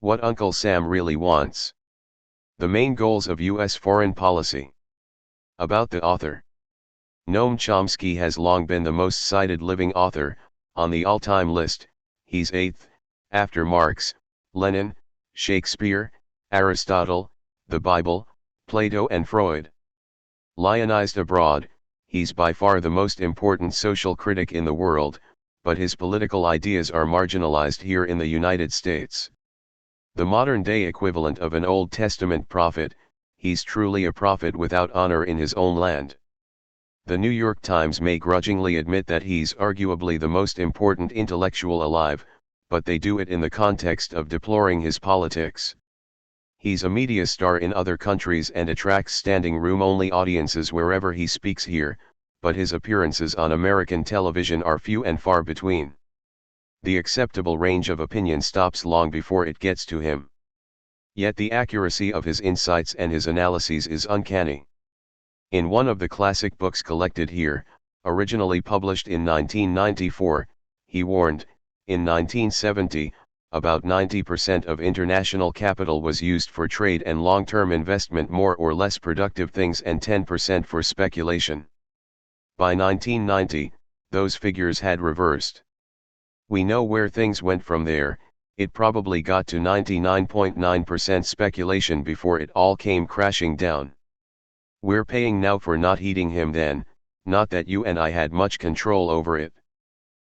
What Uncle Sam Really Wants. The Main Goals of U.S. Foreign Policy. About the author. Noam Chomsky has long been the most cited living author, on the all-time list. He's eighth, after Marx, Lenin, Shakespeare, Aristotle, the Bible, Plato and Freud. Lionized abroad, he's by far the most important social critic in the world, but his political ideas are marginalized here in the United States. The modern-day equivalent of an Old Testament prophet, he's truly a prophet without honor in his own land. The New York Times may grudgingly admit that he's arguably the most important intellectual alive, but they do it in the context of deploring his politics. He's a media star in other countries and attracts standing room-only audiences wherever he speaks here, but his appearances on American television are few and far between. The acceptable range of opinion stops long before it gets to him. Yet the accuracy of his insights and his analyses is uncanny. In one of the classic books collected here, originally published in 1994, he warned, in 1970, about 90% of international capital was used for trade and long-term investment, more or less productive things, and 10% for speculation. By 1990, those figures had reversed. We know where things went from there. It probably got to 99.9% speculation before it all came crashing down. We're paying now for not heeding him then, not that you and I had much control over it.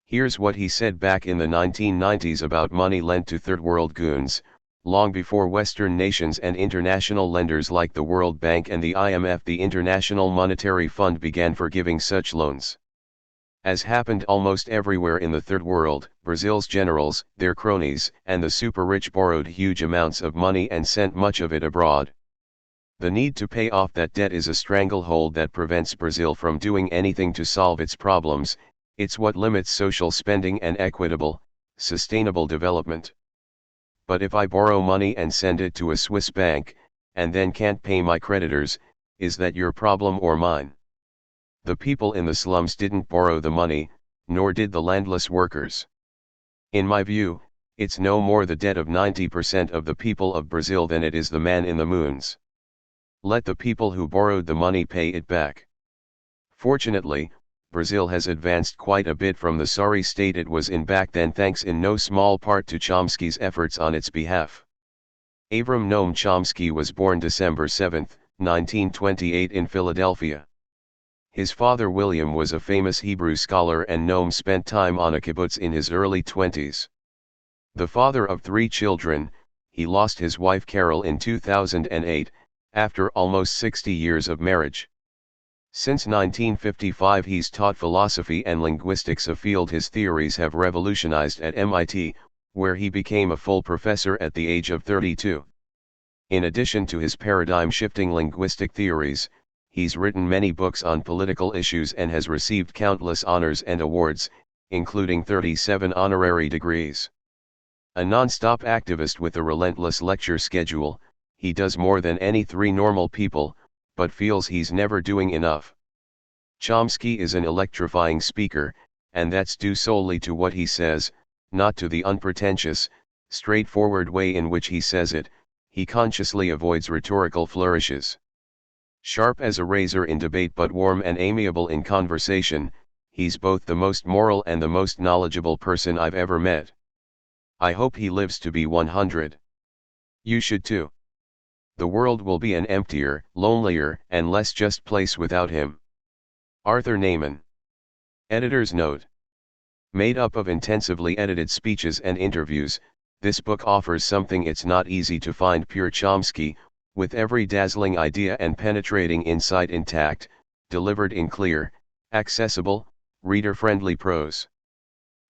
Here's what he said back in the 1990s about money lent to third world goons, long before Western nations and international lenders like the World Bank and the IMF, the International Monetary Fund, began forgiving such loans. As happened almost everywhere in the third world, Brazil's generals, their cronies, and the super-rich borrowed huge amounts of money and sent much of it abroad. The need to pay off that debt is a stranglehold that prevents Brazil from doing anything to solve its problems. It's what limits social spending and equitable, sustainable development. But if I borrow money and send it to a Swiss bank, and then can't pay my creditors, is that your problem or mine? The people in the slums didn't borrow the money, nor did the landless workers. In my view, it's no more the debt of 90% of the people of Brazil than it is the man in the moons. Let the people who borrowed the money pay it back. Fortunately, Brazil has advanced quite a bit from the sorry state it was in back then, thanks in no small part to Chomsky's efforts on its behalf. Avram Noam Chomsky was born December 7, 1928 in Philadelphia. His father William was a famous Hebrew scholar, and Noam spent time on a kibbutz in his early 20s. The father of 3 children, he lost his wife Carol in 2008, after almost 60 years of marriage. Since 1955 he's taught philosophy and linguistics, a field his theories have revolutionized, at MIT, where he became a full professor at the age of 32. In addition to his paradigm-shifting linguistic theories, he's written many books on political issues and has received countless honors and awards, including 37 honorary degrees. A non-stop activist with a relentless lecture schedule, he does more than any 3 normal people, but feels he's never doing enough. Chomsky is an electrifying speaker, and that's due solely to what he says, not to the unpretentious, straightforward way in which he says it. He consciously avoids rhetorical flourishes. Sharp as a razor in debate but warm and amiable in conversation, he's both the most moral and the most knowledgeable person I've ever met. I hope he lives to be 100. You should too. The world will be an emptier, lonelier, and less just place without him. Arthur Neyman. Editor's note. Made up of intensively edited speeches and interviews, this book offers something it's not easy to find: pure Chomsky, with every dazzling idea and penetrating insight intact, delivered in clear, accessible, reader-friendly prose.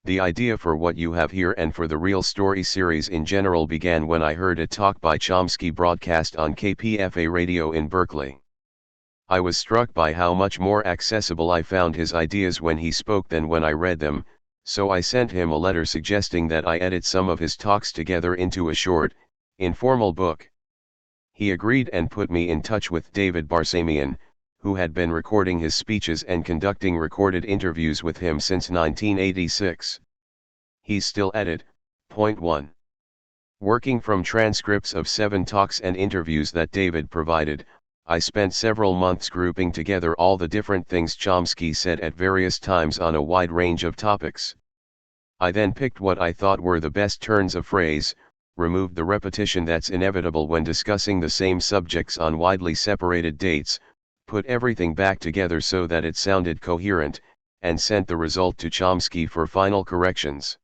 The idea for what you have here and for the Real Story series in general began when I heard a talk by Chomsky broadcast on KPFA radio in Berkeley. I was struck by how much more accessible I found his ideas when he spoke than when I read them, so I sent him a letter suggesting that I edit some of his talks together into a short, informal book. He agreed and put me in touch with David Barsamian, who had been recording his speeches and conducting recorded interviews with him since 1986. He's still at it. Point 1. Working from transcripts of 7 talks and interviews that David provided, I spent several months grouping together all the different things Chomsky said at various times on a wide range of topics. I then picked what I thought were the best turns of phrase, removed the repetition that's inevitable when discussing the same subjects on widely separated dates, put everything back together so that it sounded coherent, and sent the result to Chomsky for final corrections.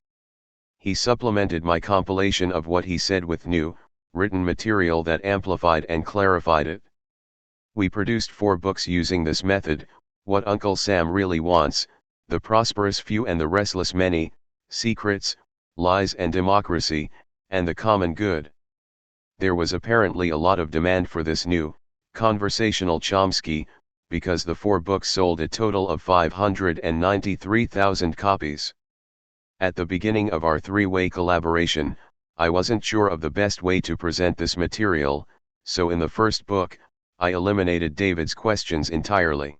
He supplemented my compilation of what he said with new, written material that amplified and clarified it. We produced 4 books using this method: What Uncle Sam Really Wants, The Prosperous Few and the Restless Many, Secrets, Lies and Democracy, and The Common Good. There was apparently a lot of demand for this new, conversational Chomsky, because the 4 books sold a total of 593,000 copies. At the beginning of our 3-way collaboration, I wasn't sure of the best way to present this material, so in the first book, I eliminated David's questions entirely.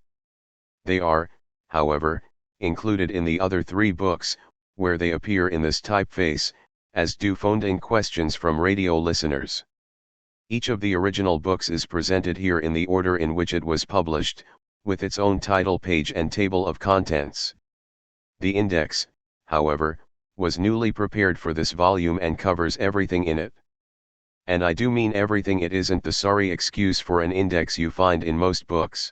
They are, however, included in the other 3 books, where they appear in this typeface, as do phoned-in questions from radio listeners. Each of the original books is presented here in the order in which it was published, with its own title page and table of contents. The index, however, was newly prepared for this volume and covers everything in it. And I do mean everything. It isn't the sorry excuse for an index you find in most books.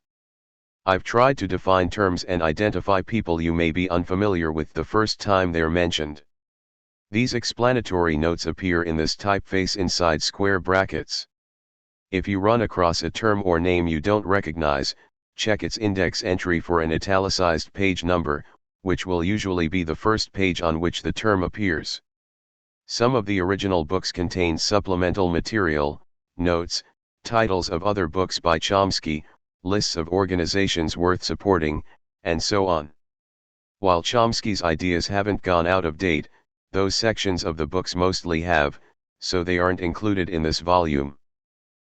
I've tried to define terms and identify people you may be unfamiliar with the first time they're mentioned. These explanatory notes appear in this typeface inside square brackets. If you run across a term or name you don't recognize, check its index entry for an italicized page number, which will usually be the first page on which the term appears. Some of the original books contain supplemental material, notes, titles of other books by Chomsky, lists of organizations worth supporting, and so on. While Chomsky's ideas haven't gone out of date, those sections of the books mostly have, so they aren't included in this volume.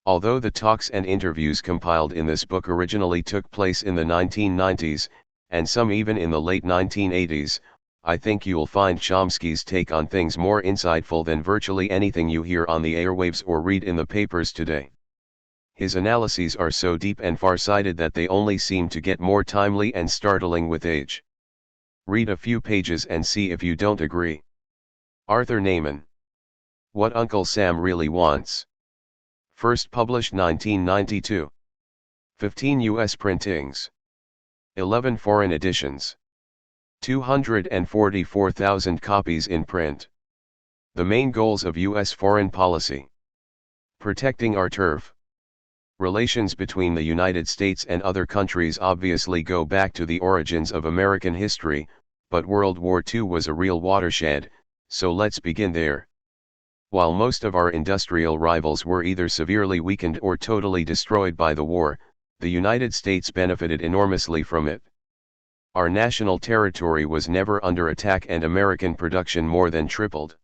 Although the talks and interviews compiled in this book originally took place in the 1990s, and some even in the late 1980s, I think you'll find Chomsky's take on things more insightful than virtually anything you hear on the airwaves or read in the papers today. His analyses are so deep and far-sighted that they only seem to get more timely and startling with age. Read a few pages and see if you don't agree. Arthur Neyman. What Uncle Sam Really Wants. First published 1992. 15 U.S. printings. 11 foreign editions. 244,000 copies in print. The main goals of U.S. foreign policy. Protecting our turf. Relations between the United States and other countries obviously go back to the origins of American history, but World War II was a real watershed, so let's begin there. While most of our industrial rivals were either severely weakened or totally destroyed by the war, the United States benefited enormously from it. Our national territory was never under attack and American production more than tripled.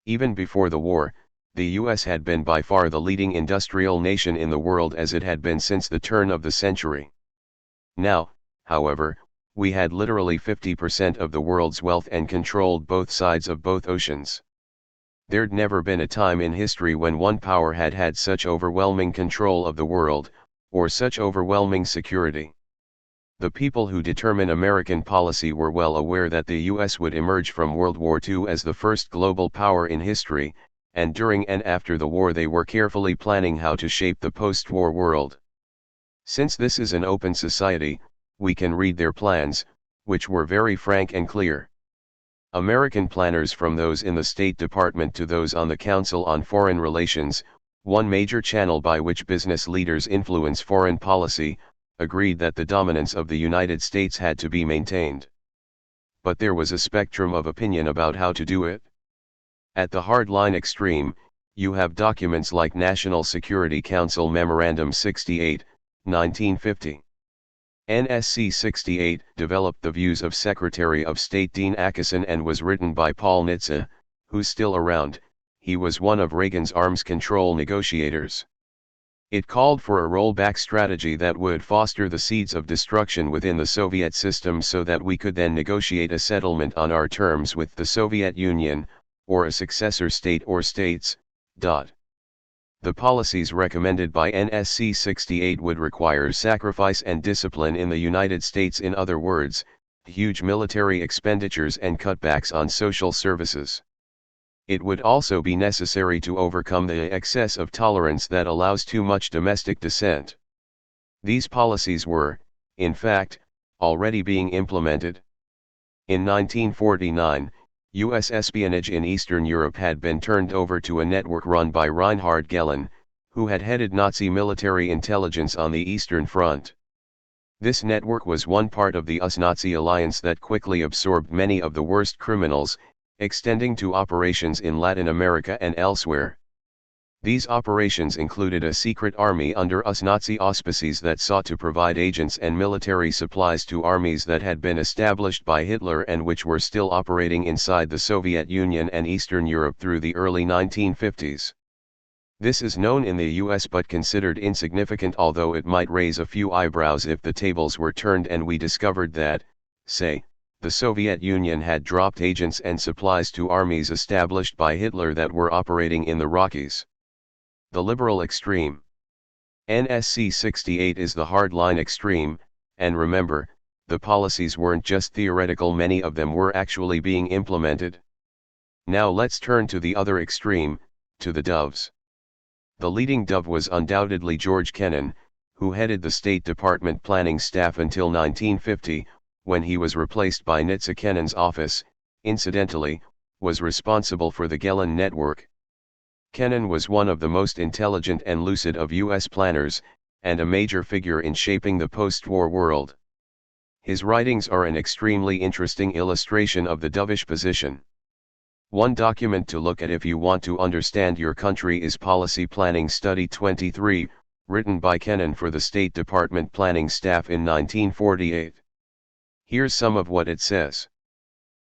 Even before the war, the U.S. had been by far the leading industrial nation in the world, as it had been since the turn of the century. Now, however, we had literally 50% of the world's wealth and controlled both sides of both oceans. There'd never been a time in history when one power had had such overwhelming control of the world, or such overwhelming security. The people who determine American policy were well aware that the U.S. would emerge from World War II as the first global power in history, and during and after the war they were carefully planning how to shape the post-war world. Since this is an open society, we can read their plans, which were very frank and clear. American planners, from those in the State Department to those on the Council on Foreign Relations, one major channel by which business leaders influence foreign policy, agreed that the dominance of the United States had to be maintained. But there was a spectrum of opinion about how to do it. At the hardline extreme, you have documents like National Security Council Memorandum 68, 1950. NSC 68 developed the views of Secretary of State Dean Acheson and was written by Paul Nitze, who's still around. He was one of Reagan's arms control negotiators. It called for a rollback strategy that would foster the seeds of destruction within the Soviet system so that we could then negotiate a settlement on our terms with the Soviet Union, or a successor state or states. The policies recommended by NSC 68 would require sacrifice and discipline in the United States. In other words, huge military expenditures and cutbacks on social services. It would also be necessary to overcome the excess of tolerance that allows too much domestic dissent. These policies were, in fact, already being implemented. In 1949, U.S. espionage in Eastern Europe had been turned over to a network run by Reinhard Gehlen, who had headed Nazi military intelligence on the Eastern Front. This network was one part of the US-Nazi alliance that quickly absorbed many of the worst criminals, extending to operations in Latin America and elsewhere. These operations included a secret army under US-Nazi auspices that sought to provide agents and military supplies to armies that had been established by Hitler and which were still operating inside the Soviet Union and Eastern Europe through the early 1950s. This is known in the US but considered insignificant, although it might raise a few eyebrows if the tables were turned and we discovered that, say, the Soviet Union had dropped agents and supplies to armies established by Hitler that were operating in the Rockies. The liberal extreme. NSC 68 is the hardline extreme, and remember, the policies weren't just theoretical, many of them were actually being implemented. Now let's turn to the other extreme, to the doves. The leading dove was undoubtedly George Kennan, who headed the State Department planning staff until 1950, when he was replaced by Nitze Kennan's office, incidentally, was responsible for the Gehlen network. Kennan was one of the most intelligent and lucid of U.S. planners, and a major figure in shaping the post-war world. His writings are an extremely interesting illustration of the dovish position. One document to look at if you want to understand your country is Policy Planning Study 23, written by Kennan for the State Department planning staff in 1948. Here's some of what it says.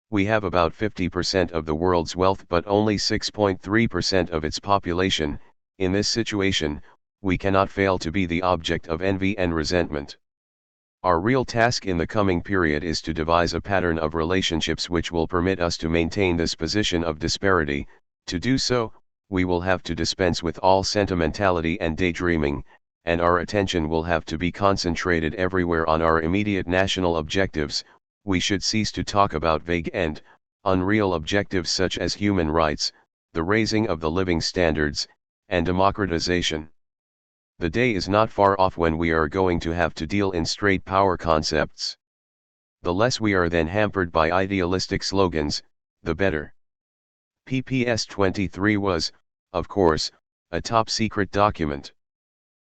We have about 50% of the world's wealth but only 6.3% of its population. In this situation, we cannot fail to be the object of envy and resentment. Our real task in the coming period is to devise a pattern of relationships which will permit us to maintain this position of disparity. To do so, we will have to dispense with all sentimentality and daydreaming, and our attention will have to be concentrated everywhere on our immediate national objectives. We should cease to talk about vague and unreal objectives such as human rights, the raising of the living standards, and democratization. The day is not far off when we are going to have to deal in straight power concepts. The less we are then hampered by idealistic slogans, the better. PPS 23 was, of course, a top-secret document.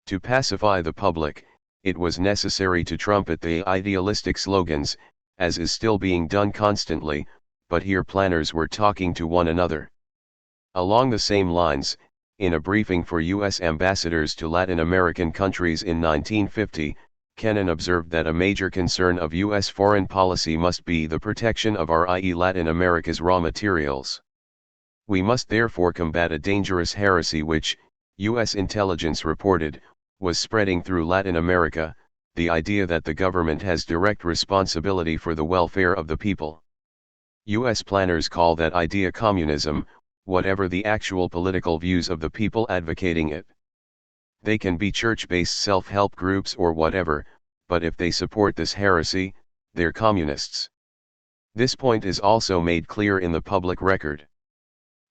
To pacify the public, it was necessary to trumpet the idealistic slogans, as is still being done constantly, but here planners were talking to one another. Along the same lines, in a briefing for U.S. ambassadors to Latin American countries in 1950, Kennan observed that a major concern of U.S. foreign policy must be the protection of our, i.e. Latin America's raw materials. We must therefore combat a dangerous heresy which, U.S. intelligence reported, was spreading through Latin America, the idea that the government has direct responsibility for the welfare of the people. U.S. planners call that idea communism, whatever the actual political views of the people advocating it. They can be church-based self-help groups or whatever, but if they support this heresy, they're communists. This point is also made clear in the public record.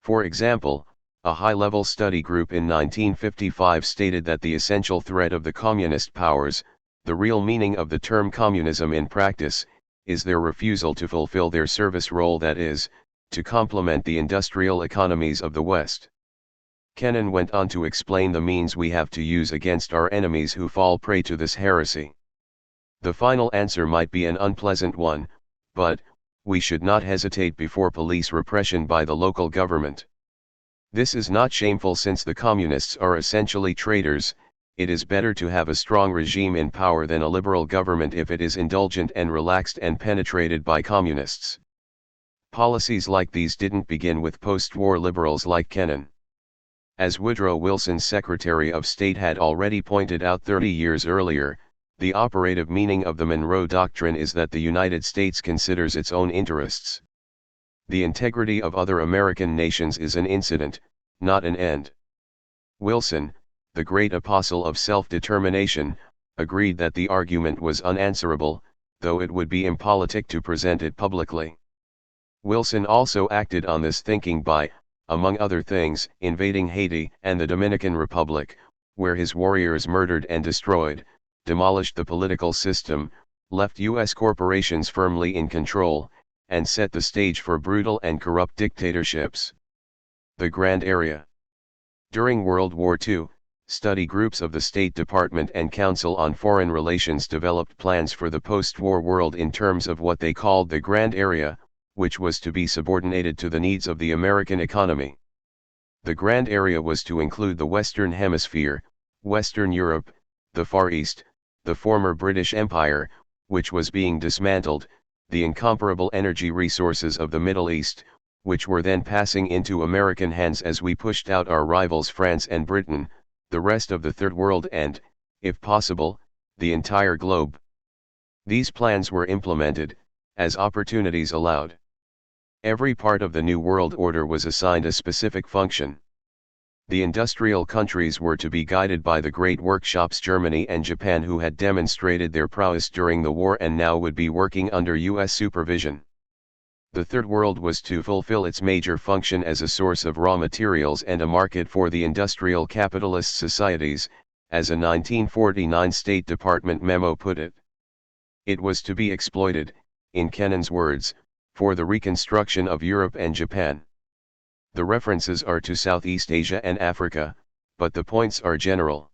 For example, a high-level study group in 1955 stated that the essential threat of the communist powers, the real meaning of the term communism in practice, is their refusal to fulfill their service role, that is, to complement the industrial economies of the West. Kennan went on to explain the means we have to use against our enemies who fall prey to this heresy. The final answer might be an unpleasant one, but we should not hesitate before police repression by the local government. This is not shameful since the communists are essentially traitors. It is better to have a strong regime in power than a liberal government if it is indulgent and relaxed and penetrated by communists. Policies like these didn't begin with post-war liberals like Kennan. As Woodrow Wilson's Secretary of State had already pointed out 30 years earlier, the operative meaning of the Monroe Doctrine is that the United States considers its own interests. The integrity of other American nations is an incident, not an end. Wilson, the great apostle of self-determination, agreed that the argument was unanswerable, though it would be impolitic to present it publicly. Wilson also acted on this thinking by, among other things, invading Haiti and the Dominican Republic, where his warriors murdered and destroyed, demolished the political system, left U.S. corporations firmly in control, and set the stage for brutal and corrupt dictatorships. The Grand Area. During World War II, study groups of the State Department and Council on Foreign Relations developed plans for the post-war world in terms of what they called the Grand Area, which was to be subordinated to the needs of the American economy. The Grand Area was to include the Western Hemisphere, Western Europe, the Far East, the former British Empire, which was being dismantled, the incomparable energy resources of the Middle East, which were then passing into American hands as we pushed out our rivals France and Britain, the rest of the Third World and, if possible, the entire globe. These plans were implemented, as opportunities allowed. Every part of the New World Order was assigned a specific function. The industrial countries were to be guided by the great workshops Germany and Japan, who had demonstrated their prowess during the war and now would be working under U.S. supervision. The Third World was to fulfill its major function as a source of raw materials and a market for the industrial capitalist societies, as a 1949 State Department memo put it. It was to be exploited, in Kennan's words, for the reconstruction of Europe and Japan. The references are to Southeast Asia and Africa, but the points are general.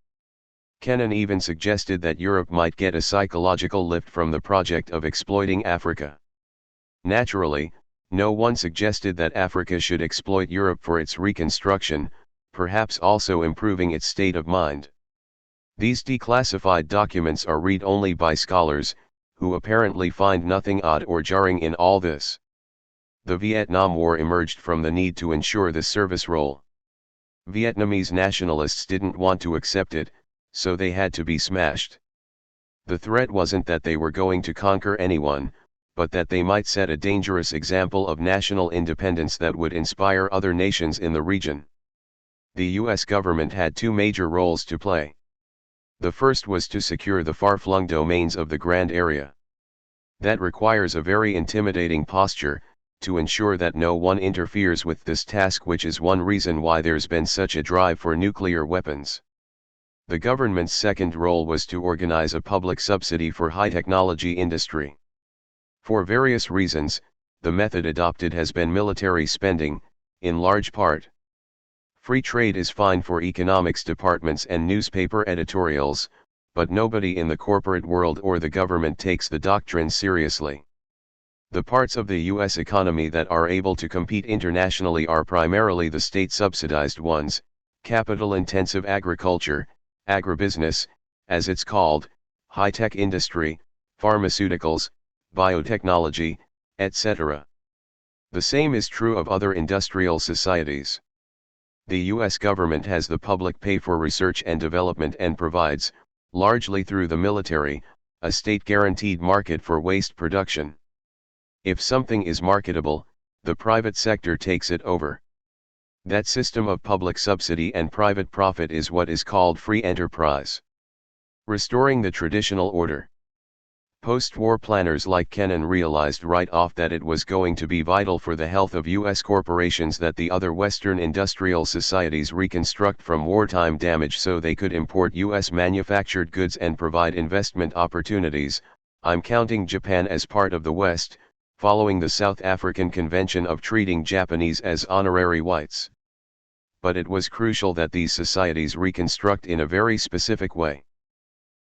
Kennan even suggested that Europe might get a psychological lift from the project of exploiting Africa. Naturally, no one suggested that Africa should exploit Europe for its reconstruction, perhaps also improving its state of mind. These declassified documents are read only by scholars, who apparently find nothing odd or jarring in all this. The Vietnam War emerged from the need to ensure the service role. Vietnamese nationalists didn't want to accept it, so they had to be smashed. The threat wasn't that they were going to conquer anyone, but that they might set a dangerous example of national independence that would inspire other nations in the region. The U.S. government had two major roles to play. The first was to secure the far-flung domains of the Grand Area. That requires a very intimidating posture, to ensure that no one interferes with this task, which is one reason why there's been such a drive for nuclear weapons. The government's second role was to organize a public subsidy for high-technology industry. For various reasons, the method adopted has been military spending, in large part. Free trade is fine for economics departments and newspaper editorials, but nobody in the corporate world or the government takes the doctrine seriously. The parts of the U.S. economy that are able to compete internationally are primarily the state-subsidized ones: capital-intensive agriculture, agribusiness, as it's called, high-tech industry, pharmaceuticals, biotechnology, etc. The same is true of other industrial societies. The U.S. government has the public pay for research and development and provides, largely through the military, a state-guaranteed market for waste production. If something is marketable, the private sector takes it over. That system of public subsidy and private profit is what is called free enterprise. Restoring the traditional order. Post-war planners like Kennan realized right off that it was going to be vital for the health of U.S. corporations that the other Western industrial societies reconstruct from wartime damage so they could import U.S. manufactured goods and provide investment opportunities. I'm counting Japan as part of the West, following the South African Convention of treating Japanese as honorary whites. But it was crucial that these societies reconstruct in a very specific way.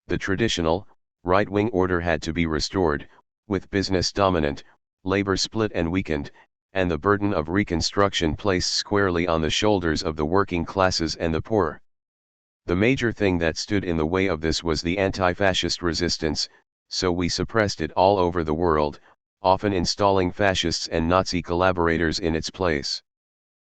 The traditional, right-wing order had to be restored, with business dominant, labor split and weakened, and the burden of reconstruction placed squarely on the shoulders of the working classes and the poor. The major thing that stood in the way of this was the anti-fascist resistance, so we suppressed it all over the world, often installing fascists and Nazi collaborators in its place.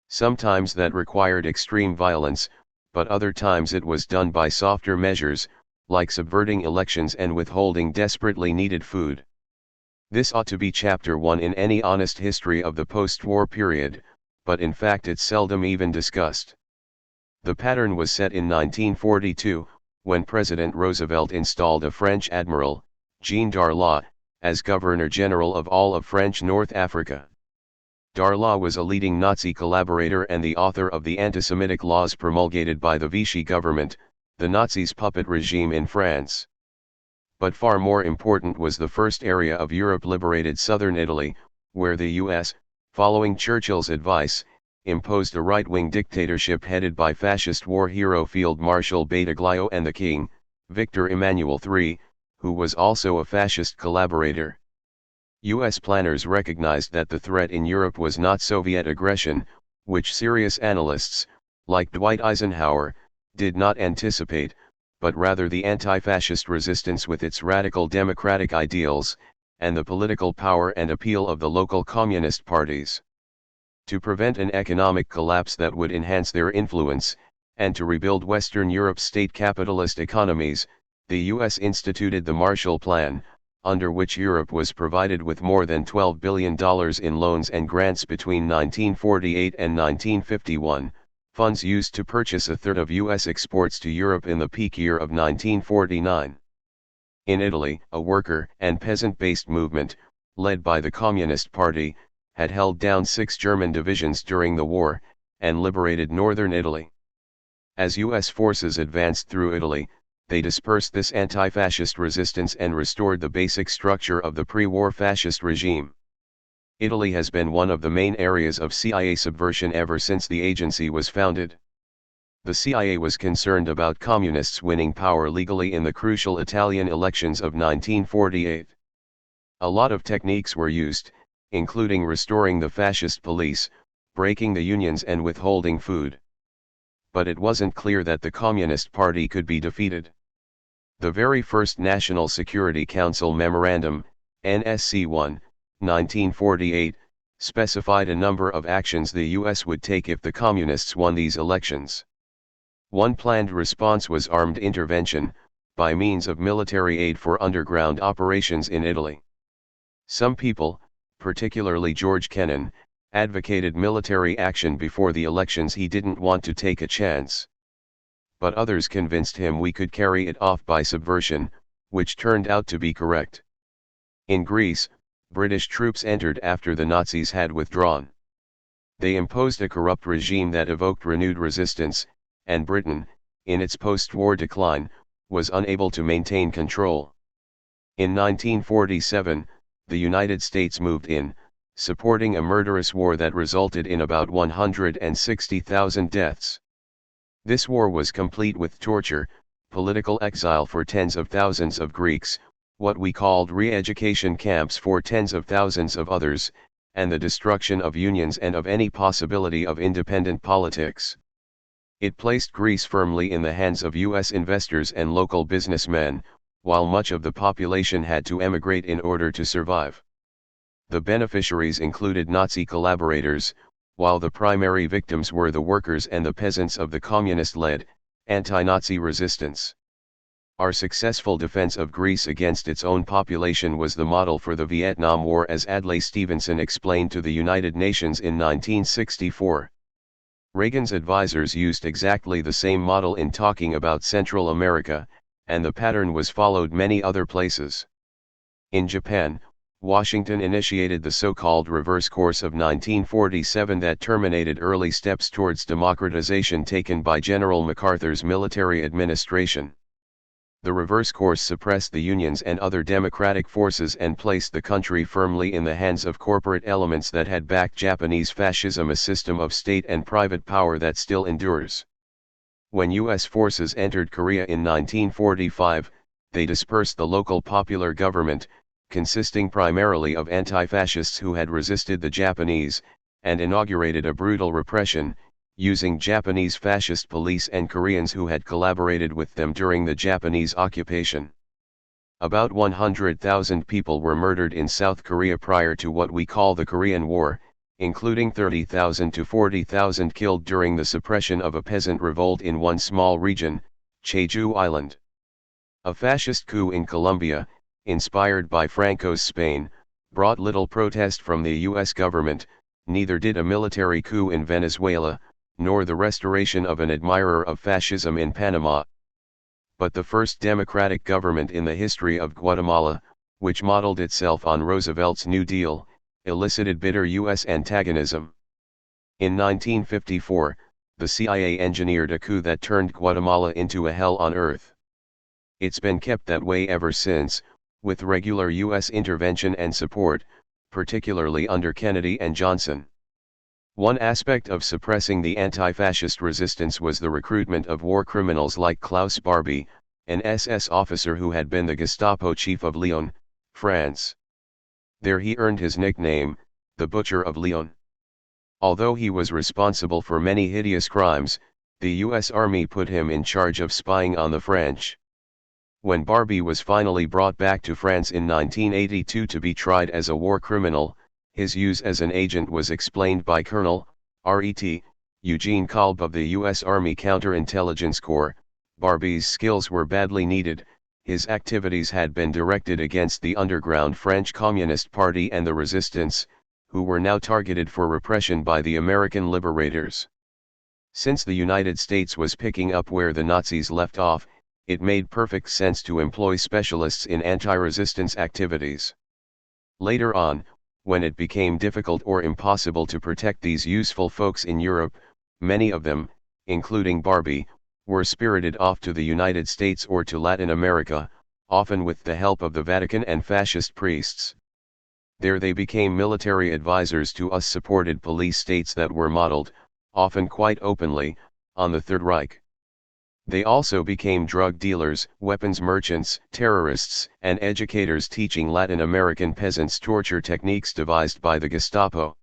Sometimes that required extreme violence, but other times it was done by softer measures, like subverting elections and withholding desperately needed food. This ought to be chapter 1 in any honest history of the post-war period, but in fact it's seldom even discussed. The pattern was set in 1942, when President Roosevelt installed a French admiral, Jean Darla, as Governor-General of all of French North Africa. Darla was a leading Nazi collaborator and the author of the anti-Semitic laws promulgated by the Vichy government, the Nazis' puppet regime in France. But far more important was the first area of Europe liberated southern Italy, where the US, following Churchill's advice, imposed a right-wing dictatorship headed by fascist war hero Field Marshal Badoglio and the king, Victor Emmanuel III, who was also a fascist collaborator. US planners recognized that the threat in Europe was not Soviet aggression, which serious analysts, like Dwight Eisenhower, did not anticipate, but rather the anti-fascist resistance with its radical democratic ideals, and the political power and appeal of the local communist parties. To prevent an economic collapse that would enhance their influence, and to rebuild Western Europe's state capitalist economies, the US instituted the Marshall Plan, under which Europe was provided with more than $12 billion in loans and grants between 1948 and 1951, funds used to purchase a third of US exports to Europe in the peak year of 1949. In Italy, a worker and peasant-based movement, led by the Communist Party, had held down 6 German divisions during the war, and liberated northern Italy. As US forces advanced through Italy, they dispersed this anti-fascist resistance and restored the basic structure of the pre-war fascist regime. Italy has been one of the main areas of CIA subversion ever since the agency was founded. The CIA was concerned about communists winning power legally in the crucial Italian elections of 1948. A lot of techniques were used, including restoring the fascist police, breaking the unions and withholding food. But it wasn't clear that the Communist Party could be defeated. The very first National Security Council Memorandum, NSC 1, 1948, specified a number of actions the US would take if the Communists won these elections. One planned response was armed intervention, by means of military aid for underground operations in Italy. Some people, particularly George Kennan, advocated military action before the elections. He didn't want to take a chance. But others convinced him we could carry it off by subversion, which turned out to be correct. In Greece, British troops entered after the Nazis had withdrawn. They imposed a corrupt regime that evoked renewed resistance, and Britain, in its post-war decline, was unable to maintain control. In 1947, the United States moved in, supporting a murderous war that resulted in about 160,000 deaths. This war was complete with torture, political exile for tens of thousands of Greeks, what we called re-education camps for tens of thousands of others, and the destruction of unions and of any possibility of independent politics. It placed Greece firmly in the hands of US investors and local businessmen, while much of the population had to emigrate in order to survive. The beneficiaries included Nazi collaborators, while the primary victims were the workers and the peasants of the communist-led, anti-Nazi resistance. Our successful defense of Greece against its own population was the model for the Vietnam War, as Adlai Stevenson explained to the United Nations in 1964. Reagan's advisors used exactly the same model in talking about Central America, and the pattern was followed many other places. In Japan, Washington initiated the so-called reverse course of 1947 that terminated early steps towards democratization taken by General MacArthur's military administration. The reverse course suppressed the unions and other democratic forces and placed the country firmly in the hands of corporate elements that had backed Japanese fascism, a system of state and private power that still endures. When US forces entered Korea in 1945, they dispersed the local popular government, consisting primarily of anti-fascists who had resisted the Japanese, and inaugurated a brutal repression, using Japanese fascist police and Koreans who had collaborated with them during the Japanese occupation. About 100,000 people were murdered in South Korea prior to what we call the Korean War, including 30,000 to 40,000 killed during the suppression of a peasant revolt in one small region, Jeju Island. A fascist coup in Colombia, inspired by Franco's Spain, brought little protest from the U.S. government, neither did a military coup in Venezuela, nor the restoration of an admirer of fascism in Panama. But the first democratic government in the history of Guatemala, which modeled itself on Roosevelt's New Deal, elicited bitter U.S. antagonism. In 1954, the CIA engineered a coup that turned Guatemala into a hell on earth. It's been kept that way ever since, with regular U.S. intervention and support, particularly under Kennedy and Johnson. One aspect of suppressing the anti-fascist resistance was the recruitment of war criminals like Klaus Barbie, an SS officer who had been the Gestapo chief of Lyon, France. There he earned his nickname, the Butcher of Lyon. Although he was responsible for many hideous crimes, the U.S. Army put him in charge of spying on the French. When Barbie was finally brought back to France in 1982 to be tried as a war criminal, his use as an agent was explained by Colonel R.E.T. Eugene Kolb of the U.S. Army Counterintelligence Corps. Barbie's skills were badly needed. His activities had been directed against the underground French Communist Party and the resistance, who were now targeted for repression by the American liberators. Since the United States was picking up where the Nazis left off, it made perfect sense to employ specialists in anti-resistance activities. Later on, when it became difficult or impossible to protect these useful folks in Europe, many of them, including Barbie, were spirited off to the United States or to Latin America, often with the help of the Vatican and fascist priests. There they became military advisors to US-supported police states that were modeled, often quite openly, on the Third Reich. They also became drug dealers, weapons merchants, terrorists, and educators teaching Latin American peasants torture techniques devised by the Gestapo.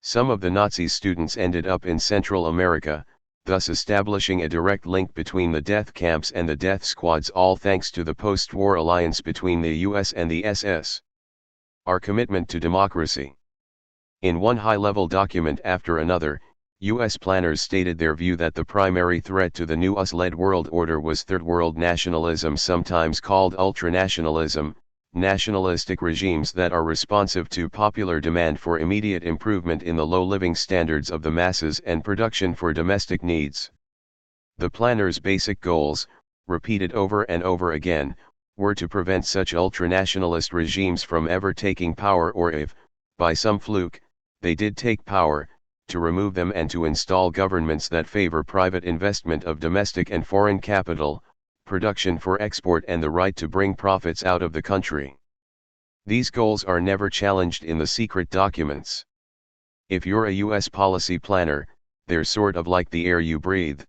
Some of the Nazi students ended up in Central America, thus establishing a direct link between the death camps and the death squads, all thanks to the post-war alliance between the US and the SS. Our commitment to democracy. In one high-level document after another, U.S. planners stated their view that the primary threat to the new US-led world order was Third World nationalism, sometimes called ultranationalism, nationalistic regimes that are responsive to popular demand for immediate improvement in the low living standards of the masses and production for domestic needs. The planners' basic goals, repeated over and over again, were to prevent such ultranationalist regimes from ever taking power, or if, by some fluke, they did take power, to remove them and to install governments that favor private investment of domestic and foreign capital, production for export, and the right to bring profits out of the country. These goals are never challenged in the secret documents. If you're a US policy planner, they're sort of like the air you breathe.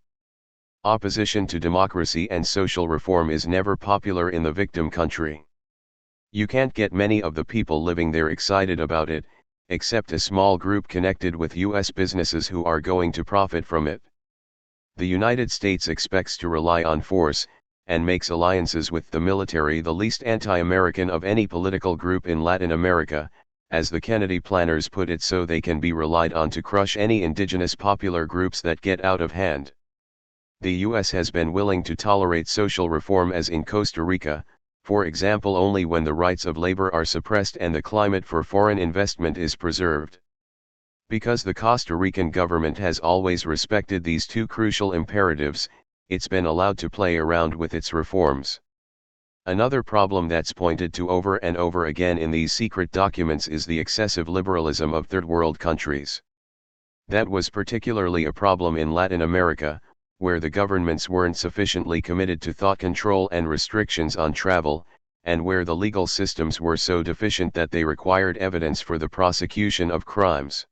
Opposition to democracy and social reform is never popular in the victim country. You can't get many of the people living there excited about it, except a small group connected with US businesses who are going to profit from it. The United States expects to rely on force, and makes alliances with the military the least anti-American of any political group in Latin America, as the Kennedy planners put it, so they can be relied on to crush any indigenous popular groups that get out of hand. The US has been willing to tolerate social reform, as in Costa Rica, for example, only when the rights of labor are suppressed and the climate for foreign investment is preserved. Because the Costa Rican government has always respected these two crucial imperatives, it's been allowed to play around with its reforms. Another problem that's pointed to over and over again in these secret documents is the excessive liberalism of third world countries. That was particularly a problem in Latin America, where the governments weren't sufficiently committed to thought control and restrictions on travel, and where the legal systems were so deficient that they required evidence for the prosecution of crimes.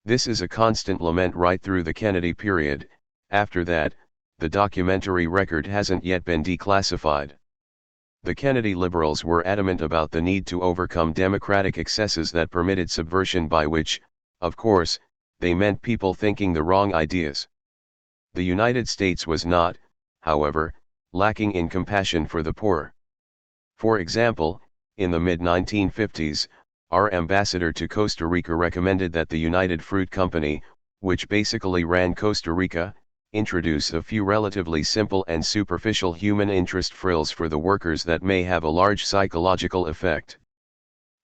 This is a constant lament right through the Kennedy period. After that, the documentary record hasn't yet been declassified. The Kennedy liberals were adamant about the need to overcome democratic excesses that permitted subversion, by which, of course, they meant people thinking the wrong ideas. The United States was not, however, lacking in compassion for the poor. For example, in the mid-1950s, our ambassador to Costa Rica recommended that the United Fruit Company, which basically ran Costa Rica, introduce a few relatively simple and superficial human interest frills for the workers that may have a large psychological effect.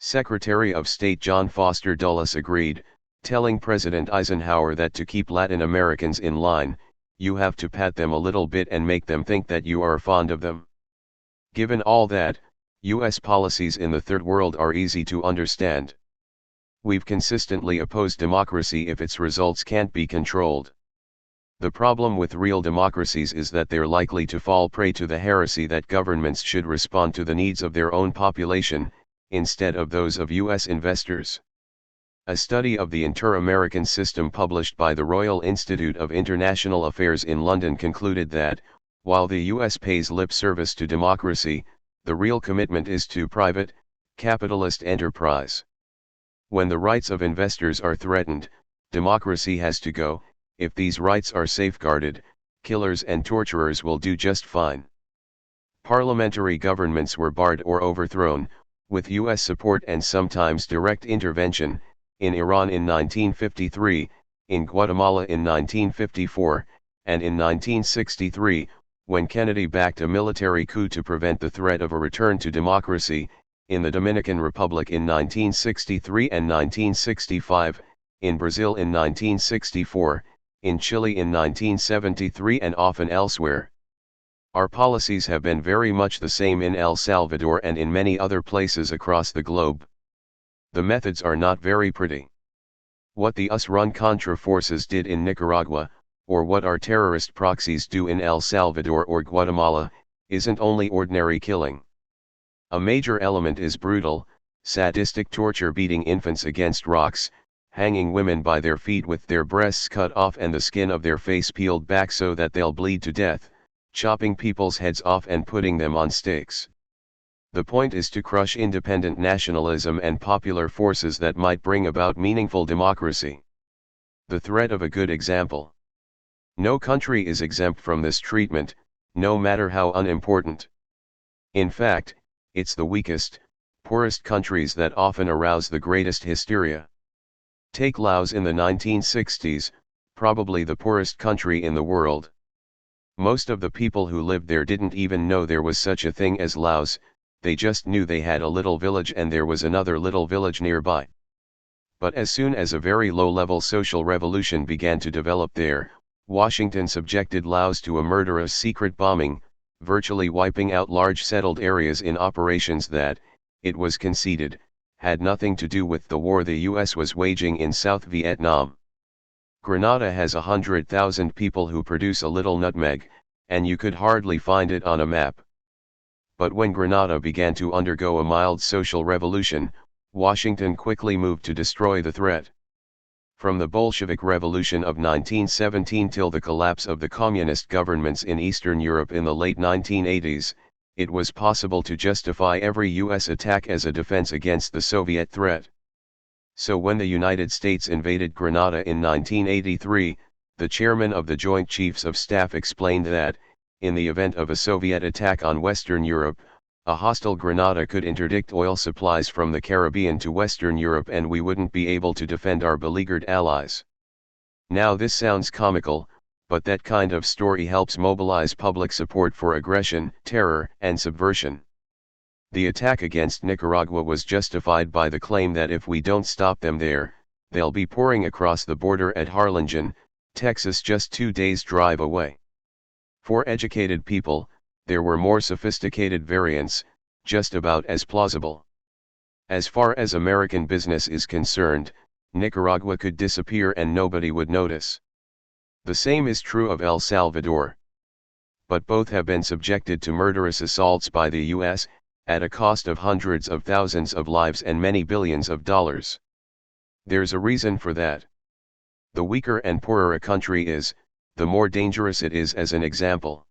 Secretary of State John Foster Dulles agreed, telling President Eisenhower that to keep Latin Americans in line, you have to pat them a little bit and make them think that you are fond of them. Given all that, U.S. policies in the Third World are easy to understand. We've consistently opposed democracy if its results can't be controlled. The problem with real democracies is that they're likely to fall prey to the heresy that governments should respond to the needs of their own population, instead of those of U.S. investors. A study of the inter-American system published by the Royal Institute of International Affairs in London concluded that, while the U.S. pays lip service to democracy, the real commitment is to private, capitalist enterprise. When the rights of investors are threatened, democracy has to go. If these rights are safeguarded, killers and torturers will do just fine. Parliamentary governments were barred or overthrown, with U.S. support and sometimes direct intervention, in Iran in 1953, in Guatemala in 1954, and in 1963, when Kennedy backed a military coup to prevent the threat of a return to democracy, in the Dominican Republic in 1963 and 1965, in Brazil in 1964, in Chile in 1973 and often elsewhere. Our policies have been very much the same in El Salvador and in many other places across the globe. The methods are not very pretty. What the US-run Contra forces did in Nicaragua, or what our terrorist proxies do in El Salvador or Guatemala, isn't only ordinary killing. A major element is brutal, sadistic torture, beating infants against rocks, hanging women by their feet with their breasts cut off and the skin of their face peeled back so that they'll bleed to death, chopping people's heads off and putting them on stakes. The point is to crush independent nationalism and popular forces that might bring about meaningful democracy. The threat of a good example. No country is exempt from this treatment, no matter how unimportant. In fact, it's the weakest, poorest countries that often arouse the greatest hysteria. Take Laos in the 1960s, probably the poorest country in the world. Most of the people who lived there didn't even know there was such a thing as Laos, they just knew they had a little village and there was another little village nearby. But as soon as a very low-level social revolution began to develop there, Washington subjected Laos to a murderous secret bombing, virtually wiping out large settled areas in operations that, it was conceded, had nothing to do with the war the US was waging in South Vietnam. Grenada has 100,000 people who produce a little nutmeg, and you could hardly find it on a map. But when Grenada began to undergo a mild social revolution, Washington quickly moved to destroy the threat. From the Bolshevik Revolution of 1917 till the collapse of the communist governments in Eastern Europe in the late 1980s, it was possible to justify every US attack as a defense against the Soviet threat. So when the United States invaded Grenada in 1983, the chairman of the Joint Chiefs of Staff explained that, in the event of a Soviet attack on Western Europe, a hostile Grenada could interdict oil supplies from the Caribbean to Western Europe and we wouldn't be able to defend our beleaguered allies. Now this sounds comical, but that kind of story helps mobilize public support for aggression, terror, and subversion. The attack against Nicaragua was justified by the claim that if we don't stop them there, they'll be pouring across the border at Harlingen, Texas, just 2 days' drive away. For educated people, there were more sophisticated variants, just about as plausible. As far as American business is concerned, Nicaragua could disappear and nobody would notice. The same is true of El Salvador. But both have been subjected to murderous assaults by the US, at a cost of hundreds of thousands of lives and many billions of dollars. There's a reason for that. The weaker and poorer a country is, the more dangerous it is. As an example,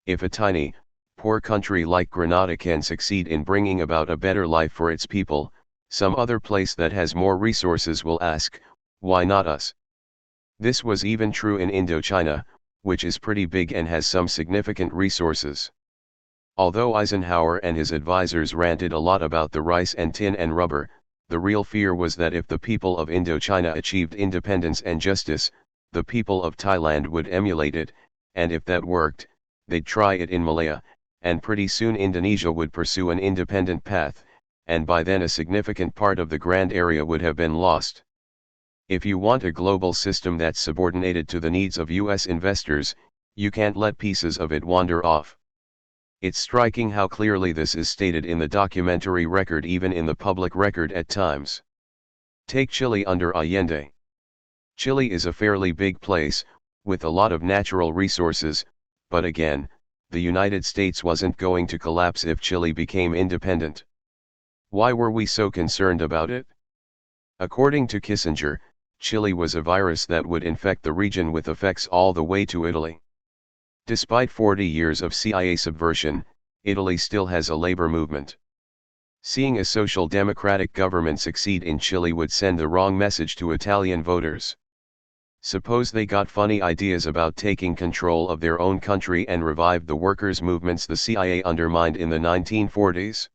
if a tiny, poor country like Grenada can succeed in bringing about a better life for its people, some other place that has more resources will ask, why not us? This was even true in Indochina, which is pretty big and has some significant resources. Although Eisenhower and his advisors ranted a lot about the rice and tin and rubber, the real fear was that if the people of Indochina achieved independence and justice, the people of Thailand would emulate it, and if that worked, they'd try it in Malaya, and pretty soon Indonesia would pursue an independent path, and by then a significant part of the grand area would have been lost. If you want a global system that's subordinated to the needs of US investors, you can't let pieces of it wander off. It's striking how clearly this is stated in the documentary record, even in the public record at times. Take Chile under Allende. Chile is a fairly big place, with a lot of natural resources, but again, the United States wasn't going to collapse if Chile became independent. Why were we so concerned about it? According to Kissinger, Chile was a virus that would infect the region with effects all the way to Italy. Despite 40 years of CIA subversion, Italy still has a labor movement. Seeing a social democratic government succeed in Chile would send the wrong message to Italian voters. Suppose they got funny ideas about taking control of their own country and revived the workers' movements the CIA undermined in the 1940s?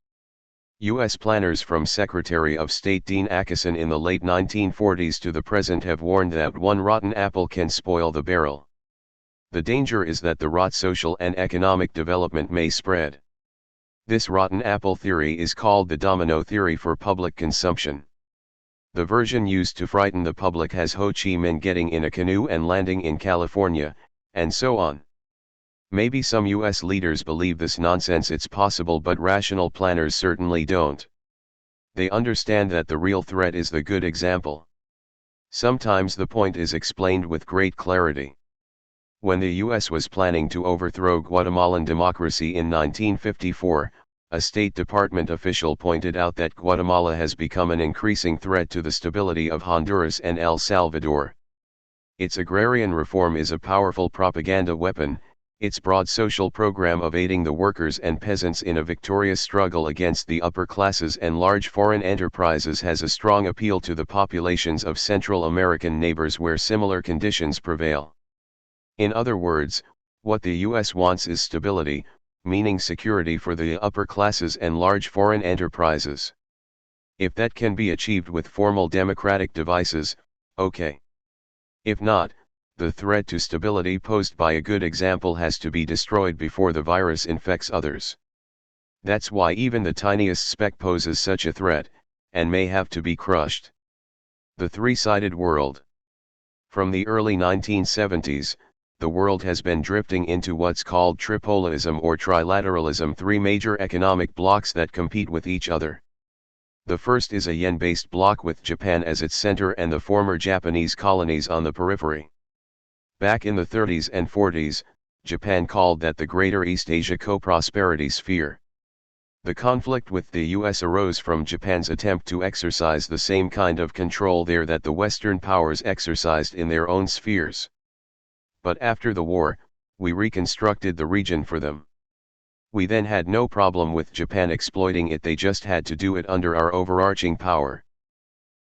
U.S. planners from Secretary of State Dean Acheson in the late 1940s to the present have warned that one rotten apple can spoil the barrel. The danger is that the rot social and economic development may spread. This rotten apple theory is called the domino theory for public consumption. The version used to frighten the public has Ho Chi Minh getting in a canoe and landing in California, and so on. Maybe some US leaders believe this nonsense it's possible, but rational planners certainly don't. They understand that the real threat is the good example. Sometimes the point is explained with great clarity. When the US was planning to overthrow Guatemalan democracy in 1954, a State Department official pointed out that Guatemala has become an increasing threat to the stability of Honduras and El Salvador. Its agrarian reform is a powerful propaganda weapon. Its broad social program of aiding the workers and peasants in a victorious struggle against the upper classes and large foreign enterprises has a strong appeal to the populations of Central American neighbors where similar conditions prevail. In other words, what the US wants is stability, meaning security for the upper classes and large foreign enterprises. If that can be achieved with formal democratic devices, okay. If not, the threat to stability posed by a good example has to be destroyed before the virus infects others. That's why even the tiniest speck poses such a threat, and may have to be crushed. The three-sided world. From the early 1970s, the world has been drifting into what's called tripolarism or trilateralism, three major economic blocs that compete with each other. The first is a yen-based bloc with Japan as its center and the former Japanese colonies on the periphery. Back in the 30s and 40s, Japan called that the Greater East Asia Co-Prosperity Sphere. The conflict with the US arose from Japan's attempt to exercise the same kind of control there that the Western powers exercised in their own spheres. But after the war, we reconstructed the region for them. We then had no problem with Japan exploiting it, they just had to do it under our overarching power.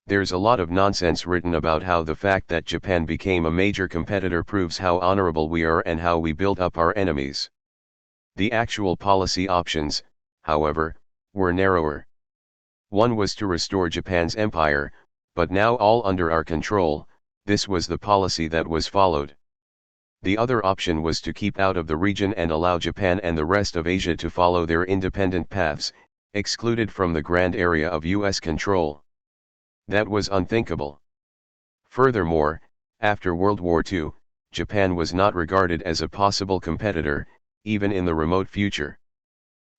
There's a lot of nonsense written about how the fact that Japan became a major competitor proves how honorable we are and how we built up our enemies. The actual policy options, however, were narrower. One was to restore Japan's empire, but now all under our control. This was the policy that was followed. The other option was to keep out of the region and allow Japan and the rest of Asia to follow their independent paths, excluded from the grand area of US control. That was unthinkable. Furthermore, after World War II, Japan was not regarded as a possible competitor, even in the remote future.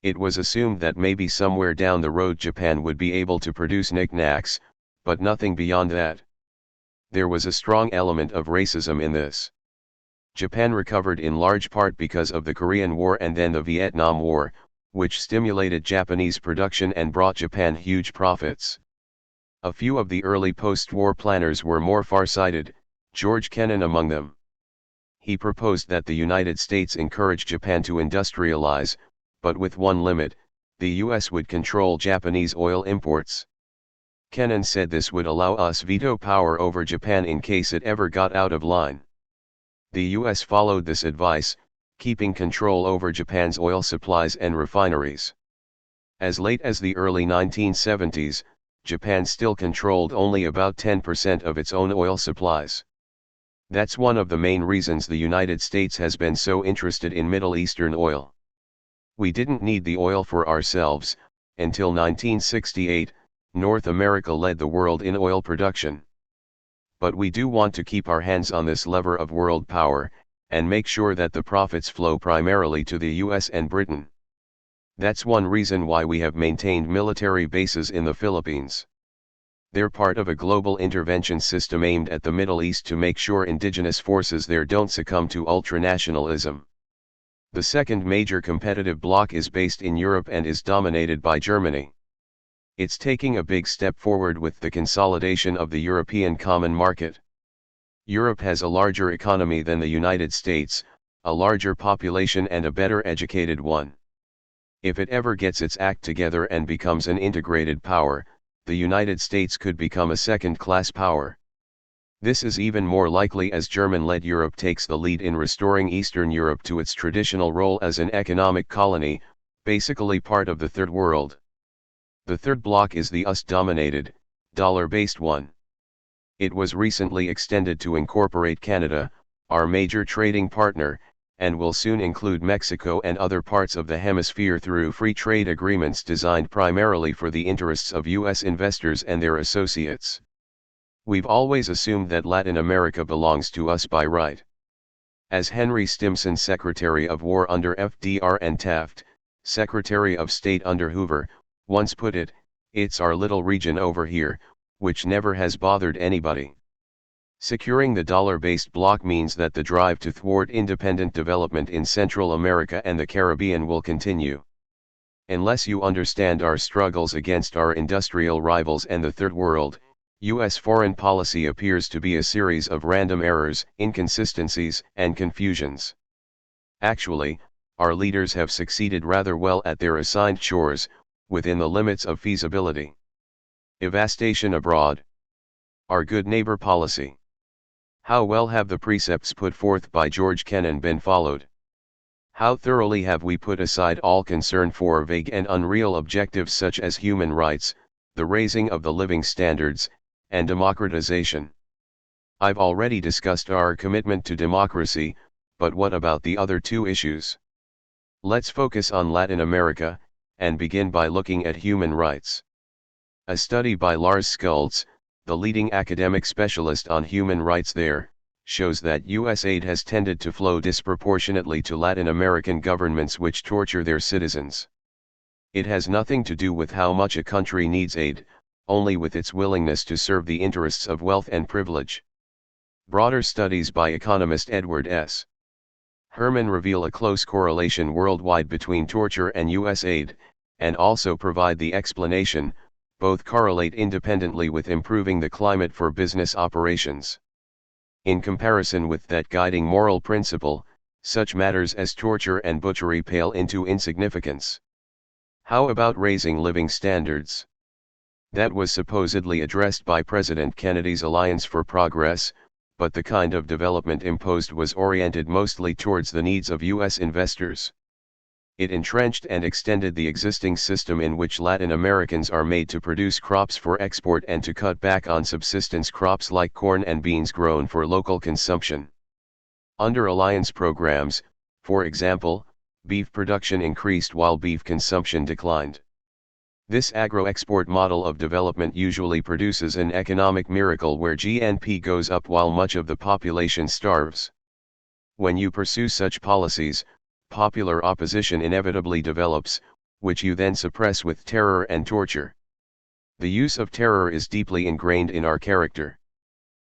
It was assumed that maybe somewhere down the road Japan would be able to produce knickknacks, but nothing beyond that. There was a strong element of racism in this. Japan recovered in large part because of the Korean War and then the Vietnam War, which stimulated Japanese production and brought Japan huge profits. A few of the early post-war planners were more far-sighted, George Kennan among them. He proposed that the United States encourage Japan to industrialize, but with one limit: the US would control Japanese oil imports. Kennan said this would allow us veto power over Japan in case it ever got out of line. The US followed this advice, keeping control over Japan's oil supplies and refineries. As late as the early 1970s, Japan still controlled only about 10% of its own oil supplies. That's one of the main reasons the United States has been so interested in Middle Eastern oil. We didn't need the oil for ourselves, Until 1968, North America led the world in oil production. But we do want to keep our hands on this lever of world power, and make sure that the profits flow primarily to the US and Britain. That's one reason why we have maintained military bases in the Philippines. They're part of a global intervention system aimed at the Middle East to make sure indigenous forces there don't succumb to ultranationalism. The second major competitive bloc is based in Europe and is dominated by Germany. It's taking a big step forward with the consolidation of the European Common Market. Europe has a larger economy than the United States, a larger population and a better educated one. If it ever gets its act together and becomes an integrated power, the United States could become a second-class power. This is even more likely as German-led Europe takes the lead in restoring Eastern Europe to its traditional role as an economic colony, basically part of the Third World. The third bloc is the US-dominated, dollar-based one. It was recently extended to incorporate Canada, our major trading partner, and will soon include Mexico and other parts of the hemisphere through free trade agreements designed primarily for the interests of US investors and their associates. We've always assumed that Latin America belongs to us by right. As Henry Stimson, Secretary of War under FDR, and Taft, Secretary of State under Hoover, once put it, it's our little region over here, which never has bothered anybody. Securing the dollar-based bloc means that the drive to thwart independent development in Central America and the Caribbean will continue. Unless you understand our struggles against our industrial rivals and the Third World, U.S. foreign policy appears to be a series of random errors, inconsistencies, and confusions. Actually, our leaders have succeeded rather well at their assigned chores, within the limits of feasibility. Devastation abroad. Our good neighbor policy. How well have the precepts put forth by George Kennan been followed? How thoroughly have we put aside all concern for vague and unreal objectives such as human rights, the raising of the living standards, and democratization? I've already discussed our commitment to democracy, but what about the other two issues? Let's focus on Latin America, and begin by looking at human rights. A study by Lars Skultz, the leading academic specialist on human rights there, shows that U.S. aid has tended to flow disproportionately to Latin American governments which torture their citizens. It has nothing to do with how much a country needs aid, only with its willingness to serve the interests of wealth and privilege. Broader studies by economist Edward S. Herman reveal a close correlation worldwide between torture and U.S. aid, and also provide the explanation. Both correlate independently with improving the climate for business operations. In comparison with that guiding moral principle, such matters as torture and butchery pale into insignificance. How about raising living standards? That was supposedly addressed by President Kennedy's Alliance for Progress, but the kind of development imposed was oriented mostly towards the needs of U.S. investors. It entrenched and extended the existing system in which Latin Americans are made to produce crops for export and to cut back on subsistence crops like corn and beans grown for local consumption. Under alliance programs, for example, beef production increased while beef consumption declined. This agro-export model of development usually produces an economic miracle where GNP goes up while much of the population starves. When you pursue such policies, popular opposition inevitably develops, which you then suppress with terror and torture. The use of terror is deeply ingrained in our character.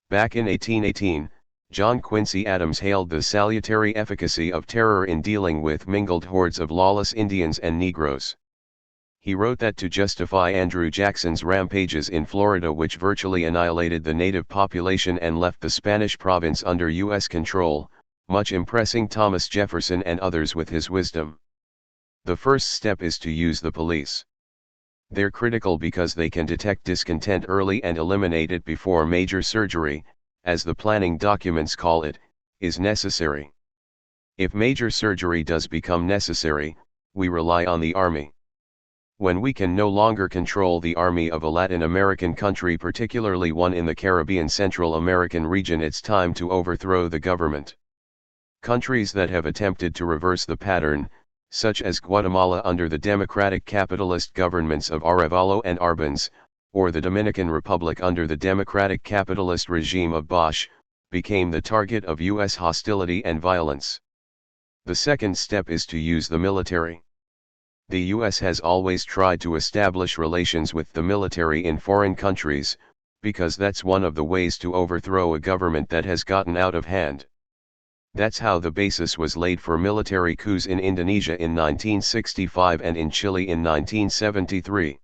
Back in 1818, John Quincy Adams hailed the salutary efficacy of terror in dealing with mingled hordes of lawless Indians and Negroes. He wrote that to justify Andrew Jackson's rampages in Florida, which virtually annihilated the native population and left the Spanish province under U.S. control, much impressing Thomas Jefferson and others with his wisdom. The first step is to use the police. They're critical because they can detect discontent early and eliminate it before major surgery, as the planning documents call it, is necessary. If major surgery does become necessary, we rely on the army. When we can no longer control the army of a Latin American country, particularly one in the Caribbean Central American region, it's time to overthrow the government. Countries that have attempted to reverse the pattern, such as Guatemala under the democratic capitalist governments of Arevalo and Arbenz, or the Dominican Republic under the democratic capitalist regime of Bosch, became the target of U.S. hostility and violence. The second step is to use the military. The U.S. has always tried to establish relations with the military in foreign countries, because that's one of the ways to overthrow a government that has gotten out of hand. That's how the basis was laid for military coups in Indonesia in 1965 and in Chile in 1973.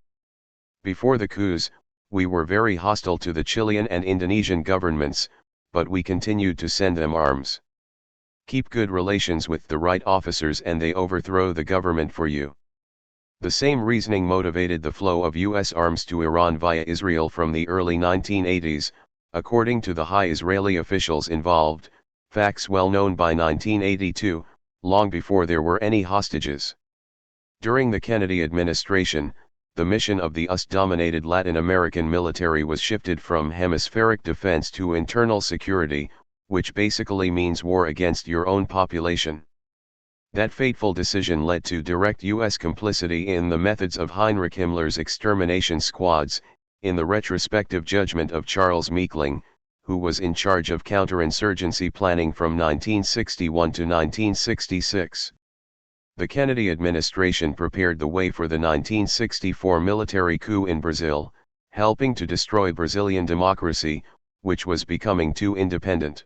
Before the coups, we were very hostile to the Chilean and Indonesian governments, but we continued to send them arms. Keep good relations with the right officers and they overthrow the government for you. The same reasoning motivated the flow of U.S. arms to Iran via Israel from the early 1980s, according to the high Israeli officials involved, facts well known by 1982, long before there were any hostages. During the Kennedy administration, the mission of the US-dominated Latin American military was shifted from hemispheric defense to internal security, which basically means war against your own population. That fateful decision led to direct U.S. complicity in the methods of Heinrich Himmler's extermination squads, in the retrospective judgment of Charles Meekling, who was in charge of counterinsurgency planning from 1961 to 1966. The Kennedy administration prepared the way for the 1964 military coup in Brazil, helping to destroy Brazilian democracy, which was becoming too independent.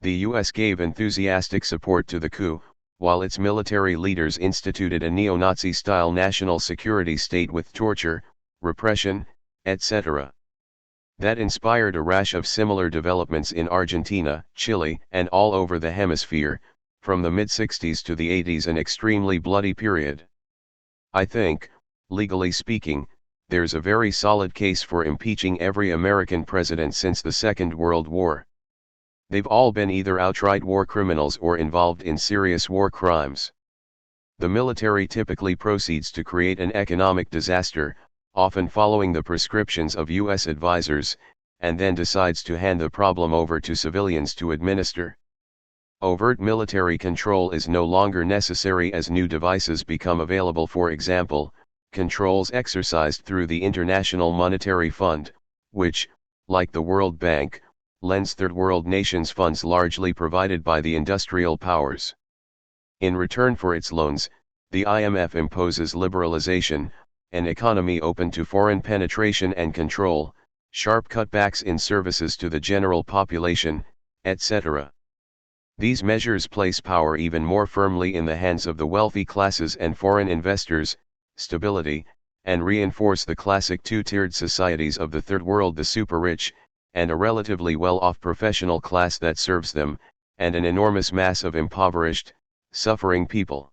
The U.S. gave enthusiastic support to the coup, while its military leaders instituted a neo-Nazi-style national security state with torture, repression, etc. That inspired a rash of similar developments in Argentina, Chile, and all over the hemisphere, from the mid-60s to the 80s, an extremely bloody period. I think, legally speaking, there's a very solid case for impeaching every American president since the Second World War. They've all been either outright war criminals or involved in serious war crimes. The military typically proceeds to create an economic disaster, often following the prescriptions of U.S. advisors, and then decides to hand the problem over to civilians to administer. Overt military control is no longer necessary as new devices become available. For example, controls exercised through the International Monetary Fund, which, like the World Bank, lends third world nations funds largely provided by the industrial powers. In return for its loans, the IMF imposes liberalization, an economy open to foreign penetration and control, sharp cutbacks in services to the general population, etc. These measures place power even more firmly in the hands of the wealthy classes and foreign investors, stability, and reinforce the classic two-tiered societies of the Third World: the super-rich, and a relatively well-off professional class that serves them, and an enormous mass of impoverished, suffering people.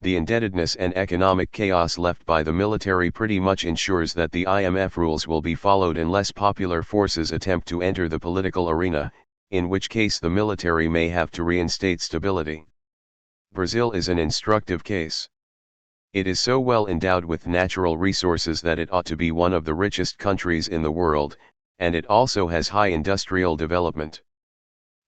The indebtedness and economic chaos left by the military pretty much ensures that the IMF rules will be followed unless popular forces attempt to enter the political arena, in which case the military may have to reinstate stability. Brazil is an instructive case. It is so well endowed with natural resources that it ought to be one of the richest countries in the world, and it also has high industrial development.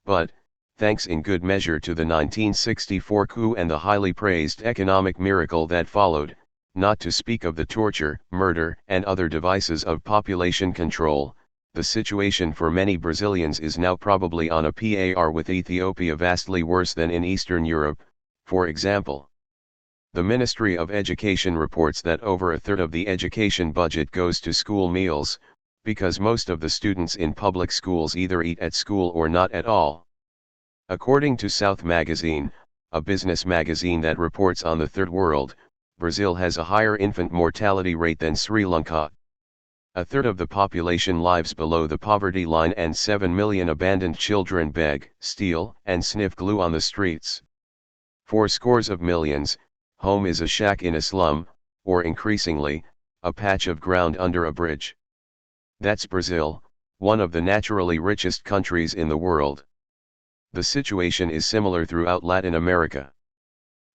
But, thanks in good measure to the 1964 coup and the highly praised economic miracle that followed, not to speak of the torture, murder, and other devices of population control, the situation for many Brazilians is now probably on a par with Ethiopia, vastly worse than in Eastern Europe, for example. The Ministry of Education reports that over a third of the education budget goes to school meals, because most of the students in public schools either eat at school or not at all. According to South Magazine, a business magazine that reports on the Third World, Brazil has a higher infant mortality rate than Sri Lanka. A third of the population lives below the poverty line, and 7 million abandoned children beg, steal, and sniff glue on the streets. For scores of millions, home is a shack in a slum, or increasingly, a patch of ground under a bridge. That's Brazil, one of the naturally richest countries in the world. The situation is similar throughout Latin America.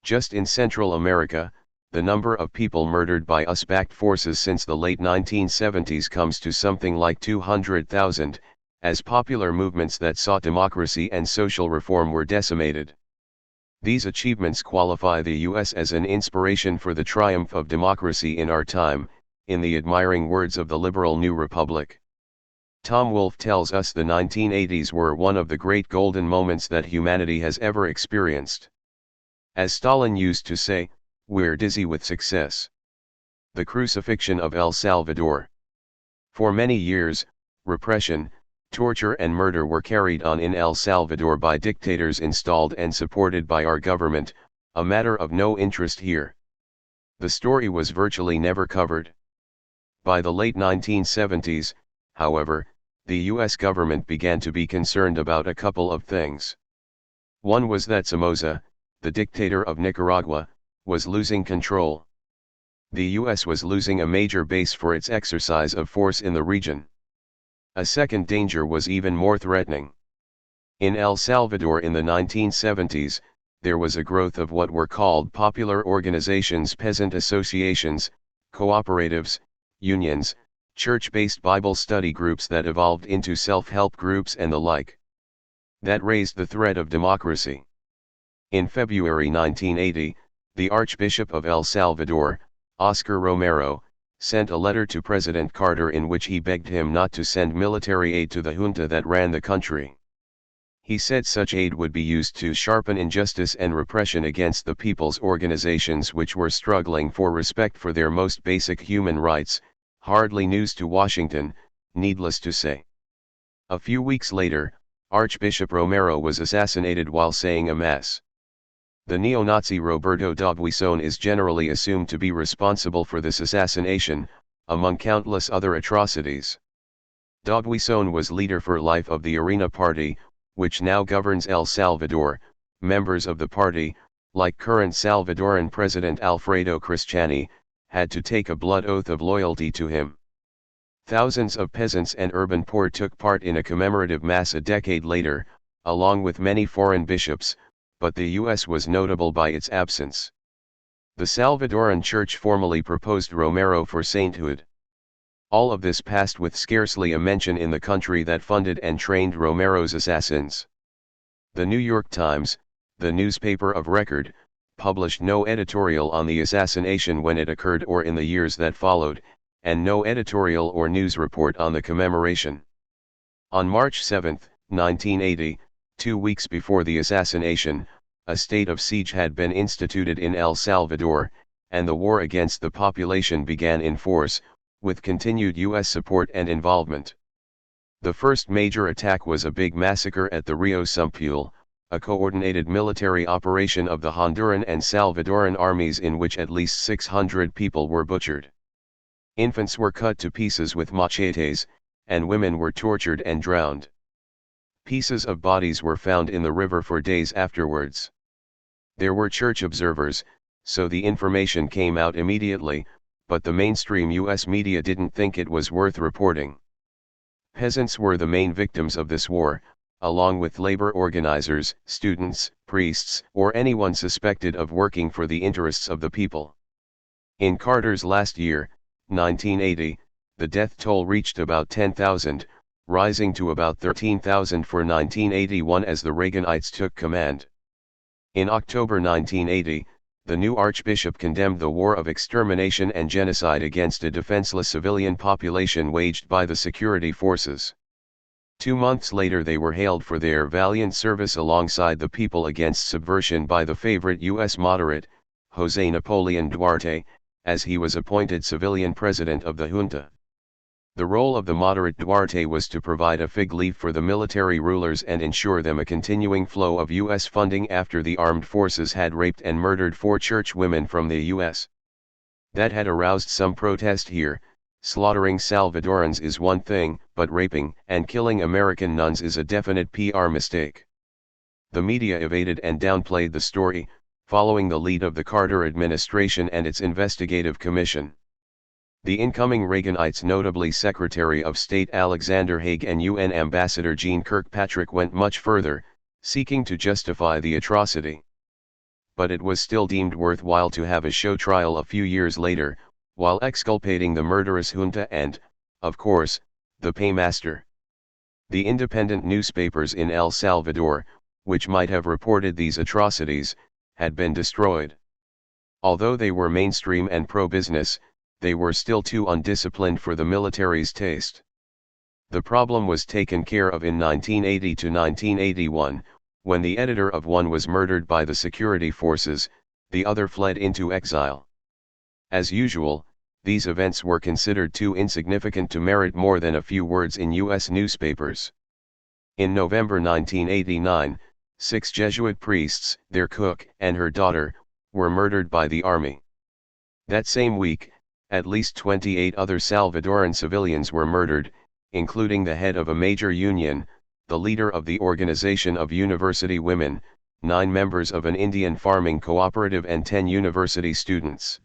Just in Central America, the number of people murdered by US-backed forces since the late 1970s comes to something like 200,000, as popular movements that sought democracy and social reform were decimated. These achievements qualify the US as an inspiration for the triumph of democracy in our time, in the admiring words of the liberal New Republic. Tom Wolfe tells us the 1980s were one of the great golden moments that humanity has ever experienced. As Stalin used to say, we're dizzy with success. The crucifixion of El Salvador. For many years, repression, torture and murder were carried on in El Salvador by dictators installed and supported by our government, a matter of no interest here. The story was virtually never covered. By the late 1970s, however, the US government began to be concerned about a couple of things. One was that Somoza, the dictator of Nicaragua, was losing control. The US was losing a major base for its exercise of force in the region. A second danger was even more threatening. In El Salvador in the 1970s, there was a growth of what were called popular organizations, peasant associations, cooperatives, unions, church-based Bible study groups that evolved into self-help groups and the like. That raised the threat of democracy. In February 1980, the Archbishop of El Salvador, Oscar Romero, sent a letter to President Carter in which he begged him not to send military aid to the junta that ran the country. He said such aid would be used to sharpen injustice and repression against the people's organizations which were struggling for respect for their most basic human rights. Hardly news to Washington, needless to say. A few weeks later, Archbishop Romero was assassinated while saying a mass. The neo-Nazi Roberto D'Aubuisson is generally assumed to be responsible for this assassination, among countless other atrocities. D'Aubuisson was leader for life of the Arena Party, which now governs El Salvador. Members of the party, like current Salvadoran President Alfredo Cristiani, had to take a blood oath of loyalty to him. Thousands of peasants and urban poor took part in a commemorative mass a decade later, along with many foreign bishops, but the US was notable by its absence. The Salvadoran Church formally proposed Romero for sainthood. All of this passed with scarcely a mention in the country that funded and trained Romero's assassins. The New York Times, the newspaper of record, published no editorial on the assassination when it occurred or in the years that followed, and no editorial or news report on the commemoration. On March 7, 1980, 2 weeks before the assassination, a state of siege had been instituted in El Salvador, and the war against the population began in force, with continued US support and involvement. The first major attack was a big massacre at the Rio Sumpul, a coordinated military operation of the Honduran and Salvadoran armies in which at least 600 people were butchered. Infants were cut to pieces with machetes, and women were tortured and drowned. Pieces of bodies were found in the river for days afterwards. There were church observers, so the information came out immediately, but the mainstream US media didn't think it was worth reporting. Peasants were the main victims of this war, along with labor organizers, students, priests, or anyone suspected of working for the interests of the people. In Carter's last year, 1980, the death toll reached about 10,000, rising to about 13,000 for 1981 as the Reaganites took command. In October 1980, the new archbishop condemned the war of extermination and genocide against a defenseless civilian population waged by the security forces. 2 months later they were hailed for their valiant service alongside the people against subversion by the favorite U.S. moderate, José Napoleón Duarte, as he was appointed civilian president of the junta. The role of the moderate Duarte was to provide a fig leaf for the military rulers and ensure them a continuing flow of U.S. funding after the armed forces had raped and murdered 4 church women from the U.S. That had aroused some protest here. Slaughtering Salvadorans is one thing, but raping and killing American nuns is a definite PR mistake. The media evaded and downplayed the story, following the lead of the Carter administration and its investigative commission. The incoming Reaganites, notably Secretary of State Alexander Haig and UN Ambassador Jeane Kirkpatrick, went much further, seeking to justify the atrocity. But it was still deemed worthwhile to have a show trial a few years later, while exculpating the murderous junta and, of course, the paymaster. The independent newspapers in El Salvador, which might have reported these atrocities, had been destroyed. Although they were mainstream and pro-business, they were still too undisciplined for the military's taste. The problem was taken care of in 1980 to 1981, when the editor of one was murdered by the security forces, the other fled into exile. As usual, these events were considered too insignificant to merit more than a few words in U.S. newspapers. In November 1989, 6 Jesuit priests, their cook, and her daughter, were murdered by the army. That same week, at least 28 other Salvadoran civilians were murdered, including the head of a major union, the leader of the Organization of University Women, 9 members of an Indian farming cooperative and 10 university students.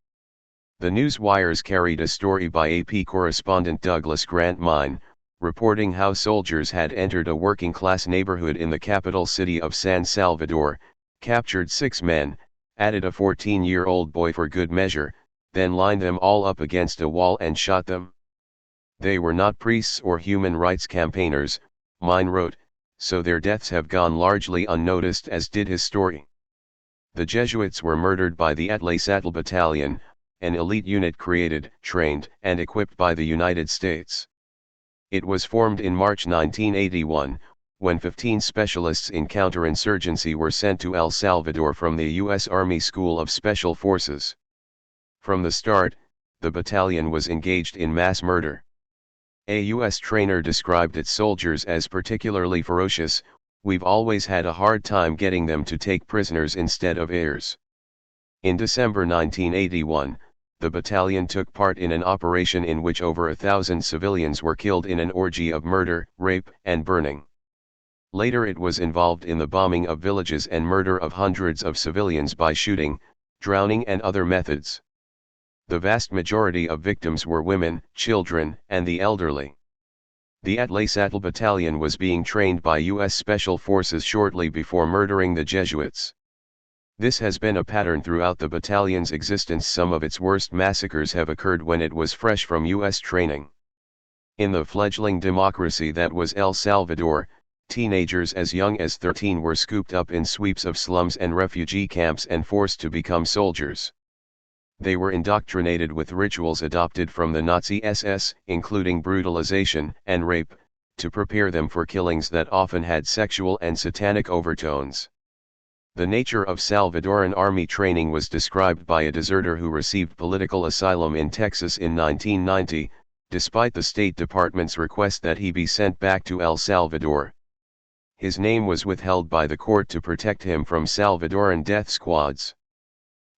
The news wires carried a story by AP correspondent Douglas Grant Mine, reporting how soldiers had entered a working-class neighborhood in the capital city of San Salvador, captured 6 men, added a 14-year-old boy for good measure, then lined them all up against a wall and shot them. They were not priests or human rights campaigners, Mine wrote, so their deaths have gone largely unnoticed, as did his story. The Jesuits were murdered by the Atlasatl Battalion, an elite unit created, trained, and equipped by the United States. It was formed in March 1981, when 15 specialists in counterinsurgency were sent to El Salvador from the U.S. Army School of Special Forces. From the start, the battalion was engaged in mass murder. A U.S. trainer described its soldiers as particularly ferocious. We've always had a hard time getting them to take prisoners instead of heirs. In December 1981, the battalion took part in an operation in which over 1,000 civilians were killed in an orgy of murder, rape, and burning. Later it was involved in the bombing of villages and murder of hundreds of civilians by shooting, drowning, and other methods. The vast majority of victims were women, children, and the elderly. The Atlasatl Battalion was being trained by U.S. Special Forces shortly before murdering the Jesuits. This has been a pattern throughout the battalion's existence. Some of its worst massacres have occurred when it was fresh from U.S. training. In the fledgling democracy that was El Salvador, teenagers as young as 13 were scooped up in sweeps of slums and refugee camps and forced to become soldiers. They were indoctrinated with rituals adopted from the Nazi SS, including brutalization and rape, to prepare them for killings that often had sexual and satanic overtones. The nature of Salvadoran army training was described by a deserter who received political asylum in Texas in 1990, despite the State Department's request that he be sent back to El Salvador. His name was withheld by the court to protect him from Salvadoran death squads.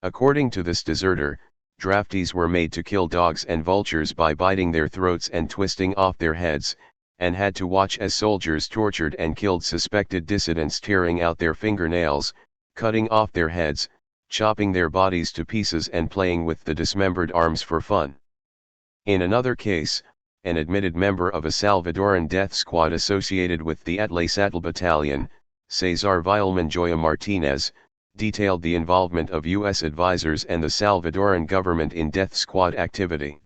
According to this deserter, draftees were made to kill dogs and vultures by biting their throats and twisting off their heads, and had to watch as soldiers tortured and killed suspected dissidents, tearing out their fingernails, cutting off their heads, chopping their bodies to pieces, and playing with the dismembered arms for fun. In another case, an admitted member of a Salvadoran death squad associated with the Atlasatl Battalion, Cesar Vilmanjoya Martinez, detailed the involvement of U.S. advisors and the Salvadoran government in death squad activity.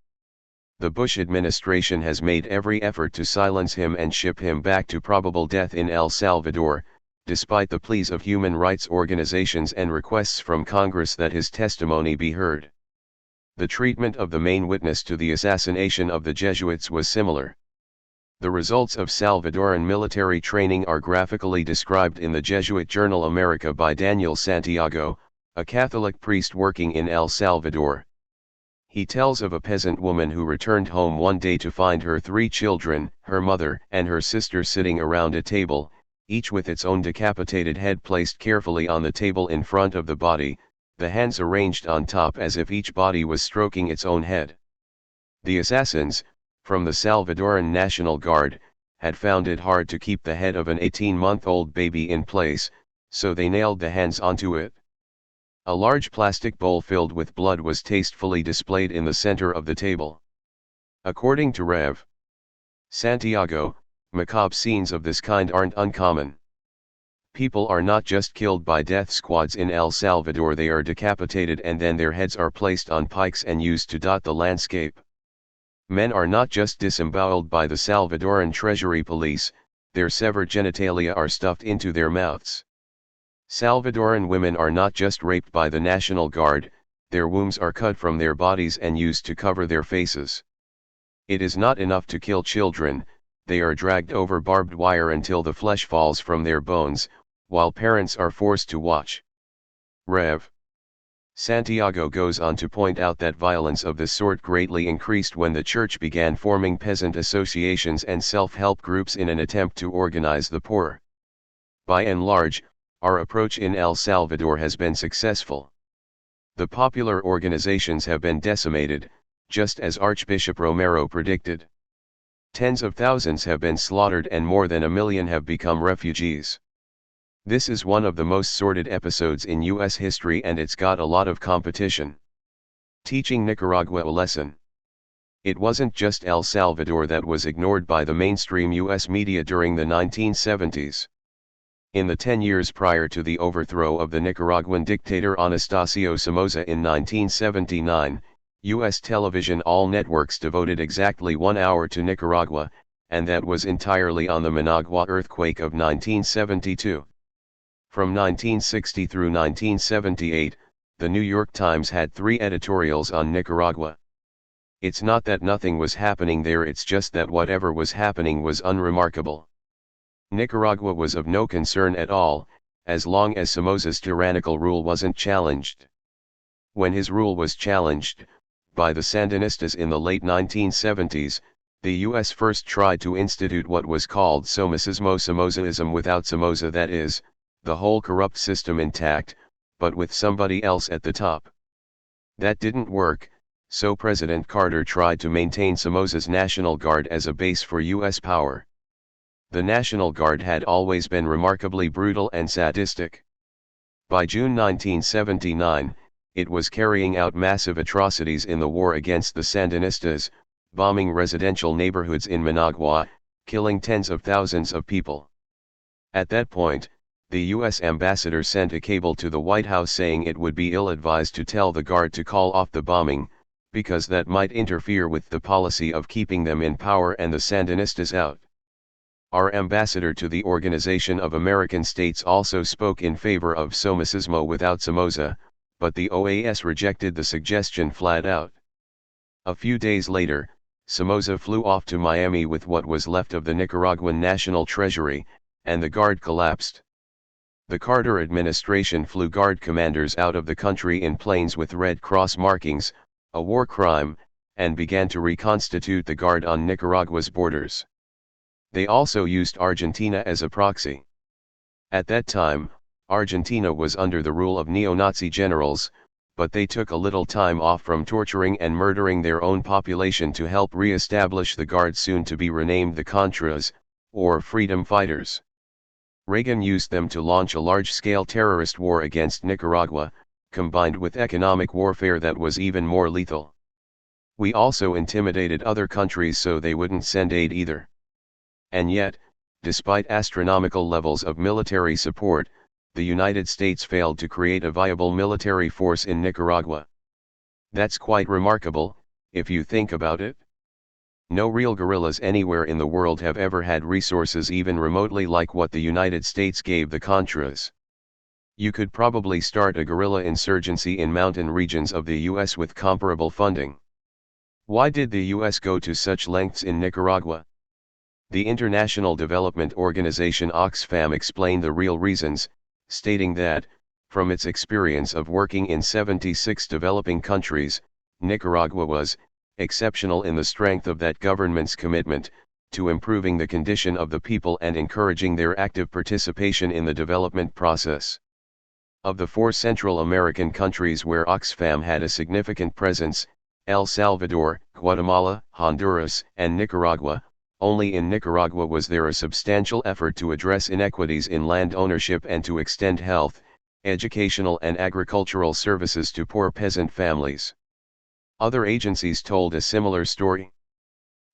The Bush administration has made every effort to silence him and ship him back to probable death in El Salvador, despite the pleas of human rights organizations and requests from Congress that his testimony be heard. The treatment of the main witness to the assassination of the Jesuits was similar. The results of Salvadoran military training are graphically described in the Jesuit journal America by Daniel Santiago, a Catholic priest working in El Salvador. He tells of a peasant woman who returned home one day to find her 3 children, her mother and her sister, sitting around a table, each with its own decapitated head placed carefully on the table in front of the body, the hands arranged on top as if each body was stroking its own head. The assassins, from the Salvadoran National Guard, had found it hard to keep the head of an 18-month-old baby in place, so they nailed the hands onto it. A large plastic bowl filled with blood was tastefully displayed in the center of the table. According to Rev. Santiago, macabre scenes of this kind aren't uncommon. People are not just killed by death squads in El Salvador, they are decapitated and then their heads are placed on pikes and used to dot the landscape. Men are not just disemboweled by the Salvadoran Treasury Police, their severed genitalia are stuffed into their mouths. Salvadoran women are not just raped by the National Guard, their wombs are cut from their bodies and used to cover their faces. It is not enough to kill children, they are dragged over barbed wire until the flesh falls from their bones, while parents are forced to watch. Rev. Santiago goes on to point out that violence of this sort greatly increased when the church began forming peasant associations and self-help groups in an attempt to organize the poor. By and large, our approach in El Salvador has been successful. The popular organizations have been decimated, just as Archbishop Romero predicted. Tens of thousands have been slaughtered and more than 1 million have become refugees. This is one of the most sordid episodes in U.S. history, and it's got a lot of competition. Teaching Nicaragua a lesson. It wasn't just El Salvador that was ignored by the mainstream U.S. media during the 1970s. In the 10 years prior to the overthrow of the Nicaraguan dictator Anastasio Somoza in 1979, U.S. television all networks devoted exactly 1 hour to Nicaragua, and that was entirely on the Managua earthquake of 1972. From 1960 through 1978, the New York Times had 3 editorials on Nicaragua. It's not that nothing was happening there, it's just that whatever was happening was unremarkable. Nicaragua was of no concern at all, as long as Somoza's tyrannical rule wasn't challenged. When his rule was challenged, by the Sandinistas in the late 1970s, the U.S. first tried to institute what was called Somozaism without Somoza, that is, the whole corrupt system intact, but with somebody else at the top. That didn't work, so President Carter tried to maintain Somoza's National Guard as a base for U.S. power. The National Guard had always been remarkably brutal and sadistic. By June 1979, it was carrying out massive atrocities in the war against the Sandinistas, bombing residential neighborhoods in Managua, killing tens of thousands of people. At that point, the U.S. ambassador sent a cable to the White House saying it would be ill-advised to tell the Guard to call off the bombing, because that might interfere with the policy of keeping them in power and the Sandinistas out. Our ambassador to the Organization of American States also spoke in favor of Somocismo without Somoza, but the OAS rejected the suggestion flat out. A few days later, Somoza flew off to Miami with what was left of the Nicaraguan National Treasury, and the Guard collapsed. The Carter administration flew Guard commanders out of the country in planes with Red Cross markings, a war crime, and began to reconstitute the Guard on Nicaragua's borders. They also used Argentina as a proxy. At that time, Argentina was under the rule of neo-Nazi generals, but they took a little time off from torturing and murdering their own population to help re-establish the Guard, soon to be renamed the Contras, or Freedom Fighters. Reagan used them to launch a large-scale terrorist war against Nicaragua, combined with economic warfare that was even more lethal. We also intimidated other countries so they wouldn't send aid either. And yet, despite astronomical levels of military support, the United States failed to create a viable military force in Nicaragua. That's quite remarkable, if you think about it. No real guerrillas anywhere in the world have ever had resources even remotely like what the United States gave the Contras. You could probably start a guerrilla insurgency in mountain regions of the US with comparable funding. Why did the US go to such lengths in Nicaragua? The International Development Organization Oxfam explained the real reasons, stating that, from its experience of working in 76 developing countries, Nicaragua was exceptional in the strength of that government's commitment to improving the condition of the people and encouraging their active participation in the development process. Of the 4 Central American countries where Oxfam had a significant presence, El Salvador, Guatemala, Honduras, and Nicaragua, only in Nicaragua was there a substantial effort to address inequities in land ownership and to extend health, educational and agricultural services to poor peasant families. Other agencies told a similar story.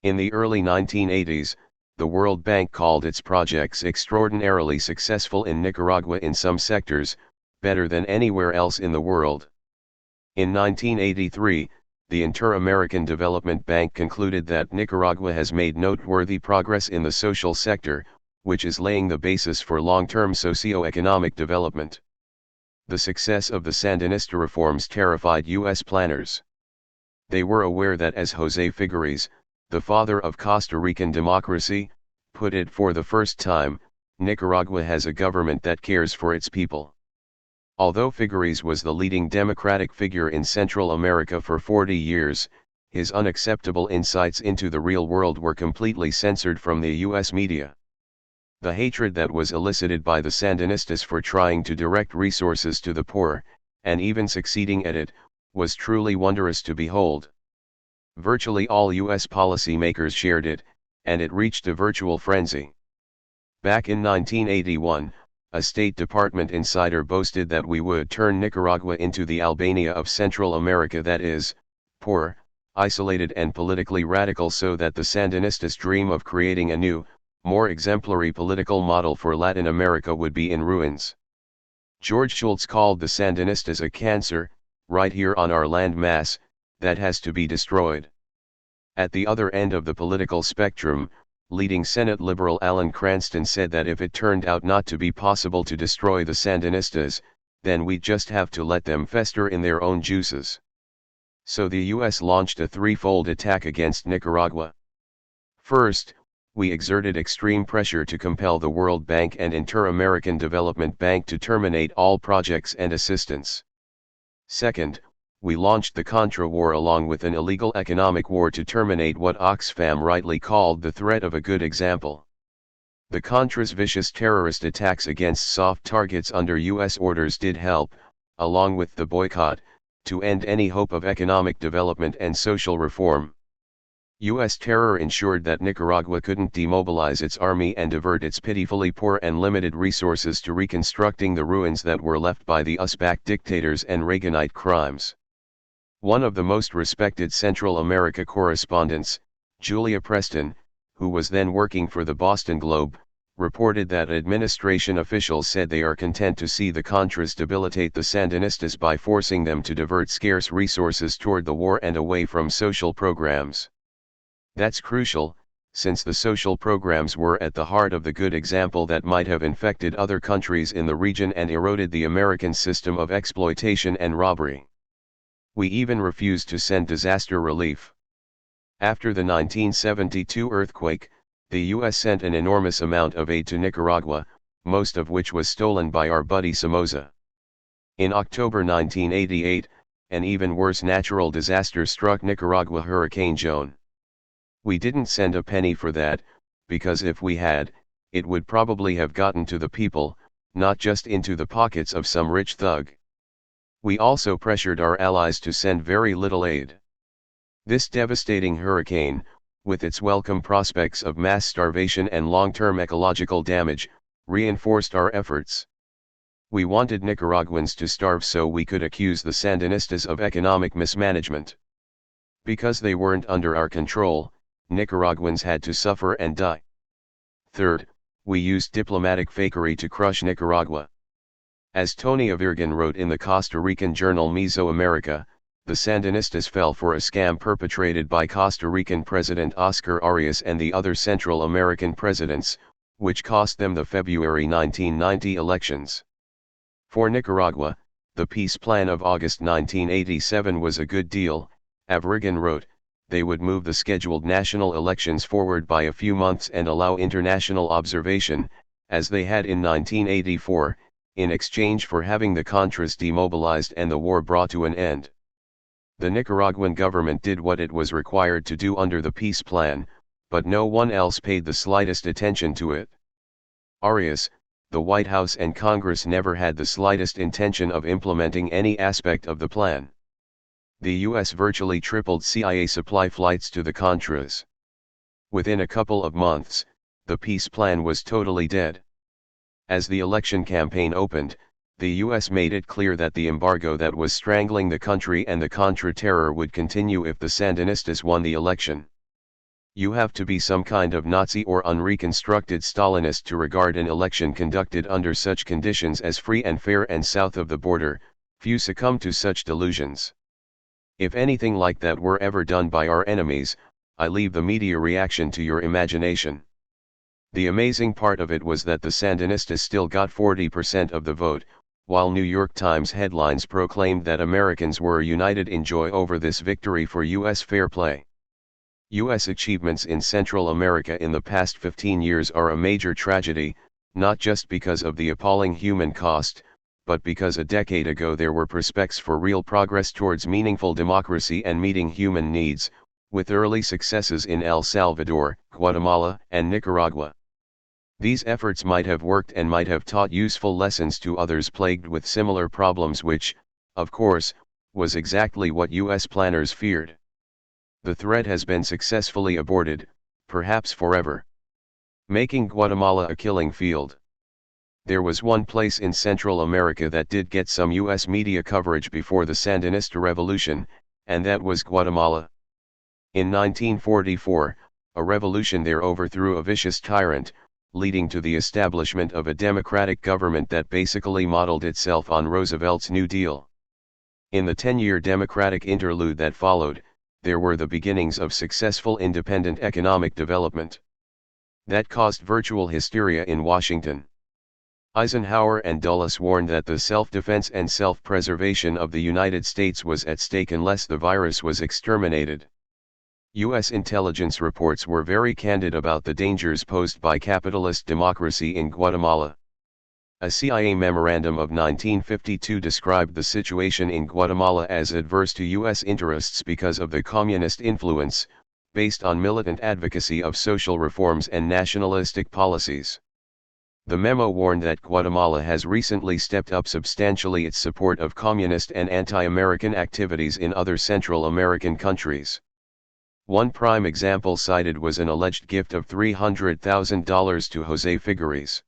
In the early 1980s, the World Bank called its projects extraordinarily successful in Nicaragua in some sectors, better than anywhere else in the world. In 1983, the Inter-American Development Bank concluded that Nicaragua has made noteworthy progress in the social sector, which is laying the basis for long-term socio-economic development. The success of the Sandinista reforms terrified U.S. planners. They were aware that, as José Figueres, the father of Costa Rican democracy, put it for the first time, Nicaragua has a government that cares for its people. Although Figueres was the leading democratic figure in Central America for 40 years, his unacceptable insights into the real world were completely censored from the U.S. media. The hatred that was elicited by the Sandinistas for trying to direct resources to the poor, and even succeeding at it, was truly wondrous to behold. Virtually all U.S. policymakers shared it, and it reached a virtual frenzy. Back in 1981, a State Department insider boasted that we would turn Nicaragua into the Albania of Central America, that is, poor, isolated and politically radical, so that the Sandinistas' dream of creating a new, more exemplary political model for Latin America would be in ruins. George Shultz called the Sandinistas a cancer, right here on our land mass, that has to be destroyed. At the other end of the political spectrum, leading Senate liberal Alan Cranston said that if it turned out not to be possible to destroy the Sandinistas, then we'd just have to let them fester in their own juices. So the U.S. launched a threefold attack against Nicaragua. First, we exerted extreme pressure to compel the World Bank and Inter-American Development Bank to terminate all projects and assistance. Second, we launched the Contra War along with an illegal economic war to terminate what Oxfam rightly called the threat of a good example. The Contras' vicious terrorist attacks against soft targets under U.S. orders did help, along with the boycott, to end any hope of economic development and social reform. U.S. terror ensured that Nicaragua couldn't demobilize its army and divert its pitifully poor and limited resources to reconstructing the ruins that were left by the US-backed dictators and Reaganite crimes. One of the most respected Central America correspondents, Julia Preston, who was then working for the Boston Globe, reported that administration officials said they are content to see the Contras debilitate the Sandinistas by forcing them to divert scarce resources toward the war and away from social programs. That's crucial, since the social programs were at the heart of the good example that might have infected other countries in the region and eroded the American system of exploitation and robbery. We even refused to send disaster relief. After the 1972 earthquake, the U.S. sent an enormous amount of aid to Nicaragua, most of which was stolen by our buddy Somoza. In October 1988, an even worse natural disaster struck Nicaragua, Hurricane Joan. We didn't send a penny for that, because if we had, it would probably have gotten to the people, not just into the pockets of some rich thug. We also pressured our allies to send very little aid. This devastating hurricane, with its welcome prospects of mass starvation and long-term ecological damage, reinforced our efforts. We wanted Nicaraguans to starve so we could accuse the Sandinistas of economic mismanagement. Because they weren't under our control, Nicaraguans had to suffer and die. Third, we used diplomatic fakery to crush Nicaragua. As Tony Avirgan wrote in the Costa Rican journal Mesoamerica, the Sandinistas fell for a scam perpetrated by Costa Rican President Oscar Arias and the other Central American presidents, which cost them the February 1990 elections. For Nicaragua, the peace plan of August 1987 was a good deal, Avirgan wrote. They would move the scheduled national elections forward by a few months and allow international observation, as they had in 1984, in exchange for having the Contras demobilized and the war brought to an end. The Nicaraguan government did what it was required to do under the peace plan, but no one else paid the slightest attention to it. Arias, the White House and Congress never had the slightest intention of implementing any aspect of the plan. The U.S. virtually tripled CIA supply flights to the Contras. Within a couple of months, the peace plan was totally dead. As the election campaign opened, the U.S. made it clear that the embargo that was strangling the country and the Contra terror would continue if the Sandinistas won the election. You have to be some kind of Nazi or unreconstructed Stalinist to regard an election conducted under such conditions as free and fair, and south of the border, few succumb to such delusions. If anything like that were ever done by our enemies, I leave the media reaction to your imagination. The amazing part of it was that the Sandinistas still got 40% of the vote, while New York Times headlines proclaimed that Americans were united in joy over this victory for U.S. fair play. U.S. achievements in Central America in the past 15 years are a major tragedy, not just because of the appalling human cost, but because a decade ago there were prospects for real progress towards meaningful democracy and meeting human needs, with early successes in El Salvador, Guatemala, and Nicaragua. These efforts might have worked and might have taught useful lessons to others plagued with similar problems, which, of course, was exactly what U.S. planners feared. The threat has been successfully aborted, perhaps forever, making Guatemala a killing field. There was one place in Central America that did get some U.S. media coverage before the Sandinista revolution, and that was Guatemala. In 1944, a revolution there overthrew a vicious tyrant, leading to the establishment of a democratic government that basically modeled itself on Roosevelt's New Deal. In the 10-year democratic interlude that followed, there were the beginnings of successful independent economic development. That caused virtual hysteria in Washington. Eisenhower and Dulles warned that the self-defense and self-preservation of the United States was at stake unless the virus was exterminated. U.S. intelligence reports were very candid about the dangers posed by capitalist democracy in Guatemala. A CIA memorandum of 1952 described the situation in Guatemala as adverse to U.S. interests because of the communist influence, based on militant advocacy of social reforms and nationalistic policies. The memo warned that Guatemala has recently stepped up substantially its support of communist and anti-American activities in other Central American countries. One prime example cited was an alleged gift of $300,000 to José Figueres.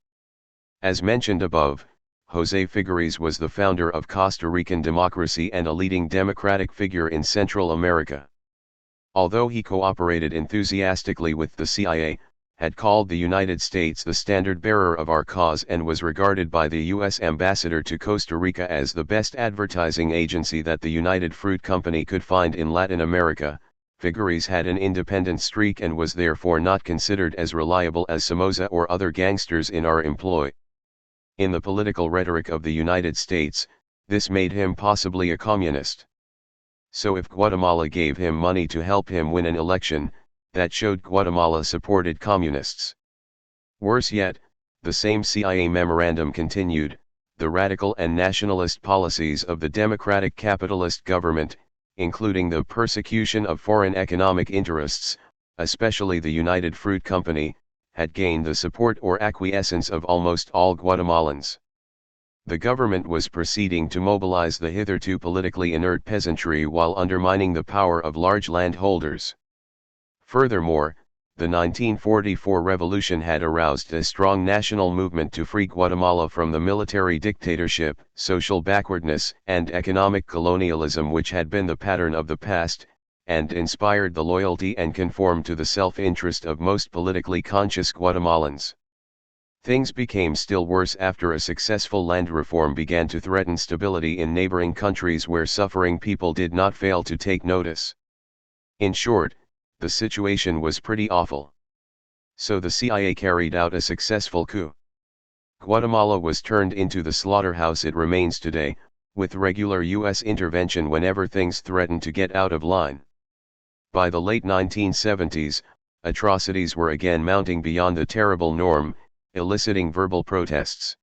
As mentioned above, José Figueres was the founder of Costa Rican democracy and a leading democratic figure in Central America. Although he cooperated enthusiastically with the CIA, had called the United States the standard bearer of our cause and was regarded by the U.S. ambassador to Costa Rica as the best advertising agency that the United Fruit Company could find in Latin America, Figueres had an independent streak and was therefore not considered as reliable as Somoza or other gangsters in our employ. In the political rhetoric of the United States, this made him possibly a communist. So if Guatemala gave him money to help him win an election, that showed Guatemala supported communists. Worse yet, the same CIA memorandum continued, the radical and nationalist policies of the democratic capitalist government, including the persecution of foreign economic interests, especially the United Fruit Company, had gained the support or acquiescence of almost all Guatemalans. The government was proceeding to mobilize the hitherto politically inert peasantry while undermining the power of large landholders. Furthermore, the 1944 revolution had aroused a strong national movement to free Guatemala from the military dictatorship, social backwardness, and economic colonialism which had been the pattern of the past, and inspired the loyalty and conform to the self-interest of most politically conscious Guatemalans. Things became still worse after a successful land reform began to threaten stability in neighboring countries where suffering people did not fail to take notice. In short, the situation was pretty awful. So the CIA carried out a successful coup. Guatemala was turned into the slaughterhouse it remains today, with regular U.S. intervention whenever things threatened to get out of line. By the late 1970s, atrocities were again mounting beyond the terrible norm, eliciting verbal protests.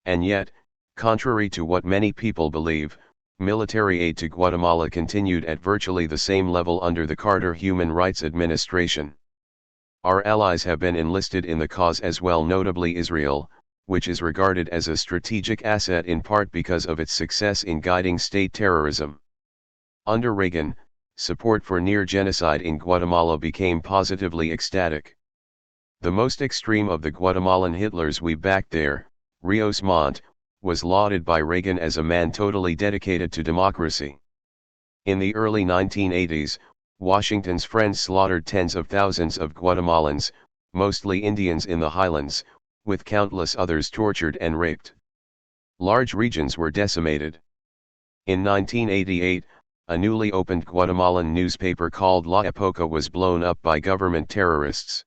And yet, contrary to what many people believe, military aid to Guatemala continued at virtually the same level under the Carter Human Rights Administration. Our allies have been enlisted in the cause as well, notably Israel, which is regarded as a strategic asset in part because of its success in guiding state terrorism. Under Reagan, support for near genocide in Guatemala became positively ecstatic. The most extreme of the Guatemalan Hitlers we backed there, Rios Montt, was lauded by Reagan as a man totally dedicated to democracy. In the early 1980s, Washington's friends slaughtered tens of thousands of Guatemalans, mostly Indians in the highlands, with countless others tortured and raped. Large regions were decimated. In 1988, a newly opened Guatemalan newspaper called La Época was blown up by government terrorists.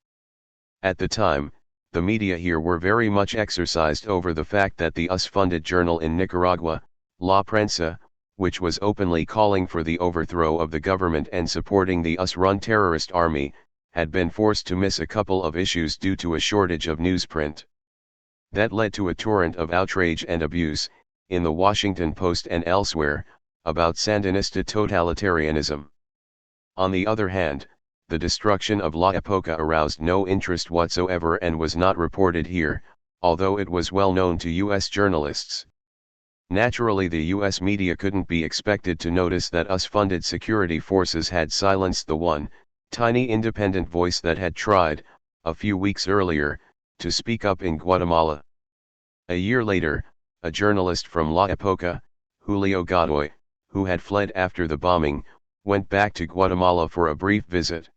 At the time, the media here were very much exercised over the fact that the US-funded journal in Nicaragua, La Prensa, which was openly calling for the overthrow of the government and supporting the US-run terrorist army, had been forced to miss a couple of issues due to a shortage of newsprint. That led to a torrent of outrage and abuse, in the Washington Post and elsewhere, about Sandinista totalitarianism. On the other hand, the destruction of La Época aroused no interest whatsoever and was not reported here, although it was well known to US journalists. Naturally, the US media couldn't be expected to notice that US-funded security forces had silenced the one, tiny independent voice that had tried, a few weeks earlier, to speak up in Guatemala. A year later, a journalist from La Época, Julio Godoy, who had fled after the bombing, went back to Guatemala for a brief visit.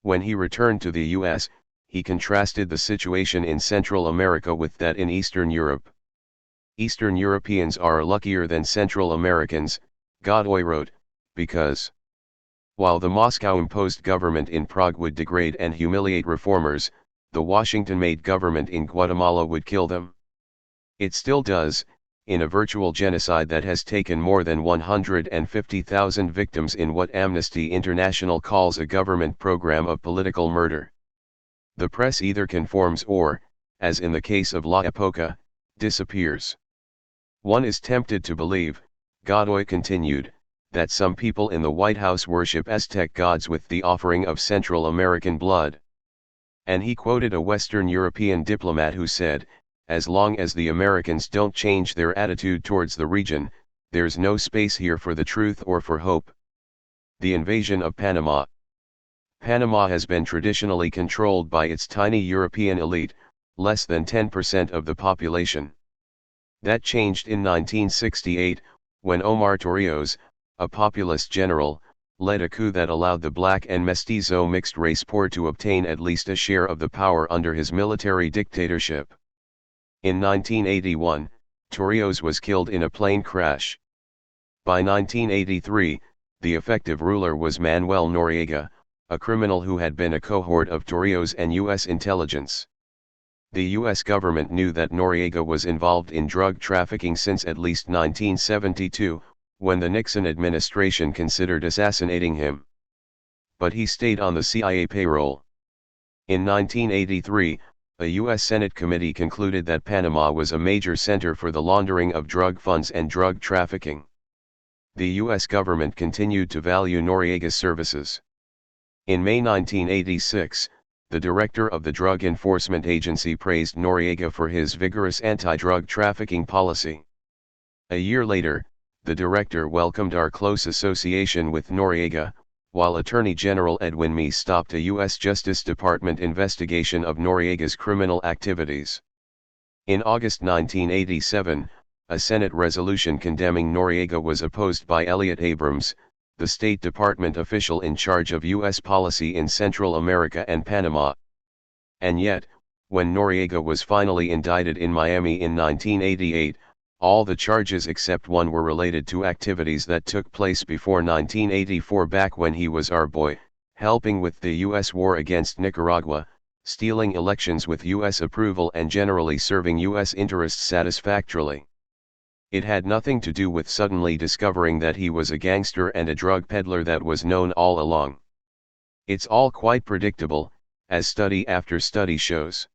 When he returned to the US, he contrasted the situation in Central America with that in Eastern Europe. Eastern Europeans are luckier than Central Americans, Godoy wrote, because while the Moscow-imposed government in Prague would degrade and humiliate reformers, the Washington-made government in Guatemala would kill them. It still does, in a virtual genocide that has taken more than 150,000 victims in what Amnesty International calls a government program of political murder. The press either conforms or, as in the case of La Época, disappears. One is tempted to believe, Godoy continued, that some people in the White House worship Aztec gods with the offering of Central American blood. And he quoted a Western European diplomat who said, as long as the Americans don't change their attitude towards the region, there's no space here for the truth or for hope. The invasion of Panama. Panama has been traditionally controlled by its tiny European elite, less than 10% of the population. That changed in 1968, when Omar Torrijos, a populist general, led a coup that allowed the black and mestizo mixed-race poor to obtain at least a share of the power under his military dictatorship. In 1981, Torrijos was killed in a plane crash. By 1983, the effective ruler was Manuel Noriega, a criminal who had been a cohort of Torrijos and U.S. intelligence. The U.S. government knew that Noriega was involved in drug trafficking since at least 1972, when the Nixon administration considered assassinating him. But he stayed on the CIA payroll. In 1983, a U.S. Senate committee concluded that Panama was a major center for the laundering of drug funds and drug trafficking. The U.S. government continued to value Noriega's services. In May 1986, the director of the Drug Enforcement Agency praised Noriega for his vigorous anti-drug trafficking policy. A year later, the director welcomed our close association with Noriega, while Attorney General Edwin Mee stopped a U.S. Justice Department investigation of Noriega's criminal activities. In August 1987, a Senate resolution condemning Noriega was opposed by Elliott Abrams, the State Department official in charge of U.S. policy in Central America and Panama. And yet, when Noriega was finally indicted in Miami in 1988, all the charges except one were related to activities that took place before 1984, back when he was our boy, helping with the U.S. war against Nicaragua, stealing elections with U.S. approval and generally serving U.S. interests satisfactorily. It had nothing to do with suddenly discovering that he was a gangster and a drug peddler that was known all along. It's all quite predictable, as study after study shows.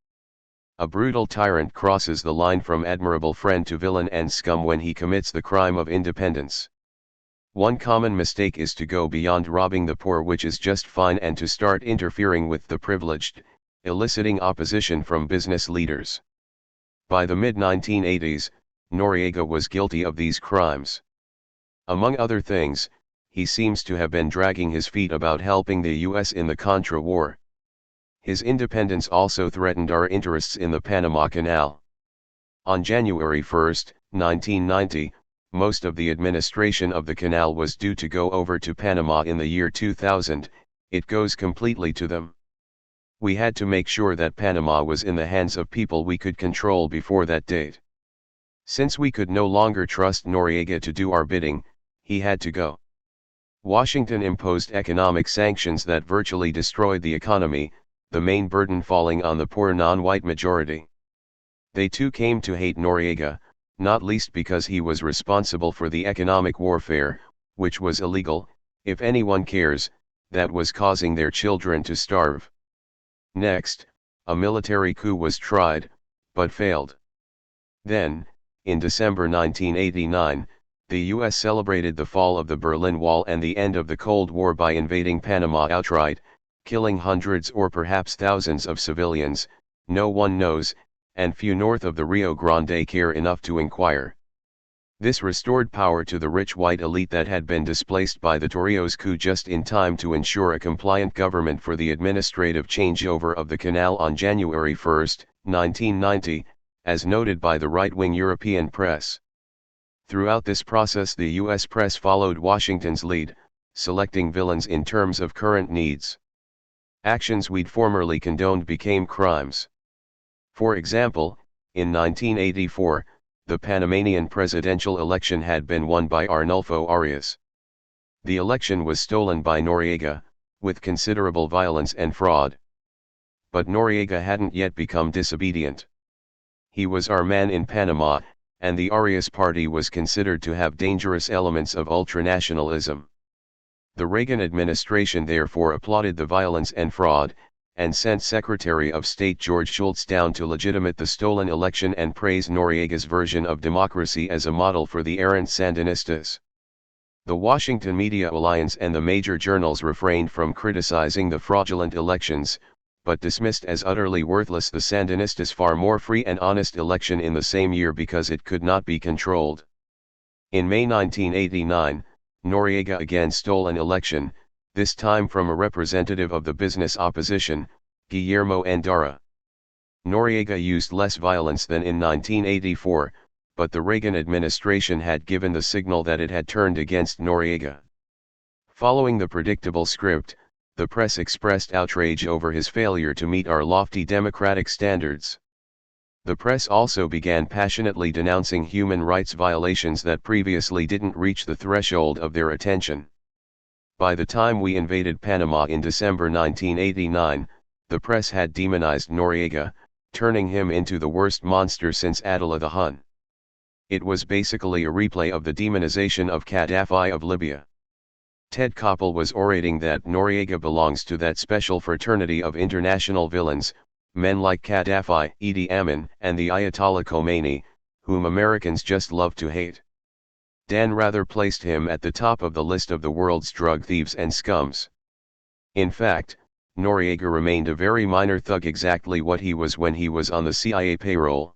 A brutal tyrant crosses the line from admirable friend to villain and scum when he commits the crime of independence. One common mistake is to go beyond robbing the poor, which is just fine, and to start interfering with the privileged, eliciting opposition from business leaders. By the mid-1980s, Noriega was guilty of these crimes. Among other things, he seems to have been dragging his feet about helping the U.S. in the Contra War. His independence also threatened our interests in the Panama Canal. On January 1, 1990, most of the administration of the canal was due to go over to Panama in the year 2000, it goes completely to them. We had to make sure that Panama was in the hands of people we could control before that date. Since we could no longer trust Noriega to do our bidding, he had to go. Washington imposed economic sanctions that virtually destroyed the economy, the main burden falling on the poor non-white majority. They too came to hate Noriega, not least because he was responsible for the economic warfare, which was illegal, if anyone cares, that was causing their children to starve. Next, a military coup was tried, but failed. Then, in December 1989, the US celebrated the fall of the Berlin Wall and the end of the Cold War by invading Panama outright, killing hundreds or perhaps thousands of civilians, no one knows, and few north of the Rio Grande care enough to inquire. This restored power to the rich white elite that had been displaced by the Torrijos coup just in time to ensure a compliant government for the administrative changeover of the canal on January 1, 1990, as noted by the right-wing European press. Throughout this process the US press followed Washington's lead, selecting villains in terms of current needs. Actions we'd formerly condoned became crimes. For example, in 1984, the Panamanian presidential election had been won by Arnulfo Arias. The election was stolen by Noriega, with considerable violence and fraud. But Noriega hadn't yet become disobedient. He was our man in Panama, and the Arias party was considered to have dangerous elements of ultranationalism. The Reagan administration therefore applauded the violence and fraud, and sent Secretary of State George Shultz down to legitimate the stolen election and praise Noriega's version of democracy as a model for the errant Sandinistas. The Washington Media Alliance and the major journals refrained from criticizing the fraudulent elections, but dismissed as utterly worthless the Sandinistas' far more free and honest election in the same year because it could not be controlled. In May 1989, Noriega again stole an election, this time from a representative of the business opposition, Guillermo Endara. Noriega used less violence than in 1984, but the Reagan administration had given the signal that it had turned against Noriega. Following the predictable script, the press expressed outrage over his failure to meet our lofty democratic standards. The press also began passionately denouncing human rights violations that previously didn't reach the threshold of their attention. By the time we invaded Panama in December 1989, the press had demonized Noriega, turning him into the worst monster since Attila the Hun. It was basically a replay of the demonization of Gaddafi of Libya. Ted Koppel was orating that Noriega belongs to that special fraternity of international villains, men like Gaddafi, Idi Amin, and the Ayatollah Khomeini, whom Americans just love to hate. Dan Rather placed him at the top of the list of the world's drug thieves and scums. In fact, Noriega remained a very minor thug, exactly what he was when he was on the CIA payroll.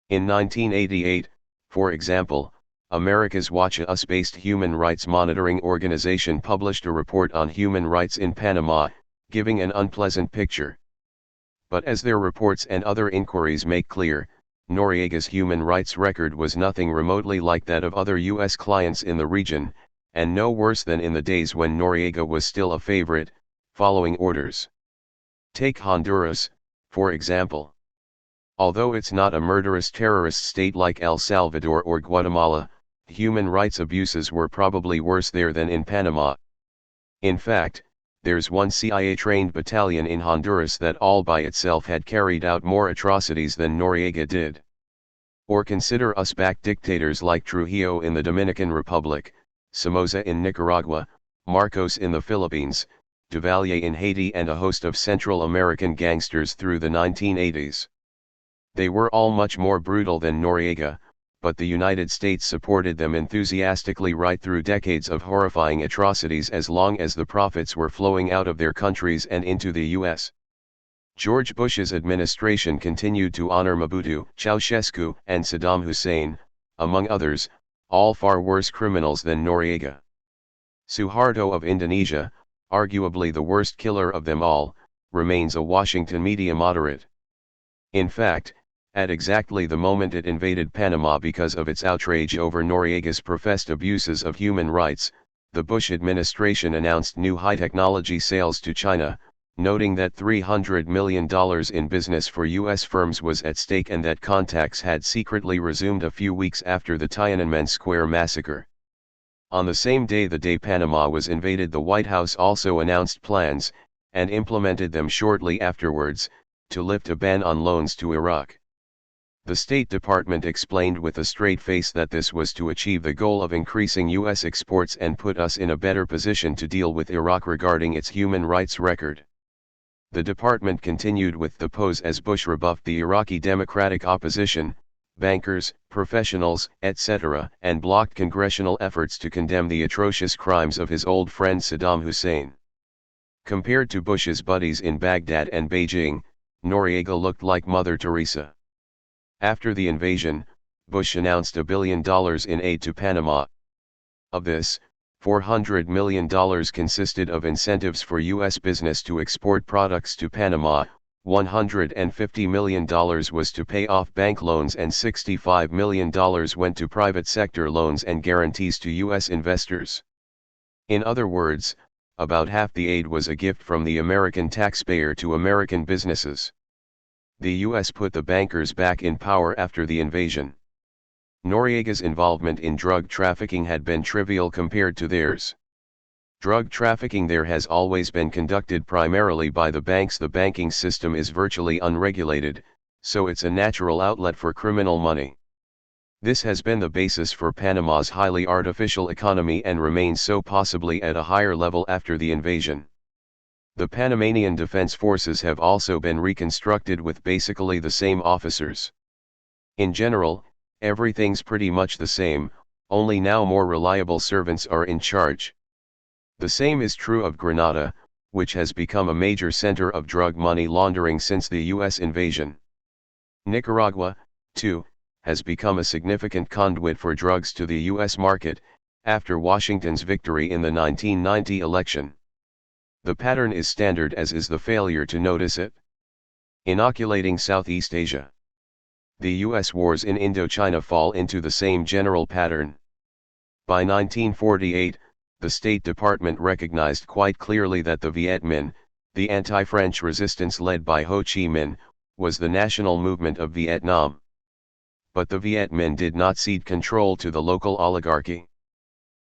In 1988, for example, America's Watch US-based human rights monitoring organization published a report on human rights in Panama, giving an unpleasant picture. But as their reports and other inquiries make clear, Noriega's human rights record was nothing remotely like that of other U.S. clients in the region, and no worse than in the days when Noriega was still a favorite, following orders. Take Honduras, for example. Although it's not a murderous terrorist state like El Salvador or Guatemala, human rights abuses were probably worse there than in Panama. In fact, there's one CIA-trained battalion in Honduras that all by itself had carried out more atrocities than Noriega did. Or consider US-backed dictators like Trujillo in the Dominican Republic, Somoza in Nicaragua, Marcos in the Philippines, Duvalier in Haiti, and a host of Central American gangsters through the 1980s. They were all much more brutal than Noriega, but the United States supported them enthusiastically right through decades of horrifying atrocities as long as the profits were flowing out of their countries and into the U.S. George Bush's administration continued to honor Mobutu, Ceausescu, and Saddam Hussein, among others, all far worse criminals than Noriega. Suharto of Indonesia, arguably the worst killer of them all, remains a Washington media moderate. In fact, at exactly the moment it invaded Panama because of its outrage over Noriega's professed abuses of human rights, the Bush administration announced new high-technology sales to China, noting that $300 million in business for U.S. firms was at stake and that contacts had secretly resumed a few weeks after the Tiananmen Square massacre. On the same day Panama was invaded, the White House also announced plans, and implemented them shortly afterwards, to lift a ban on loans to Iraq. The State Department explained with a straight face that this was to achieve the goal of increasing U.S. exports and put us in a better position to deal with Iraq regarding its human rights record. The department continued with the pose as Bush rebuffed the Iraqi Democratic opposition, bankers, professionals, etc., and blocked congressional efforts to condemn the atrocious crimes of his old friend Saddam Hussein. Compared to Bush's buddies in Baghdad and Beijing, Noriega looked like Mother Teresa. After the invasion, Bush announced $1 billion in aid to Panama. Of this, $400 million consisted of incentives for U.S. business to export products to Panama, $150 million was to pay off bank loans, and $65 million went to private sector loans and guarantees to U.S. investors. In other words, about half the aid was a gift from the American taxpayer to American businesses. The U.S. put the bankers back in power after the invasion. Noriega's involvement in drug trafficking had been trivial compared to theirs. Drug trafficking there has always been conducted primarily by the banks. The banking system is virtually unregulated, so it's a natural outlet for criminal money. This has been the basis for Panama's highly artificial economy and remains so, possibly at a higher level after the invasion. The Panamanian defense forces have also been reconstructed with basically the same officers. In general, everything's pretty much the same, only now more reliable servants are in charge. The same is true of Grenada, which has become a major center of drug money laundering since the U.S. invasion. Nicaragua, too, has become a significant conduit for drugs to the U.S. market, after Washington's victory in the 1990 election. The pattern is standard, as is the failure to notice it. Inoculating Southeast Asia. The U.S. wars in Indochina fall into the same general pattern. By 1948, the State Department recognized quite clearly that the Viet Minh, the anti-French resistance led by Ho Chi Minh, was the national movement of Vietnam. But the Viet Minh did not cede control to the local oligarchy.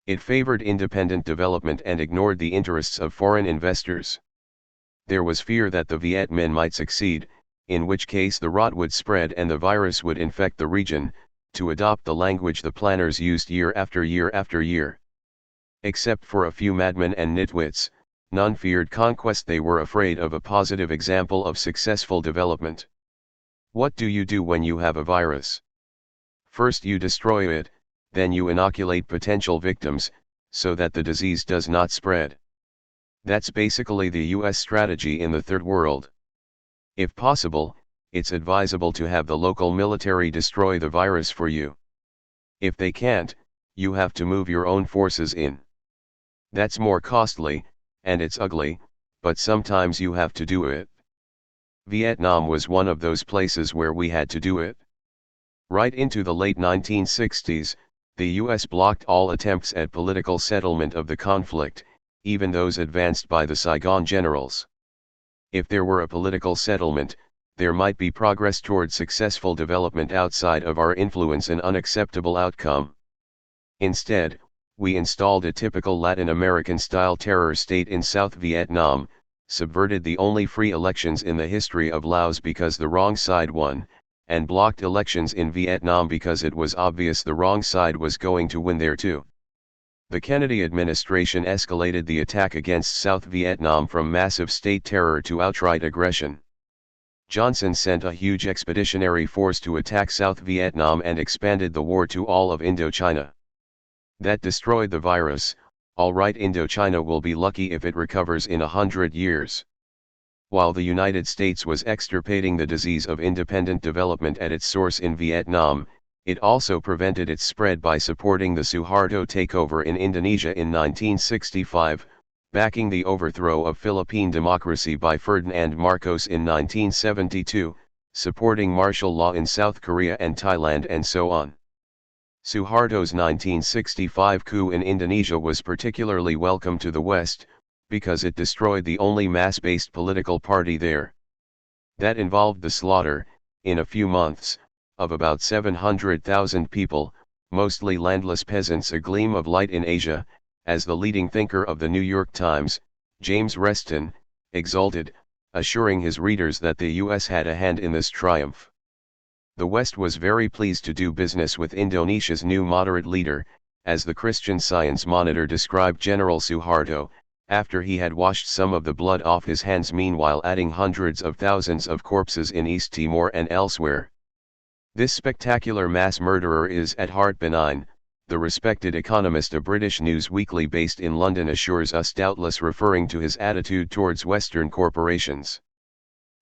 It favored independent development and ignored the interests of foreign investors. There was fear that the Viet Minh might succeed, in which case the rot would spread and the virus would infect the region, to adopt the language the planners used year after year after year. Except for a few madmen and nitwits, none feared conquest. They were afraid of a positive example of successful development. What do you do when you have a virus? First you destroy it, then you inoculate potential victims, so that the disease does not spread. That's basically the US strategy in the Third World. If possible, it's advisable to have the local military destroy the virus for you. If they can't, you have to move your own forces in. That's more costly, and it's ugly, but sometimes you have to do it. Vietnam was one of those places where we had to do it. Right into the late 1960s, the US blocked all attempts at political settlement of the conflict, even those advanced by the Saigon generals. If there were a political settlement, there might be progress toward successful development outside of our influence, an unacceptable outcome. Instead, we installed a typical Latin American-style terror state in South Vietnam, subverted the only free elections in the history of Laos because the wrong side won, and blocked elections in Vietnam because it was obvious the wrong side was going to win there too. The Kennedy administration escalated the attack against South Vietnam from massive state terror to outright aggression. Johnson sent a huge expeditionary force to attack South Vietnam and expanded the war to all of Indochina. That destroyed the virus. All right, Indochina will be lucky if it recovers in 100 years. While the United States was extirpating the disease of independent development at its source in Vietnam, it also prevented its spread by supporting the Suharto takeover in Indonesia in 1965, backing the overthrow of Philippine democracy by Ferdinand Marcos in 1972, supporting martial law in South Korea and Thailand, and so on. Suharto's 1965 coup in Indonesia was particularly welcome to the West, because it destroyed the only mass-based political party there. That involved the slaughter, in a few months, of about 700,000 people, mostly landless peasants. A gleam of light in Asia, as the leading thinker of the New York Times, James Reston, exulted, assuring his readers that the US had a hand in this triumph. The West was very pleased to do business with Indonesia's new moderate leader, as the Christian Science Monitor described General Suharto, after he had washed some of the blood off his hands, meanwhile adding hundreds of thousands of corpses in East Timor and elsewhere. This spectacular mass murderer is at heart benign, the respected economist, a British news weekly based in London, assures us, doubtless referring to his attitude towards Western corporations.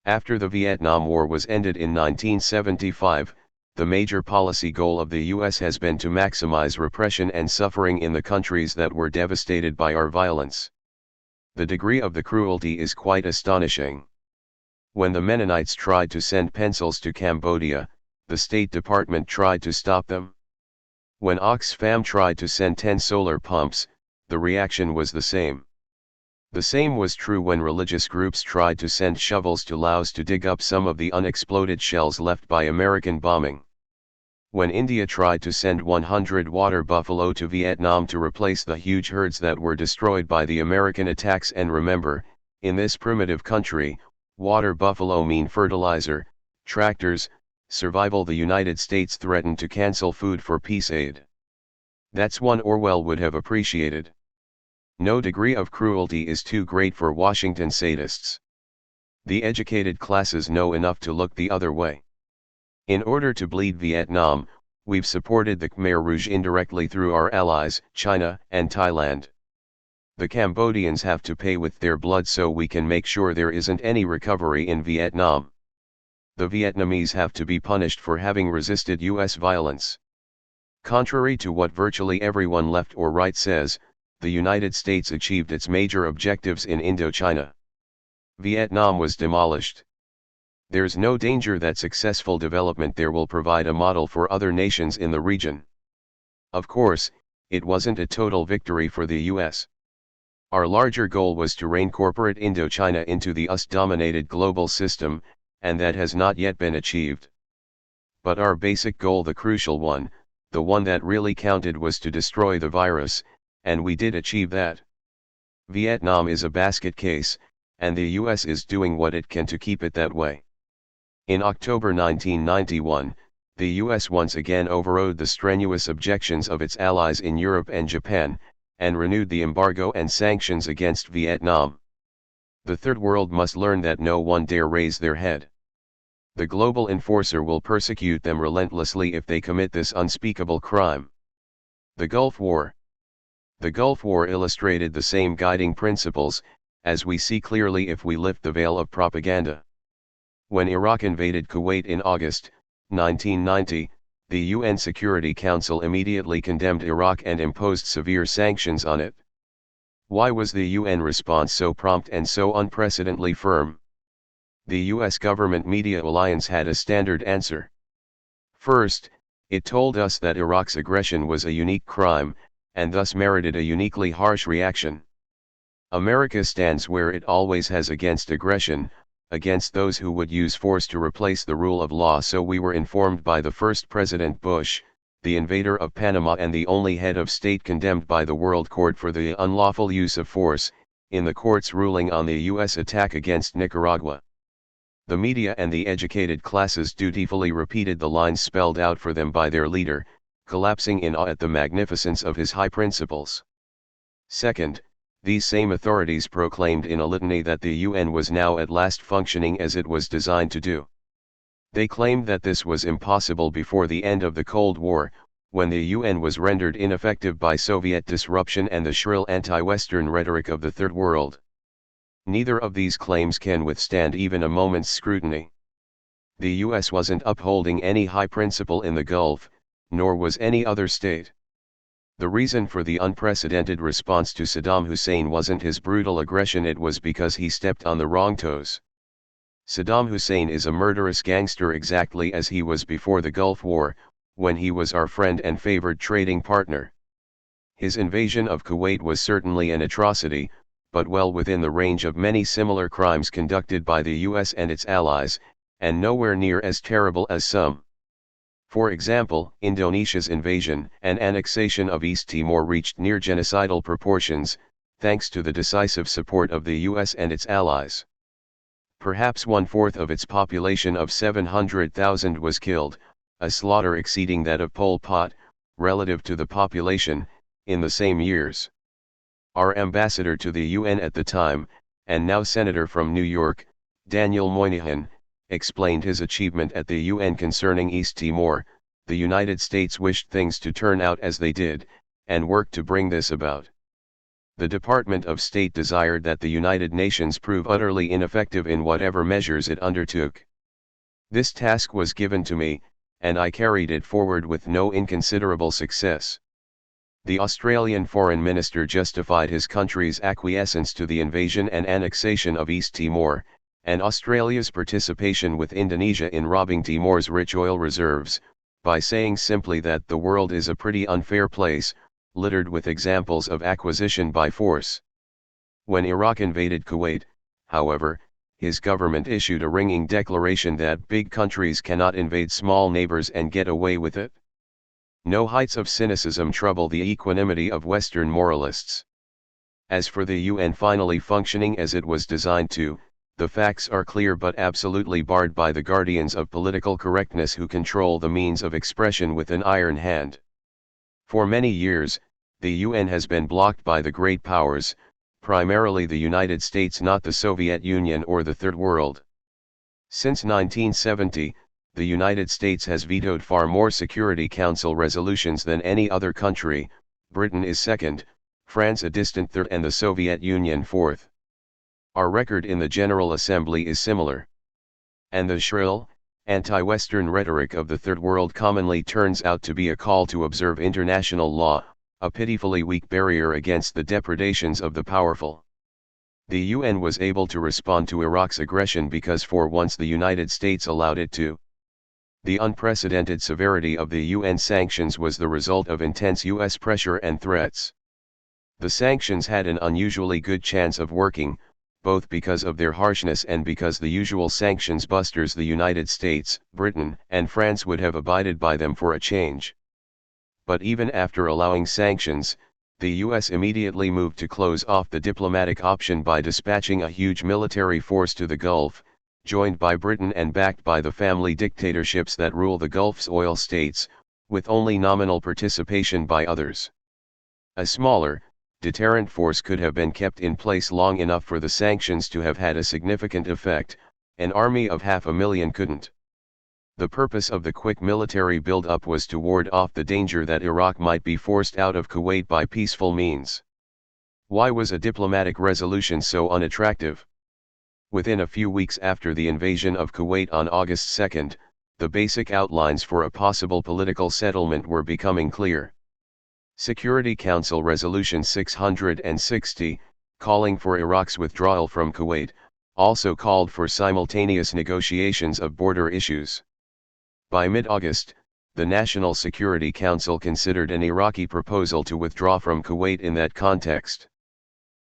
After the Vietnam War was ended in 1975, the major policy goal of the US has been to maximize repression and suffering in the countries that were devastated by our violence. The degree of the cruelty is quite astonishing. When the Mennonites tried to send pencils to Cambodia, the State Department tried to stop them. When Oxfam tried to send 10 solar pumps, the reaction was the same. The same was true when religious groups tried to send shovels to Laos to dig up some of the unexploded shells left by American bombing. When India tried to send 100 water buffalo to Vietnam to replace the huge herds that were destroyed by the American attacks, and remember, in this primitive country, water buffalo mean fertilizer, tractors, survival, the United States threatened to cancel food for peace aid. That's one Orwell would have appreciated. No degree of cruelty is too great for Washington sadists. The educated classes know enough to look the other way. In order to bleed Vietnam, we've supported the Khmer Rouge indirectly through our allies, China and Thailand. The Cambodians have to pay with their blood so we can make sure there isn't any recovery in Vietnam. The Vietnamese have to be punished for having resisted US violence. Contrary to what virtually everyone left or right says, the United States achieved its major objectives in Indochina. Vietnam was demolished. There's no danger that successful development there will provide a model for other nations in the region. Of course, it wasn't a total victory for the US. Our larger goal was to rein corporate Indochina into the US-dominated global system, and that has not yet been achieved. But our basic goal, the crucial one, the one that really counted, was to destroy the virus, and we did achieve that. Vietnam is a basket case, and the US is doing what it can to keep it that way. In October 1991, the US once again overrode the strenuous objections of its allies in Europe and Japan, and renewed the embargo and sanctions against Vietnam. The Third World must learn that no one dare raise their head. The global enforcer will persecute them relentlessly if they commit this unspeakable crime. The Gulf War. The Gulf War illustrated the same guiding principles, as we see clearly if we lift the veil of propaganda. When Iraq invaded Kuwait in August 1990, the UN Security Council immediately condemned Iraq and imposed severe sanctions on it. Why was the UN response so prompt and so unprecedentedly firm? The US government media alliance had a standard answer. First, it told us that Iraq's aggression was a unique crime, and thus merited a uniquely harsh reaction. America stands where it always has against aggression, against those who would use force to replace the rule of law. So we were informed by the first President Bush, the invader of Panama and the only head of state condemned by the World Court for the unlawful use of force, in the court's ruling on the US attack against Nicaragua. The media and the educated classes dutifully repeated the lines spelled out for them by their leader, collapsing in awe at the magnificence of his high principles. Second, these same authorities proclaimed in a litany that the UN was now at last functioning as it was designed to do. They claimed that this was impossible before the end of the Cold War, when the UN was rendered ineffective by Soviet disruption and the shrill anti-Western rhetoric of the Third World. Neither of these claims can withstand even a moment's scrutiny. The US wasn't upholding any high principle in the Gulf, nor was any other state. The reason for the unprecedented response to Saddam Hussein wasn't his brutal aggression, it was because he stepped on the wrong toes. Saddam Hussein is a murderous gangster exactly as he was before the Gulf War, when he was our friend and favored trading partner. His invasion of Kuwait was certainly an atrocity, but well within the range of many similar crimes conducted by the US and its allies, and nowhere near as terrible as some. For example, Indonesia's invasion and annexation of East Timor reached near genocidal proportions, thanks to the decisive support of the US and its allies. Perhaps 1/4 of its population of 700,000 was killed, a slaughter exceeding that of Pol Pot, relative to the population, in the same years. Our ambassador to the UN at the time, and now Senator from New York, Daniel Moynihan, explained his achievement at the UN concerning East Timor. The United States wished things to turn out as they did, and worked to bring this about. The Department of State desired that the United Nations prove utterly ineffective in whatever measures it undertook. This task was given to me, and I carried it forward with no inconsiderable success. The Australian Foreign Minister justified his country's acquiescence to the invasion and annexation of East Timor, and Australia's participation with Indonesia in robbing Timor's rich oil reserves, by saying simply that the world is a pretty unfair place, littered with examples of acquisition by force. When Iraq invaded Kuwait, however, his government issued a ringing declaration that big countries cannot invade small neighbors and get away with it. No heights of cynicism trouble the equanimity of Western moralists. As for the UN finally functioning as it was designed to, the facts are clear but absolutely barred by the guardians of political correctness who control the means of expression with an iron hand. For many years, the UN has been blocked by the great powers, primarily the United States, not the Soviet Union or the Third World. Since 1970, the United States has vetoed far more Security Council resolutions than any other country. Britain is second, France a distant third, and the Soviet Union fourth. Our record in the General Assembly is similar. And the shrill, anti-Western rhetoric of the Third World commonly turns out to be a call to observe international law, a pitifully weak barrier against the depredations of the powerful. The UN was able to respond to Iraq's aggression because for once the United States allowed it to. The unprecedented severity of the UN sanctions was the result of intense US pressure and threats. The sanctions had an unusually good chance of working, both because of their harshness and because the usual sanctions busters, the United States, Britain, and France, would have abided by them for a change. But even after allowing sanctions, the US immediately moved to close off the diplomatic option by dispatching a huge military force to the Gulf, joined by Britain and backed by the family dictatorships that rule the Gulf's oil states, with only nominal participation by others. A smaller, deterrent force could have been kept in place long enough for the sanctions to have had a significant effect. An army of 500,000 couldn't. The purpose of the quick military build-up was to ward off the danger that Iraq might be forced out of Kuwait by peaceful means. Why was a diplomatic resolution so unattractive? Within a few weeks after the invasion of Kuwait on August 2, the basic outlines for a possible political settlement were becoming clear. Security Council Resolution 660, calling for Iraq's withdrawal from Kuwait, also called for simultaneous negotiations of border issues. By mid-August, the National Security Council considered an Iraqi proposal to withdraw from Kuwait in that context.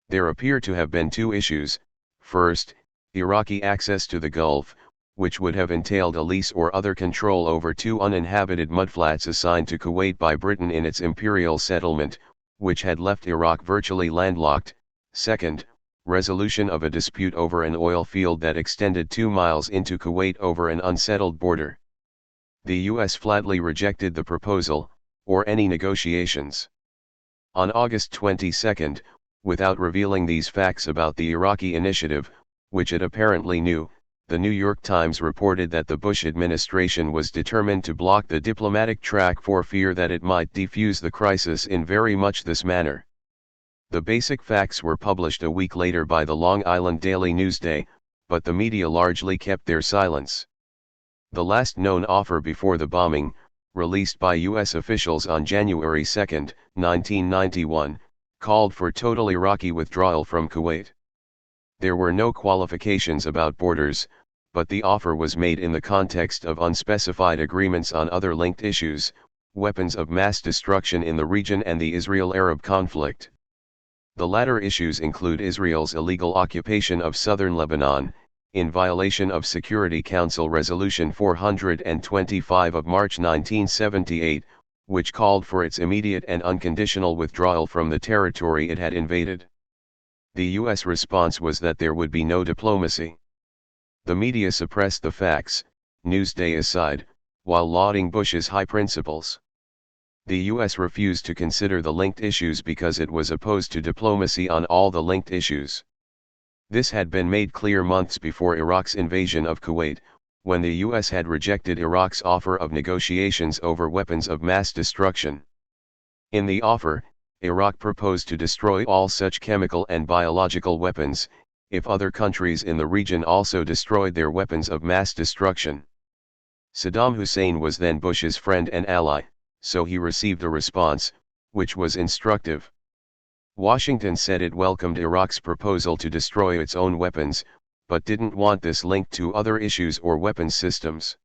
There appear to have been two issues: first, Iraqi access to the Gulf, which would have entailed a lease or other control over two uninhabited mudflats assigned to Kuwait by Britain in its imperial settlement, which had left Iraq virtually landlocked; second, resolution of a dispute over an oil field that extended 2 miles into Kuwait over an unsettled border. The US flatly rejected the proposal, or any negotiations. On August 22, without revealing these facts about the Iraqi initiative, which it apparently knew, the New York Times reported that the Bush administration was determined to block the diplomatic track for fear that it might defuse the crisis in very much this manner. The basic facts were published a week later by the Long Island Daily Newsday, but the media largely kept their silence. The last known offer before the bombing, released by US officials on January 2, 1991, called for total Iraqi withdrawal from Kuwait. There were no qualifications about borders, but the offer was made in the context of unspecified agreements on other linked issues: weapons of mass destruction in the region and the Israel-Arab conflict. The latter issues include Israel's illegal occupation of southern Lebanon, in violation of Security Council Resolution 425 of March 1978, which called for its immediate and unconditional withdrawal from the territory it had invaded. The US response was that there would be no diplomacy. The media suppressed the facts, Newsday aside, while lauding Bush's high principles. The US refused to consider the linked issues because it was opposed to diplomacy on all the linked issues. This had been made clear months before Iraq's invasion of Kuwait, when the US had rejected Iraq's offer of negotiations over weapons of mass destruction. In the offer, Iraq proposed to destroy all such chemical and biological weapons, if other countries in the region also destroyed their weapons of mass destruction. Saddam Hussein was then Bush's friend and ally, so he received a response, which was instructive. Washington said it welcomed Iraq's proposal to destroy its own weapons, but didn't want this linked to other issues or weapons systems.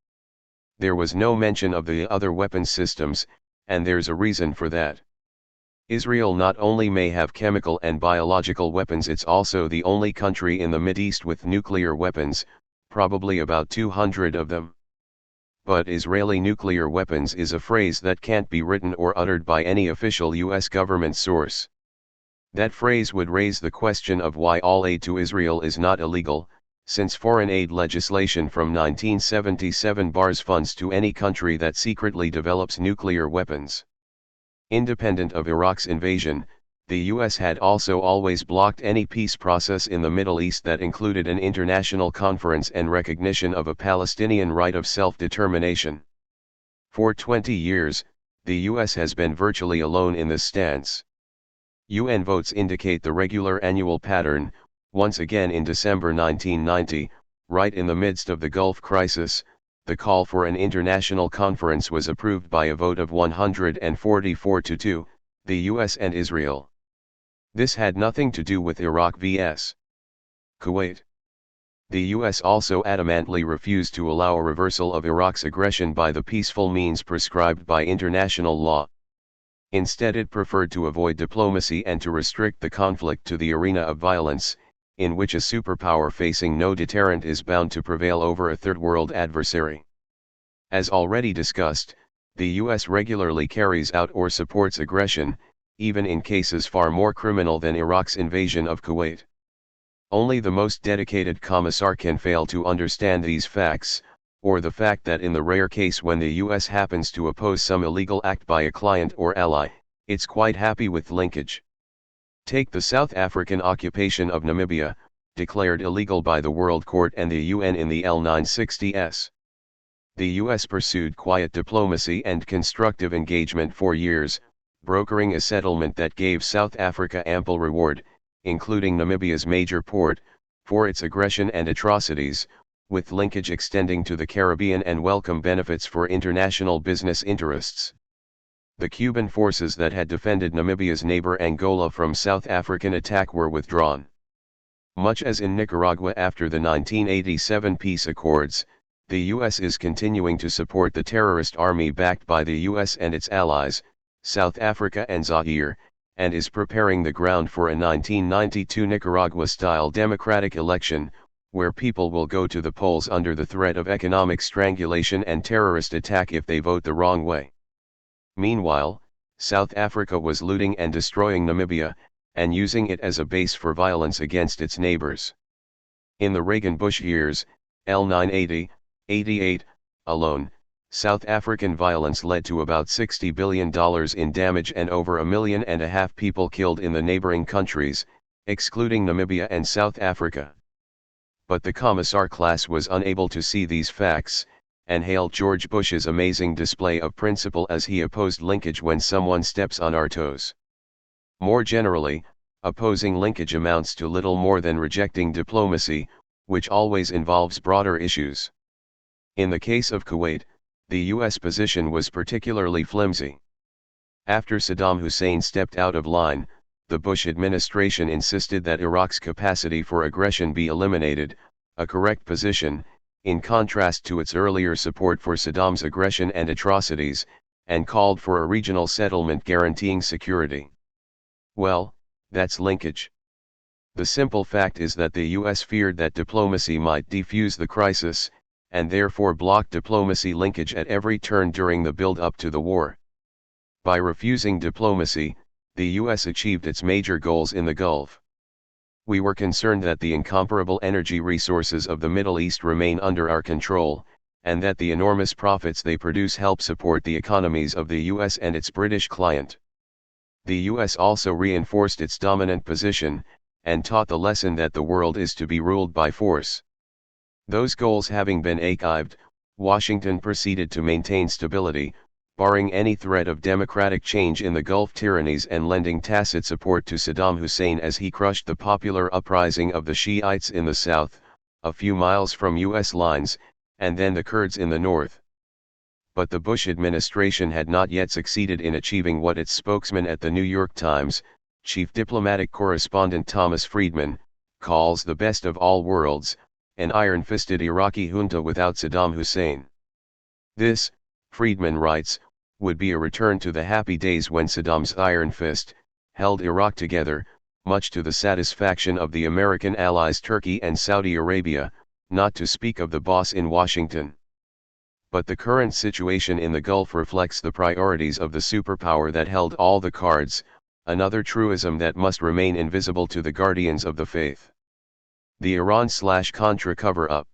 There was no mention of the other weapons systems, and there's a reason for that. Israel not only may have chemical and biological weapons, it's also the only country in the Mideast with nuclear weapons, probably about 200 of them. But Israeli nuclear weapons is a phrase that can't be written or uttered by any official US government source. That phrase would raise the question of why all aid to Israel is not illegal, since foreign aid legislation from 1977 bars funds to any country that secretly develops nuclear weapons. Independent of Iraq's invasion, the US had also always blocked any peace process in the Middle East that included an international conference and recognition of a Palestinian right of self-determination. For 20 years, the US has been virtually alone in this stance. UN votes indicate the regular annual pattern. Once again in December 1990, right in the midst of the Gulf crisis, the call for an international conference was approved by a vote of 144 to 2, the US and Israel. This had nothing to do with Iraq vs. Kuwait. The US also adamantly refused to allow a reversal of Iraq's aggression by the peaceful means prescribed by international law. Instead, it preferred to avoid diplomacy and to restrict the conflict to the arena of violence, in which a superpower facing no deterrent is bound to prevail over a third-world adversary. As already discussed, the US regularly carries out or supports aggression, even in cases far more criminal than Iraq's invasion of Kuwait. Only the most dedicated commissar can fail to understand these facts, or the fact that in the rare case when the US happens to oppose some illegal act by a client or ally, it's quite happy with linkage. Take the South African occupation of Namibia, declared illegal by the World Court and the UN in the L960s. The US pursued quiet diplomacy and constructive engagement for years, brokering a settlement that gave South Africa ample reward, including Namibia's major port, for its aggression and atrocities, with linkage extending to the Caribbean and welcome benefits for international business interests. The Cuban forces that had defended Namibia's neighbor Angola from South African attack were withdrawn. Much as in Nicaragua after the 1987 peace accords, the US is continuing to support the terrorist army backed by the US and its allies, South Africa and Zaire, and is preparing the ground for a 1992 Nicaragua-style democratic election, where people will go to the polls under the threat of economic strangulation and terrorist attack if they vote the wrong way. Meanwhile, South Africa was looting and destroying Namibia, and using it as a base for violence against its neighbors. In the Reagan-Bush years, L980-88, alone, South African violence led to about $60 billion in damage and over 1.5 million people killed in the neighboring countries, excluding Namibia and South Africa. But the commissar class was unable to see these facts, and hailed George Bush's amazing display of principle as he opposed linkage when someone steps on our toes. More generally, opposing linkage amounts to little more than rejecting diplomacy, which always involves broader issues. In the case of Kuwait, the US position was particularly flimsy. After Saddam Hussein stepped out of line, the Bush administration insisted that Iraq's capacity for aggression be eliminated, a correct position, in contrast to its earlier support for Saddam's aggression and atrocities, and called for a regional settlement guaranteeing security. Well, that's linkage. The simple fact is that the US feared that diplomacy might defuse the crisis, and therefore blocked diplomacy linkage at every turn during the build-up to the war. By refusing diplomacy, the US achieved its major goals in the Gulf. We were concerned that the incomparable energy resources of the Middle East remain under our control, and that the enormous profits they produce help support the economies of the US and its British client. The US also reinforced its dominant position, and taught the lesson that the world is to be ruled by force. Those goals having been achieved, Washington proceeded to maintain stability, barring any threat of democratic change in the Gulf tyrannies and lending tacit support to Saddam Hussein as he crushed the popular uprising of the Shiites in the south, a few miles from US lines, and then the Kurds in the north. But the Bush administration had not yet succeeded in achieving what its spokesman at the New York Times, chief diplomatic correspondent Thomas Friedman, calls the best of all worlds, an iron-fisted Iraqi junta without Saddam Hussein. This, Friedman writes, would be a return to the happy days when Saddam's iron fist held Iraq together, much to the satisfaction of the American allies Turkey and Saudi Arabia, not to speak of the boss in Washington. But the current situation in the Gulf reflects the priorities of the superpower that held all the cards, another truism that must remain invisible to the guardians of the faith. The Iran/Contra cover-up.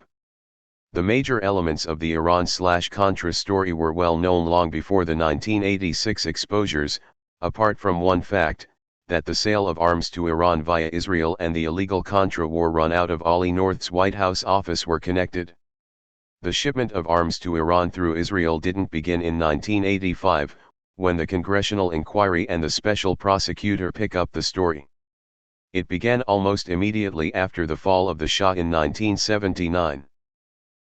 The major elements of the Iran/Contra story were well known long before the 1986 exposures, apart from one fact, that the sale of arms to Iran via Israel and the illegal Contra war run out of Ollie North's White House office were connected. The shipment of arms to Iran through Israel didn't begin in 1985, when the congressional inquiry and the special prosecutor pick up the story. It began almost immediately after the fall of the Shah in 1979.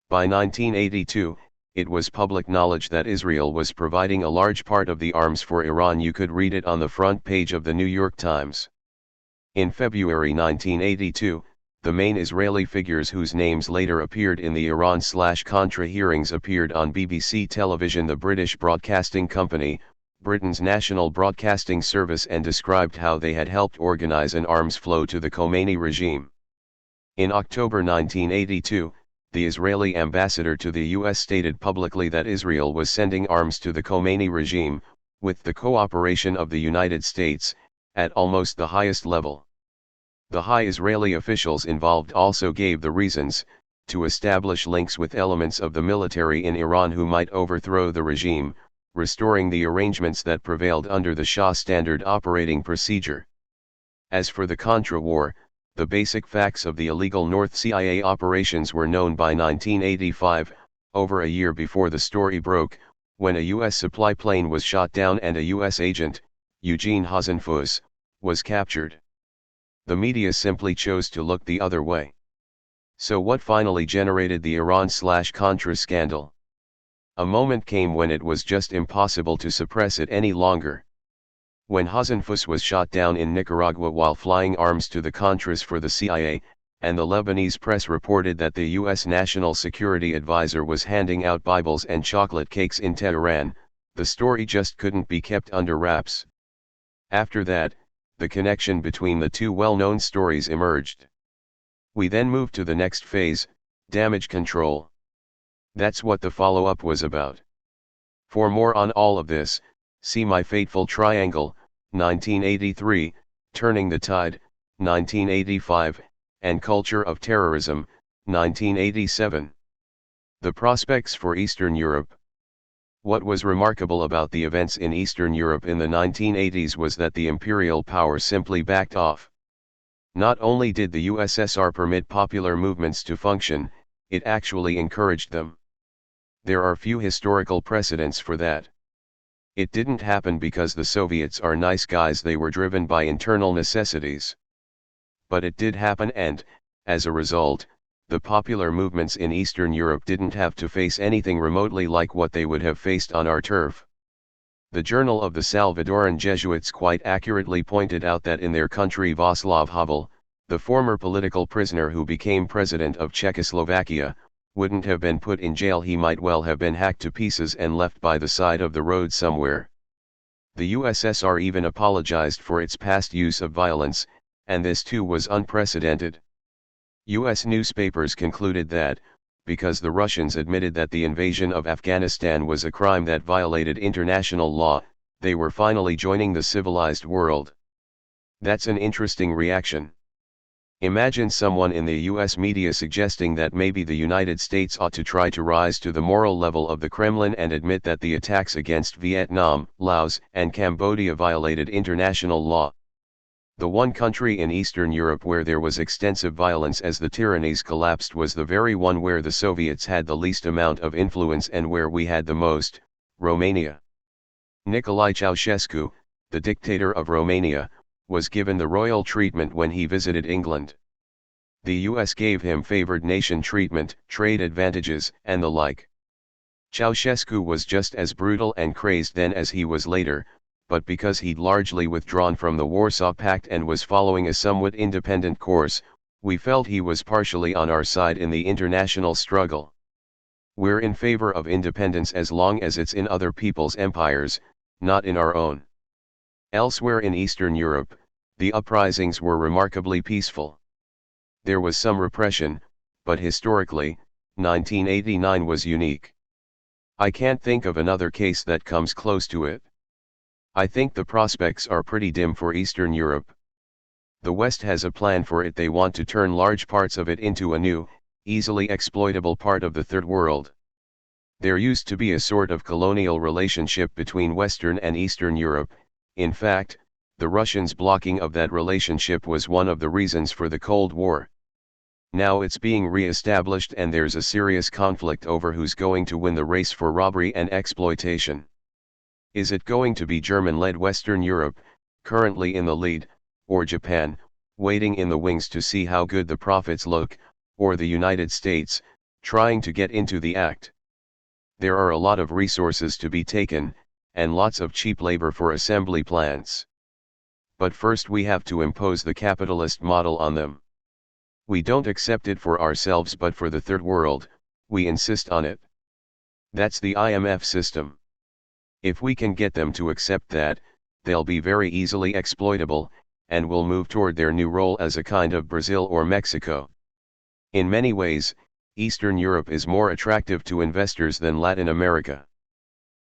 By 1982, it was public knowledge that Israel was providing a large part of the arms for Iran. You could read it on the front page of the New York Times. In February 1982, the main Israeli figures whose names later appeared in the Iran/Contra hearings appeared on BBC television, the British Broadcasting Company, Britain's national broadcasting service, and described how they had helped organize an arms flow to the Khomeini regime. In October 1982, the Israeli ambassador to the US stated publicly that Israel was sending arms to the Khomeini regime, with the cooperation of the United States, at almost the highest level. The high Israeli officials involved also gave the reasons: to establish links with elements of the military in Iran who might overthrow the regime, restoring the arrangements that prevailed under the Shah standard operating procedure. As for the Contra War, the basic facts of the illegal North CIA operations were known by 1985, over a year before the story broke, when a US supply plane was shot down and a US agent, Eugene Hasenfuss, was captured. The media simply chose to look the other way. So what finally generated the Iran/Contra scandal? A moment came when it was just impossible to suppress it any longer. When Hasenfuss was shot down in Nicaragua while flying arms to the Contras for the CIA, and the Lebanese press reported that the US National Security Advisor was handing out Bibles and chocolate cakes in Tehran, the story just couldn't be kept under wraps. After that, the connection between the two well-known stories emerged. We then moved to the next phase, damage control. That's what the follow-up was about. For more on all of this, see My Fateful Triangle, 1983, Turning the Tide, 1985, and Culture of Terrorism, 1987. The prospects for Eastern Europe. What was remarkable about the events in Eastern Europe in the 1980s was that the imperial power simply backed off. Not only did the USSR permit popular movements to function, it actually encouraged them. There are few historical precedents for that. It didn't happen because the Soviets are nice guys, they were driven by internal necessities. But it did happen, and, as a result, the popular movements in Eastern Europe didn't have to face anything remotely like what they would have faced on our turf. The Journal of the Salvadoran Jesuits quite accurately pointed out that in their country Václav Havel, the former political prisoner who became president of Czechoslovakia, wouldn't have been put in jail. He might well have been hacked to pieces and left by the side of the road somewhere. The USSR even apologized for its past use of violence, and this too was unprecedented. US newspapers concluded that, because the Russians admitted that the invasion of Afghanistan was a crime that violated international law, they were finally joining the civilized world. That's an interesting reaction. Imagine someone in the US media suggesting that maybe the United States ought to try to rise to the moral level of the Kremlin and admit that the attacks against Vietnam, Laos, and Cambodia violated international law. The one country in Eastern Europe where there was extensive violence as the tyrannies collapsed was the very one where the Soviets had the least amount of influence and where we had the most, Romania. Nicolae Ceausescu, the dictator of Romania, was given the royal treatment when he visited England. The US gave him favored nation treatment, trade advantages, and the like. Ceausescu was just as brutal and crazed then as he was later, but because he'd largely withdrawn from the Warsaw Pact and was following a somewhat independent course, we felt he was partially on our side in the international struggle. We're in favor of independence as long as it's in other people's empires, not in our own. Elsewhere in Eastern Europe, the uprisings were remarkably peaceful. There was some repression, but historically, 1989 was unique. I can't think of another case that comes close to it. I think the prospects are pretty dim for Eastern Europe. The West has a plan for it. They want to turn large parts of it into a new, easily exploitable part of the Third World. There used to be a sort of colonial relationship between Western and Eastern Europe. In fact, the Russians' blocking of that relationship was one of the reasons for the Cold War. Now it's being re-established and there's a serious conflict over who's going to win the race for robbery and exploitation. Is it going to be German-led Western Europe, currently in the lead, or Japan, waiting in the wings to see how good the profits look, or the United States, trying to get into the act? There are a lot of resources to be taken, and lots of cheap labor for assembly plants. But first we have to impose the capitalist model on them. We don't accept it for ourselves but for the Third World, we insist on it. That's the IMF system. If we can get them to accept that, they'll be very easily exploitable, and will move toward their new role as a kind of Brazil or Mexico. In many ways, Eastern Europe is more attractive to investors than Latin America.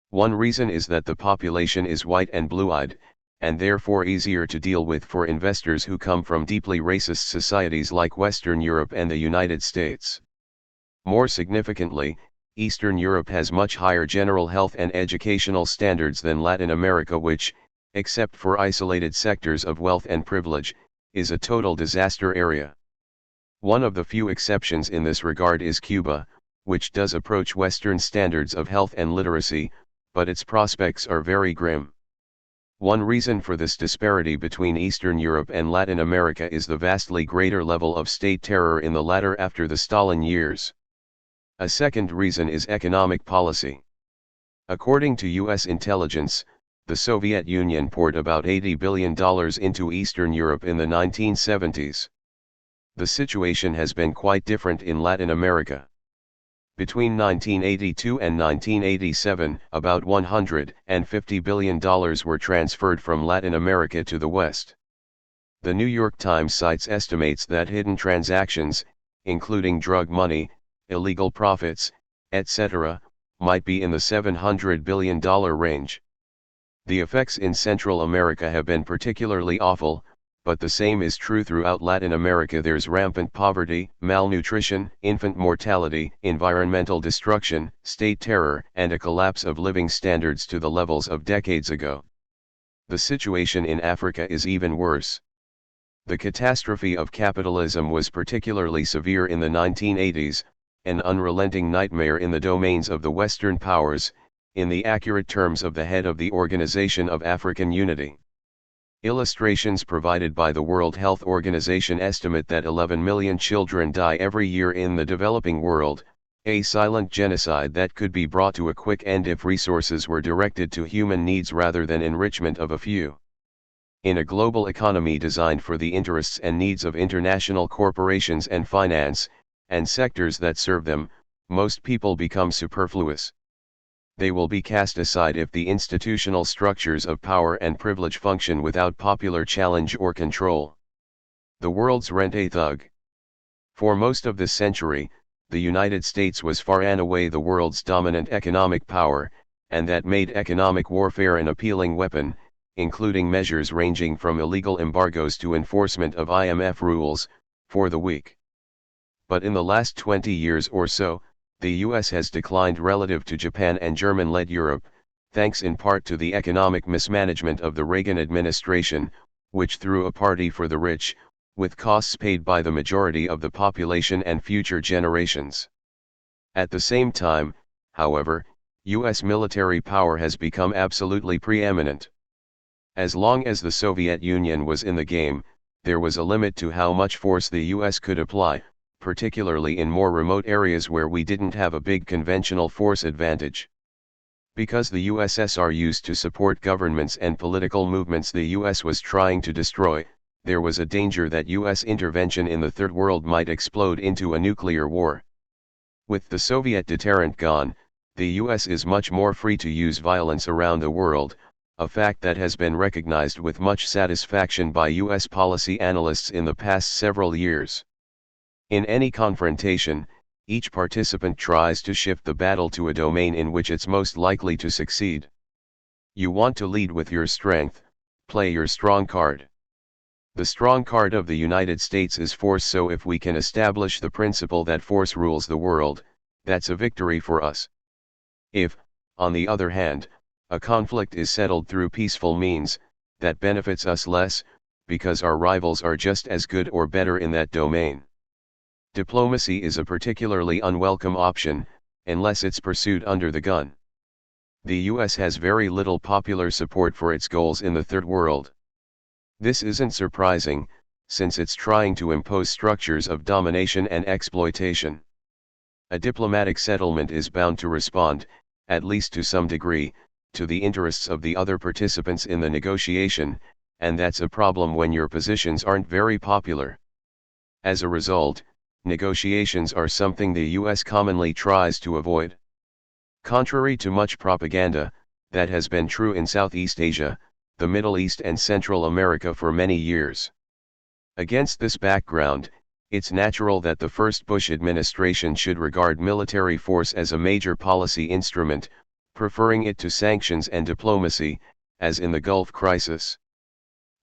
One reason is that the population is white and blue-eyed, and therefore easier to deal with for investors who come from deeply racist societies like Western Europe and the United States. More significantly, Eastern Europe has much higher general health and educational standards than Latin America, which, except for isolated sectors of wealth and privilege, is a total disaster area. One of the few exceptions in this regard is Cuba, which does approach Western standards of health and literacy, but its prospects are very grim. One reason for this disparity between Eastern Europe and Latin America is the vastly greater level of state terror in the latter after the Stalin years. A second reason is economic policy. According to US intelligence, the Soviet Union poured about $80 billion into Eastern Europe in the 1970s. The situation has been quite different in Latin America. Between 1982 and 1987, about $150 billion were transferred from Latin America to the West. The New York Times cites estimates that hidden transactions, including drug money, illegal profits, etc., might be in the $700 billion range. The effects in Central America have been particularly awful, but the same is true throughout Latin America. There's rampant poverty, malnutrition, infant mortality, environmental destruction, state terror, and a collapse of living standards to the levels of decades ago. The situation in Africa is even worse. The catastrophe of capitalism was particularly severe in the 1980s, an unrelenting nightmare in the domains of the Western powers, in the accurate terms of the head of the Organization of African Unity. Illustrations provided by the World Health Organization estimate that 11 million children die every year in the developing world, a silent genocide that could be brought to a quick end if resources were directed to human needs rather than enrichment of a few. In a global economy designed for the interests and needs of international corporations and finance, and sectors that serve them, most people become superfluous. They will be cast aside if the institutional structures of power and privilege function without popular challenge or control. The world's rent-a-thug. For most of this century, the United States was far and away the world's dominant economic power, and that made economic warfare an appealing weapon, including measures ranging from illegal embargoes to enforcement of IMF rules, for the weak. But in the last 20 years or so, the US has declined relative to Japan and German-led Europe, thanks in part to the economic mismanagement of the Reagan administration, which threw a party for the rich, with costs paid by the majority of the population and future generations. At the same time, however, US military power has become absolutely preeminent. As long as the Soviet Union was in the game, there was a limit to how much force the US could apply, particularly in more remote areas where we didn't have a big conventional force advantage. Because the USSR used to support governments and political movements the US was trying to destroy, there was a danger that US intervention in the Third World might explode into a nuclear war. With the Soviet deterrent gone, the US is much more free to use violence around the world, a fact that has been recognized with much satisfaction by US policy analysts in the past several years. In any confrontation, each participant tries to shift the battle to a domain in which it's most likely to succeed. You want to lead with your strength, play your strong card. The strong card of the United States is force, so if we can establish the principle that force rules the world, that's a victory for us. If, on the other hand, a conflict is settled through peaceful means, that benefits us less, because our rivals are just as good or better in that domain. Diplomacy is a particularly unwelcome option, unless it's pursued under the gun. The US has very little popular support for its goals in the Third World. This isn't surprising, since it's trying to impose structures of domination and exploitation. A diplomatic settlement is bound to respond, at least to some degree, to the interests of the other participants in the negotiation, and that's a problem when your positions aren't very popular. As a result, negotiations are something the US commonly tries to avoid. Contrary to much propaganda, that has been true in Southeast Asia, the Middle East and Central America for many years. Against this background, it's natural that the first Bush administration should regard military force as a major policy instrument, preferring it to sanctions and diplomacy, as in the Gulf crisis.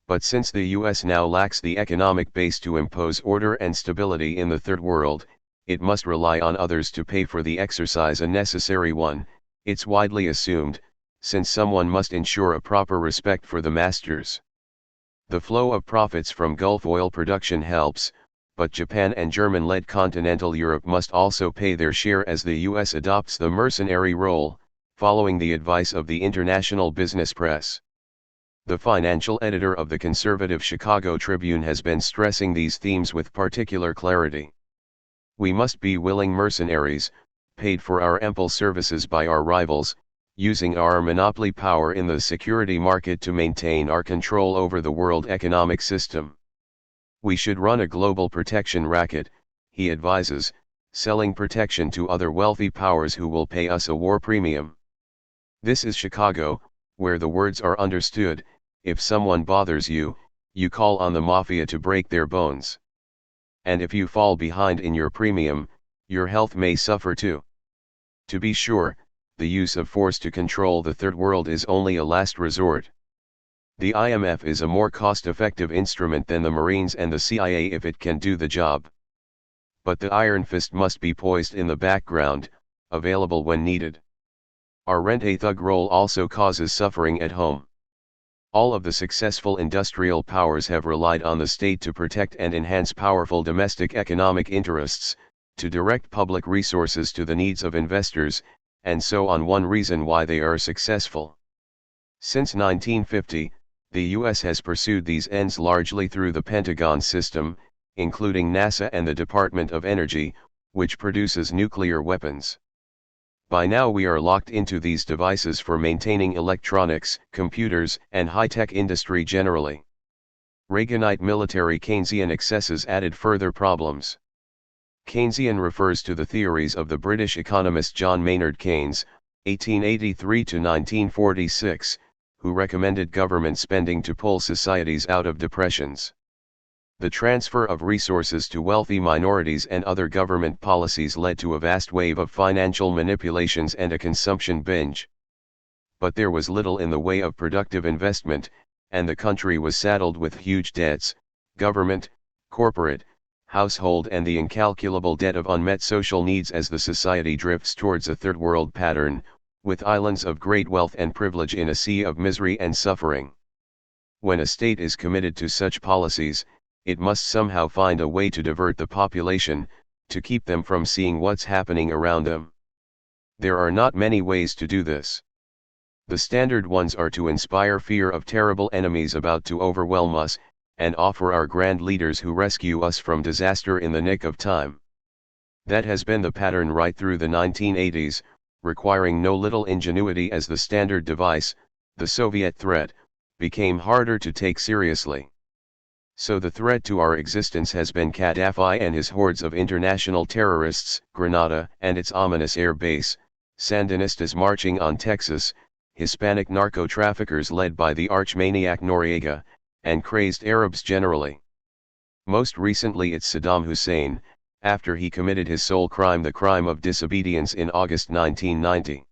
But since the US now lacks the economic base to impose order and stability in the Third World, it must rely on others to pay for the exercise, a necessary one, it's widely assumed, since someone must ensure a proper respect for the masters. The flow of profits from Gulf oil production helps, but Japan and German-led continental Europe must also pay their share as the US adopts the mercenary role, following the advice of the international business press. The financial editor of the conservative Chicago Tribune has been stressing these themes with particular clarity. We must be willing mercenaries, paid for our ample services by our rivals, using our monopoly power in the security market to maintain our control over the world economic system. We should run a global protection racket, he advises, selling protection to other wealthy powers who will pay us a war premium. This is Chicago, where the words are understood. If someone bothers you, you call on the mafia to break their bones. And if you fall behind in your premium, your health may suffer too. To be sure, the use of force to control the Third World is only a last resort. The IMF is a more cost-effective instrument than the Marines and the CIA if it can do the job. But the iron fist must be poised in the background, available when needed. Our rent-a-thug role also causes suffering at home. All of the successful industrial powers have relied on the state to protect and enhance powerful domestic economic interests, to direct public resources to the needs of investors, and so on. One reason why they are successful. Since 1950, the US has pursued these ends largely through the Pentagon system, including NASA and the Department of Energy, which produces nuclear weapons. By now we are locked into these devices for maintaining electronics, computers, and high-tech industry generally. Reaganite military Keynesian excesses added further problems. Keynesian refers to the theories of the British economist John Maynard Keynes, 1883 to 1946, who recommended government spending to pull societies out of depressions. The transfer of resources to wealthy minorities and other government policies led to a vast wave of financial manipulations and a consumption binge. But there was little in the way of productive investment, and the country was saddled with huge debts, government, corporate, household and the incalculable debt of unmet social needs as the society drifts towards a third world pattern, with islands of great wealth and privilege in a sea of misery and suffering. When a state is committed to such policies, it must somehow find a way to divert the population, to keep them from seeing what's happening around them. There are not many ways to do this. The standard ones are to inspire fear of terrible enemies about to overwhelm us, and offer our grand leaders who rescue us from disaster in the nick of time. That has been the pattern right through the 1980s, requiring no little ingenuity as the standard device, the Soviet threat, became harder to take seriously. So the threat to our existence has been Gaddafi and his hordes of international terrorists, Grenada and its ominous air base, Sandinistas marching on Texas, Hispanic narco-traffickers led by the arch-maniac Noriega, and crazed Arabs generally. Most recently it's Saddam Hussein, after he committed his sole crime, the crime of disobedience, in August 1990.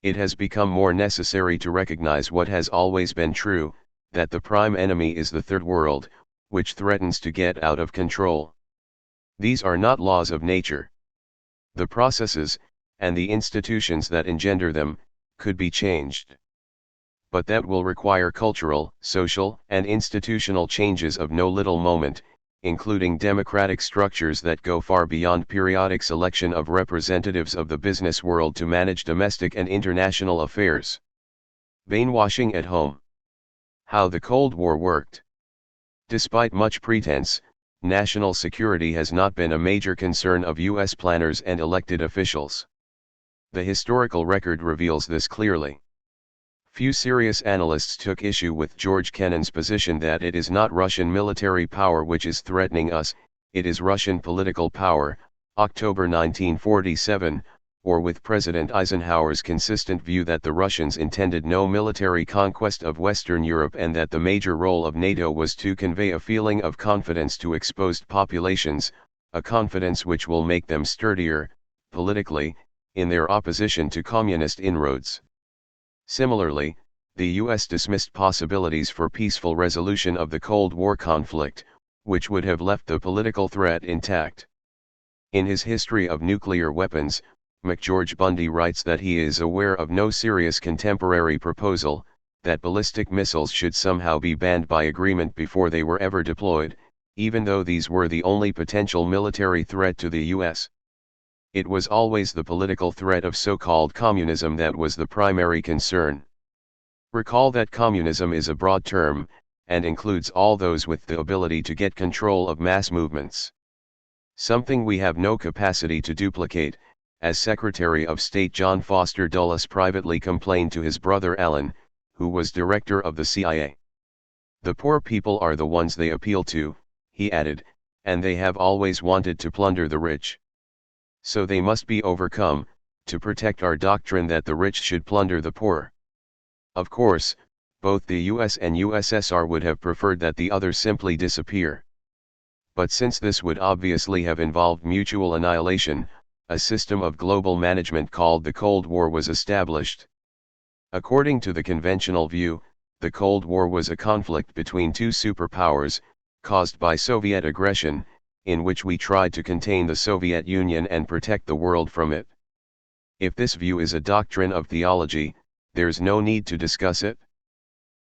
It has become more necessary to recognize what has always been true, that the prime enemy is the Third World, which threatens to get out of control. These are not laws of nature. The processes, and the institutions that engender them, could be changed. But that will require cultural, social, and institutional changes of no little moment, including democratic structures that go far beyond periodic selection of representatives of the business world to manage domestic and international affairs. Brainwashing at home. How the Cold War worked. Despite much pretense, national security has not been a major concern of U.S. planners and elected officials. The historical record reveals this clearly. Few serious analysts took issue with George Kennan's position that it is not Russian military power which is threatening us, it is Russian political power, October 1947, or with President Eisenhower's consistent view that the Russians intended no military conquest of Western Europe and that the major role of NATO was to convey a feeling of confidence to exposed populations, a confidence which will make them sturdier, politically, in their opposition to communist inroads. Similarly, the U.S. dismissed possibilities for peaceful resolution of the Cold War conflict, which would have left the political threat intact. In his History of Nuclear Weapons, McGeorge Bundy writes that he is aware of no serious contemporary proposal, that ballistic missiles should somehow be banned by agreement before they were ever deployed, even though these were the only potential military threat to the U.S. It was always the political threat of so-called communism that was the primary concern. Recall that communism is a broad term, and includes all those with the ability to get control of mass movements. Something we have no capacity to duplicate, as Secretary of State John Foster Dulles privately complained to his brother Alan, who was director of the CIA. The poor people are the ones they appeal to, he added, and they have always wanted to plunder the rich. So they must be overcome, to protect our doctrine that the rich should plunder the poor. Of course, both the US and USSR would have preferred that the other simply disappear. But since this would obviously have involved mutual annihilation, a system of global management called the Cold War was established. According to the conventional view, the Cold War was a conflict between two superpowers, caused by Soviet aggression, in which we tried to contain the Soviet Union and protect the world from it. If this view is a doctrine of theology, there's no need to discuss it.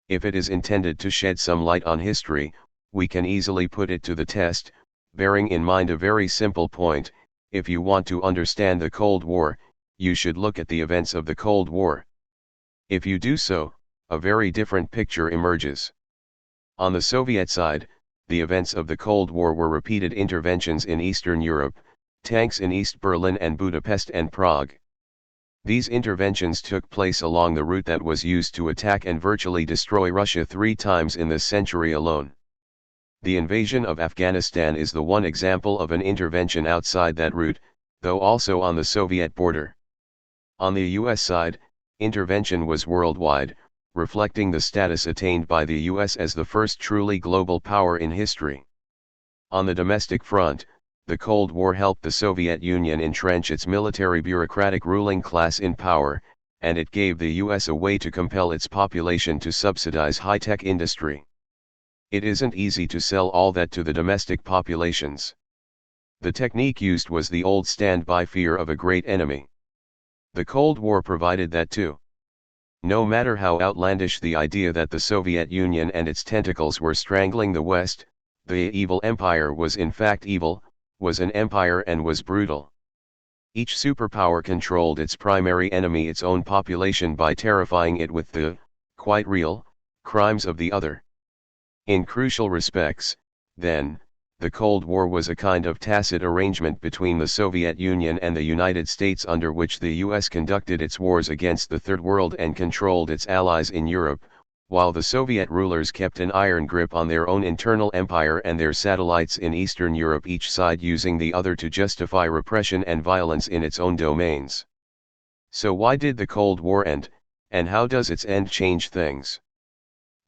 If it is intended to shed some light on history, we can easily put it to the test, bearing in mind a very simple point: if you want to understand the Cold War, you should look at the events of the Cold War. If you do so, a very different picture emerges. On the Soviet side, the events of the Cold War were repeated interventions in Eastern Europe, tanks in East Berlin and Budapest and Prague. These interventions took place along the route that was used to attack and virtually destroy Russia 3 times in this century alone. The invasion of Afghanistan is the one example of an intervention outside that route, though also on the Soviet border. On the US side, intervention was worldwide, reflecting the status attained by the US as the first truly global power in history. On the domestic front, the Cold War helped the Soviet Union entrench its military bureaucratic ruling class in power, and it gave the US a way to compel its population to subsidize high-tech industry. It isn't easy to sell all that to the domestic populations. The technique used was the old standby fear of a great enemy. The Cold War provided that too. No matter how outlandish the idea that the Soviet Union and its tentacles were strangling the West, the evil empire was in fact evil, was an empire and was brutal. Each superpower controlled its primary enemy, its own population, by terrifying it with the, quite real, crimes of the other. In crucial respects, then, the Cold War was a kind of tacit arrangement between the Soviet Union and the United States, under which the US conducted its wars against the Third World and controlled its allies in Europe, while the Soviet rulers kept an iron grip on their own internal empire and their satellites in Eastern Europe, each side using the other to justify repression and violence in its own domains. So why did the Cold War end, and how does its end change things?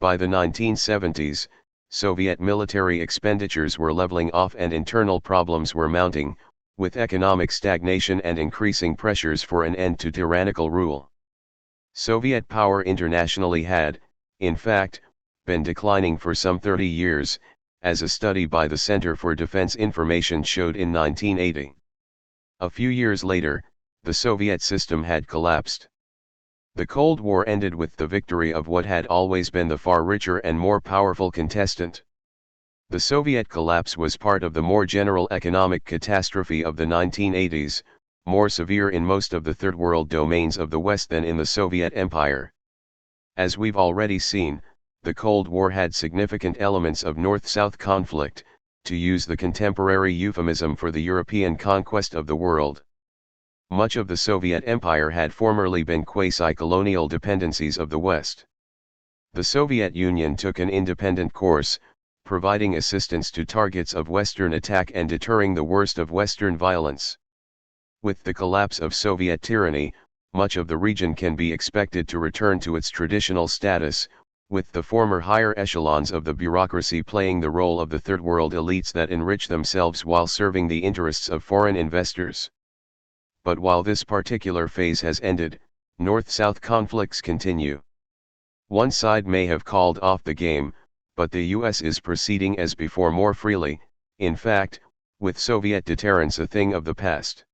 By the 1970s, Soviet military expenditures were leveling off and internal problems were mounting, with economic stagnation and increasing pressures for an end to tyrannical rule. Soviet power internationally had, in fact, been declining for some 30 years, as a study by the Center for Defense Information showed in 1980. A few years later, the Soviet system had collapsed. The Cold War ended with the victory of what had always been the far richer and more powerful contestant. The Soviet collapse was part of the more general economic catastrophe of the 1980s, more severe in most of the Third World domains of the West than in the Soviet Empire. As we've already seen, the Cold War had significant elements of North-South conflict, to use the contemporary euphemism for the European conquest of the world. Much of the Soviet Empire had formerly been quasi-colonial dependencies of the West. The Soviet Union took an independent course, providing assistance to targets of Western attack and deterring the worst of Western violence. With the collapse of Soviet tyranny, much of the region can be expected to return to its traditional status, with the former higher echelons of the bureaucracy playing the role of the Third World elites that enrich themselves while serving the interests of foreign investors. But while this particular phase has ended, North-South conflicts continue. One side may have called off the game, but the US is proceeding as before more freely, in fact, with Soviet deterrence a thing of the past.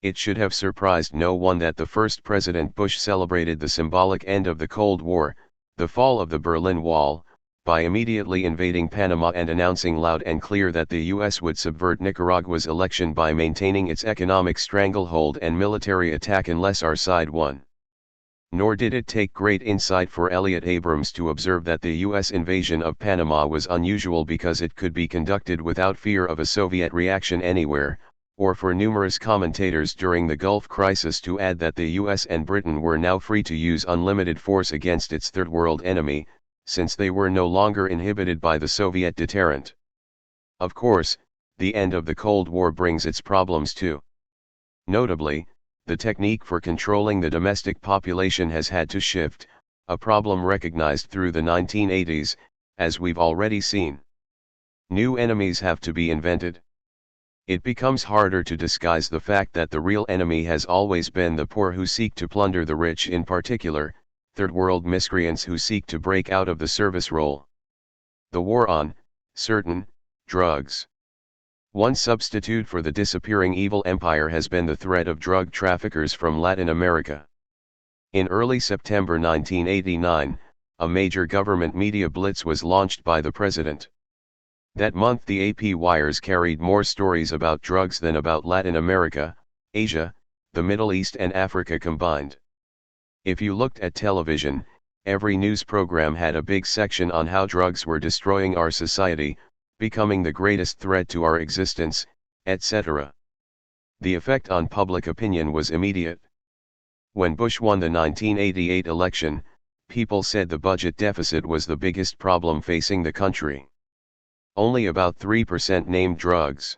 It should have surprised no one that the first President Bush celebrated the symbolic end of the Cold War, the fall of the Berlin Wall, by immediately invading Panama and announcing loud and clear that the US would subvert Nicaragua's election by maintaining its economic stranglehold and military attack unless our side won. Nor did it take great insight for Elliott Abrams to observe that the US invasion of Panama was unusual because it could be conducted without fear of a Soviet reaction anywhere, or for numerous commentators during the Gulf crisis to add that the US and Britain were now free to use unlimited force against its Third World enemy, since they were no longer inhibited by the Soviet deterrent. Of course, the end of the Cold War brings its problems too. Notably, the technique for controlling the domestic population has had to shift, a problem recognized through the 1980s, as we've already seen. New enemies have to be invented. It becomes harder to disguise the fact that the real enemy has always been the poor who seek to plunder the rich, in particular, Third World miscreants who seek to break out of the service role. The war on, certain, drugs. One substitute for the disappearing evil empire has been the threat of drug traffickers from Latin America. In early September 1989, a major government media blitz was launched by the president. That month the AP wires carried more stories about drugs than about Latin America, Asia, the Middle East and Africa combined. If you looked at television, every news program had a big section on how drugs were destroying our society, becoming the greatest threat to our existence, etc. The effect on public opinion was immediate. When Bush won the 1988 election, people said the budget deficit was the biggest problem facing the country. Only about 3% named drugs.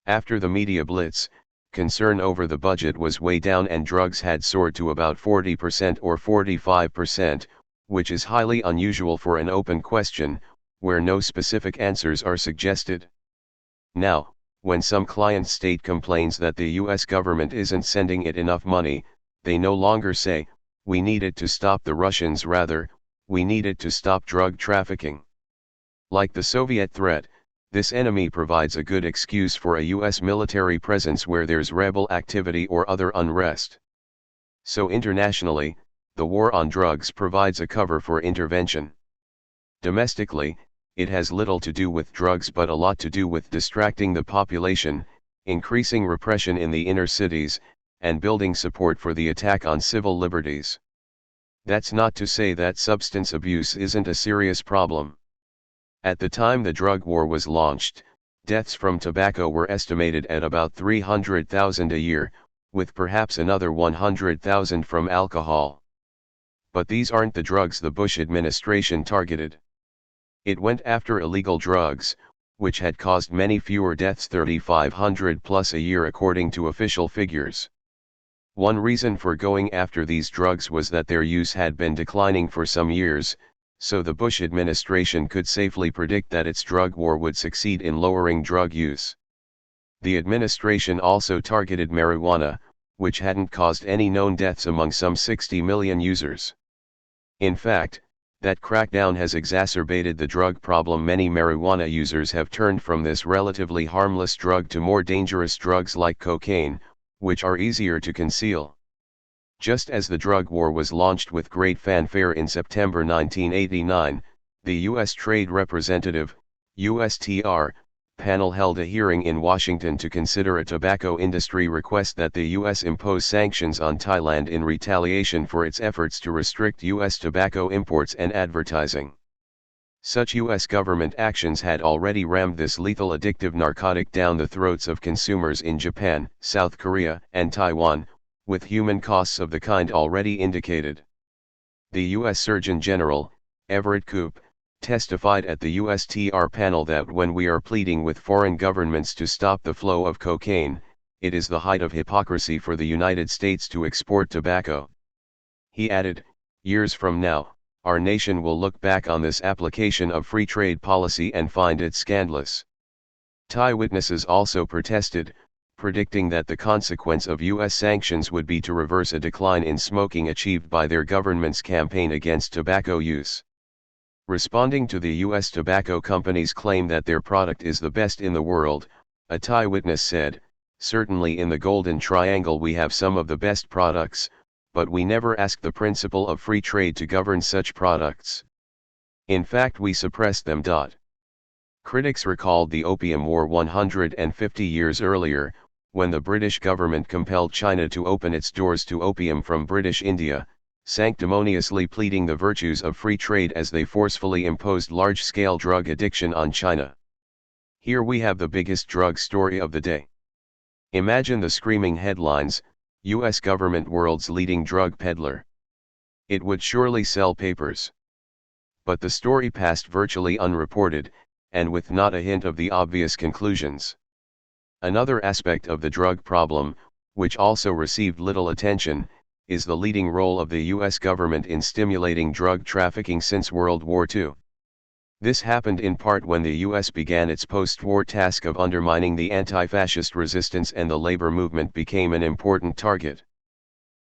After the media blitz, concern over the budget was way down and drugs had soared to about 40% or 45%, which is highly unusual for an open question, where no specific answers are suggested. Now, when some client state complains that the US government isn't sending it enough money, they no longer say, "We need it to stop the Russians," rather, "We need it to stop drug trafficking." Like the Soviet threat, This enemy provides a good excuse for a US military presence where there's rebel activity or other unrest. So internationally, the war on drugs provides a cover for intervention. Domestically, it has little to do with drugs but a lot to do with distracting the population, increasing repression in the inner cities, and building support for the attack on civil liberties. That's not to say that substance abuse isn't a serious problem. At the time the drug war was launched, deaths from tobacco were estimated at about 300,000 a year, with perhaps another 100,000 from alcohol. But these aren't the drugs the Bush administration targeted. It went after illegal drugs, which had caused many fewer deaths, 3,500 plus a year according to official figures. One reason for going after these drugs was that their use had been declining for some years, so the Bush administration could safely predict that its drug war would succeed in lowering drug use. The administration also targeted marijuana, which hadn't caused any known deaths among some 60 million users. In fact, that crackdown has exacerbated the drug problem. Many marijuana users have turned from this relatively harmless drug to more dangerous drugs like cocaine, which are easier to conceal. Just as the drug war was launched with great fanfare in September 1989, the U.S. Trade Representative, USTR, panel held a hearing in Washington to consider a tobacco industry request that the U.S. impose sanctions on Thailand in retaliation for its efforts to restrict U.S. tobacco imports and advertising. Such U.S. government actions had already rammed this lethal addictive narcotic down the throats of consumers in Japan, South Korea, and Taiwan, with human costs of the kind already indicated. The U.S. Surgeon General, Everett Koop, testified at the USTR panel that when we are pleading with foreign governments to stop the flow of cocaine, it is the height of hypocrisy for the United States to export tobacco. He added, years from now, our nation will look back on this application of free trade policy and find it scandalous. Thai witnesses also protested, predicting that the consequence of U.S. sanctions would be to reverse a decline in smoking achieved by their government's campaign against tobacco use. Responding to the U.S. tobacco companies' claim that their product is the best in the world, a Thai witness said, "Certainly in the Golden Triangle we have some of the best products, but we never ask the principle of free trade to govern such products. In fact we suppress them." Critics recalled the Opium War 150 years earlier, when the British government compelled China to open its doors to opium from British India, sanctimoniously pleading the virtues of free trade as they forcefully imposed large-scale drug addiction on China. Here we have the biggest drug story of the day. Imagine the screaming headlines, U.S. government world's leading drug peddler. It would surely sell papers. But the story passed virtually unreported, and with not a hint of the obvious conclusions. Another aspect of the drug problem, which also received little attention, is the leading role of the U.S. government in stimulating drug trafficking since World War II. This happened in part when the U.S. began its post-war task of undermining the anti-fascist resistance and the labor movement became an important target.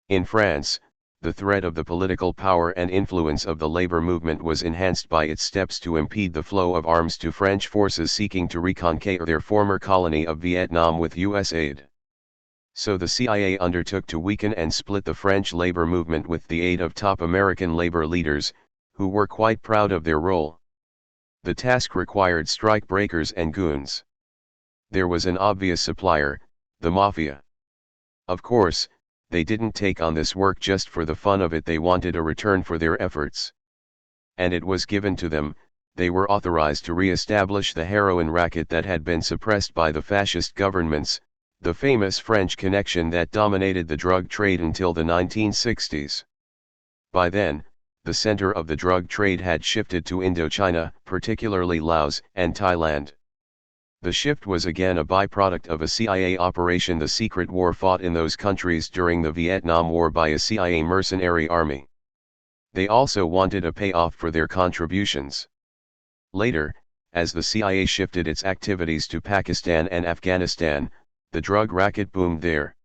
In France, the threat of the political power and influence of the labor movement was enhanced by its steps to impede the flow of arms to French forces seeking to reconquer their former colony of Vietnam with U.S. aid. So the CIA undertook to weaken and split the French labor movement with the aid of top American labor leaders, who were quite proud of their role. The task required strike breakers and goons. There was an obvious supplier, the mafia. Of course, they didn't take on this work just for the fun of it, they wanted a return for their efforts. And it was given to them. They were authorized to re-establish the heroin racket that had been suppressed by the fascist governments, the famous French connection that dominated the drug trade until the 1960s. By then, the center of the drug trade had shifted to Indochina, particularly Laos and Thailand. The shift was again a byproduct of a CIA operation, the secret war fought in those countries during the Vietnam War by a CIA mercenary army. They also wanted a payoff for their contributions. Later, as the CIA shifted its activities to Pakistan and Afghanistan, the drug racket boomed there.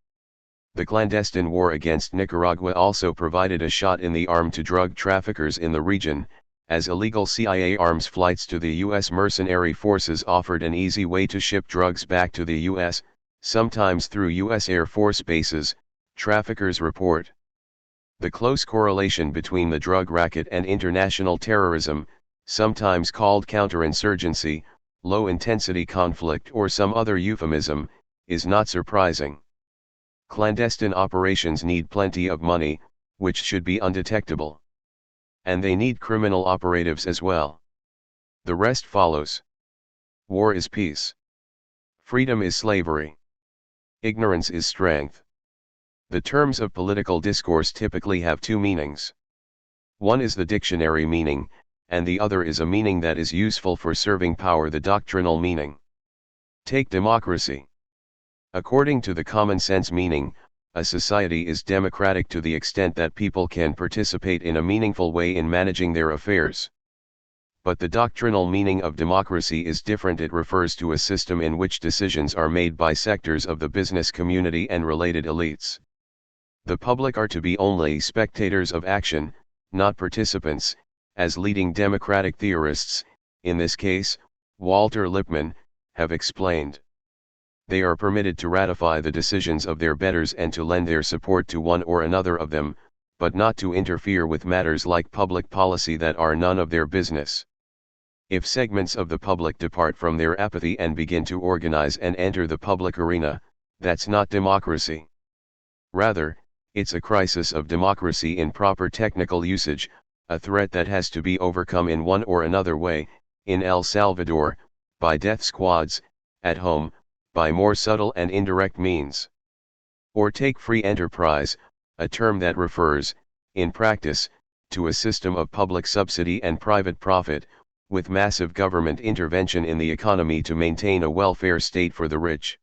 The clandestine war against Nicaragua also provided a shot in the arm to drug traffickers in the region, as illegal CIA arms flights to the U.S. mercenary forces offered an easy way to ship drugs back to the U.S., sometimes through U.S. Air Force bases, traffickers report. The close correlation between the drug racket and international terrorism, sometimes called counterinsurgency, low-intensity conflict or some other euphemism, is not surprising. Clandestine operations need plenty of money, which should be undetectable. And they need criminal operatives as well. The rest follows. War is peace. Freedom is slavery. Ignorance is strength. The terms of political discourse typically have two meanings. One is the dictionary meaning, and the other is a meaning that is useful for serving power, the doctrinal meaning. Take democracy. According to the common sense meaning, a society is democratic to the extent that people can participate in a meaningful way in managing their affairs. But the doctrinal meaning of democracy is different. It refers to a system in which decisions are made by sectors of the business community and related elites. The public are to be only spectators of action, not participants, as leading democratic theorists, in this case, Walter Lippmann, have explained. They are permitted to ratify the decisions of their betters and to lend their support to one or another of them, but not to interfere with matters like public policy that are none of their business. If segments of the public depart from their apathy and begin to organize and enter the public arena, that's not democracy. Rather, it's a crisis of democracy in proper technical usage, a threat that has to be overcome in one or another way, in El Salvador, by death squads, at home, by more subtle and indirect means. Or take free enterprise, a term that refers, in practice, to a system of public subsidy and private profit, with massive government intervention in the economy to maintain a welfare state for the rich.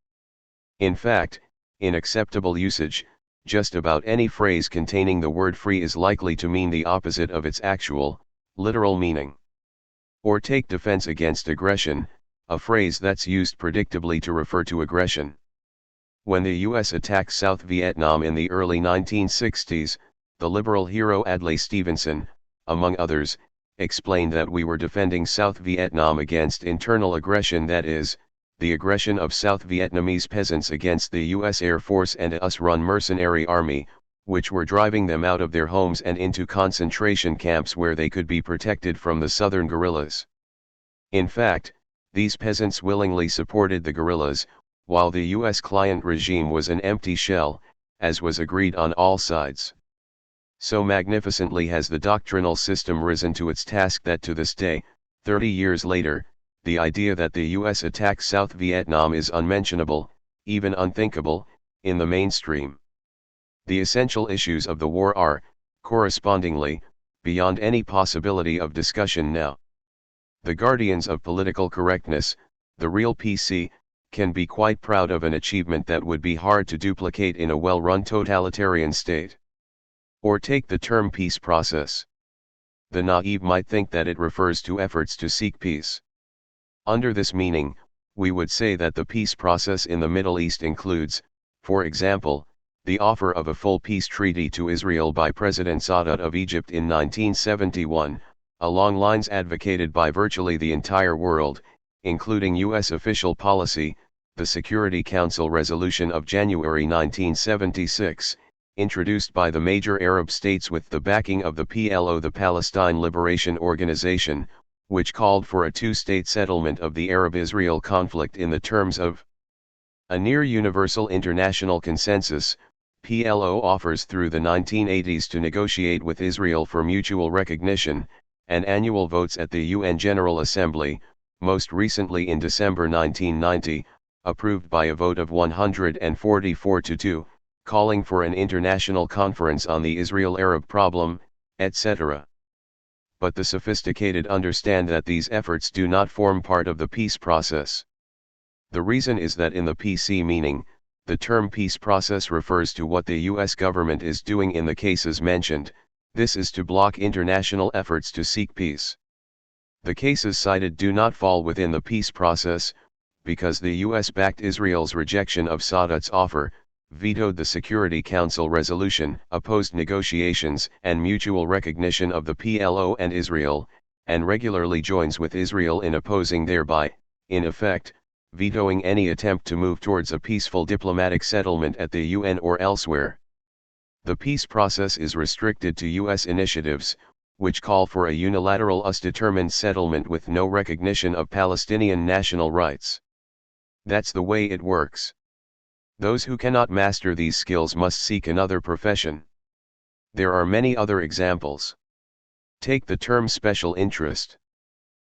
In fact, in acceptable usage, just about any phrase containing the word free is likely to mean the opposite of its actual, literal meaning. Or take defense against aggression, a phrase that's used predictably to refer to aggression. When the US attacked South Vietnam in the early 1960s, the liberal hero Adlai Stevenson, among others, explained that we were defending South Vietnam against internal aggression, that is, the aggression of South Vietnamese peasants against the US Air Force and a US-run mercenary army, which were driving them out of their homes and into concentration camps where they could be protected from the southern guerrillas. In fact, these peasants willingly supported the guerrillas, while the US client regime was an empty shell, as was agreed on all sides. So magnificently has the doctrinal system risen to its task that to this day, 30 years later, the idea that the US attacked South Vietnam is unmentionable, even unthinkable, in the mainstream. The essential issues of the war are, correspondingly, beyond any possibility of discussion now. The guardians of political correctness, the real PC, can be quite proud of an achievement that would be hard to duplicate in a well-run totalitarian state. Or take the term peace process. The naive might think that it refers to efforts to seek peace. Under this meaning, we would say that the peace process in the Middle East includes, for example, the offer of a full peace treaty to Israel by President Sadat of Egypt in 1971, along lines advocated by virtually the entire world, including US official policy, the Security Council resolution of January 1976, introduced by the major Arab states with the backing of the PLO, the Palestine Liberation Organization, which called for a two-state settlement of the Arab-Israel conflict in the terms of a near-universal international consensus. PLO offers through the 1980s to negotiate with Israel for mutual recognition, and annual votes at the UN General Assembly, most recently in December 1990, approved by a vote of 144-2, calling for an international conference on the Israel-Arab problem, etc. But the sophisticated understand that these efforts do not form part of the peace process. The reason is that in the PC meaning, the term peace process refers to what the US government is doing in the cases mentioned. This is to block international efforts to seek peace. The cases cited do not fall within the peace process, because the US backed Israel's rejection of Sadat's offer, vetoed the Security Council resolution, opposed negotiations and mutual recognition of the PLO and Israel, and regularly joins with Israel in opposing thereby, in effect, vetoing any attempt to move towards a peaceful diplomatic settlement at the UN or elsewhere. The peace process is restricted to U.S. initiatives, which call for a unilateral US-determined settlement with no recognition of Palestinian national rights. That's the way it works. Those who cannot master these skills must seek another profession. There are many other examples. Take the term special interest.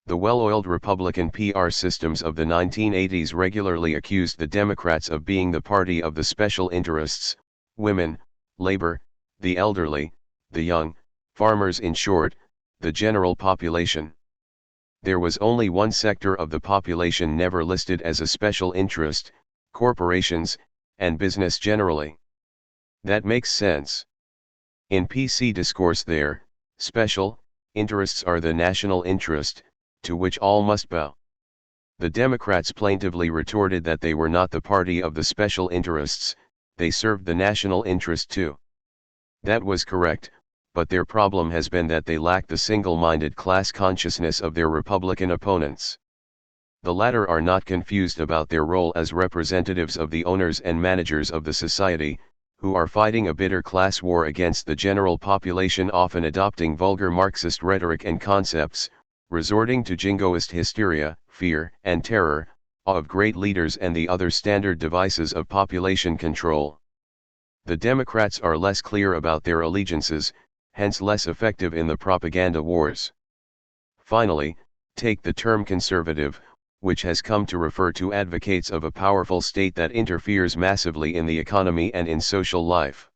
The well-oiled Republican PR systems of the 1980s regularly accused the Democrats of being the party of the special interests, women, labor, the elderly, the young, farmers, in short, the general population. There was only one sector of the population never listed as a special interest: corporations, and business generally. That makes sense. In PC discourse their special interests are the national interest, to which all must bow. The Democrats plaintively retorted that they were not the party of the special interests, they served the national interest too. That was correct, but their problem has been that they lack the single-minded class consciousness of their Republican opponents. The latter are not confused about their role as representatives of the owners and managers of the society, who are fighting a bitter class war against the general population, often adopting vulgar Marxist rhetoric and concepts, resorting to jingoist hysteria, fear and terror, awe of great leaders and the other standard devices of population control. The Democrats are less clear about their allegiances, hence less effective in the propaganda wars. Finally, take the term conservative, which has come to refer to advocates of a powerful state that interferes massively in the economy and in social life.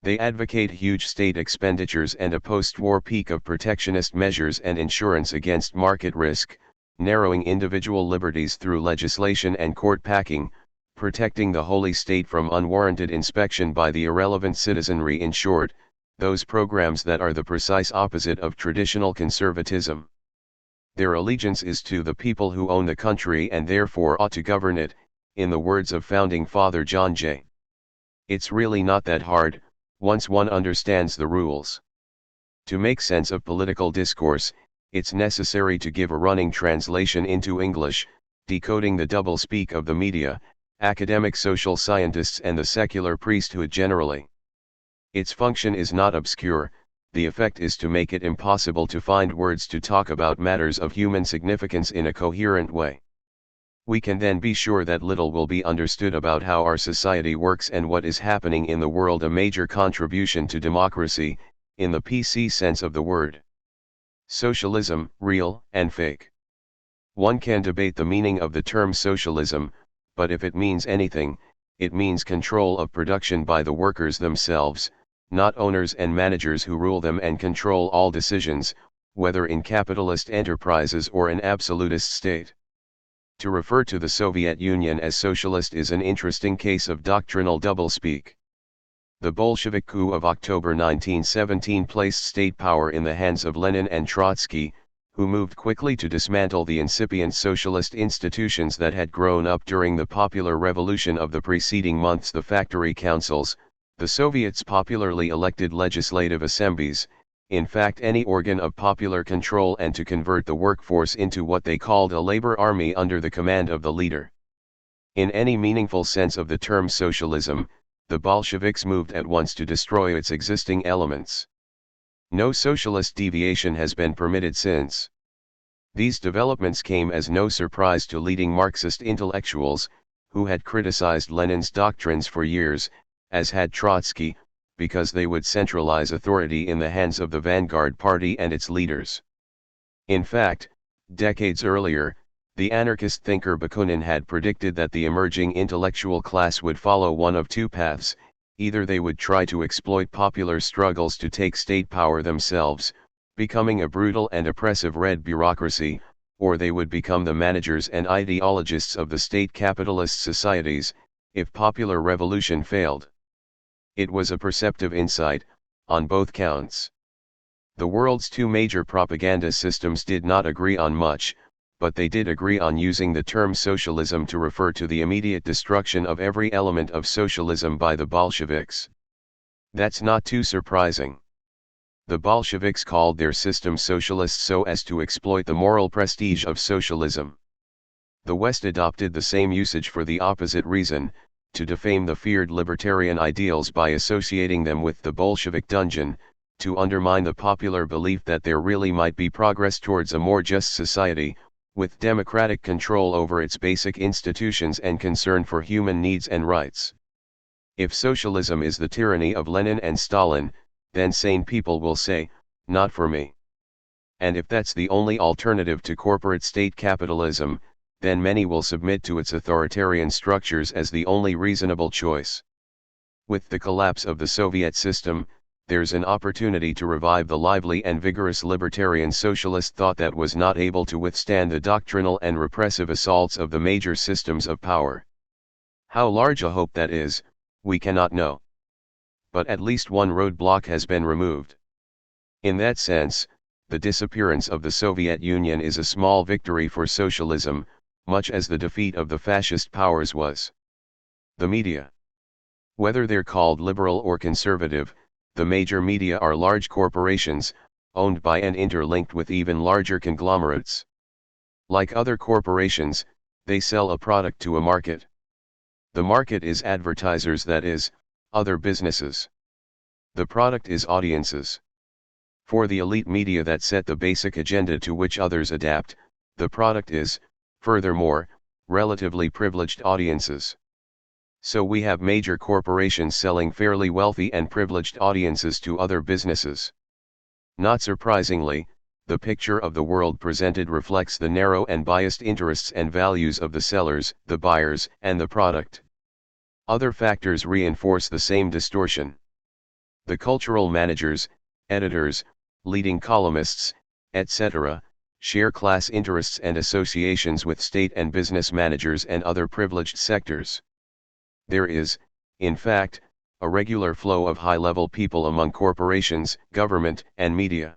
They advocate huge state expenditures and a post-war peak of protectionist measures and insurance against market risk, narrowing individual liberties through legislation and court packing, protecting the holy state from unwarranted inspection by the irrelevant citizenry. In short, those programs that are the precise opposite of traditional conservatism. Their allegiance is to the people who own the country and therefore ought to govern it, in the words of Founding Father John J. It's really not that hard, once one understands the rules. To make sense of political discourse, it's necessary to give a running translation into English, decoding the doublespeak of the media, academic social scientists and the secular priesthood generally. Its function is not obscure, the effect is to make it impossible to find words to talk about matters of human significance in a coherent way. We can then be sure that little will be understood about how our society works and what is happening in the world, a major contribution to democracy, in the PC sense of the word. Socialism, real and fake. One can debate the meaning of the term socialism, but if it means anything, it means control of production by the workers themselves, not owners and managers who rule them and control all decisions, whether in capitalist enterprises or an absolutist state. To refer to the Soviet Union as socialist is an interesting case of doctrinal doublespeak. The Bolshevik coup of October 1917 placed state power in the hands of Lenin and Trotsky, who moved quickly to dismantle the incipient socialist institutions that had grown up during the popular revolution of the preceding months: the factory councils, the Soviets' popularly elected legislative assemblies, in fact any organ of popular control, and to convert the workforce into what they called a labor army under the command of the leader. In any meaningful sense of the term socialism, the Bolsheviks moved at once to destroy its existing elements. No socialist deviation has been permitted since. These developments came as no surprise to leading Marxist intellectuals, who had criticized Lenin's doctrines for years, as had Trotsky, because they would centralize authority in the hands of the vanguard party and its leaders. In fact, decades earlier, the anarchist thinker Bakunin had predicted that the emerging intellectual class would follow one of two paths: either they would try to exploit popular struggles to take state power themselves, becoming a brutal and oppressive red bureaucracy, or they would become the managers and ideologists of the state capitalist societies, if popular revolution failed. It was a perceptive insight, on both counts. The world's two major propaganda systems did not agree on much, but they did agree on using the term socialism to refer to the immediate destruction of every element of socialism by the Bolsheviks. That's not too surprising. The Bolsheviks called their system socialist so as to exploit the moral prestige of socialism. The West adopted the same usage for the opposite reason, to defame the feared libertarian ideals by associating them with the Bolshevik dungeon, to undermine the popular belief that there really might be progress towards a more just society, with democratic control over its basic institutions and concern for human needs and rights. If socialism is the tyranny of Lenin and Stalin, then sane people will say, not for me. And if that's the only alternative to corporate state capitalism, then many will submit to its authoritarian structures as the only reasonable choice. With the collapse of the Soviet system, there's an opportunity to revive the lively and vigorous libertarian socialist thought that was not able to withstand the doctrinal and repressive assaults of the major systems of power. How large a hope that is, we cannot know. But at least one roadblock has been removed. In that sense, the disappearance of the Soviet Union is a small victory for socialism, much as the defeat of the fascist powers was. The media. Whether they're called liberal or conservative, the major media are large corporations, owned by and interlinked with even larger conglomerates. Like other corporations, they sell a product to a market. The market is advertisers, that is, other businesses. The product is audiences. For the elite media that set the basic agenda to which others adapt, the product is, furthermore, relatively privileged audiences. So we have major corporations selling fairly wealthy and privileged audiences to other businesses. Not surprisingly, the picture of the world presented reflects the narrow and biased interests and values of the sellers, the buyers, and the product. Other factors reinforce the same distortion. The cultural managers, editors, leading columnists, etc., share class interests and associations with state and business managers and other privileged sectors. There is, in fact, a regular flow of high-level people among corporations, government, and media.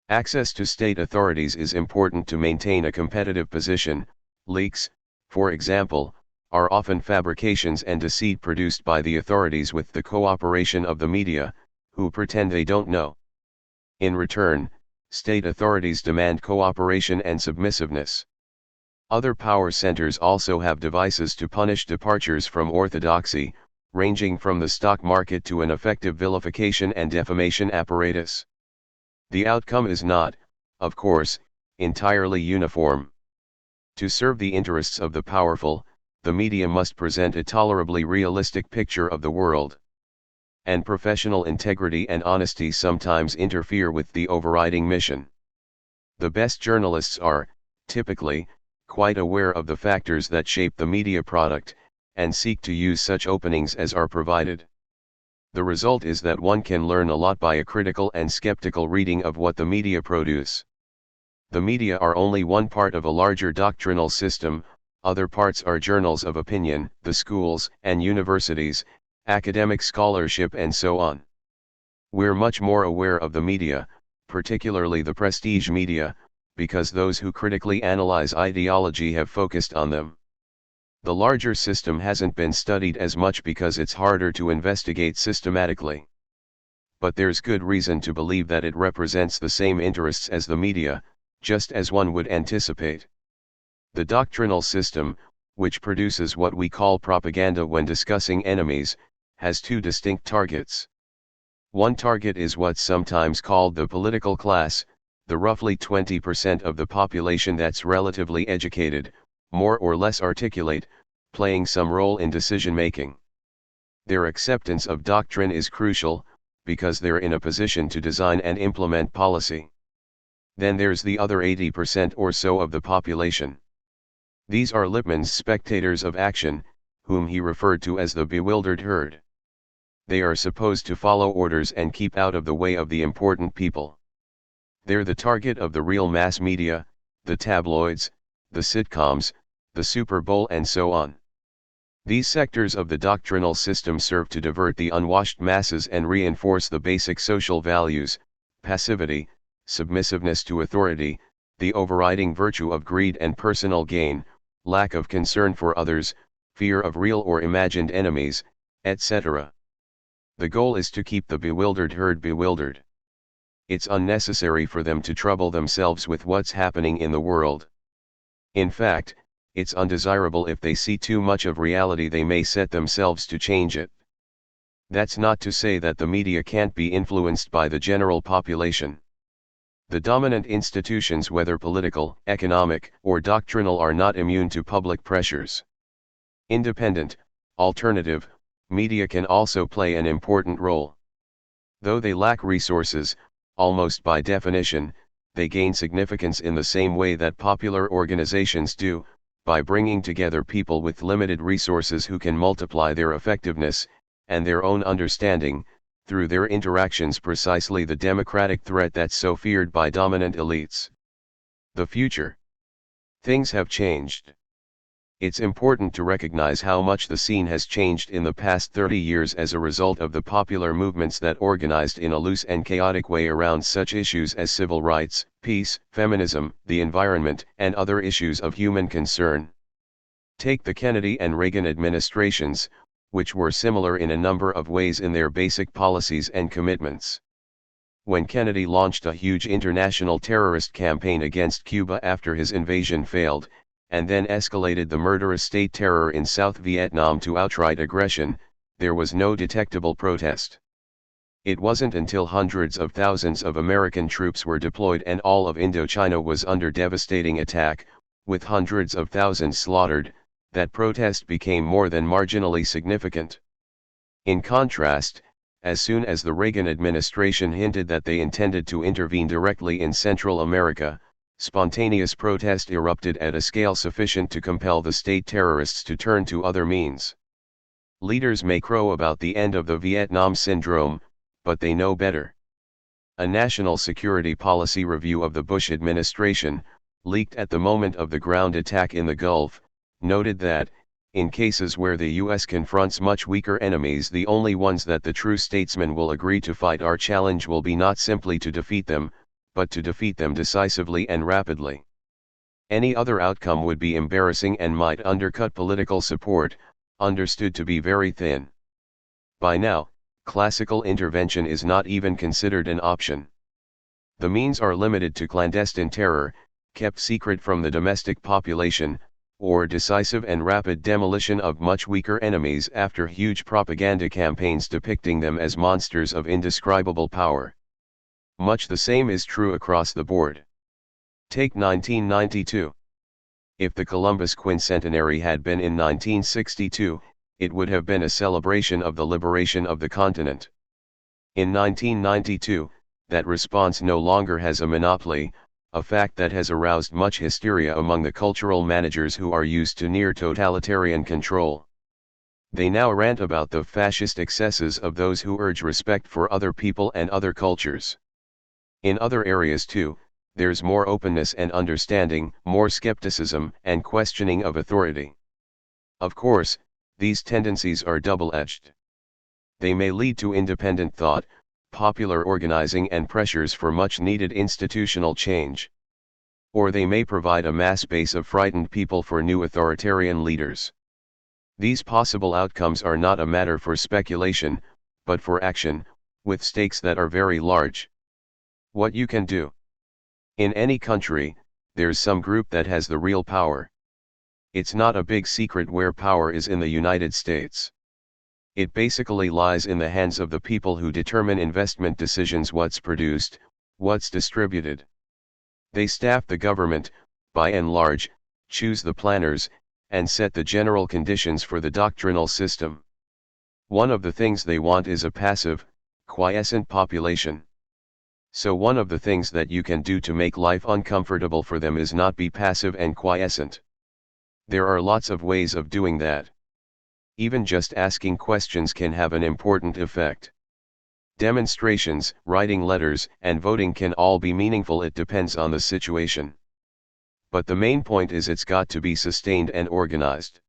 Access to state authorities is important to maintain a competitive position. Leaks, for example, are often fabrications and deceit produced by the authorities with the cooperation of the media, who pretend they don't know. In return, state authorities demand cooperation and submissiveness. Other power centers also have devices to punish departures from orthodoxy, ranging from the stock market to an effective vilification and defamation apparatus. The outcome is not, of course, entirely uniform. To serve the interests of the powerful, the media must present a tolerably realistic picture of the world. And professional integrity and honesty sometimes interfere with the overriding mission. The best journalists are, typically, quite aware of the factors that shape the media product, and seek to use such openings as are provided. The result is that one can learn a lot by a critical and skeptical reading of what the media produce. The media are only one part of a larger doctrinal system. Other parts are journals of opinion, the schools and universities, academic scholarship, and so on. We're much more aware of the media, particularly the prestige media, because those who critically analyze ideology have focused on them. The larger system hasn't been studied as much because it's harder to investigate systematically. But there's good reason to believe that it represents the same interests as the media, just as one would anticipate. The doctrinal system, which produces what we call propaganda when discussing enemies, has two distinct targets. One target is what's sometimes called the political class, the roughly 20% of the population that's relatively educated, more or less articulate, playing some role in decision-making. Their acceptance of doctrine is crucial, because they're in a position to design and implement policy. Then there's the other 80% or so of the population. These are Lippmann's spectators of action, whom he referred to as the bewildered herd. They are supposed to follow orders and keep out of the way of the important people. They're the target of the real mass media, the tabloids, the sitcoms, the Super Bowl, and so on. These sectors of the doctrinal system serve to divert the unwashed masses and reinforce the basic social values: passivity, submissiveness to authority, the overriding virtue of greed and personal gain, lack of concern for others, fear of real or imagined enemies, etc. The goal is to keep the bewildered herd bewildered. It's unnecessary for them to trouble themselves with what's happening in the world. In fact, it's undesirable. If they see too much of reality, they may set themselves to change it. That's not to say that the media can't be influenced by the general population. The dominant institutions, whether political, economic, or doctrinal, are not immune to public pressures. Independent, alternative, media can also play an important role. Though they lack resources, almost by definition, they gain significance in the same way that popular organizations do, by bringing together people with limited resources who can multiply their effectiveness, and their own understanding, through their interactions. Precisely the democratic threat that's so feared by dominant elites. The future. Things have changed. It's important to recognize how much the scene has changed in the past 30 years as a result of the popular movements that organized in a loose and chaotic way around such issues as civil rights, peace, feminism, the environment, and other issues of human concern. Take the Kennedy and Reagan administrations, which were similar in a number of ways in their basic policies and commitments. When Kennedy launched a huge international terrorist campaign against Cuba after his invasion failed, and then escalated the murderous state terror in South Vietnam to outright aggression, there was no detectable protest. It wasn't until hundreds of thousands of American troops were deployed and all of Indochina was under devastating attack, with hundreds of thousands slaughtered, that protest became more than marginally significant. In contrast, as soon as the Reagan administration hinted that they intended to intervene directly in Central America, spontaneous protest erupted at a scale sufficient to compel the state terrorists to turn to other means. Leaders may crow about the end of the Vietnam Syndrome, but they know better. A national security policy review of the Bush administration, leaked at the moment of the ground attack in the Gulf, noted that, in cases where the U.S. confronts much weaker enemies, the only ones that the true statesmen will agree to fight our challenge will be not simply to defeat them, but to defeat them decisively and rapidly. Any other outcome would be embarrassing and might undercut political support, understood to be very thin. By now, classical intervention is not even considered an option. The means are limited to clandestine terror, kept secret from the domestic population, or decisive and rapid demolition of much weaker enemies after huge propaganda campaigns depicting them as monsters of indescribable power. Much the same is true across the board. Take 1992. If the Columbus quincentenary had been in 1962, it would have been a celebration of the liberation of the continent. In 1992, that response no longer has a monopoly, a fact that has aroused much hysteria among the cultural managers who are used to near totalitarian control. They now rant about the fascist excesses of those who urge respect for other people and other cultures. In other areas too, there's more openness and understanding, more skepticism and questioning of authority. Of course, these tendencies are double-edged. They may lead to independent thought, popular organizing and pressures for much-needed institutional change. Or they may provide a mass base of frightened people for new authoritarian leaders. These possible outcomes are not a matter for speculation, but for action, with stakes that are very large. What you can do. In any country, there's some group that has the real power. It's not a big secret where power is in the United States. It basically lies in the hands of the people who determine investment decisions, what's produced, what's distributed. They staff the government, by and large, choose the planners, and set the general conditions for the doctrinal system. One of the things they want is a passive, quiescent population. So one of the things that you can do to make life uncomfortable for them is not be passive and quiescent. There are lots of ways of doing that. Even just asking questions can have an important effect. Demonstrations, writing letters, and voting can all be meaningful. It depends on the situation. But the main point is it's got to be sustained and organized.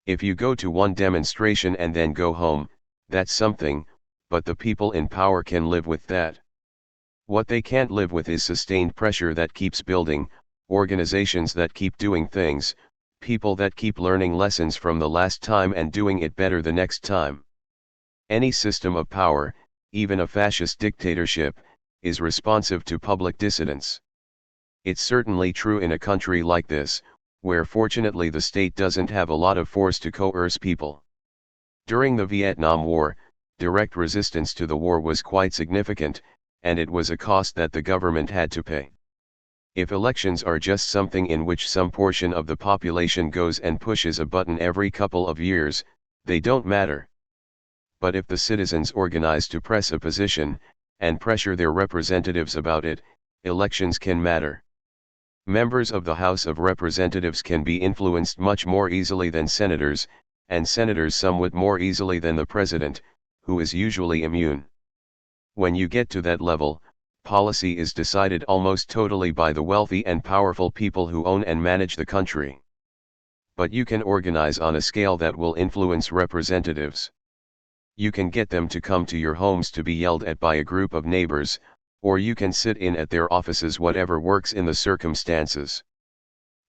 If you go to one demonstration and then go home, that's something, but the people in power can live with that. What they can't live with is sustained pressure that keeps building, organizations that keep doing things, people that keep learning lessons from the last time and doing it better the next time. Any system of power, even a fascist dictatorship, is responsive to public dissidence. It's certainly true in a country like this, where fortunately the state doesn't have a lot of force to coerce people. During the Vietnam War, direct resistance to the war was quite significant, and it was a cost that the government had to pay. If elections are just something in which some portion of the population goes and pushes a button every couple of years, they don't matter. But if the citizens organize to press a position, and pressure their representatives about it, elections can matter. Members of the House of Representatives can be influenced much more easily than senators, and senators somewhat more easily than the president, who is usually immune. When you get to that level, policy is decided almost totally by the wealthy and powerful people who own and manage the country. But you can organize on a scale that will influence representatives. You can get them to come to your homes to be yelled at by a group of neighbors, or you can sit in at their offices, whatever works in the circumstances.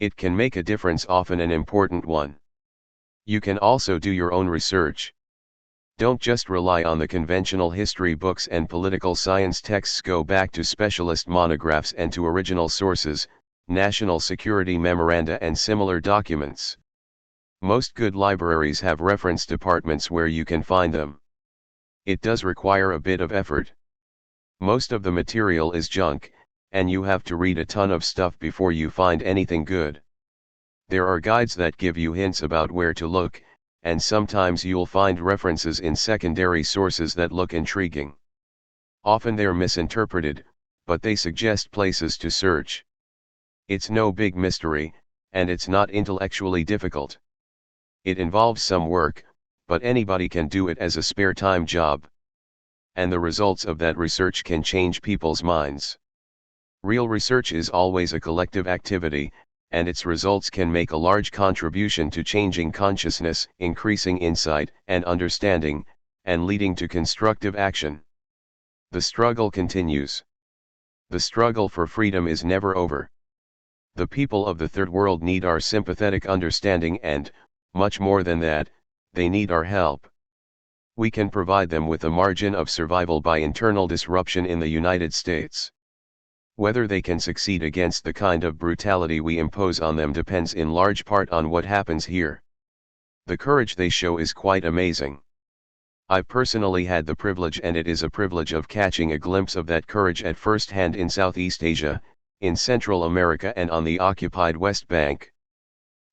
It can make a difference, often an important one. You can also do your own research. Don't just rely on the conventional history books and political science texts. Go back to specialist monographs and to original sources, national security memoranda and similar documents. Most good libraries have reference departments where you can find them. It does require a bit of effort. Most of the material is junk, and you have to read a ton of stuff before you find anything good. There are guides that give you hints about where to look, and sometimes you'll find references in secondary sources that look intriguing. Often they're misinterpreted, but they suggest places to search. It's no big mystery, and it's not intellectually difficult. It involves some work, but anybody can do it as a spare time job. And the results of that research can change people's minds. Real research is always a collective activity, and its results can make a large contribution to changing consciousness, increasing insight and understanding, and leading to constructive action. The struggle continues. The struggle for freedom is never over. The people of the Third World need our sympathetic understanding and, much more than that, they need our help. We can provide them with a margin of survival by internal disruption in the United States. Whether they can succeed against the kind of brutality we impose on them depends in large part on what happens here. The courage they show is quite amazing. I personally had the privilege, and it is a privilege, of catching a glimpse of that courage at first hand in Southeast Asia, in Central America and on the occupied West Bank.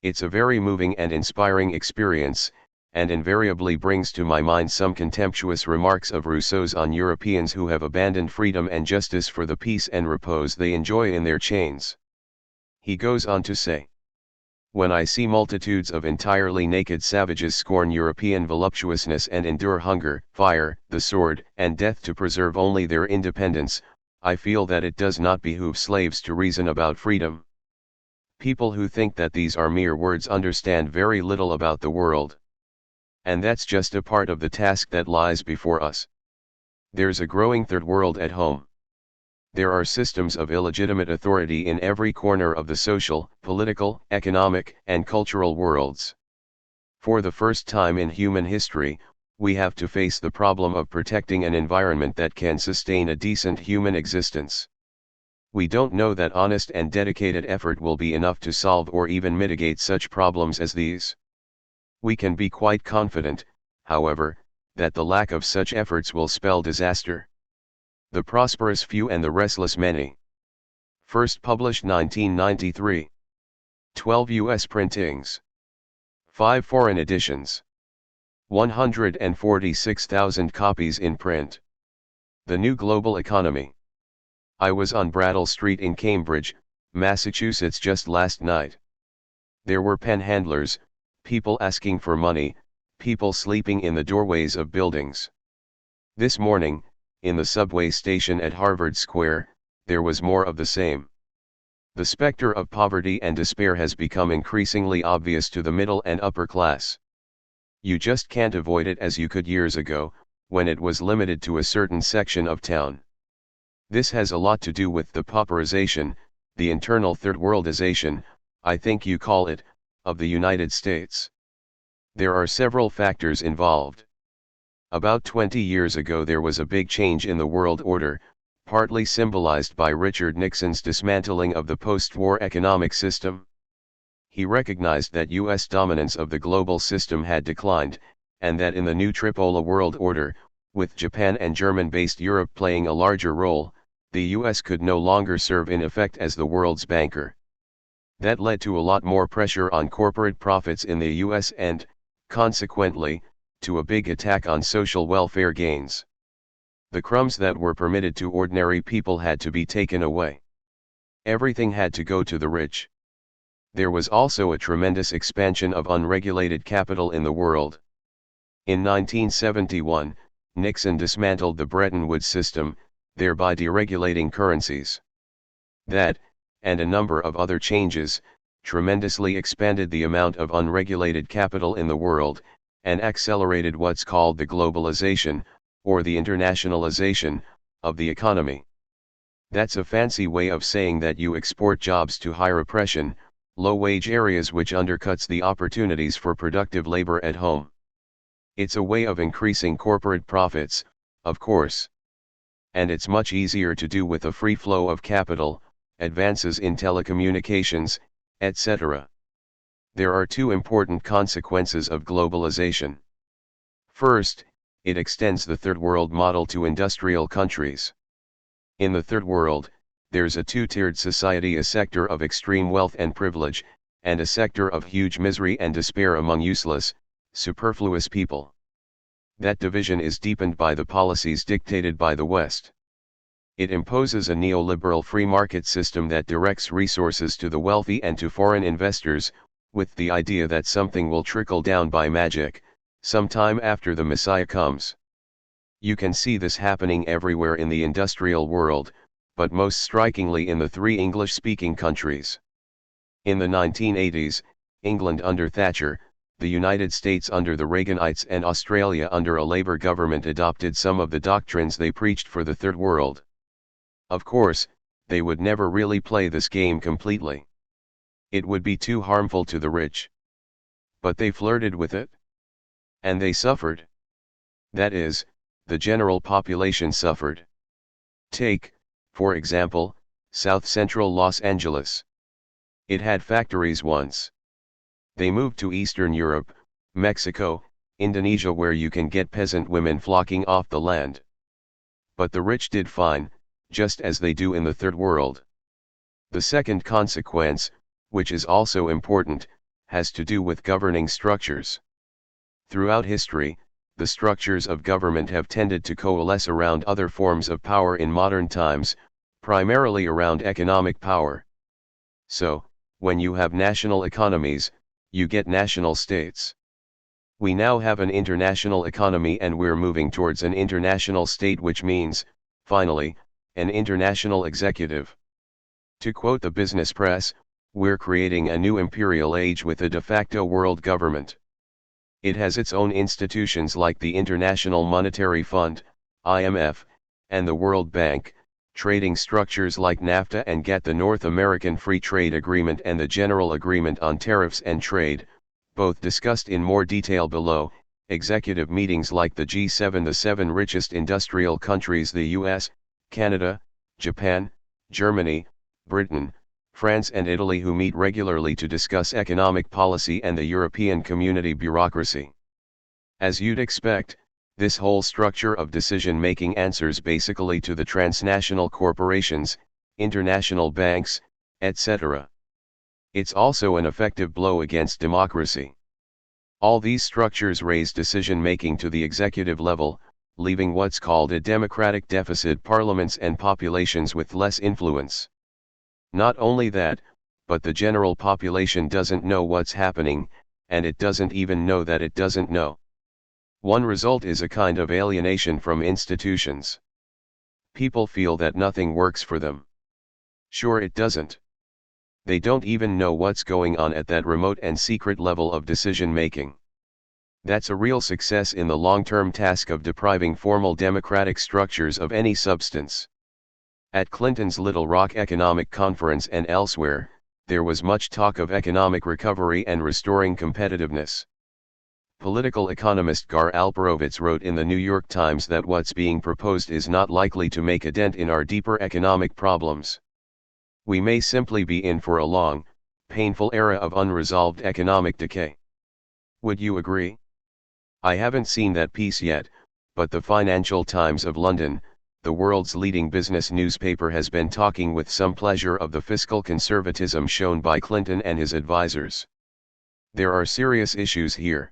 It's a very moving and inspiring experience, and invariably brings to my mind some contemptuous remarks of Rousseau's on Europeans who have abandoned freedom and justice for the peace and repose they enjoy in their chains. He goes on to say, "When I see multitudes of entirely naked savages scorn European voluptuousness and endure hunger, fire, the sword, and death to preserve only their independence, I feel that it does not behoove slaves to reason about freedom. People who think that these are mere words understand very little about the world. And that's just a part of the task that lies before us. There's a growing third world at home. There are systems of illegitimate authority in every corner of the social, political, economic, and cultural worlds. For the first time in human history, we have to face the problem of protecting an environment that can sustain a decent human existence. We don't know that honest and dedicated effort will be enough to solve or even mitigate such problems as these. We can be quite confident, however, that the lack of such efforts will spell disaster. The Prosperous Few and the Restless Many. First published 1993. 12 U.S. printings. 5 foreign editions. 146,000 copies in print. The New Global Economy. I was on Brattle Street in Cambridge, Massachusetts just last night. There were panhandlers, people asking for money, people sleeping in the doorways of buildings. This morning, in the subway station at Harvard Square, there was more of the same. The specter of poverty and despair has become increasingly obvious to the middle and upper class. You just can't avoid it as you could years ago, when it was limited to a certain section of town. This has a lot to do with the pauperization, the internal third-worldization, I think you call it, of the United States. There are several factors involved. About 20 years ago there was a big change in the world order, partly symbolized by Richard Nixon's dismantling of the post-war economic system. He recognized that U.S. dominance of the global system had declined, and that in the new tripolar world order, with Japan and German-based Europe playing a larger role, the U.S. could no longer serve in effect as the world's banker. That led to a lot more pressure on corporate profits in the U.S. and, consequently, to a big attack on social welfare gains. The crumbs that were permitted to ordinary people had to be taken away. Everything had to go to the rich. There was also a tremendous expansion of unregulated capital in the world. In 1971, Nixon dismantled the Bretton Woods system, thereby deregulating currencies. That, and a number of other changes, tremendously expanded the amount of unregulated capital in the world, and accelerated what's called the globalization, or the internationalization, of the economy. That's a fancy way of saying that you export jobs to high repression, low-wage areas which undercuts the opportunities for productive labor at home. It's a way of increasing corporate profits, of course. And it's much easier to do with a free flow of capital, advances in telecommunications, etc. There are two important consequences of globalization. First, it extends the Third World model to industrial countries. In the Third World, there's a two-tiered society, a sector of extreme wealth and privilege, and a sector of huge misery and despair among useless, superfluous people. That division is deepened by the policies dictated by the West. It imposes a neoliberal free market system that directs resources to the wealthy and to foreign investors, with the idea that something will trickle down by magic, sometime after the Messiah comes. You can see this happening everywhere in the industrial world, but most strikingly in the three English-speaking countries. In the 1980s, England under Thatcher, the United States under the Reaganites, and Australia under a Labour government adopted some of the doctrines they preached for the Third World. Of course, they would never really play this game completely. It would be too harmful to the rich. But they flirted with it. And they suffered. That is, the general population suffered. Take, for example, South Central Los Angeles. It had factories once. They moved to Eastern Europe, Mexico, Indonesia, where you can get peasant women flocking off the land. But the rich did fine, just as they do in the Third World. The second consequence, which is also important, has to do with governing structures. Throughout history, the structures of government have tended to coalesce around other forms of power in modern times, primarily around economic power. So, when you have national economies, you get national states. We now have an international economy, and we're moving towards an international state, which means, finally, an international executive. To quote the business press, we're creating a new imperial age with a de facto world government. It has its own institutions like the International Monetary Fund, IMF, and the World Bank, trading structures like NAFTA and GATT, the North American Free Trade Agreement, and the General Agreement on Tariffs and Trade, both discussed in more detail below, executive meetings like the G7, the 7 richest industrial countries, the US, Canada, Japan, Germany, Britain, France and Italy, who meet regularly to discuss economic policy, and the European Community bureaucracy. As you'd expect, this whole structure of decision-making answers basically to the transnational corporations, international banks, etc. It's also an effective blow against democracy. All these structures raise decision-making to the executive level, leaving what's called a democratic deficit, parliaments and populations with less influence. Not only that, but the general population doesn't know what's happening, and it doesn't even know that it doesn't know. One result is a kind of alienation from institutions. People feel that nothing works for them. Sure, it doesn't. They don't even know what's going on at that remote and secret level of decision-making. That's a real success in the long-term task of depriving formal democratic structures of any substance. At Clinton's Little Rock Economic Conference and elsewhere, there was much talk of economic recovery and restoring competitiveness. Political economist Gar Alperovitz wrote in the New York Times that what's being proposed is not likely to make a dent in our deeper economic problems. We may simply be in for a long, painful era of unresolved economic decay. Would you agree? I haven't seen that piece yet, but the Financial Times of London, the world's leading business newspaper, has been talking with some pleasure of the fiscal conservatism shown by Clinton and his advisors. There are serious issues here.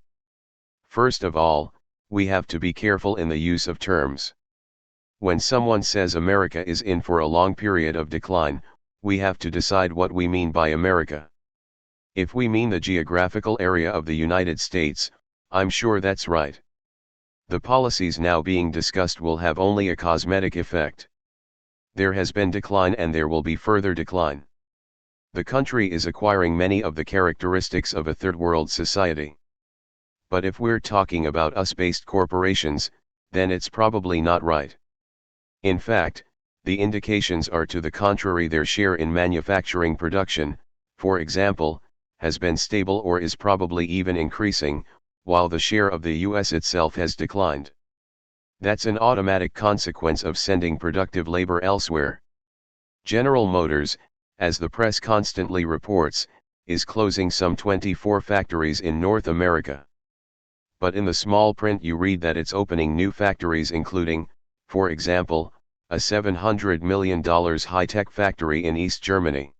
First of all, we have to be careful in the use of terms. When someone says America is in for a long period of decline, we have to decide what we mean by America. If we mean the geographical area of the United States, I'm sure that's right. The policies now being discussed will have only a cosmetic effect. There has been decline and there will be further decline. The country is acquiring many of the characteristics of a third world society. But if we're talking about US-based corporations, then it's probably not right. In fact, the indications are to the contrary. Their share in manufacturing production, for example, has been stable or is probably even increasing, while the share of the US itself has declined. That's an automatic consequence of sending productive labor elsewhere. General Motors, as the press constantly reports, is closing some 24 factories in North America. But in the small print you read that it's opening new factories, including, for example, a $700 million high-tech factory in East Germany.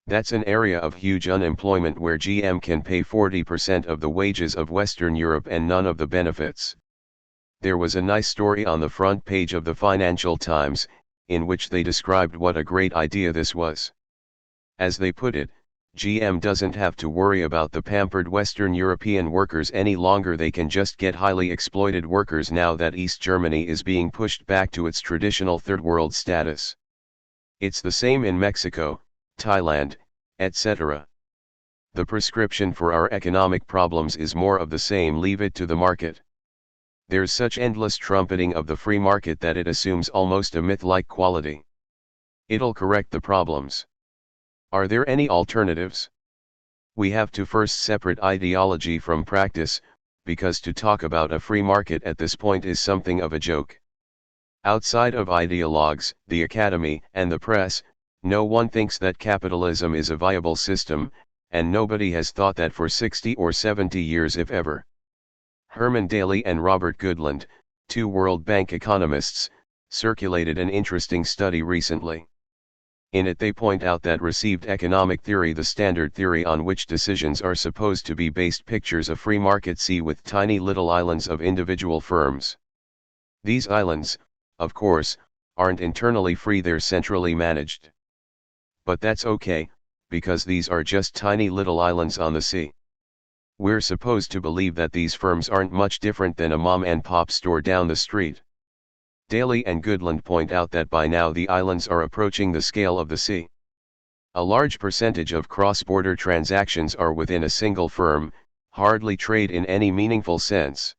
That's an area of huge unemployment where GM can pay 40% of the wages of Western Europe and none of the benefits. There was a nice story on the front page of the Financial Times, in which they described what a great idea this was. As they put it, GM doesn't have to worry about the pampered Western European workers any longer. They can just get highly exploited workers now that East Germany is being pushed back to its traditional third world status. It's the same in Mexico, Thailand, etc. The prescription for our economic problems is more of the same. Leave it to the market. There's such endless trumpeting of the free market that it assumes almost a myth-like quality. It'll correct the problems. Are there any alternatives? We have to first separate ideology from practice, because to talk about a free market at this point is something of a joke. Outside of ideologues, the academy, and the press, no one thinks that capitalism is a viable system, and nobody has thought that for 60 or 70 years if ever. Herman Daly and Robert Goodland, two World Bank economists, circulated an interesting study recently. In it they point out that received economic theory, the standard theory on which decisions are supposed to be based, pictures a free market sea with tiny little islands of individual firms. These islands, of course, aren't internally free, they're centrally managed. But that's okay, because these are just tiny little islands on the sea. We're supposed to believe that these firms aren't much different than a mom-and-pop store down the street. Daly and Goodland point out that by now the islands are approaching the scale of the sea. A large percentage of cross-border transactions are within a single firm, hardly trade in any meaningful sense.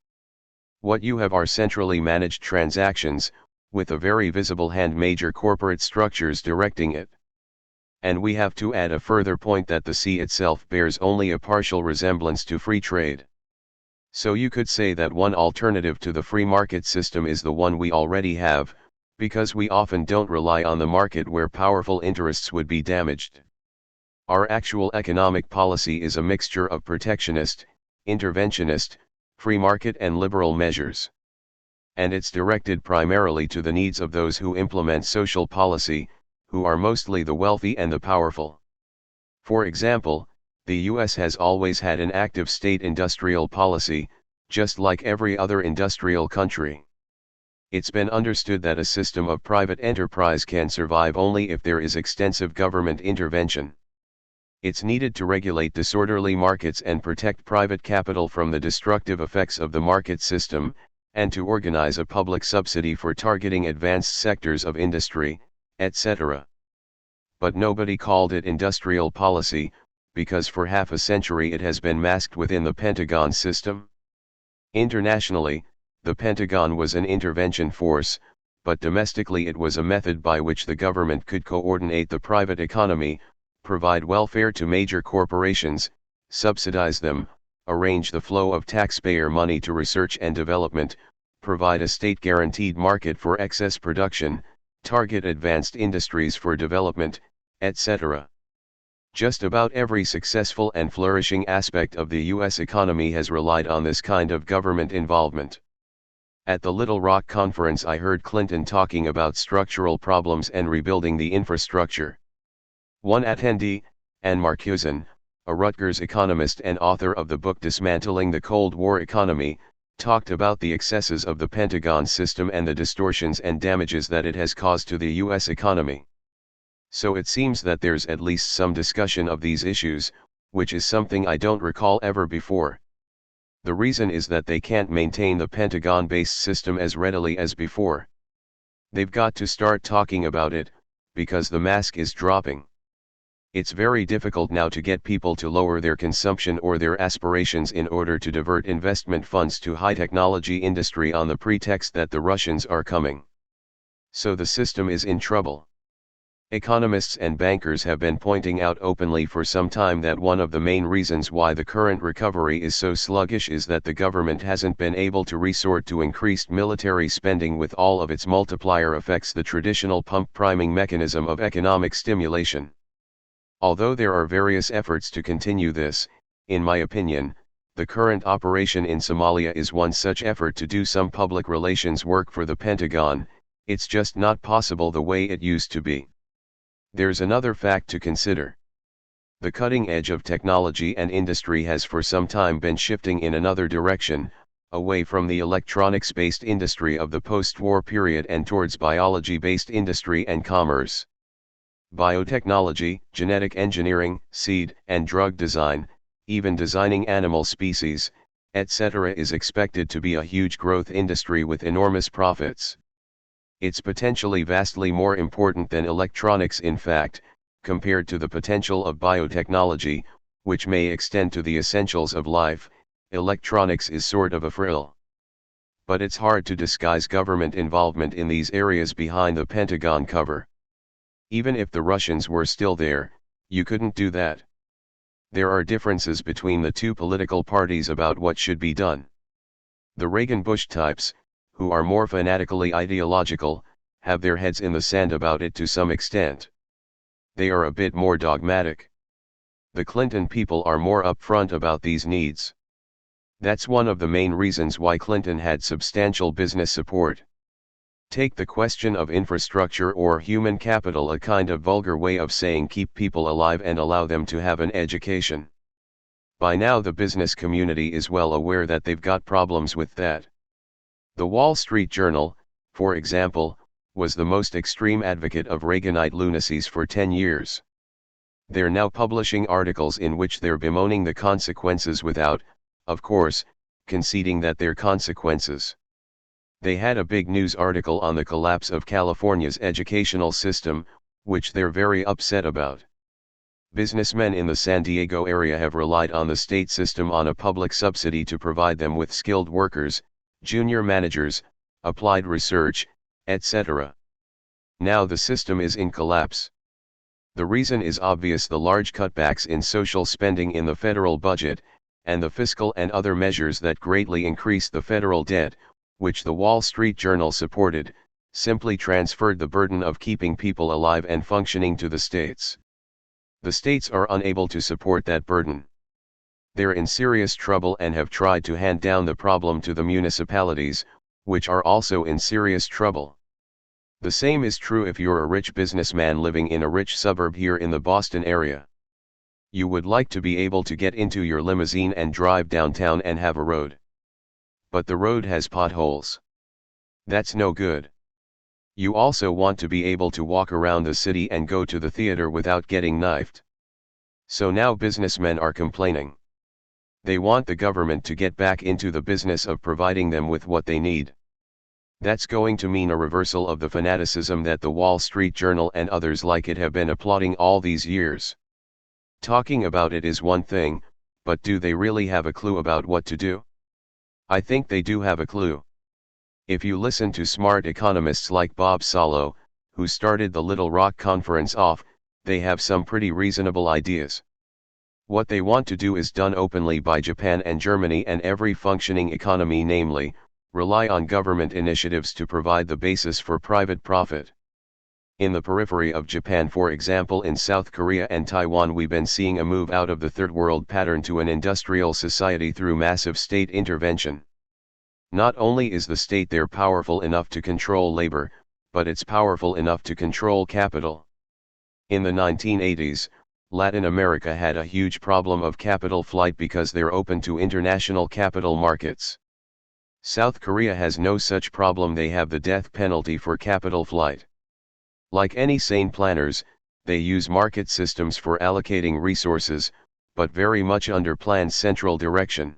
What you have are centrally managed transactions, with a very visible hand, major corporate structures directing it. And we have to add a further point that the sea itself bears only a partial resemblance to free trade. So you could say that one alternative to the free market system is the one we already have, because we often don't rely on the market where powerful interests would be damaged. Our actual economic policy is a mixture of protectionist, interventionist, free market and liberal measures. And it's directed primarily to the needs of those who implement social policy, who are mostly the wealthy and the powerful. For example, the US has always had an active state industrial policy, just like every other industrial country. It's been understood that a system of private enterprise can survive only if there is extensive government intervention. It's needed to regulate disorderly markets and protect private capital from the destructive effects of the market system, and to organize a public subsidy for targeting advanced sectors of industry, etc. But nobody called it industrial policy, because for half a century it has been masked within the Pentagon system. Internationally, the Pentagon was an intervention force, but domestically it was a method by which the government could coordinate the private economy, provide welfare to major corporations, subsidize them, arrange the flow of taxpayer money to research and development, provide a state-guaranteed market for excess production, target advanced industries for development, etc. Just about every successful and flourishing aspect of the U.S. economy has relied on this kind of government involvement. At the Little Rock conference I heard Clinton talking about structural problems and rebuilding the infrastructure. One attendee, Ann Marcuson, a Rutgers economist and author of the book Dismantling the Cold War Economy, talked about the excesses of the Pentagon system and the distortions and damages that it has caused to the U.S. economy. So it seems that there's at least some discussion of these issues, which is something I don't recall ever before. The reason is that they can't maintain the Pentagon-based system as readily as before. They've got to start talking about it, because the mask is dropping. It's very difficult now to get people to lower their consumption or their aspirations in order to divert investment funds to high-technology industry on the pretext that the Russians are coming. So the system is in trouble. Economists and bankers have been pointing out openly for some time that one of the main reasons why the current recovery is so sluggish is that the government hasn't been able to resort to increased military spending with all of its multiplier effects, the traditional pump priming mechanism of economic stimulation. Although there are various efforts to continue this, in my opinion, the current operation in Somalia is one such effort to do some public relations work for the Pentagon. It's just not possible the way it used to be. There's another fact to consider. The cutting edge of technology and industry has for some time been shifting in another direction, away from the electronics-based industry of the post-war period and towards biology-based industry and commerce. Biotechnology, genetic engineering, seed and drug design, even designing animal species, etc. is expected to be a huge growth industry with enormous profits. It's potentially vastly more important than electronics, in fact, compared to the potential of biotechnology, which may extend to the essentials of life. Electronics is sort of a frill. But it's hard to disguise government involvement in these areas behind the Pentagon cover. Even if the Russians were still there, you couldn't do that. There are differences between the two political parties about what should be done. The Reagan-Bush types, who are more fanatically ideological, have their heads in the sand about it to some extent. They are a bit more dogmatic. The Clinton people are more upfront about these needs. That's one of the main reasons why Clinton had substantial business support. Take the question of infrastructure or human capital, a kind of vulgar way of saying keep people alive and allow them to have an education. By now the business community is well aware that they've got problems with that. The Wall Street Journal, for example, was the most extreme advocate of Reaganite lunacies for 10 years. They're now publishing articles in which they're bemoaning the consequences without, of course, conceding that they're consequences. They had a big news article on the collapse of California's educational system, which they're very upset about. Businessmen in the San Diego area have relied on the state system on a public subsidy to provide them with skilled workers, junior managers, applied research, etc. Now the system is in collapse. The reason is obvious: the large cutbacks in social spending in the federal budget, and the fiscal and other measures that greatly increased the federal debt, which the Wall Street Journal supported, simply transferred the burden of keeping people alive and functioning to the states. The states are unable to support that burden. They're in serious trouble and have tried to hand down the problem to the municipalities, which are also in serious trouble. The same is true if you're a rich businessman living in a rich suburb here in the Boston area. You would like to be able to get into your limousine and drive downtown and have a road. But the road has potholes. That's no good. You also want to be able to walk around the city and go to the theater without getting knifed. So now businessmen are complaining. They want the government to get back into the business of providing them with what they need. That's going to mean a reversal of the fanaticism that the Wall Street Journal and others like it have been applauding all these years. Talking about it is one thing, but do they really have a clue about what to do? I think they do have a clue. If you listen to smart economists like Bob Solow, who started the Little Rock conference off, they have some pretty reasonable ideas. What they want to do is done openly by Japan and Germany and every functioning economy, namely, rely on government initiatives to provide the basis for private profit. In the periphery of Japan, for example, in South Korea and Taiwan, we've been seeing a move out of the third world pattern to an industrial society through massive state intervention. Not only is the state there powerful enough to control labor, but it's powerful enough to control capital. In the 1980s, Latin America had a huge problem of capital flight because they're open to international capital markets. South Korea has no such problem. They have the death penalty for capital flight. Like any sane planners, they use market systems for allocating resources, but very much under planned central direction.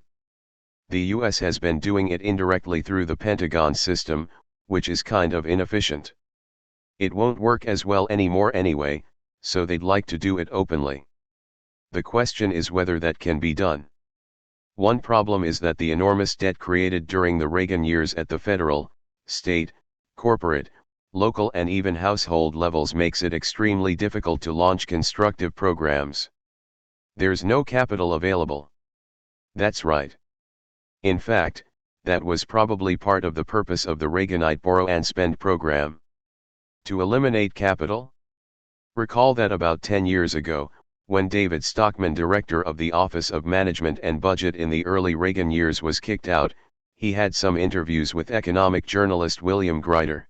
The US has been doing it indirectly through the Pentagon system, which is kind of inefficient. It won't work as well anymore anyway, so they'd like to do it openly. The question is whether that can be done. One problem is that the enormous debt created during the Reagan years at the federal, state, corporate, local and even household levels makes it extremely difficult to launch constructive programs. There's no capital available. That's right. In fact, that was probably part of the purpose of the Reaganite borrow and spend program. To eliminate capital? Recall that about 10 years ago, when David Stockman, director of the Office of Management and Budget in the early Reagan years, was kicked out, he had some interviews with economic journalist William Grider.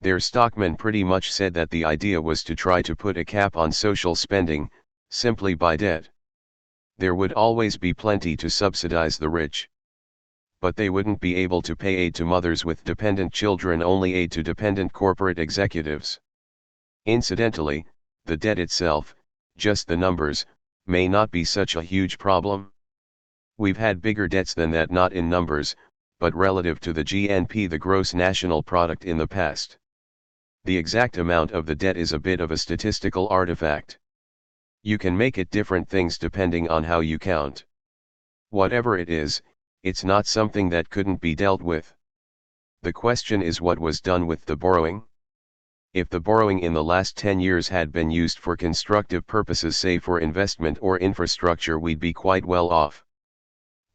There Stockman pretty much said that the idea was to try to put a cap on social spending, simply by debt. There would always be plenty to subsidize the rich. But they wouldn't be able to pay aid to mothers with dependent children, only aid to dependent corporate executives. Incidentally, the debt itself, just the numbers, may not be such a huge problem. We've had bigger debts than that, not in numbers, but relative to the GNP, the gross national product, in the past. The exact amount of the debt is a bit of a statistical artifact. You can make it different things depending on how you count. Whatever it is, it's not something that couldn't be dealt with. The question is what was done with the borrowing? If the borrowing in the last 10 years had been used for constructive purposes, say for investment or infrastructure, we'd be quite well off.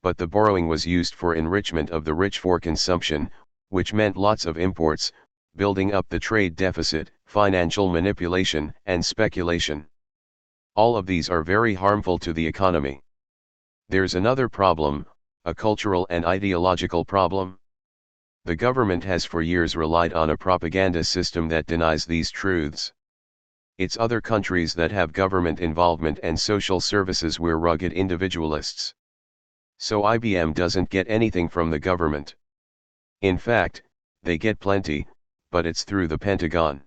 But the borrowing was used for enrichment of the rich, for consumption, which meant lots of imports, building up the trade deficit, financial manipulation, and speculation. All of these are very harmful to the economy. There's another problem, a cultural and ideological problem. The government has for years relied on a propaganda system that denies these truths. It's other countries that have government involvement and social services we're rugged individualists. So IBM doesn't get anything from the government. In fact, they get plenty, but it's through the Pentagon.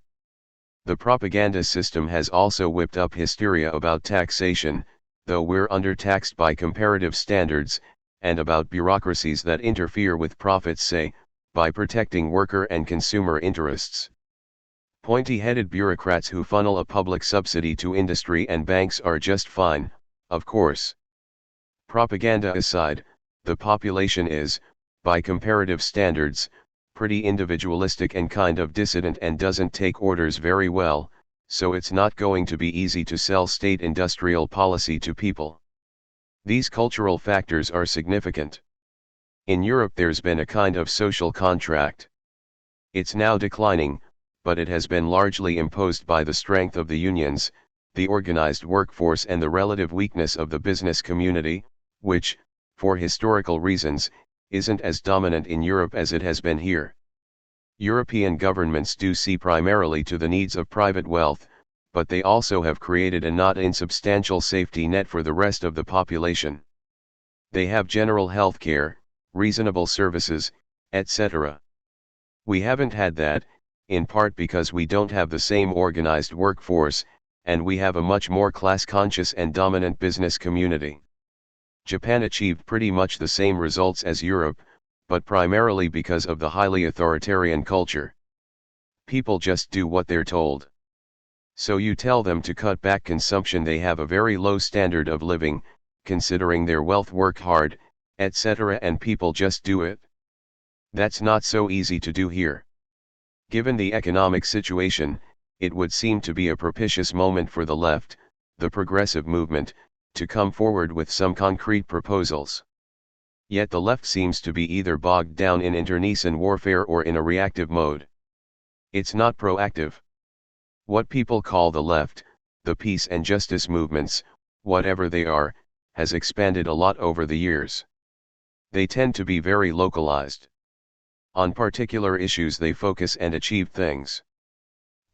The propaganda system has also whipped up hysteria about taxation, though we're undertaxed by comparative standards, and about bureaucracies that interfere with profits, say, by protecting worker and consumer interests. Pointy-headed bureaucrats who funnel a public subsidy to industry and banks are just fine, of course. Propaganda aside, the population is, by comparative standards, pretty individualistic and kind of dissident and doesn't take orders very well, so it's not going to be easy to sell state industrial policy to people. These cultural factors are significant. In Europe there's been a kind of social contract. It's now declining, but it has been largely imposed by the strength of the unions, the organized workforce, and the relative weakness of the business community, which, for historical reasons, isn't as dominant in Europe as it has been here. European governments do see primarily to the needs of private wealth, but they also have created a not insubstantial safety net for the rest of the population. They have general health care, reasonable services, etc. We haven't had that, in part because we don't have the same organized workforce, and we have a much more class-conscious and dominant business community. Japan achieved pretty much the same results as Europe, but primarily because of the highly authoritarian culture. People just do what they're told. So you tell them to cut back consumption, they have a very low standard of living, considering their wealth, work hard, etc., and people just do it. That's not so easy to do here. Given the economic situation, it would seem to be a propitious moment for the left, the progressive movement, to come forward with some concrete proposals. Yet the left seems to be either bogged down in internecine warfare or in a reactive mode. It's not proactive. What people call the left, the peace and justice movements, whatever they are, has expanded a lot over the years. They tend to be very localized. On particular issues they focus and achieve things.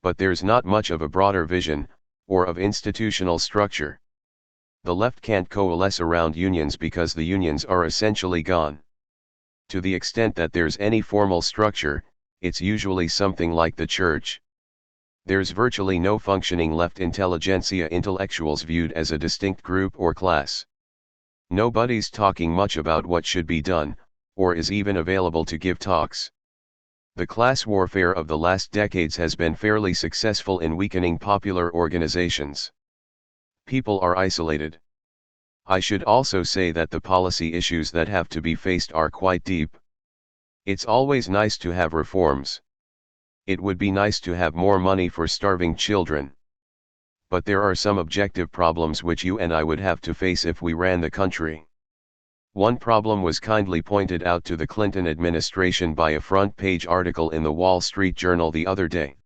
But there's not much of a broader vision, or of institutional structure. The left can't coalesce around unions because the unions are essentially gone. To the extent that there's any formal structure, it's usually something like the church. There's virtually no functioning left intelligentsia, intellectuals viewed as a distinct group or class. Nobody's talking much about what should be done, or is even available to give talks. The class warfare of the last decades has been fairly successful in weakening popular organizations. People are isolated. I should also say that the policy issues that have to be faced are quite deep. It's always nice to have reforms. It would be nice to have more money for starving children. But there are some objective problems which you and I would have to face if we ran the country. One problem was kindly pointed out to the Clinton administration by a front-page article in the Wall Street Journal the other day.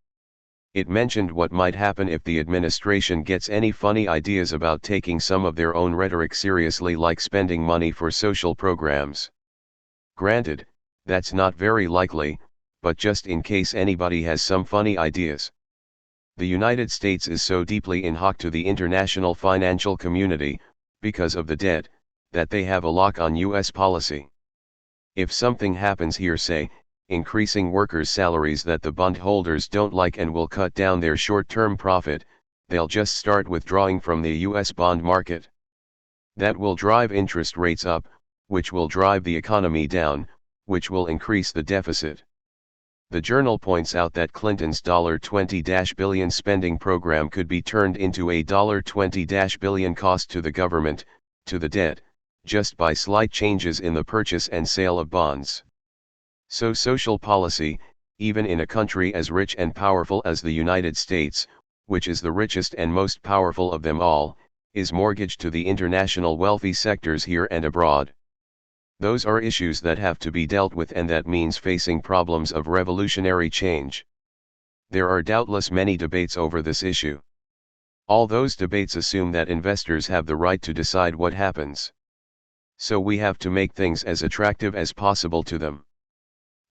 It mentioned what might happen if the administration gets any funny ideas about taking some of their own rhetoric seriously, like spending money for social programs. Granted, that's not very likely, but just in case anybody has some funny ideas. The United States is so deeply in hock to the international financial community, because of the debt, that they have a lock on US policy. If something happens here, say, increasing workers' salaries that the bondholders don't like and will cut down their short-term profit, they'll just start withdrawing from the US bond market. That will drive interest rates up, which will drive the economy down, which will increase the deficit. The journal points out that Clinton's $20 billion spending program could be turned into a $20 billion cost to the government, to the debt, just by slight changes in the purchase and sale of bonds. So social policy, even in a country as rich and powerful as the United States, which is the richest and most powerful of them all, is mortgaged to the international wealthy sectors here and abroad. Those are issues that have to be dealt with, and that means facing problems of revolutionary change. There are doubtless many debates over this issue. All those debates assume that investors have the right to decide what happens. So we have to make things as attractive as possible to them.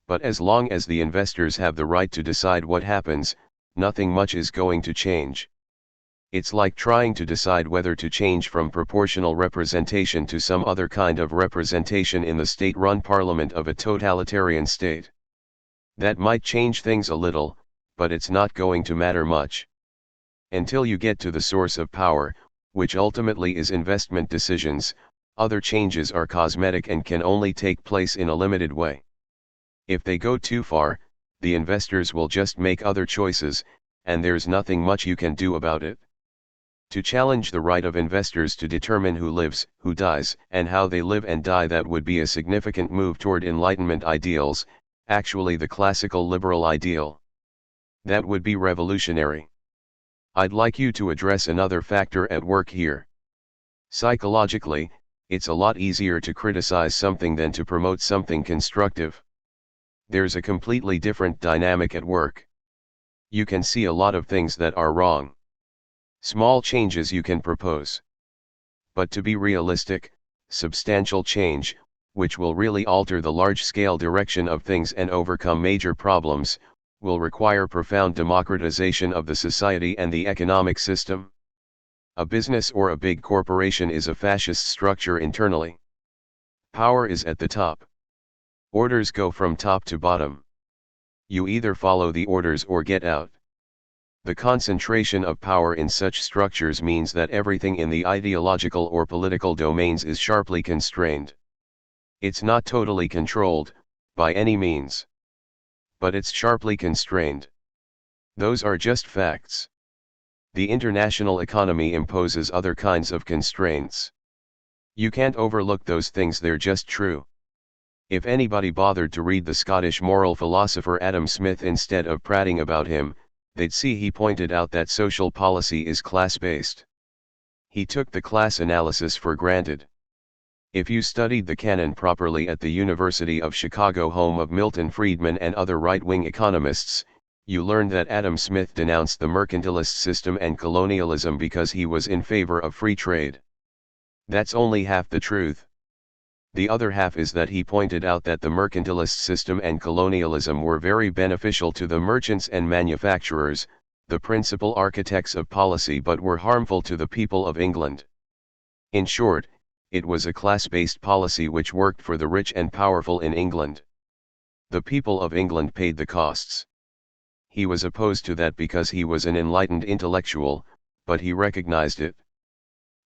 But as long as the investors have the right to decide what happens, nothing much is going to change. It's like trying to decide whether to change from proportional representation to some other kind of representation in the state-run parliament of a totalitarian state. That might change things a little, but it's not going to matter much. Until you get to the source of power, which ultimately is investment decisions, other changes are cosmetic and can only take place in a limited way. If they go too far, the investors will just make other choices, and there's nothing much you can do about it. To challenge the right of investors to determine who lives, who dies, and how they live and die, that would be a significant move toward Enlightenment ideals, actually the classical liberal ideal. That would be revolutionary. I'd like you to address another factor at work here. Psychologically, it's a lot easier to criticize something than to promote something constructive. There's a completely different dynamic at work. You can see a lot of things that are wrong. Small changes you can propose. But to be realistic, substantial change, which will really alter the large-scale direction of things and overcome major problems, will require profound democratization of the society and the economic system. A business or a big corporation is a fascist structure internally. Power is at the top. Orders go from top to bottom. You either follow the orders or get out. The concentration of power in such structures means that everything in the ideological or political domains is sharply constrained. It's not totally controlled, by any means. But it's sharply constrained. Those are just facts. The international economy imposes other kinds of constraints. You can't overlook those things, they're just true. If anybody bothered to read the Scottish moral philosopher Adam Smith instead of prating about him, they'd see he pointed out that social policy is class-based. He took the class analysis for granted. If you studied the canon properly at the University of Chicago, home of Milton Friedman and other right-wing economists, you learned that Adam Smith denounced the mercantilist system and colonialism because he was in favor of free trade. That's only half the truth. The other half is that he pointed out that the mercantilist system and colonialism were very beneficial to the merchants and manufacturers, the principal architects of policy, but were harmful to the people of England. In short, it was a class-based policy which worked for the rich and powerful in England. The people of England paid the costs. He was opposed to that because he was an enlightened intellectual, but he recognized it.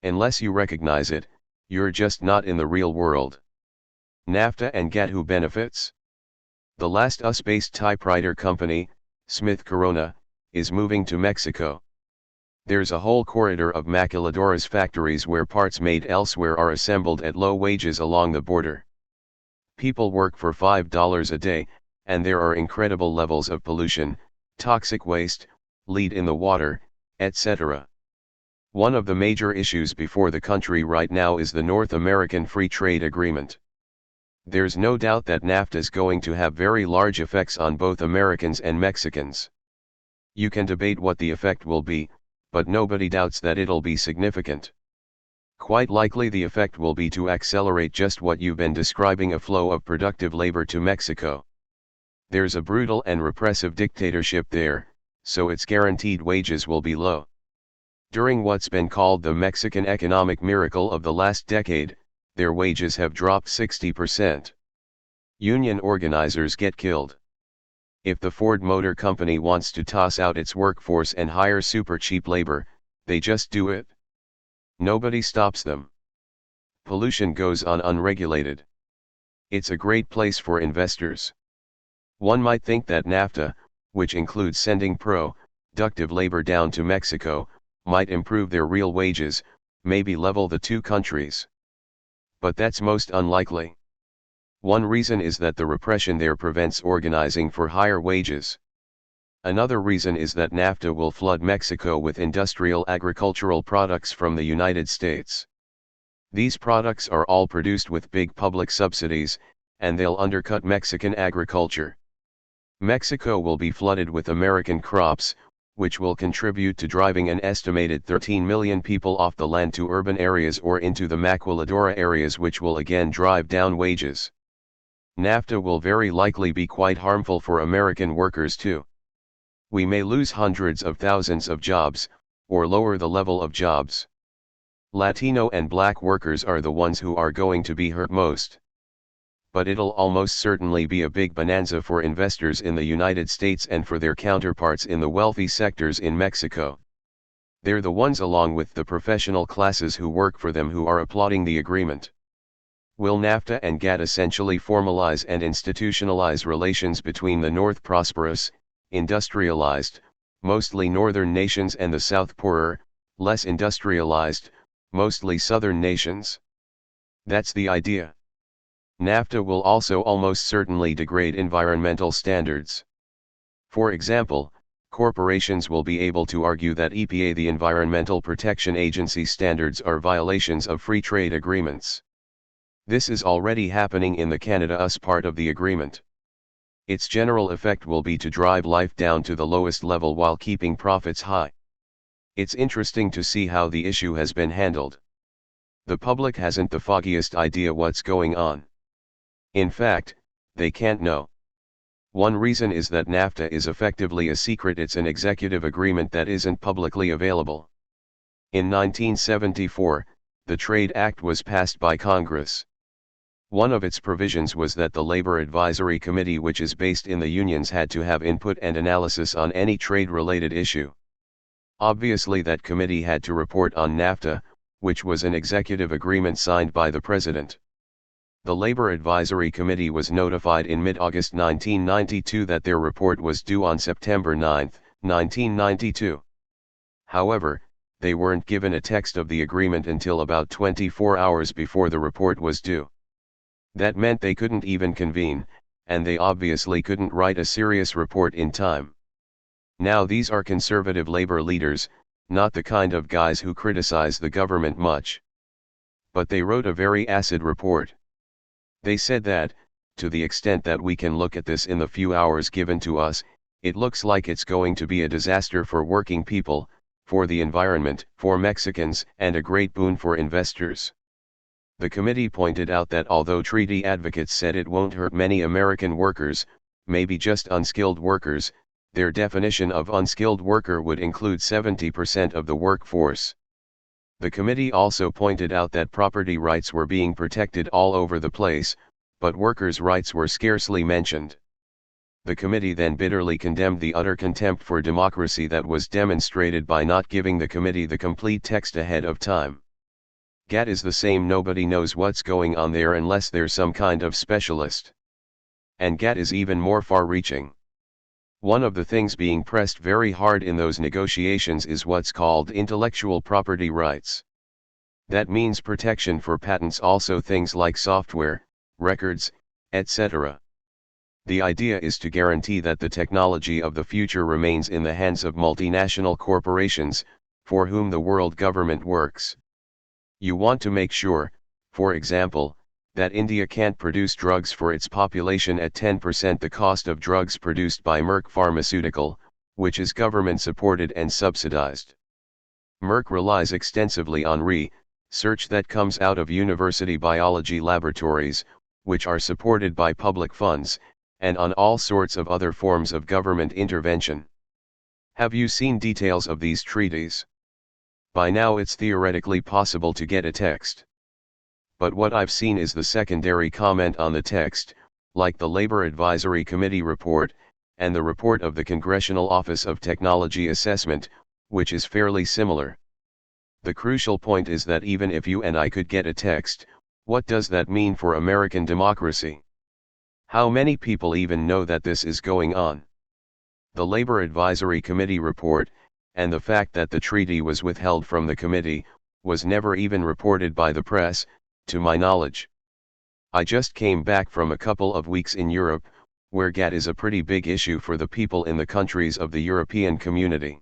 Unless you recognize it, you're just not in the real world. NAFTA and GATT, who benefits? The last US-based typewriter company, Smith Corona, is moving to Mexico. There's a whole corridor of maquiladoras factories where parts made elsewhere are assembled at low wages along the border. People work for $5 a day, and there are incredible levels of pollution, toxic waste, lead in the water, etc. One of the major issues before the country right now is the North American Free Trade Agreement. There's no doubt that NAFTA is going to have very large effects on both Americans and Mexicans. You can debate what the effect will be, but nobody doubts that it'll be significant. Quite likely the effect will be to accelerate just what you've been describing, a flow of productive labor to Mexico. There's a brutal and repressive dictatorship there, so its guaranteed wages will be low. During what's been called the Mexican economic miracle of the last decade, their wages have dropped 60%. Union organizers get killed. If the Ford Motor Company wants to toss out its workforce and hire super cheap labor, they just do it. Nobody stops them. Pollution goes on unregulated. It's a great place for investors. One might think that NAFTA, which includes sending productive labor down to Mexico, might improve their real wages, maybe level the two countries. But that's most unlikely. One reason is that the repression there prevents organizing for higher wages. Another reason is that NAFTA will flood Mexico with industrial agricultural products from the United States. These products are all produced with big public subsidies, and they'll undercut Mexican agriculture. Mexico will be flooded with American crops, which will contribute to driving an estimated 13 million people off the land to urban areas or into the maquiladora areas, which will again drive down wages. NAFTA will very likely be quite harmful for American workers too. We may lose hundreds of thousands of jobs, or lower the level of jobs. Latino and black workers are the ones who are going to be hurt most. But it'll almost certainly be a big bonanza for investors in the United States and for their counterparts in the wealthy sectors in Mexico. They're the ones, along with the professional classes who work for them, who are applauding the agreement. Will NAFTA and GATT essentially formalize and institutionalize relations between the North prosperous, industrialized, mostly northern nations and the South poorer, less industrialized, mostly southern nations? That's the idea. NAFTA will also almost certainly degrade environmental standards. For example, corporations will be able to argue that EPA, the Environmental Protection Agency, standards are violations of free trade agreements. This is already happening in the Canada-US part of the agreement. Its general effect will be to drive life down to the lowest level while keeping profits high. It's interesting to see how the issue has been handled. The public hasn't the foggiest idea what's going on. In fact, they can't know. One reason is that NAFTA is effectively a secret. It's an executive agreement that isn't publicly available. In 1974, the Trade Act was passed by Congress. One of its provisions was that the Labor Advisory Committee, which is based in the unions, had to have input and analysis on any trade-related issue. Obviously, that committee had to report on NAFTA, which was an executive agreement signed by the President. The Labor Advisory Committee was notified in mid-August 1992 that their report was due on September 9, 1992. However, they weren't given a text of the agreement until about 24 hours before the report was due. That meant they couldn't even convene, and they obviously couldn't write a serious report in time. Now these are conservative labor leaders, not the kind of guys who criticize the government much. But they wrote a very acid report. They said that, to the extent that we can look at this in the few hours given to us, it looks like it's going to be a disaster for working people, for the environment, for Mexicans, and a great boon for investors. The committee pointed out that although treaty advocates said it won't hurt many American workers, maybe just unskilled workers, their definition of unskilled worker would include 70% of the workforce. The committee also pointed out that property rights were being protected all over the place, but workers' rights were scarcely mentioned. The committee then bitterly condemned the utter contempt for democracy that was demonstrated by not giving the committee the complete text ahead of time. GATT is the same, nobody knows what's going on there unless there's some kind of specialist. And GATT is even more far-reaching. One of the things being pressed very hard in those negotiations is what's called intellectual property rights. That means protection for patents, also things like software, records, etc. The idea is to guarantee that the technology of the future remains in the hands of multinational corporations, for whom the world government works. You want to make sure, for example, that India can't produce drugs for its population at 10% the cost of drugs produced by Merck Pharmaceutical, which is government supported and subsidized. Merck relies extensively on research that comes out of university biology laboratories, which are supported by public funds, and on all sorts of other forms of government intervention. Have you seen details of these treaties? By now it's theoretically possible to get a text. But what I've seen is the secondary comment on the text, like the Labor Advisory Committee report, and the report of the Congressional Office of Technology Assessment, which is fairly similar. The crucial point is that even if you and I could get a text, what does that mean for American democracy? How many people even know that this is going on? The Labor Advisory Committee report, and the fact that the treaty was withheld from the committee, was never even reported by the press, to my knowledge. I just came back from a couple of weeks in Europe, where GATT is a pretty big issue for the people in the countries of the European community.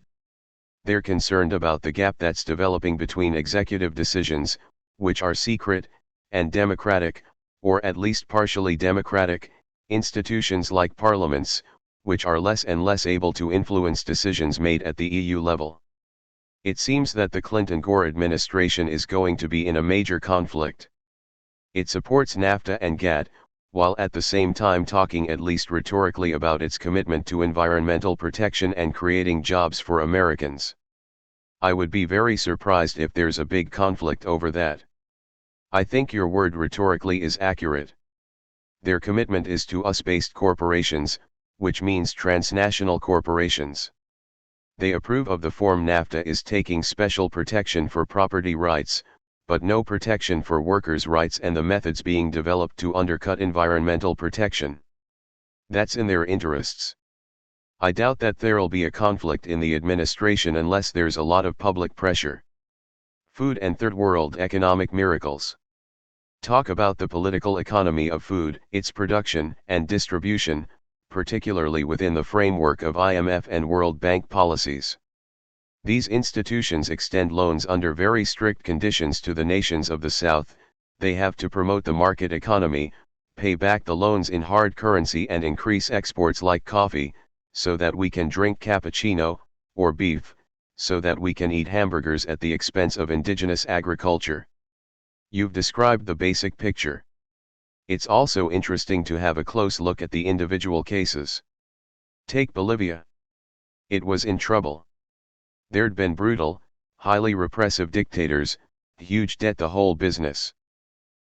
They're concerned about the gap that's developing between executive decisions, which are secret, and democratic, or at least partially democratic, institutions like parliaments, which are less and less able to influence decisions made at the EU level. It seems that the Clinton-Gore administration is going to be in a major conflict. It supports NAFTA and GATT, while at the same time talking at least rhetorically about its commitment to environmental protection and creating jobs for Americans. I would be very surprised if there's a big conflict over that. I think your word rhetorically is accurate. Their commitment is to US-based corporations, which means transnational corporations. They approve of the form NAFTA is taking special protection for property rights, but no protection for workers' rights and the methods being developed to undercut environmental protection. That's in their interests. I doubt that there'll be a conflict in the administration unless there's a lot of public pressure. Food and Third World economic miracles. Talk about the political economy of food, its production and distribution, particularly within the framework of IMF and World Bank policies. These institutions extend loans under very strict conditions to the nations of the South. They have to promote the market economy, pay back the loans in hard currency and increase exports like coffee, so that we can drink cappuccino, or beef, so that we can eat hamburgers at the expense of indigenous agriculture. You've described the basic picture. It's also interesting to have a close look at the individual cases. Take Bolivia. It was in trouble. There'd been brutal, highly repressive dictators, huge debt, the whole business.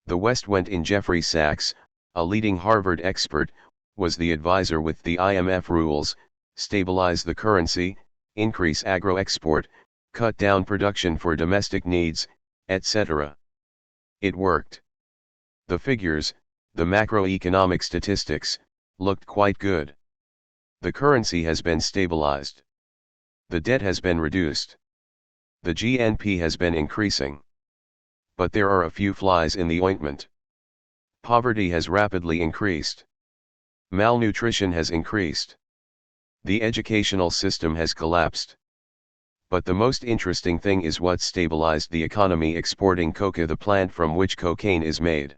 The West went in. Jeffrey Sachs, a leading Harvard expert, was the advisor with the IMF rules: stabilize the currency, increase agro-export, cut down production for domestic needs, etc. It worked. The figures, the macroeconomic statistics, looked quite good. The currency has been stabilized. The debt has been reduced. The GNP has been increasing. But there are a few flies in the ointment. Poverty has rapidly increased. Malnutrition has increased. The educational system has collapsed. But the most interesting thing is what stabilized the economy: exporting coca, the plant from which cocaine is made.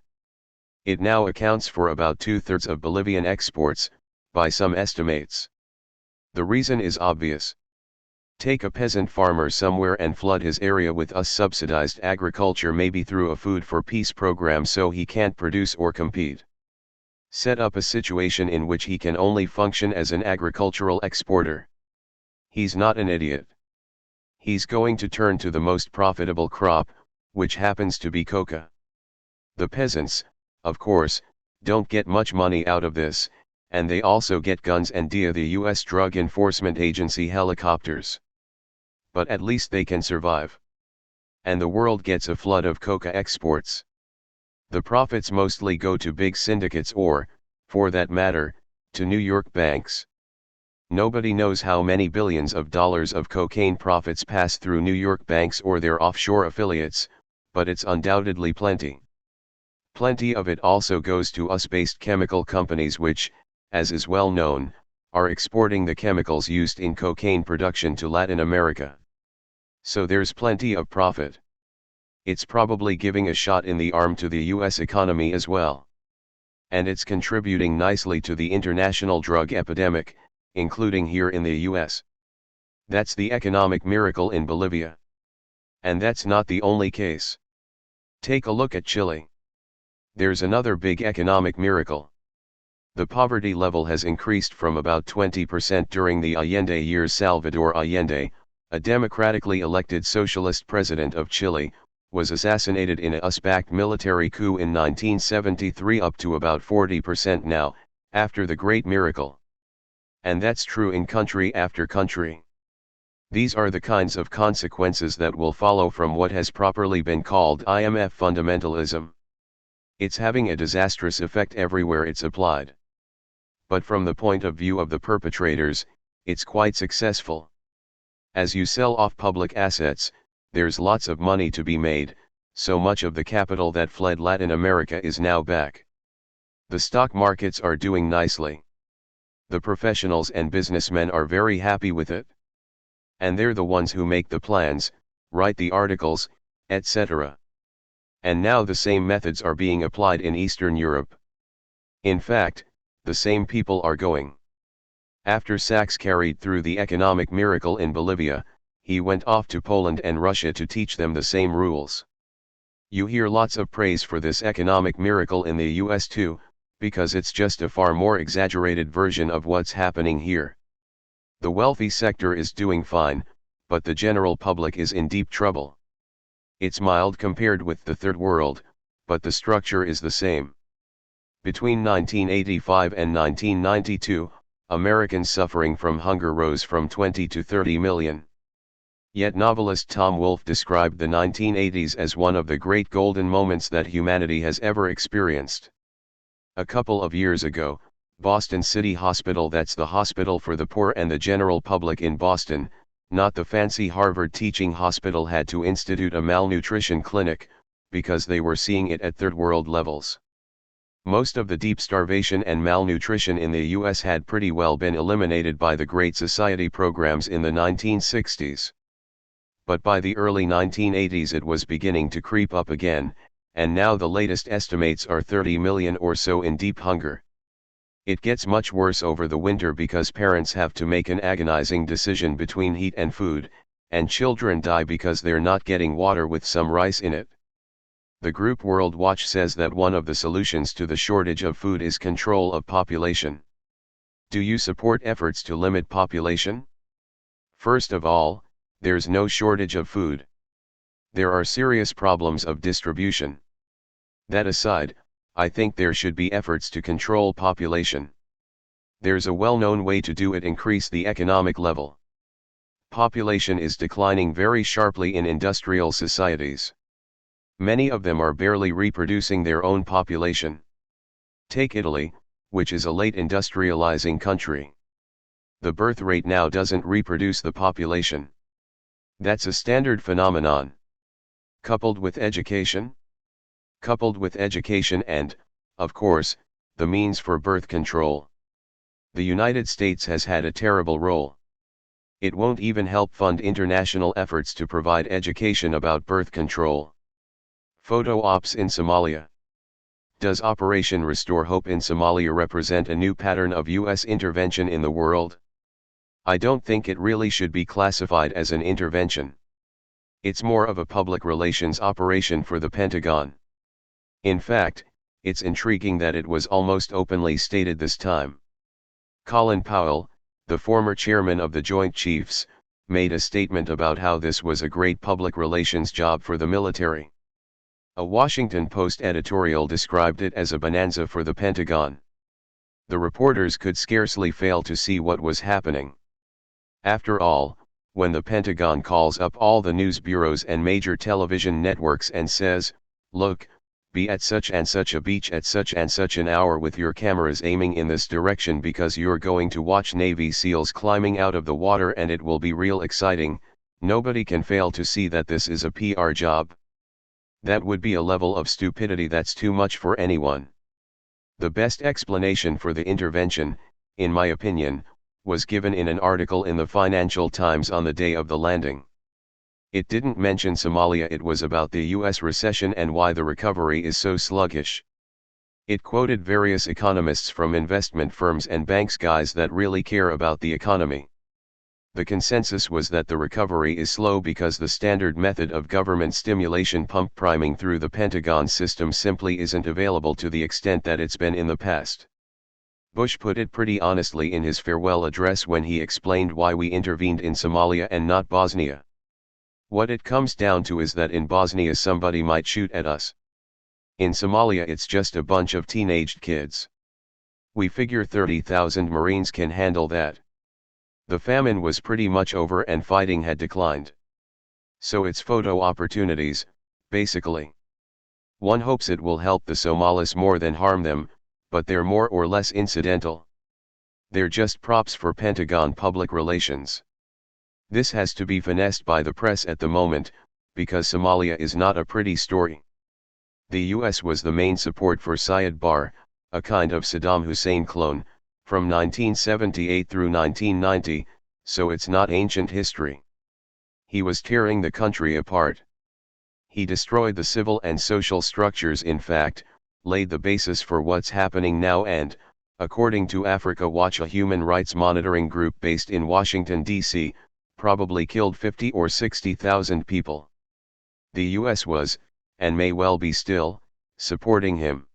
It now accounts for about 2/3 of Bolivian exports, by some estimates. The reason is obvious. Take a peasant farmer somewhere and flood his area with subsidized agriculture, maybe through a food for peace program, so he can't produce or compete. Set up a situation in which he can only function as an agricultural exporter. He's not an idiot. He's going to turn to the most profitable crop, which happens to be coca. The peasants, of course, don't get much money out of this, and they also get guns and the US Drug Enforcement Agency helicopters. But at least they can survive. And the world gets a flood of coca exports. The profits mostly go to big syndicates or, for that matter, to New York banks. Nobody knows how many billions of dollars of cocaine profits pass through New York banks or their offshore affiliates, but it's undoubtedly plenty. Plenty of it also goes to US-based chemical companies which, as is well known, are exporting the chemicals used in cocaine production to Latin America. So there's plenty of profit. It's probably giving a shot in the arm to the US economy as well. And it's contributing nicely to the international drug epidemic, including here in the US. That's the economic miracle in Bolivia. And that's not the only case. Take a look at Chile. There's another big economic miracle. The poverty level has increased from about 20% during the Allende years. Salvador Allende, a democratically elected socialist president of Chile, was assassinated in a US-backed military coup in 1973, up to about 40% now, after the Great Miracle. And that's true in country after country. These are the kinds of consequences that will follow from what has properly been called IMF fundamentalism. It's having a disastrous effect everywhere it's applied. But from the point of view of the perpetrators, it's quite successful. As you sell off public assets, there's lots of money to be made, so much of the capital that fled Latin America is now back. The stock markets are doing nicely. The professionals and businessmen are very happy with it. And they're the ones who make the plans, write the articles, etc. And now the same methods are being applied in Eastern Europe. In fact, the same people are going. After Sachs carried through the economic miracle in Bolivia, he went off to Poland and Russia to teach them the same rules. You hear lots of praise for this economic miracle in the US too, because it's just a far more exaggerated version of what's happening here. The wealthy sector is doing fine, but the general public is in deep trouble. It's mild compared with the Third World, but the structure is the same. Between 1985 and 1992, Americans suffering from hunger rose from 20 to 30 million. Yet novelist Tom Wolfe described the 1980s as one of the great golden moments that humanity has ever experienced. A couple of years ago, Boston City Hospital, that's the hospital for the poor and the general public in Boston, not the fancy Harvard teaching hospital, had to institute a malnutrition clinic, because they were seeing it at third world levels. Most of the deep starvation and malnutrition in the US had pretty well been eliminated by the Great Society programs in the 1960s. But by the early 1980s it was beginning to creep up again, and now the latest estimates are 30 million or so in deep hunger. It gets much worse over the winter because parents have to make an agonizing decision between heat and food, and children die because they're not getting water with some rice in it. The group World Watch says that one of the solutions to the shortage of food is control of population. Do you support efforts to limit population? First of all, there's no shortage of food. There are serious problems of distribution. That aside, I think there should be efforts to control population. There's a well-known way to do it: increase the economic level. Population is declining very sharply in industrial societies. Many of them are barely reproducing their own population. Take Italy, which is a late industrializing country. The birth rate now doesn't reproduce the population. That's a standard phenomenon. Coupled with education and, of course, the means for birth control. The United States has had a terrible role. It won't even help fund international efforts to provide education about birth control. Photo ops in Somalia. Does Operation Restore Hope in Somalia represent a new pattern of US intervention in the world? I don't think it really should be classified as an intervention. It's more of a public relations operation for the Pentagon. In fact, it's intriguing that it was almost openly stated this time. Colin Powell, the former chairman of the Joint Chiefs, made a statement about how this was a great public relations job for the military. A Washington Post editorial described it as a bonanza for the Pentagon. The reporters could scarcely fail to see what was happening. After all, when the Pentagon calls up all the news bureaus and major television networks and says, "Look, be at such and such a beach at such and such an hour with your cameras aiming in this direction because you're going to watch Navy SEALs climbing out of the water and it will be real exciting," nobody can fail to see that this is a PR job. That would be a level of stupidity that's too much for anyone. The best explanation for the intervention, in my opinion, was given in an article in the Financial Times on the day of the landing. It didn't mention Somalia, it was about the US recession and why the recovery is so sluggish. It quoted various economists from investment firms and banks, guys that really care about the economy. The consensus was that the recovery is slow because the standard method of government stimulation, pump priming through the Pentagon system, simply isn't available to the extent that it's been in the past. Bush put it pretty honestly in his farewell address when he explained why we intervened in Somalia and not Bosnia. What it comes down to is that in Bosnia somebody might shoot at us. In Somalia it's just a bunch of teenaged kids. We figure 30,000 Marines can handle that. The famine was pretty much over and fighting had declined. So it's photo opportunities, basically. One hopes it will help the Somalis more than harm them, but they're more or less incidental. They're just props for Pentagon public relations. This has to be finessed by the press at the moment, because Somalia is not a pretty story. The US was the main support for Siad Barre, a kind of Saddam Hussein clone, from 1978 through 1990, so it's not ancient history. He was tearing the country apart. He destroyed the civil and social structures, in fact, laid the basis for what's happening now and, according to Africa Watch, a human rights monitoring group based in Washington, D.C., probably killed 50 or 60,000 people. The US was, and may well be still, supporting him.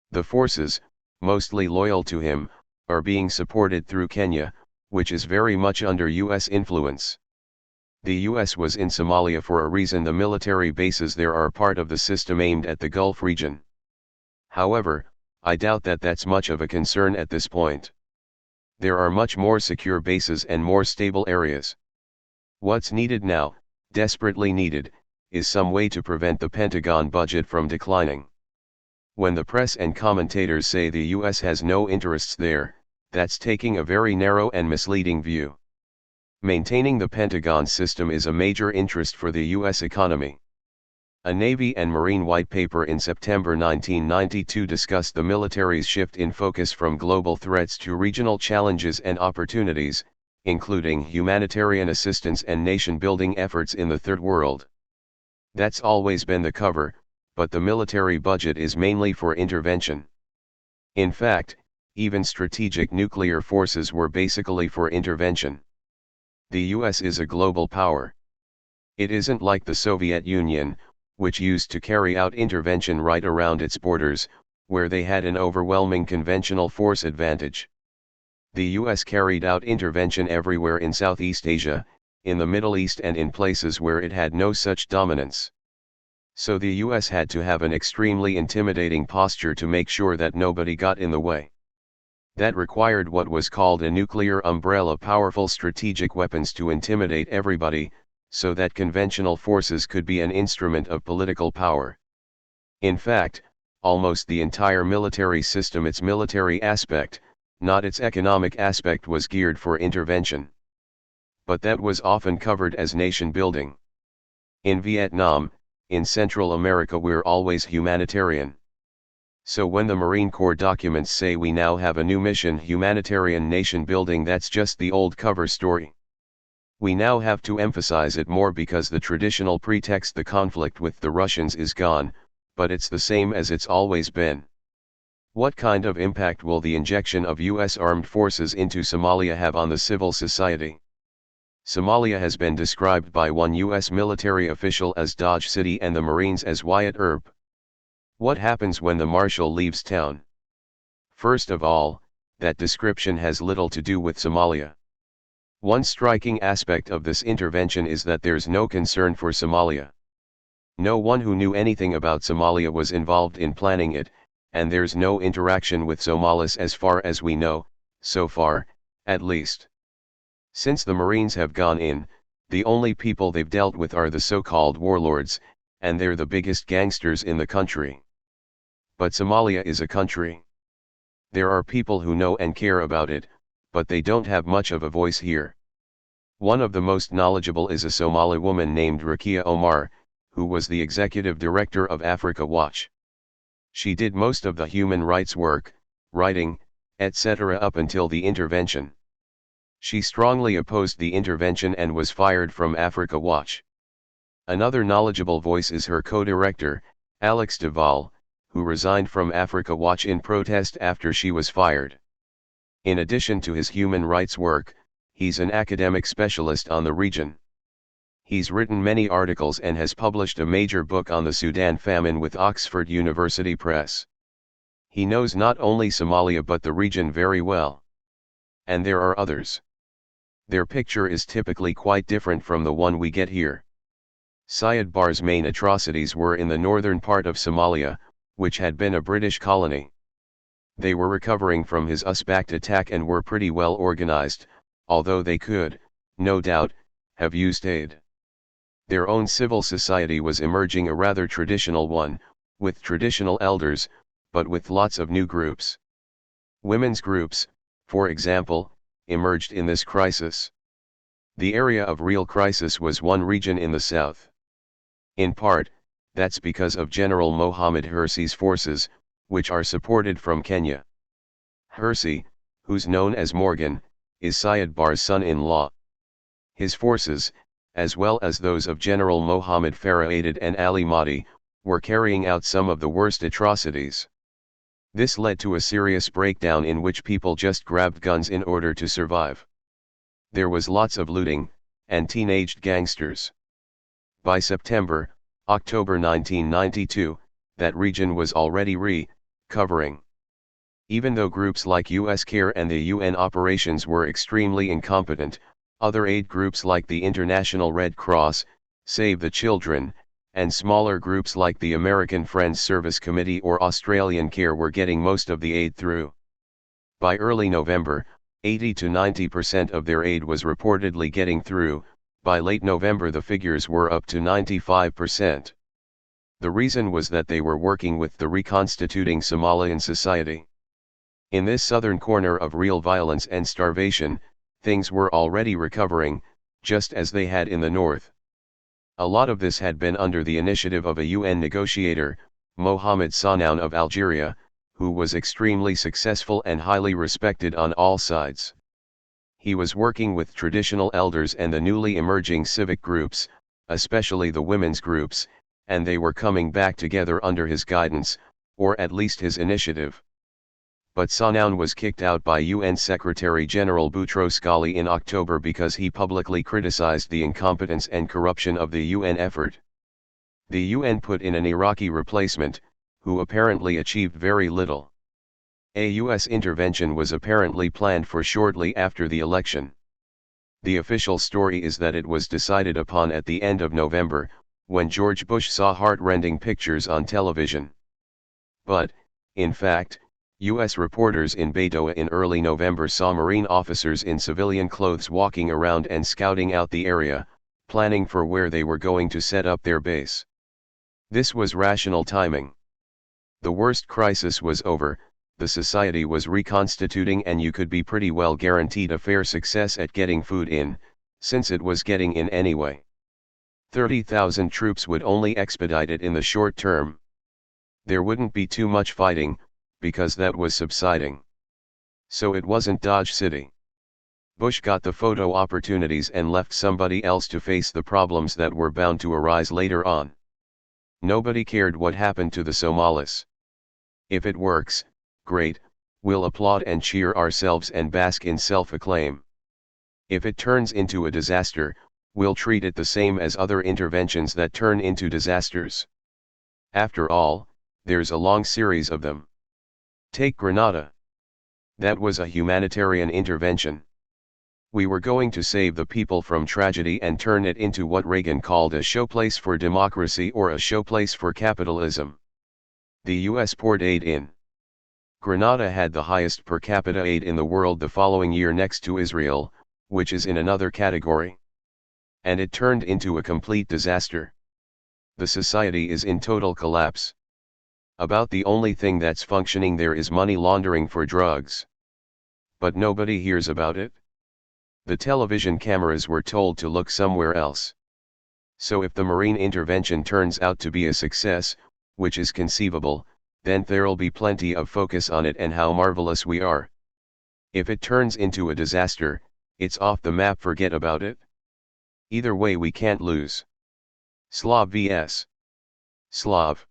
The forces, mostly loyal to him, are being supported through Kenya, which is very much under US influence. The US was in Somalia for a reason. The military bases there are part of the system aimed at the Gulf region. However, I doubt that that's much of a concern at this point. There are much more secure bases and more stable areas. What's needed now, desperately needed, is some way to prevent the Pentagon budget from declining. When the press and commentators say the US has no interests there, that's taking a very narrow and misleading view. Maintaining the Pentagon system is a major interest for the US economy. A Navy and Marine white paper in September 1992 discussed the military's shift in focus from global threats to regional challenges and opportunities, including humanitarian assistance and nation-building efforts in the Third World. That's always been the cover, but the military budget is mainly for intervention. In fact, even strategic nuclear forces were basically for intervention. The US is a global power. It isn't like the Soviet Union, which used to carry out intervention right around its borders, where they had an overwhelming conventional force advantage. The US carried out intervention everywhere in Southeast Asia, in the Middle East, and in places where it had no such dominance. So the US had to have an extremely intimidating posture to make sure that nobody got in the way. That required what was called a nuclear umbrella, powerful strategic weapons to intimidate everybody, so that conventional forces could be an instrument of political power. In fact, almost the entire military system, its military aspect, not its economic aspect, was geared for intervention. But that was often covered as nation building. In Vietnam, in Central America, we're always humanitarian. So when the Marine Corps documents say we now have a new mission, humanitarian nation building, that's just the old cover story. We now have to emphasize it more because the traditional pretext, the conflict with the Russians, is gone, but it's the same as it's always been. What kind of impact will the injection of US armed forces into Somalia have on the civil society? Somalia has been described by one US military official as Dodge City and the Marines as Wyatt Earp. What happens when the marshal leaves town? First of all, that description has little to do with Somalia. One striking aspect of this intervention is that there's no concern for Somalia. No one who knew anything about Somalia was involved in planning it, and there's no interaction with Somalis as far as we know, so far, at least. Since the Marines have gone in, the only people they've dealt with are the so-called warlords, and they're the biggest gangsters in the country. But Somalia is a country. There are people who know and care about it, but they don't have much of a voice here. One of the most knowledgeable is a Somali woman named Rakia Omar, who was the executive director of Africa Watch. She did most of the human rights work, writing, etc. up until the intervention. She strongly opposed the intervention and was fired from Africa Watch. Another knowledgeable voice is her co-director, Alex Duval, who resigned from Africa Watch in protest after she was fired. In addition to his human rights work, he's an academic specialist on the region. He's written many articles and has published a major book on the Sudan famine with Oxford University Press. He knows not only Somalia but the region very well. And there are others. Their picture is typically quite different from the one we get here. Siad Barre's main atrocities were in the northern part of Somalia, which had been a British colony. They were recovering from his US-backed attack and were pretty well organized, although they could, no doubt, have used aid. Their own civil society was emerging, a rather traditional one, with traditional elders, but with lots of new groups. Women's groups, for example, emerged in this crisis. The area of real crisis was one region in the south. In part, that's because of General Mohammed Hersi's forces, which are supported from Kenya. Hersi, who's known as Morgan, is Siad Barre's son-in-law. His forces, as well as those of General Mohammed Farah Aidid and Ali Mahdi, were carrying out some of the worst atrocities. This led to a serious breakdown in which people just grabbed guns in order to survive. There was lots of looting, and teenaged gangsters. By October 1992, that region was already recovering. Even though groups like US CARE and the UN operations were extremely incompetent, other aid groups like the International Red Cross, Save the Children, and smaller groups like the American Friends Service Committee or Australian CARE were getting most of the aid through. By early November, 80 to 90% of their aid was reportedly getting through. By late November the figures were up to 95%. The reason was that they were working with the reconstituting Somalian society. In this southern corner of real violence and starvation, things were already recovering, just as they had in the north. A lot of this had been under the initiative of a UN negotiator, Mohamed Sanoun of Algeria, who was extremely successful and highly respected on all sides. He was working with traditional elders and the newly emerging civic groups, especially the women's groups, and they were coming back together under his guidance, or at least his initiative. But Sanoun was kicked out by UN Secretary-General Boutros-Ghali in October because he publicly criticized the incompetence and corruption of the UN effort. The UN put in an Iraqi replacement, who apparently achieved very little. A US intervention was apparently planned for shortly after the election. The official story is that it was decided upon at the end of November, when George Bush saw heart-rending pictures on television. But, in fact, US reporters in Baidoa in early November saw Marine officers in civilian clothes walking around and scouting out the area, planning for where they were going to set up their base. This was rational timing. The worst crisis was over, the society was reconstituting, and you could be pretty well guaranteed a fair success at getting food in, since it was getting in anyway. 30,000 troops would only expedite it in the short term. There wouldn't be too much fighting, because that was subsiding. So it wasn't Dodge City. Bush got the photo opportunities and left somebody else to face the problems that were bound to arise later on. Nobody cared what happened to the Somalis. If it works, great, we'll applaud and cheer ourselves and bask in self-acclaim. If it turns into a disaster, we'll treat it the same as other interventions that turn into disasters. After all, there's a long series of them. Take Grenada. That was a humanitarian intervention. We were going to save the people from tragedy and turn it into what Reagan called a showplace for democracy or a showplace for capitalism. The US poured aid in. Grenada had the highest per capita aid in the world the following year next to Israel, which is in another category. And it turned into a complete disaster. The society is in total collapse. About the only thing that's functioning there is money laundering for drugs. But nobody hears about it. The television cameras were told to look somewhere else. So if the Marine intervention turns out to be a success, which is conceivable, then there'll be plenty of focus on it and how marvelous we are. If it turns into a disaster, it's off the map, forget about it. Either way we can't lose. Slav vs. Slav.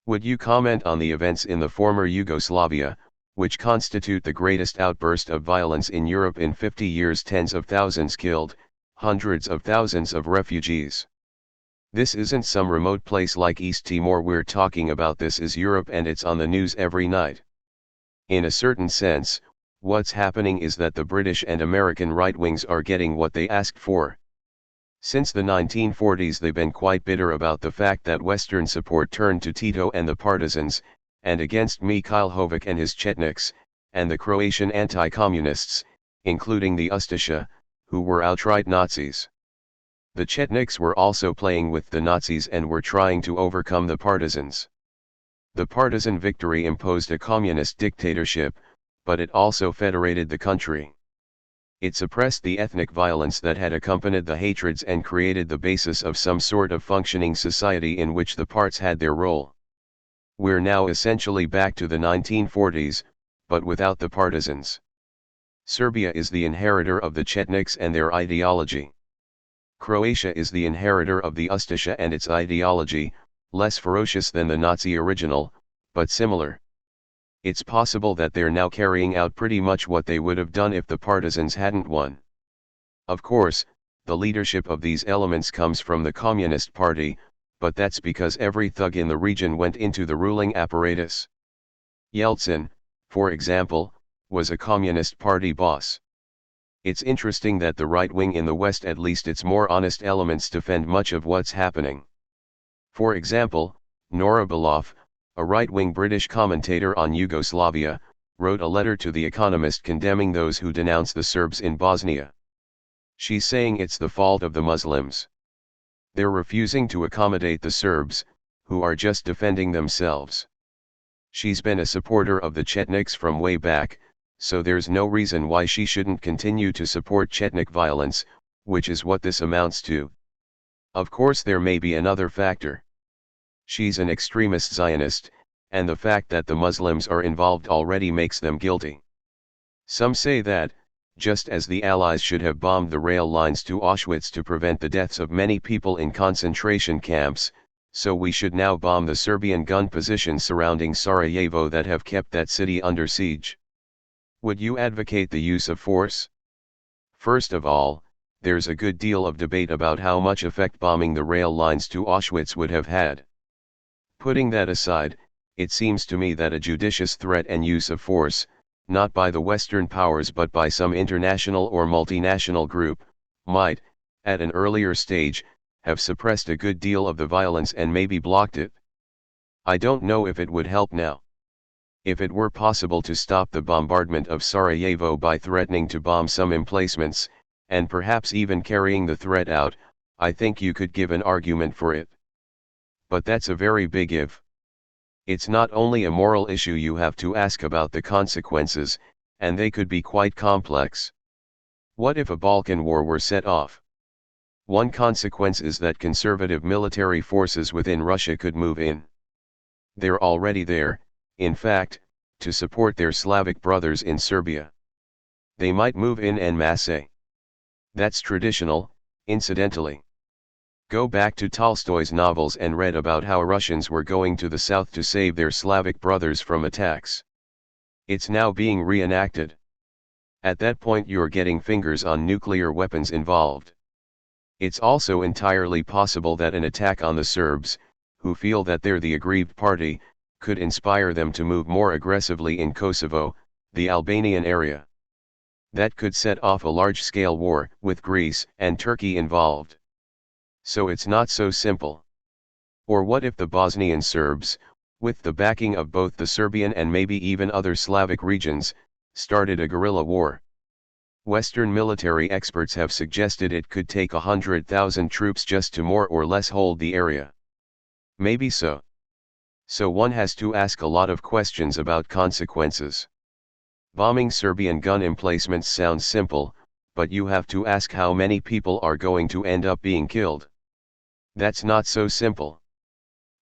Would you comment on the events in the former Yugoslavia, which constitute the greatest outburst of violence in Europe in 50 years, tens of thousands killed, hundreds of thousands of refugees? This isn't some remote place like East Timor we're talking about, this is Europe and it's on the news every night. In a certain sense, what's happening is that the British and American right-wings are getting what they asked for. Since the 1940s they've been quite bitter about the fact that Western support turned to Tito and the partisans, and against Mikhail Hovic and his Chetniks, and the Croatian anti-communists, including the Ustasha, who were outright Nazis. The Chetniks were also playing with the Nazis and were trying to overcome the partisans. The partisan victory imposed a communist dictatorship, but it also federated the country. It suppressed the ethnic violence that had accompanied the hatreds and created the basis of some sort of functioning society in which the parts had their role. We're now essentially back to the 1940s, but without the partisans. Serbia is the inheritor of the Chetniks and their ideology. Croatia is the inheritor of the Ustasha and its ideology, less ferocious than the Nazi original, but similar. It's possible that they're now carrying out pretty much what they would have done if the partisans hadn't won. Of course, the leadership of these elements comes from the Communist Party, but that's because every thug in the region went into the ruling apparatus. Yeltsin, for example, was a Communist Party boss. It's interesting that the right wing in the West, at least its more honest elements, defend much of what's happening. For example, Nora Beloff, a right-wing British commentator on Yugoslavia, wrote a letter to The Economist condemning those who denounce the Serbs in Bosnia. She's saying it's the fault of the Muslims. They're refusing to accommodate the Serbs, who are just defending themselves. She's been a supporter of the Chetniks from way back, so there's no reason why she shouldn't continue to support Chetnik violence, which is what this amounts to. Of course there may be another factor. She's an extremist Zionist, and the fact that the Muslims are involved already makes them guilty. Some say that, just as the Allies should have bombed the rail lines to Auschwitz to prevent the deaths of many people in concentration camps, so we should now bomb the Serbian gun positions surrounding Sarajevo that have kept that city under siege. Would you advocate the use of force? First of all, there's a good deal of debate about how much effect bombing the rail lines to Auschwitz would have had. Putting that aside, it seems to me that a judicious threat and use of force, not by the Western powers but by some international or multinational group, might, at an earlier stage, have suppressed a good deal of the violence and maybe blocked it. I don't know if it would help now. If it were possible to stop the bombardment of Sarajevo by threatening to bomb some emplacements, and perhaps even carrying the threat out, I think you could give an argument for it. But that's a very big if. It's not only a moral issue, you have to ask about the consequences, and they could be quite complex. What if a Balkan war were set off? One consequence is that conservative military forces within Russia could move in. They're already there, in fact, to support their Slavic brothers in Serbia. They might move in en masse. That's traditional, incidentally. Go back to Tolstoy's novels and read about how Russians were going to the south to save their Slavic brothers from attacks. It's now being reenacted. At that point you're getting fingers on nuclear weapons involved. It's also entirely possible that an attack on the Serbs, who feel that they're the aggrieved party, could inspire them to move more aggressively in Kosovo, the Albanian area. That could set off a large-scale war, with Greece and Turkey involved. So it's not so simple. Or what if the Bosnian Serbs, with the backing of both the Serbian and maybe even other Slavic regions, started a guerrilla war? Western military experts have suggested it could take 100,000 troops just to more or less hold the area. Maybe so. So one has to ask a lot of questions about consequences. Bombing Serbian gun emplacements sounds simple, but you have to ask how many people are going to end up being killed. That's not so simple.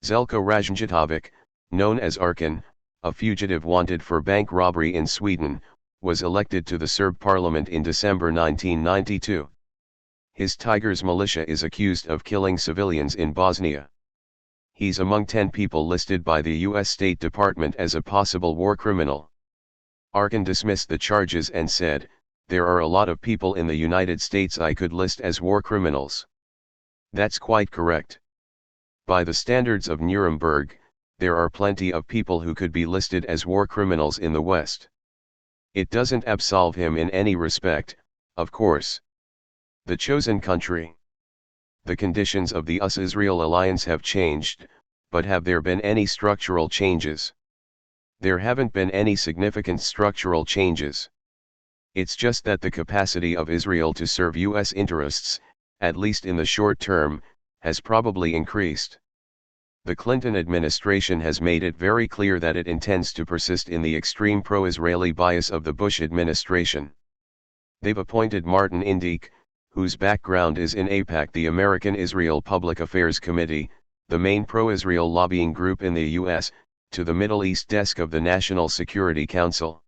Zeljko Ražnjatović, known as Arkan, a fugitive wanted for bank robbery in Sweden, was elected to the Serb parliament in December 1992. His Tigers militia is accused of killing civilians in Bosnia. He's among 10 people listed by the U.S. State Department as a possible war criminal. Arkan dismissed the charges and said, "There are a lot of people in the United States I could list as war criminals." That's quite correct. By the standards of Nuremberg, there are plenty of people who could be listed as war criminals in the West. It doesn't absolve him in any respect, of course. The chosen country. The conditions of the US-Israel alliance have changed, but have there been any structural changes? There haven't been any significant structural changes. It's just that the capacity of Israel to serve US interests, at least in the short term, has probably increased. The Clinton administration has made it very clear that it intends to persist in the extreme pro-Israeli bias of the Bush administration. They've appointed Martin Indyk, whose background is in AIPAC, the American Israel Public Affairs Committee, the main pro-Israel lobbying group in the U.S., to the Middle East desk of the National Security Council.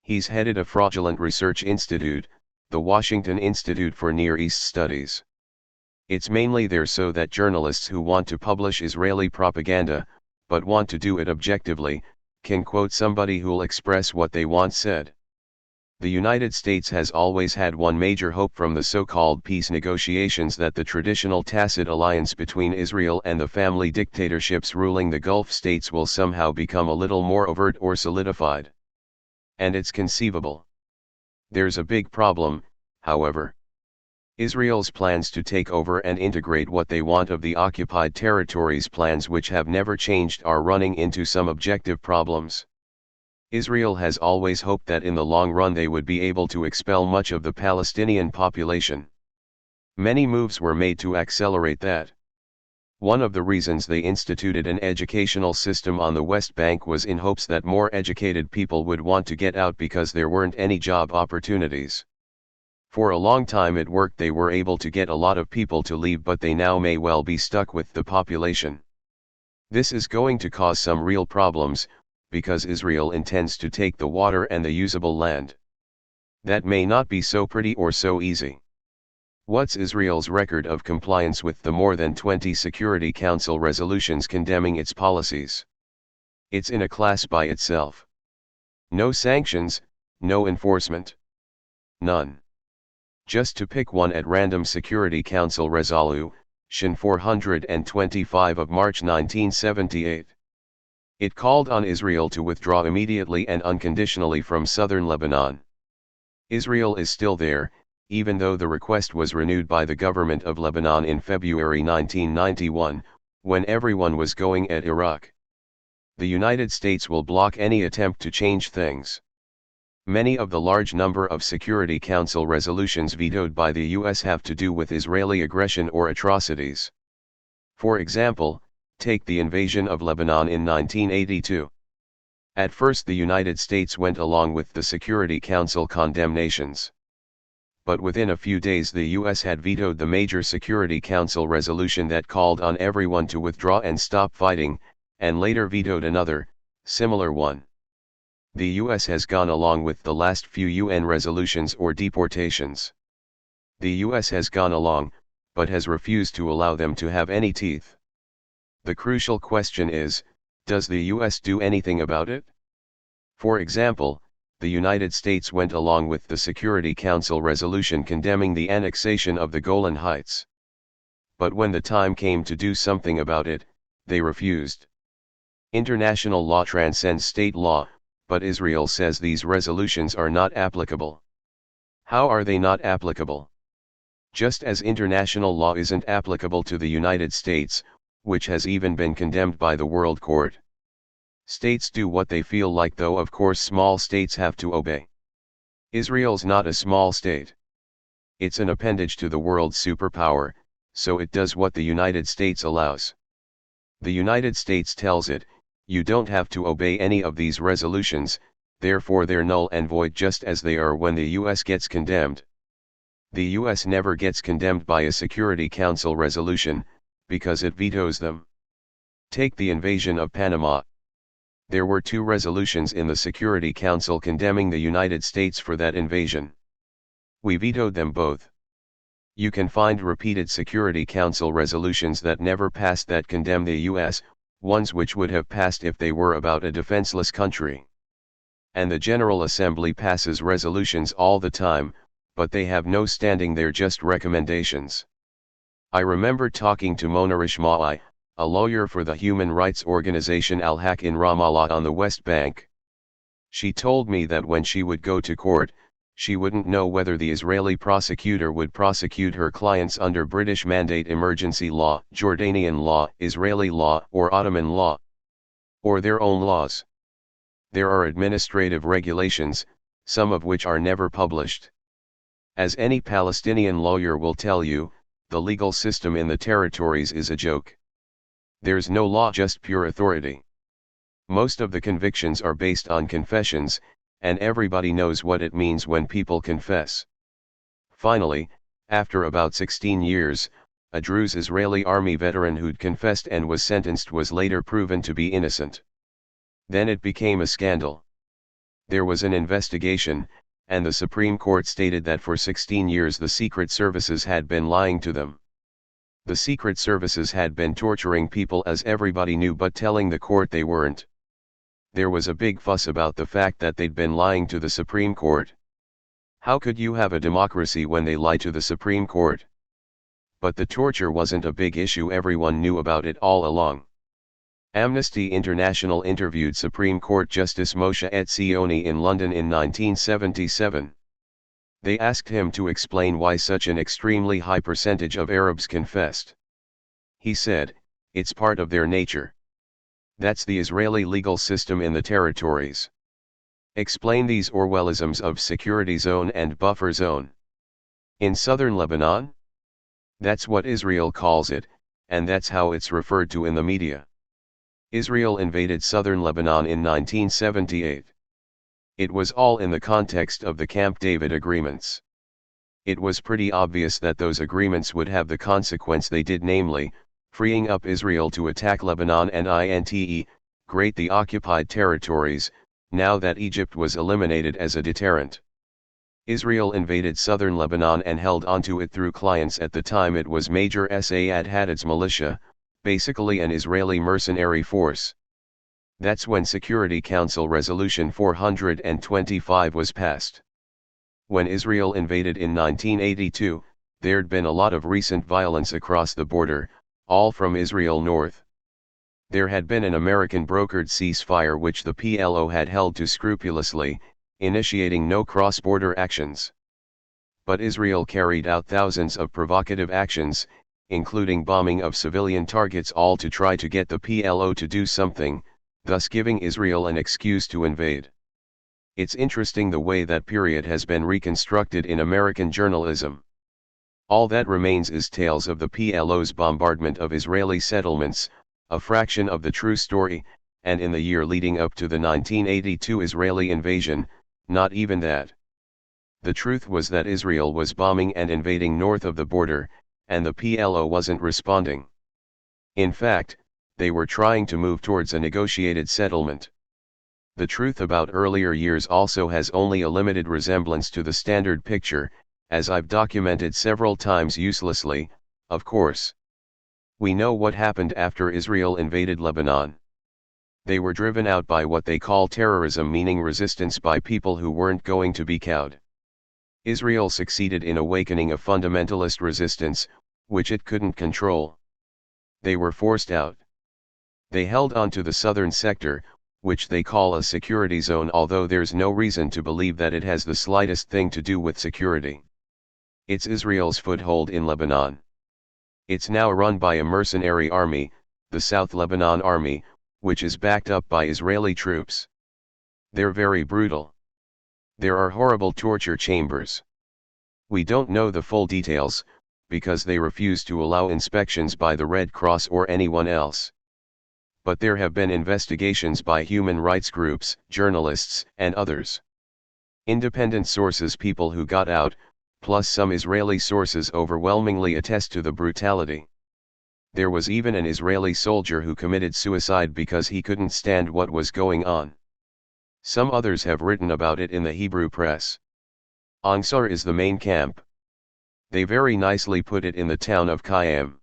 He's headed a fraudulent research institute, the Washington Institute for Near East Studies. It's mainly there so that journalists who want to publish Israeli propaganda, but want to do it objectively, can quote somebody who'll express what they want said. The United States has always had one major hope from the so-called peace negotiations, that the traditional tacit alliance between Israel and the family dictatorships ruling the Gulf states will somehow become a little more overt or solidified. And it's conceivable. There's a big problem, however. Israel's plans to take over and integrate what they want of the occupied territories, plans which have never changed, are running into some objective problems. Israel has always hoped that in the long run they would be able to expel much of the Palestinian population. Many moves were made to accelerate that. One of the reasons they instituted an educational system on the West Bank was in hopes that more educated people would want to get out because there weren't any job opportunities. For a long time it worked. They were able to get a lot of people to leave, but they now may well be stuck with the population. This is going to cause some real problems, because Israel intends to take the water and the usable land. That may not be so pretty or so easy. What's Israel's record of compliance with the more than 20 Security Council resolutions condemning its policies? It's in a class by itself. No sanctions, no enforcement. None. Just to pick one at random: Security Council Resolution 425 of March 1978. It called on Israel to withdraw immediately and unconditionally from southern Lebanon. Israel is still there, even though the request was renewed by the government of Lebanon in February 1991, when everyone was going at Iraq. The United States will block any attempt to change things. Many of the large number of Security Council resolutions vetoed by the U.S. have to do with Israeli aggression or atrocities. For example, take the invasion of Lebanon in 1982. At first the United States went along with the Security Council condemnations. But within a few days the U.S. had vetoed the major Security Council resolution that called on everyone to withdraw and stop fighting, and later vetoed another, similar one. The US has gone along with the last few UN resolutions or deportations. The US has gone along, but has refused to allow them to have any teeth. The crucial question is, does the US do anything about it? For example, the United States went along with the Security Council resolution condemning the annexation of the Golan Heights. But when the time came to do something about it, they refused. International law transcends state law, but Israel says these resolutions are not applicable. How are they not applicable? Just as international law isn't applicable to the United States, which has even been condemned by the World Court. States do what they feel like, though of course small states have to obey. Israel's not a small state. It's an appendage to the world's superpower, so it does what the United States allows. The United States tells it, you don't have to obey any of these resolutions, therefore they're null and void, just as they are when the US gets condemned. The US never gets condemned by a Security Council resolution, because it vetoes them. Take the invasion of Panama. There were 2 resolutions in the Security Council condemning the United States for that invasion. We vetoed them both. You can find repeated Security Council resolutions that never passed that condemn the US, ones which would have passed if they were about a defenseless country. And the General Assembly passes resolutions all the time, but they have no standing, they're just recommendations. I remember talking to Mona Rishmawi, a lawyer for the human rights organization Al-Haq in Ramallah on the West Bank. She told me that when she would go to court, she wouldn't know whether the Israeli prosecutor would prosecute her clients under British Mandate Emergency Law, Jordanian law, Israeli law, or Ottoman law, or their own laws. There are administrative regulations, some of which are never published. As any Palestinian lawyer will tell you, the legal system in the territories is a joke. There's no law, just pure authority. Most of the convictions are based on confessions, and everybody knows what it means when people confess. Finally, after about 16 years, a Druze Israeli army veteran who'd confessed and was sentenced was later proven to be innocent. Then it became a scandal. There was an investigation, and the Supreme Court stated that for 16 years the Secret Services had been lying to them. The Secret Services had been torturing people, as everybody knew, but telling the court they weren't. There was a big fuss about the fact that they'd been lying to the Supreme Court. How could you have a democracy when they lie to the Supreme Court? But the torture wasn't a big issue, everyone knew about it all along. Amnesty International interviewed Supreme Court Justice Moshe Etzioni in London in 1977. They asked him to explain why such an extremely high percentage of Arabs confessed. He said, "It's part of their nature. That's the Israeli legal system in the territories." Explain these Orwellisms of security zone and buffer zone. In southern Lebanon? That's what Israel calls it, and that's how it's referred to in the media. Israel invaded southern Lebanon in 1978. It was all in the context of the Camp David agreements. It was pretty obvious that those agreements would have the consequence they did, namely, freeing up Israel to attack Lebanon and integrate the occupied territories, now that Egypt was eliminated as a deterrent. Israel invaded southern Lebanon and held onto it through clients. At the time it was Major Saad Haddad's militia, basically an Israeli mercenary force. That's when Security Council Resolution 425 was passed. When Israel invaded in 1982, there'd been a lot of recent violence across the border, all from Israel north. There had been an American-brokered ceasefire which the PLO had held to scrupulously, initiating no cross-border actions. But Israel carried out thousands of provocative actions, including bombing of civilian targets, all to try to get the PLO to do something, thus giving Israel an excuse to invade. It's interesting the way that period has been reconstructed in American journalism. All that remains is tales of the PLO's bombardment of Israeli settlements, a fraction of the true story, and in the year leading up to the 1982 Israeli invasion, not even that. The truth was that Israel was bombing and invading north of the border, and the PLO wasn't responding. In fact, they were trying to move towards a negotiated settlement. The truth about earlier years also has only a limited resemblance to the standard picture, as I've documented several times uselessly, of course. We know what happened after Israel invaded Lebanon. They were driven out by what they call terrorism, meaning resistance by people who weren't going to be cowed. Israel succeeded in awakening a fundamentalist resistance, which it couldn't control. They were forced out. They held on to the southern sector, which they call a security zone, although there's no reason to believe that it has the slightest thing to do with security. It's Israel's foothold in Lebanon. It's now run by a mercenary army, the South Lebanon Army, which is backed up by Israeli troops. They're very brutal. There are horrible torture chambers. We don't know the full details, because they refuse to allow inspections by the Red Cross or anyone else. But there have been investigations by human rights groups, journalists, and others. Independent sources, people who got out, plus some Israeli sources overwhelmingly attest to the brutality. There was even an Israeli soldier who committed suicide because he couldn't stand what was going on. Some others have written about it in the Hebrew press. Ansar is the main camp. They very nicely put it in the town of Kayam.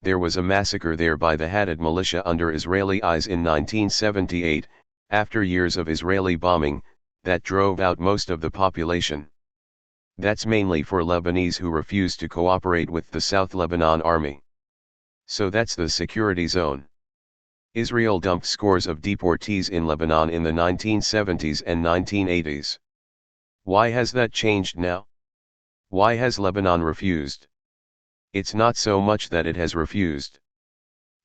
There was a massacre there by the Hadad militia under Israeli eyes in 1978, after years of Israeli bombing, that drove out most of the population. That's mainly for Lebanese who refused to cooperate with the South Lebanon Army. So that's the security zone. Israel dumped scores of deportees in Lebanon in the 1970s and 1980s. Why has that changed now? Why has Lebanon refused? It's not so much that it has refused.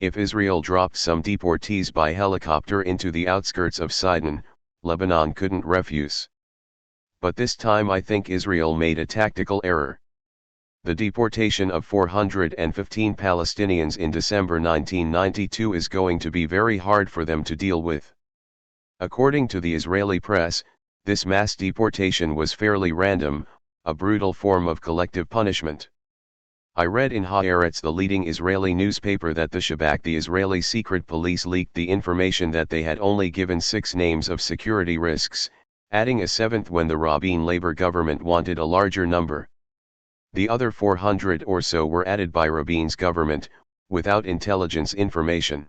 If Israel dropped some deportees by helicopter into the outskirts of Sidon, Lebanon couldn't refuse. But this time I think Israel made a tactical error. The deportation of 415 Palestinians in December 1992 is going to be very hard for them to deal with. According to the Israeli press, this mass deportation was fairly random, a brutal form of collective punishment. I read in Haaretz, the leading Israeli newspaper, that the Shabak, the Israeli secret police, leaked the information that they had only given 6 names of security risks, adding a 7th when the Rabin Labor government wanted a larger number. The other 400 or so were added by Rabin's government, without intelligence information.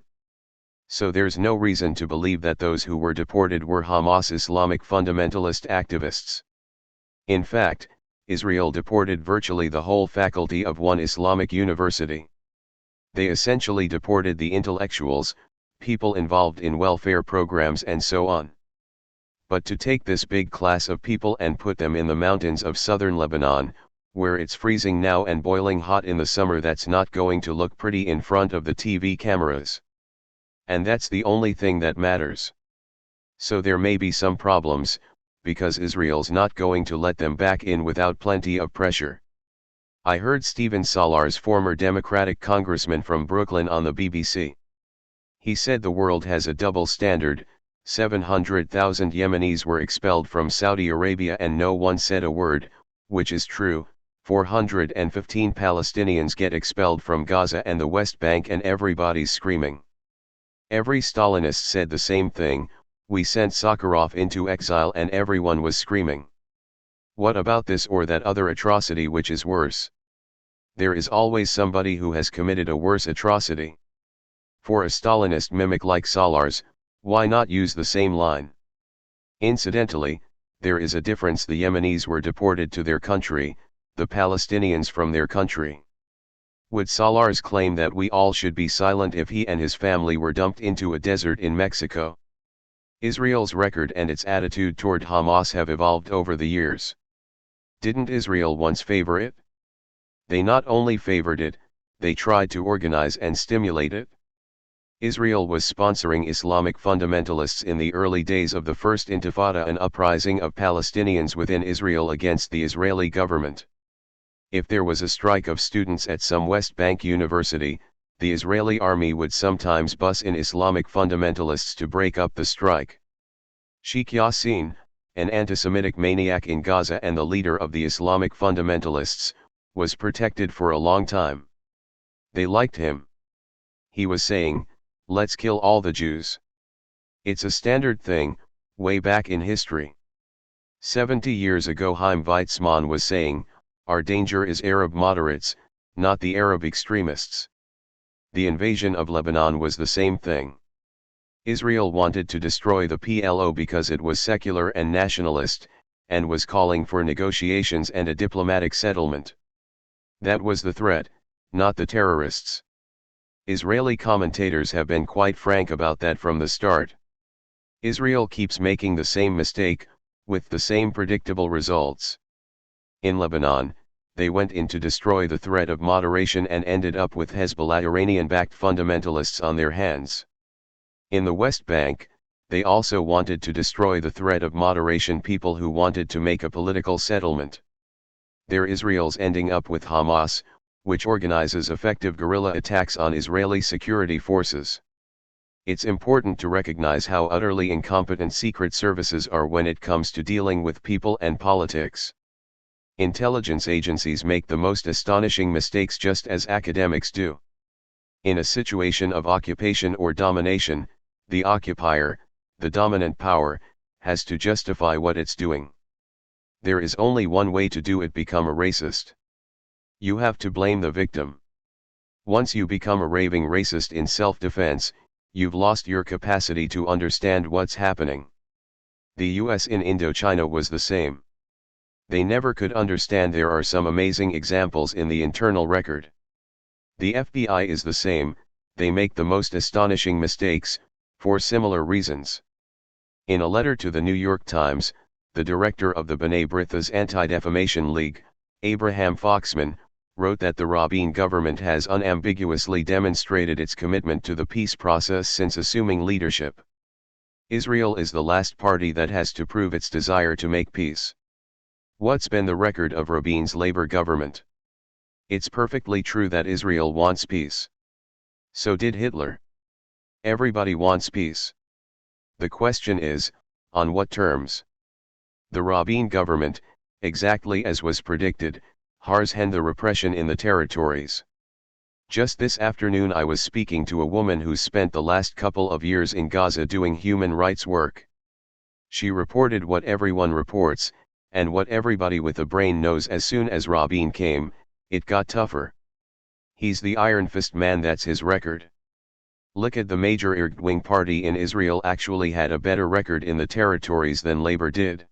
So there's no reason to believe that those who were deported were Hamas Islamic fundamentalist activists. In fact, Israel deported virtually the whole faculty of one Islamic university. They essentially deported the intellectuals, people involved in welfare programs and so on. But to take this big class of people and put them in the mountains of southern Lebanon, where it's freezing now and boiling hot in the summer, that's not going to look pretty in front of the TV cameras. And that's the only thing that matters. So there may be some problems, because Israel's not going to let them back in without plenty of pressure. I heard Stephen Salar's former Democratic congressman from Brooklyn on the BBC. He said the world has a double standard. 700,000 Yemenis were expelled from Saudi Arabia and no one said a word, which is true. 415 Palestinians get expelled from Gaza and the West Bank and everybody's screaming. Every Stalinist said the same thing: we sent Sakharov into exile, and everyone was screaming. What about this or that other atrocity which is worse? There is always somebody who has committed a worse atrocity. For a Stalinist mimic like Salar's, why not use the same line? Incidentally, there is a difference. The Yemenis were deported to their country, the Palestinians from their country. Would Salar's claim that we all should be silent if he and his family were dumped into a desert in Mexico? Israel's record and its attitude toward Hamas have evolved over the years. Didn't Israel once favor it? They not only favored it, they tried to organize and stimulate it. Israel was sponsoring Islamic fundamentalists in the early days of the First Intifada, an uprising of Palestinians within Israel against the Israeli government. If there was a strike of students at some West Bank university, the Israeli army would sometimes bus in Islamic fundamentalists to break up the strike. Sheikh Yassin, an anti-Semitic maniac in Gaza and the leader of the Islamic fundamentalists, was protected for a long time. They liked him. He was saying, "Let's kill all the Jews." It's a standard thing, way back in history. 70 years ago Chaim Weizmann was saying, "Our danger is Arab moderates, not the Arab extremists." The invasion of Lebanon was the same thing. Israel wanted to destroy the PLO because it was secular and nationalist, and was calling for negotiations and a diplomatic settlement. That was the threat, not the terrorists. Israeli commentators have been quite frank about that from the start. Israel keeps making the same mistake, with the same predictable results. In Lebanon, they went in to destroy the threat of moderation and ended up with Hezbollah Iranian-backed fundamentalists on their hands. In the West Bank, they also wanted to destroy the threat of moderation people who wanted to make a political settlement. There Israel's ending up with Hamas, which organizes effective guerrilla attacks on Israeli security forces. It's important to recognize how utterly incompetent secret services are when it comes to dealing with people and politics. Intelligence agencies make the most astonishing mistakes just as academics do. In a situation of occupation or domination, the occupier, the dominant power, has to justify what it's doing. There is only one way to do it: become a racist. You have to blame the victim. Once you become a raving racist in self-defense, you've lost your capacity to understand what's happening. The US in Indochina was the same. They never could understand. There are some amazing examples in the internal record. The FBI is the same, they make the most astonishing mistakes, for similar reasons. In a letter to the New York Times, the director of the B'nai B'rith's Anti-Defamation League, Abraham Foxman, wrote that the Rabin government has unambiguously demonstrated its commitment to the peace process since assuming leadership. Israel is the last party that has to prove its desire to make peace. What's been the record of Rabin's labor government? It's perfectly true that Israel wants peace. So did Hitler. Everybody wants peace. The question is, on what terms? The Rabin government, exactly as was predicted, has ended the repression in the territories. Just this afternoon I was speaking to a woman who spent the last couple of years in Gaza doing human rights work. She reported what everyone reports, and what everybody with a brain knows: as soon as Rabin came, it got tougher. He's the iron fist man, that's his record. Look at the major right-wing party in Israel actually had a better record in the territories than Labor did.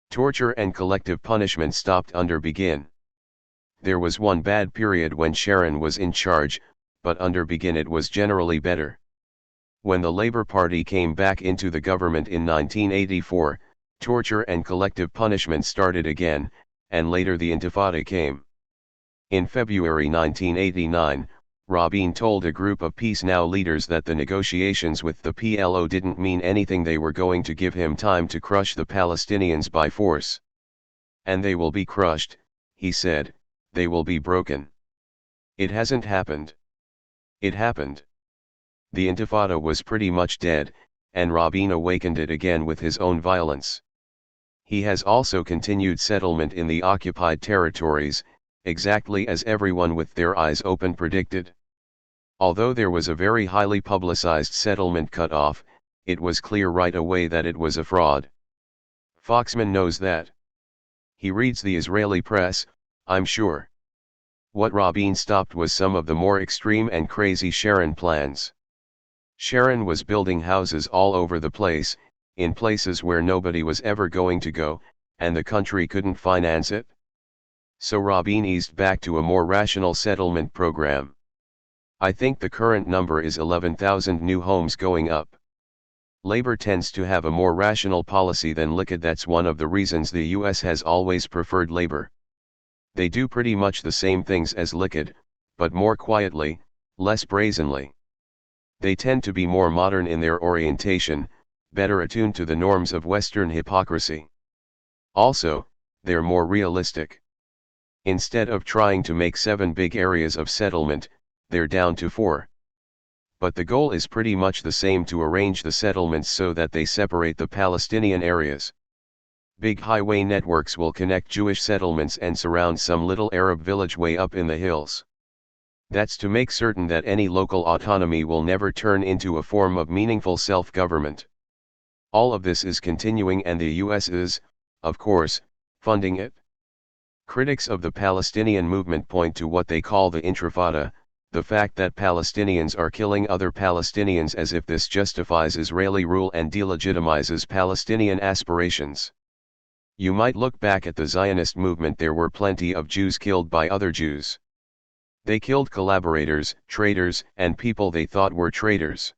Torture and collective punishment stopped under Begin. There was one bad period when Sharon was in charge, but under Begin it was generally better. When the Labor Party came back into the government in 1984, torture and collective punishment started again, and later the Intifada came. In February 1989, Rabin told a group of Peace Now leaders that the negotiations with the PLO didn't mean anything. They were going to give him time to crush the Palestinians by force. And they will be crushed, he said, they will be broken. It hasn't happened. It happened. The Intifada was pretty much dead, and Rabin awakened it again with his own violence. He has also continued settlement in the occupied territories, exactly as everyone with their eyes open predicted. Although there was a very highly publicized settlement cut off, it was clear right away that it was a fraud. Foxman knows that. He reads the Israeli press, I'm sure. What Rabin stopped was some of the more extreme and crazy Sharon plans. Sharon was building houses all over the place, in places where nobody was ever going to go, and the country couldn't finance it. So Rabin eased back to a more rational settlement program. I think the current number is 11,000 new homes going up. Labor tends to have a more rational policy than Likud. That's one of the reasons the US has always preferred Labor. They do pretty much the same things as Likud, but more quietly, less brazenly. They tend to be more modern in their orientation, better attuned to the norms of Western hypocrisy. Also, they're more realistic. Instead of trying to make 7 big areas of settlement, they're down to 4. But the goal is pretty much the same: to arrange the settlements so that they separate the Palestinian areas. Big highway networks will connect Jewish settlements and surround some little Arab village way up in the hills. That's to make certain that any local autonomy will never turn into a form of meaningful self-government. All of this is continuing and the US is, of course, funding it. Critics of the Palestinian movement point to what they call the Intifada, the fact that Palestinians are killing other Palestinians as if this justifies Israeli rule and delegitimizes Palestinian aspirations. You might look back at the Zionist movement. There were plenty of Jews killed by other Jews. They killed collaborators, traitors, and people they thought were traitors.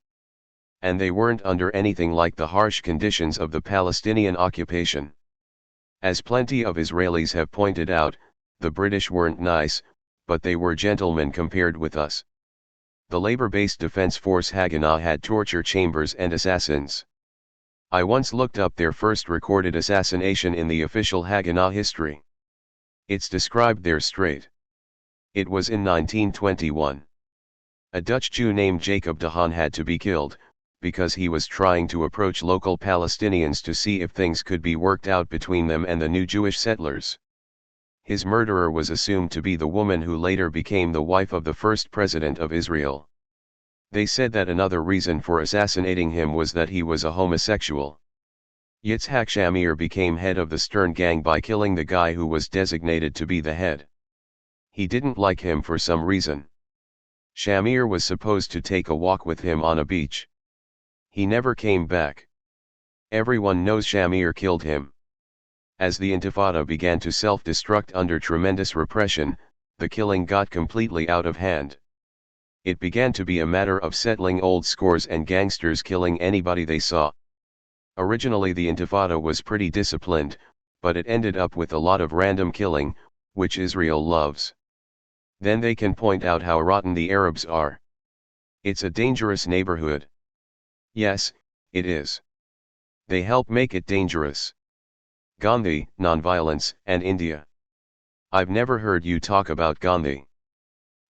And they weren't under anything like the harsh conditions of the Palestinian occupation. As plenty of Israelis have pointed out, the British weren't nice, but they were gentlemen compared with us. The labor-based Defense Force Haganah had torture chambers and assassins. I once looked up their first recorded assassination in the official Haganah history. It's described there straight. It was in 1921. A Dutch Jew named Jacob de Haan had to be killed, because he was trying to approach local Palestinians to see if things could be worked out between them and the new Jewish settlers. His murderer was assumed to be the woman who later became the wife of the first president of Israel. They said that another reason for assassinating him was that he was a homosexual. Yitzhak Shamir became head of the Stern gang by killing the guy who was designated to be the head. He didn't like him for some reason. Shamir was supposed to take a walk with him on a beach. He never came back. Everyone knows Shamir killed him. As the Intifada began to self-destruct under tremendous repression, the killing got completely out of hand. It began to be a matter of settling old scores and gangsters killing anybody they saw. Originally the Intifada was pretty disciplined, but it ended up with a lot of random killing, which Israel loves. Then they can point out how rotten the Arabs are. It's a dangerous neighborhood. Yes, it is. They help make it dangerous. Gandhi, nonviolence, and India. I've never heard you talk about Gandhi.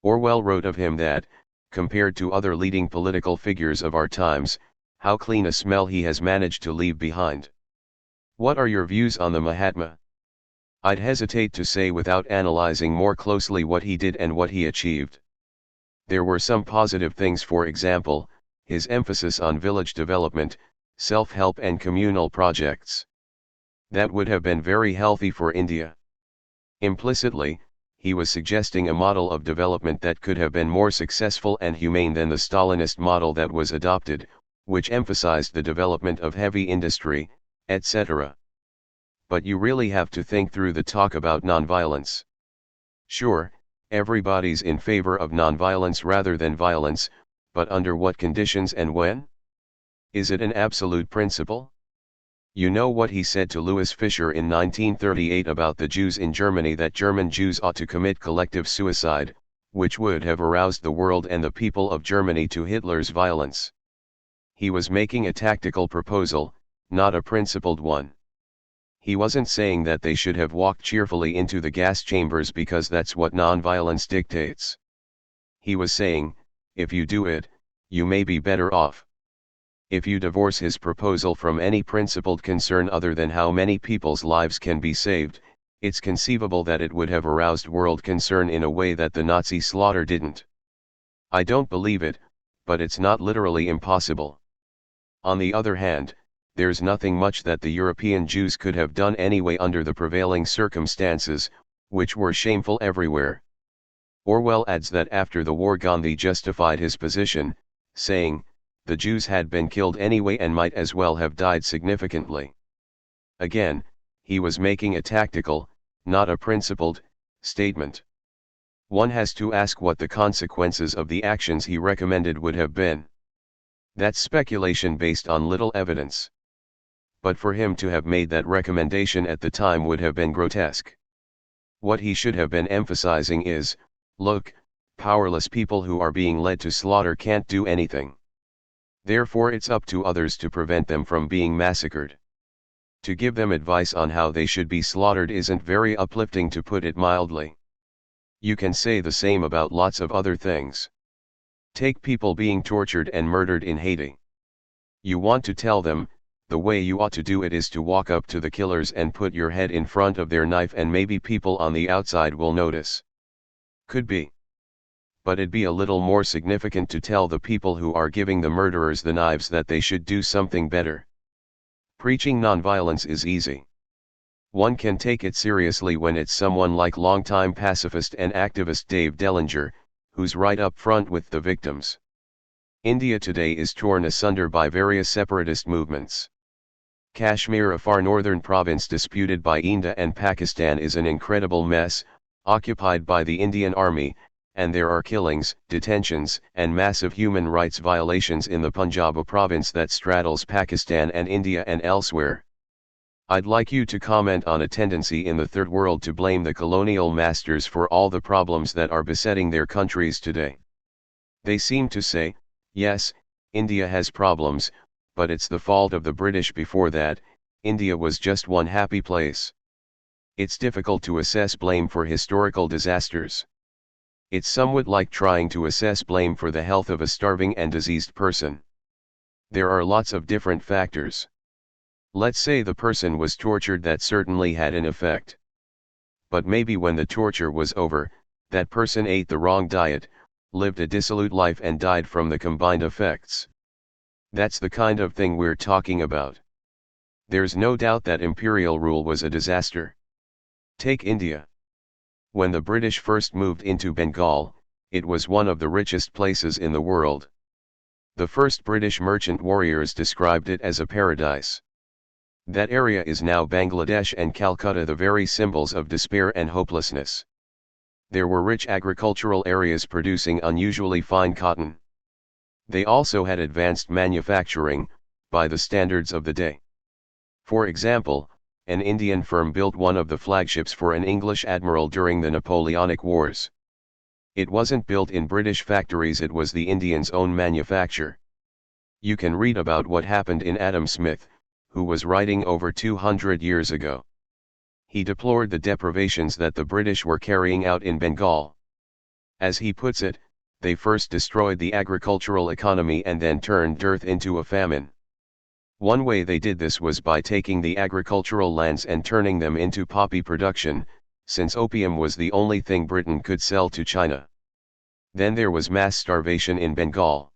Orwell wrote of him that, compared to other leading political figures of our times, how clean a smell he has managed to leave behind. What are your views on the Mahatma? I'd hesitate to say without analyzing more closely what he did and what he achieved. There were some positive things, for example, his emphasis on village development, self-help and communal projects. That would have been very healthy for India. Implicitly, he was suggesting a model of development that could have been more successful and humane than the Stalinist model that was adopted, which emphasized the development of heavy industry, etc. But you really have to think through the talk about nonviolence. Sure, everybody's in favor of nonviolence rather than violence, but under what conditions and when? Is it an absolute principle? You know what he said to Louis Fischer in 1938 about the Jews in Germany, that German Jews ought to commit collective suicide, which would have aroused the world and the people of Germany to Hitler's violence. He was making a tactical proposal, not a principled one. He wasn't saying that they should have walked cheerfully into the gas chambers because that's what nonviolence dictates. He was saying, if you do it, you may be better off. If you divorce his proposal from any principled concern other than how many people's lives can be saved, it's conceivable that it would have aroused world concern in a way that the Nazi slaughter didn't. I don't believe it, but it's not literally impossible. On the other hand, there's nothing much that the European Jews could have done anyway under the prevailing circumstances, which were shameful everywhere. Orwell adds that after the war Gandhi justified his position, saying, the Jews had been killed anyway and might as well have died significantly. Again, he was making a tactical, not a principled, statement. One has to ask what the consequences of the actions he recommended would have been. That's speculation based on little evidence. But for him to have made that recommendation at the time would have been grotesque. What he should have been emphasizing is, look, powerless people who are being led to slaughter can't do anything. Therefore it's up to others to prevent them from being massacred. To give them advice on how they should be slaughtered isn't very uplifting, to put it mildly. You can say the same about lots of other things. Take people being tortured and murdered in Haiti. You want to tell them, the way you ought to do it is to walk up to the killers and put your head in front of their knife and maybe people on the outside will notice. Could be. But it'd be a little more significant to tell the people who are giving the murderers the knives that they should do something better. Preaching nonviolence is easy. One can take it seriously when it's someone like longtime pacifist and activist Dave Dellinger, who's right up front with the victims. India today is torn asunder by various separatist movements. Kashmir, a far northern province disputed by India and Pakistan, is an incredible mess, occupied by the Indian Army, and there are killings, detentions, and massive human rights violations in the Punjab province that straddles Pakistan and India and elsewhere. I'd like you to comment on a tendency in the Third World to blame the colonial masters for all the problems that are besetting their countries today. They seem to say, yes, India has problems, but it's the fault of the British. Before that, India was just one happy place. It's difficult to assess blame for historical disasters. It's somewhat like trying to assess blame for the health of a starving and diseased person. There are lots of different factors. Let's say the person was tortured, that certainly had an effect. But maybe when the torture was over, that person ate the wrong diet, lived a dissolute life and died from the combined effects. That's the kind of thing we're talking about. There's no doubt that imperial rule was a disaster. Take India. When the British first moved into Bengal, it was one of the richest places in the world. The first British merchant warriors described it as a paradise. That area is now Bangladesh and Calcutta, the very symbols of despair and hopelessness. There were rich agricultural areas producing unusually fine cotton. They also had advanced manufacturing, by the standards of the day. For example, an Indian firm built one of the flagships for an English admiral during the Napoleonic Wars. It wasn't built in British factories, it was the Indians' own manufacture. You can read about what happened in Adam Smith, who was writing over 200 years ago. He deplored the deprivations that the British were carrying out in Bengal. As he puts it, they first destroyed the agricultural economy and then turned dearth into a famine. One way they did this was by taking the agricultural lands and turning them into poppy production, since opium was the only thing Britain could sell to China. Then there was mass starvation in Bengal.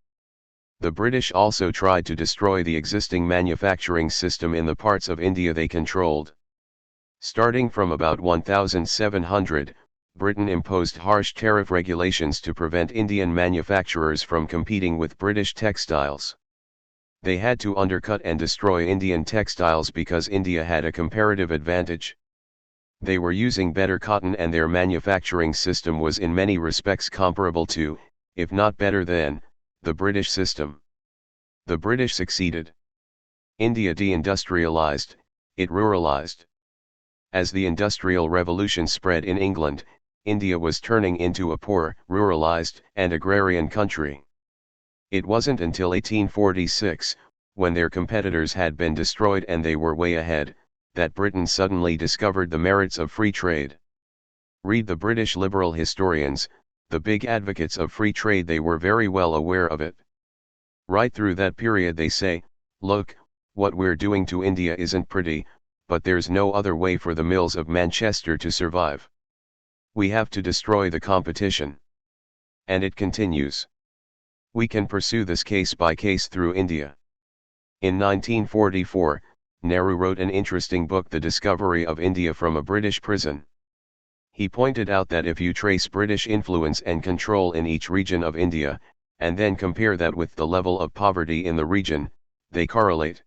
The British also tried to destroy the existing manufacturing system in the parts of India they controlled. Starting from about 1700, Britain imposed harsh tariff regulations to prevent Indian manufacturers from competing with British textiles. They had to undercut and destroy Indian textiles because India had a comparative advantage. They were using better cotton and their manufacturing system was in many respects comparable to, if not better than, the British system. The British succeeded. India deindustrialized, it ruralized. As the Industrial Revolution spread in England, India was turning into a poor, ruralized, and agrarian country. It wasn't until 1846, when their competitors had been destroyed and they were way ahead, that Britain suddenly discovered the merits of free trade. Read the British liberal historians, the big advocates of free trade. They were very well aware of it. Right through that period they say, look, what we're doing to India isn't pretty, but there's no other way for the mills of Manchester to survive. We have to destroy the competition. And it continues. We can pursue this case by case through India. In 1944, Nehru wrote an interesting book, The Discovery of India from a British Prison. He pointed out that if you trace British influence and control in each region of India, and then compare that with the level of poverty in the region, they correlate.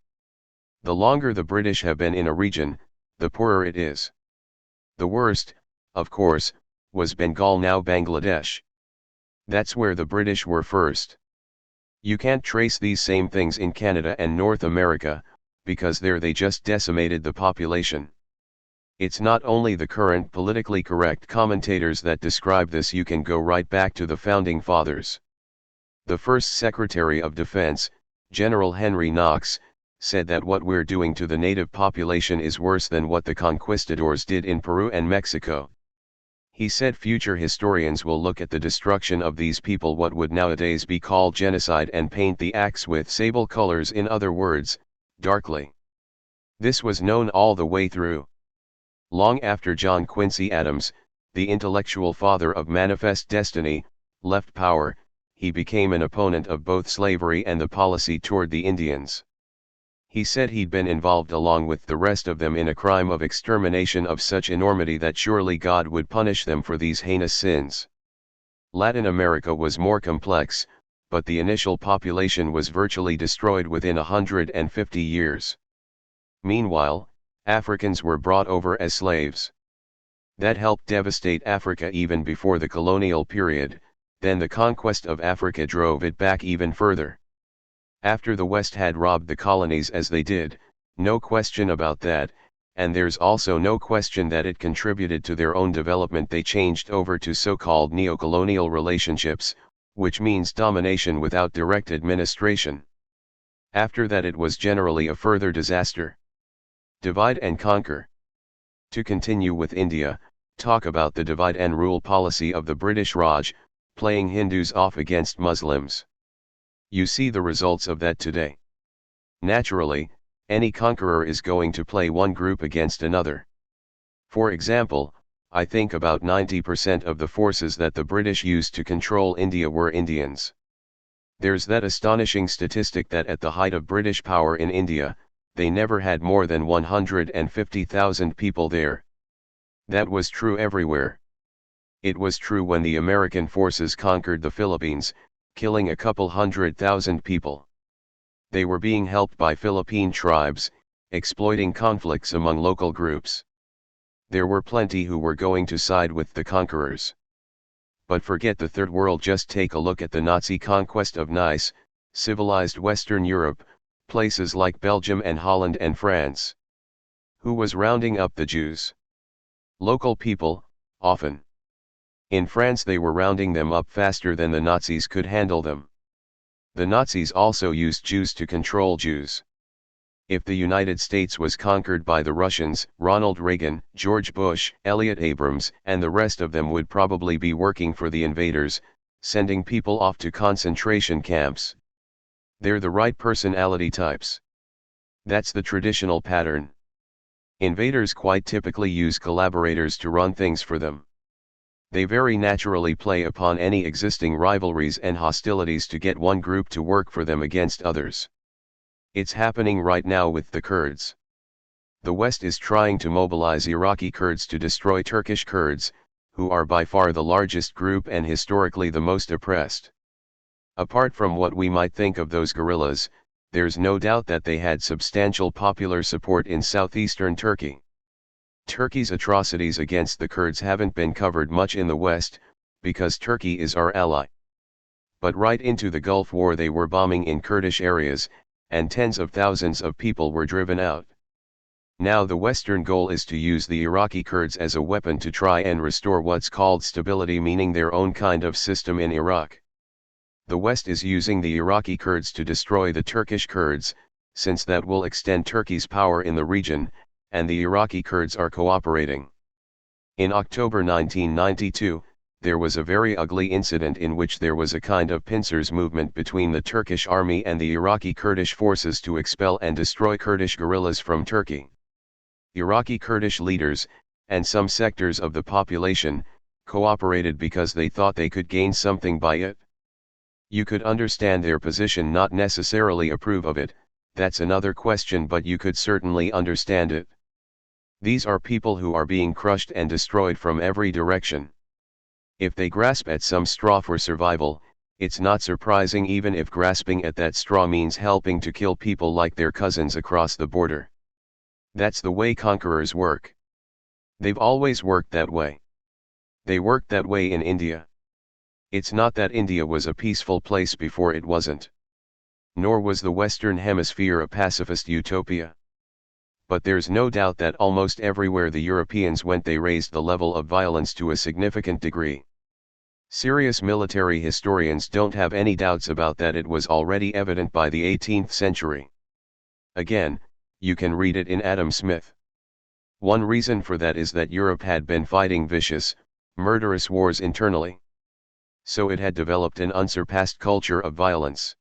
The longer the British have been in a region, the poorer it is. The worst, of course, was Bengal, now Bangladesh. That's where the British were first. You can't trace these same things in Canada and North America, because there they just decimated the population. It's not only the current politically correct commentators that describe this, you can go right back to the Founding Fathers. The first Secretary of Defense, General Henry Knox, said that what we're doing to the native population is worse than what the conquistadors did in Peru and Mexico. He said future historians will look at the destruction of these people, what would nowadays be called genocide, and paint the acts with sable colors, in other words, darkly. This was known all the way through. Long after John Quincy Adams, the intellectual father of Manifest Destiny, left power, he became an opponent of both slavery and the policy toward the Indians. He said he'd been involved along with the rest of them in a crime of extermination of such enormity that surely God would punish them for these heinous sins. Latin America was more complex, but the initial population was virtually destroyed within 150 years. Meanwhile, Africans were brought over as slaves. That helped devastate Africa even before the colonial period, then the conquest of Africa drove it back even further. After the West had robbed the colonies as they did, no question about that, and there's also no question that it contributed to their own development. They changed over to so-called neo-colonial relationships, which means domination without direct administration. After that it was generally a further disaster. Divide and conquer. To continue with India, talk about the divide and rule policy of the British Raj, playing Hindus off against Muslims. You see the results of that today. Naturally, any conqueror is going to play one group against another. For example, I think about 90% of the forces that the British used to control India were Indians. There's that astonishing statistic that at the height of British power in India, they never had more than 150,000 people there. That was true everywhere. It was true when the American forces conquered the Philippines, killing a couple 100,000 people. They were being helped by Philippine tribes, exploiting conflicts among local groups. There were plenty who were going to side with the conquerors. But forget the Third World, just take a look at the Nazi conquest of nice, civilized Western Europe, places like Belgium and Holland and France. Who was rounding up the Jews? Local people, often. In France they were rounding them up faster than the Nazis could handle them. The Nazis also used Jews to control Jews. If the United States was conquered by the Russians, Ronald Reagan, George Bush, Elliott Abrams, and the rest of them would probably be working for the invaders, sending people off to concentration camps. They're the right personality types. That's the traditional pattern. Invaders quite typically use collaborators to run things for them. They very naturally play upon any existing rivalries and hostilities to get one group to work for them against others. It's happening right now with the Kurds. The West is trying to mobilize Iraqi Kurds to destroy Turkish Kurds, who are by far the largest group and historically the most oppressed. Apart from what we might think of those guerrillas, there's no doubt that they had substantial popular support in southeastern Turkey. Turkey's atrocities against the Kurds haven't been covered much in the West, because Turkey is our ally. But right into the Gulf War they were bombing in Kurdish areas, and tens of thousands of people were driven out. Now the Western goal is to use the Iraqi Kurds as a weapon to try and restore what's called stability, meaning their own kind of system in Iraq. The West is using the Iraqi Kurds to destroy the Turkish Kurds, since that will extend Turkey's power in the region, and the Iraqi Kurds are cooperating. In October 1992, there was a very ugly incident in which there was a kind of pincers movement between the Turkish army and the Iraqi Kurdish forces to expel and destroy Kurdish guerrillas from Turkey. Iraqi Kurdish leaders, and some sectors of the population, cooperated because they thought they could gain something by it. You could understand their position, not necessarily approve of it, that's another question, but you could certainly understand it. These are people who are being crushed and destroyed from every direction. If they grasp at some straw for survival, it's not surprising even if grasping at that straw means helping to kill people like their cousins across the border. That's the way conquerors work. They've always worked that way. They worked that way in India. It's not that India was a peaceful place before it wasn't. Nor was the Western Hemisphere a pacifist utopia. But there's no doubt that almost everywhere the Europeans went they raised the level of violence to a significant degree. Serious military historians don't have any doubts about that. It was already evident by the 18th century. Again, you can read it in Adam Smith. One reason for that is that Europe had been fighting vicious, murderous wars internally. So it had developed an unsurpassed culture of violence.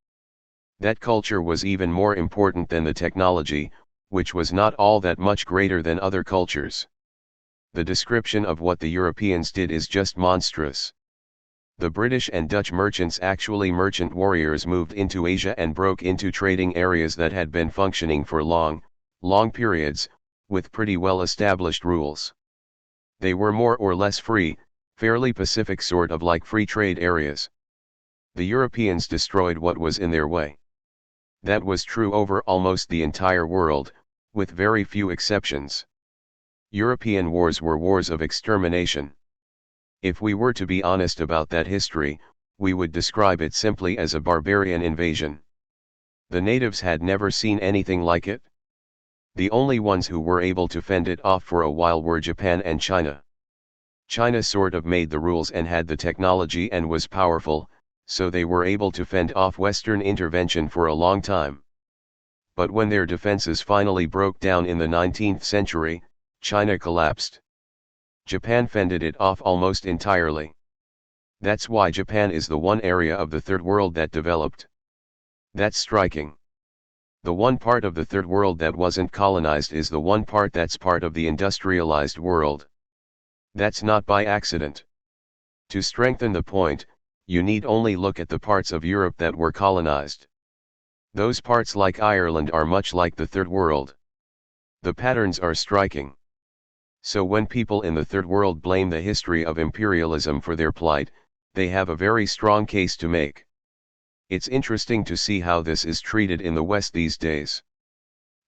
That culture was even more important than the technology, which was not all that much greater than other cultures. The description of what the Europeans did is just monstrous. The British and Dutch merchants, actually merchant warriors, moved into Asia and broke into trading areas that had been functioning for long periods, with pretty well established rules. They were more or less free, fairly pacific, sort of like free trade areas. The Europeans destroyed what was in their way. That was true over almost the entire world, with very few exceptions. European wars were wars of extermination. If we were to be honest about that history, we would describe it simply as a barbarian invasion. The natives had never seen anything like it. The only ones who were able to fend it off for a while were Japan and China. China sort of made the rules and had the technology and was powerful, so they were able to fend off Western intervention for a long time. But when their defenses finally broke down in the 19th century, China collapsed. Japan fended it off almost entirely. That's why Japan is the one area of the Third World that developed. That's striking. The one part of the Third World that wasn't colonized is the one part that's part of the industrialized world. That's not by accident. To strengthen the point, you need only look at the parts of Europe that were colonized. Those parts, like Ireland, are much like the Third World. The patterns are striking. So when people in the Third World blame the history of imperialism for their plight, they have a very strong case to make. It's interesting to see how this is treated in the West these days.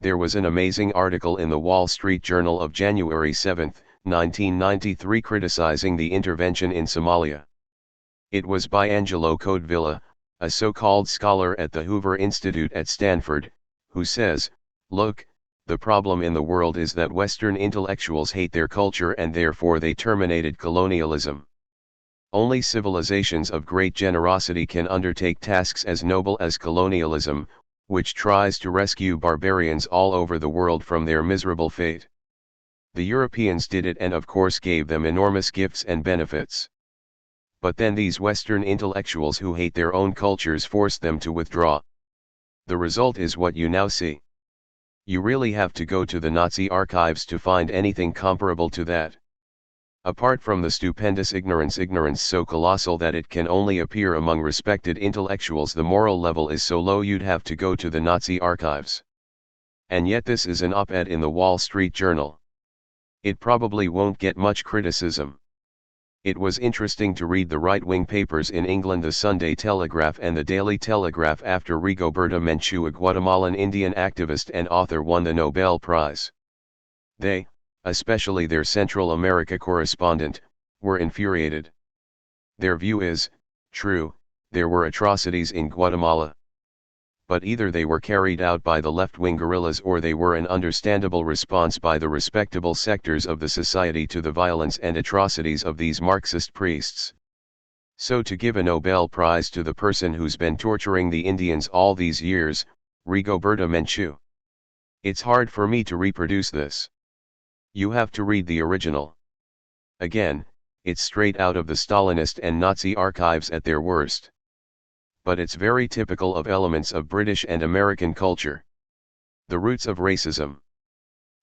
There was an amazing article in the Wall Street Journal of January 7, 1993, criticizing the intervention in Somalia. It was by Angelo Codevilla, a so-called scholar at the Hoover Institute at Stanford, who says, "Look, the problem in the world is that Western intellectuals hate their culture and therefore they terminated colonialism. Only civilizations of great generosity can undertake tasks as noble as colonialism, which tries to rescue barbarians all over the world from their miserable fate. The Europeans did it and of course gave them enormous gifts and benefits. But then these Western intellectuals who hate their own cultures forced them to withdraw. The result is what you now see. You really have to go to the Nazi archives to find anything comparable to that. Apart from the stupendous ignorance so colossal that it can only appear among respected intellectuals, the moral level is so low you'd have to go to the Nazi archives. And yet this is an op-ed in the Wall Street Journal. It probably won't get much criticism. It was interesting to read the right-wing papers in England, the Sunday Telegraph and the Daily Telegraph, after Rigoberta Menchú, a Guatemalan Indian activist and author, won the Nobel Prize. They, especially their Central America correspondent, were infuriated. Their view is, true, there were atrocities in Guatemala. But either they were carried out by the left-wing guerrillas or they were an understandable response by the respectable sectors of the society to the violence and atrocities of these Marxist priests. So to give a Nobel Prize to the person who's been torturing the Indians all these years, Rigoberta Menchú. It's hard for me to reproduce this. You have to read the original. Again, it's straight out of the Stalinist and Nazi archives at their worst. But it's very typical of elements of British and American culture. The roots of racism.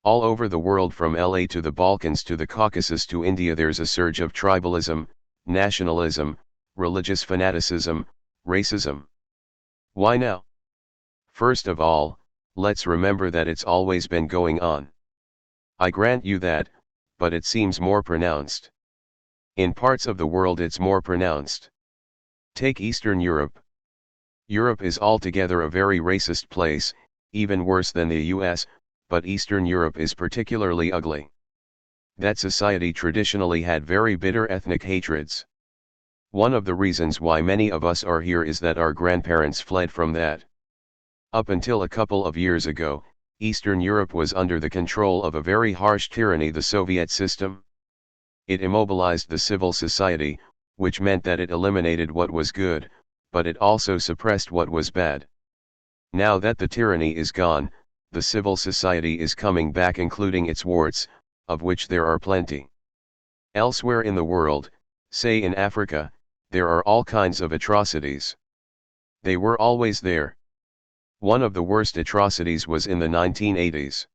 All over the world, from LA to the Balkans to the Caucasus to India, there's a surge of tribalism, nationalism, religious fanaticism, racism. Why now? First of all, let's remember that it's always been going on. I grant you that, but it seems more pronounced. In parts of the world it's more pronounced. Take Eastern Europe. Europe is altogether a very racist place, even worse than the US, but Eastern Europe is particularly ugly. That society traditionally had very bitter ethnic hatreds. One of the reasons why many of us are here is that our grandparents fled from that. Up until a couple of years ago, Eastern Europe was under the control of a very harsh tyranny, the Soviet system. It immobilized the civil society, which meant that it eliminated what was good, but it also suppressed what was bad. Now that the tyranny is gone, the civil society is coming back, including its warts, of which there are plenty. Elsewhere in the world, say in Africa, there are all kinds of atrocities. They were always there. One of the worst atrocities was in the 1980s.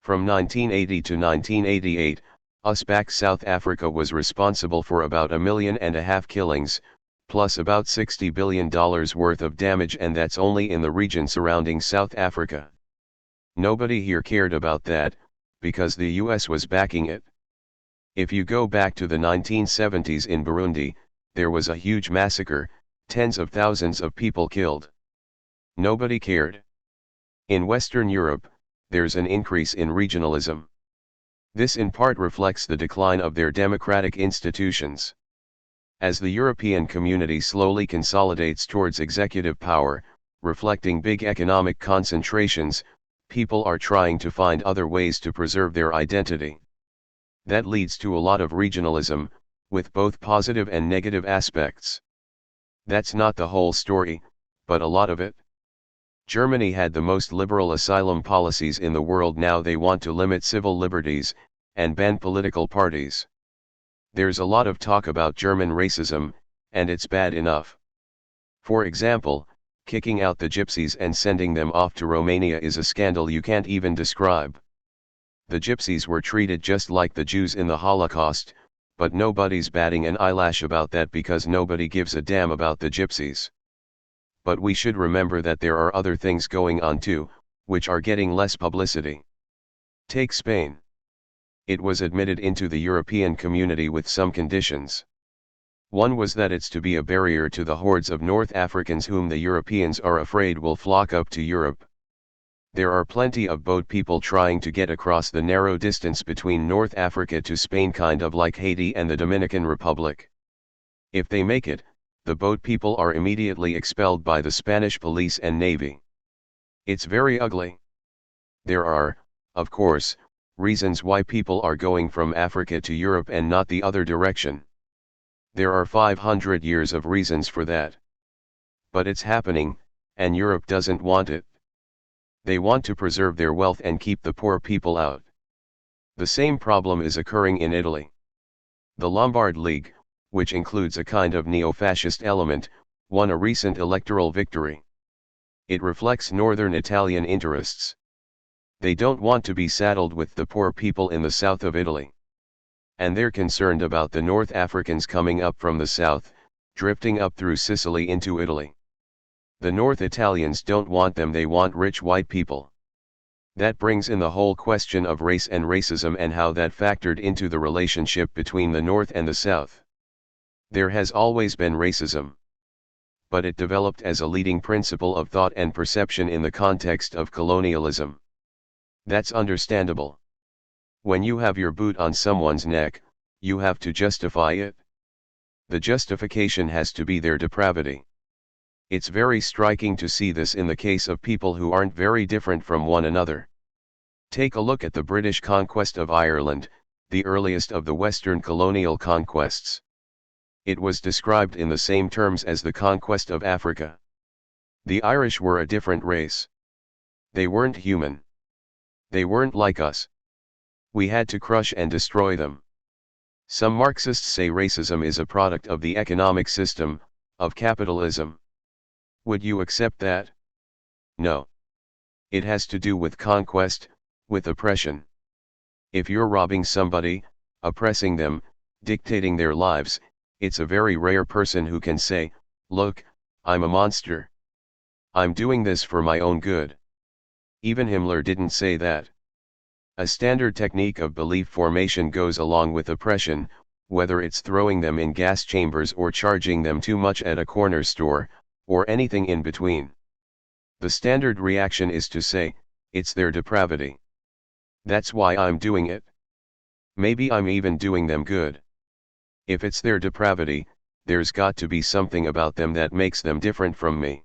From 1980 to 1988, Uzbek South Africa was responsible for about 1.5 million killings, plus about $60 billion worth of damage, and that's only in the region surrounding South Africa. Nobody here cared about that, because the US was backing it. If you go back to the 1970s in Burundi, there was a huge massacre, tens of thousands of people killed. Nobody cared. In Western Europe, there's an increase in regionalism. This in part reflects the decline of their democratic institutions. As the European community slowly consolidates towards executive power, reflecting big economic concentrations, people are trying to find other ways to preserve their identity. That leads to a lot of regionalism, with both positive and negative aspects. That's not the whole story, but a lot of it. Germany had the most liberal asylum policies in the world. Now they want to limit civil liberties, and ban political parties. There's a lot of talk about German racism, and it's bad enough. For example, kicking out the gypsies and sending them off to Romania is a scandal you can't even describe. The gypsies were treated just like the Jews in the Holocaust, but nobody's batting an eyelash about that because nobody gives a damn about the gypsies. But we should remember that there are other things going on too, which are getting less publicity. Take Spain. It was admitted into the European community with some conditions. One was that it's to be a barrier to the hordes of North Africans whom the Europeans are afraid will flock up to Europe. There are plenty of boat people trying to get across the narrow distance between North Africa to Spain, kind of like Haiti and the Dominican Republic. If they make it, the boat people are immediately expelled by the Spanish police and navy. It's very ugly. There are, of course, reasons why people are going from Africa to Europe and not the other direction. There are 500 years of reasons for that. But it's happening, and Europe doesn't want it. They want to preserve their wealth and keep the poor people out. The same problem is occurring in Italy. The Lombard League, which includes a kind of neo-fascist element, won a recent electoral victory. It reflects northern Italian interests. They don't want to be saddled with the poor people in the south of Italy. And they're concerned about the North Africans coming up from the south, drifting up through Sicily into Italy. The North Italians don't want them, they want rich white people. That brings in the whole question of race and racism and how that factored into the relationship between the North and the South. There has always been racism. But it developed as a leading principle of thought and perception in the context of colonialism. That's understandable. When you have your boot on someone's neck, you have to justify it. The justification has to be their depravity. It's very striking to see this in the case of people who aren't very different from one another. Take a look at the British conquest of Ireland, the earliest of the Western colonial conquests. It was described in the same terms as the conquest of Africa. The Irish were a different race. They weren't human. They weren't like us. We had to crush and destroy them. Some Marxists say racism is a product of the economic system, of capitalism. Would you accept that? No. It has to do with conquest, with oppression. If you're robbing somebody, oppressing them, dictating their lives, it's a very rare person who can say, "Look, I'm a monster. I'm doing this for my own good." Even Himmler didn't say that. A standard technique of belief formation goes along with oppression, whether it's throwing them in gas chambers or charging them too much at a corner store, or anything in between. The standard reaction is to say, it's their depravity. That's why I'm doing it. Maybe I'm even doing them good. If it's their depravity, there's got to be something about them that makes them different from me.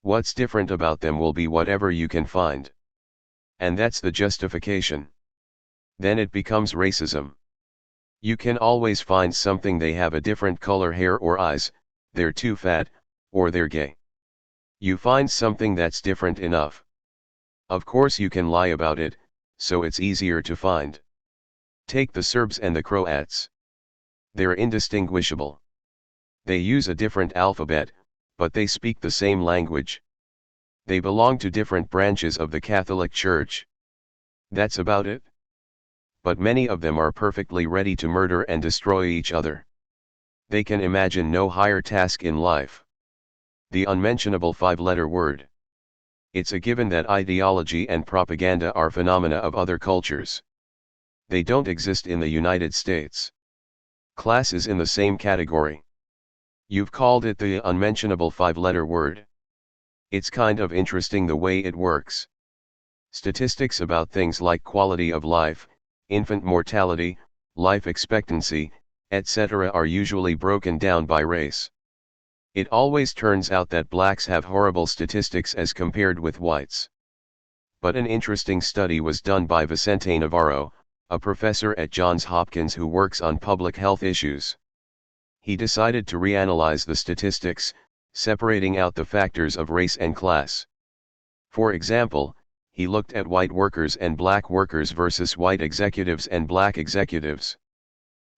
What's different about them will be whatever you can find. And that's the justification. Then it becomes racism. You can always find something: they have a different color hair or eyes, they're too fat, or they're gay. You find something that's different enough. Of course you can lie about it, so it's easier to find. Take the Serbs and the Croats. They're indistinguishable. They use a different alphabet, but they speak the same language. They belong to different branches of the Catholic Church. That's about it. but many of them are perfectly ready to murder and destroy each other. They can imagine no higher task in life. The unmentionable five-letter word. It's a given that ideology and propaganda are phenomena of other cultures. They don't exist in the United States. Class is in the same category. You've called it the unmentionable five-letter word. It's kind of interesting the way it works. Statistics about things like quality of life, infant mortality, life expectancy, etc. are usually broken down by race. It always turns out that blacks have horrible statistics as compared with whites. But an interesting study was done by Vicente Navarro, a professor at Johns Hopkins who works on public health issues. He decided to reanalyze the statistics, separating out the factors of race and class. For example, he looked at white workers and black workers versus white executives and black executives.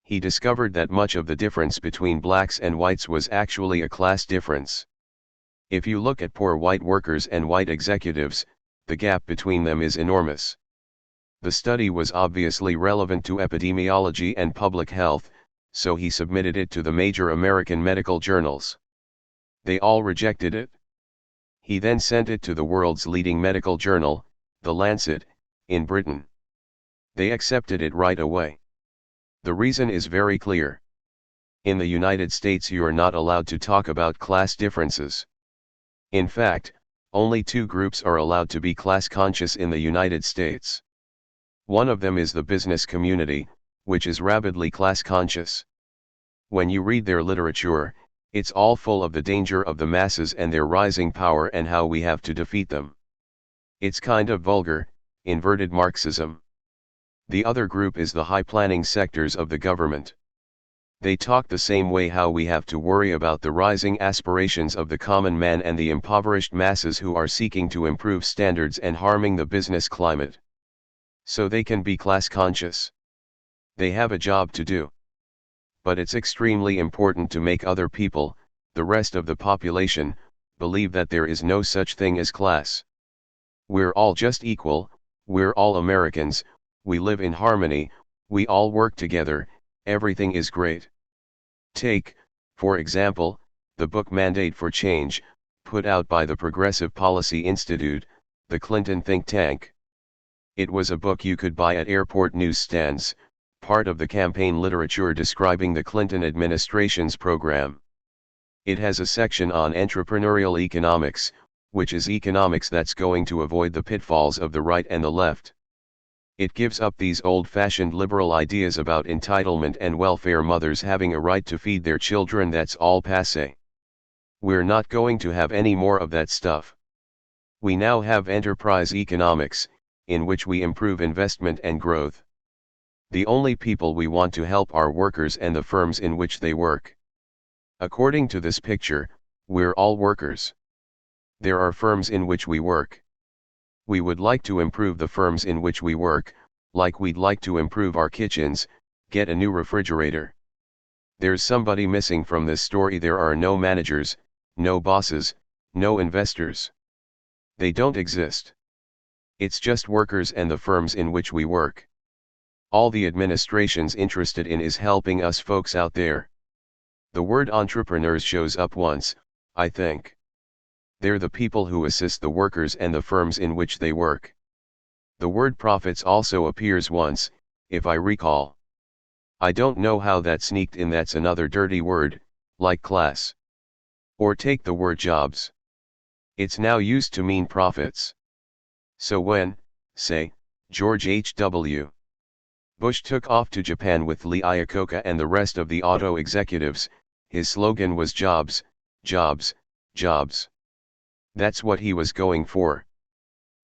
He discovered that much of the difference between blacks and whites was actually a class difference. If you look at poor white workers and white executives, the gap between them is enormous. The study was obviously relevant to epidemiology and public health, so he submitted it to the major American medical journals. They all rejected it. He then sent it to the world's leading medical journal, The Lancet, in Britain. They accepted it right away. The reason is very clear. In the United States you are not allowed to talk about class differences. In fact, only two groups are allowed to be class conscious in the United States. One of them is the business community, which is rabidly class conscious. When you read their literature, it's all full of the danger of the masses and their rising power and how we have to defeat them. It's kind of vulgar, inverted Marxism. The other group is the high planning sectors of the government. They talk the same way how we have to worry about the rising aspirations of the common man and the impoverished masses who are seeking to improve standards and harming the business climate. So they can be class conscious. They have a job to do. But it's extremely important to make other people, the rest of the population, believe that there is no such thing as class. We're all just equal, we're all Americans, we live in harmony, we all work together, everything is great. Take, for example, the book Mandate for Change, put out by the Progressive Policy Institute, the Clinton think tank. It was a book you could buy at airport newsstands, part of the campaign literature describing the Clinton administration's program. It has a section on entrepreneurial economics, which is economics that's going to avoid the pitfalls of the right and the left. It gives up these old-fashioned liberal ideas about entitlement and welfare mothers having a right to feed their children. That's all passé. We're not going to have any more of that stuff. We now have enterprise economics, in which we improve investment and growth. The only people we want to help are workers and the firms in which they work. According to this picture, we're all workers. There are firms in which we work. We would like to improve the firms in which we work, like we'd like to improve our kitchens, get a new refrigerator. There's somebody missing from this story. There are no managers, no bosses, no investors. They don't exist. It's just workers and the firms in which we work. All the administration's interested in is helping us folks out there. The word entrepreneurs shows up once, I think. They're the people who assist the workers and the firms in which they work. The word profits also appears once, if I recall. I don't know how that sneaked in. That's another dirty word, like class. Or take the word jobs. It's now used to mean profits. So when, say, George H.W. Bush took off to Japan with Lee Iacocca and the rest of the auto executives, his slogan was jobs, jobs, jobs. That's what he was going for.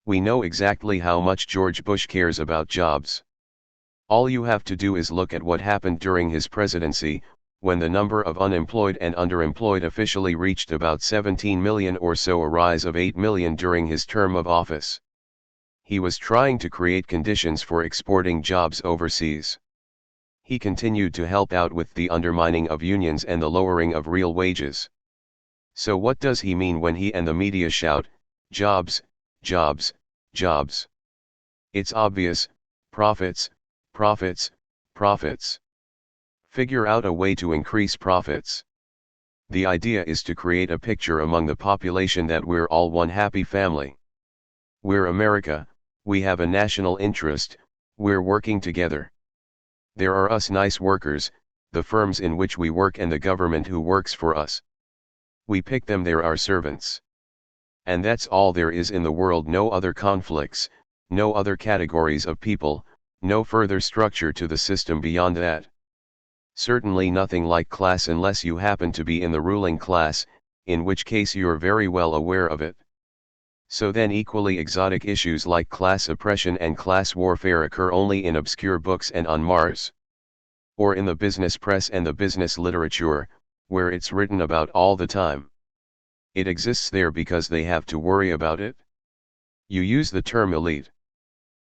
We know exactly how much George Bush cares about jobs. All you have to do is look at what happened during his presidency, when the number of unemployed and underemployed officially reached about 17 million or so, a rise of 8 million during his term of office. He was trying to create conditions for exporting jobs overseas. He continued to help out with the undermining of unions and the lowering of real wages. So what does he mean when he and the media shout, jobs, jobs, jobs? It's obvious, profits, Profits, profits. Figure out a way to increase profits. The idea is to create a picture among the population that we're all one happy family. We're America, we have a national interest, we're working together. There are us nice workers, the firms in which we work and the government who works for us. We pick them, they're our servants. And that's all there is in the world, no other conflicts, no other categories of people, no further structure to the system beyond that. Certainly nothing like class unless you happen to be in the ruling class, in which case you're very well aware of it. So then equally exotic issues like class oppression and class warfare occur only in obscure books and on Mars. Or in the business press and the business literature, where it's written about all the time. It exists there because they have to worry about it. You use the term elite.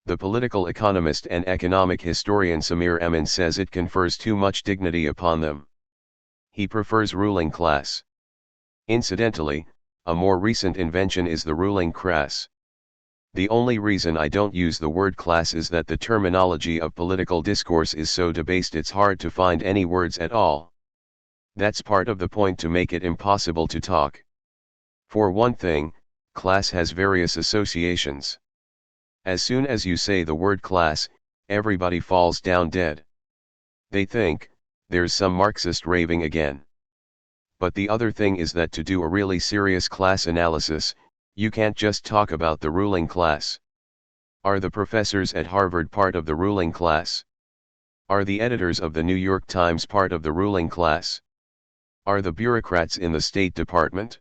The political economist and economic historian Samir Emin says it confers too much dignity upon them. He prefers ruling class. Incidentally, a more recent invention is the ruling crass. The only reason I don't use the word class is that the terminology of political discourse is so debased it's hard to find any words at all. That's part of the point to make it impossible to talk. For one thing, class has various associations. As soon as you say the word class, everybody falls down dead. They think, there's some Marxist raving again. But the other thing is that to do a really serious class analysis, you can't just talk about the ruling class. Are the professors at Harvard part of the ruling class? Are the editors of the New York Times part of the ruling class? Are the bureaucrats in the State Department?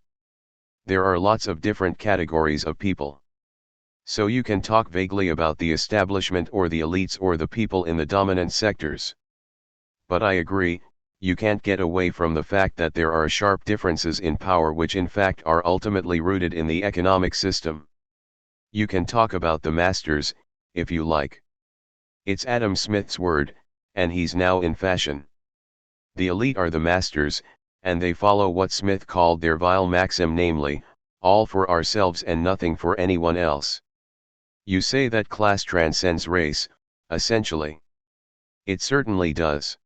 There are lots of different categories of people. So you can talk vaguely about the establishment or the elites or the people in the dominant sectors. But I agree, you can't get away from the fact that there are sharp differences in power which in fact are ultimately rooted in the economic system. You can talk about the masters, if you like. It's Adam Smith's word, and he's now in fashion. The elite are the masters, and they follow what Smith called their vile maxim, namely, all for ourselves and nothing for anyone else. You say that class transcends race, essentially. It certainly does.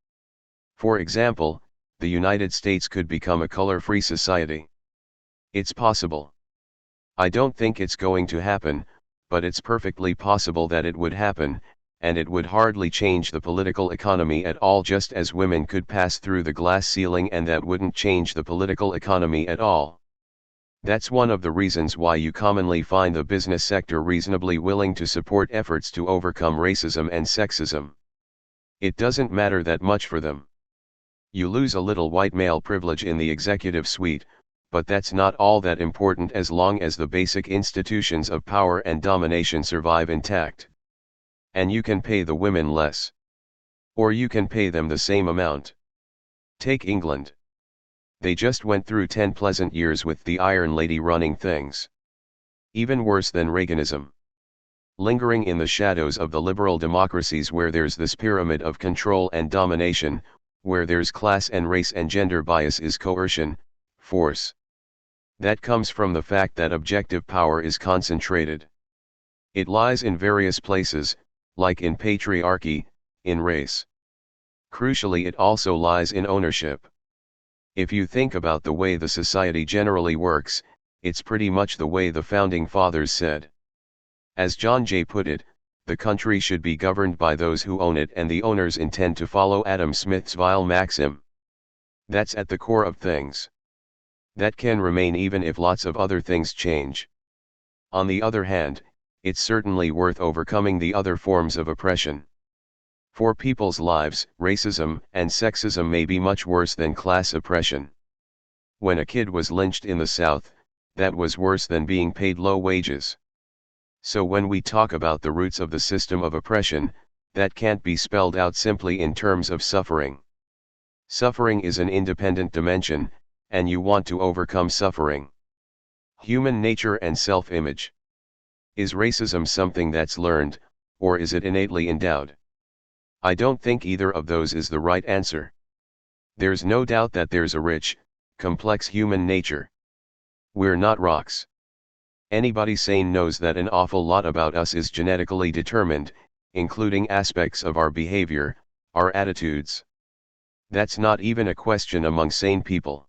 For example, the United States could become a color-free society. It's possible. I don't think it's going to happen, but it's perfectly possible that it would happen, and it would hardly change the political economy at all, just as women could pass through the glass ceiling and that wouldn't change the political economy at all. That's one of the reasons why you commonly find the business sector reasonably willing to support efforts to overcome racism and sexism. It doesn't matter that much for them. You lose a little white male privilege in the executive suite, but that's not all that important as long as the basic institutions of power and domination survive intact. And you can pay the women less. Or you can pay them the same amount. Take England. They just went through 10 pleasant years with the Iron Lady running things. Even worse than Reaganism. Lingering in the shadows of the liberal democracies where there's this pyramid of control and domination, where there's class and race and gender bias is coercion, force. That comes from the fact that objective power is concentrated. It lies in various places, like in patriarchy, in race. Crucially, it also lies in ownership. If you think about the way the society generally works, it's pretty much the way the Founding Fathers said. As John Jay put it, the country should be governed by those who own it, and the owners intend to follow Adam Smith's vile maxim. That's at the core of things. That can remain even if lots of other things change. On the other hand, it's certainly worth overcoming the other forms of oppression. For people's lives, racism and sexism may be much worse than class oppression. When a kid was lynched in the South, that was worse than being paid low wages. So when we talk about the roots of the system of oppression, that can't be spelled out simply in terms of suffering. Suffering is an independent dimension, and you want to overcome suffering. Human nature and self-image. Is racism something that's learned, or is it innately endowed? I don't think either of those is the right answer. There's no doubt that there's a rich, complex human nature. We're not rocks. Anybody sane knows that an awful lot about us is genetically determined, including aspects of our behavior, our attitudes. That's not even a question among sane people.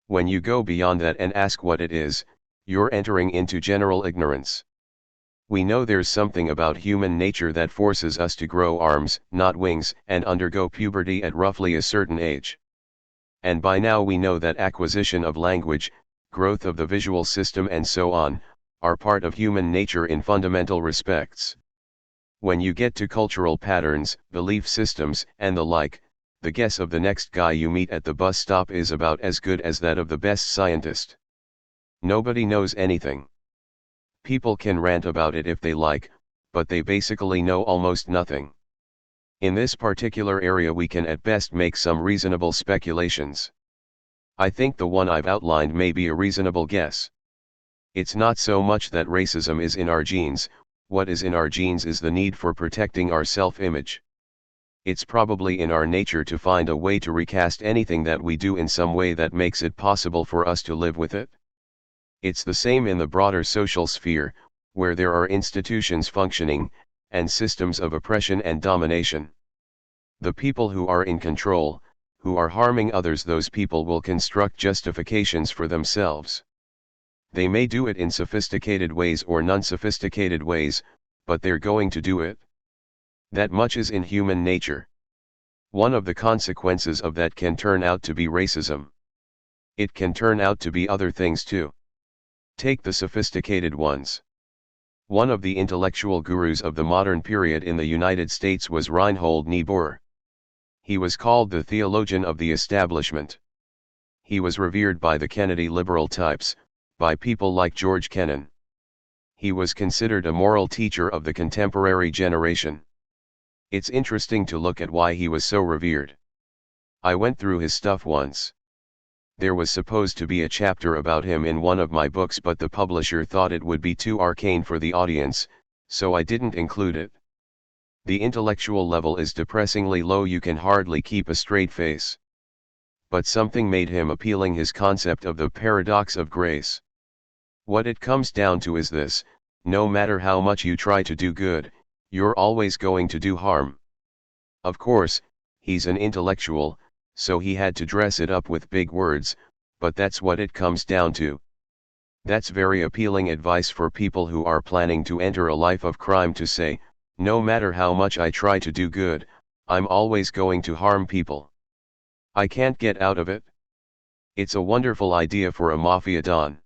When you go beyond that and ask what it is, you're entering into general ignorance. We know there's something about human nature that forces us to grow arms, not wings, and undergo puberty at roughly a certain age. And by now we know that acquisition of language, growth of the visual system and so on, are part of human nature in fundamental respects. When you get to cultural patterns, belief systems, and the like, the guess of the next guy you meet at the bus stop is about as good as that of the best scientist. Nobody knows anything. People can rant about it if they like, but they basically know almost nothing. In this particular area we can at best make some reasonable speculations. I think the one I've outlined may be a reasonable guess. It's not so much that racism is in our genes, what is in our genes is the need for protecting our self-image. It's probably in our nature to find a way to recast anything that we do in some way that makes it possible for us to live with it. It's the same in the broader social sphere, where there are institutions functioning, and systems of oppression and domination. The people who are in control, who are harming others, those people will construct justifications for themselves. They may do it in sophisticated ways or non-sophisticated ways, but they're going to do it. That much is in human nature. One of the consequences of that can turn out to be racism. It can turn out to be other things too. Take the sophisticated ones. One of the intellectual gurus of the modern period in the United States was Reinhold Niebuhr. He was called the theologian of the establishment. He was revered by the Kennedy liberal types, by people like George Kennan. He was considered a moral teacher of the contemporary generation. It's interesting to look at why he was so revered. I went through his stuff once. There was supposed to be a chapter about him in one of my books, but the publisher thought it would be too arcane for the audience, so I didn't include it. The intellectual level is depressingly low, you can hardly keep a straight face. But something made him appealing, his concept of the paradox of grace. What it comes down to is this: no matter how much you try to do good, you're always going to do harm. Of course, he's an intellectual, so he had to dress it up with big words, but that's what it comes down to. That's very appealing advice for people who are planning to enter a life of crime, to say, no matter how much I try to do good, I'm always going to harm people. I can't get out of it. It's a wonderful idea for a mafia don.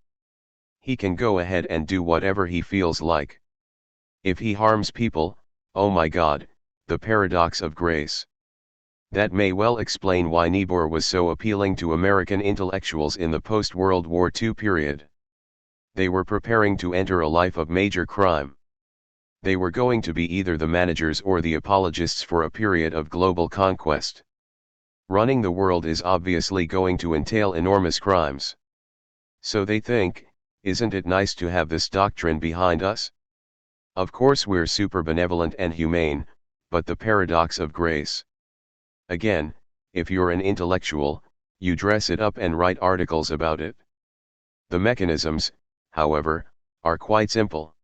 He can go ahead and do whatever he feels like. If he harms people, oh my God, the paradox of grace. That may well explain why Niebuhr was so appealing to American intellectuals in the post-World War II period. They were preparing to enter a life of major crime. They were going to be either the managers or the apologists for a period of global conquest. Running the world is obviously going to entail enormous crimes. So they think, isn't it nice to have this doctrine behind us? Of course we're super benevolent and humane, but the paradox of grace. Again, if you're an intellectual, you dress it up and write articles about it. The mechanisms, however, are quite simple.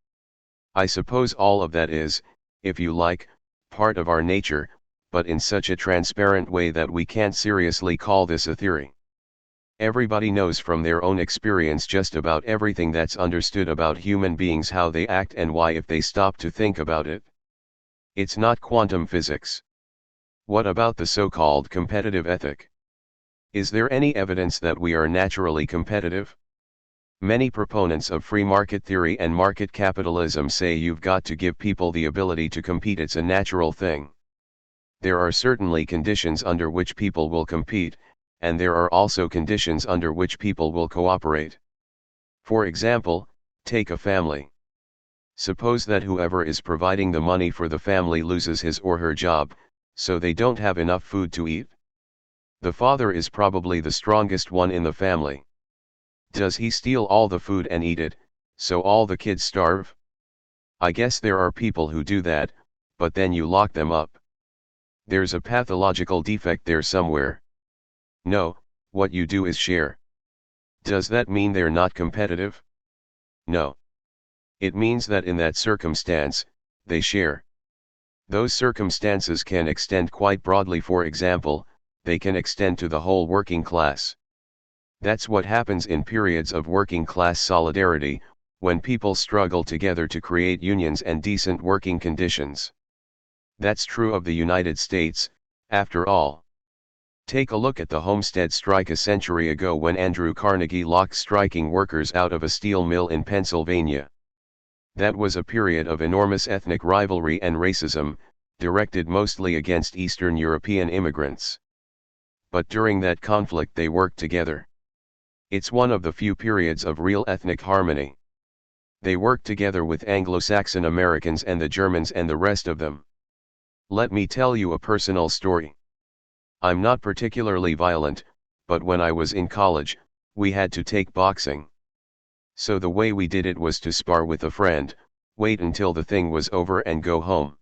I suppose all of that is, if you like, part of our nature, but in such a transparent way that we can't seriously call this a theory. Everybody knows from their own experience just about everything that's understood about human beings, how they act and why, if they stop to think about it. It's not quantum physics. What about the so-called competitive ethic? Is there any evidence that we are naturally competitive? Many proponents of free market theory and market capitalism say you've got to give people the ability to compete, it's a natural thing. There are certainly conditions under which people will compete, and there are also conditions under which people will cooperate. For example, take a family. Suppose that whoever is providing the money for the family loses his or her job, so they don't have enough food to eat. The father is probably the strongest one in the family. Does he steal all the food and eat it, so all the kids starve? I guess there are people who do that, but then you lock them up. There's a pathological defect there somewhere. No, what you do is share. Does that mean they're not competitive? No. It means that in that circumstance, they share. Those circumstances can extend quite broadly. For example, they can extend to the whole working class. That's what happens in periods of working class solidarity, when people struggle together to create unions and decent working conditions. That's true of the United States, after all. Take a look at the Homestead strike a century ago when Andrew Carnegie locked striking workers out of a steel mill in Pennsylvania. That was a period of enormous ethnic rivalry and racism, directed mostly against Eastern European immigrants. But during that conflict they worked together. It's one of the few periods of real ethnic harmony. They worked together with Anglo-Saxon Americans and the Germans and the rest of them. Let me tell you a personal story. I'm not particularly violent, but when I was in college, we had to take boxing. So the way we did it was to spar with a friend, wait until the thing was over and go home.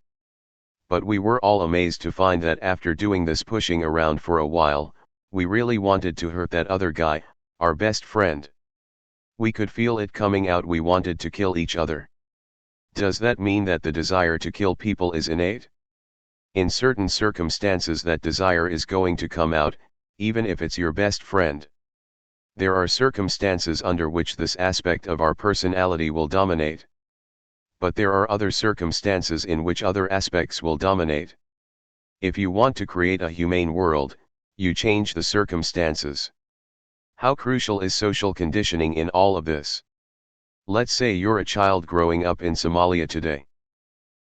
But we were all amazed to find that after doing this pushing around for a while, we really wanted to hurt that other guy, our best friend. We could feel it coming out. We wanted to kill each other. Does that mean that the desire to kill people is innate? In certain circumstances that desire is going to come out, even if it's your best friend. There are circumstances under which this aspect of our personality will dominate. But there are other circumstances in which other aspects will dominate. If you want to create a humane world, you change the circumstances. How crucial is social conditioning in all of this? Let's say you're a child growing up in Somalia today.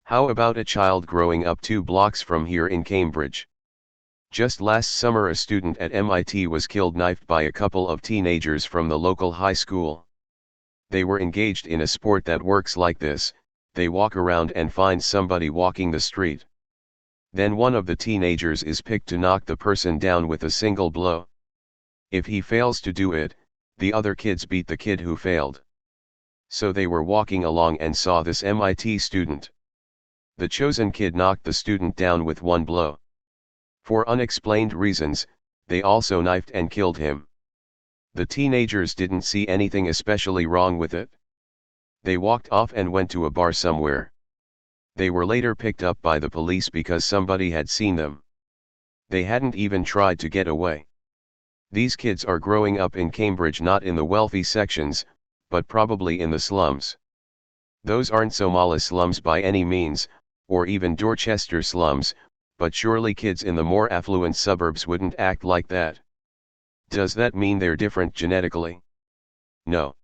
How about a child growing up 2 blocks from here in Cambridge? Just last summer a student at MIT was killed knifed by a couple of teenagers from the local high school. They were engaged in a sport that works like this: they walk around and find somebody walking the street. Then one of the teenagers is picked to knock the person down with a single blow. If he fails to do it, the other kids beat the kid who failed. So they were walking along and saw this MIT student. The chosen kid knocked the student down with 1 blow. For unexplained reasons, they also knifed and killed him. The teenagers didn't see anything especially wrong with it. They walked off and went to a bar somewhere. They were later picked up by the police because somebody had seen them. They hadn't even tried to get away. These kids are growing up in Cambridge, not in the wealthy sections, but probably in the slums. Those aren't Somali slums by any means, or even Dorchester slums, but surely kids in the more affluent suburbs wouldn't act like that. Does that mean they're different genetically? No.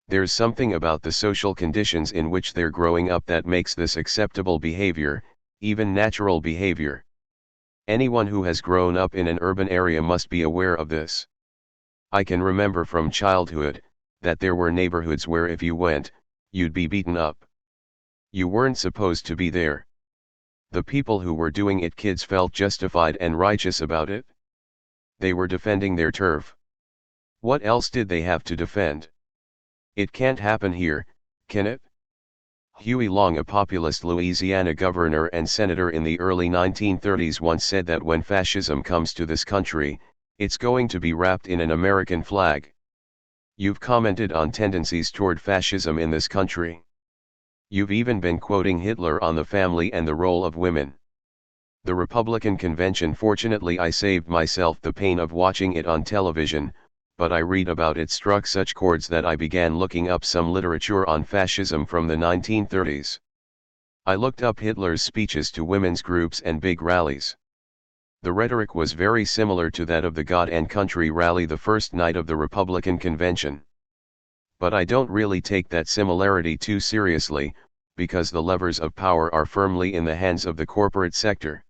There's something about the social conditions in which they're growing up that makes this acceptable behavior, even natural behavior. Anyone who has grown up in an urban area must be aware of this. I can remember from childhood that there were neighborhoods where if you went, you'd be beaten up. You weren't supposed to be there. The people who were doing it, kids, felt justified and righteous about it. They were defending their turf. What else did they have to defend? It can't happen here, can it? Huey Long, a populist Louisiana governor and senator in the early 1930s, once said that when fascism comes to this country, it's going to be wrapped in an American flag. You've commented on tendencies toward fascism in this country. You've even been quoting Hitler on the family and the role of women. The Republican convention, fortunately I saved myself the pain of watching it on television, but I read about it struck such chords that I began looking up some literature on fascism from the 1930s. I looked up Hitler's speeches to women's groups and big rallies. The rhetoric was very similar to that of the God and Country rally the first night of the Republican convention. But I don't really take that similarity too seriously, because the levers of power are firmly in the hands of the corporate sector.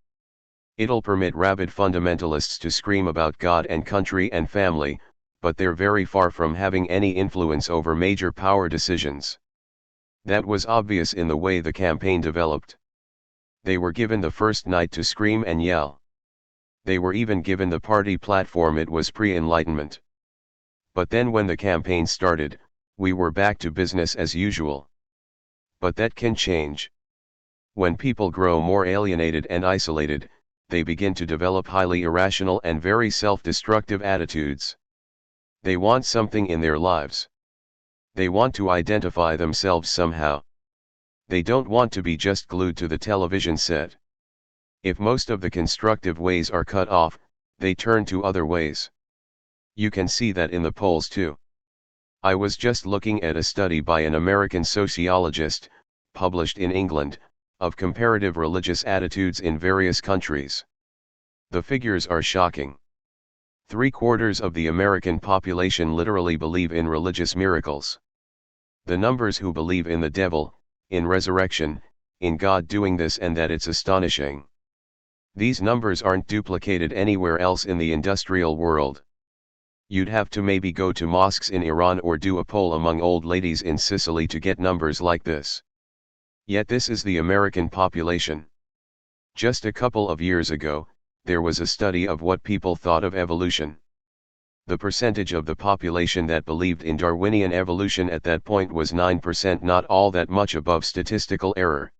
It'll permit rabid fundamentalists to scream about God and country and family, but they're very far from having any influence over major power decisions. That was obvious in the way the campaign developed. They were given the first night to scream and yell. They were even given the party platform. It was pre-Enlightenment. But then when the campaign started, we were back to business as usual. But that can change. When people grow more alienated and isolated, they begin to develop highly irrational and very self-destructive attitudes. They want something in their lives. They want to identify themselves somehow. They don't want to be just glued to the television set. If most of the constructive ways are cut off, they turn to other ways. You can see that in the polls too. I was just looking at a study by an American sociologist, published in England, of comparative religious attitudes in various countries. The figures are shocking. 3/4 of the American population literally believe in religious miracles. The numbers who believe in the devil, in resurrection, in God doing this and that, it's astonishing. These numbers aren't duplicated anywhere else in the industrial world. You'd have to maybe go to mosques in Iran or do a poll among old ladies in Sicily to get numbers like this. Yet this is the American population. Just a couple of years ago, there was a study of what people thought of evolution. The percentage of the population that believed in Darwinian evolution at that point was 9%, not all that much above statistical error.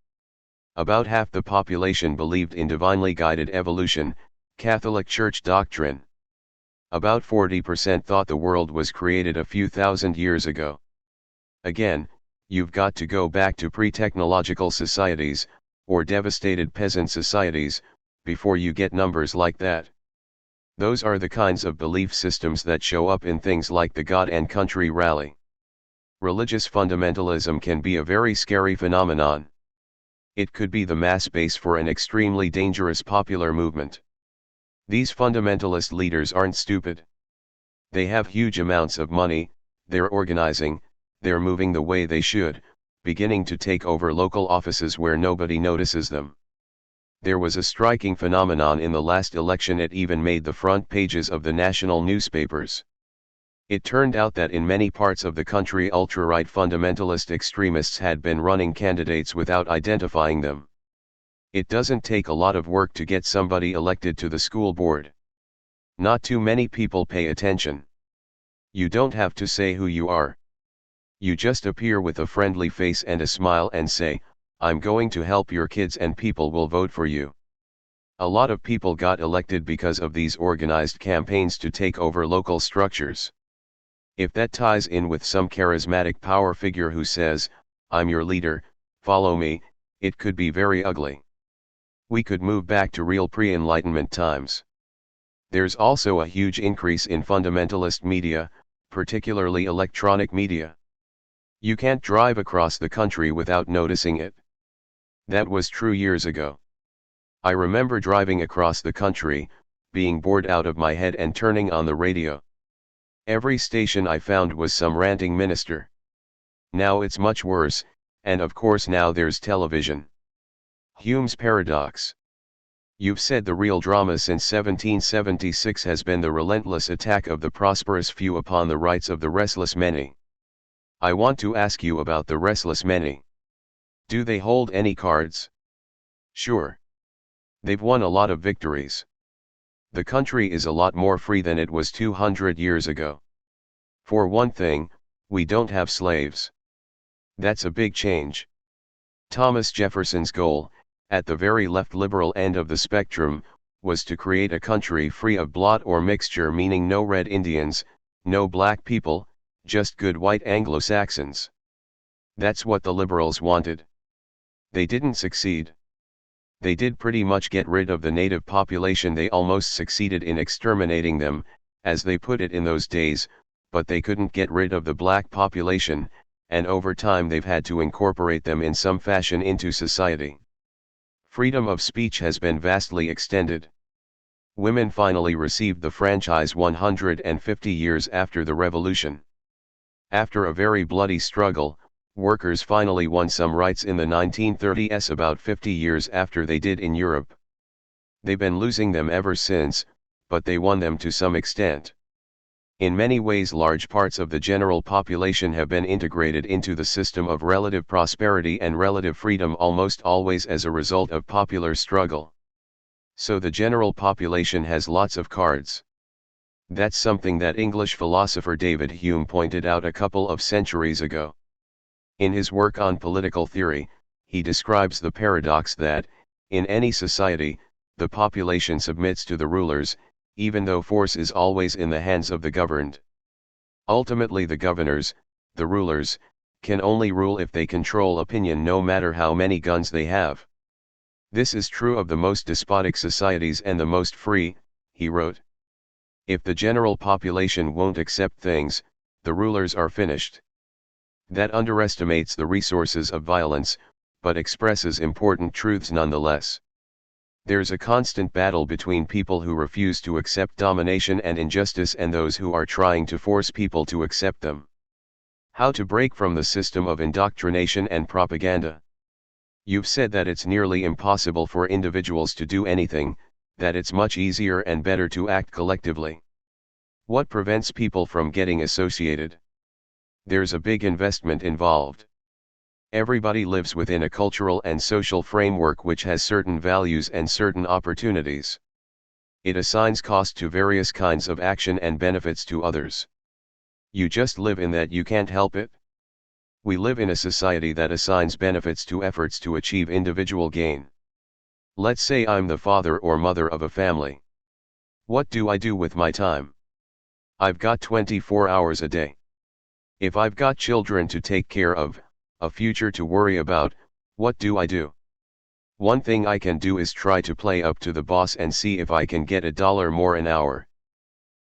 About half the population believed in divinely guided evolution, Catholic Church doctrine. About 40% thought the world was created a few thousand years ago. Again, you've got to go back to pre-technological societies, or devastated peasant societies, before you get numbers like that. Those are the kinds of belief systems that show up in things like the God and Country rally. Religious fundamentalism can be a very scary phenomenon. It could be the mass base for an extremely dangerous popular movement. These fundamentalist leaders aren't stupid. They have huge amounts of money, they're organizing, they're moving the way they should, beginning to take over local offices where nobody notices them. There was a striking phenomenon in the last election. It even made the front pages of the national newspapers. It turned out that in many parts of the country ultra-right fundamentalist extremists had been running candidates without identifying them. It doesn't take a lot of work to get somebody elected to the school board. Not too many people pay attention. You don't have to say who you are. You just appear with a friendly face and a smile and say, "I'm going to help your kids," and people will vote for you. A lot of people got elected because of these organized campaigns to take over local structures. If that ties in with some charismatic power figure who says, "I'm your leader, follow me," it could be very ugly. We could move back to real pre-Enlightenment times. There's also a huge increase in fundamentalist media, particularly electronic media. You can't drive across the country without noticing it. That was true years ago. I remember driving across the country, being bored out of my head and turning on the radio. Every station I found was some ranting minister. Now it's much worse, and of course now there's television. Hume's paradox. You've said the real drama since 1776 has been the relentless attack of the prosperous few upon the rights of the restless many. I want to ask you about the restless many. Do they hold any cards? Sure. They've won a lot of victories. The country is a lot more free than it was 200 years ago. For one thing, we don't have slaves. That's a big change. Thomas Jefferson's goal, at the very left liberal end of the spectrum, was to create a country free of blot or mixture, meaning no red Indians, no black people, just good white Anglo-Saxons. That's what the liberals wanted. They didn't succeed. They did pretty much get rid of the native population. They almost succeeded in exterminating them, as they put it in those days, but they couldn't get rid of the black population, and over time they've had to incorporate them in some fashion into society. Freedom of speech has been vastly extended. Women finally received the franchise 150 years after the Revolution. After a very bloody struggle, workers finally won some rights in the 1930s, about 50 years after they did in Europe. They've been losing them ever since, but they won them to some extent. In many ways, large parts of the general population have been integrated into the system of relative prosperity and relative freedom, almost always as a result of popular struggle. So the general population has lots of cards. That's something that English philosopher David Hume pointed out a couple of centuries ago. In his work on political theory, he describes the paradox that, in any society, the population submits to the rulers, even though force is always in the hands of the governed. Ultimately, the governors, the rulers, can only rule if they control opinion no matter how many guns they have. This is true of the most despotic societies and the most free, he wrote. If the general population won't accept things, the rulers are finished. That underestimates the resources of violence, but expresses important truths nonetheless. There's a constant battle between people who refuse to accept domination and injustice and those who are trying to force people to accept them. How to break from the system of indoctrination and propaganda? You've said that it's nearly impossible for individuals to do anything, that it's much easier and better to act collectively. What prevents people from getting associated? There's a big investment involved. Everybody lives within a cultural and social framework which has certain values and certain opportunities. It assigns cost to various kinds of action and benefits to others. You just live in that, you can't help it. We live in a society that assigns benefits to efforts to achieve individual gain. Let's say I'm the father or mother of a family. What do I do with my time? I've got 24 hours a day. If I've got children to take care of, a future to worry about, what do I do? One thing I can do is try to play up to the boss and see if I can get $1 more an hour.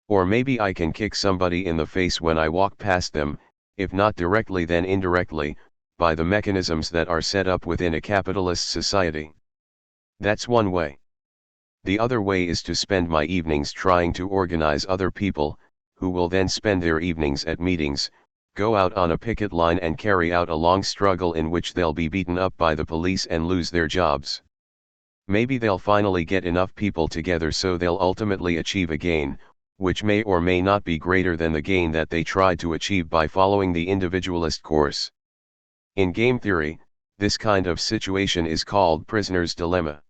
Or maybe I can kick somebody in the face when I walk past them, if not directly then indirectly, by the mechanisms that are set up within a capitalist society. That's one way. The other way is to spend my evenings trying to organize other people, who will then spend their evenings at meetings, go out on a picket line and carry out a long struggle in which they'll be beaten up by the police and lose their jobs. Maybe they'll finally get enough people together so they'll ultimately achieve a gain, which may or may not be greater than the gain that they tried to achieve by following the individualist course. In game theory, this kind of situation is called prisoner's dilemma.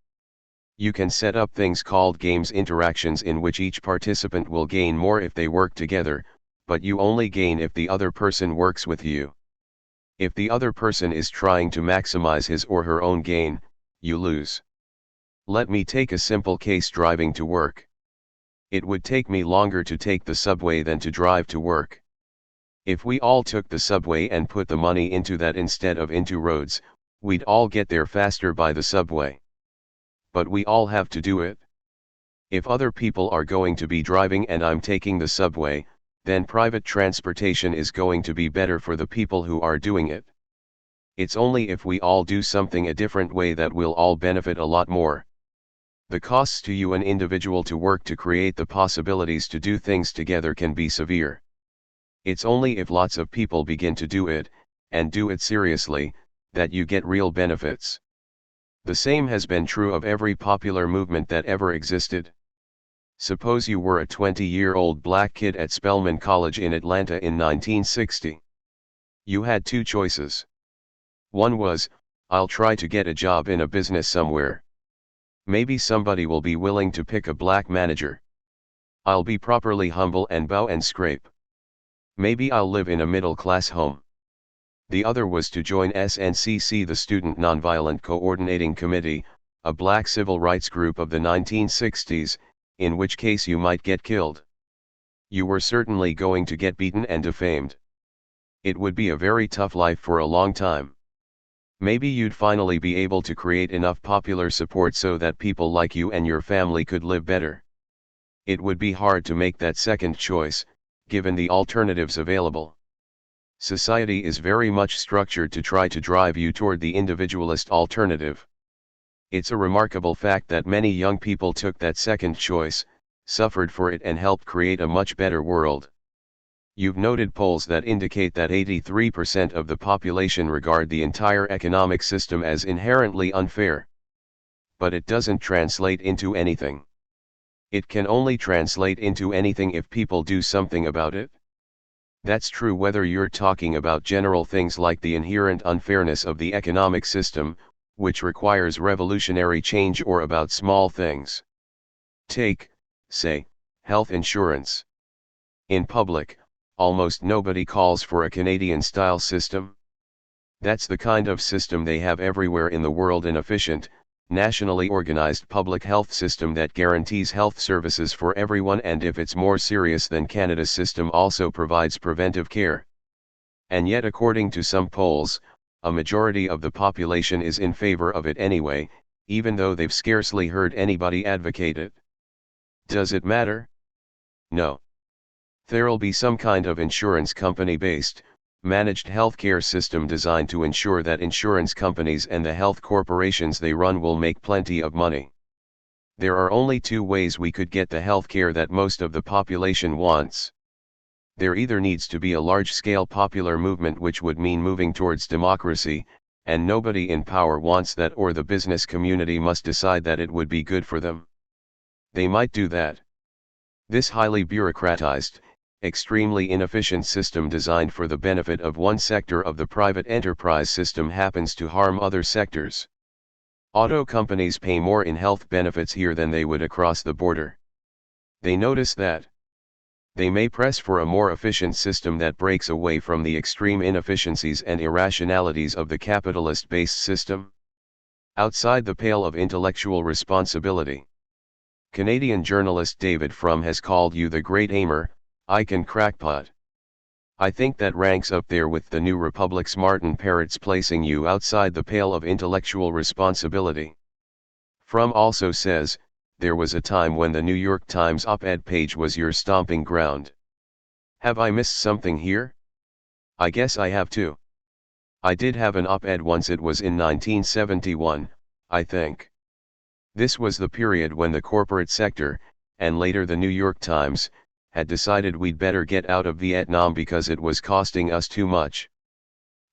You can set up things called games interactions in which each participant will gain more if they work together, but you only gain if the other person works with you. If the other person is trying to maximize his or her own gain, you lose. Let me take a simple case: driving to work. It would take me longer to take the subway than to drive to work. If we all took the subway and put the money into that instead of into roads, we'd all get there faster by the subway. But we all have to do it. If other people are going to be driving and I'm taking the subway, then private transportation is going to be better for the people who are doing it. It's only if we all do something a different way that we'll all benefit a lot more. The costs to you, an individual, to work to create the possibilities to do things together can be severe. It's only if lots of people begin to do it, and do it seriously, that you get real benefits. The same has been true of every popular movement that ever existed. Suppose you were a 20-year-old black kid at Spelman College in Atlanta in 1960. You had two choices. One was, I'll try to get a job in a business somewhere. Maybe somebody will be willing to pick a black manager. I'll be properly humble and bow and scrape. Maybe I'll live in a middle-class home. The other was to join SNCC, the Student Nonviolent Coordinating Committee, a black civil rights group of the 1960s, in which case you might get killed. You were certainly going to get beaten and defamed. It would be a very tough life for a long time. Maybe you'd finally be able to create enough popular support so that people like you and your family could live better. It would be hard to make that second choice, given the alternatives available. Society is very much structured to try to drive you toward the individualist alternative. It's a remarkable fact that many young people took that second choice, suffered for it, and helped create a much better world. You've noted polls that indicate that 83% of the population regard the entire economic system as inherently unfair. But it doesn't translate into anything. It can only translate into anything if people do something about it. That's true whether you're talking about general things like the inherent unfairness of the economic system, which requires revolutionary change, or about small things. Take, say, health insurance. In public, almost nobody calls for a Canadian-style system. That's the kind of system they have everywhere in the world, an efficient, nationally organized public health system that guarantees health services for everyone, and if it's more serious than Canada's system, also provides preventive care. And yet according to some polls, a majority of the population is in favor of it anyway, even though they've scarcely heard anybody advocate it. Does it matter? No. There'll be some kind of insurance company-based, managed healthcare system designed to ensure that insurance companies and the health corporations they run will make plenty of money. There are only two ways we could get the healthcare that most of the population wants. There either needs to be a large-scale popular movement, which would mean moving towards democracy, and nobody in power wants that, or the business community must decide that it would be good for them. They might do that. This highly bureaucratized, extremely inefficient system designed for the benefit of one sector of the private enterprise system happens to harm other sectors. Auto companies pay more in health benefits here than they would across the border. They notice that. They may press for a more efficient system that breaks away from the extreme inefficiencies and irrationalities of the capitalist-based system. Outside the pale of intellectual responsibility. Canadian journalist David Frum has called you the great aimer, icon crackpot. I think that ranks up there with the New Republic's Martin Parrott's placing you outside the pale of intellectual responsibility. Frum also says, there was a time when the New York Times op-ed page was your stomping ground. Have I missed something here? I guess I have too. I did have an op-ed once, it was in 1971, I think. This was the period when the corporate sector, and later the New York Times, had decided we'd better get out of Vietnam because it was costing us too much.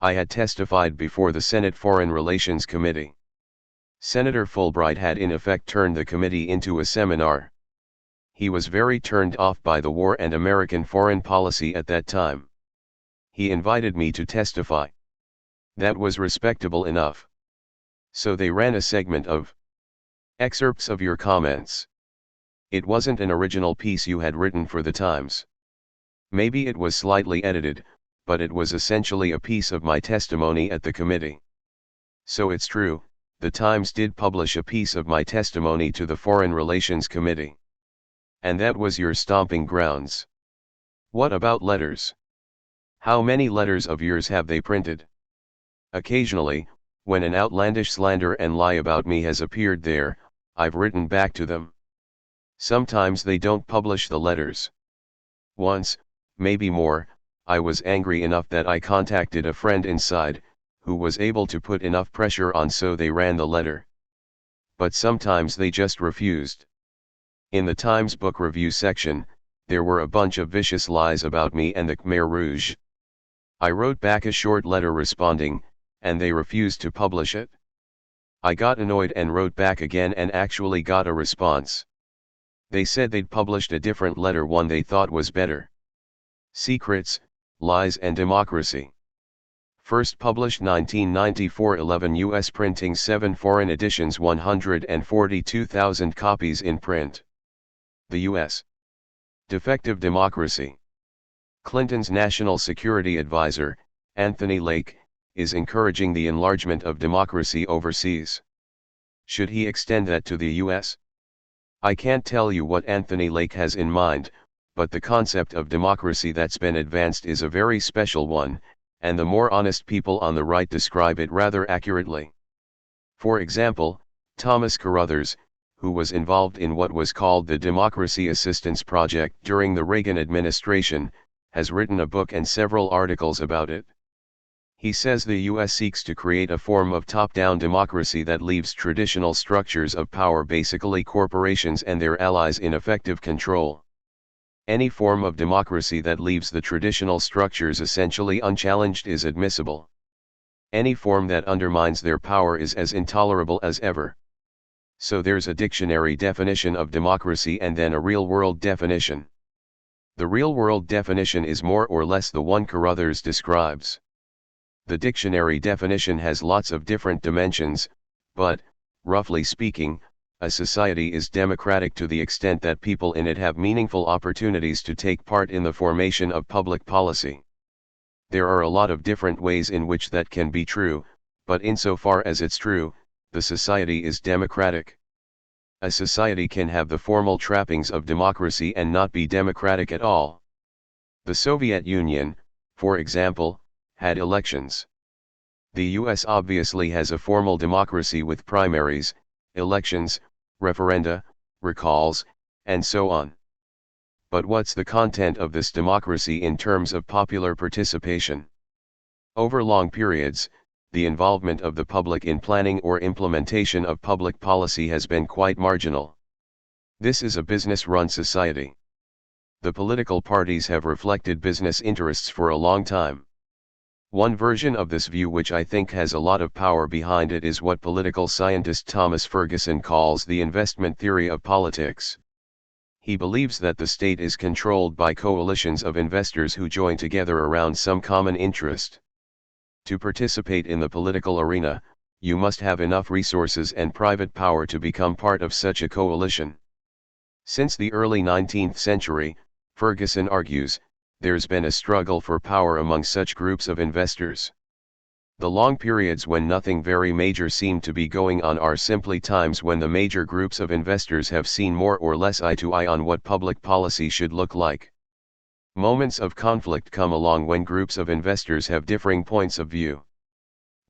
I had testified before the Senate Foreign Relations Committee. Senator Fulbright had in effect turned the committee into a seminar. He was very turned off by the war and American foreign policy at that time. He invited me to testify. That was respectable enough. So they ran a segment of excerpts of your comments. It wasn't an original piece you had written for the Times. Maybe it was slightly edited, but it was essentially a piece of my testimony at the committee. So it's true, the Times did publish a piece of my testimony to the Foreign Relations Committee. And that was your stomping grounds. What about letters? How many letters of yours have they printed? Occasionally, when an outlandish slander and lie about me has appeared there, I've written back to them. Sometimes they don't publish the letters. Once, maybe more, I was angry enough that I contacted a friend inside, who was able to put enough pressure on so they ran the letter. But sometimes they just refused. In the Times book review section, there were a bunch of vicious lies about me and the Khmer Rouge. I wrote back a short letter responding, and they refused to publish it. I got annoyed and wrote back again and actually got a response. They said they'd published a different letter, one they thought was better. Secrets, Lies and Democracy. First published 1994, 11 U.S. printing, 7 foreign editions, 142,000 copies in print. The U.S. Defective Democracy. Clinton's National Security Advisor, Anthony Lake, is encouraging the enlargement of democracy overseas. Should he extend that to the U.S.? I can't tell you what Anthony Lake has in mind, but the concept of democracy that's been advanced is a very special one, and the more honest people on the right describe it rather accurately. For example, Thomas Carruthers, who was involved in what was called the Democracy Assistance Project during the Reagan administration, has written a book and several articles about it. He says the U.S. seeks to create a form of top-down democracy that leaves traditional structures of power, basically corporations and their allies, in effective control. Any form of democracy that leaves the traditional structures essentially unchallenged is admissible. Any form that undermines their power is as intolerable as ever. So there's a dictionary definition of democracy and then a real-world definition. The real-world definition is more or less the one Carruthers describes. The dictionary definition has lots of different dimensions, but, roughly speaking, a society is democratic to the extent that people in it have meaningful opportunities to take part in the formation of public policy. There are a lot of different ways in which that can be true, but insofar as it's true, the society is democratic. A society can have the formal trappings of democracy and not be democratic at all. The Soviet Union, for example, had elections. The US obviously has a formal democracy with primaries, elections, referenda, recalls, and so on. But what's the content of this democracy in terms of popular participation? Over long periods, the involvement of the public in planning or implementation of public policy has been quite marginal. This is a business-run society. The political parties have reflected business interests for a long time. One version of this view which I think has a lot of power behind it is what political scientist Thomas Ferguson calls the investment theory of politics. He believes that the state is controlled by coalitions of investors who join together around some common interest. To participate in the political arena, you must have enough resources and private power to become part of such a coalition. Since the early 19th century, Ferguson argues, there's been a struggle for power among such groups of investors. The long periods when nothing very major seemed to be going on are simply times when the major groups of investors have seen more or less eye to eye on what public policy should look like. Moments of conflict come along when groups of investors have differing points of view.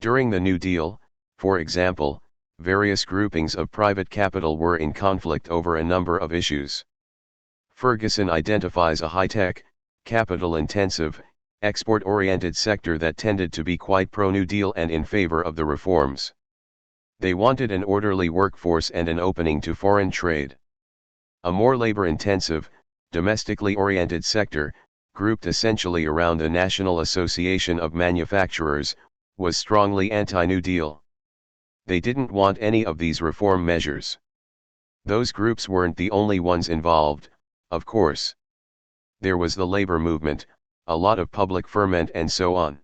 During the New Deal, for example, various groupings of private capital were in conflict over a number of issues. Ferguson identifies a high-tech, capital-intensive, export-oriented sector that tended to be quite pro-New Deal and in favor of the reforms. They wanted an orderly workforce and an opening to foreign trade. A more labor-intensive, domestically oriented sector, grouped essentially around the National Association of Manufacturers, was strongly anti-New Deal. They didn't want any of these reform measures. Those groups weren't the only ones involved, of course. There was the labor movement, a lot of public ferment and so on.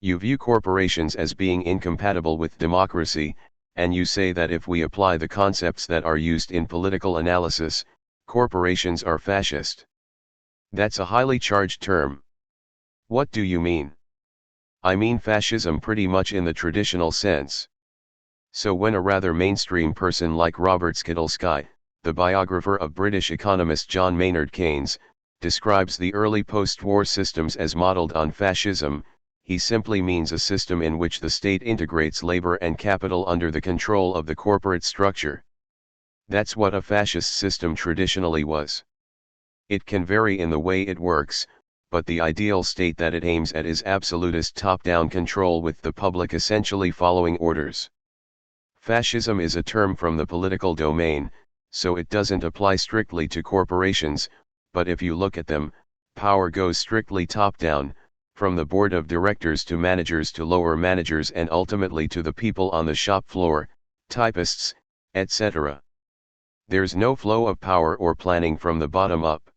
You view corporations as being incompatible with democracy, and you say that if we apply the concepts that are used in political analysis, corporations are fascist. That's a highly charged term. What do you mean? I mean fascism pretty much in the traditional sense. So when a rather mainstream person like Robert Skidelsky, the biographer of British economist John Maynard Keynes, describes the early post-war systems as modeled on fascism, he simply means a system in which the state integrates labor and capital under the control of the corporate structure. That's what a fascist system traditionally was. It can vary in the way it works, but the ideal state that it aims at is absolutist top-down control with the public essentially following orders. Fascism is a term from the political domain, so it doesn't apply strictly to corporations, but if you look at them, power goes strictly top-down, from the board of directors to managers to lower managers and ultimately to the people on the shop floor, typists, etc. There's no flow of power or planning from the bottom up.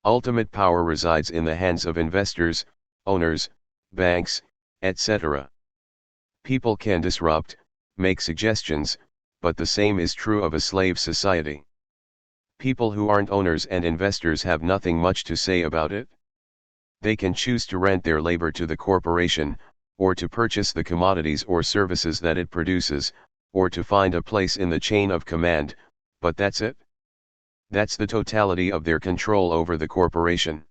Ultimate power resides in the hands of investors, owners, banks, etc. People can disrupt, make suggestions, but the same is true of a slave society. People who aren't owners and investors have nothing much to say about it. They can choose to rent their labor to the corporation, or to purchase the commodities or services that it produces, or to find a place in the chain of command, but that's it. That's the totality of their control over the corporation.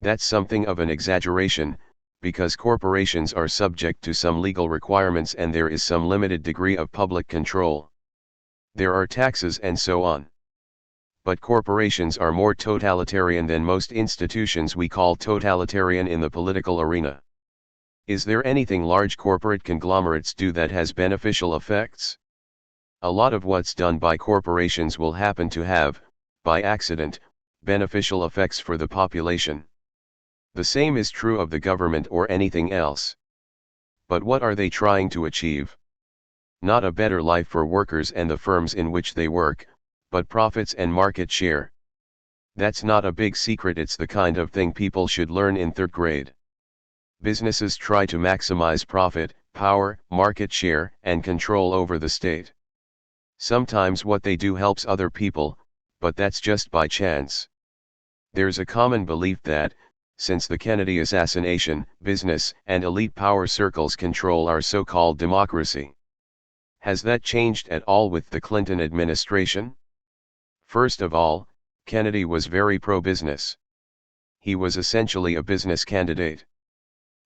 That's something of an exaggeration, because corporations are subject to some legal requirements and there is some limited degree of public control. There are taxes and so on. But corporations are more totalitarian than most institutions we call totalitarian in the political arena. Is there anything large corporate conglomerates do that has beneficial effects? A lot of what's done by corporations will happen to have, by accident, beneficial effects for the population. The same is true of the government or anything else. But what are they trying to achieve? Not a better life for workers and the firms in which they work, but profits and market share. That's not a big secret, it's the kind of thing people should learn in third grade. Businesses try to maximize profit, power, market share, and control over the state. Sometimes what they do helps other people, but that's just by chance. There's a common belief that, since the Kennedy assassination, business and elite power circles control our so-called democracy. Has that changed at all with the Clinton administration? First of all, Kennedy was very pro-business. He was essentially a business candidate.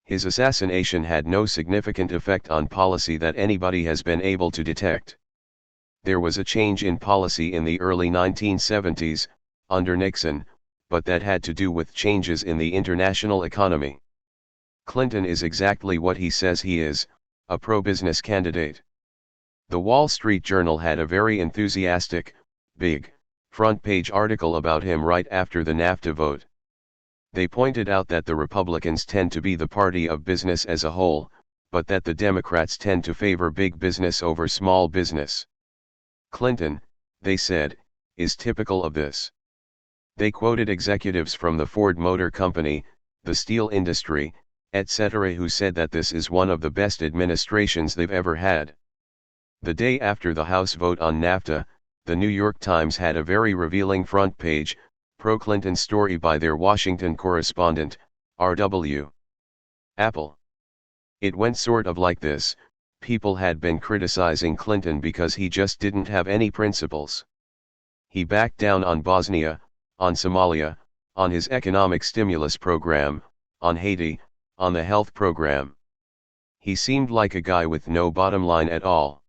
His assassination had no significant effect on policy that anybody has been able to detect. There was a change in policy in the early 1970s, under Nixon, but that had to do with changes in the international economy. Clinton is exactly what he says he is, a pro-business candidate. The Wall Street Journal had a very enthusiastic, big, front-page article about him right after the NAFTA vote. They pointed out that the Republicans tend to be the party of business as a whole, but that the Democrats tend to favor big business over small business. Clinton, they said, is typical of this. They quoted executives from the Ford Motor Company, the steel industry, etc., who said that this is one of the best administrations they've ever had. The day after the House vote on NAFTA, the New York Times had a very revealing front page, pro-Clinton story by their Washington correspondent, R.W. Apple. It went sort of like this: people had been criticizing Clinton because he just didn't have any principles. He backed down on Bosnia, on Somalia, on his economic stimulus program, on Haiti, on the health program. He seemed like a guy with no bottom line at all.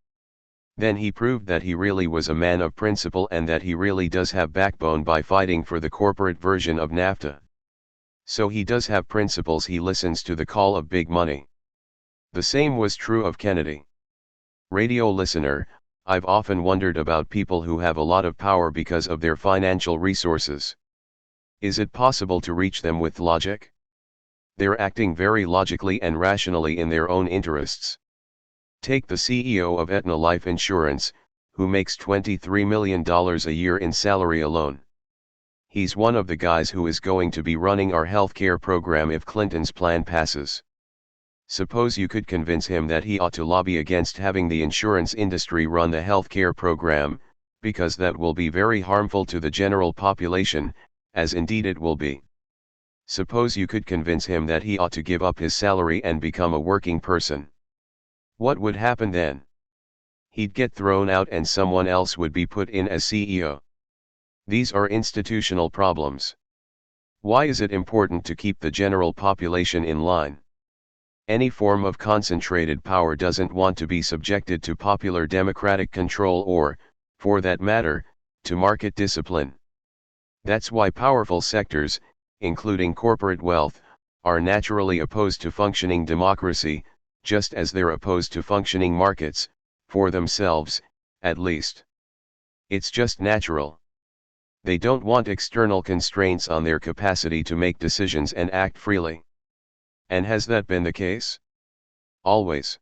Then he proved that he really was a man of principle and that he really does have backbone by fighting for the corporate version of NAFTA. So he does have principles. He listens to the call of big money. The same was true of Kennedy. Radio listener, I've often wondered about people who have a lot of power because of their financial resources. Is it possible to reach them with logic? They're acting very logically and rationally in their own interests. Take the CEO of Aetna Life Insurance, who makes $23 million a year in salary alone. He's one of the guys who is going to be running our healthcare program if Clinton's plan passes. Suppose you could convince him that he ought to lobby against having the insurance industry run the healthcare program, because that will be very harmful to the general population, as indeed it will be. Suppose you could convince him that he ought to give up his salary and become a working person. What would happen then? He'd get thrown out and someone else would be put in as CEO. These are institutional problems. Why is it important to keep the general population in line? Any form of concentrated power doesn't want to be subjected to popular democratic control or, for that matter, to market discipline. That's why powerful sectors, including corporate wealth, are naturally opposed to functioning democracy, just as they're opposed to functioning markets, for themselves, at least. It's just natural. They don't want external constraints on their capacity to make decisions and act freely. And has that been the case? Always.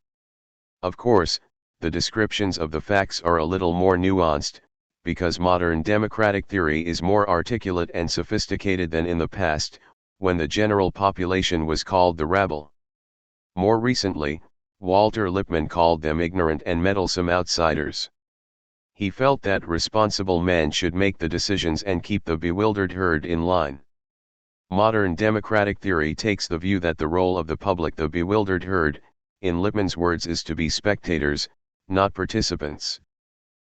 Of course, the descriptions of the facts are a little more nuanced, because modern democratic theory is more articulate and sophisticated than in the past, when the general population was called the rabble. More recently, Walter Lippmann called them ignorant and meddlesome outsiders. He felt that responsible men should make the decisions and keep the bewildered herd in line. Modern democratic theory takes the view that the role of the public, the bewildered herd, in Lippmann's words, is to be spectators, not participants.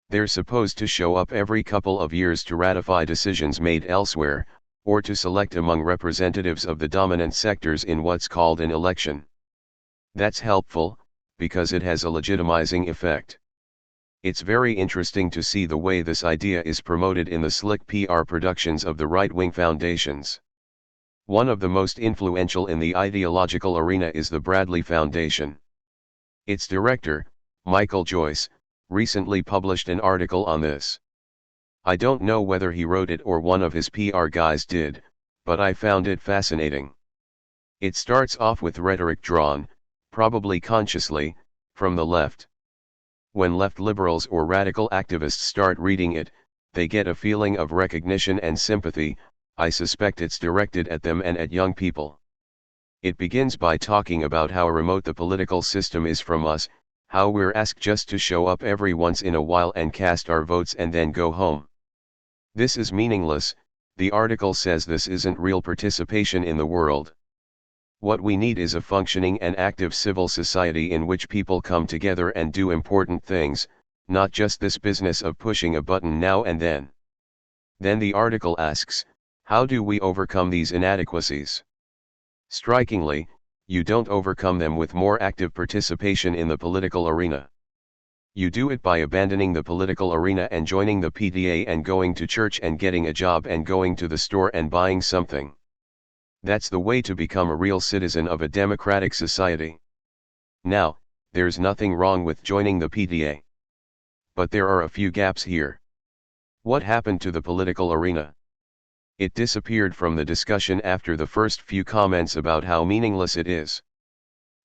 They're supposed to show up every couple of years to ratify decisions made elsewhere, or to select among representatives of the dominant sectors in what's called an election. That's helpful, because it has a legitimizing effect. It's very interesting to see the way this idea is promoted in the slick PR productions of the right-wing foundations. One of the most influential in the ideological arena is the Bradley Foundation. Its director, Michael Joyce, recently published an article on this. I don't know whether he wrote it or one of his PR guys did, but I found it fascinating. It starts off with rhetoric drawn, probably consciously, from the left. When left liberals or radical activists start reading it, they get a feeling of recognition and sympathy. I suspect it's directed at them and at young people. It begins by talking about how remote the political system is from us, how we're asked just to show up every once in a while and cast our votes and then go home. This is meaningless, the article says. This isn't real participation in the world. What we need is a functioning and active civil society in which people come together and do important things, not just this business of pushing a button now and then. Then the article asks, how do we overcome these inadequacies? Strikingly, You don't overcome them with more active participation in the political arena. You do it by abandoning the political arena and joining the PTA and going to church and getting a job and going to the store and buying something. That's the way to become a real citizen of a democratic society. Now, there's nothing wrong with joining the PTA. But there are a few gaps here. What happened to the political arena? It disappeared from the discussion after the first few comments about how meaningless it is.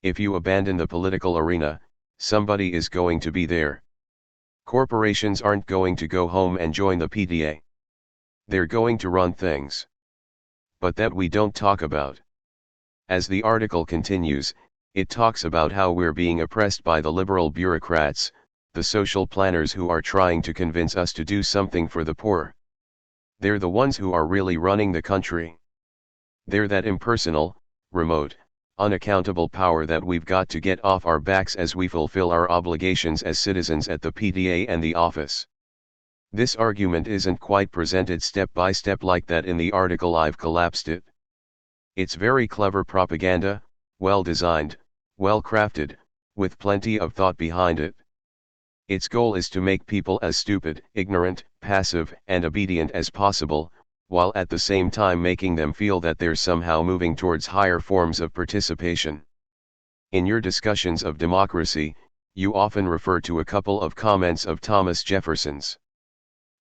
If you abandon the political arena, somebody is going to be there. Corporations aren't going to go home and join the PTA. They're going to run things. But that we don't talk about. As the article continues, it talks about how we're being oppressed by the liberal bureaucrats, the social planners who are trying to convince us to do something for the poor. They're the ones who are really running the country. They're that impersonal, remote, unaccountable power that we've got to get off our backs as we fulfill our obligations as citizens at the PTA and the office. This argument isn't quite presented step by step like that in the article. I've collapsed it. It's very clever propaganda, well designed, well crafted, with plenty of thought behind it. Its goal is to make people as stupid, ignorant, passive, and obedient as possible, while at the same time making them feel that they're somehow moving towards higher forms of participation. In your discussions of democracy, you often refer to a couple of comments of Thomas Jefferson's.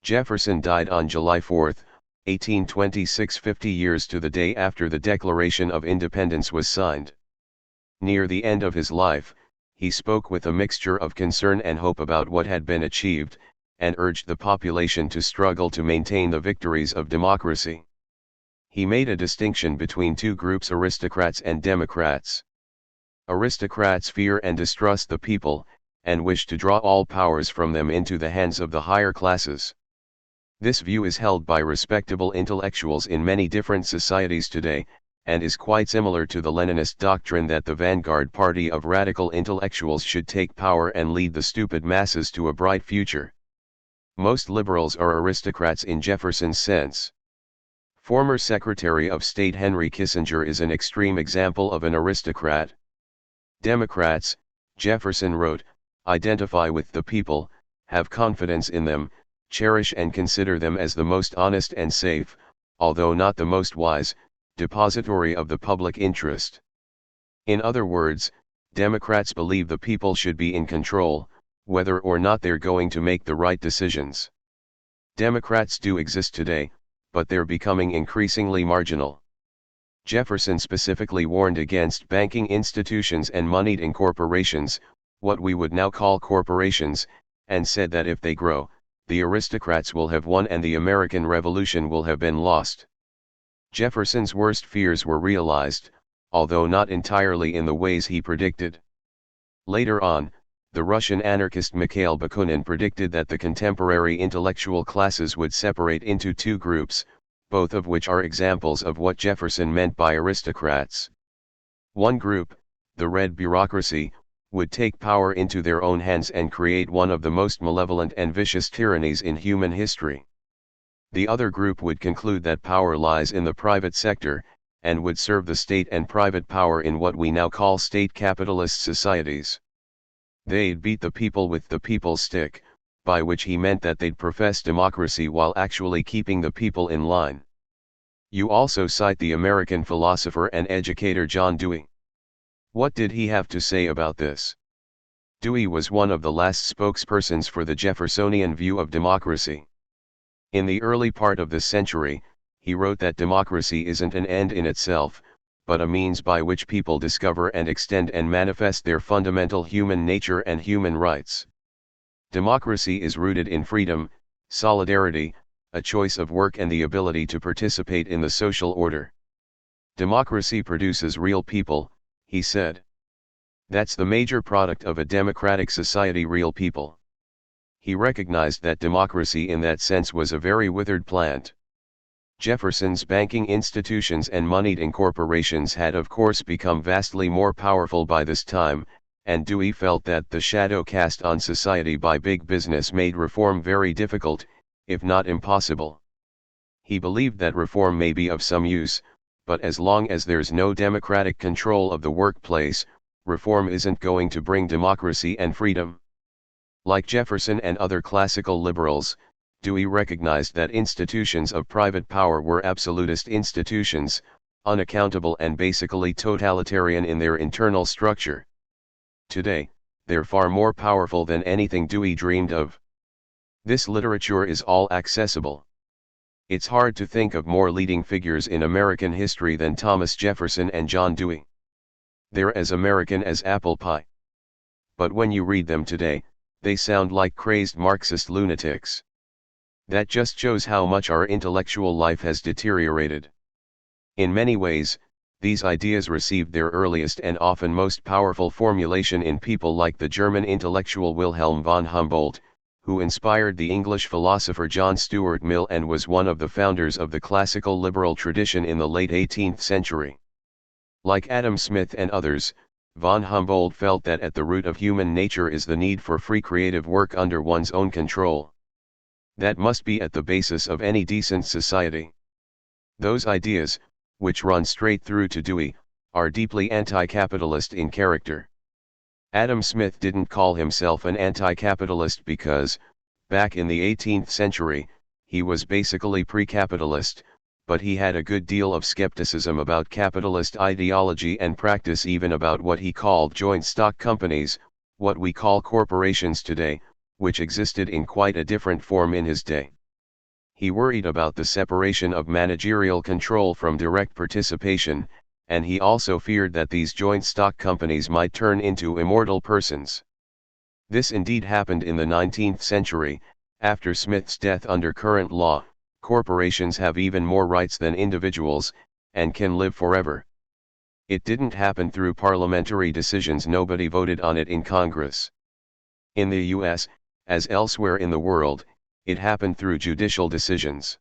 Jefferson died on July 4, 1826, 50 years to the day after the Declaration of Independence was signed. Near the end of his life, he spoke with a mixture of concern and hope about what had been achieved, and urged the population to struggle to maintain the victories of democracy. He made a distinction between two groups: aristocrats and democrats. Aristocrats fear and distrust the people, and wish to draw all powers from them into the hands of the higher classes. This view is held by respectable intellectuals in many different societies today, and is quite similar to the Leninist doctrine that the vanguard party of radical intellectuals should take power and lead the stupid masses to a bright future. Most liberals are aristocrats in Jefferson's sense. Former Secretary of State Henry Kissinger is an extreme example of an aristocrat. Democrats, Jefferson wrote, identify with the people, have confidence in them, cherish and consider them as the most honest and safe, although not the most wise, depository of the public interest. In other words, Democrats believe the people should be in control, whether or not they're going to make the right decisions. Democrats do exist today, but they're becoming increasingly marginal. Jefferson specifically warned against banking institutions and moneyed incorporations, what we would now call corporations, and said that if they grow, the aristocrats will have won and the American Revolution will have been lost. Jefferson's worst fears were realized, although not entirely in the ways he predicted. Later on, the Russian anarchist Mikhail Bakunin predicted that the contemporary intellectual classes would separate into two groups, both of which are examples of what Jefferson meant by aristocrats. One group, the red bureaucracy, would take power into their own hands and create one of the most malevolent and vicious tyrannies in human history. The other group would conclude that power lies in the private sector, and would serve the state and private power in what we now call state capitalist societies. They'd beat the people with the people's stick, by which he meant that they'd profess democracy while actually keeping the people in line. You also cite the American philosopher and educator John Dewey. What did he have to say about this? Dewey was one of the last spokespersons for the Jeffersonian view of democracy. In the early part of this century, he wrote that democracy isn't an end in itself, but a means by which people discover and extend and manifest their fundamental human nature and human rights. Democracy is rooted in freedom, solidarity, a choice of work and the ability to participate in the social order. Democracy produces real people, he said. That's the major product of a democratic society, real people. He recognized that democracy in that sense was a very withered plant. Jefferson's banking institutions and moneyed incorporations had of course become vastly more powerful by this time, and Dewey felt that the shadow cast on society by big business made reform very difficult, if not impossible. He believed that reform may be of some use, but as long as there's no democratic control of the workplace, reform isn't going to bring democracy and freedom. Like Jefferson and other classical liberals, Dewey recognized that institutions of private power were absolutist institutions, unaccountable and basically totalitarian in their internal structure. Today, they're far more powerful than anything Dewey dreamed of. This literature is all accessible. It's hard to think of more leading figures in American history than Thomas Jefferson and John Dewey. They're as American as apple pie. But when you read them today, they sound like crazed Marxist lunatics. That just shows how much our intellectual life has deteriorated. In many ways, these ideas received their earliest and often most powerful formulation in people like the German intellectual Wilhelm von Humboldt, who inspired the English philosopher John Stuart Mill and was one of the founders of the classical liberal tradition in the late 18th century. Like Adam Smith and others, von Humboldt felt that at the root of human nature is the need for free creative work under one's own control. That must be at the basis of any decent society. Those ideas, which run straight through to Dewey, are deeply anti-capitalist in character. Adam Smith didn't call himself an anti-capitalist because, back in the 18th century, he was basically pre-capitalist, but he had a good deal of skepticism about capitalist ideology and practice, even about what he called joint stock companies, what we call corporations today, which existed in quite a different form in his day. He worried about the separation of managerial control from direct participation, and he also feared that these joint stock companies might turn into immortal persons. This indeed happened in the 19th century. After Smith's death, under current law, corporations have even more rights than individuals, and can live forever. It didn't happen through parliamentary decisions. Nobody voted on it in Congress. In the US, as elsewhere in the world, it happened through judicial decisions.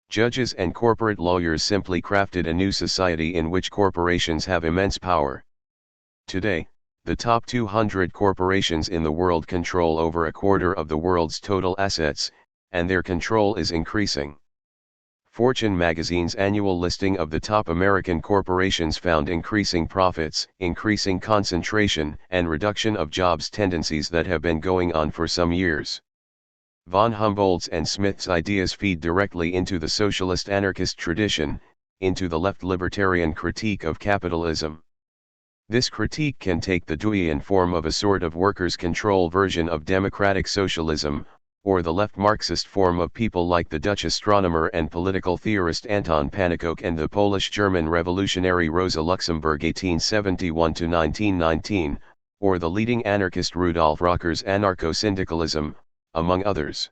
Judges and corporate lawyers simply crafted a new society in which corporations have immense power. Today, the top 200 corporations in the world control over a quarter of the world's total assets, and their control is increasing. Fortune magazine's annual listing of the top American corporations found increasing profits, increasing concentration, and reduction of jobs tendencies that have been going on for some years. Von Humboldt's and Smith's ideas feed directly into the socialist anarchist tradition, into the left libertarian critique of capitalism. This critique can take the Deweyan form of a sort of workers' control version of democratic socialism, or the left Marxist form of people like the Dutch astronomer and political theorist Anton Pannekoek and the Polish-German revolutionary Rosa Luxemburg 1871–1919, or the leading anarchist Rudolf Rocker's anarcho-syndicalism, among others.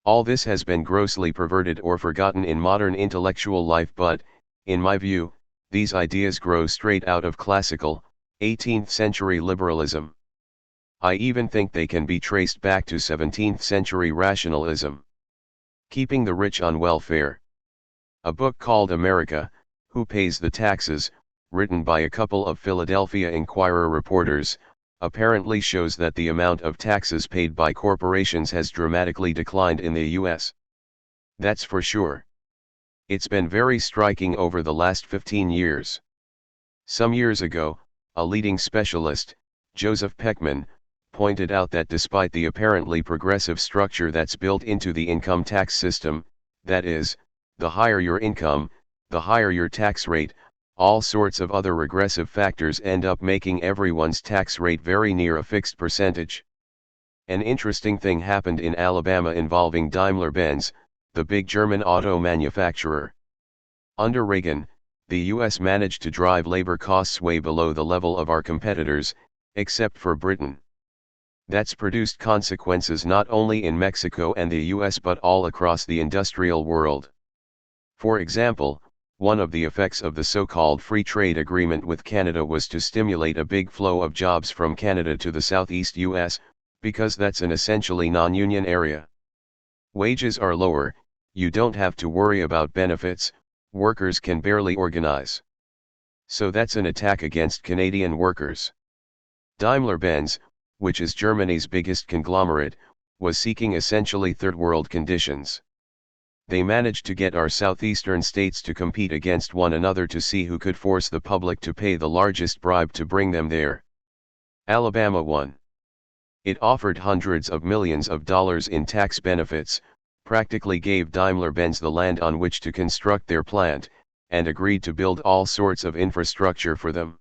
All this has been grossly perverted or forgotten in modern intellectual life, but, in my view, these ideas grow straight out of classical, 18th century liberalism. I even think they can be traced back to 17th century rationalism. Keeping the Rich on Welfare. A book called America, Who Pays the Taxes, written by a couple of Philadelphia Inquirer reporters, apparently shows that the amount of taxes paid by corporations has dramatically declined in the US. That's for sure. It's been very striking over the last 15 years. Some years ago, a leading specialist, Joseph Peckman, pointed out that despite the apparently progressive structure that's built into the income tax system, that is, the higher your income, the higher your tax rate, all sorts of other regressive factors end up making everyone's tax rate very near a fixed percentage. An interesting thing happened in Alabama involving Daimler-Benz, the big German auto manufacturer. Under Reagan, the US managed to drive labor costs way below the level of our competitors, except for Britain. That's produced consequences not only in Mexico and the US but all across the industrial world. For example, one of the effects of the so-called free trade agreement with Canada was to stimulate a big flow of jobs from Canada to the southeast US, because that's an essentially non-union area. Wages are lower, you don't have to worry about benefits, workers can barely organize. So that's an attack against Canadian workers. Daimler-Benz, which is Germany's biggest conglomerate, was seeking essentially third world conditions. They managed to get our southeastern states to compete against one another to see who could force the public to pay the largest bribe to bring them there. Alabama won. It offered hundreds of millions of dollars in tax benefits, practically gave Daimler-Benz the land on which to construct their plant, and agreed to build all sorts of infrastructure for them.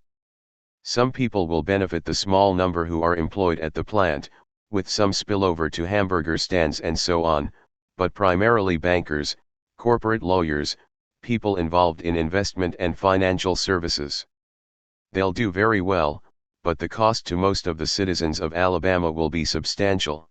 Some people will benefit the small number who are employed at the plant, with some spillover to hamburger stands and so on, but primarily bankers, corporate lawyers, people involved in investment and financial services. They'll do very well, but the cost to most of the citizens of Alabama will be substantial.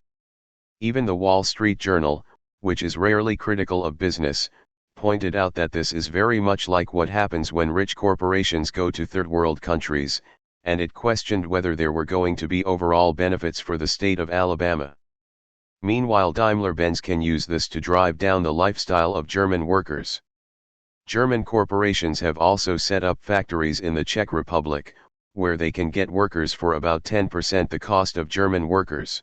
Even the Wall Street Journal, which is rarely critical of business, pointed out that this is very much like what happens when rich corporations go to third world countries, and it questioned whether there were going to be overall benefits for the state of Alabama. Meanwhile, Daimler-Benz can use this to drive down the lifestyle of German workers. German corporations have also set up factories in the Czech Republic, where they can get workers for about 10% the cost of German workers.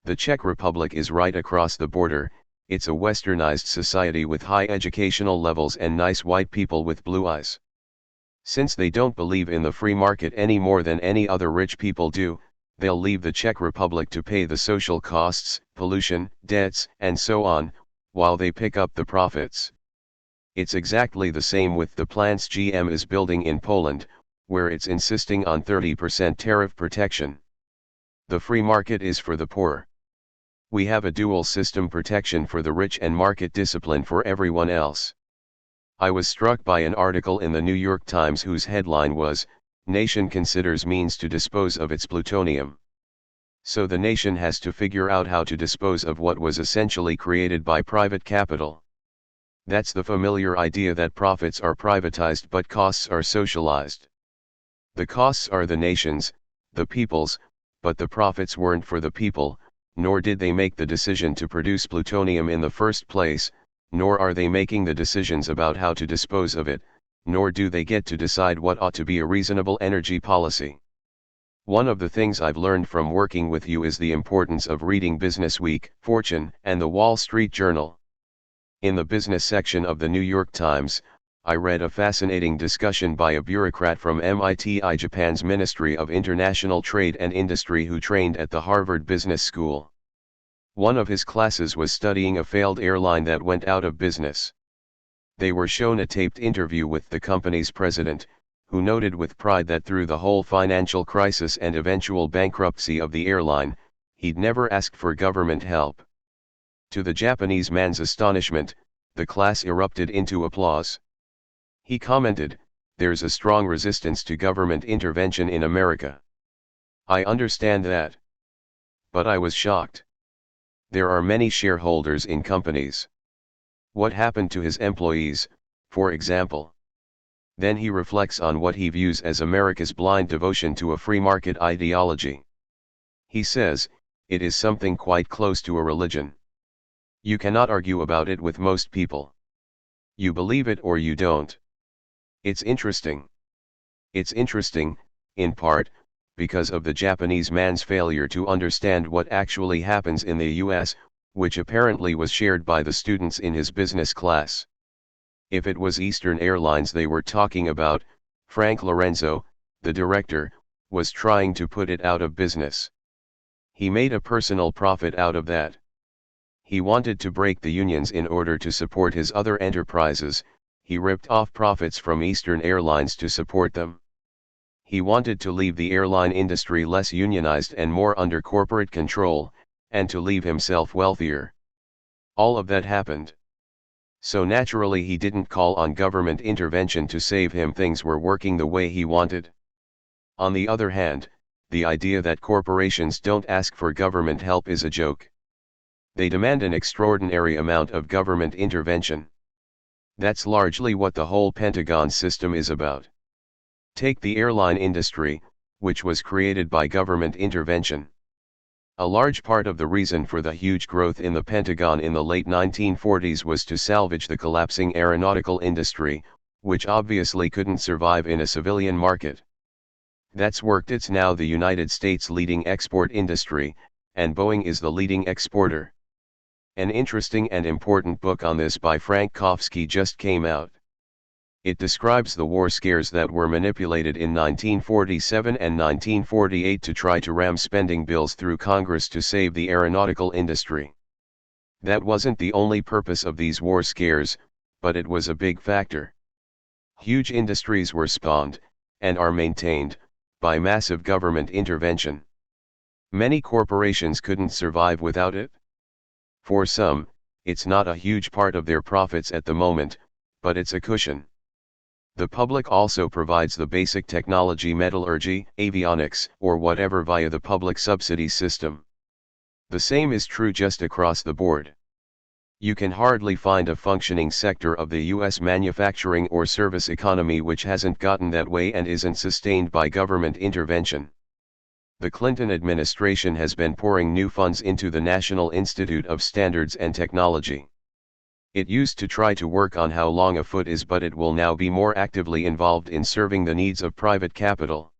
The Czech Republic is right across the border. It's a westernized society with high educational levels and nice white people with blue eyes. Since they don't believe in the free market any more than any other rich people do, they'll leave the Czech Republic to pay the social costs, pollution, debts, and so on, while they pick up the profits. It's exactly the same with the plants GM is building in Poland, where it's insisting on 30% tariff protection. The free market is for the poor. We have a dual system protection for the rich and market discipline for everyone else. I was struck by an article in the New York Times whose headline was, "Nation Considers Means to Dispose of Its Plutonium." So the nation has to figure out how to dispose of what was essentially created by private capital. That's the familiar idea that profits are privatized but costs are socialized. The costs are the nation's, the people's, but the profits weren't for the people, nor did they make the decision to produce plutonium in the first place, nor are they making the decisions about how to dispose of it, nor do they get to decide what ought to be a reasonable energy policy. One of the things I've learned from working with you is the importance of reading Business Week, Fortune, and the Wall Street Journal. In the business section of the New York Times, I read a fascinating discussion by a bureaucrat from MIT, Japan's Ministry of International Trade and Industry, who trained at the Harvard Business School. One of his classes was studying a failed airline that went out of business. They were shown a taped interview with the company's president, who noted with pride that through the whole financial crisis and eventual bankruptcy of the airline, he'd never asked for government help. To the Japanese man's astonishment, the class erupted into applause. He commented, "There's a strong resistance to government intervention in America. I understand that. But I was shocked. There are many shareholders in companies. What happened to his employees, for example?" Then he reflects on what he views as America's blind devotion to a free market ideology. He says, it is something quite close to a religion. You cannot argue about it with most people. You believe it or you don't. It's interesting. It's interesting, in part, because of the Japanese man's failure to understand what actually happens in the US, which apparently was shared by the students in his business class. If it was Eastern Airlines they were talking about, Frank Lorenzo, the director, was trying to put it out of business. He made a personal profit out of that. He wanted to break the unions in order to support his other enterprises. He ripped off profits from Eastern Airlines to support them. He wanted to leave the airline industry less unionized and more under corporate control, and to leave himself wealthier. All of that happened. So naturally he didn't call on government intervention to save him. Things were working the way he wanted. On the other hand, the idea that corporations don't ask for government help is a joke. They demand an extraordinary amount of government intervention. That's largely what the whole Pentagon system is about. Take the airline industry, which was created by government intervention. A large part of the reason for the huge growth in the Pentagon in the late 1940s was to salvage the collapsing aeronautical industry, which obviously couldn't survive in a civilian market. That's worked. It's now the United States' leading export industry, and Boeing is the leading exporter. An interesting and important book on this by Frank Chomsky just came out. It describes the war scares that were manipulated in 1947 and 1948 to try to ram spending bills through Congress to save the aeronautical industry. That wasn't the only purpose of these war scares, but it was a big factor. Huge industries were spawned, and are maintained, by massive government intervention. Many corporations couldn't survive without it. For some, it's not a huge part of their profits at the moment, but it's a cushion. The public also provides the basic technology, metallurgy, avionics, or whatever via the public subsidy system. The same is true just across the board. You can hardly find a functioning sector of the US manufacturing or service economy which hasn't gotten that way and isn't sustained by government intervention. The Clinton administration has been pouring new funds into the National Institute of Standards and Technology. It used to try to work on how long a foot is, but it will now be more actively involved in serving the needs of private capital.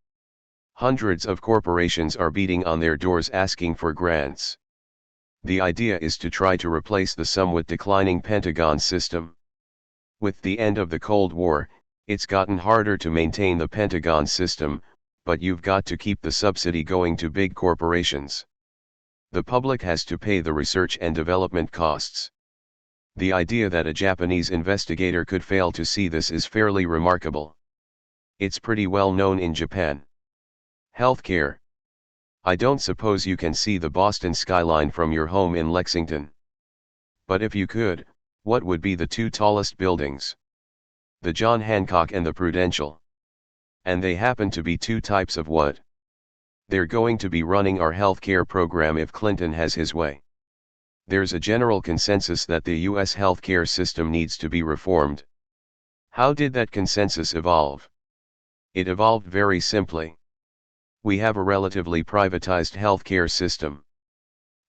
Hundreds of corporations are beating on their doors asking for grants. The idea is to try to replace the somewhat declining Pentagon system. With the end of the Cold War, it's gotten harder to maintain the Pentagon system, but you've got to keep the subsidy going to big corporations. The public has to pay the research and development costs. The idea that a Japanese investigator could fail to see this is fairly remarkable. It's pretty well known in Japan. Healthcare. I don't suppose you can see the Boston skyline from your home in Lexington. But if you could, what would be the two tallest buildings? The John Hancock and the Prudential. And they happen to be two types of what? They're going to be running our healthcare program if Clinton has his way. There's a general consensus that the US healthcare system needs to be reformed. How did that consensus evolve? It evolved very simply. We have a relatively privatized healthcare system.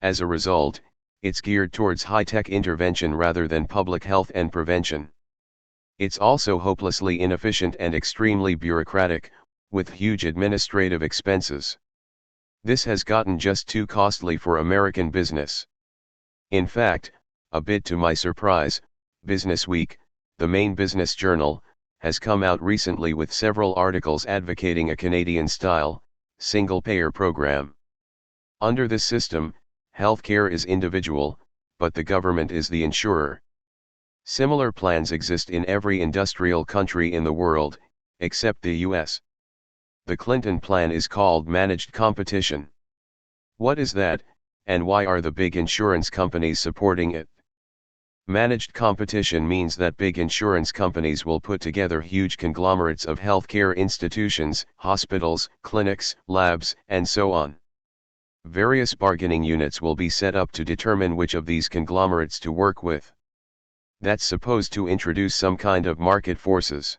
As a result, it's geared towards high-tech intervention rather than public health and prevention. It's also hopelessly inefficient and extremely bureaucratic, with huge administrative expenses. This has gotten just too costly for American business. In fact, a bit to my surprise, Business Week, the main business journal, has come out recently with several articles advocating a Canadian-style, single-payer program. Under this system, healthcare is individual, but the government is the insurer. Similar plans exist in every industrial country in the world, except the US. The Clinton plan is called managed competition. What is that, and why are the big insurance companies supporting it? Managed competition means that big insurance companies will put together huge conglomerates of healthcare institutions, hospitals, clinics, labs, and so on. Various bargaining units will be set up to determine which of these conglomerates to work with. That's supposed to introduce some kind of market forces.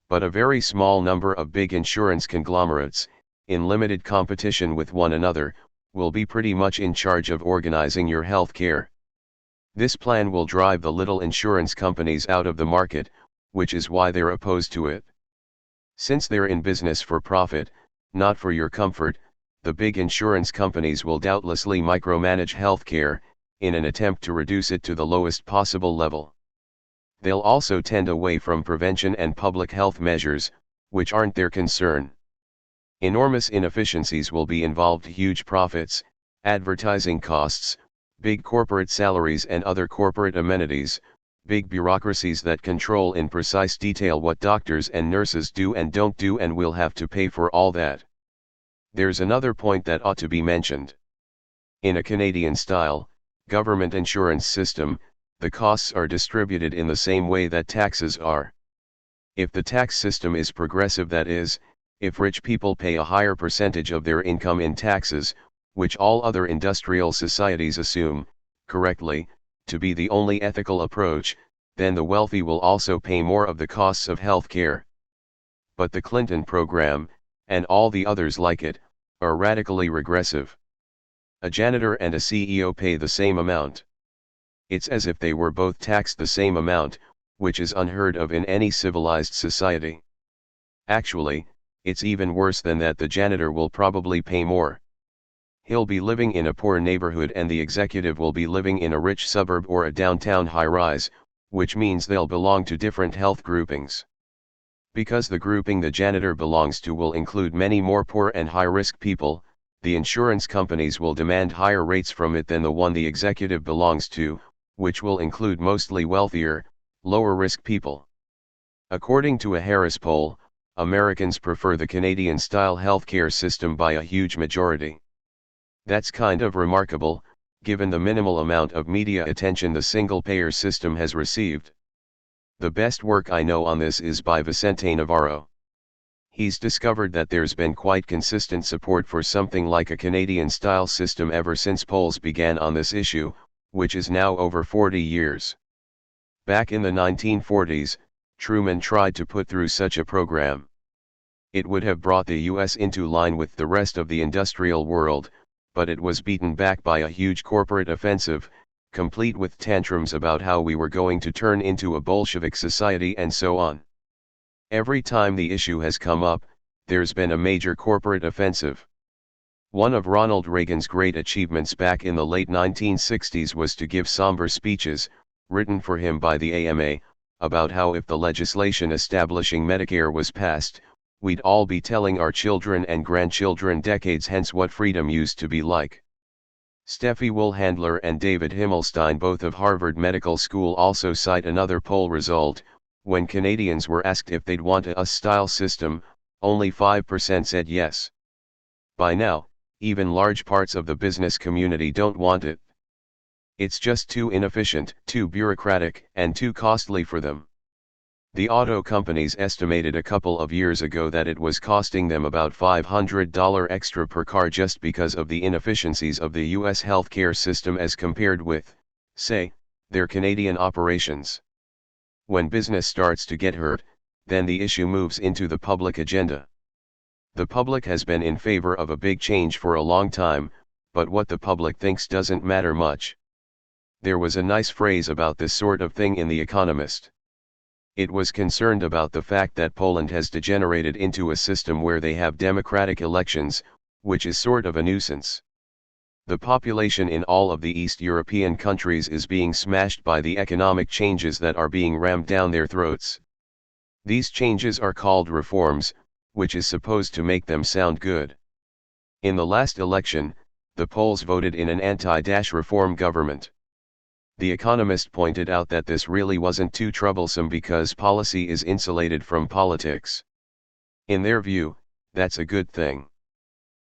But a very small number of big insurance conglomerates, in limited competition with one another, will be pretty much in charge of organizing your health care. This plan will drive the little insurance companies out of the market, which is why they're opposed to it. Since they're in business for profit, not for your comfort, the big insurance companies will doubtlessly micromanage healthcare, in an attempt to reduce it to the lowest possible level. They'll also tend away from prevention and public health measures, which aren't their concern. Enormous inefficiencies will be involved: huge profits, advertising costs, big corporate salaries and other corporate amenities, big bureaucracies that control in precise detail what doctors and nurses do and don't do, and we'll have to pay for all that. There's another point that ought to be mentioned. In a Canadian-style, government insurance system, the costs are distributed in the same way that taxes are. If the tax system is progressive, that is, if rich people pay a higher percentage of their income in taxes, which all other industrial societies assume, correctly, to be the only ethical approach, then the wealthy will also pay more of the costs of health care. But the Clinton program, and all the others like it, are radically regressive. A janitor and a CEO pay the same amount. It's as if they were both taxed the same amount, which is unheard of in any civilized society. Actually, it's even worse than that: the janitor will probably pay more. He'll be living in a poor neighborhood and the executive will be living in a rich suburb or a downtown high-rise, which means they'll belong to different health groupings. Because the grouping the janitor belongs to will include many more poor and high-risk people, the insurance companies will demand higher rates from it than the one the executive belongs to, which will include mostly wealthier, lower-risk people. According to a Harris poll, Americans prefer the Canadian-style healthcare system by a huge majority. That's kind of remarkable, given the minimal amount of media attention the single-payer system has received. The best work I know on this is by Vicente Navarro. He's discovered that there's been quite consistent support for something like a Canadian-style system ever since polls began on this issue, which is now over 40 years. Back in the 1940s, Truman tried to put through such a program. It would have brought the US into line with the rest of the industrial world, but it was beaten back by a huge corporate offensive, complete with tantrums about how we were going to turn into a Bolshevik society and so on. Every time the issue has come up, there's been a major corporate offensive. One of Ronald Reagan's great achievements back in the late 1960s was to give somber speeches, written for him by the AMA, about how if the legislation establishing Medicare was passed, we'd all be telling our children and grandchildren decades hence what freedom used to be like. Steffi Woolhandler and David Himmelstein, both of Harvard Medical School, also cite another poll result. When Canadians were asked if they'd want a US-style system, only 5% said yes. By now, even large parts of the business community don't want it. It's just too inefficient, too bureaucratic, and too costly for them. The auto companies estimated a couple of years ago that it was costing them about $500 extra per car just because of the inefficiencies of the US healthcare system as compared with, say, their Canadian operations. When business starts to get hurt, then the issue moves into the public agenda. The public has been in favor of a big change for a long time, but what the public thinks doesn't matter much. There was a nice phrase about this sort of thing in The Economist. It was concerned about the fact that Poland has degenerated into a system where they have democratic elections, which is sort of a nuisance. The population in all of the East European countries is being smashed by the economic changes that are being rammed down their throats. These changes are called reforms, which is supposed to make them sound good. In the last election, the Poles voted in an anti-reform government. The Economist pointed out that this really wasn't too troublesome because policy is insulated from politics. In their view, that's a good thing.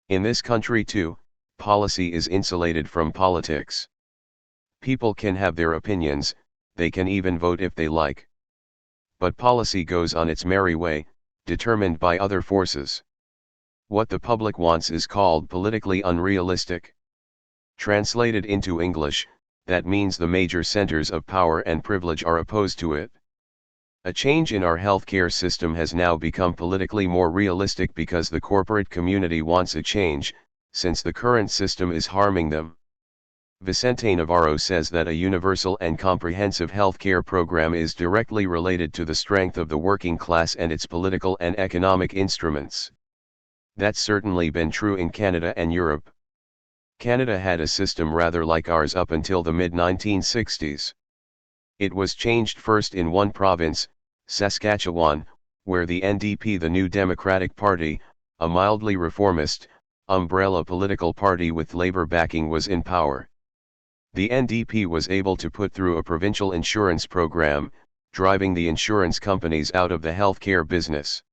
In this country too, policy is insulated from politics. People can have their opinions, they can even vote if they like. But policy goes on its merry way, determined by other forces. What the public wants is called politically unrealistic. Translated into English, that means the major centers of power and privilege are opposed to it. A change in our healthcare system has now become politically more realistic because the corporate community wants a change, since the current system is harming them. Vicente Navarro says that a universal and comprehensive healthcare program is directly related to the strength of the working class and its political and economic instruments. That's certainly been true in Canada and Europe. Canada had a system rather like ours up until the mid-1960s. It was changed first in one province, Saskatchewan, where the NDP, the New Democratic Party, a mildly reformist, umbrella political party with Labour backing, was in power. The NDP was able to put through a provincial insurance program, driving the insurance companies out of the healthcare business.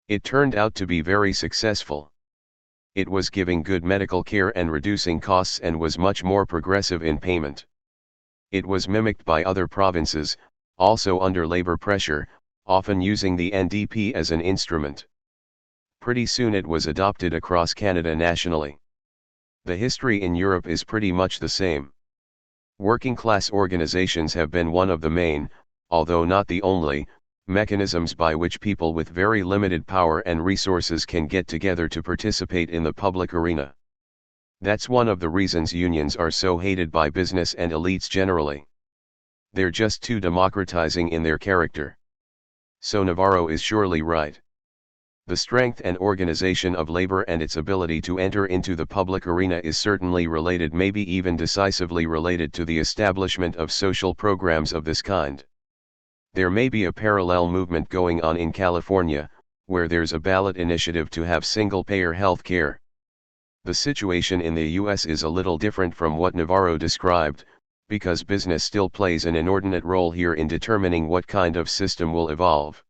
It turned out to be very successful. It was giving good medical care and reducing costs and was much more progressive in payment. It was mimicked by other provinces, also under Labour pressure, often using the NDP as an instrument. Pretty soon it was adopted across Canada nationally. The history in Europe is pretty much the same. Working class organizations have been one of the main, although not the only, mechanisms by which people with very limited power and resources can get together to participate in the public arena. That's one of the reasons unions are so hated by business and elites generally. They're just too democratizing in their character. So Navarro is surely right. The strength and organization of labor and its ability to enter into the public arena is certainly related, maybe even decisively related, to the establishment of social programs of this kind. There may be a parallel movement going on in California, where there's a ballot initiative to have single-payer health care. The situation in the US is a little different from what Navarro described, because business still plays an inordinate role here in determining what kind of system will evolve.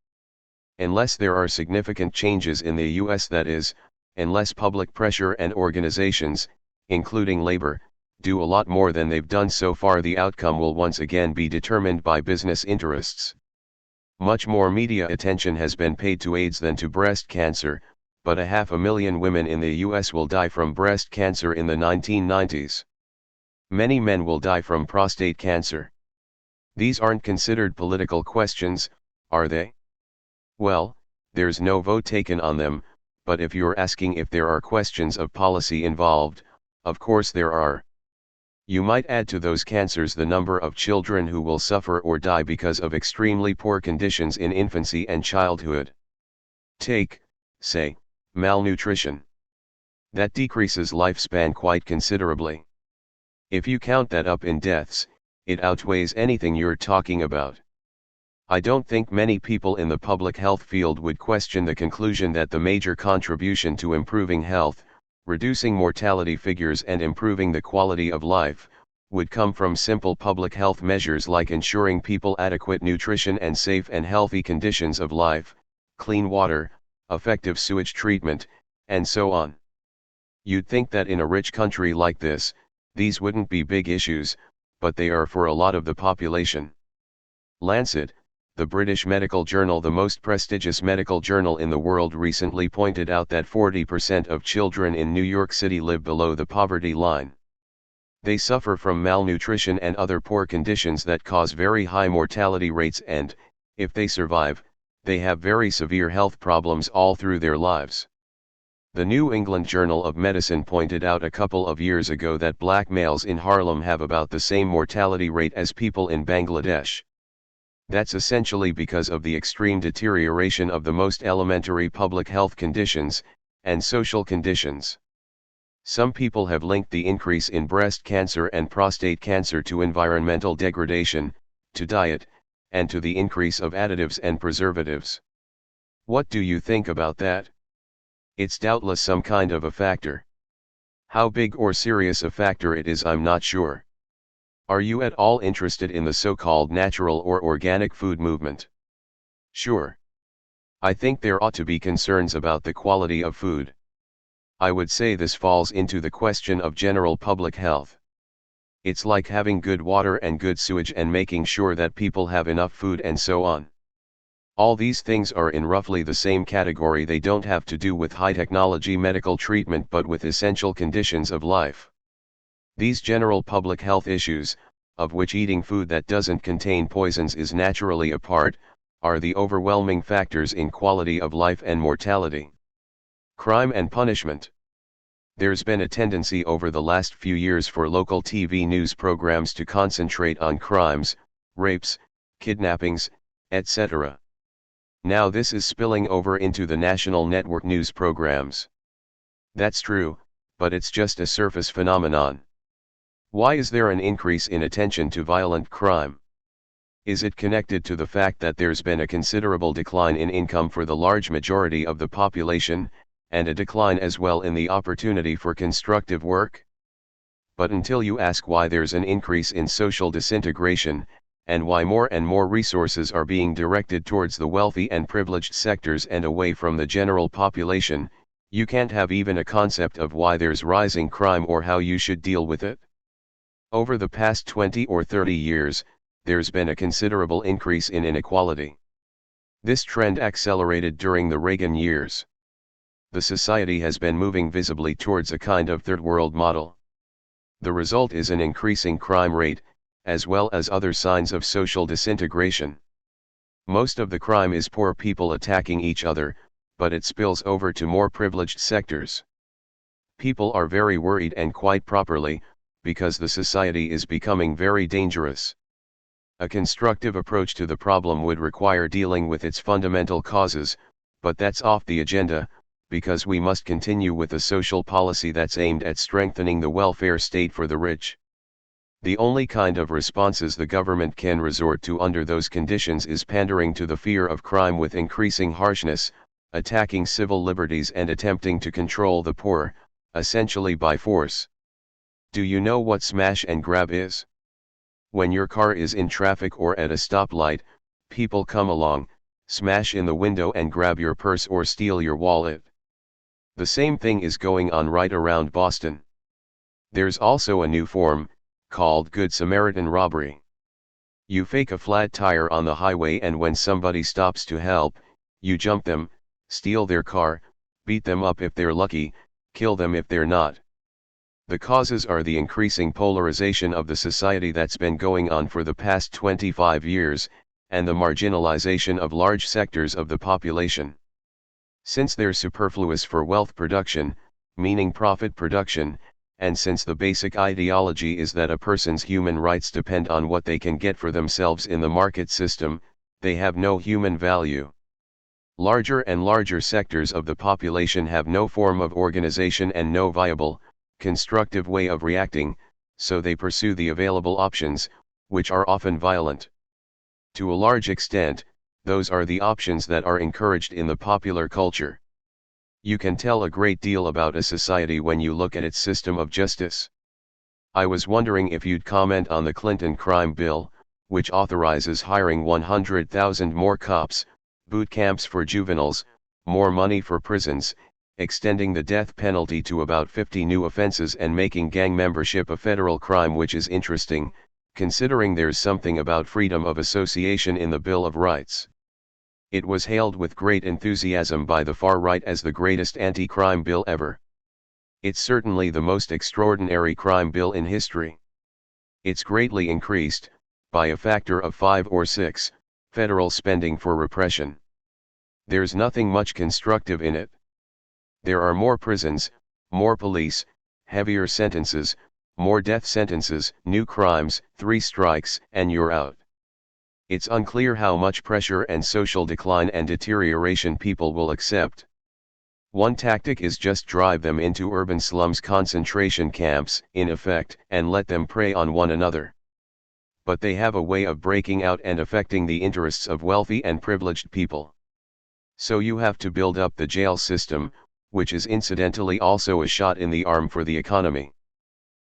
Unless there are significant changes in the US, that is, unless public pressure and organizations, including labor, do a lot more than they've done so far, the outcome will once again be determined by business interests. Much more media attention has been paid to AIDS than to breast cancer, but 500,000 women in the US will die from breast cancer in the 1990s. Many men will die from prostate cancer. These aren't considered political questions, are they? Well, there's no vote taken on them, but if you're asking if there are questions of policy involved, of course there are. You might add to those cancers the number of children who will suffer or die because of extremely poor conditions in infancy and childhood. Take, say, malnutrition. That decreases lifespan quite considerably. If you count that up in deaths, it outweighs anything you're talking about. I don't think many people in the public health field would question the conclusion that the major contribution to improving health, reducing mortality figures and improving the quality of life, would come from simple public health measures like ensuring people adequate nutrition and safe and healthy conditions of life, clean water, effective sewage treatment, and so on. You'd think that in a rich country like this, these wouldn't be big issues, but they are for a lot of the population. Lancet, the British medical journal, the most prestigious medical journal in the world, recently pointed out that 40% of children in New York City live below the poverty line. They suffer from malnutrition and other poor conditions that cause very high mortality rates, and, if they survive, they have very severe health problems all through their lives. The New England Journal of Medicine pointed out a couple of years ago that black males in Harlem have about the same mortality rate as people in Bangladesh. That's essentially because of the extreme deterioration of the most elementary public health conditions, and social conditions. Some people have linked the increase in breast cancer and prostate cancer to environmental degradation, to diet, and to the increase of additives and preservatives. What do you think about that? It's doubtless some kind of a factor. How big or serious a factor it is, I'm not sure. Are you at all interested in the so-called natural or organic food movement? Sure. I think there ought to be concerns about the quality of food. I would say this falls into the question of general public health. It's like having good water and good sewage and making sure that people have enough food and so on. All these things are in roughly the same category. They don't have to do with high technology medical treatment but with essential conditions of life. These general public health issues, of which eating food that doesn't contain poisons is naturally a part, are the overwhelming factors in quality of life and mortality. Crime and punishment. There's been a tendency over the last few years for local TV news programs to concentrate on crimes, rapes, kidnappings, etc. Now this is spilling over into the national network news programs. That's true, but it's just a surface phenomenon. Why is there an increase in attention to violent crime? Is it connected to the fact that there's been a considerable decline in income for the large majority of the population, and a decline as well in the opportunity for constructive work? But until you ask why there's an increase in social disintegration, and why more and more resources are being directed towards the wealthy and privileged sectors and away from the general population, you can't have even a concept of why there's rising crime or how you should deal with it. Over the past 20 or 30 years, there's been a considerable increase in inequality. This trend accelerated during the Reagan years. The society has been moving visibly towards a kind of third world model. The result is an increasing crime rate, as well as other signs of social disintegration. Most of the crime is poor people attacking each other, but it spills over to more privileged sectors. People are very worried, and quite properly, because the society is becoming very dangerous. A constructive approach to the problem would require dealing with its fundamental causes, But that's off the agenda, because we must continue with a social policy that's aimed at strengthening the welfare state for the rich. The only kind of responses the government can resort to under those conditions is pandering to the fear of crime with increasing harshness, attacking civil liberties and attempting to control the poor, essentially by force. Do you know what smash and grab is? When your car is in traffic or at a stoplight, people come along, smash in the window and grab your purse or steal your wallet. The same thing is going on right around Boston. There's also a new form, called Good Samaritan robbery. You fake a flat tire on the highway, and when somebody stops to help, you jump them, steal their car, beat them up if they're lucky, kill them if they're not. The causes are the increasing polarization of the society that's been going on for the past 25 years, and the marginalization of large sectors of the population. Since they're superfluous for wealth production, meaning profit production, and since the basic ideology is that a person's human rights depend on what they can get for themselves in the market system, they have no human value. Larger and larger sectors of the population have no form of organization and no viable, constructive way of reacting, so they pursue the available options, which are often violent. To a large extent, those are the options that are encouraged in the popular culture. You can tell a great deal about a society when you look at its system of justice. I was wondering if you'd comment on the Clinton crime bill, which authorizes hiring 100,000 more cops, boot camps for juveniles, more money for prisons, extending the death penalty to about 50 new offenses, and making gang membership a federal crime, which is interesting, considering there's something about freedom of association in the Bill of Rights. It was hailed with great enthusiasm by the far right as the greatest anti-crime bill ever. It's certainly the most extraordinary crime bill in history. It's greatly increased, by a factor of 5 or 6, federal spending for repression. There's nothing much constructive in it. There are more prisons, more police, heavier sentences, more death sentences, new crimes, 3 strikes, and you're out. It's unclear how much pressure and social decline and deterioration people will accept. One tactic is just drive them into urban slums, concentration camps, in effect, and let them prey on one another. But they have a way of breaking out and affecting the interests of wealthy and privileged people. So you have to build up the jail system, which is incidentally also a shot in the arm for the economy.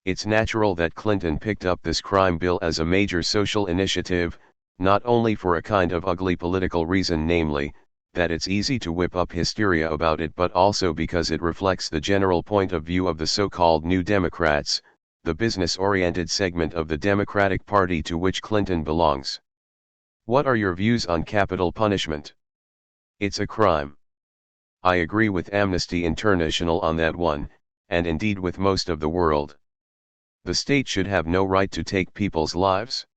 It's natural that Clinton picked up this crime bill as a major social initiative, not only for a kind of ugly political reason, namely, that it's easy to whip up hysteria about it, but also because it reflects the general point of view of the so-called New Democrats, the business-oriented segment of the Democratic Party to which Clinton belongs. What are your views on capital punishment? It's a crime. I agree with Amnesty International on that one, and indeed with most of the world. The state should have no right to take people's lives.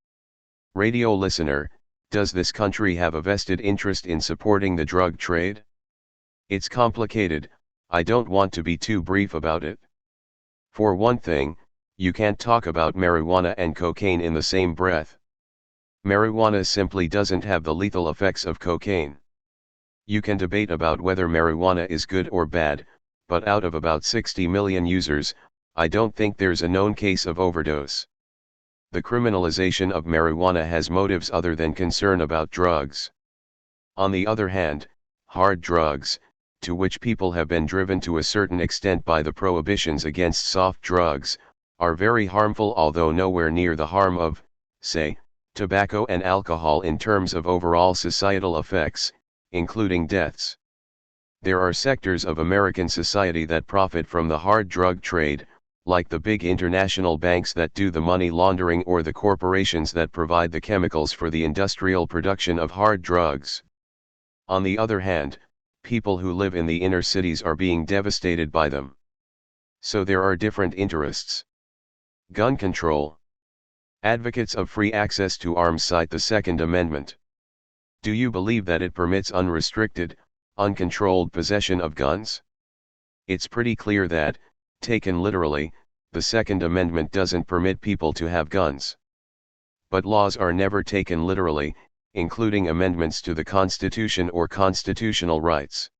Radio listener, does this country have a vested interest in supporting the drug trade? It's complicated, I don't want to be too brief about it. For one thing, you can't talk about marijuana and cocaine in the same breath. Marijuana simply doesn't have the lethal effects of cocaine. You can debate about whether marijuana is good or bad, but out of about 60 million users, I don't think there's a known case of overdose. The criminalization of marijuana has motives other than concern about drugs. On the other hand, hard drugs, to which people have been driven to a certain extent by the prohibitions against soft drugs, are very harmful, although nowhere near the harm of, say, tobacco and alcohol in terms of overall societal effects, including deaths. There are sectors of American society that profit from the hard drug trade, like the big international banks that do the money laundering or the corporations that provide the chemicals for the industrial production of hard drugs. On the other hand, people who live in the inner cities are being devastated by them. So there are different interests. Gun control. Advocates of free access to arms cite the Second Amendment. Do you believe that it permits unrestricted, uncontrolled possession of guns? It's pretty clear that, taken literally, the Second Amendment doesn't permit people to have guns. But laws are never taken literally, including amendments to the Constitution or constitutional rights.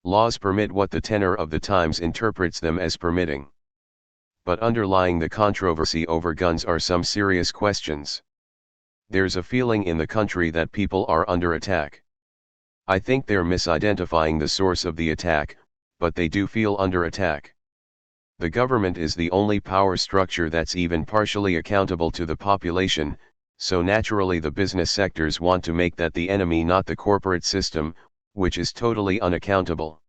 Laws permit what the tenor of the times interprets them as permitting. But underlying the controversy over guns are some serious questions. There's a feeling in the country that people are under attack. I think they're misidentifying the source of the attack, but they do feel under attack. The government is the only power structure that's even partially accountable to the population, so naturally the business sectors want to make that the enemy, not the corporate system, which is totally unaccountable.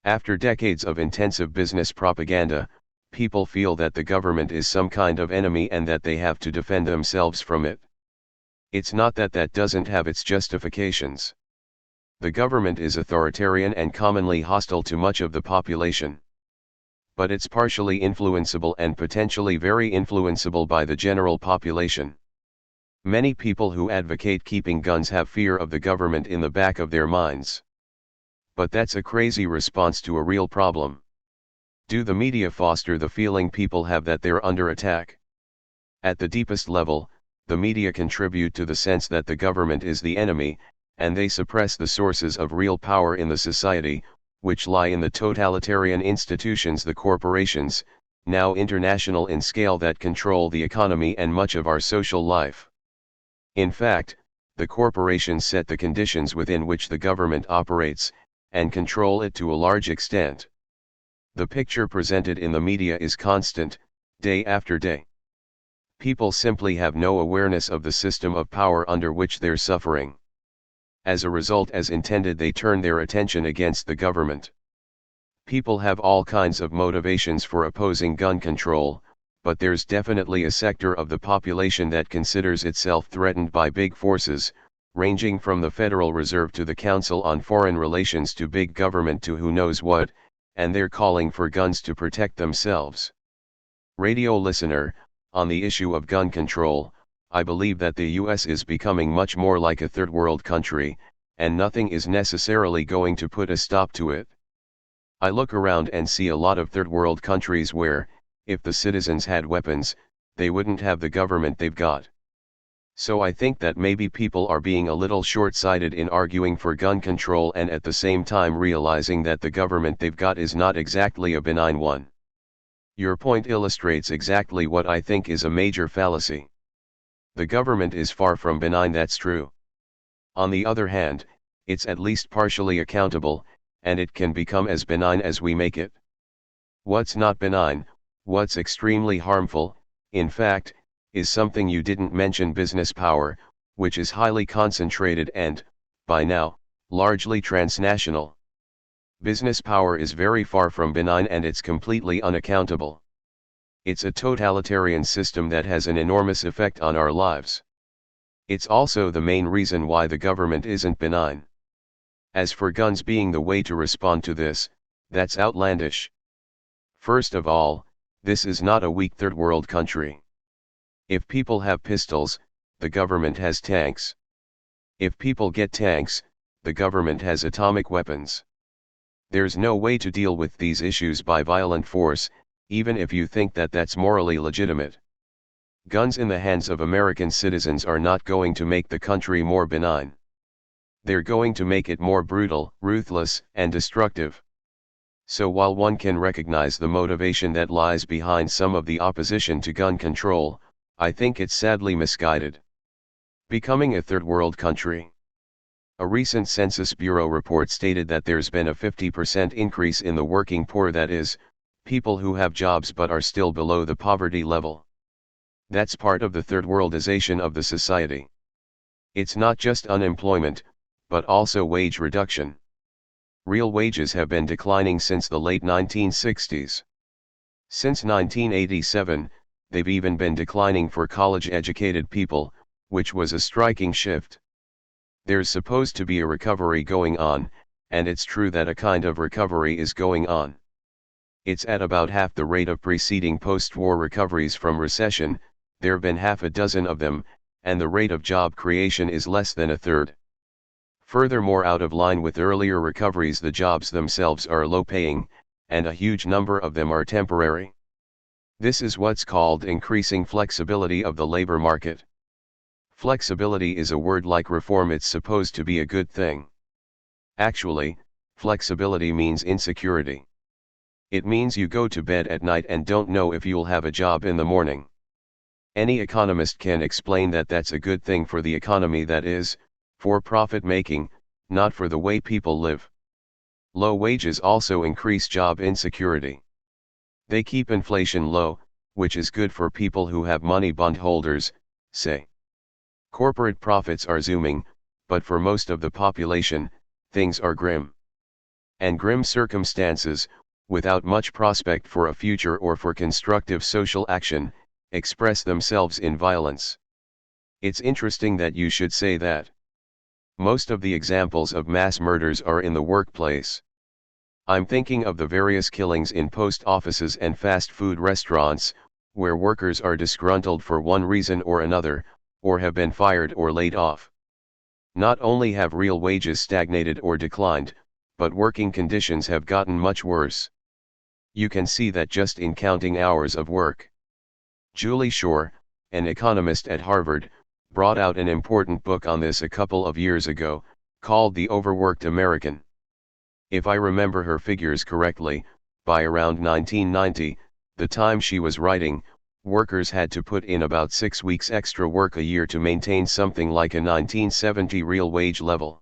After decades of intensive business propaganda, people feel that the government is some kind of enemy and that they have to defend themselves from it. It's not that that doesn't have its justifications. The government is authoritarian and commonly hostile to much of the population. But it's partially influenceable and potentially very influenceable by the general population. Many people who advocate keeping guns have fear of the government in the back of their minds. But that's a crazy response to a real problem. Do the media foster the feeling people have that they're under attack? At the deepest level, the media contribute to the sense that the government is the enemy, and they suppress the sources of real power in the society, which lie in the totalitarian institutions, the corporations, now international in scale, that control the economy and much of our social life. In fact, the corporations set the conditions within which the government operates, and control it to a large extent. The picture presented in the media is constant, day after day. People simply have no awareness of the system of power under which they're suffering. As a result, as intended, they turn their attention against the government. People have all kinds of motivations for opposing gun control, but there's definitely a sector of the population that considers itself threatened by big forces, ranging from the Federal Reserve to the Council on Foreign Relations to big government to who knows what, and they're calling for guns to protect themselves. Radio listener, on the issue of gun control, I believe that the US is becoming much more like a third world country, and nothing is necessarily going to put a stop to it. I look around and see a lot of third world countries where, if the citizens had weapons, they wouldn't have the government they've got. So I think that maybe people are being a little short-sighted in arguing for gun control and at the same time realizing that the government they've got is not exactly a benign one. Your point illustrates exactly what I think is a major fallacy. The government is far from benign, that's true. On the other hand, it's at least partially accountable, and it can become as benign as we make it. What's not benign, what's extremely harmful, in fact, is something you didn't mention: business power, which is highly concentrated and, by now, largely transnational. Business power is very far from benign and it's completely unaccountable. It's a totalitarian system that has an enormous effect on our lives. It's also the main reason why the government isn't benign. As for guns being the way to respond to this, that's outlandish. First of all, this is not a weak third world country. If people have pistols, the government has tanks. If people get tanks, the government has atomic weapons. There's no way to deal with these issues by violent force, even if you think that that's morally legitimate. Guns in the hands of American citizens are not going to make the country more benign. They're going to make it more brutal, ruthless, and destructive. So while one can recognize the motivation that lies behind some of the opposition to gun control, I think it's sadly misguided. Becoming a third world country. A recent Census Bureau report stated that there's been a 50% increase in the working poor, that is, people who have jobs but are still below the poverty level. That's part of the third worldization of the society. It's not just unemployment, but also wage reduction. Real wages have been declining since the late 1960s. Since 1987, they've even been declining for college-educated people, which was a striking shift. There's supposed to be a recovery going on, and it's true that a kind of recovery is going on. It's at about half the rate of preceding post-war recoveries from recession. There've been half a dozen of them, and the rate of job creation is less than a third. Furthermore, out of line with earlier recoveries, the jobs themselves are low-paying, and a huge number of them are temporary. This is what's called increasing flexibility of the labor market. Flexibility is a word like reform. It's supposed to be a good thing. Actually, flexibility means insecurity. It means you go to bed at night and don't know if you'll have a job in the morning. Any economist can explain that that's a good thing for the economy, that is, for profit making, not for the way people live. Low wages also increase job insecurity. They keep inflation low, which is good for people who have money, bondholders, say. Corporate profits are zooming, but for most of the population, things are grim. And grim circumstances, without much prospect for a future or for constructive social action, express themselves in violence. It's interesting that you should say that. Most of the examples of mass murders are in the workplace. I'm thinking of the various killings in post offices and fast food restaurants, where workers are disgruntled for one reason or another, or have been fired or laid off. Not only have real wages stagnated or declined, but working conditions have gotten much worse. You can see that just in counting hours of work. Julie Shore, an economist at Harvard, brought out an important book on this a couple of years ago, called The Overworked American. If I remember her figures correctly, by around 1990, the time she was writing, workers had to put in about 6 weeks extra work a year to maintain something like a 1970 real wage level.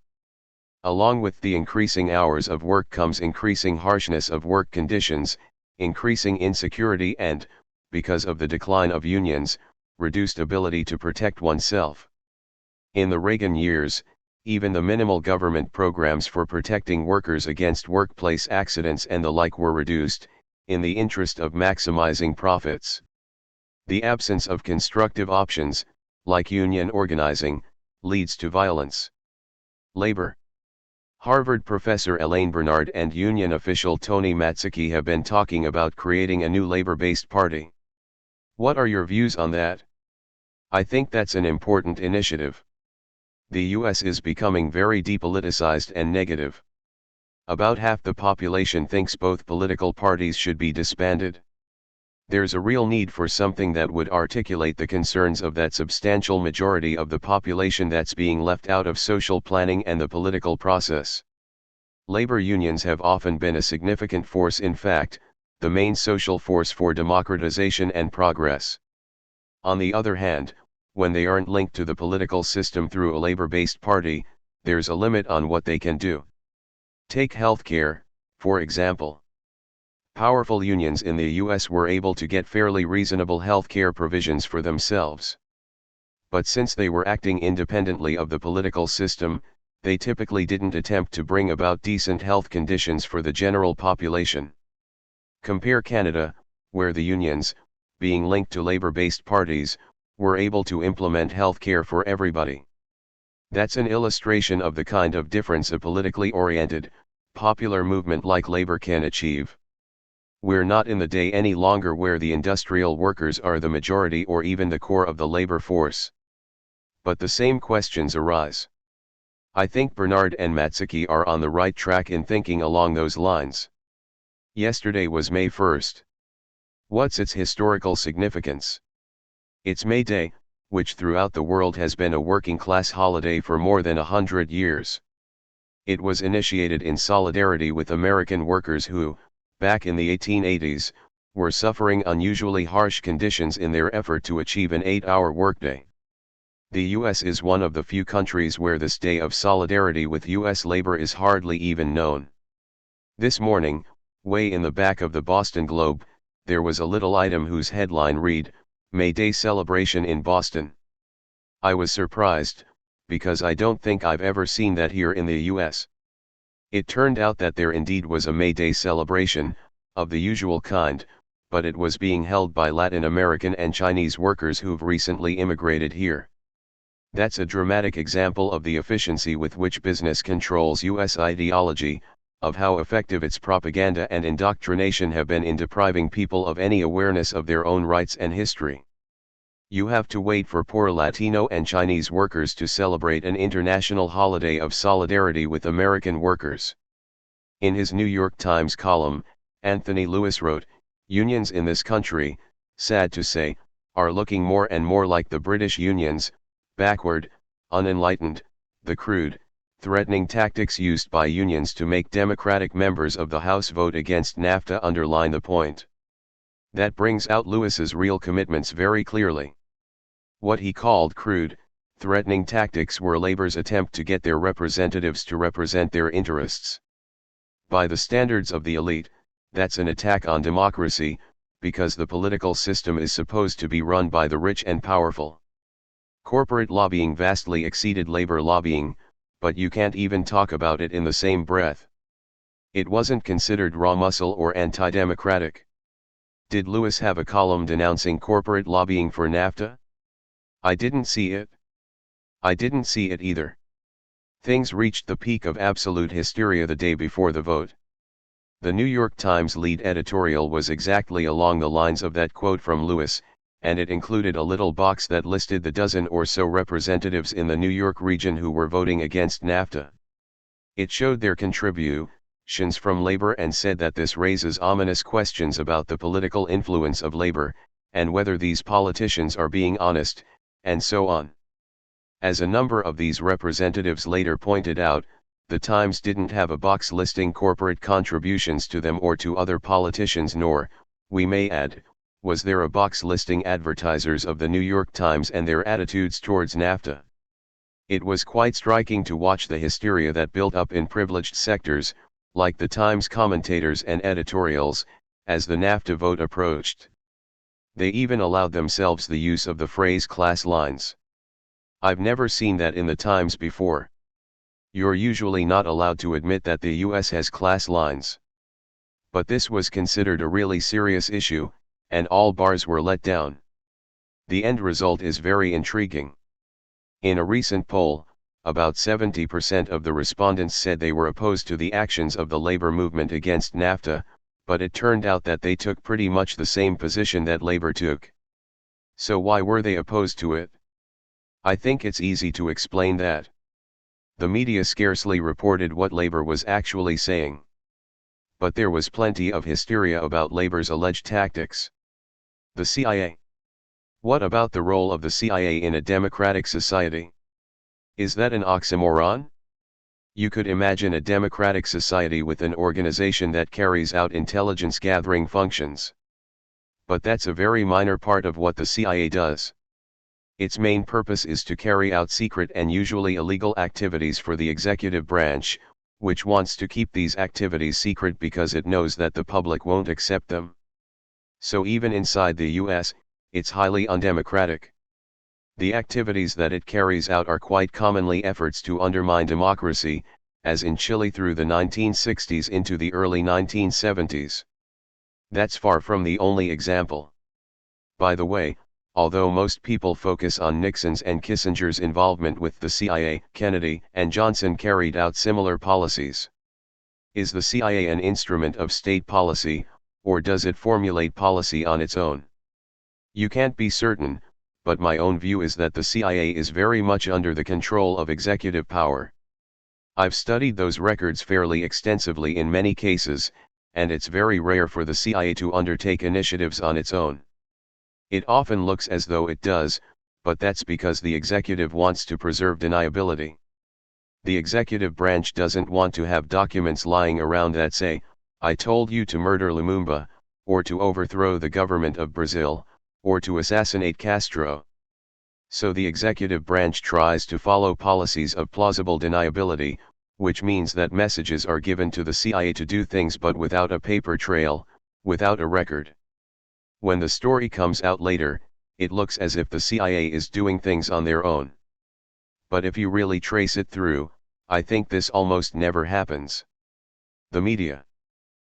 Along with the increasing hours of work comes increasing harshness of work conditions, increasing insecurity and, because of the decline of unions, reduced ability to protect oneself. In the Reagan years, even the minimal government programs for protecting workers against workplace accidents and the like were reduced, in the interest of maximizing profits. The absence of constructive options, like union organizing, leads to violence. Labor. Harvard professor Elaine Bernard and union official Tony Matsuki have been talking about creating a new labor-based party. What are your views on that? I think that's an important initiative. The US is becoming very depoliticized and negative. About half the population thinks both political parties should be disbanded. There's a real need for something that would articulate the concerns of that substantial majority of the population that's being left out of social planning and the political process. Labor unions have often been a significant force, in fact, the main social force for democratization and progress. On the other hand, when they aren't linked to the political system through a labor-based party, there's a limit on what they can do. Take healthcare, for example. Powerful unions in the US were able to get fairly reasonable healthcare provisions for themselves. But since they were acting independently of the political system, they typically didn't attempt to bring about decent health conditions for the general population. Compare Canada, where the unions, being linked to labor-based parties, were able to implement health care for everybody. That's an illustration of the kind of difference a politically oriented, popular movement like labor can achieve. We're not in the day any longer where the industrial workers are the majority or even the core of the labor force. But the same questions arise. I think Bernard and Matsuki are on the right track in thinking along those lines. Yesterday was May 1st. What's its historical significance? It's May Day, which throughout the world has been a working-class holiday for more than 100 years. It was initiated in solidarity with American workers who, back in the 1880s, were suffering unusually harsh conditions in their effort to achieve an 8-hour workday. The US is one of the few countries where this day of solidarity with US labor is hardly even known. This morning, way in the back of the Boston Globe, there was a little item whose headline read, May Day Celebration in Boston. I was surprised, because I don't think I've ever seen that here in the US. It turned out that there indeed was a May Day celebration, of the usual kind, but it was being held by Latin American and Chinese workers who've recently immigrated here. That's a dramatic example of the efficiency with which business controls US ideology, of how effective its propaganda and indoctrination have been in depriving people of any awareness of their own rights and history. You have to wait for poor Latino and Chinese workers to celebrate an international holiday of solidarity with American workers. In his New York Times column, Anthony Lewis wrote, unions in this country, sad to say, are looking more and more like the British unions, backward, unenlightened, the crude, threatening tactics used by unions to make Democratic members of the House vote against NAFTA underline the point. That brings out Lewis's real commitments very clearly. What he called crude, threatening tactics were Labor's attempt to get their representatives to represent their interests. By the standards of the elite, that's an attack on democracy, because the political system is supposed to be run by the rich and powerful. Corporate lobbying vastly exceeded labor lobbying, but you can't even talk about it in the same breath. It wasn't considered raw muscle or anti-democratic. Did Lewis have a column denouncing corporate lobbying for NAFTA? I didn't see it. I didn't see it either. Things reached the peak of absolute hysteria the day before the vote. The New York Times lead editorial was exactly along the lines of that quote from Lewis, and it included a little box that listed the dozen or so representatives in the New York region who were voting against NAFTA. It showed their contributions from labor and said that this raises ominous questions about the political influence of labor, and whether these politicians are being honest, and so on. As a number of these representatives later pointed out, the Times didn't have a box listing corporate contributions to them or to other politicians, nor, we may add, was there a box listing advertisers of the New York Times and their attitudes towards NAFTA. It was quite striking to watch the hysteria that built up in privileged sectors, like the Times commentators and editorials, as the NAFTA vote approached. They even allowed themselves the use of the phrase class lines. I've never seen that in the Times before. You're usually not allowed to admit that the US has class lines. But this was considered a really serious issue, and all bars were let down. The end result is very intriguing. In a recent poll, about 70% of the respondents said they were opposed to the actions of the labor movement against NAFTA, but it turned out that they took pretty much the same position that labor took. So why were they opposed to it? I think it's easy to explain that. The media scarcely reported what labor was actually saying. But there was plenty of hysteria about labor's alleged tactics. The CIA. What about the role of the CIA in a democratic society? Is that an oxymoron? You could imagine a democratic society with an organization that carries out intelligence gathering functions. But that's a very minor part of what the CIA does. Its main purpose is to carry out secret and usually illegal activities for the executive branch, which wants to keep these activities secret because it knows that the public won't accept them. So even inside the US, it's highly undemocratic. The activities that it carries out are quite commonly efforts to undermine democracy, as in Chile through the 1960s into the early 1970s. That's far from the only example. By the way, although most people focus on Nixon's and Kissinger's involvement with the CIA, Kennedy and Johnson carried out similar policies. Is the CIA an instrument of state policy, or does it formulate policy on its own? You can't be certain, but my own view is that the CIA is very much under the control of executive power. I've studied those records fairly extensively in many cases, and it's very rare for the CIA to undertake initiatives on its own. It often looks as though it does, but that's because the executive wants to preserve deniability. The executive branch doesn't want to have documents lying around that say, I told you to murder Lumumba, or to overthrow the government of Brazil, or to assassinate Castro. So the executive branch tries to follow policies of plausible deniability, which means that messages are given to the CIA to do things but without a paper trail, without a record. When the story comes out later, it looks as if the CIA is doing things on their own. But if you really trace it through, I think this almost never happens. The media.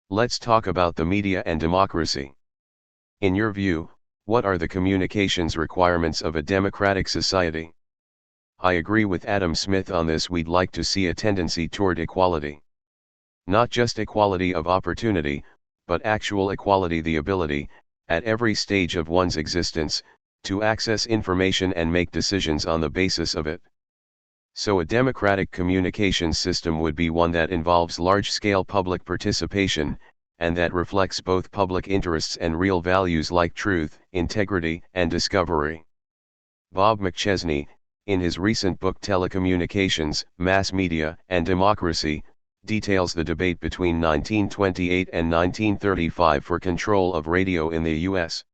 Let's talk about the media and democracy. In your view, what are the communications requirements of a democratic society? I agree with Adam Smith on this. We'd like to see a tendency toward equality. Not just equality of opportunity, but actual equality, the ability, at every stage of one's existence, to access information and make decisions on the basis of it. So a democratic communications system would be one that involves large-scale public participation, and that reflects both public interests and real values like truth, integrity, and discovery. Bob McChesney, in his recent book Telecommunications, Mass Media, and Democracy, details the debate between 1928 and 1935 for control of radio in the US.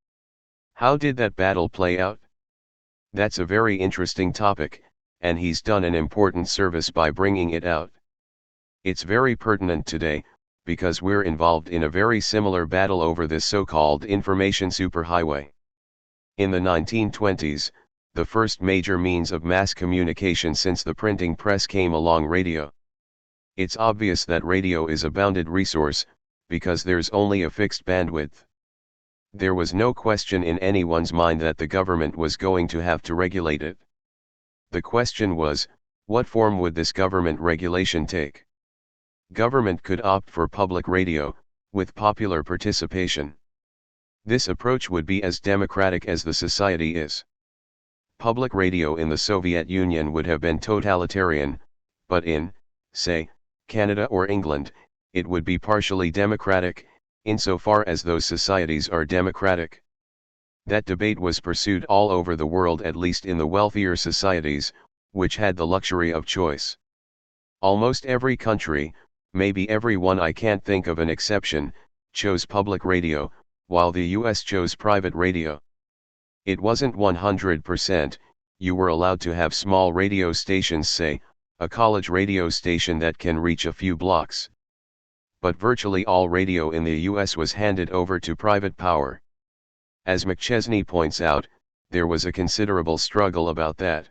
How did that battle play out? That's a very interesting topic, and he's done an important service by bringing it out. It's very pertinent today, because we're involved in a very similar battle over this so-called information superhighway. In the 1920s, the first major means of mass communication since the printing press came along: radio. It's obvious that radio is a bounded resource, because there's only a fixed bandwidth. There was no question in anyone's mind that the government was going to have to regulate it. The question was, what form would this government regulation take? Government could opt for public radio, with popular participation. This approach would be as democratic as the society is. Public radio in the Soviet Union would have been totalitarian, but in, say, Canada or England, it would be partially democratic, insofar as those societies are democratic. That debate was pursued all over the world, at least in the wealthier societies, which had the luxury of choice. Almost every country, maybe every one, I can't think of an exception, chose public radio, while the US chose private radio. It wasn't 100%, you were allowed to have small radio stations, say, a college radio station that can reach a few blocks. But virtually all radio in the US was handed over to private power. As McChesney points out, there was a considerable struggle about that.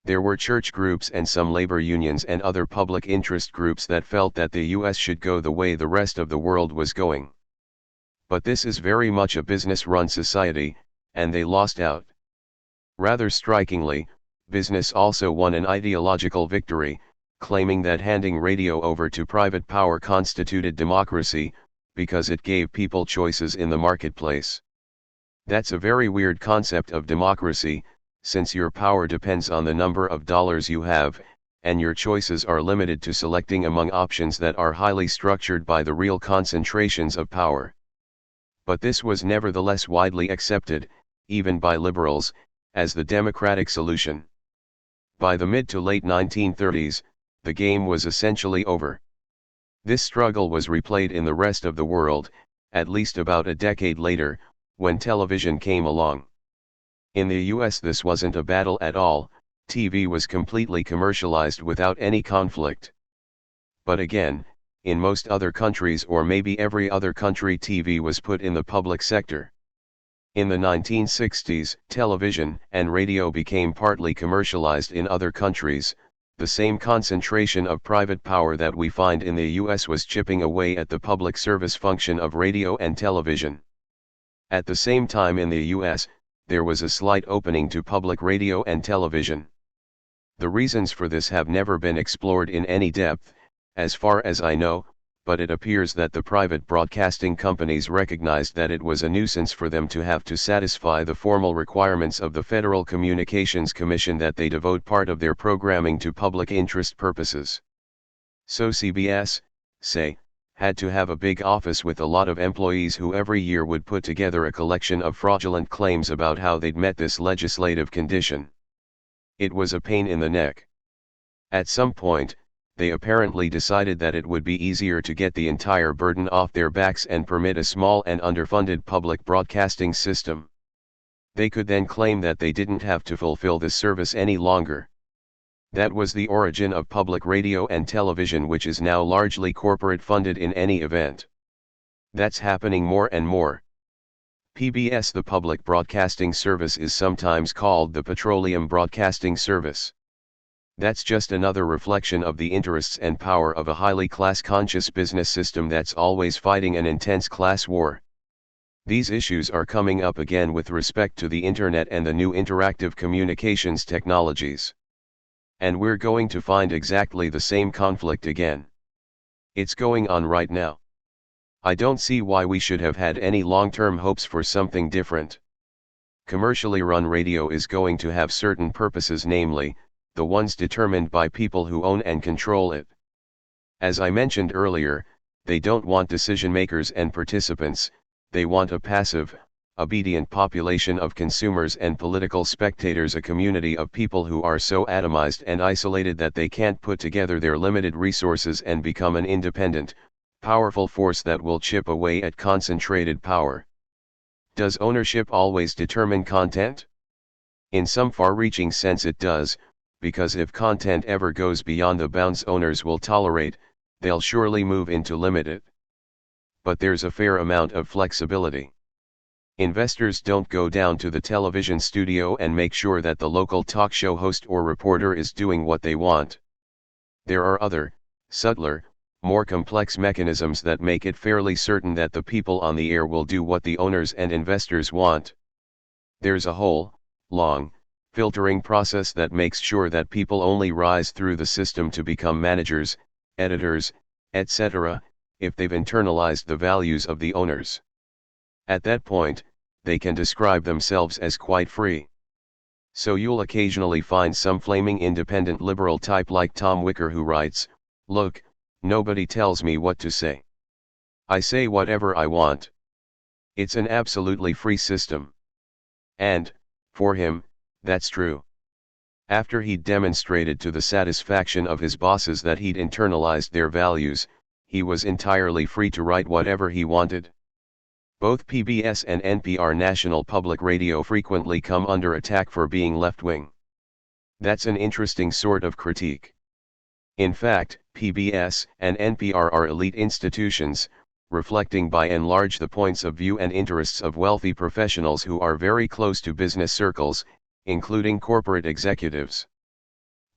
There were church groups and some labor unions and other public interest groups that felt that the US should go the way the rest of the world was going. But this is very much a business-run society, and they lost out. Rather strikingly, business also won an ideological victory, claiming that handing radio over to private power constituted democracy, because it gave people choices in the marketplace. That's a very weird concept of democracy, since your power depends on the number of dollars you have, and your choices are limited to selecting among options that are highly structured by the real concentrations of power. But this was nevertheless widely accepted, even by liberals, as the democratic solution. By the mid to late 1930s, the game was essentially over. This struggle was replayed in the rest of the world, at least about a decade later, when television came along. In the US this wasn't a battle at all, TV was completely commercialized without any conflict. But again, in most other countries, or maybe every other country, TV was put in the public sector. In the 1960s, television and radio became partly commercialized in other countries. The same concentration of private power that we find in the US was chipping away at the public service function of radio and television. At the same time in the US, there was a slight opening to public radio and television. The reasons for this have never been explored in any depth, as far as I know, but it appears that the private broadcasting companies recognized that it was a nuisance for them to have to satisfy the formal requirements of the Federal Communications Commission that they devote part of their programming to public interest purposes. So CBS, say, had to have a big office with a lot of employees who every year would put together a collection of fraudulent claims about how they'd met this legislative condition. It was a pain in the neck. At some point, they apparently decided that it would be easier to get the entire burden off their backs and permit a small and underfunded public broadcasting system. They could then claim that they didn't have to fulfill this service any longer. That was the origin of public radio and television, which is now largely corporate funded in any event. That's happening more and more. PBS, the Public Broadcasting Service, is sometimes called the Petroleum Broadcasting Service. That's just another reflection of the interests and power of a highly class-conscious business system that's always fighting an intense class war. These issues are coming up again with respect to the internet and the new interactive communications technologies. And we're going to find exactly the same conflict again. It's going on right now. I don't see why we should have had any long-term hopes for something different. Commercially run radio is going to have certain purposes, namely, the ones determined by people who own and control it. As I mentioned earlier, they don't want decision makers and participants, they want a passive, obedient population of consumers and political spectators, a community of people who are so atomized and isolated that they can't put together their limited resources and become an independent, powerful force that will chip away at concentrated power. Does ownership always determine content? In some far-reaching sense it does, because if content ever goes beyond the bounds owners will tolerate, they'll surely move in to limit it. But there's a fair amount of flexibility. Investors don't go down to the television studio and make sure that the local talk show host or reporter is doing what they want. There are other, subtler, more complex mechanisms that make it fairly certain that the people on the air will do what the owners and investors want. There's a whole, long, filtering process that makes sure that people only rise through the system to become managers, editors, etc., if they've internalized the values of the owners. At that point, they can describe themselves as quite free. So you'll occasionally find some flaming independent liberal type like Tom Wicker who writes, "Look, nobody tells me what to say. I say whatever I want. It's an absolutely free system." And, for him, that's true. After he'd demonstrated to the satisfaction of his bosses that he'd internalized their values, he was entirely free to write whatever he wanted. Both PBS and NPR National Public Radio frequently come under attack for being left-wing. That's an interesting sort of critique. In fact, PBS and NPR are elite institutions, reflecting by and large the points of view and interests of wealthy professionals who are very close to business circles, including corporate executives.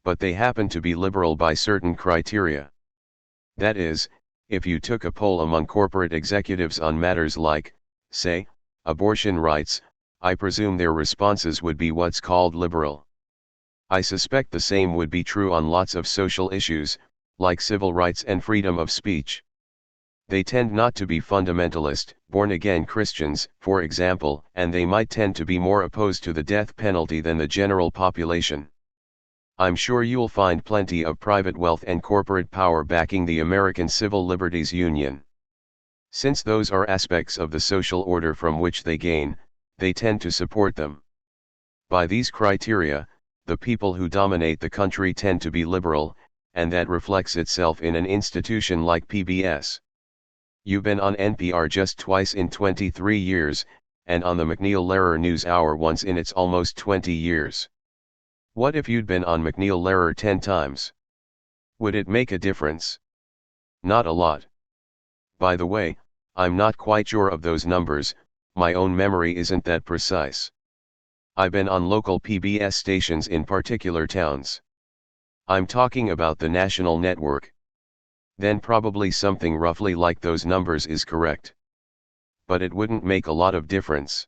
But they happen to be liberal by certain criteria. That is, if you took a poll among corporate executives on matters like, say, abortion rights, I presume their responses would be what's called liberal. I suspect the same would be true on lots of social issues, like civil rights and freedom of speech. They tend not to be fundamentalist, born-again Christians, for example, and they might tend to be more opposed to the death penalty than the general population. I'm sure you'll find plenty of private wealth and corporate power backing the American Civil Liberties Union. Since those are aspects of the social order from which they gain, they tend to support them. By these criteria, the people who dominate the country tend to be liberal, and that reflects itself in an institution like PBS. You've been on NPR just twice in 23 years, and on the MacNeil-Lehrer News Hour once in its almost 20 years. What if you'd been on MacNeil-Lehrer 10 times? Would it make a difference? Not a lot. By the way, I'm not quite sure of those numbers, my own memory isn't that precise. I've been on local PBS stations in particular towns. I'm talking about the national network. Then probably something roughly like those numbers is correct. But it wouldn't make a lot of difference.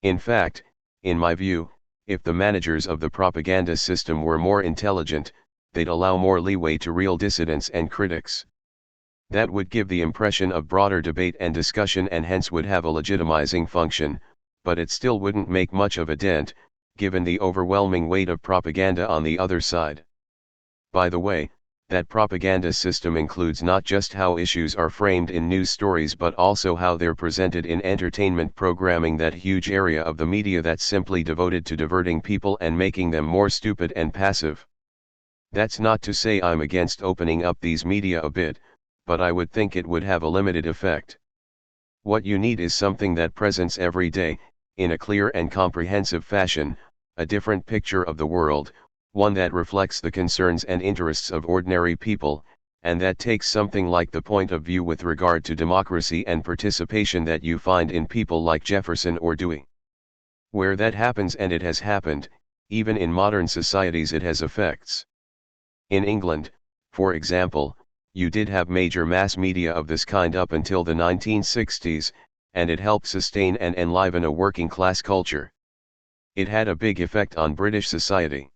In fact, in my view, if the managers of the propaganda system were more intelligent, they'd allow more leeway to real dissidents and critics. That would give the impression of broader debate and discussion and hence would have a legitimizing function, but it still wouldn't make much of a dent, given the overwhelming weight of propaganda on the other side. By the way, that propaganda system includes not just how issues are framed in news stories but also how they're presented in entertainment programming, that huge area of the media that's simply devoted to diverting people and making them more stupid and passive. That's not to say I'm against opening up these media a bit, but I would think it would have a limited effect. What you need is something that presents every day, in a clear and comprehensive fashion, a different picture of the world, one that reflects the concerns and interests of ordinary people, and that takes something like the point of view with regard to democracy and participation that you find in people like Jefferson or Dewey. Where that happens, and it has happened, even in modern societies, it has effects. In England, for example, you did have major mass media of this kind up until the 1960s, and it helped sustain and enliven a working class culture. It had a big effect on British society.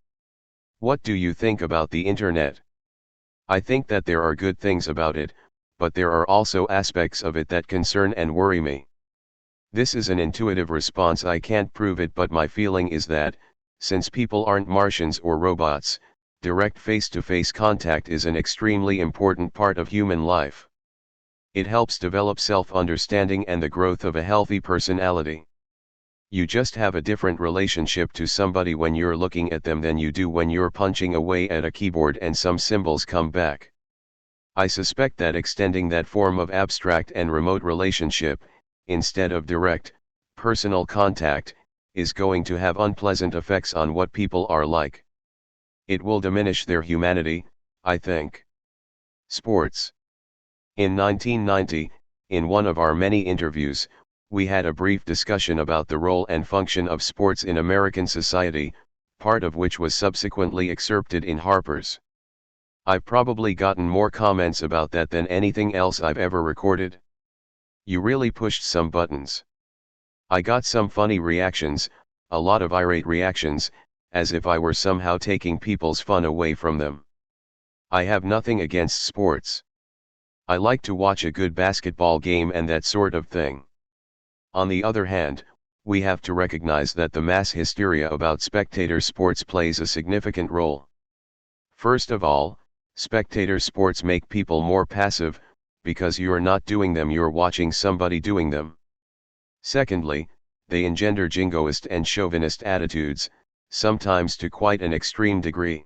What do you think about the internet? I think that there are good things about it, but there are also aspects of it that concern and worry me. This is an intuitive response, I can't prove it, but my feeling is that, since people aren't Martians or robots, direct face-to-face contact is an extremely important part of human life. It helps develop self-understanding and the growth of a healthy personality. You just have a different relationship to somebody when you're looking at them than you do when you're punching away at a keyboard and some symbols come back. I suspect that extending that form of abstract and remote relationship, instead of direct, personal contact, is going to have unpleasant effects on what people are like. It will diminish their humanity, I think. Sports. In 1990, in one of our many interviews, we had a brief discussion about the role and function of sports in American society, part of which was subsequently excerpted in Harper's. I've probably gotten more comments about that than anything else I've ever recorded. You really pushed some buttons. I got some funny reactions, a lot of irate reactions, as if I were somehow taking people's fun away from them. I have nothing against sports. I like to watch a good basketball game and that sort of thing. On the other hand, we have to recognize that the mass hysteria about spectator sports plays a significant role. First of all, spectator sports make people more passive, because you're not doing them, you're watching somebody doing them. Secondly, they engender jingoist and chauvinist attitudes, sometimes to quite an extreme degree.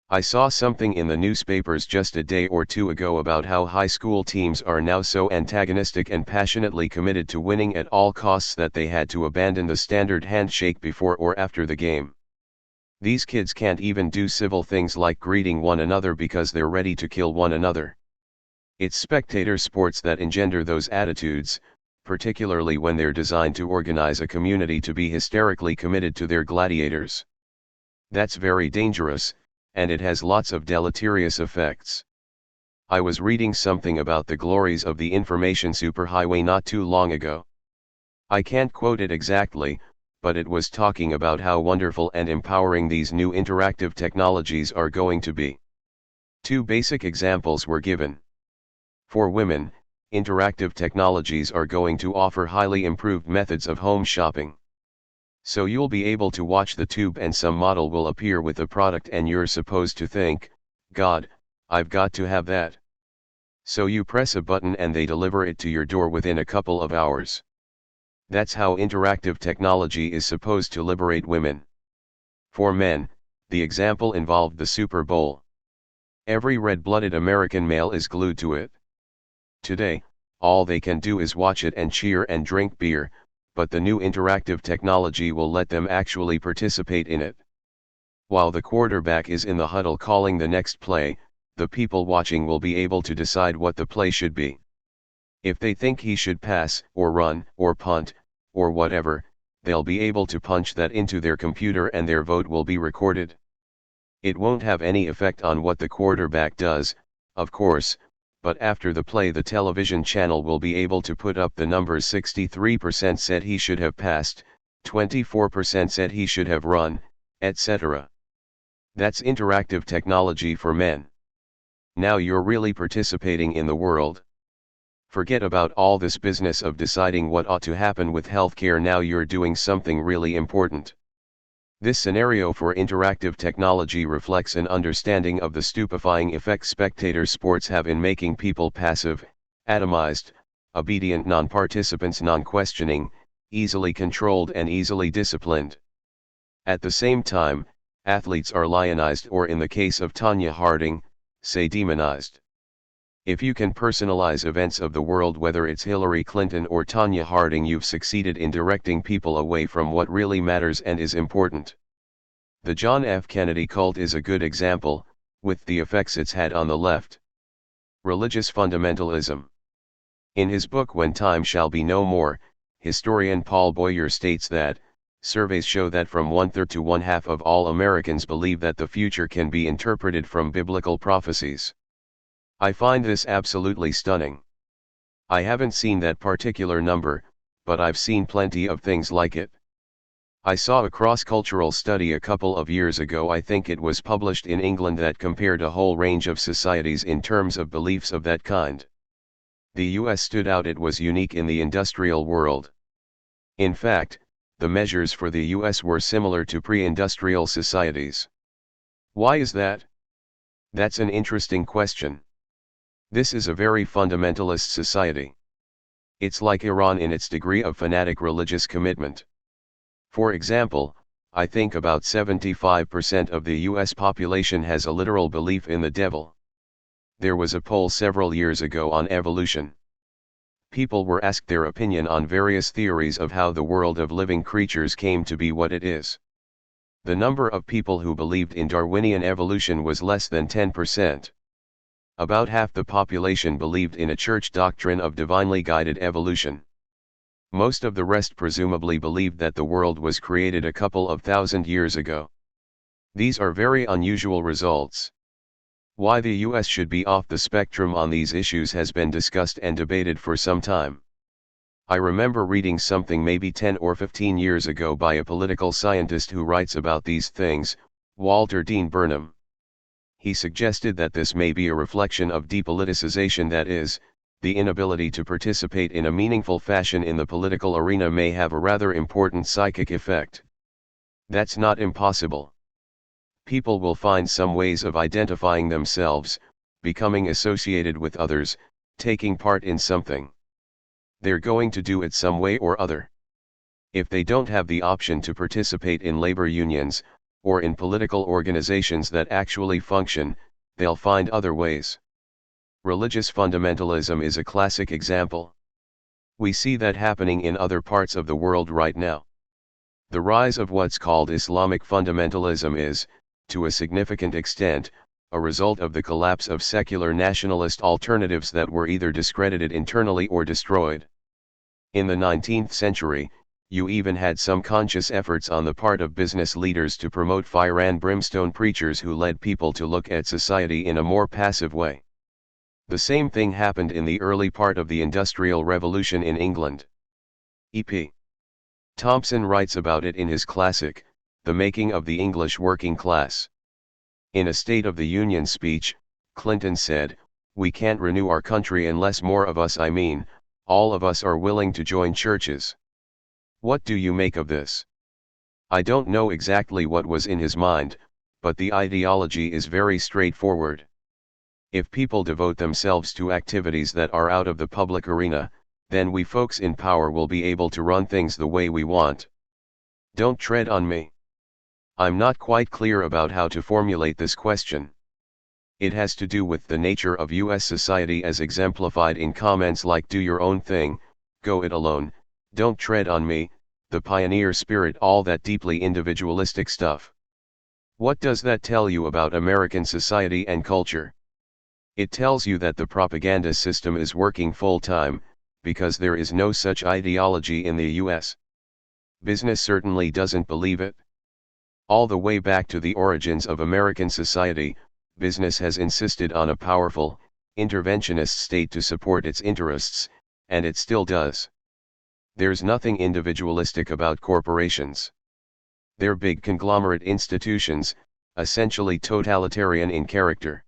I saw something in the newspapers just a day or two ago about how high school teams are now so antagonistic and passionately committed to winning at all costs that they had to abandon the standard handshake before or after the game. These kids can't even do civil things like greeting one another because they're ready to kill one another. It's spectator sports that engender those attitudes, particularly when they're designed to organize a community to be hysterically committed to their gladiators. That's very dangerous, and it has lots of deleterious effects. I was reading something about the glories of the information superhighway not too long ago. I can't quote it exactly, but it was talking about how wonderful and empowering these new interactive technologies are going to be. Two basic examples were given. For women, interactive technologies are going to offer highly improved methods of home shopping. So you'll be able to watch the tube and some model will appear with the product and you're supposed to think, God, I've got to have that. So you press a button and they deliver it to your door within a couple of hours. That's how interactive technology is supposed to liberate women. For men, the example involved the Super Bowl. Every red-blooded American male is glued to it. Today, all they can do is watch it and cheer and drink beer, but the new interactive technology will let them actually participate in it. While the quarterback is in the huddle calling the next play, the people watching will be able to decide what the play should be. If they think he should pass, or run, or punt, or whatever, they'll be able to punch that into their computer and their vote will be recorded. It won't have any effect on what the quarterback does, of course, but after the play the television channel will be able to put up the numbers 63% said he should have passed, 24% said he should have run, etc. That's interactive technology for men. Now you're really participating in the world. Forget about all this business of deciding what ought to happen with healthcare, now you're doing something really important. This scenario for interactive technology reflects an understanding of the stupefying effect spectator sports have in making people passive, atomized, obedient non-participants, non-questioning, easily controlled and easily disciplined. At the same time, athletes are lionized or in the case of Tonya Harding, say demonized. If you can personalize events of the world, whether it's Hillary Clinton or Tonya Harding, you've succeeded in directing people away from what really matters and is important. The John F. Kennedy cult is a good example, with the effects it's had on the left. Religious fundamentalism. In his book When Time Shall Be No More, historian Paul Boyer states that, surveys show that from 1/3 to 1/2 of all Americans believe that the future can be interpreted from biblical prophecies. I find this absolutely stunning. I haven't seen that particular number, but I've seen plenty of things like it. I saw a cross-cultural study a couple of years ago, I think it was published in England, that compared a whole range of societies in terms of beliefs of that kind. The US stood out, it was unique in the industrial world. In fact, the measures for the US were similar to pre-industrial societies. Why is that? That's an interesting question. This is a very fundamentalist society. It's like Iran in its degree of fanatic religious commitment. For example, I think about 75% of the US population has a literal belief in the devil. There was a poll several years ago on evolution. People were asked their opinion on various theories of how the world of living creatures came to be what it is. The number of people who believed in Darwinian evolution was less than 10%. About half the population believed in a church doctrine of divinely guided evolution. Most of the rest presumably believed that the world was created a couple of thousand years ago. These are very unusual results. Why the US should be off the spectrum on these issues has been discussed and debated for some time. I remember reading something maybe 10 or 15 years ago by a political scientist who writes about these things, Walter Dean Burnham. He suggested that this may be a reflection of depoliticization, that is, the inability to participate in a meaningful fashion in the political arena may have a rather important psychic effect. That's not impossible. People will find some ways of identifying themselves, becoming associated with others, taking part in something. They're going to do it some way or other. If they don't have the option to participate in labor unions, or in political organizations that actually function, they'll find other ways. Religious fundamentalism is a classic example. We see that happening in other parts of the world right now. The rise of what's called Islamic fundamentalism is, to a significant extent, a result of the collapse of secular nationalist alternatives that were either discredited internally or destroyed. In the 19th century, you even had some conscious efforts on the part of business leaders to promote fire and brimstone preachers who led people to look at society in a more passive way. The same thing happened in the early part of the Industrial Revolution in England. E.P. Thompson writes about it in his classic, The Making of the English Working Class. In a State of the Union speech, Clinton said, "We can't renew our country unless more of us, all of us, are willing to join churches." What do you make of this? I don't know exactly what was in his mind, but the ideology is very straightforward. If people devote themselves to activities that are out of the public arena, then we folks in power will be able to run things the way we want. Don't tread on me. I'm not quite clear about how to formulate this question. It has to do with the nature of US society as exemplified in comments like "do your own thing, go it alone, don't tread on me," the pioneer spirit, all that deeply individualistic stuff. What does that tell you about American society and culture? It tells you that the propaganda system is working full-time, because there is no such ideology in the US. Business certainly doesn't believe it. All the way back to the origins of American society, business has insisted on a powerful, interventionist state to support its interests, and it still does. There's nothing individualistic about corporations. They're big conglomerate institutions, essentially totalitarian in character.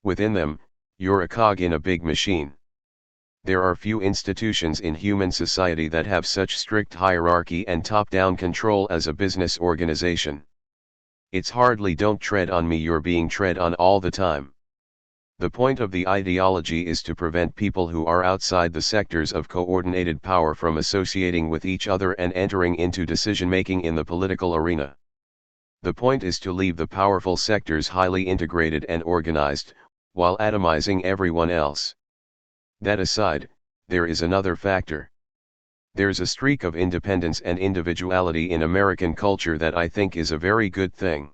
Within them, you're a cog in a big machine. There are few institutions in human society that have such strict hierarchy and top-down control as a business organization. It's hardly "don't tread on me," you're being tread on all the time. The point of the ideology is to prevent people who are outside the sectors of coordinated power from associating with each other and entering into decision-making in the political arena. The point is to leave the powerful sectors highly integrated and organized, while atomizing everyone else. That aside, there is another factor. There's a streak of independence and individuality in American culture that I think is a very good thing.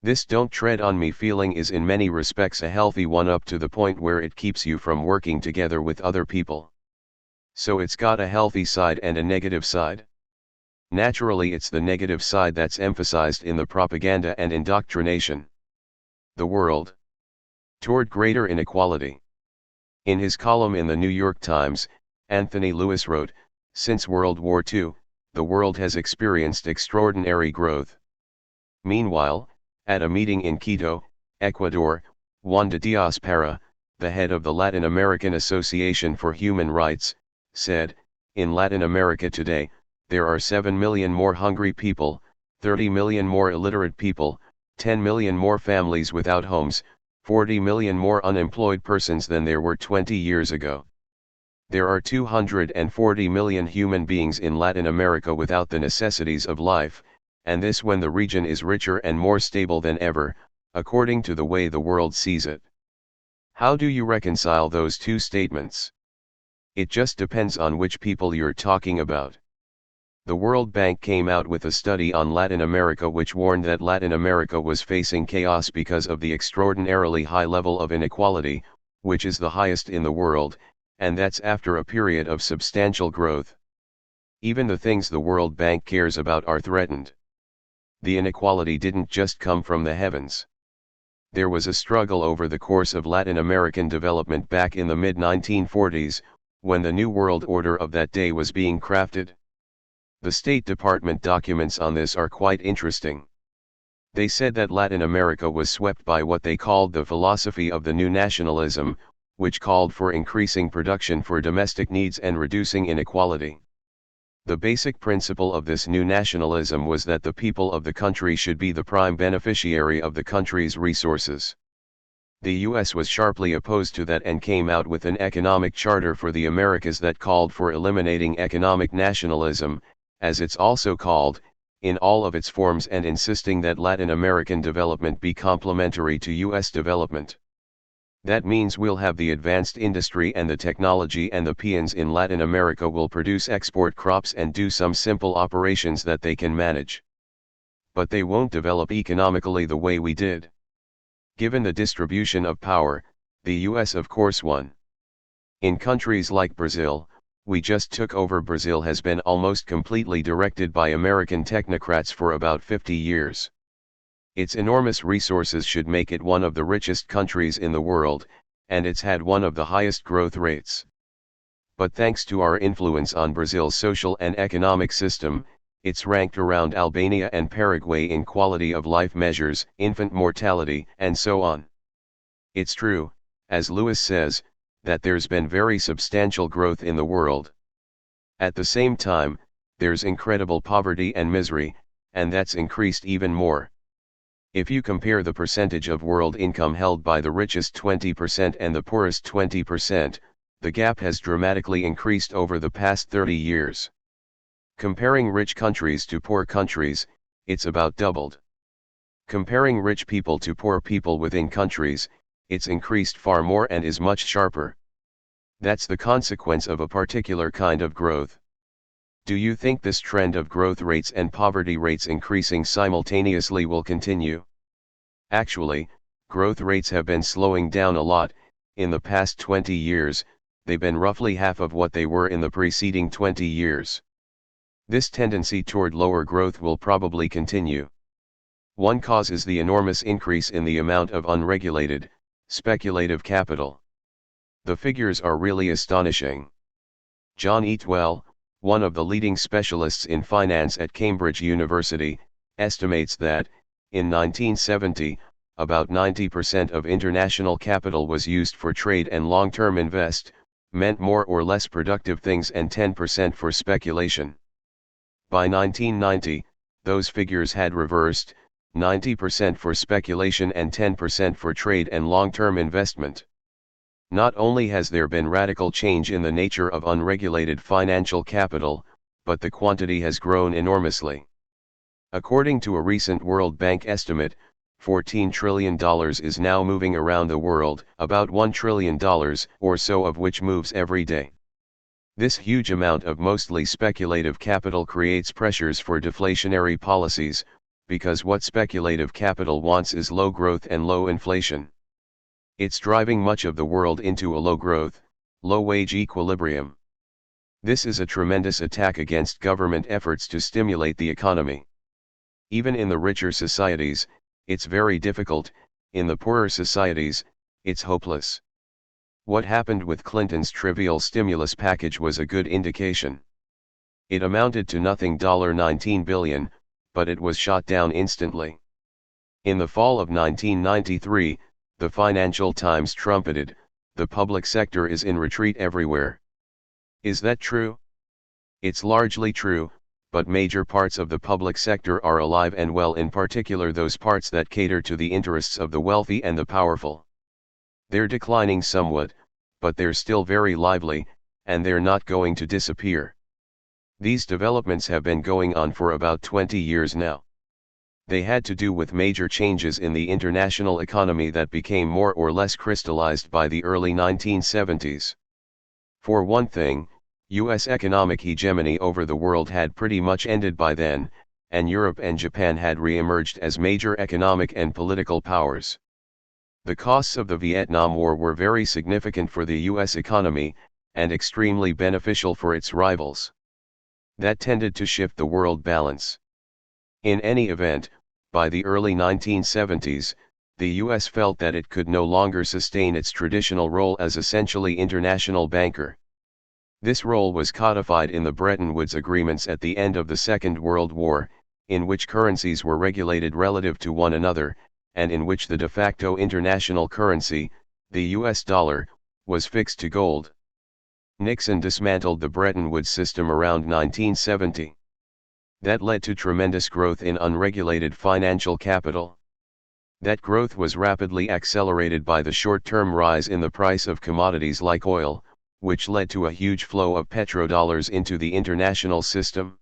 This "don't tread on me" feeling is in many respects a healthy one, up to the point where it keeps you from working together with other people. So it's got a healthy side and a negative side. Naturally, it's the negative side that's emphasized in the propaganda and indoctrination. The world toward greater inequality. In his column in the New York Times, Anthony Lewis wrote, "Since World War II, the world has experienced extraordinary growth." Meanwhile, at a meeting in Quito, Ecuador, Juan de Diaz-Para, the head of the Latin American Association for Human Rights, said, "In Latin America today, there are 7 million more hungry people, 30 million more illiterate people, 10 million more families without homes, 40 million more unemployed persons than there were 20 years ago. There are 240 million human beings in Latin America without the necessities of life, and this when the region is richer and more stable than ever, according to the way the world sees it. How do you reconcile those two statements? It just depends on which people you're talking about. The World Bank came out with a study on Latin America which warned that Latin America was facing chaos because of the extraordinarily high level of inequality, which is the highest in the world, and that's after a period of substantial growth. Even the things the World Bank cares about are threatened. The inequality didn't just come from the heavens. There was a struggle over the course of Latin American development back in the mid-1940s, when the New World Order of that day was being crafted. The State Department documents on this are quite interesting. They said that Latin America was swept by what they called the philosophy of the new nationalism, which called for increasing production for domestic needs and reducing inequality. The basic principle of this new nationalism was that the people of the country should be the prime beneficiary of the country's resources. The US was sharply opposed to that and came out with an economic charter for the Americas that called for eliminating economic nationalism, as it's also called, in all of its forms, and insisting that Latin American development be complementary to US development. That means we'll have the advanced industry and the technology, and the peons in Latin America will produce export crops and do some simple operations that they can manage. But they won't develop economically the way we did. Given the distribution of power, the US of course won. In countries like Brazil, we just took over. Brazil has been almost completely directed by American technocrats for about 50 years. Its enormous resources should make it one of the richest countries in the world, and it's had one of the highest growth rates. But thanks to our influence on Brazil's social and economic system, it's ranked around Albania and Paraguay in quality of life measures, infant mortality, and so on. It's true, as Lewis says, that there's been very substantial growth in the world. At the same time, there's incredible poverty and misery, and that's increased even more. If you compare the percentage of world income held by the richest 20% and the poorest 20%, the gap has dramatically increased over the past 30 years. Comparing rich countries to poor countries, it's about doubled. Comparing rich people to poor people within countries, it's increased far more and is much sharper. That's the consequence of a particular kind of growth. Do you think this trend of growth rates and poverty rates increasing simultaneously will continue? Actually, growth rates have been slowing down a lot. In the past 20 years, they've been roughly half of what they were in the preceding 20 years. This tendency toward lower growth will probably continue. One cause is the enormous increase in the amount of unregulated, speculative capital. The figures are really astonishing. John Eatwell, one of the leading specialists in finance at Cambridge University, estimates that, in 1970, about 90% of international capital was used for trade and long-term investment, more or less productive things, and 10% for speculation. By 1990, those figures had reversed, 90% for speculation and 10% for trade and long-term investment. Not only has there been radical change in the nature of unregulated financial capital, but the quantity has grown enormously. According to a recent World Bank estimate, $14 trillion is now moving around the world, about $1 trillion or so of which moves every day. This huge amount of mostly speculative capital creates pressures for deflationary policies, because what speculative capital wants is low growth and low inflation. It's driving much of the world into a low growth, low wage equilibrium. This is a tremendous attack against government efforts to stimulate the economy. Even in the richer societies, it's very difficult. In the poorer societies, it's hopeless. What happened with Clinton's trivial stimulus package was a good indication. It amounted to nothing, $19 billion, but it was shot down instantly. In the fall of 1993, the Financial Times trumpeted, "The public sector is in retreat everywhere." Is that true? It's largely true, but major parts of the public sector are alive and well, in particular those parts that cater to the interests of the wealthy and the powerful. They're declining somewhat, but they're still very lively, and they're not going to disappear. These developments have been going on for about 20 years now. They had to do with major changes in the international economy that became more or less crystallized by the early 1970s. For one thing, US economic hegemony over the world had pretty much ended by then, and Europe and Japan had re-emerged as major economic and political powers. The costs of the Vietnam War were very significant for the US economy, and extremely beneficial for its rivals. That tended to shift the world balance. In any event, by the early 1970s, the US felt that it could no longer sustain its traditional role as essentially international banker. This role was codified in the Bretton Woods agreements at the end of the Second World War, in which currencies were regulated relative to one another, and in which the de facto international currency, the US dollar, was fixed to gold. Nixon dismantled the Bretton Woods system around 1970. That led to tremendous growth in unregulated financial capital. That growth was rapidly accelerated by the short-term rise in the price of commodities like oil, which led to a huge flow of petrodollars into the international system.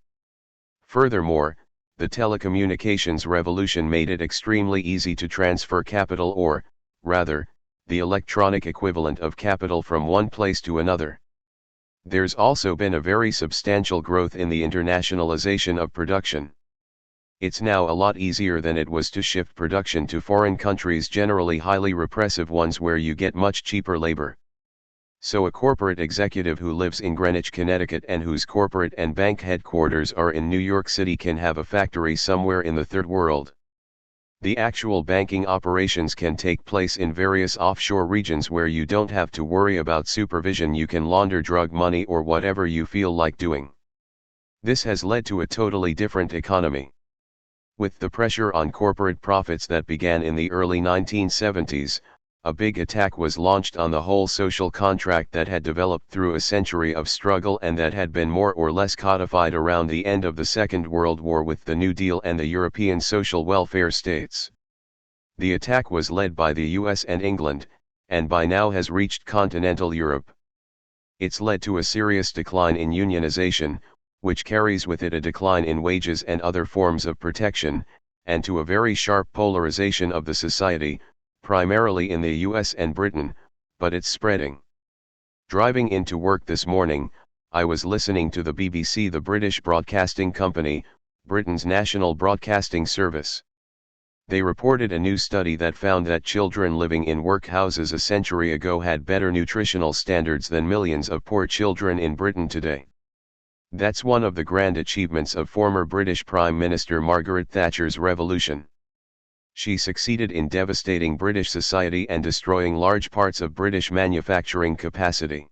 Furthermore, the telecommunications revolution made it extremely easy to transfer capital or, rather, the electronic equivalent of capital from one place to another. There's also been a very substantial growth in the internationalization of production. It's now a lot easier than it was to shift production to foreign countries, generally highly repressive ones where you get much cheaper labor. So a corporate executive who lives in Greenwich, Connecticut and whose corporate and bank headquarters are in New York City can have a factory somewhere in the third world. The actual banking operations can take place in various offshore regions where you don't have to worry about supervision. You can launder drug money or whatever you feel like doing. This has led to a totally different economy. With the pressure on corporate profits that began in the early 1970s, a big attack was launched on the whole social contract that had developed through a century of struggle and that had been more or less codified around the end of the Second World War with the New Deal and the European social welfare states. The attack was led by the US and England, and by now has reached continental Europe. It's led to a serious decline in unionization, which carries with it a decline in wages and other forms of protection, and to a very sharp polarization of the society, primarily in the US and Britain, but it's spreading. Driving into work this morning, I was listening to the BBC, the British Broadcasting Company, Britain's national broadcasting service. They reported a new study that found that children living in workhouses a century ago had better nutritional standards than millions of poor children in Britain today. That's one of the grand achievements of former British Prime Minister Margaret Thatcher's revolution. She succeeded in devastating British society and destroying large parts of British manufacturing capacity.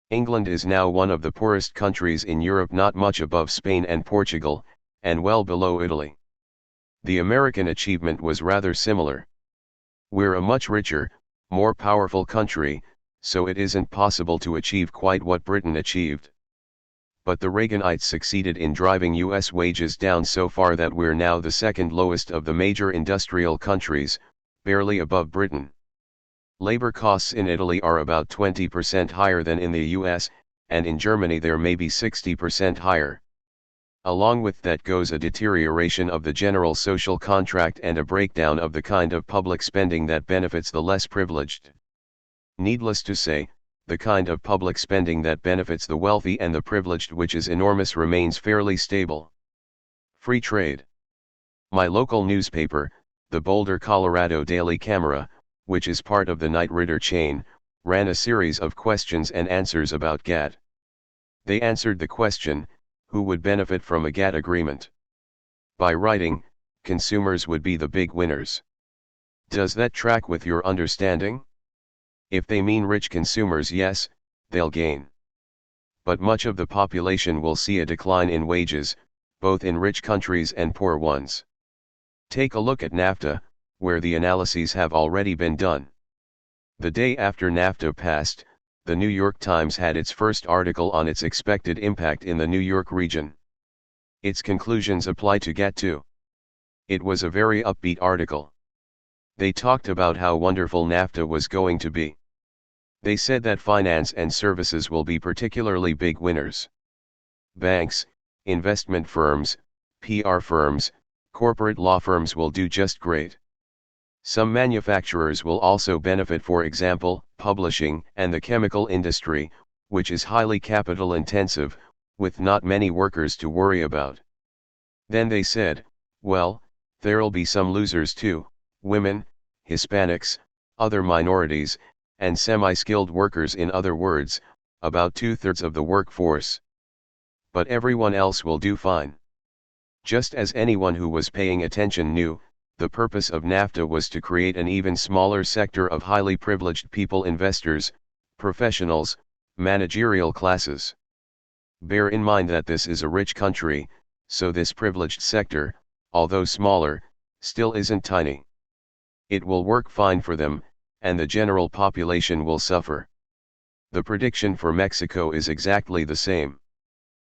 England is now one of the poorest countries in Europe, not much above Spain and Portugal, and well below Italy. The American achievement was rather similar. We're a much richer, more powerful country, so it isn't possible to achieve quite what Britain achieved. But the Reaganites succeeded in driving US wages down so far that we're now the second lowest of the major industrial countries, barely above Britain. Labor costs in Italy are about 20% higher than in the US, and in Germany they're maybe 60% higher. Along with that goes a deterioration of the general social contract and a breakdown of the kind of public spending that benefits the less privileged. Needless to say, the kind of public spending that benefits the wealthy and the privileged, which is enormous, remains fairly stable. Free trade. My local newspaper, the Boulder, Colorado Daily Camera, which is part of the Knight Ridder chain, ran a series of questions and answers about GATT. They answered the question, who would benefit from a GATT agreement? By writing, consumers would be the big winners. Does that track with your understanding? If they mean rich consumers, yes, they'll gain. But much of the population will see a decline in wages, both in rich countries and poor ones. Take a look at NAFTA, where the analyses have already been done. The day after NAFTA passed, the New York Times had its first article on its expected impact in the New York region. Its conclusions apply to GATT too. It was a very upbeat article. They talked about how wonderful NAFTA was going to be. They said that finance and services will be particularly big winners. Banks, investment firms, PR firms, corporate law firms will do just great. Some manufacturers will also benefit, for example, publishing and the chemical industry, which is highly capital intensive, with not many workers to worry about. Then they said, well, there'll be some losers too, women, Hispanics, other minorities, and semi-skilled workers, in other words, about 2/3 of the workforce. But everyone else will do fine. Just as anyone who was paying attention knew, the purpose of NAFTA was to create an even smaller sector of highly privileged people, investors, professionals, managerial classes. Bear in mind that this is a rich country, so this privileged sector, although smaller, still isn't tiny. It will work fine for them, and the general population will suffer. The prediction for Mexico is exactly the same.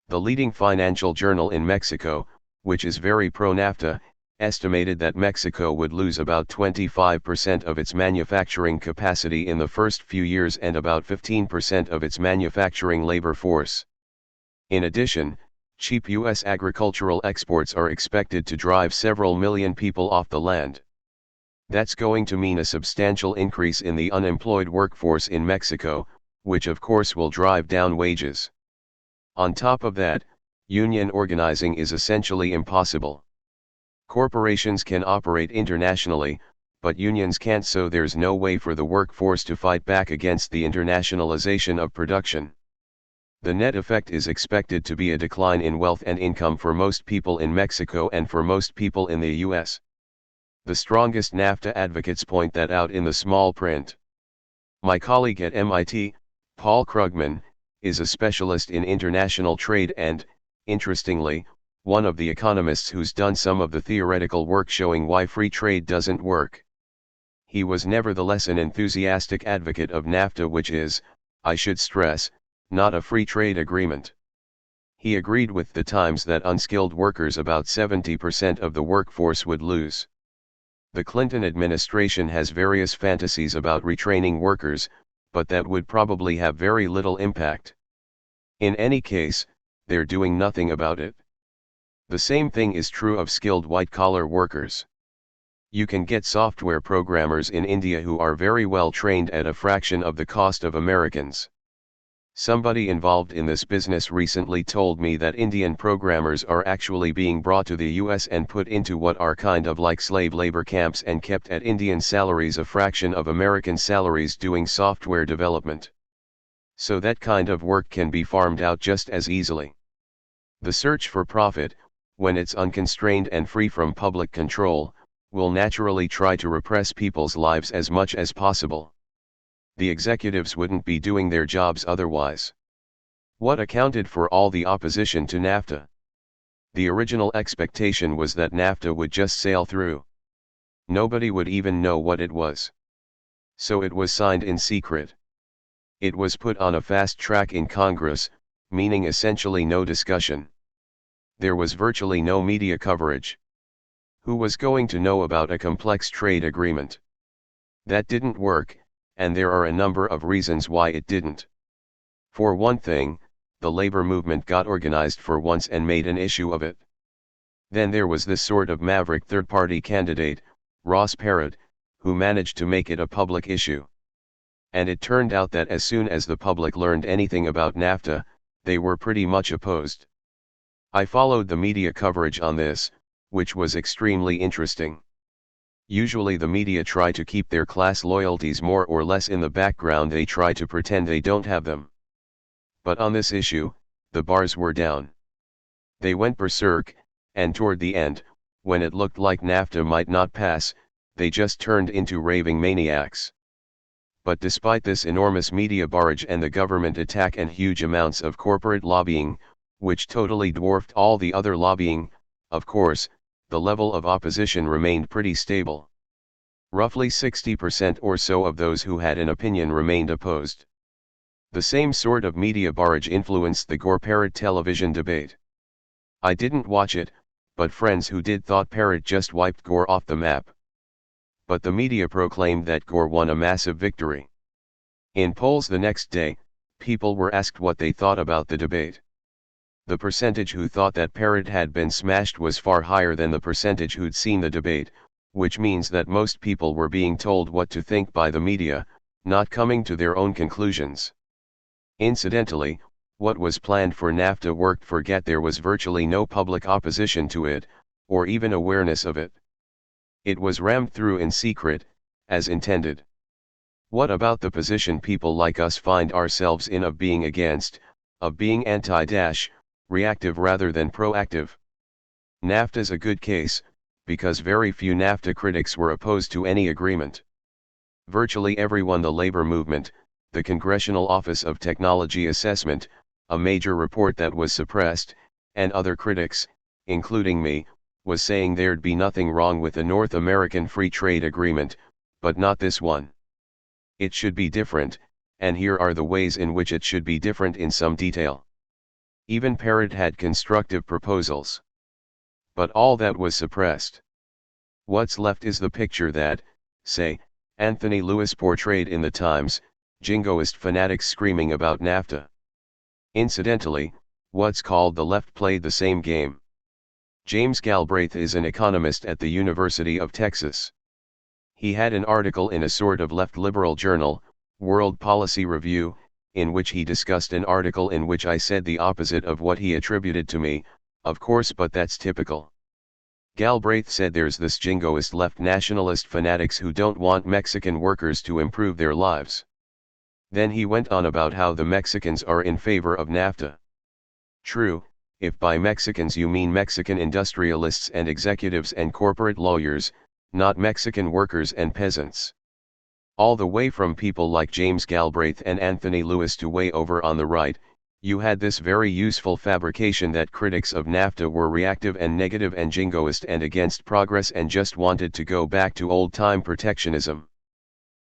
The leading financial journal in Mexico, which is very pro-NAFTA, estimated that Mexico would lose about 25% of its manufacturing capacity in the first few years and about 15% of its manufacturing labor force. In addition, cheap U.S. agricultural exports are expected to drive several million people off the land. That's going to mean a substantial increase in the unemployed workforce in Mexico, which of course will drive down wages. On top of that, union organizing is essentially impossible. Corporations can operate internationally, but unions can't, so there's no way for the workforce to fight back against the internationalization of production. The net effect is expected to be a decline in wealth and income for most people in Mexico and for most people in the US. The strongest NAFTA advocates point that out in the small print. My colleague at MIT, Paul Krugman, is a specialist in international trade and, interestingly, one of the economists who's done some of the theoretical work showing why free trade doesn't work. He was nevertheless an enthusiastic advocate of NAFTA, which is, I should stress, not a free trade agreement. He agreed with the Times that unskilled workers, about 70% of the workforce, would lose. The Clinton administration has various fantasies about retraining workers, but that would probably have very little impact. In any case, they're doing nothing about it. The same thing is true of skilled white-collar workers. You can get software programmers in India who are very well trained at a fraction of the cost of Americans. Somebody involved in this business recently told me that Indian programmers are actually being brought to the US and put into what are kind of like slave labor camps and kept at Indian salaries, a fraction of American salaries, doing software development. So that kind of work can be farmed out just as easily. The search for profit, when it's unconstrained and free from public control, will naturally try to repress people's lives as much as possible. The executives wouldn't be doing their jobs otherwise. What accounted for all the opposition to NAFTA? The original expectation was that NAFTA would just sail through. Nobody would even know what it was. So it was signed in secret. It was put on a fast track in Congress, meaning essentially no discussion. There was virtually no media coverage. Who was going to know about a complex trade agreement? That didn't work, and there are a number of reasons why it didn't. For one thing, the labor movement got organized for once and made an issue of it. Then there was this sort of maverick third-party candidate, Ross Perot, who managed to make it a public issue. And it turned out that as soon as the public learned anything about NAFTA, they were pretty much opposed. I followed the media coverage on this, which was extremely interesting. Usually the media try to keep their class loyalties more or less in the background, they try to pretend they don't have them. But on this issue, the bars were down. They went berserk, and toward the end, when it looked like NAFTA might not pass, they just turned into raving maniacs. But despite this enormous media barrage and the government attack and huge amounts of corporate lobbying, which totally dwarfed all the other lobbying, of course, the level of opposition remained pretty stable. Roughly 60% or so of those who had an opinion remained opposed. The same sort of media barrage influenced the Gore-Perot television debate. I didn't watch it, but friends who did thought Perot just wiped Gore off the map. But the media proclaimed that Gore won a massive victory. In polls the next day, people were asked what they thought about the debate. The percentage who thought that parrot had been smashed was far higher than the percentage who'd seen the debate, which means that most people were being told what to think by the media, not coming to their own conclusions. Incidentally, what was planned for NAFTA worked. Forget there was virtually no public opposition to it, or even awareness of it. It was rammed through in secret, as intended. What about the position people like us find ourselves in of being against, of being anti-reactive rather than proactive? NAFTA's a good case, because very few NAFTA critics were opposed to any agreement. Virtually everyone, the labor movement, the Congressional Office of Technology Assessment, a major report that was suppressed, and other critics, including me, was saying there'd be nothing wrong with the North American Free Trade Agreement, but not this one. It should be different, and here are the ways in which it should be different in some detail. Even Parrott had constructive proposals. But all that was suppressed. What's left is the picture that, say, Anthony Lewis portrayed in the Times, jingoist fanatics screaming about NAFTA. Incidentally, what's called the left played the same game. James Galbraith is an economist at the University of Texas. He had an article in a sort of left liberal journal, World Policy Review, in which he discussed an article in which I said the opposite of what he attributed to me, of course, but that's typical. Galbraith said there's this jingoist left nationalist fanatics who don't want Mexican workers to improve their lives. Then he went on about how the Mexicans are in favor of NAFTA. True, if by Mexicans you mean Mexican industrialists and executives and corporate lawyers, not Mexican workers and peasants. All the way from people like James Galbraith and Anthony Lewis to way over on the right, you had this very useful fabrication that critics of NAFTA were reactive and negative and jingoist and against progress and just wanted to go back to old-time protectionism.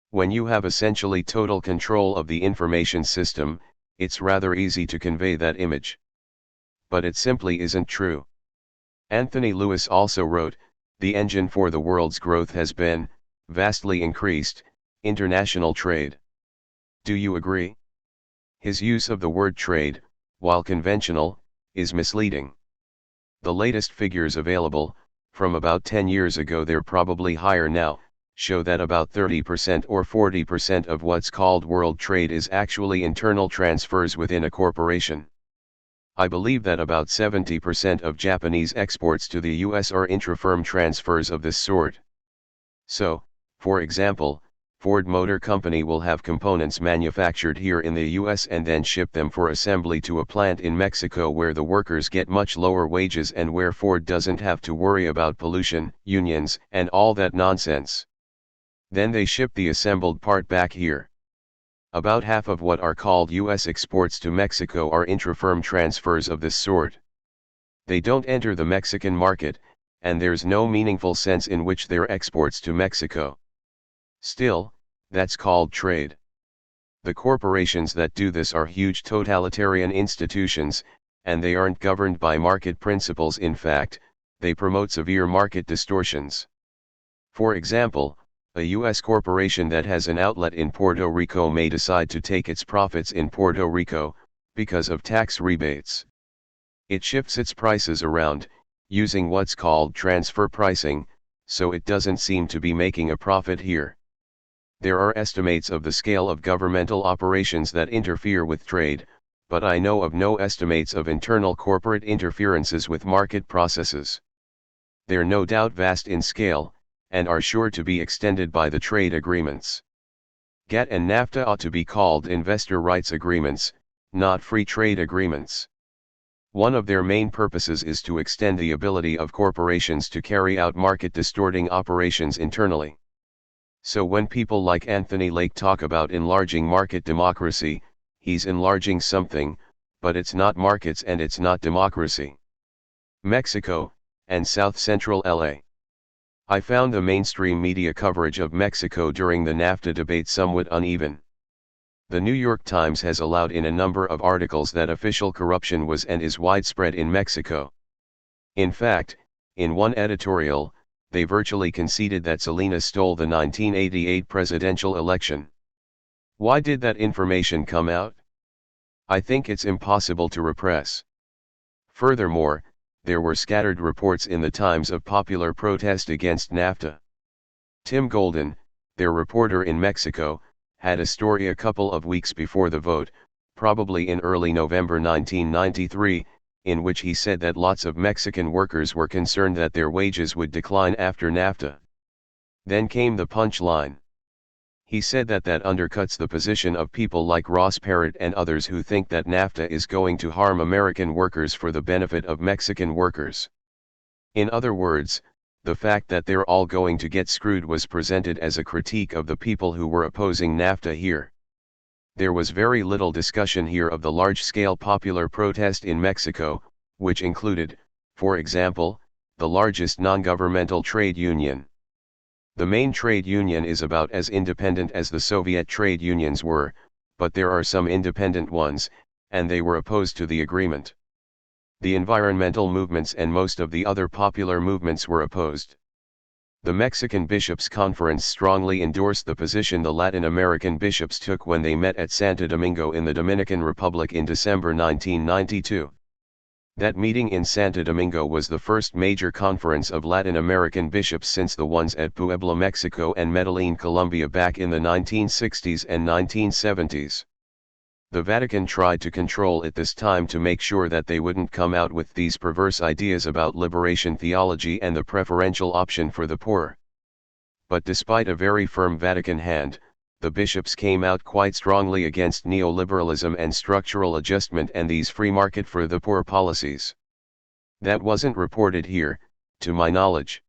When you have essentially total control of the information system, it's rather easy to convey that image. But it simply isn't true. Anthony Lewis also wrote, "The engine for the world's growth has been, vastly increased, international trade." Do you agree? His use of the word trade, while conventional, is misleading. The latest figures available, from about 10 years ago, they're probably higher now, show that about 30% or 40% of what's called world trade is actually internal transfers within a corporation. I believe that about 70% of Japanese exports to the US are intra-firm transfers of this sort. So, for example, Ford Motor Company will have components manufactured here in the US and then ship them for assembly to a plant in Mexico where the workers get much lower wages and where Ford doesn't have to worry about pollution, unions, and all that nonsense. Then they ship the assembled part back here. About half of what are called US exports to Mexico are intra-firm transfers of this sort. They don't enter the Mexican market, and there's no meaningful sense in which they're exports to Mexico. Still, that's called trade. The corporations that do this are huge totalitarian institutions, and they aren't governed by market principles. In fact, they promote severe market distortions. For example, a U.S. corporation that has an outlet in Puerto Rico may decide to take its profits in Puerto Rico, because of tax rebates. It shifts its prices around, using what's called transfer pricing, so it doesn't seem to be making a profit here. There are estimates of the scale of governmental operations that interfere with trade, but I know of no estimates of internal corporate interferences with market processes. They're no doubt vast in scale, and are sure to be extended by the trade agreements. GATT and NAFTA ought to be called investor rights agreements, not free trade agreements. One of their main purposes is to extend the ability of corporations to carry out market-distorting operations internally. So when people like Anthony Lake talk about enlarging market democracy, he's enlarging something, but it's not markets and it's not democracy. Mexico, and South Central LA. I found the mainstream media coverage of Mexico during the NAFTA debate somewhat uneven. The New York Times has allowed in a number of articles that official corruption was and is widespread in Mexico. In fact, in one editorial, they virtually conceded that Salinas stole the 1988 presidential election. Why did that information come out? I think it's impossible to repress. Furthermore, there were scattered reports in the Times of popular protest against NAFTA. Tim Golden, their reporter in Mexico, had a story a couple of weeks before the vote, probably in early November 1993, in which he said that lots of Mexican workers were concerned that their wages would decline after NAFTA. Then came the punchline. He said that undercuts the position of people like Ross Perot and others who think that NAFTA is going to harm American workers for the benefit of Mexican workers. In other words, the fact that they're all going to get screwed was presented as a critique of the people who were opposing NAFTA here. There was very little discussion here of the large-scale popular protest in Mexico, which included, for example, the largest non-governmental trade union. The main trade union is about as independent as the Soviet trade unions were, but there are some independent ones, and they were opposed to the agreement. The environmental movements and most of the other popular movements were opposed. The Mexican Bishops' Conference strongly endorsed the position the Latin American bishops took when they met at Santo Domingo in the Dominican Republic in December 1992. That meeting in Santo Domingo was the first major conference of Latin American bishops since the ones at Puebla, Mexico and Medellin, Colombia back in the 1960s and 1970s. The Vatican tried to control it this time to make sure that they wouldn't come out with these perverse ideas about liberation theology and the preferential option for the poor. But despite a very firm Vatican hand, the bishops came out quite strongly against neoliberalism and structural adjustment and these free market for the poor policies. That wasn't reported here, to my knowledge.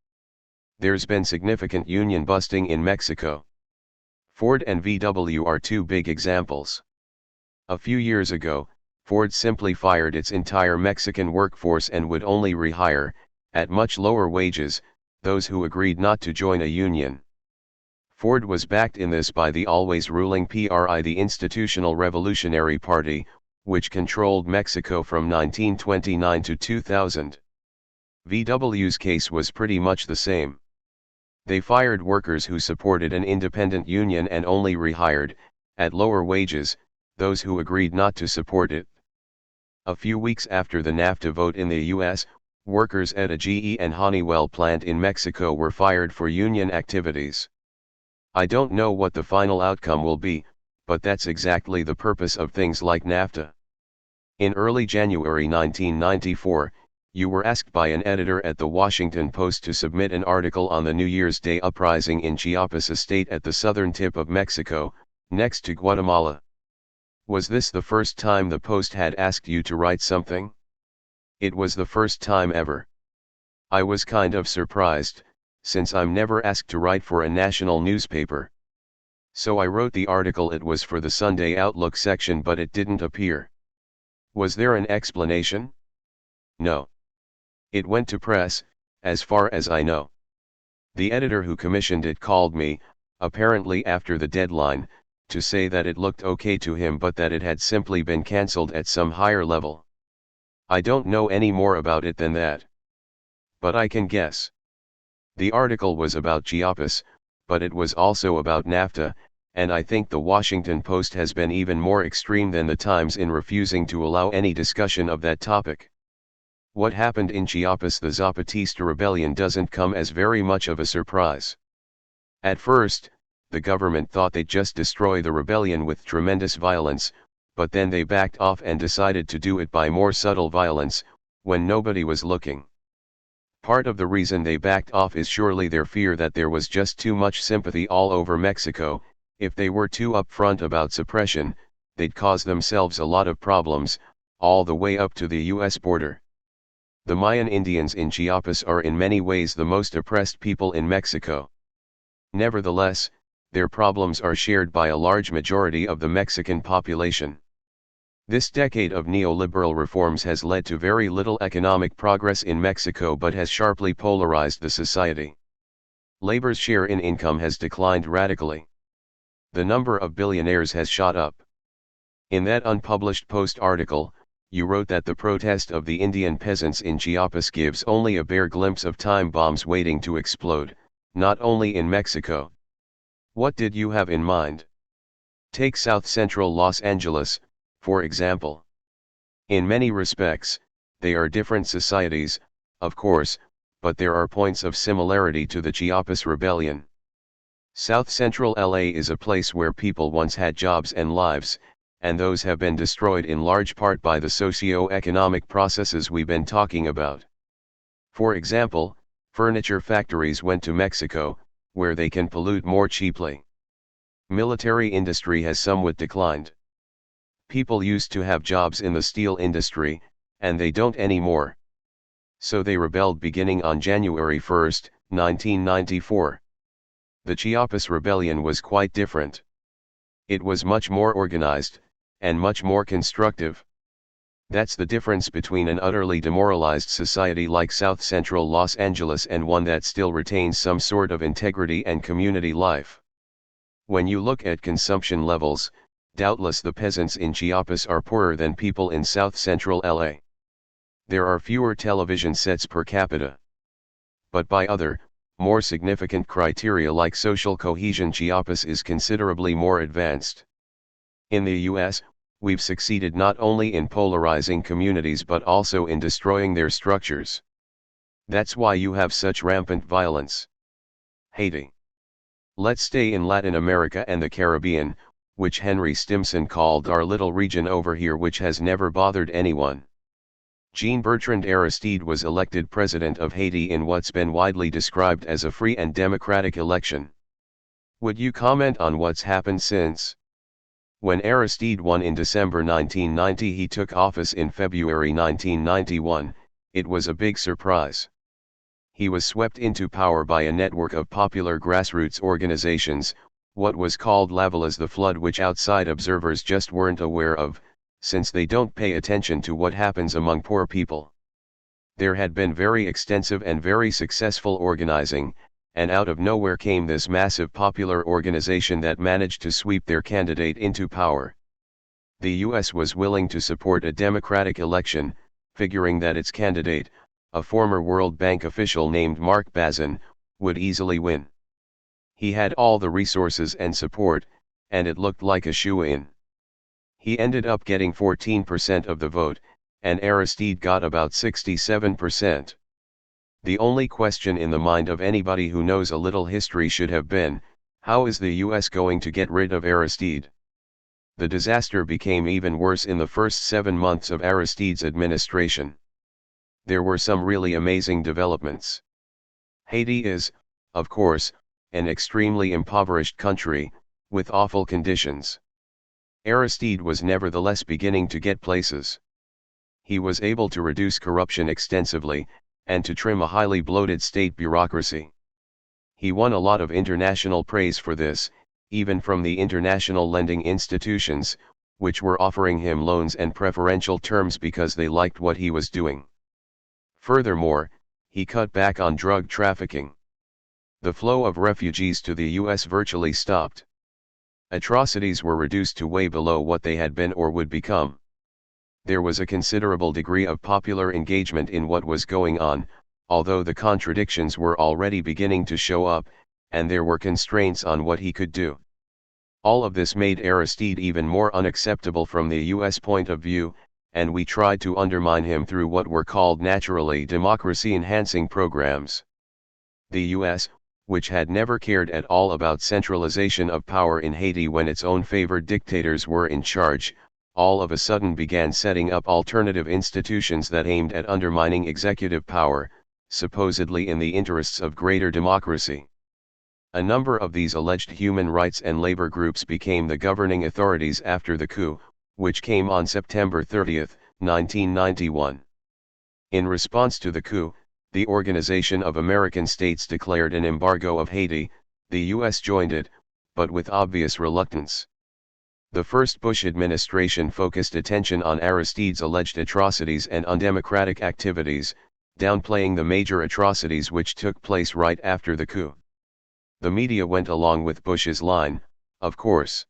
There's been significant union busting in Mexico. Ford and VW are two big examples. A few years ago, Ford simply fired its entire Mexican workforce and would only rehire, at much lower wages, those who agreed not to join a union. Ford was backed in this by the always ruling PRI, the Institutional Revolutionary Party, which controlled Mexico from 1929 to 2000. VW's case was pretty much the same. They fired workers who supported an independent union and only rehired, at lower wages, those who agreed not to support it. A few weeks after the NAFTA vote in the US, workers at a GE and Honeywell plant in Mexico were fired for union activities. I don't know what the final outcome will be, but that's exactly the purpose of things like NAFTA. In early January 1994, you were asked by an editor at the Washington Post to submit an article on the New Year's Day uprising in Chiapas, a state at the southern tip of Mexico, next to Guatemala. Was this the first time the Post had asked you to write something? It was the first time ever. I was kind of surprised, since I'm never asked to write for a national newspaper. So I wrote the article. It was for the Sunday Outlook section, but it didn't appear. Was there an explanation? No. It went to press, as far as I know. The editor who commissioned it called me, apparently after the deadline, to say that it looked okay to him but that it had simply been cancelled at some higher level. I don't know any more about it than that. But I can guess. The article was about Chiapas, but it was also about NAFTA, and I think the Washington Post has been even more extreme than the Times in refusing to allow any discussion of that topic. What happened in Chiapas, the Zapatista rebellion, doesn't come as very much of a surprise. At first, the government thought they'd just destroy the rebellion with tremendous violence, but then they backed off and decided to do it by more subtle violence, when nobody was looking. Part of the reason they backed off is surely their fear that there was just too much sympathy all over Mexico. If they were too upfront about suppression, they'd cause themselves a lot of problems, all the way up to the US border. The Mayan Indians in Chiapas are in many ways the most oppressed people in Mexico. Nevertheless, their problems are shared by a large majority of the Mexican population. This decade of neoliberal reforms has led to very little economic progress in Mexico but has sharply polarized the society. Labor's share in income has declined radically. The number of billionaires has shot up. In that unpublished Post article, you wrote that the protest of the Indian peasants in Chiapas gives only a bare glimpse of time bombs waiting to explode, not only in Mexico. What did you have in mind? Take South Central Los Angeles, for example. In many respects, they are different societies, of course, but there are points of similarity to the Chiapas rebellion. South Central LA is a place where people once had jobs and lives, and those have been destroyed in large part by the socio-economic processes we've been talking about. For example, furniture factories went to Mexico, where they can pollute more cheaply. Military industry has somewhat declined. People used to have jobs in the steel industry, and they don't anymore. So they rebelled beginning on January 1, 1994. The Chiapas rebellion was quite different. It was much more organized, and much more constructive. That's the difference between an utterly demoralized society like South Central Los Angeles and one that still retains some sort of integrity and community life. When you look at consumption levels, doubtless the peasants in Chiapas are poorer than people in South Central LA. There are fewer television sets per capita. But by other, more significant criteria like social cohesion, Chiapas is considerably more advanced. In the US, we've succeeded not only in polarizing communities but also in destroying their structures. That's why you have such rampant violence. Haiti. Let's stay in Latin America and the Caribbean, which Henry Stimson called our little region over here which has never bothered anyone. Jean-Bertrand Aristide was elected president of Haiti in what's been widely described as a free and democratic election. Would you comment on what's happened since? When Aristide won in December 1990, he took office in February 1991, it was a big surprise. He was swept into power by a network of popular grassroots organizations, what was called Lavalas the Flood, which outside observers just weren't aware of, since they don't pay attention to what happens among poor people. There had been very extensive and very successful organizing, and out of nowhere came this massive popular organization that managed to sweep their candidate into power. The US was willing to support a democratic election, figuring that its candidate, a former World Bank official named Mark Bazin, would easily win. He had all the resources and support, and it looked like a shoo-in. He ended up getting 14% of the vote, and Aristide got about 67%. The only question in the mind of anybody who knows a little history should have been, how is the US going to get rid of Aristide? The disaster became even worse in the first 7 months of Aristide's administration. There were some really amazing developments. Haiti is, of course, an extremely impoverished country, with awful conditions. Aristide was nevertheless beginning to get places. He was able to reduce corruption extensively, and to trim a highly bloated state bureaucracy. He won a lot of international praise for this, even from the international lending institutions, which were offering him loans and preferential terms because they liked what he was doing. Furthermore, he cut back on drug trafficking. The flow of refugees to the US virtually stopped. Atrocities were reduced to way below what they had been or would become. There was a considerable degree of popular engagement in what was going on, although the contradictions were already beginning to show up, and there were constraints on what he could do. All of this made Aristide even more unacceptable from the US point of view, and we tried to undermine him through what were called naturally democracy-enhancing programs. The US, which had never cared at all about centralization of power in Haiti when its own favored dictators were in charge, all of a sudden began setting up alternative institutions that aimed at undermining executive power, supposedly in the interests of greater democracy. A number of these alleged human rights and labor groups became the governing authorities after the coup, which came on September 30, 1991. In response to the coup, the Organization of American States declared an embargo of Haiti. The US joined it, but with obvious reluctance. The first Bush administration focused attention on Aristide's alleged atrocities and undemocratic activities, downplaying the major atrocities which took place right after the coup. The media went along with Bush's line, of course.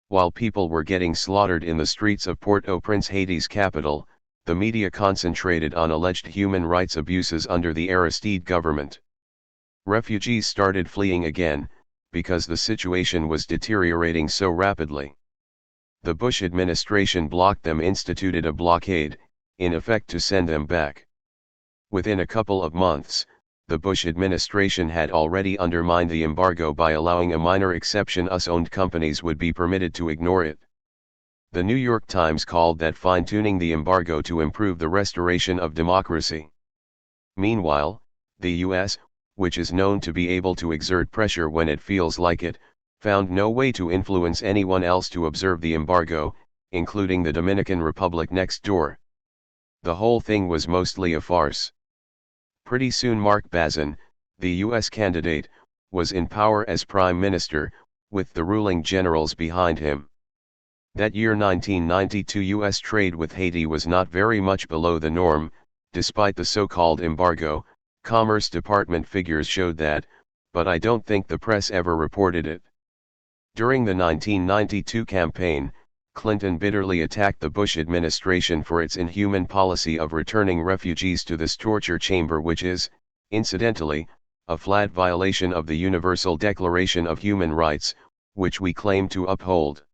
While people were getting slaughtered in the streets of Port-au-Prince, Haiti's capital, the media concentrated on alleged human rights abuses under the Aristide government. Refugees started fleeing again, because the situation was deteriorating so rapidly. The Bush administration blocked them, instituted a blockade, in effect to send them back. Within a couple of months, the Bush administration had already undermined the embargo by allowing a minor exception: US-owned companies would be permitted to ignore it. The New York Times called that fine-tuning the embargo to improve the restoration of democracy. Meanwhile, the US, which is known to be able to exert pressure when it feels like it, found no way to influence anyone else to observe the embargo, including the Dominican Republic next door. The whole thing was mostly a farce. Pretty soon Mark Bazin, the US candidate, was in power as prime minister, with the ruling generals behind him. That year 1992 US trade with Haiti was not very much below the norm, despite the so-called embargo. Commerce Department figures showed that, but I don't think the press ever reported it. During the 1992 campaign, Clinton bitterly attacked the Bush administration for its inhuman policy of returning refugees to this torture chamber, which is, incidentally, a flat violation of the Universal Declaration of Human Rights, which we claim to uphold.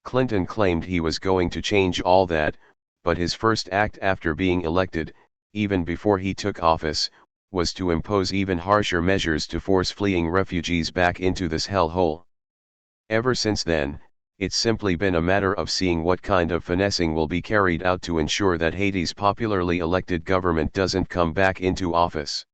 Clinton claimed he was going to change all that, but his first act after being elected, even before he took office, was to impose even harsher measures to force fleeing refugees back into this hellhole. Ever since then, it's simply been a matter of seeing what kind of finessing will be carried out to ensure that Haiti's popularly elected government doesn't come back into office.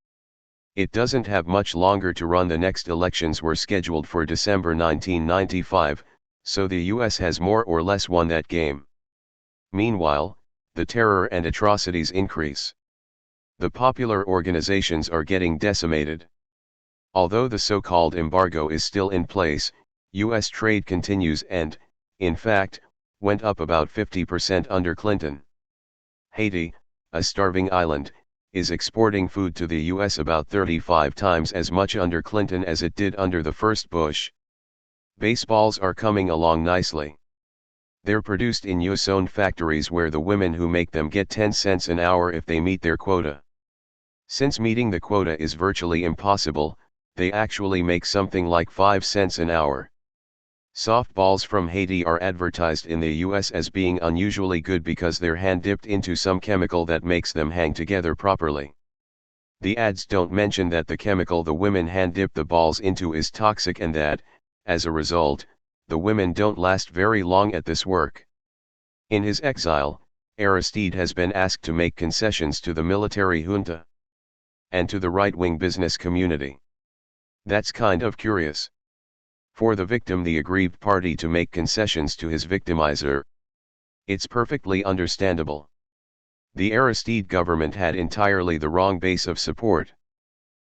It doesn't have much longer to run. The next elections were scheduled for December 1995, so the US has more or less won that game. Meanwhile, the terror and atrocities increase. The popular organizations are getting decimated. Although the so-called embargo is still in place, US trade continues and, in fact, went up about 50% under Clinton. Haiti, a starving island, is exporting food to the US about 35 times as much under Clinton as it did under the first Bush. Baseballs are coming along nicely. They're produced in US-owned factories where the women who make them get 10 cents an hour if they meet their quota. Since meeting the quota is virtually impossible, they actually make something like 5 cents an hour. Softballs from Haiti are advertised in the US as being unusually good because they're hand-dipped into some chemical that makes them hang together properly. The ads don't mention that the chemical the women hand-dip the balls into is toxic and that, as a result, the women don't last very long at this work. In his exile, Aristide has been asked to make concessions to the military junta and to the right-wing business community. That's kind of curious. For the victim, the aggrieved party, to make concessions to his victimizer. It's perfectly understandable. The Aristide government had entirely the wrong base of support.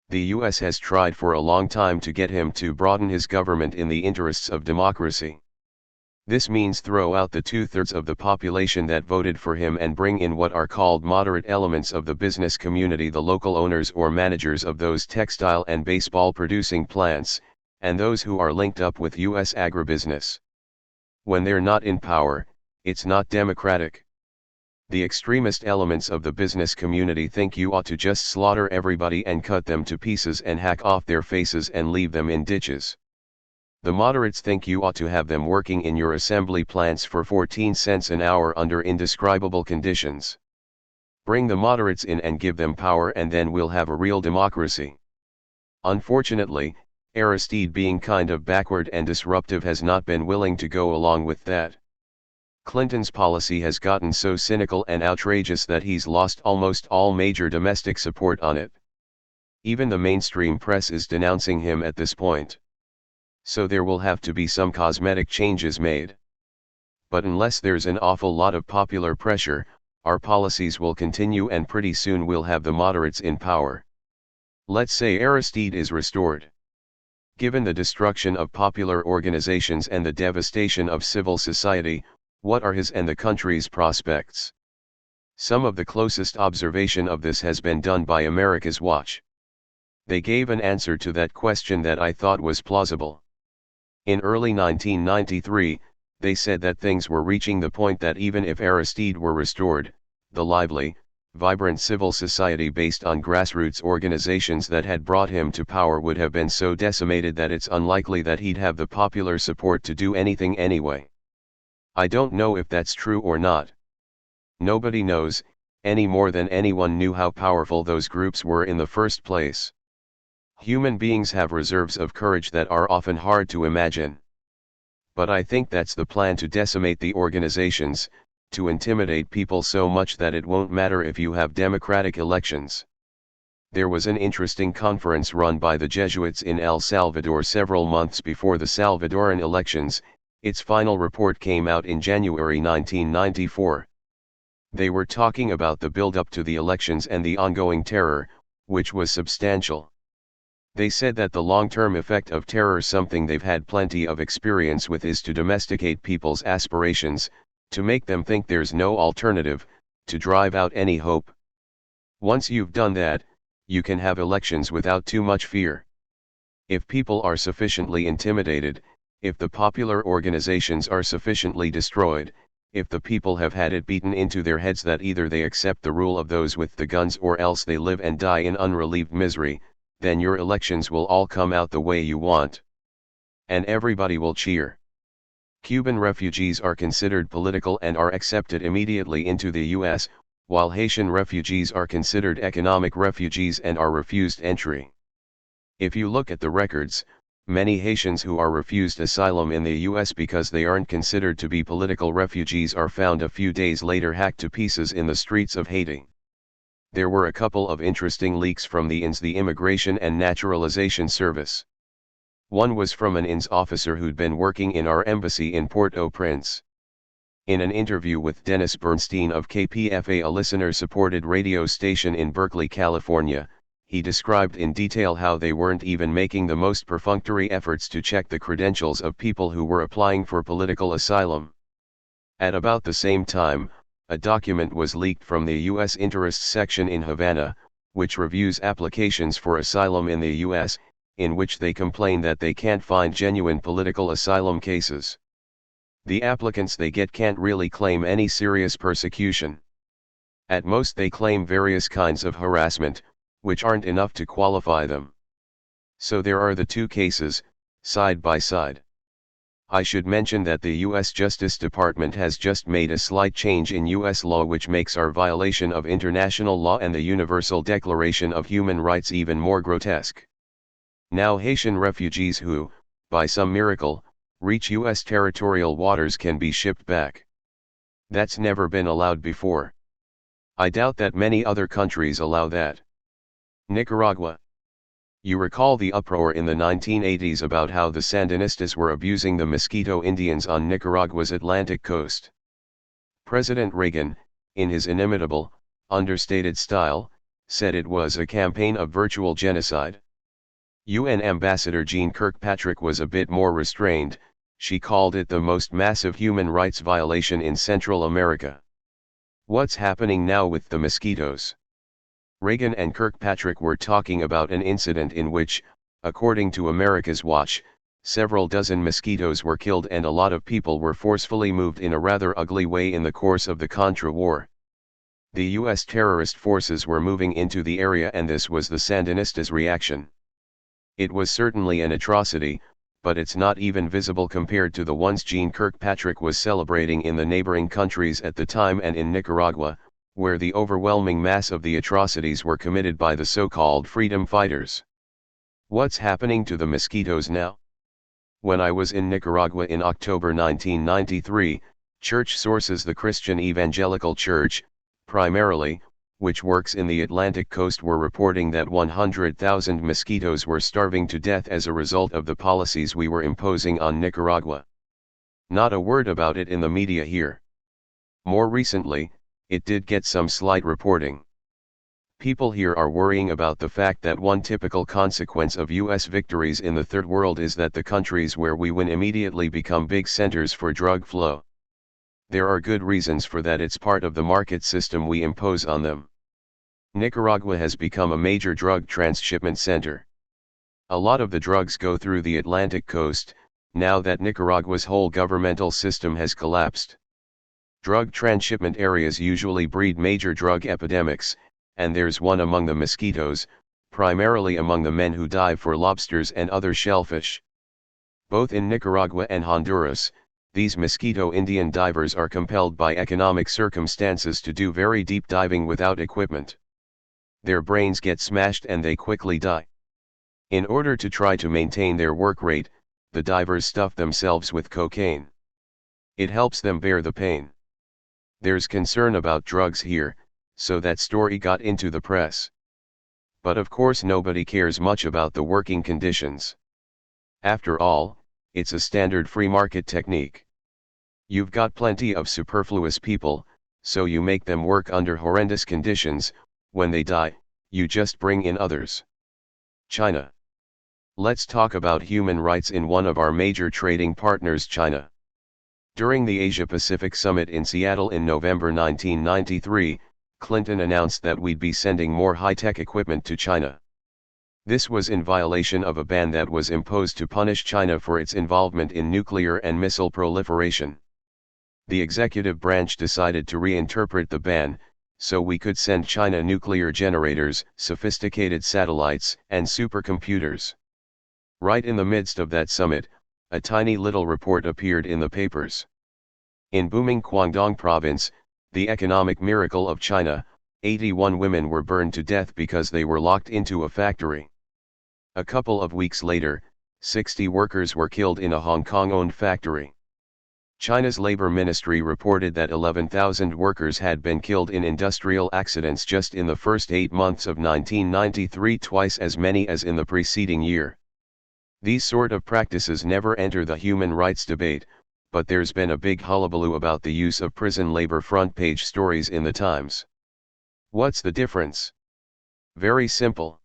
The US has tried for a long time to get him to broaden his government in the interests of democracy. This means throw out the 2/3 of the population that voted for him and bring in what are called moderate elements of the business community, the local owners or managers of those textile and baseball producing plants, and those who are linked up with US agribusiness. When they're not in power, it's not democratic. The extremist elements of the business community think you ought to just slaughter everybody and cut them to pieces and hack off their faces and leave them in ditches. The moderates think you ought to have them working in your assembly plants for 14 cents an hour under indescribable conditions. Bring the moderates in and give them power, and then we'll have a real democracy. Unfortunately, Aristide, being kind of backward and disruptive, has not been willing to go along with that. Clinton's policy has gotten so cynical and outrageous that he's lost almost all major domestic support on it. Even the mainstream press is denouncing him at this point. So there will have to be some cosmetic changes made. But unless there's an awful lot of popular pressure, our policies will continue, and pretty soon we'll have the moderates in power. Let's say Aristide is restored. Given the destruction of popular organizations and the devastation of civil society, what are his and the country's prospects? Some of the closest observation of this has been done by America's Watch. They gave an answer to that question that I thought was plausible. In early 1993, they said that things were reaching the point that even if Aristide were restored, the lively, vibrant civil society based on grassroots organizations that had brought him to power would have been so decimated that it's unlikely that he'd have the popular support to do anything anyway. I don't know if that's true or not. Nobody knows, any more than anyone knew how powerful those groups were in the first place. Human beings have reserves of courage that are often hard to imagine. But I think that's the plan, to decimate the organizations, to intimidate people so much that it won't matter if you have democratic elections. There was an interesting conference run by the Jesuits in El Salvador several months before the Salvadoran elections. Its final report came out in January 1994. They were talking about the build-up to the elections and the ongoing terror, which was substantial. They said that the long-term effect of terror, something they've had plenty of experience with, is to domesticate people's aspirations, to make them think there's no alternative, to drive out any hope. Once you've done that, you can have elections without too much fear. If people are sufficiently intimidated, if the popular organizations are sufficiently destroyed, if the people have had it beaten into their heads that either they accept the rule of those with the guns or else they live and die in unrelieved misery, then your elections will all come out the way you want. And everybody will cheer. Cuban refugees are considered political and are accepted immediately into the US, while Haitian refugees are considered economic refugees and are refused entry. If you look at the records, many Haitians who are refused asylum in the US because they aren't considered to be political refugees are found a few days later hacked to pieces in the streets of Haiti. There were a couple of interesting leaks from the INS, the Immigration and Naturalization Service. One was from an INS officer who'd been working in our embassy in Port-au-Prince. In an interview with Dennis Bernstein of KPFA, a listener-supported radio station in Berkeley, California, he described in detail how they weren't even making the most perfunctory efforts to check the credentials of people who were applying for political asylum. At about the same time, a document was leaked from the U.S. Interests section in Havana, which reviews applications for asylum in the U.S., in which they complain that they can't find genuine political asylum cases. The applicants they get can't really claim any serious persecution. At most they claim various kinds of harassment, which aren't enough to qualify them. So there are the two cases, side by side. I should mention that the U.S. Justice Department has just made a slight change in U.S. law which makes our violation of international law and the Universal Declaration of Human Rights even more grotesque. Now Haitian refugees who, by some miracle, reach U.S. territorial waters can be shipped back. That's never been allowed before. I doubt that many other countries allow that. Nicaragua. You recall the uproar in the 1980s about how the Sandinistas were abusing the Mosquito Indians on Nicaragua's Atlantic coast. President Reagan, in his inimitable, understated style, said it was a campaign of virtual genocide. UN Ambassador Jean Kirkpatrick was a bit more restrained. She called it the most massive human rights violation in Central America. What's happening now with the mosquitoes? Reagan and Kirkpatrick were talking about an incident in which, according to America's Watch, several dozen mosquitoes were killed and a lot of people were forcefully moved in a rather ugly way in the course of the Contra War. The U.S. terrorist forces were moving into the area and this was the Sandinistas' reaction. It was certainly an atrocity, but it's not even visible compared to the ones Jean Kirkpatrick was celebrating in the neighboring countries at the time and in Nicaragua, where the overwhelming mass of the atrocities were committed by the so-called freedom fighters. What's happening to the mosquitoes now? When I was in Nicaragua in October 1993, church sources, the Christian Evangelical Church, primarily, which works in the Atlantic coast, were reporting that 100,000 mosquitoes were starving to death as a result of the policies we were imposing on Nicaragua. Not a word about it in the media here. More recently, it did get some slight reporting. People here are worrying about the fact that one typical consequence of US victories in the Third World is that the countries where we win immediately become big centers for drug flow. There are good reasons for that. It's part of the market system we impose on them. Nicaragua has become a major drug transshipment center. A lot of the drugs go through the Atlantic coast, now that Nicaragua's whole governmental system has collapsed. Drug transshipment areas usually breed major drug epidemics, and there's one among the mosquitoes, primarily among the men who dive for lobsters and other shellfish. Both in Nicaragua and Honduras, these mosquito Indian divers are compelled by economic circumstances to do very deep diving without equipment. Their brains get smashed and they quickly die. In order to try to maintain their work rate, the divers stuff themselves with cocaine. It helps them bear the pain. There's concern about drugs here, so that story got into the press. But of course nobody cares much about the working conditions. After all, it's a standard free market technique. You've got plenty of superfluous people, so you make them work under horrendous conditions. When they die, you just bring in others. China. Let's talk about human rights in one of our major trading partners, China. During the Asia-Pacific Summit in Seattle in November 1993, Clinton announced that we'd be sending more high-tech equipment to China. This was in violation of a ban that was imposed to punish China for its involvement in nuclear and missile proliferation. The executive branch decided to reinterpret the ban, so we could send China nuclear generators, sophisticated satellites, and supercomputers. Right in the midst of that summit, a tiny little report appeared in the papers. In booming Guangdong province, the economic miracle of China, 81 women were burned to death because they were locked into a factory. A couple of weeks later, 60 workers were killed in a Hong Kong-owned factory. China's Labor Ministry reported that 11,000 workers had been killed in industrial accidents just in the first 8 months of 1993, twice as many as in the preceding year. These sort of practices never enter the human rights debate, but there's been a big hullabaloo about the use of prison labor front-page stories in the Times. What's the difference? Very simple.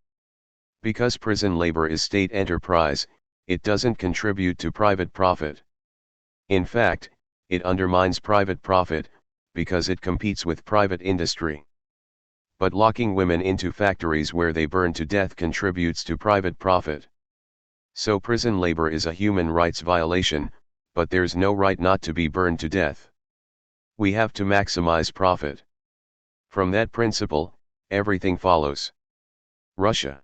Because prison labor is state enterprise, it doesn't contribute to private profit. In fact, it undermines private profit, because it competes with private industry. But locking women into factories where they burn to death contributes to private profit. So prison labor is a human rights violation, but there's no right not to be burned to death. We have to maximize profit. From that principle, everything follows. Russia.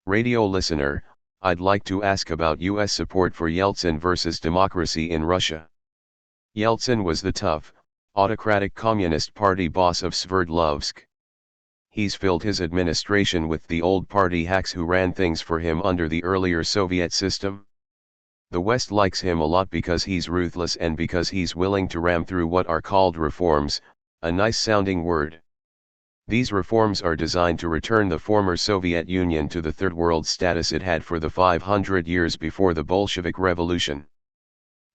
Radio listener, I'd like to ask about U.S. support for Yeltsin versus democracy in Russia. Yeltsin was the tough, autocratic Communist Party boss of Sverdlovsk. He's filled his administration with the old party hacks who ran things for him under the earlier Soviet system. The West likes him a lot because he's ruthless and because he's willing to ram through what are called reforms, a nice-sounding word. These reforms are designed to return the former Soviet Union to the third world status it had for the 500 years before the Bolshevik Revolution.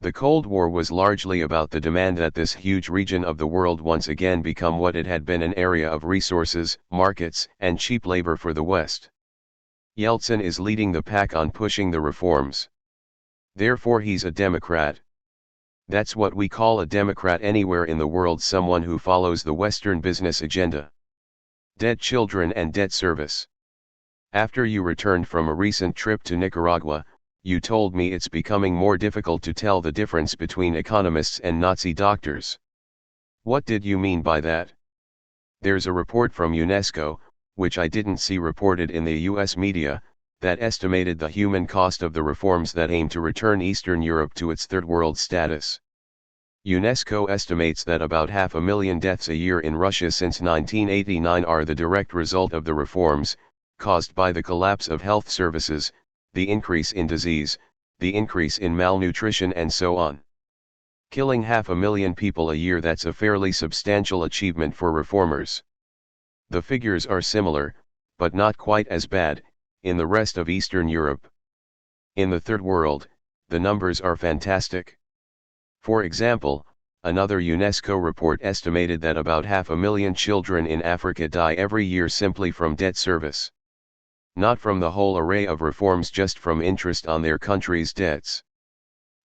The Cold War was largely about the demand that this huge region of the world once again become what it had been, an area of resources, markets, and cheap labor for the West. Yeltsin is leading the pack on pushing the reforms. Therefore he's a Democrat. That's what we call a Democrat anywhere in the world, someone who follows the Western business agenda. Dead children and debt service. After you returned from a recent trip to Nicaragua, you told me it's becoming more difficult to tell the difference between economists and Nazi doctors. What did you mean by that? There's a report from UNESCO, which I didn't see reported in the US media, that estimated the human cost of the reforms that aim to return Eastern Europe to its third world status. UNESCO estimates that about 500,000 deaths a year in Russia since 1989 are the direct result of the reforms, caused by the collapse of health services, the increase in disease, the increase in malnutrition, and so on. Killing 500,000 people a year, that's a fairly substantial achievement for reformers. The figures are similar, but not quite as bad, in the rest of Eastern Europe. In the third world, the numbers are fantastic. For example, another UNESCO report estimated that about 500,000 children in Africa die every year simply from debt service. Not from the whole array of reforms, just from interest on their country's debts.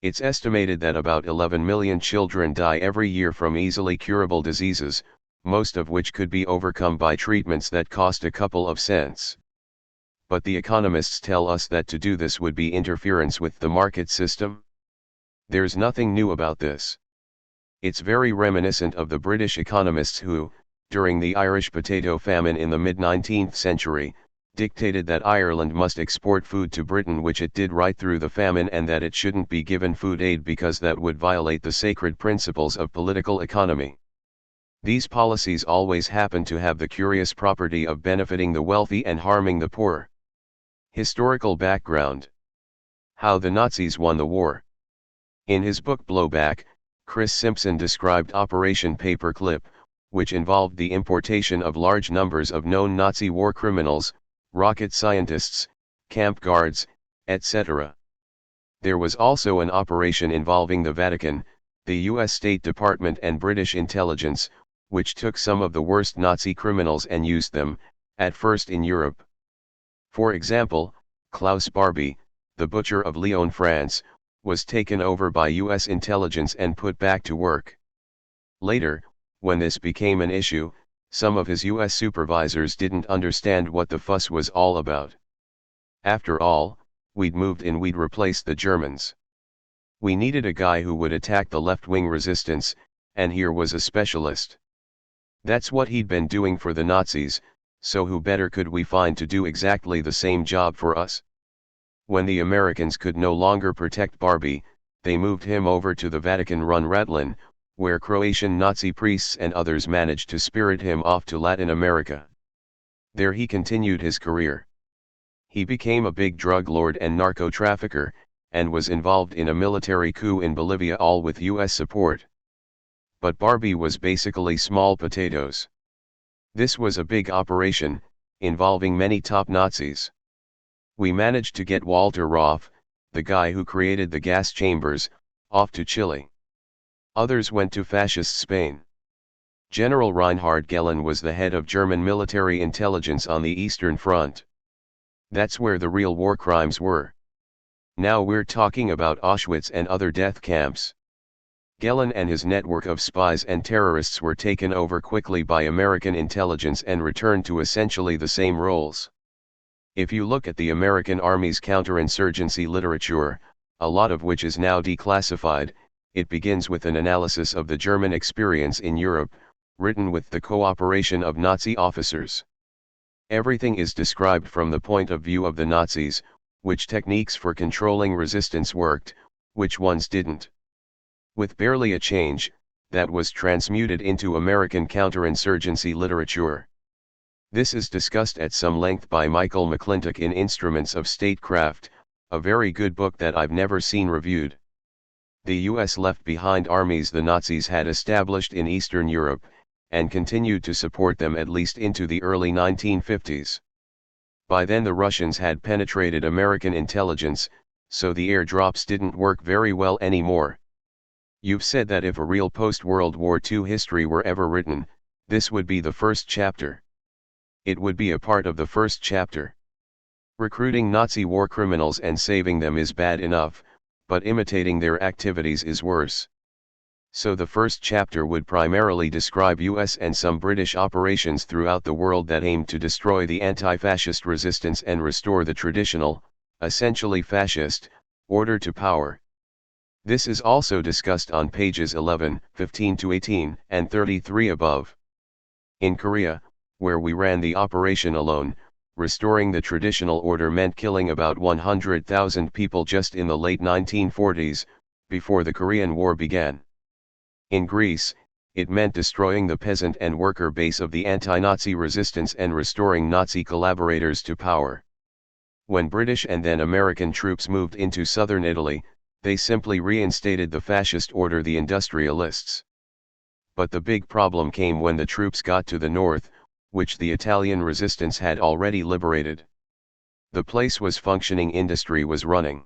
It's estimated that about 11 million children die every year from easily curable diseases, most of which could be overcome by treatments that cost a couple of cents. But the economists tell us that to do this would be interference with the market system. There's nothing new about this. It's very reminiscent of the British economists who, during the Irish potato famine in the mid-19th century, dictated that Ireland must export food to Britain, which it did right through the famine, and that it shouldn't be given food aid because that would violate the sacred principles of political economy. These policies always happen to have the curious property of benefiting the wealthy and harming the poor. Historical background. How the Nazis won the war. In his book Blowback, Chris Simpson described Operation Paperclip, which involved the importation of large numbers of known Nazi war criminals, rocket scientists, camp guards, etc. There was also an operation involving the Vatican, the US State Department and British intelligence, which took some of the worst Nazi criminals and used them, at first in Europe. For example, Klaus Barbie, the butcher of Lyon, France, was taken over by US intelligence and put back to work. Later, when this became an issue, some of his US supervisors didn't understand what the fuss was all about. After all, we'd moved in, we'd replaced the Germans. We needed a guy who would attack the left-wing resistance, and here was a specialist. That's what he'd been doing for the Nazis, so who better could we find to do exactly the same job for us? When the Americans could no longer protect Barbie, they moved him over to the Vatican-run Ratlin, where Croatian Nazi priests and others managed to spirit him off to Latin America. There he continued his career. He became a big drug lord and narco-trafficker, and was involved in a military coup in Bolivia, all with US support. But Barbie was basically small potatoes. This was a big operation, involving many top Nazis. We managed to get Walter Roth, the guy who created the gas chambers, off to Chile. Others went to fascist Spain. General Reinhard Gehlen was the head of German military intelligence on the Eastern Front. That's where the real war crimes were. Now we're talking about Auschwitz and other death camps. Gehlen and his network of spies and terrorists were taken over quickly by American intelligence and returned to essentially the same roles. If you look at the American Army's counterinsurgency literature, a lot of which is now declassified, it begins with an analysis of the German experience in Europe, written with the cooperation of Nazi officers. Everything is described from the point of view of the Nazis, which techniques for controlling resistance worked, which ones didn't. With barely a change, that was transmuted into American counterinsurgency literature. This is discussed at some length by Michael McClintock in Instruments of Statecraft, a very good book that I've never seen reviewed. The US left behind armies the Nazis had established in Eastern Europe, and continued to support them at least into the early 1950s. By then the Russians had penetrated American intelligence, so the airdrops didn't work very well anymore. You've said that if a real post-World War II history were ever written, this would be the first chapter. It would be a part of the first chapter. Recruiting Nazi war criminals and saving them is bad enough, but imitating their activities is worse. So the first chapter would primarily describe US and some British operations throughout the world that aimed to destroy the anti-fascist resistance and restore the traditional, essentially fascist, order to power. This is also discussed on pages 11, 15 to 18, and 33 above. In Korea, where we ran the operation alone, restoring the traditional order meant killing about 100,000 people just in the late 1940s, before the Korean War began. In Greece, it meant destroying the peasant and worker base of the anti-Nazi resistance and restoring Nazi collaborators to power. When British and then American troops moved into southern Italy, they simply reinstated the fascist order, the industrialists. But the big problem came when the troops got to the north, which the Italian resistance had already liberated. The place was functioning, industry was running.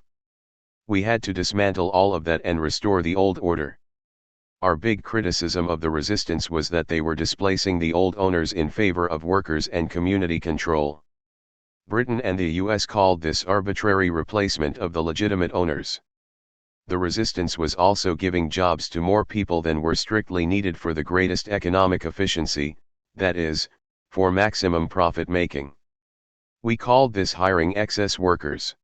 We had to dismantle all of that and restore the old order. Our big criticism of the resistance was that they were displacing the old owners in favor of workers and community control. Britain and the US called this arbitrary replacement of the legitimate owners. The resistance was also giving jobs to more people than were strictly needed for the greatest economic efficiency, that is, for maximum profit making. We called this hiring excess workers.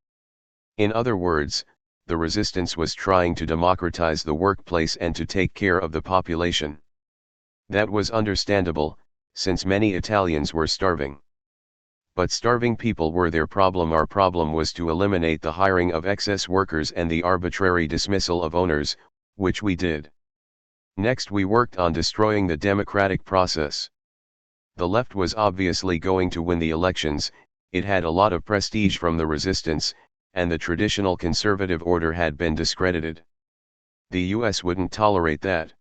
In other words, the resistance was trying to democratize the workplace and to take care of the population. That was understandable, since many Italians were starving. But starving people were their problem. Our problem was to eliminate the hiring of excess workers and the arbitrary dismissal of owners, which we did. Next we worked on destroying the democratic process. The left was obviously going to win the elections, it had a lot of prestige from the resistance, and the traditional conservative order had been discredited. The US wouldn't tolerate that.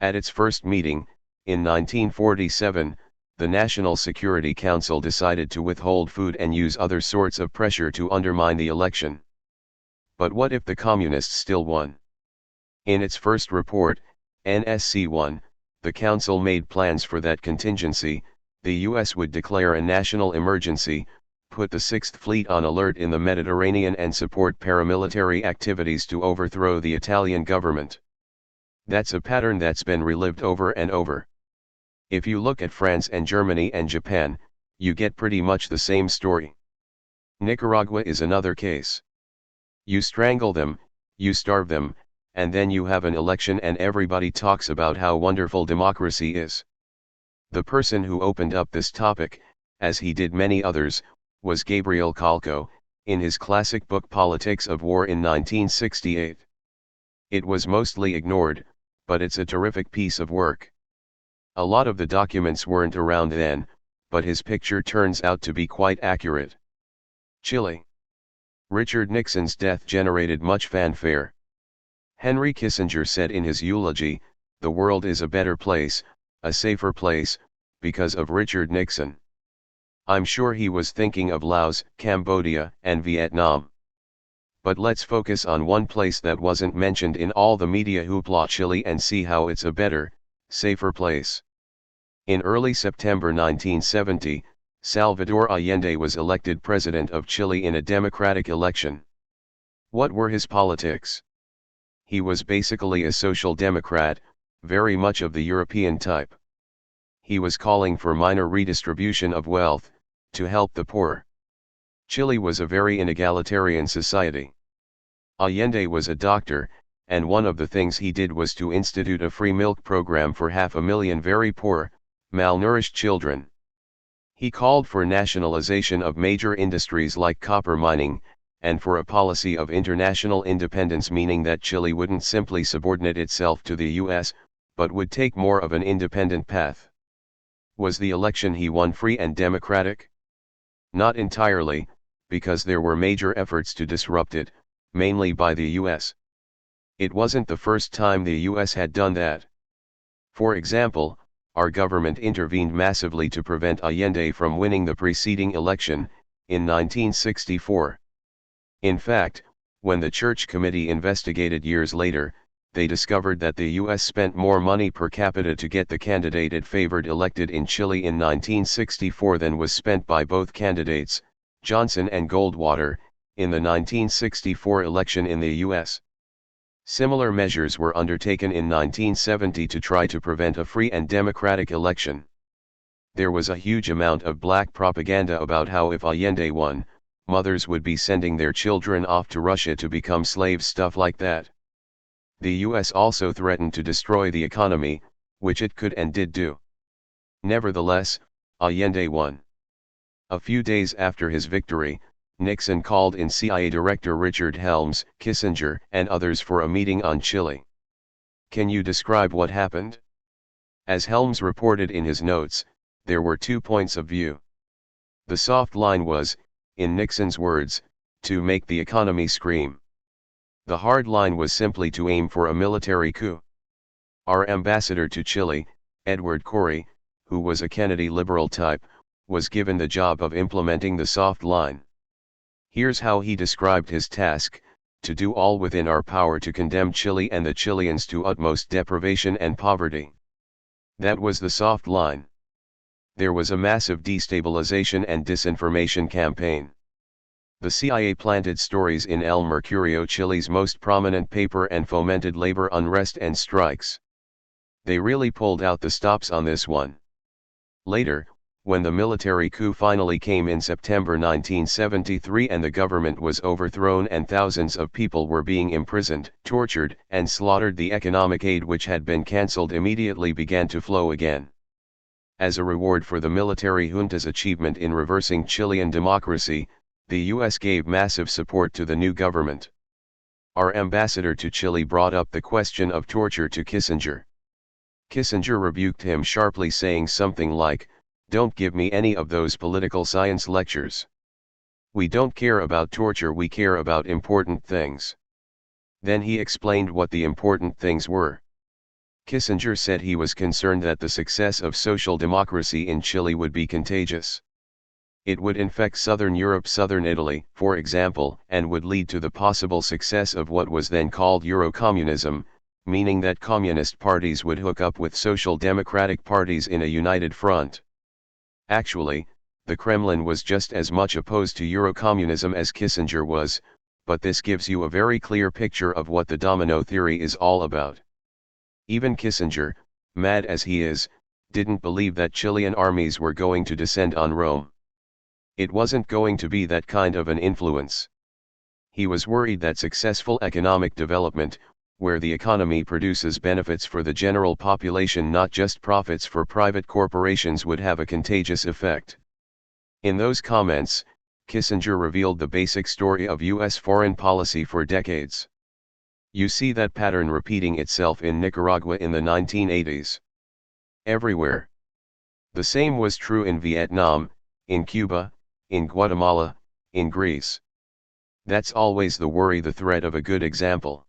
At its first meeting, in 1947, the National Security Council decided to withhold food and use other sorts of pressure to undermine the election. But what if the Communists still won? In its first report, NSC 1, the Council made plans for that contingency. The US would declare a national emergency, put the Sixth Fleet on alert in the Mediterranean and support paramilitary activities to overthrow the Italian government. That's a pattern that's been relived over and over. If you look at France and Germany and Japan, you get pretty much the same story. Nicaragua is another case. You strangle them, you starve them, and then you have an election and everybody talks about how wonderful democracy is. The person who opened up this topic, as he did many others, was Gabriel Calco, in his classic book Politics of War in 1968. It was mostly ignored, but it's a terrific piece of work. A lot of the documents weren't around then, but his picture turns out to be quite accurate. Chile. Richard Nixon's death generated much fanfare. Henry Kissinger said in his eulogy, "The world is a better place, a safer place, because of Richard Nixon." I'm sure he was thinking of Laos, Cambodia, and Vietnam. But let's focus on one place that wasn't mentioned in all the media hoopla: Chile, and see how it's a better, safer place. In early September 1970, Salvador Allende was elected president of Chile in a democratic election. What were his politics? He was basically a social democrat, very much of the European type. He was calling for minor redistribution of wealth, to help the poor. Chile was a very inegalitarian society. Allende was a doctor, and one of the things he did was to institute a free milk program for 500,000 very poor, malnourished children. He called for nationalization of major industries like copper mining, and for a policy of international independence, meaning that Chile wouldn't simply subordinate itself to the US, but would take more of an independent path. Was the election he won free and democratic? Not entirely, because there were major efforts to disrupt it, mainly by the US. It wasn't the first time the US had done that. For example, our government intervened massively to prevent Allende from winning the preceding election, in 1964. In fact, when the Church Committee investigated years later, they discovered that the US spent more money per capita to get the candidate it favored elected in Chile in 1964 than was spent by both candidates, Johnson and Goldwater, in the 1964 election in the US. Similar measures were undertaken in 1970 to try to prevent a free and democratic election. There was a huge amount of black propaganda about how if Allende won, mothers would be sending their children off to Russia to become slaves, stuff like that. The US also threatened to destroy the economy, which it could and did do. Nevertheless, Allende won. A few days after his victory, Nixon called in CIA Director Richard Helms, Kissinger, and others for a meeting on Chile. Can you describe what happened? As Helms reported in his notes, there were 2 points of view. The soft line was, in Nixon's words, to make the economy scream. The hard line was simply to aim for a military coup. Our ambassador to Chile, Edward Corey, who was a Kennedy liberal type, was given the job of implementing the soft line. Here's how he described his task: to do all within our power to condemn Chile and the Chileans to utmost deprivation and poverty. That was the soft line. There was a massive destabilization and disinformation campaign. The CIA planted stories in El Mercurio, Chile's most prominent paper, and fomented labor unrest and strikes. They really pulled out the stops on this one. Later, When the military coup finally came in September 1973 and the government was overthrown and thousands of people were being imprisoned, tortured, and slaughtered, the economic aid which had been cancelled immediately began to flow again. As a reward for the military junta's achievement in reversing Chilean democracy, the US gave massive support to the new government. Our ambassador to Chile brought up the question of torture to Kissinger. Kissinger rebuked him sharply, saying something like, "Don't give me any of those political science lectures. We don't care about torture, we care about important things." Then he explained what the important things were. Kissinger said he was concerned that the success of social democracy in Chile would be contagious. It would infect southern Europe, southern Italy, for example, and would lead to the possible success of what was then called Eurocommunism, meaning that communist parties would hook up with social democratic parties in a united front. Actually, the Kremlin was just as much opposed to Eurocommunism as Kissinger was, but this gives you a very clear picture of what the domino theory is all about. Even Kissinger, mad as he is, didn't believe that Chilean armies were going to descend on Rome. It wasn't going to be that kind of an influence. He was worried that successful economic development, where the economy produces benefits for the general population, not just profits for private corporations, would have a contagious effect. In those comments, Kissinger revealed the basic story of US foreign policy for decades. You see that pattern repeating itself in Nicaragua in the 1980s. Everywhere. The same was true in Vietnam, in Cuba, in Guatemala, in Greece. That's always the worry, the threat of a good example.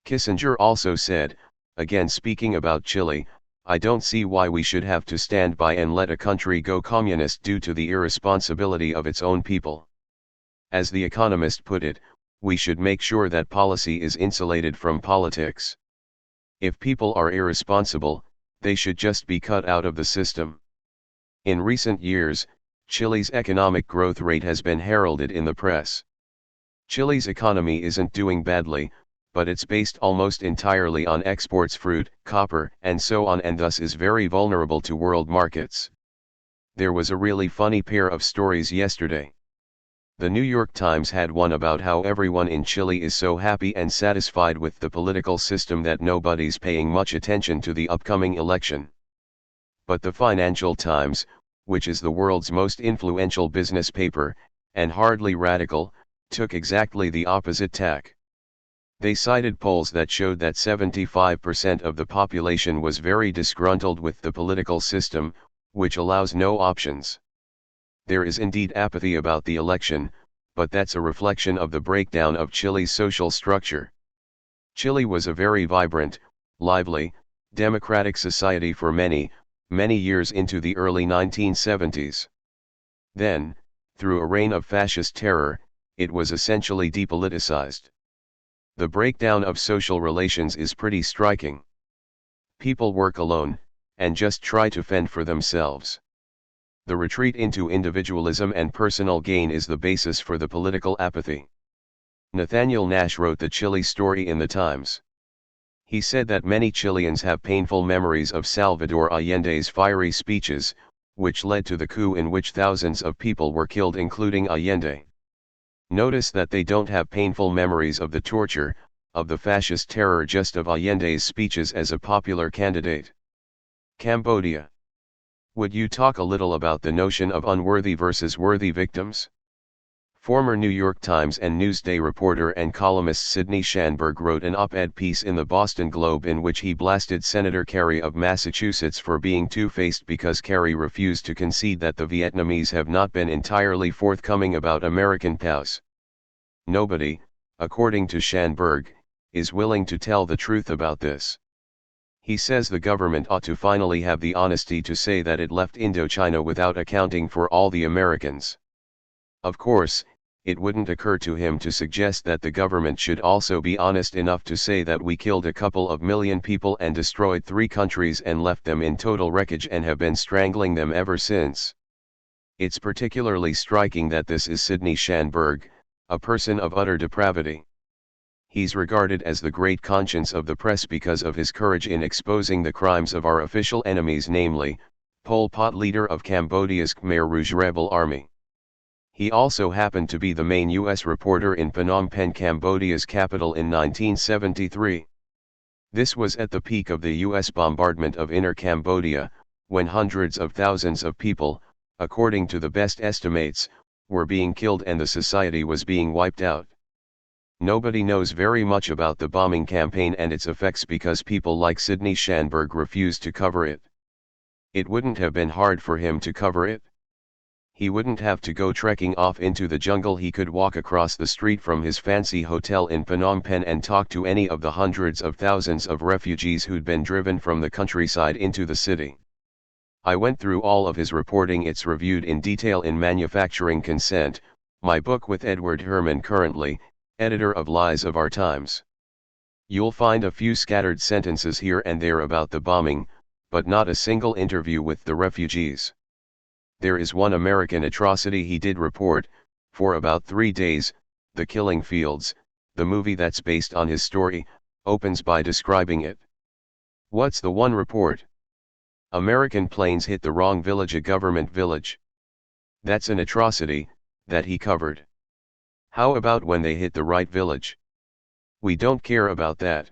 Kissinger also said, again speaking about Chile, "I don't see why we should have to stand by and let a country go communist due to the irresponsibility of its own people." As The Economist put it, we should make sure that policy is insulated from politics. If people are irresponsible, they should just be cut out of the system. In recent years, Chile's economic growth rate has been heralded in the press. Chile's economy isn't doing badly, but it's based almost entirely on exports, fruit, copper, and so on, and thus is very vulnerable to world markets. There was a really funny pair of stories yesterday. The New York Times had one about how everyone in Chile is so happy and satisfied with the political system that nobody's paying much attention to the upcoming election. But the Financial Times, which is the world's most influential business paper, and hardly radical, took exactly the opposite tack. They cited polls that showed that 75% of the population was very disgruntled with the political system, which allows no options. There is indeed apathy about the election, but that's a reflection of the breakdown of Chile's social structure. Chile was a very vibrant, lively, democratic society for many, many years into the early 1970s. Then, through a reign of fascist terror, it was essentially depoliticized. The breakdown of social relations is pretty striking. People work alone, and just try to fend for themselves. The retreat into individualism and personal gain is the basis for the political apathy. Nathaniel Nash wrote the Chile story in the Times. He said that many Chileans have painful memories of Salvador Allende's fiery speeches, which led to the coup in which thousands of people were killed, including Allende. Notice that they don't have painful memories of the torture, of the fascist terror, just of Allende's speeches as a popular candidate. Cambodia. Would you talk a little about the notion of unworthy versus worthy victims? Former New York Times and Newsday reporter and columnist Sidney Schanberg wrote an op-ed piece in the Boston Globe in which he blasted Senator Kerry of Massachusetts for being two-faced because Kerry refused to concede that the Vietnamese have not been entirely forthcoming about American POWs. Nobody, according to Schanberg, is willing to tell the truth about this. He says the government ought to finally have the honesty to say that it left Indochina without accounting for all the Americans. Of course, it wouldn't occur to him to suggest that the government should also be honest enough to say that we killed a couple of million people and destroyed 3 countries and left them in total wreckage and have been strangling them ever since. It's particularly striking that this is Sidney Schanberg, a person of utter depravity. He's regarded as the great conscience of the press because of his courage in exposing the crimes of our official enemies, namely, Pol Pot, leader of Cambodia's Khmer Rouge rebel army. He also happened to be the main U.S. reporter in Phnom Penh, Cambodia's capital, in 1973. This was at the peak of the U.S. bombardment of inner Cambodia, when hundreds of thousands of people, according to the best estimates, were being killed and the society was being wiped out. Nobody knows very much about the bombing campaign and its effects because people like Sidney Schanberg refused to cover it. It wouldn't have been hard for him to cover it. He wouldn't have to go trekking off into the jungle. He could walk across the street from his fancy hotel in Phnom Penh and talk to any of the hundreds of thousands of refugees who'd been driven from the countryside into the city. I went through all of his reporting. It's reviewed in detail in Manufacturing Consent, my book with Edward Herman, currently editor of Lies of Our Times. You'll find a few scattered sentences here and there about the bombing, but not a single interview with the refugees. There is one American atrocity he did report, for about 3 days, The Killing Fields. The movie that's based on his story opens by describing it. What's the one report? American planes hit the wrong village, a government village. That's an atrocity that he covered. How about when they hit the right village? We don't care about that.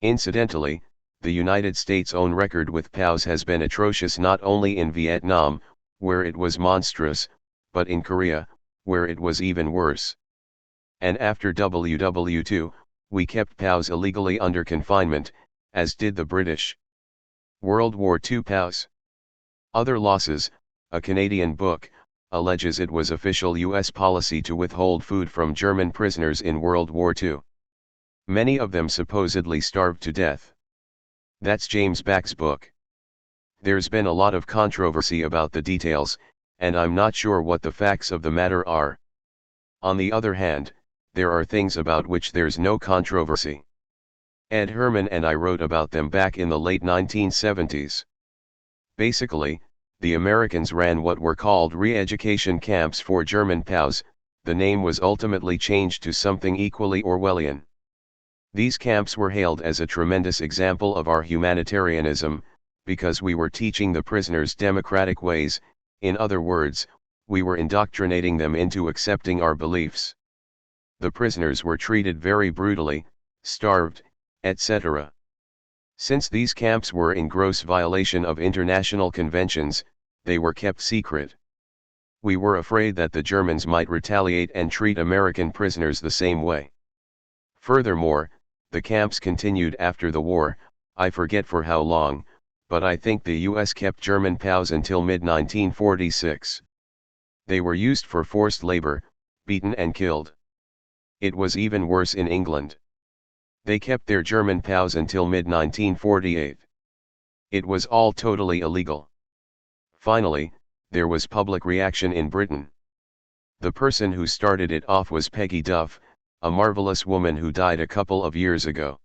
Incidentally, the United States' own record with POWs has been atrocious, not only in Vietnam, where it was monstrous, but in Korea, where it was even worse. And after WW2, we kept POWs illegally under confinement, as did the British. World War II POWs. Other losses. A Canadian book alleges it was official U.S. policy to withhold food from German prisoners in World War II. Many of them supposedly starved to death. That's James Back's book. There's been a lot of controversy about the details, and I'm not sure what the facts of the matter are. On the other hand, there are things about which there's no controversy. Ed Herman and I wrote about them back in the late 1970s. Basically, the Americans ran what were called re-education camps for German POWs. The name was ultimately changed to something equally Orwellian. These camps were hailed as a tremendous example of our humanitarianism, because we were teaching the prisoners democratic ways. In other words, we were indoctrinating them into accepting our beliefs. The prisoners were treated very brutally, starved, etc. Since these camps were in gross violation of international conventions, they were kept secret. We were afraid that the Germans might retaliate and treat American prisoners the same way. Furthermore, the camps continued after the war. I forget for how long, but I think the US kept German POWs until mid-1946. They were used for forced labor, beaten and killed. It was even worse in England. They kept their German POWs until mid-1948. It was all totally illegal. Finally, there was public reaction in Britain. The person who started it off was Peggy Duff, a marvelous woman who died a couple of years ago.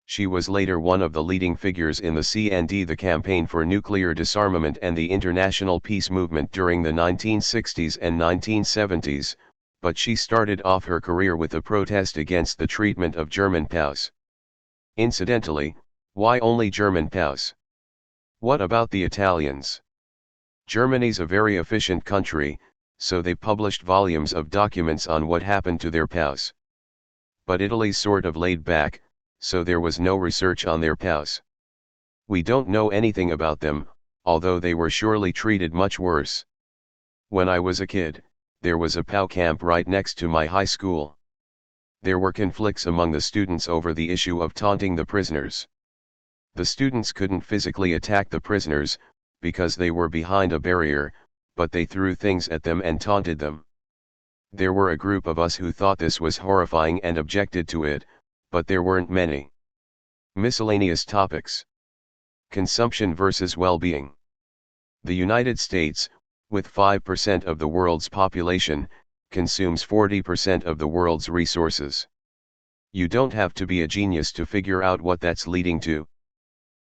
She was later one of the leading figures in the CND, the Campaign for Nuclear Disarmament, and the international peace movement during the 1960s and 1970s, but she started off her career with a protest against the treatment of German POWs. Incidentally, why only German POWs? What about the Italians? Germany's a very efficient country, so they published volumes of documents on what happened to their POWs. But Italy's sort of laid back, so there was no research on their POWs. We don't know anything about them, although they were surely treated much worse. When I was a kid, there was a POW camp right next to my high school. There were conflicts among the students over the issue of taunting the prisoners. The students couldn't physically attack the prisoners, because they were behind a barrier, but they threw things at them and taunted them. There were a group of us who thought this was horrifying and objected to it, but there weren't many. Miscellaneous topics. Consumption versus well-being. The United States, with 5% of the world's population, consumes 40% of the world's resources. You don't have to be a genius to figure out what that's leading to.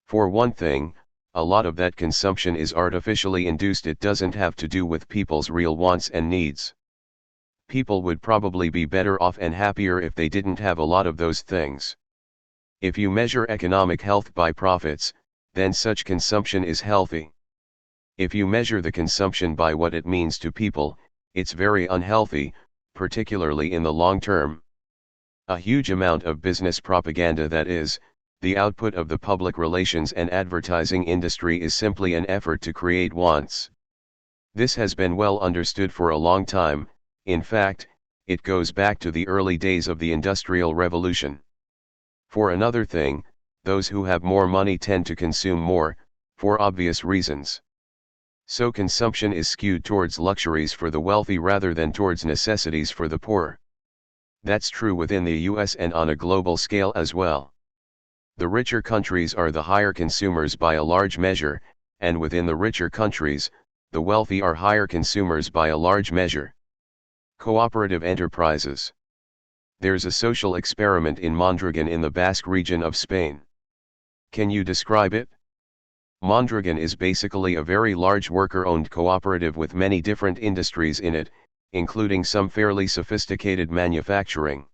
For one thing, a lot of that consumption is artificially induced. It doesn't have to do with people's real wants and needs. People would probably be better off and happier if they didn't have a lot of those things. If you measure economic health by profits, then such consumption is healthy. If you measure the consumption by what it means to people, it's very unhealthy, particularly in the long term. A huge amount of business propaganda, that is, the output of the public relations and advertising industry, is simply an effort to create wants. This has been well understood for a long time. In fact, it goes back to the early days of the Industrial Revolution. For another thing, those who have more money tend to consume more, for obvious reasons. So consumption is skewed towards luxuries for the wealthy rather than towards necessities for the poor. That's true within the US and on a global scale as well. The richer countries are the higher consumers by a large measure, and within the richer countries, the wealthy are higher consumers by a large measure. Cooperative enterprises. There's a social experiment in Mondragon in the Basque region of Spain. Can you describe it? Mondragon is basically a very large worker-owned cooperative with many different industries in it, including some fairly sophisticated manufacturing.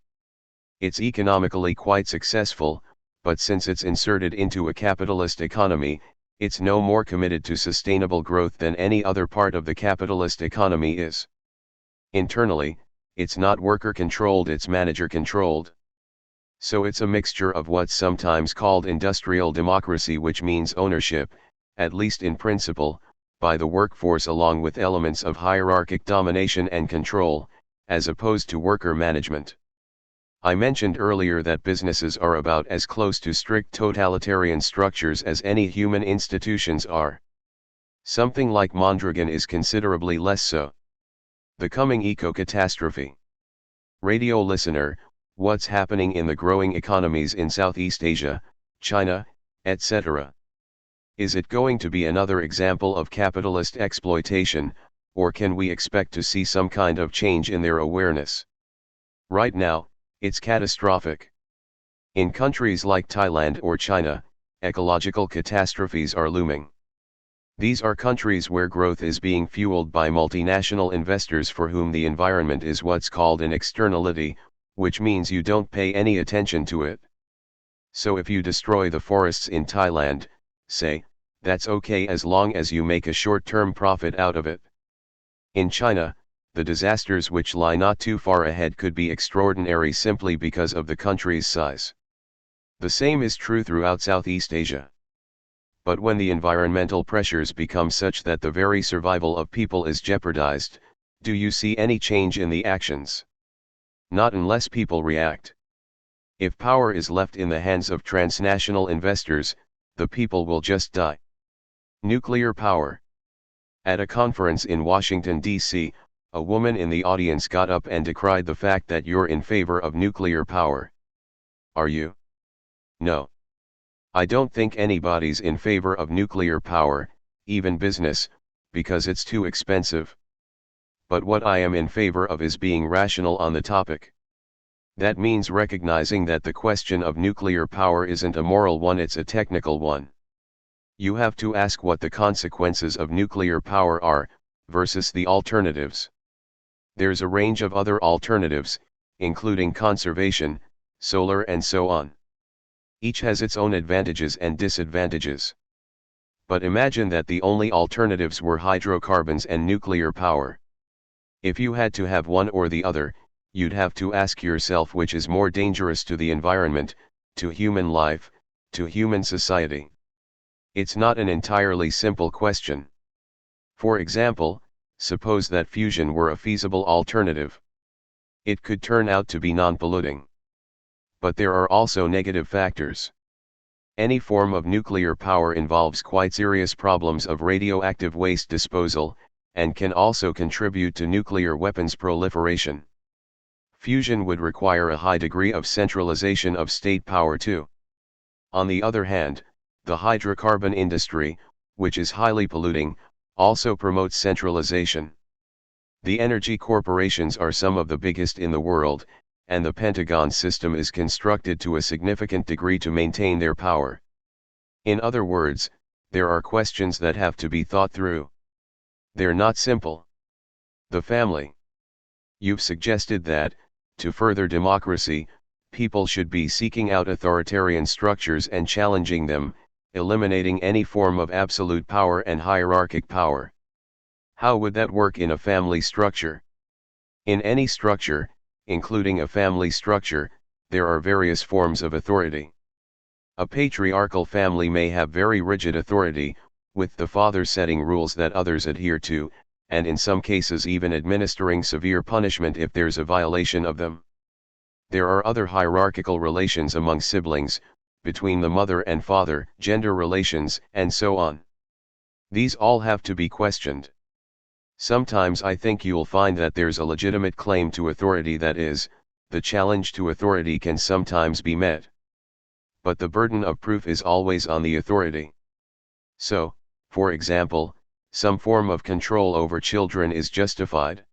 It's economically quite successful, but since it's inserted into a capitalist economy, it's no more committed to sustainable growth than any other part of the capitalist economy is. Internally, it's not worker-controlled, it's manager-controlled. So it's a mixture of what's sometimes called industrial democracy, which means ownership, at least in principle, by the workforce, along with elements of hierarchic domination and control, as opposed to worker management. I mentioned earlier that businesses are about as close to strict totalitarian structures as any human institutions are. Something like Mondragon is considerably less so. The coming eco-catastrophe. Radio listener, what's happening in the growing economies in Southeast Asia, China, etc.? Is it going to be another example of capitalist exploitation, or can we expect to see some kind of change in their awareness? Right now, it's catastrophic. In countries like Thailand or China, ecological catastrophes are looming. These are countries where growth is being fueled by multinational investors for whom the environment is what's called an externality, which means you don't pay any attention to it. So if you destroy the forests in Thailand, say, that's okay as long as you make a short-term profit out of it. In China, the disasters which lie not too far ahead could be extraordinary simply because of the country's size. The same is true throughout Southeast Asia. But when the environmental pressures become such that the very survival of people is jeopardized, do you see any change in the actions? Not unless people react. If power is left in the hands of transnational investors, the people will just die. Nuclear power. At a conference in Washington, D.C., a woman in the audience got up and decried the fact that you're in favor of nuclear power. Are you? No. I don't think anybody's in favor of nuclear power, even business, because it's too expensive. But what I am in favor of is being rational on the topic. That means recognizing that the question of nuclear power isn't a moral one, it's a technical one. You have to ask what the consequences of nuclear power are, versus the alternatives. There's a range of other alternatives, including conservation, solar and so on. Each has its own advantages and disadvantages. But imagine that the only alternatives were hydrocarbons and nuclear power. If you had to have one or the other, you'd have to ask yourself which is more dangerous to the environment, to human life, to human society. It's not an entirely simple question. For example, suppose that fusion were a feasible alternative. It could turn out to be non-polluting. But there are also negative factors. Any form of nuclear power involves quite serious problems of radioactive waste disposal, and can also contribute to nuclear weapons proliferation. Fusion would require a high degree of centralization of state power too. On the other hand, the hydrocarbon industry, which is highly polluting, also promotes centralization. The energy corporations are some of the biggest in the world, and the Pentagon system is constructed to a significant degree to maintain their power. In other words, there are questions that have to be thought through. They're not simple. The family. You've suggested that, to further democracy, people should be seeking out authoritarian structures and challenging them, eliminating any form of absolute power and hierarchic power. How would that work in a family structure? In any structure, including a family structure, there are various forms of authority. A patriarchal family may have very rigid authority, with the father setting rules that others adhere to, and in some cases even administering severe punishment if there's a violation of them. There are other hierarchical relations among siblings, between the mother and father, gender relations, and so on. These all have to be questioned. Sometimes I think you'll find that there's a legitimate claim to authority, that is, the challenge to authority can sometimes be met. But the burden of proof is always on the authority. So, for example, some form of control over children is justified.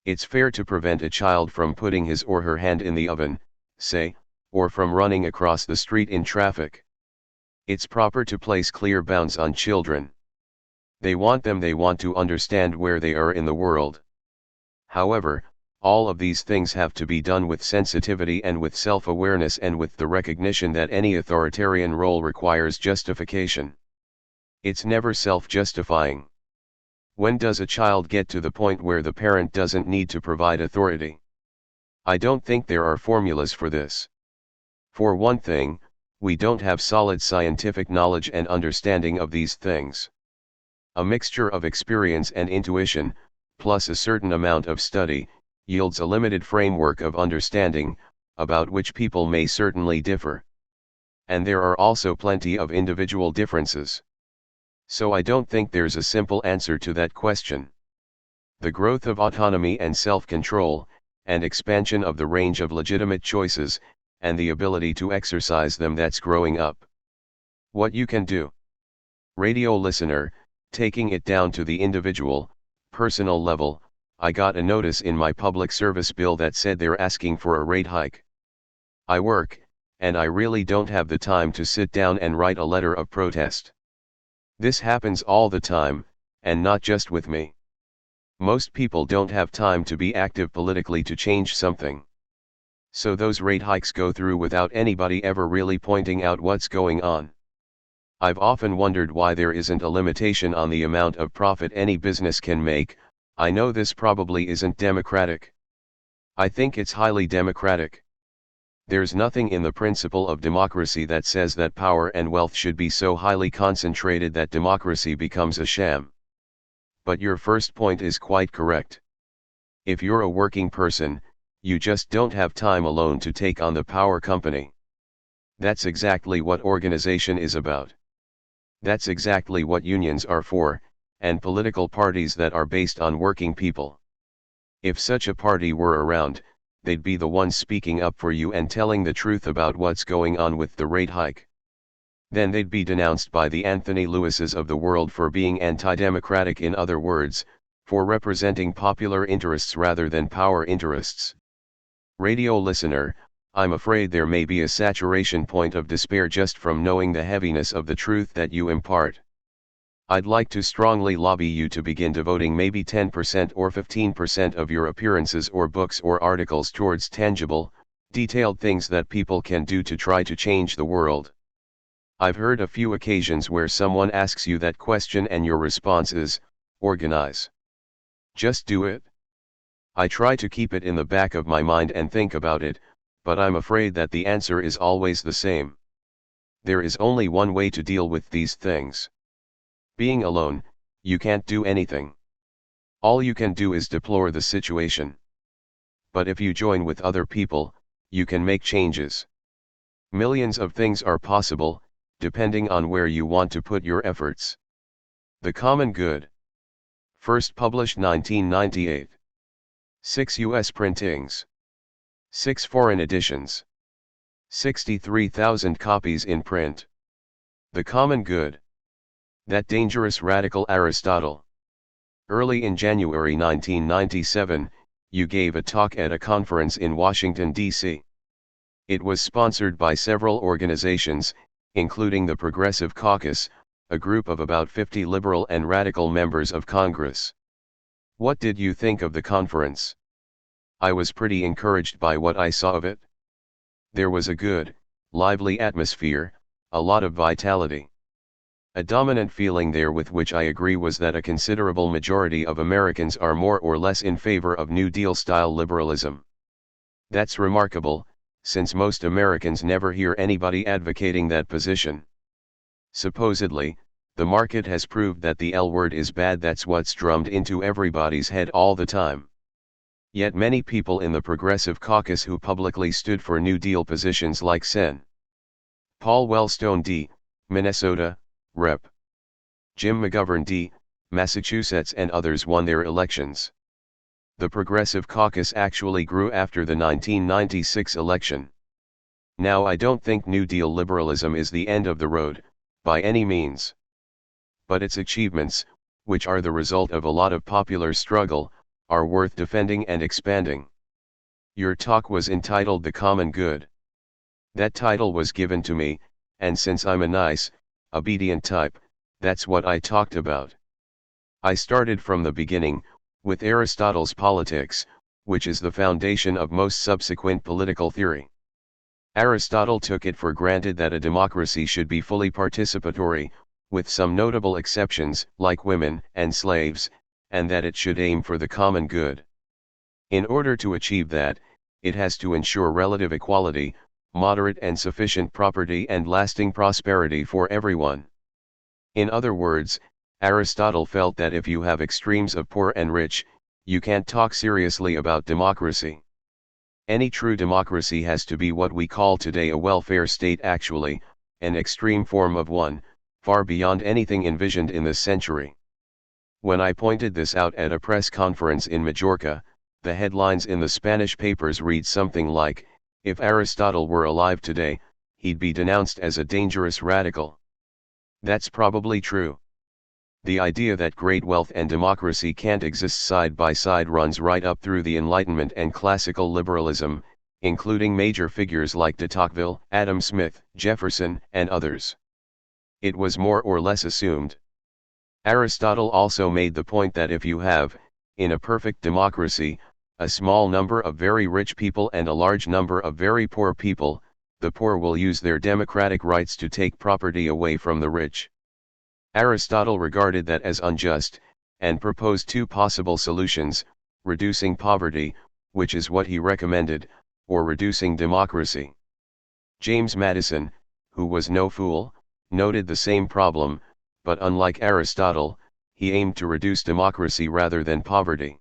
It's fair to prevent a child from putting his or her hand in the oven, say, or from running across the street in traffic. It's proper to place clear bounds on children. They want to understand where they are in the world. However, all of these things have to be done with sensitivity and with self-awareness and with the recognition that any authoritarian role requires justification. It's never self-justifying. When does a child get to the point where the parent doesn't need to provide authority? I don't think there are formulas for this. For one thing, we don't have solid scientific knowledge and understanding of these things. A mixture of experience and intuition, plus a certain amount of study, yields a limited framework of understanding, about which people may certainly differ. And there are also plenty of individual differences. So I don't think there's a simple answer to that question. The growth of autonomy and self-control, and expansion of the range of legitimate choices, and the ability to exercise them, that's growing up. What you can do. Radio listener, taking it down to the individual, personal level, I got a notice in my public service bill that said they're asking for a rate hike. I work, and I really don't have the time to sit down and write a letter of protest. This happens all the time, and not just with me. Most people don't have time to be active politically to change something. So those rate hikes go through without anybody ever really pointing out what's going on. I've often wondered why there isn't a limitation on the amount of profit any business can make. I know this probably isn't democratic. I think it's highly democratic. There's nothing in the principle of democracy that says that power and wealth should be so highly concentrated that democracy becomes a sham. But your first point is quite correct. If you're a working person, you just don't have time alone to take on the power company. That's exactly what organization is about. That's exactly what unions are for, and political parties that are based on working people. If such a party were around, they'd be the ones speaking up for you and telling the truth about what's going on with the rate hike. Then they'd be denounced by the Anthony Lewises of the world for being anti-democratic, in other words, for representing popular interests rather than power interests. Radio listener, I'm afraid there may be a saturation point of despair just from knowing the heaviness of the truth that you impart. I'd like to strongly lobby you to begin devoting maybe 10% or 15% of your appearances or books or articles towards tangible, detailed things that people can do to try to change the world. I've heard a few occasions where someone asks you that question and your response is, organize. Just do it. I try to keep it in the back of my mind and think about it, but I'm afraid that the answer is always the same. There is only one way to deal with these things. Being alone, you can't do anything. All you can do is deplore the situation. But if you join with other people, you can make changes. Millions of things are possible, depending on where you want to put your efforts. The Common Good. First published 1998. 6 U.S. printings. 6 foreign editions. 63,000 copies in print. The Common Good. That dangerous radical Aristotle. Early in January 1997, you gave a talk at a conference in Washington, D.C. It was sponsored by several organizations, including the Progressive Caucus, a group of about 50 liberal and radical members of Congress. What did you think of the conference? I was pretty encouraged by what I saw of it. There was a good, lively atmosphere, a lot of vitality. A dominant feeling there with which I agree was that a considerable majority of Americans are more or less in favor of New Deal-style liberalism. That's remarkable, since most Americans never hear anybody advocating that position. Supposedly, the market has proved that the L word is bad. That's what's drummed into everybody's head all the time. Yet many people in the Progressive Caucus who publicly stood for New Deal positions like Sen. Paul Wellstone D., Minnesota, Rep. Jim McGovern D., Massachusetts and others won their elections. The Progressive Caucus actually grew after the 1996 election. Now I don't think New Deal liberalism is the end of the road, by any means. But its achievements, which are the result of a lot of popular struggle, are worth defending and expanding. Your talk was entitled The Common Good. That title was given to me, and since I'm a nice, obedient type, that's what I talked about. I started from the beginning, with Aristotle's Politics, which is the foundation of most subsequent political theory. Aristotle took it for granted that a democracy should be fully participatory, with some notable exceptions, like women and slaves, and that it should aim for the common good. In order to achieve that, it has to ensure relative equality, moderate and sufficient property and lasting prosperity for everyone. In other words, Aristotle felt that if you have extremes of poor and rich, you can't talk seriously about democracy. Any true democracy has to be what we call today a welfare state, actually, an extreme form of one, far beyond anything envisioned in this century. When I pointed this out at a press conference in Majorca, the headlines in the Spanish papers read something like, "If Aristotle were alive today, he'd be denounced as a dangerous radical." That's probably true. The idea that great wealth and democracy can't exist side by side runs right up through the Enlightenment and classical liberalism, including major figures like de Tocqueville, Adam Smith, Jefferson, and others. It was more or less assumed. Aristotle also made the point that if you have, in a perfect democracy, a small number of very rich people and a large number of very poor people, the poor will use their democratic rights to take property away from the rich. Aristotle regarded that as unjust, and proposed two possible solutions: reducing poverty, which is what he recommended, or reducing democracy. James Madison, who was no fool, noted the same problem, but unlike Aristotle, he aimed to reduce democracy rather than poverty.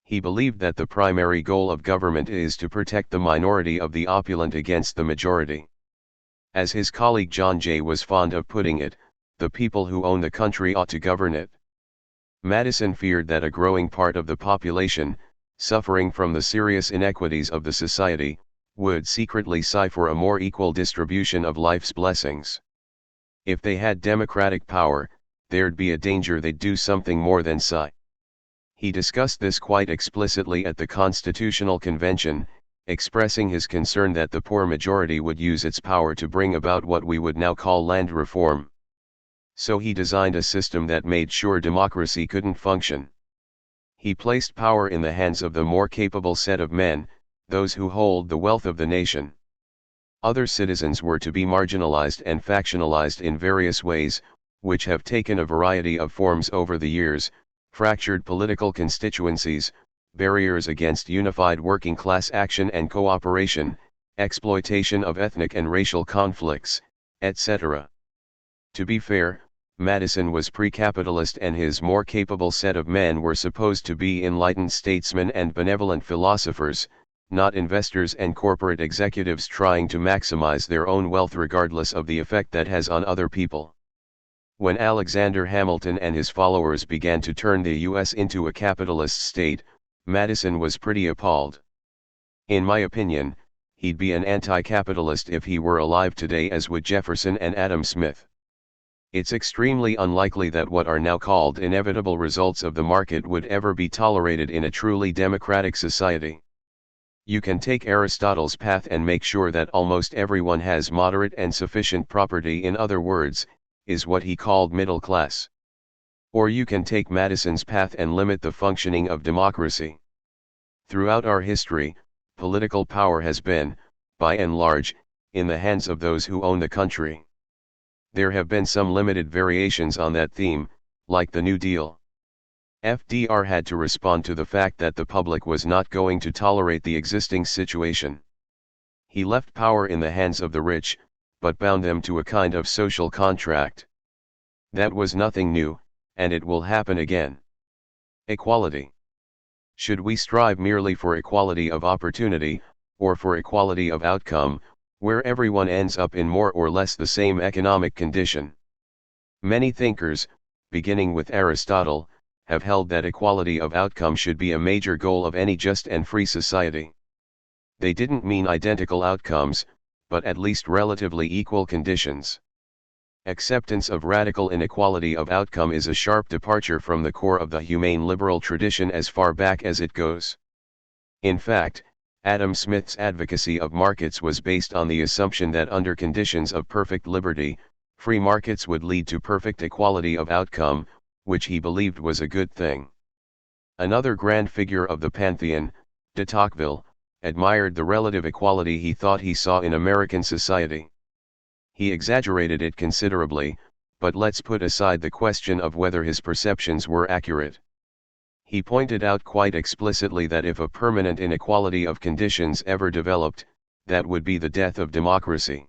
He believed that the primary goal of government is to protect the minority of the opulent against the majority. As his colleague John Jay was fond of putting it, the people who own the country ought to govern it. Madison feared that a growing part of the population, suffering from the serious inequities of the society, would secretly sigh for a more equal distribution of life's blessings. If they had democratic power, there'd be a danger they'd do something more than sigh. He discussed this quite explicitly at the Constitutional Convention, expressing his concern that the poor majority would use its power to bring about what we would now call land reform. So he designed a system that made sure democracy couldn't function. He placed power in the hands of the more capable set of men, those who hold the wealth of the nation. Other citizens were to be marginalized and factionalized in various ways, which have taken a variety of forms over the years: fractured political constituencies, barriers against unified working class action and cooperation, exploitation of ethnic and racial conflicts, etc. To be fair, Madison was pre-capitalist and his more capable set of men were supposed to be enlightened statesmen and benevolent philosophers, not investors and corporate executives trying to maximize their own wealth regardless of the effect that has on other people. When Alexander Hamilton and his followers began to turn the U.S. into a capitalist state, Madison was pretty appalled. In my opinion, he'd be an anti-capitalist if he were alive today, as would Jefferson and Adam Smith. It's extremely unlikely that what are now called inevitable results of the market would ever be tolerated in a truly democratic society. You can take Aristotle's path and make sure that almost everyone has moderate and sufficient property, in other words, is what he called middle class. Or you can take Madison's path and limit the functioning of democracy. Throughout our history, political power has been, by and large, in the hands of those who own the country. There have been some limited variations on that theme, like the New Deal. FDR had to respond to the fact that the public was not going to tolerate the existing situation. He left power in the hands of the rich, but bound them to a kind of social contract. That was nothing new, and it will happen again. Equality. Should we strive merely for equality of opportunity, or for equality of outcome, where everyone ends up in more or less the same economic condition? Many thinkers, beginning with Aristotle, have held that equality of outcome should be a major goal of any just and free society. They didn't mean identical outcomes, but at least relatively equal conditions. Acceptance of radical inequality of outcome is a sharp departure from the core of the humane liberal tradition as far back as it goes. In fact, Adam Smith's advocacy of markets was based on the assumption that under conditions of perfect liberty, free markets would lead to perfect equality of outcome, which he believed was a good thing. Another grand figure of the pantheon, de Tocqueville, admired the relative equality he thought he saw in American society. He exaggerated it considerably, but let's put aside the question of whether his perceptions were accurate. He pointed out quite explicitly that if a permanent inequality of conditions ever developed, that would be the death of democracy.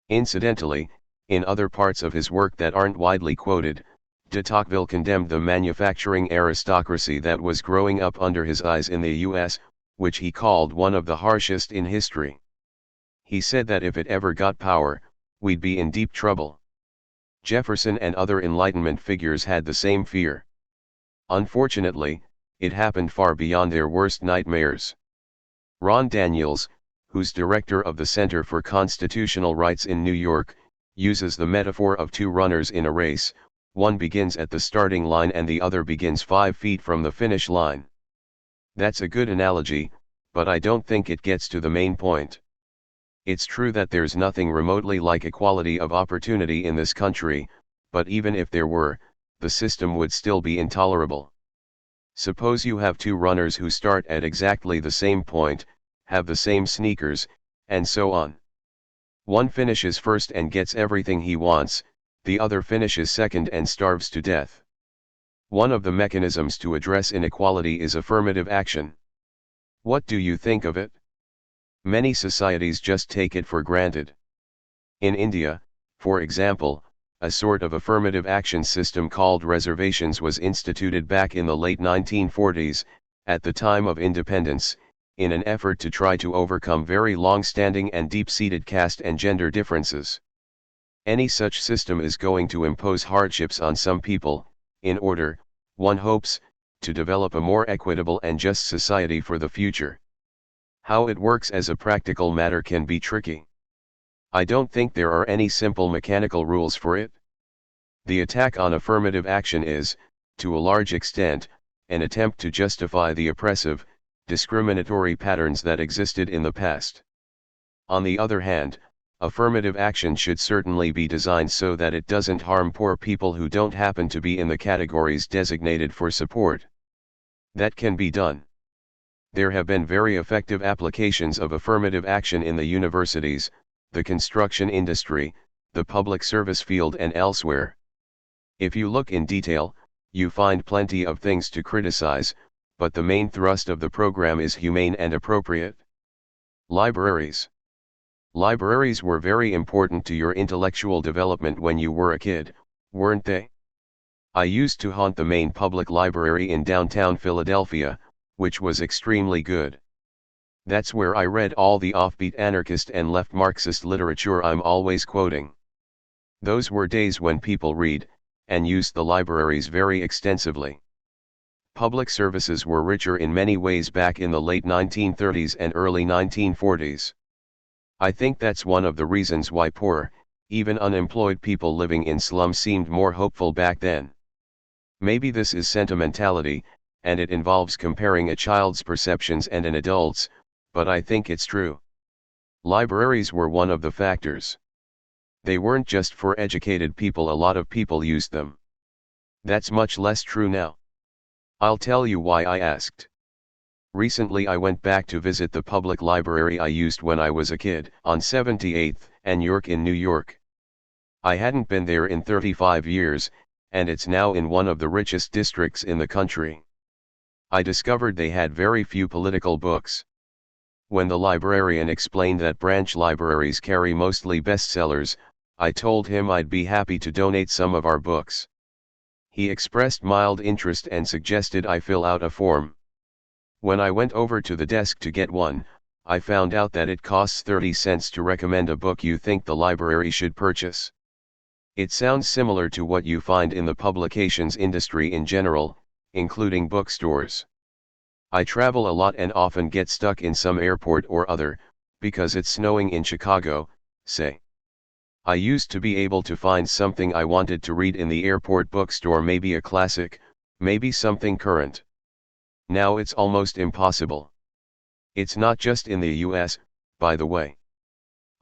Incidentally, in other parts of his work that aren't widely quoted, de Tocqueville condemned the manufacturing aristocracy that was growing up under his eyes in the U.S., which he called one of the harshest in history. He said that if it ever got power, we'd be in deep trouble. Jefferson and other Enlightenment figures had the same fear. Unfortunately, it happened far beyond their worst nightmares. Ron Daniels, who's director of the Center for Constitutional Rights in New York, uses the metaphor of two runners in a race. One begins at the starting line and the other begins 5 feet from the finish line. That's a good analogy, but I don't think it gets to the main point. It's true that there's nothing remotely like equality of opportunity in this country, but even if there were, the system would still be intolerable. Suppose you have two runners who start at exactly the same point, have the same sneakers, and so on. One finishes first and gets everything he wants, the other finishes second and starves to death. One of the mechanisms to address inequality is affirmative action. What do you think of it? Many societies just take it for granted. In India, for example, a sort of affirmative action system called reservations was instituted back in the late 1940s, at the time of independence, in an effort to try to overcome very long-standing and deep-seated caste and gender differences. Any such system is going to impose hardships on some people, in order, one hopes, to develop a more equitable and just society for the future. How it works as a practical matter can be tricky. I don't think there are any simple mechanical rules for it. The attack on affirmative action is, to a large extent, an attempt to justify the oppressive, discriminatory patterns that existed in the past. On the other hand, affirmative action should certainly be designed so that it doesn't harm poor people who don't happen to be in the categories designated for support. That can be done. There have been very effective applications of affirmative action in the universities, the construction industry, the public service field and elsewhere. If you look in detail, you find plenty of things to criticize, but the main thrust of the program is humane and appropriate. Libraries. Libraries were very important to your intellectual development when you were a kid, weren't they? I used to haunt the main public library in downtown Philadelphia, which was extremely good. That's where I read all the offbeat anarchist and left Marxist literature I'm always quoting. Those were days when people read, and used the libraries very extensively. Public services were richer in many ways back in the late 1930s and early 1940s. I think that's one of the reasons why poor, even unemployed people living in slums seemed more hopeful back then. Maybe this is sentimentality, and it involves comparing a child's perceptions and an adult's, but I think it's true. Libraries were one of the factors. They weren't just for educated people, a lot of people used them. That's much less true now. I'll tell you why I asked. Recently I went back to visit the public library I used when I was a kid, on 78th and York in New York. I hadn't been there in 35 years, and it's now in one of the richest districts in the country. I discovered they had very few political books. When the librarian explained that branch libraries carry mostly bestsellers, I told him I'd be happy to donate some of our books. He expressed mild interest and suggested I fill out a form. When I went over to the desk to get one, I found out that it costs 30 cents to recommend a book you think the library should purchase. It sounds similar to what you find in the publications industry in general, including bookstores. I travel a lot and often get stuck in some airport or other, because it's snowing in Chicago, say. I used to be able to find something I wanted to read in the airport bookstore, maybe a classic, maybe something current. Now it's almost impossible. It's not just in the US, by the way.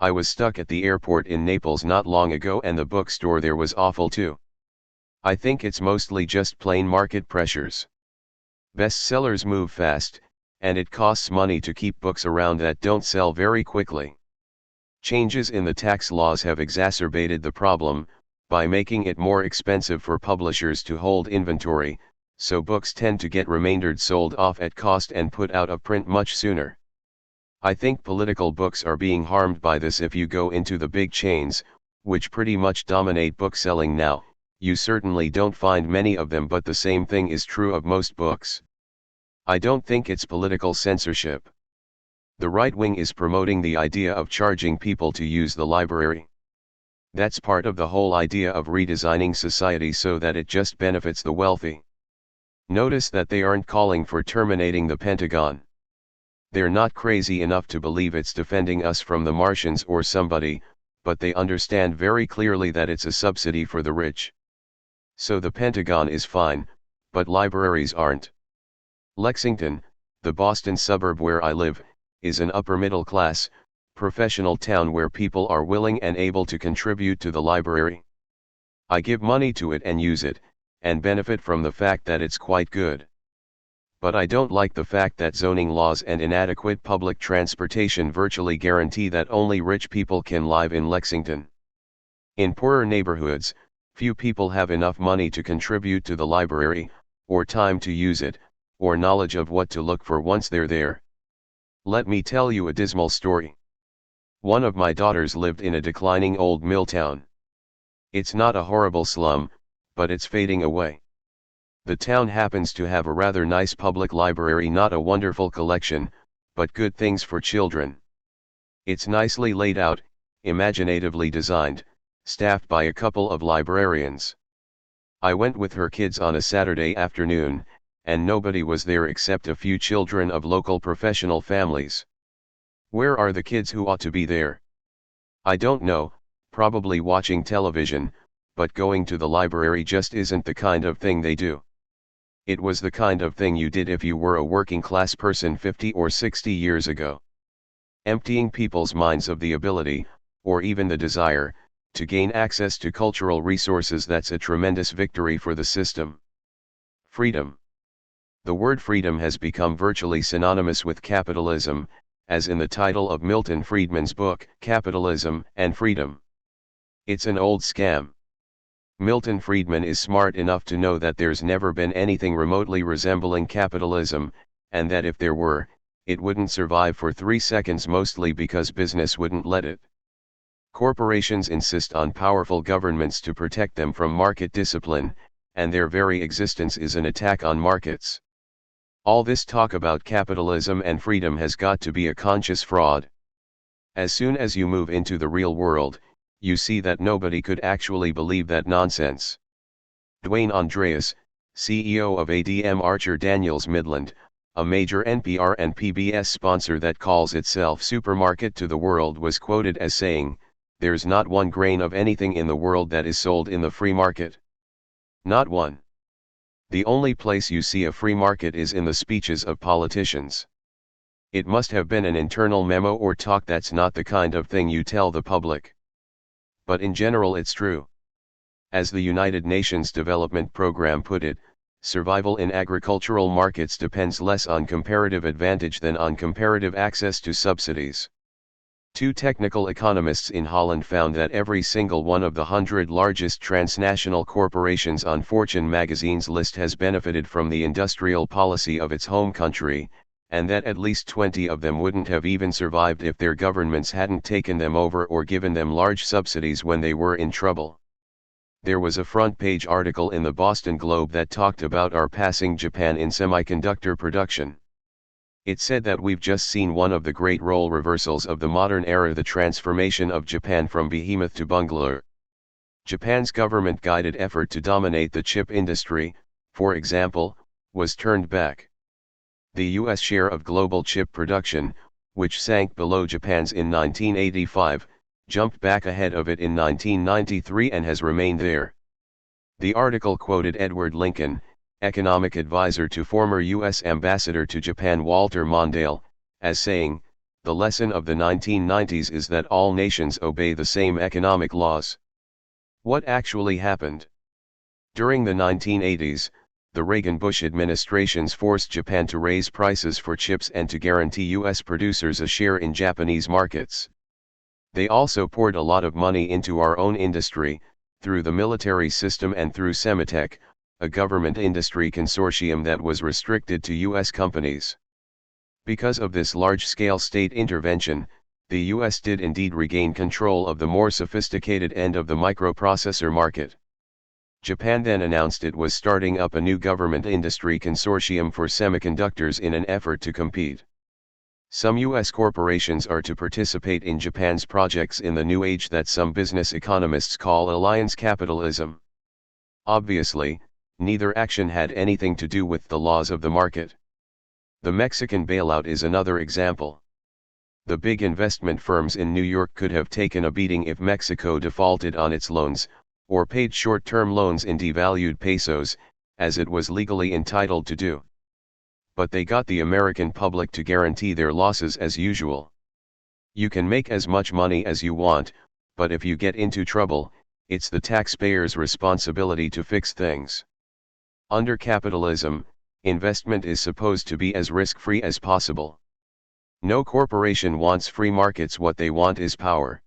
I was stuck at the airport in Naples not long ago and the bookstore there was awful too. I think it's mostly just plain market pressures. Bestsellers move fast, and it costs money to keep books around that don't sell very quickly. Changes in the tax laws have exacerbated the problem, by making it more expensive for publishers to hold inventory, so books tend to get remaindered, sold off at cost and put out of print much sooner. I think political books are being harmed by this. If you go into the big chains, which pretty much dominate bookselling now, you certainly don't find many of them, but the same thing is true of most books. I don't think it's political censorship. The right wing is promoting the idea of charging people to use the library. That's part of the whole idea of redesigning society so that it just benefits the wealthy. Notice that they aren't calling for terminating the Pentagon. They're not crazy enough to believe it's defending us from the Martians or somebody, but they understand very clearly that it's a subsidy for the rich. So the Pentagon is fine, but libraries aren't. Lexington, the Boston suburb where I live, is an upper-middle class, professional town where people are willing and able to contribute to the library. I give money to it and use it, and benefit from the fact that it's quite good. But I don't like the fact that zoning laws and inadequate public transportation virtually guarantee that only rich people can live in Lexington. In poorer neighborhoods, few people have enough money to contribute to the library, or time to use it, or knowledge of what to look for once they're there. Let me tell you a dismal story. One of my daughters lived in a declining old mill town. It's not a horrible slum, but it's fading away. The town happens to have a rather nice public library, not a wonderful collection, but good things for children. It's nicely laid out, imaginatively designed, staffed by a couple of librarians. I went with her kids on a Saturday afternoon, and nobody was there except a few children of local professional families. Where are the kids who ought to be there? I don't know, probably watching television, but going to the library just isn't the kind of thing they do. It was the kind of thing you did if you were a working class person 50 or 60 years ago. Emptying people's minds of the ability, or even the desire, to gain access to cultural resources, that's a tremendous victory for the system. Freedom. The word freedom has become virtually synonymous with capitalism, as in the title of Milton Friedman's book, Capitalism and Freedom. It's an old scam. Milton Friedman is smart enough to know that there's never been anything remotely resembling capitalism, and that if there were, it wouldn't survive for 3 seconds, mostly because business wouldn't let it. Corporations insist on powerful governments to protect them from market discipline, and their very existence is an attack on markets. All this talk about capitalism and freedom has got to be a conscious fraud. As soon as you move into the real world, you see that nobody could actually believe that nonsense. Dwayne Andreas, CEO of ADM Archer Daniels Midland, a major NPR and PBS sponsor that calls itself Supermarket to the World, was quoted as saying, "There's not one grain of anything in the world that is sold in the free market. Not one. The only place you see a free market is in the speeches of politicians." It must have been an internal memo or talk. That's not the kind of thing you tell the public. But in general it's true. As the United Nations Development Program put it, survival in agricultural markets depends less on comparative advantage than on comparative access to subsidies. Two technical economists in Holland found that every single one of the 100 largest transnational corporations on Fortune magazine's list has benefited from the industrial policy of its home country, and that at least 20 of them wouldn't have even survived if their governments hadn't taken them over or given them large subsidies when they were in trouble. There was a front-page article in the Boston Globe that talked about our passing Japan in semiconductor production. It said that we've just seen one of the great role reversals of the modern era, the transformation of Japan from behemoth to bungler. Japan's government-guided effort to dominate the chip industry, for example, was turned back. The U.S. share of global chip production, which sank below Japan's in 1985, jumped back ahead of it in 1993 and has remained there. The article quoted Edward Lincoln, economic advisor to former U.S. Ambassador to Japan Walter Mondale, as saying, "The lesson of the 1990s is that all nations obey the same economic laws." What actually happened? During the 1980s, the Reagan-Bush administrations forced Japan to raise prices for chips and to guarantee U.S. producers a share in Japanese markets. They also poured a lot of money into our own industry, through the military system and through Semitech, a government industry consortium that was restricted to U.S. companies. Because of this large-scale state intervention, the U.S. did indeed regain control of the more sophisticated end of the microprocessor market. Japan then announced it was starting up a new government industry consortium for semiconductors in an effort to compete. Some U.S. corporations are to participate in Japan's projects in the new age that some business economists call alliance capitalism. Obviously, neither action had anything to do with the laws of the market. The Mexican bailout is another example. The big investment firms in New York could have taken a beating if Mexico defaulted on its loans, or paid short-term loans in devalued pesos, as it was legally entitled to do. But they got the American public to guarantee their losses as usual. You can make as much money as you want, but if you get into trouble, it's the taxpayer's responsibility to fix things. Under capitalism, investment is supposed to be as risk-free as possible. No corporation wants free markets, what they want is power.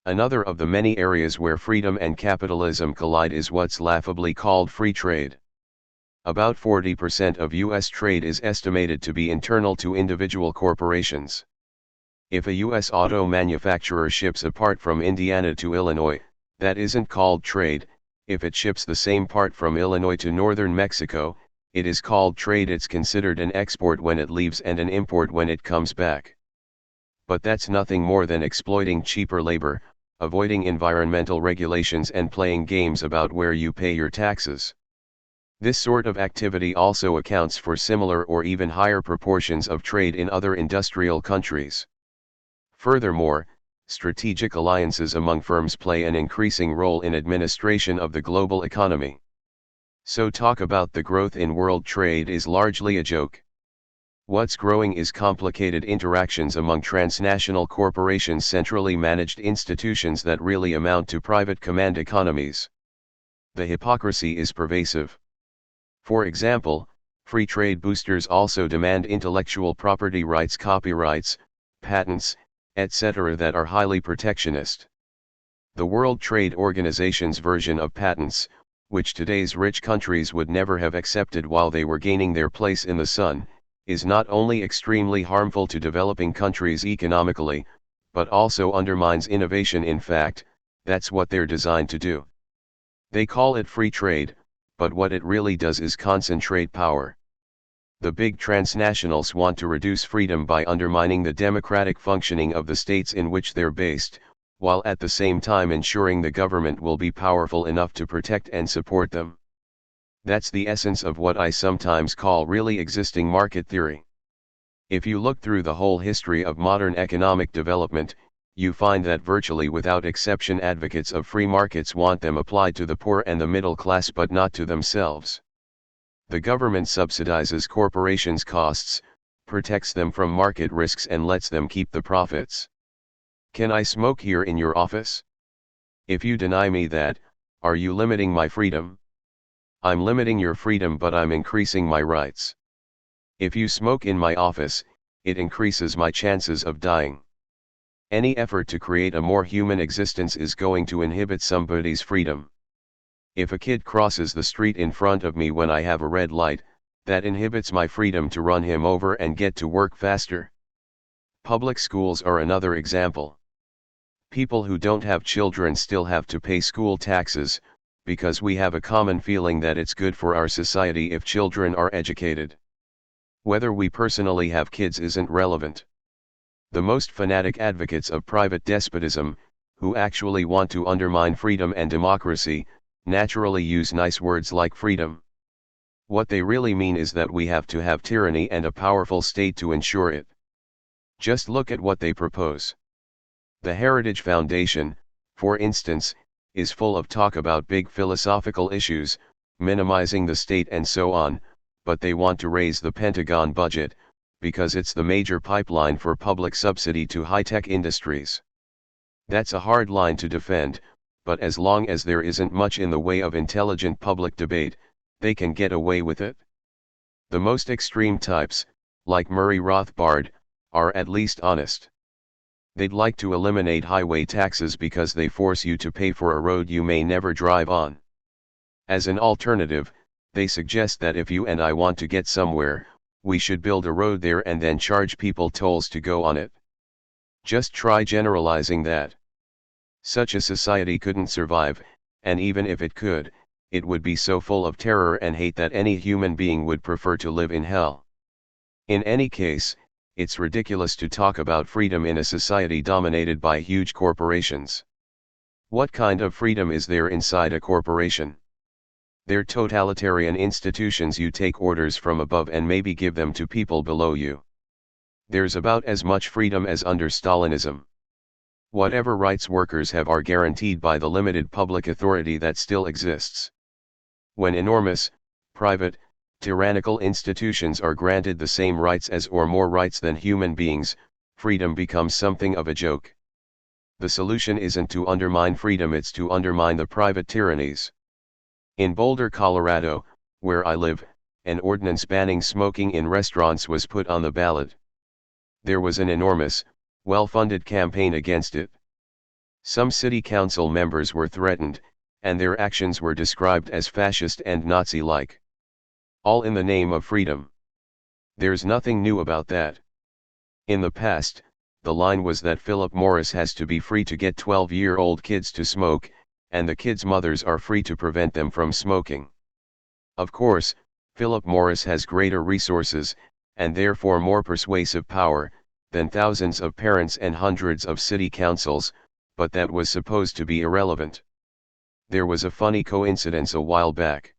Another of the many areas where freedom and capitalism collide is what's laughably called free trade. About 40% of U.S. trade is estimated to be internal to individual corporations. If a U.S. auto manufacturer ships a part from Indiana to Illinois, that isn't called trade. If it ships the same part from Illinois to northern Mexico, it is called trade. It's considered an export when it leaves and an import when it comes back. But that's nothing more than exploiting cheaper labor, avoiding environmental regulations and playing games about where you pay your taxes. This sort of activity also accounts for similar or even higher proportions of trade in other industrial countries. Furthermore, strategic alliances among firms play an increasing role in administration of the global economy. So talk about the growth in world trade is largely a joke. What's growing is complicated interactions among transnational corporations, centrally managed institutions that really amount to private command economies. The hypocrisy is pervasive. For example, free trade boosters also demand intellectual property rights, copyrights, patents, etc. that are highly protectionist. The World Trade Organization's version of patents, which today's rich countries would never have accepted while they were gaining their place in the sun, is not only extremely harmful to developing countries economically, but also undermines innovation. In fact, that's what they're designed to do. They call it free trade, but what it really does is concentrate power. The big transnationals want to reduce freedom by undermining the democratic functioning of the states in which they're based, while at the same time ensuring the government will be powerful enough to protect and support them. That's the essence of what I sometimes call really existing market theory. If you look through the whole history of modern economic development, you find that virtually without exception advocates of free markets want them applied to the poor and the middle class, but not to themselves. The government subsidizes corporations' costs, protects them from market risks and lets them keep the profits. Can I smoke here in your office? If you deny me that, are you limiting my freedom? I'm limiting your freedom, but I'm increasing my rights. If you smoke in my office, it increases my chances of dying. Any effort to create a more human existence is going to inhibit somebody's freedom. If a kid crosses the street in front of me when I have a red light, that inhibits my freedom to run him over and get to work faster. Public schools are another example. People who don't have children still have to pay school taxes, because we have a common feeling that it's good for our society if children are educated. Whether we personally have kids isn't relevant. The most fanatic advocates of private despotism, who actually want to undermine freedom and democracy, naturally use nice words like freedom. What they really mean is that we have to have tyranny and a powerful state to ensure it. Just look at what they propose. The Heritage Foundation, for instance, is full of talk about big philosophical issues, minimizing the state and so on, but they want to raise the Pentagon budget, because it's the major pipeline for public subsidy to high-tech industries. That's a hard line to defend, but as long as there isn't much in the way of intelligent public debate, they can get away with it. The most extreme types, like Murray Rothbard, are at least honest. They'd like to eliminate highway taxes because they force you to pay for a road you may never drive on. As an alternative, they suggest that if you and I want to get somewhere, we should build a road there and then charge people tolls to go on it. Just try generalizing that. Such a society couldn't survive, and even if it could, it would be so full of terror and hate that any human being would prefer to live in hell. In any case, it's ridiculous to talk about freedom in a society dominated by huge corporations. What kind of freedom is there inside a corporation? They're totalitarian institutions. You take orders from above and maybe give them to people below you. There's about as much freedom as under Stalinism. Whatever rights workers have are guaranteed by the limited public authority that still exists. When enormous, private, tyrannical institutions are granted the same rights as or more rights than human beings, freedom becomes something of a joke. The solution isn't to undermine freedom, it's to undermine the private tyrannies. In Boulder, Colorado, where I live, an ordinance banning smoking in restaurants was put on the ballot. There was an enormous, well-funded campaign against it. Some city council members were threatened, and their actions were described as fascist and Nazi-like. All in the name of freedom. There's nothing new about that. In the past, the line was that Philip Morris has to be free to get 12-year-old kids to smoke, and the kids' mothers are free to prevent them from smoking. Of course, Philip Morris has greater resources, and therefore more persuasive power, than thousands of parents and hundreds of city councils, but that was supposed to be irrelevant. There was a funny coincidence a while back.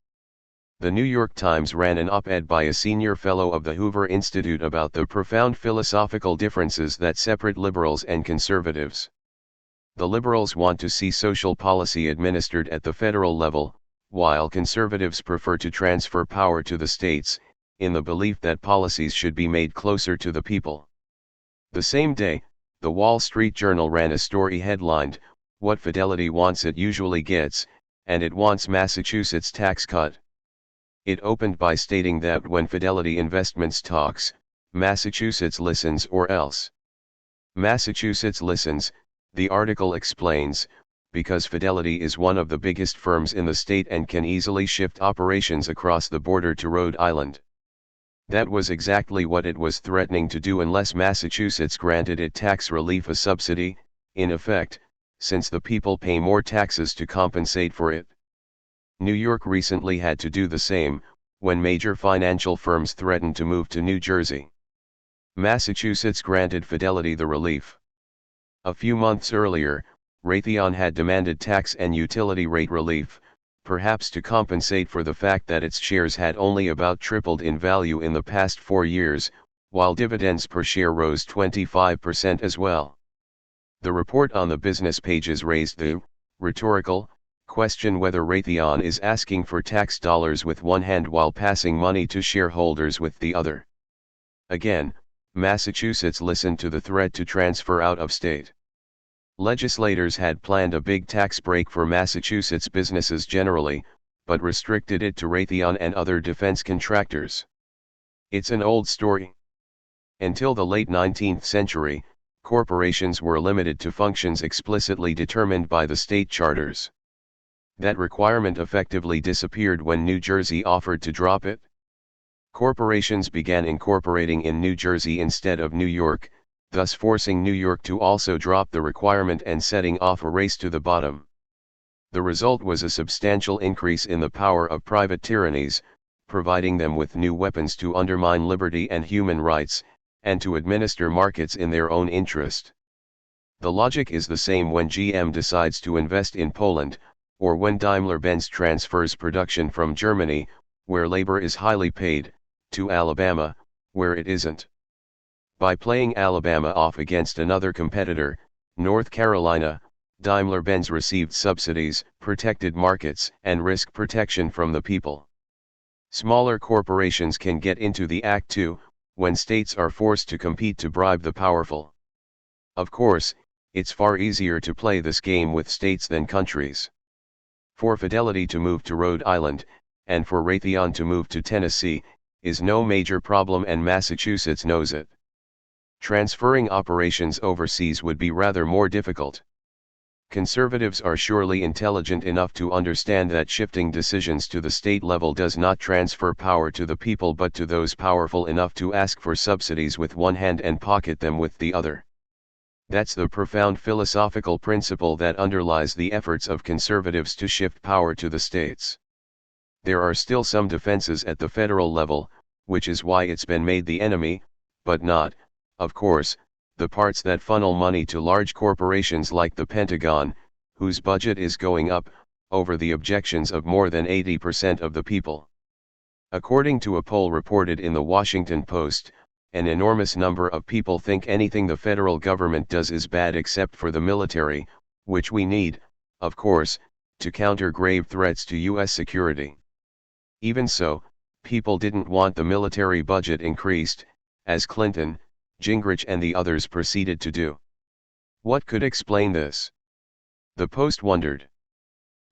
The New York Times ran an op-ed by a senior fellow of the Hoover Institute about the profound philosophical differences that separate liberals and conservatives. The liberals want to see social policy administered at the federal level, while conservatives prefer to transfer power to the states, in the belief that policies should be made closer to the people. The same day, the Wall Street Journal ran a story headlined, "What Fidelity Wants It Usually Gets," and it wants Massachusetts tax cut. It opened by stating that when Fidelity Investments talks, Massachusetts listens, or else. Massachusetts listens, the article explains, because Fidelity is one of the biggest firms in the state and can easily shift operations across the border to Rhode Island. That was exactly what it was threatening to do unless Massachusetts granted it tax relief, a subsidy, in effect, since the people pay more taxes to compensate for it. New York recently had to do the same, when major financial firms threatened to move to New Jersey. Massachusetts granted Fidelity the relief. A few months earlier, Raytheon had demanded tax and utility rate relief, perhaps to compensate for the fact that its shares had only about tripled in value in the past 4 years, while dividends per share rose 25% as well. The report on the business pages raised the rhetorical question whether Raytheon is asking for tax dollars with one hand while passing money to shareholders with the other. Again, Massachusetts listened to the threat to transfer out of state. Legislators had planned a big tax break for Massachusetts businesses generally, but restricted it to Raytheon and other defense contractors. It's an old story. Until the late 19th century, corporations were limited to functions explicitly determined by the state charters. That requirement effectively disappeared when New Jersey offered to drop it. Corporations began incorporating in New Jersey instead of New York, thus forcing New York to also drop the requirement and setting off a race to the bottom. The result was a substantial increase in the power of private tyrannies, providing them with new weapons to undermine liberty and human rights, and to administer markets in their own interest. The logic is the same when GM decides to invest in Poland, or when Daimler-Benz transfers production from Germany, where labor is highly paid, to Alabama, where it isn't. By playing Alabama off against another competitor, North Carolina, Daimler-Benz received subsidies, protected markets, and risk protection from the people. Smaller corporations can get into the act too, when states are forced to compete to bribe the powerful. Of course, it's far easier to play this game with states than countries. For Fidelity to move to Rhode Island, and for Raytheon to move to Tennessee, is no major problem, and Massachusetts knows it. Transferring operations overseas would be rather more difficult. Conservatives are surely intelligent enough to understand that shifting decisions to the state level does not transfer power to the people but to those powerful enough to ask for subsidies with one hand and pocket them with the other. That's the profound philosophical principle that underlies the efforts of conservatives to shift power to the states. There are still some defenses at the federal level, which is why it's been made the enemy, but not, of course, the parts that funnel money to large corporations like the Pentagon, whose budget is going up, over the objections of more than 80% of the people. According to a poll reported in the Washington Post, an enormous number of people think anything the federal government does is bad except for the military, which we need, of course, to counter grave threats to U.S. security. Even so, people didn't want the military budget increased, as Clinton, Gingrich and the others proceeded to do. What could explain this? The Post wondered.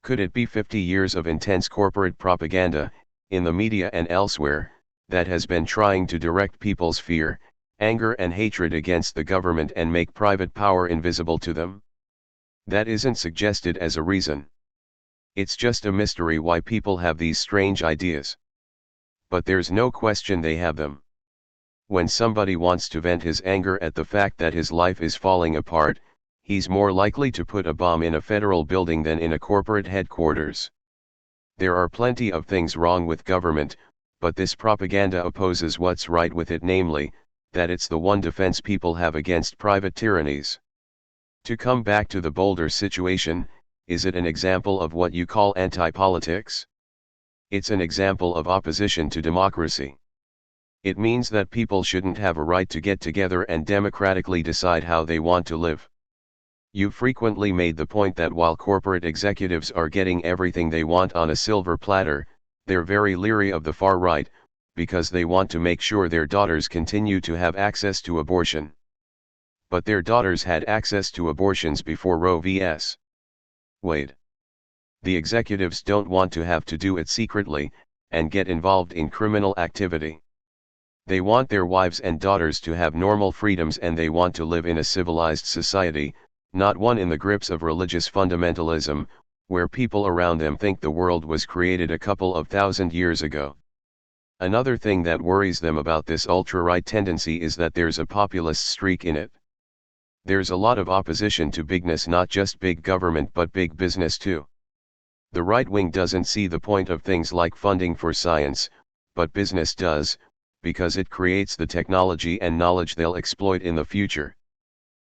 Could it be 50 years of intense corporate propaganda, in the media and elsewhere, that has been trying to direct people's fear, anger and hatred against the government and make private power invisible to them? That isn't suggested as a reason. It's just a mystery why people have these strange ideas. But there's no question they have them. When somebody wants to vent his anger at the fact that his life is falling apart, he's more likely to put a bomb in a federal building than in a corporate headquarters. There are plenty of things wrong with government, but this propaganda opposes what's right with it, namely, that it's the one defense people have against private tyrannies. To come back to the Boulder situation, is it an example of what you call anti-politics? It's an example of opposition to democracy. It means that people shouldn't have a right to get together and democratically decide how they want to live. You frequently made the point that while corporate executives are getting everything they want on a silver platter, they're very leery of the far right, because they want to make sure their daughters continue to have access to abortion. But their daughters had access to abortions before Roe v. Wade. The executives don't want to have to do it secretly, and get involved in criminal activity. They want their wives and daughters to have normal freedoms, and they want to live in a civilized society, not one in the grips of religious fundamentalism, where people around them think the world was created a couple of thousand years ago. Another thing that worries them about this ultra-right tendency is that there's a populist streak in it. There's a lot of opposition to bigness, not just big government but big business too. The right wing doesn't see the point of things like funding for science, but business does, because it creates the technology and knowledge they'll exploit in the future.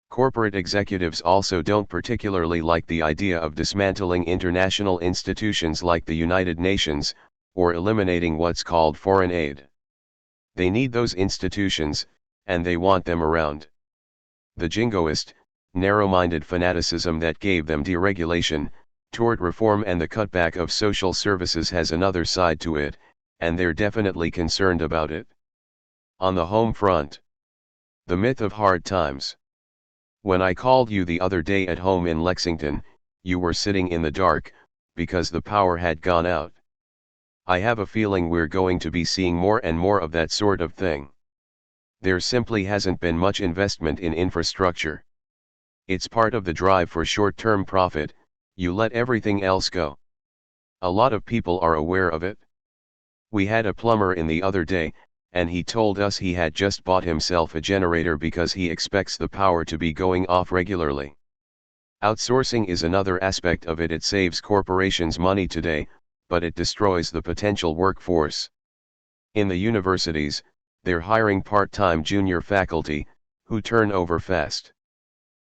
Corporate executives also don't particularly like the idea of dismantling international institutions like the United Nations, or eliminating what's called foreign aid. They need those institutions, and they want them around. The jingoist, narrow-minded fanaticism that gave them deregulation, tort reform and the cutback of social services has another side to it, and they're definitely concerned about it. On the home front. The myth of hard times. When I called you the other day at home in Lexington, you were sitting in the dark, because the power had gone out. I have a feeling we're going to be seeing more and more of that sort of thing. There simply hasn't been much investment in infrastructure. It's part of the drive for short-term profit. You let everything else go. A lot of people are aware of it. We had a plumber in the other day, and he told us he had just bought himself a generator because he expects the power to be going off regularly. Outsourcing is another aspect of it. It saves corporations money today, but it destroys the potential workforce. In the universities, they're hiring part-time junior faculty, who turn over fast.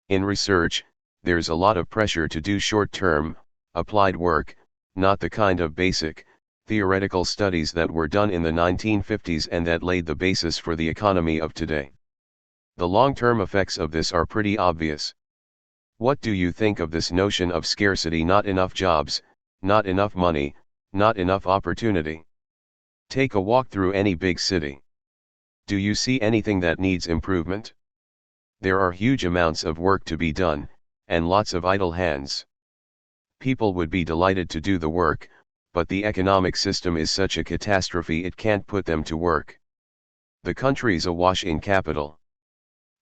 In research, there's a lot of pressure to do short-term, applied work, not the kind of basic, theoretical studies that were done in the 1950s and that laid the basis for the economy of today. The long-term effects of this are pretty obvious. What do you think of this notion of scarcity? Not enough jobs, not enough money, not enough opportunity. Take a walk through any big city. Do you see anything that needs improvement? There are huge amounts of work to be done, and lots of idle hands. People would be delighted to do the work, but the economic system is such a catastrophe it can't put them to work. The country's awash in capital.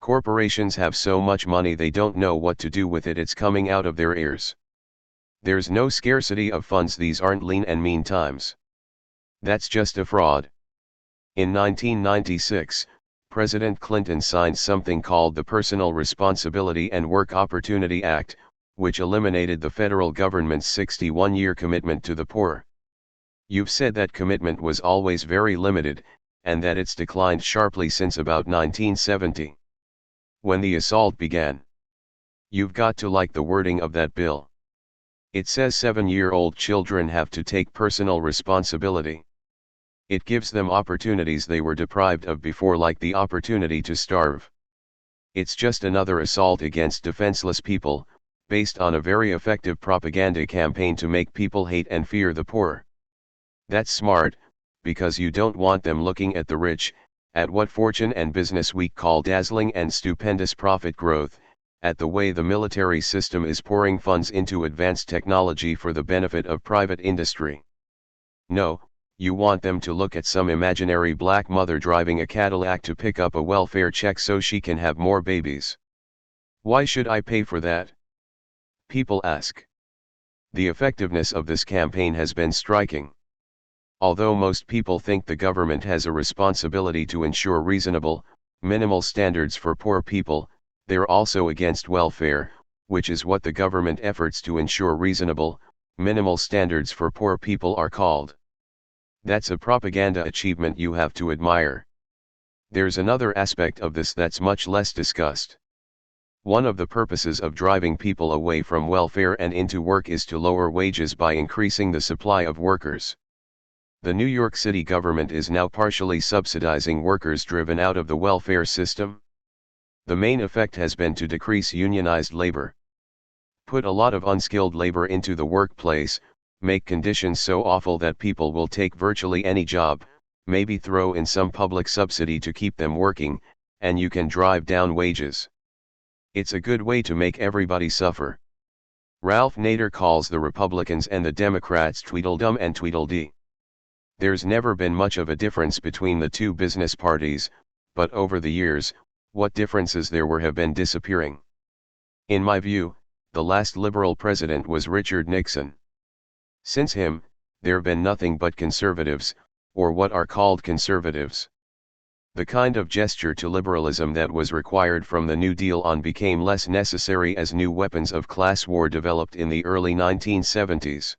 Corporations have so much money they don't know what to do with it. It's coming out of their ears. There's no scarcity of funds. These aren't lean and mean times. That's just a fraud. In 1996, President Clinton signed something called the Personal Responsibility and Work Opportunity Act, which eliminated the federal government's 61-year commitment to the poor. You've said that commitment was always very limited, and that it's declined sharply since about 1970. When the assault began. You've got to like the wording of that bill. It says 7-year-old children have to take personal responsibility. It gives them opportunities they were deprived of before, like the opportunity to starve. It's just another assault against defenseless people, based on a very effective propaganda campaign to make people hate and fear the poor. That's smart, because you don't want them looking at the rich, at what Fortune and Business Week call dazzling and stupendous profit growth, at the way the military system is pouring funds into advanced technology for the benefit of private industry. No, you want them to look at some imaginary black mother driving a Cadillac to pick up a welfare check so she can have more babies. Why should I pay for that? People ask. The effectiveness of this campaign has been striking. Although most people think the government has a responsibility to ensure reasonable, minimal standards for poor people, they're also against welfare, which is what the government efforts to ensure reasonable, minimal standards for poor people are called. That's a propaganda achievement you have to admire. There's another aspect of this that's much less discussed. One of the purposes of driving people away from welfare and into work is to lower wages by increasing the supply of workers. The New York City government is now partially subsidizing workers driven out of the welfare system. The main effect has been to decrease unionized labor. Put a lot of unskilled labor into the workplace, make conditions so awful that people will take virtually any job, maybe throw in some public subsidy to keep them working, and you can drive down wages. It's a good way to make everybody suffer. Ralph Nader calls the Republicans and the Democrats Tweedledum and Tweedledee. There's never been much of a difference between the two business parties, but over the years, what differences there were have been disappearing. In my view, the last liberal president was Richard Nixon. Since him, there've been nothing but conservatives, or what are called conservatives. The kind of gesture to liberalism that was required from the New Deal on became less necessary as new weapons of class war developed in the early 1970s.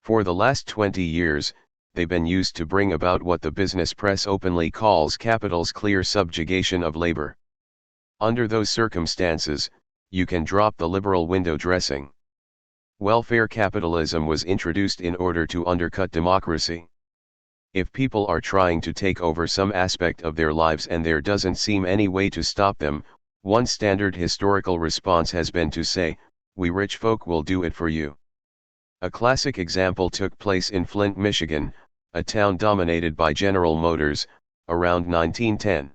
For the last 20 years, they've been used to bring about what the business press openly calls capital's clear subjugation of labor. Under those circumstances, you can drop the liberal window dressing. Welfare capitalism was introduced in order to undercut democracy. If people are trying to take over some aspect of their lives and there doesn't seem any way to stop them, one standard historical response has been to say, "We rich folk will do it for you." A classic example took place in Flint, Michigan, a town dominated by General Motors, around 1910.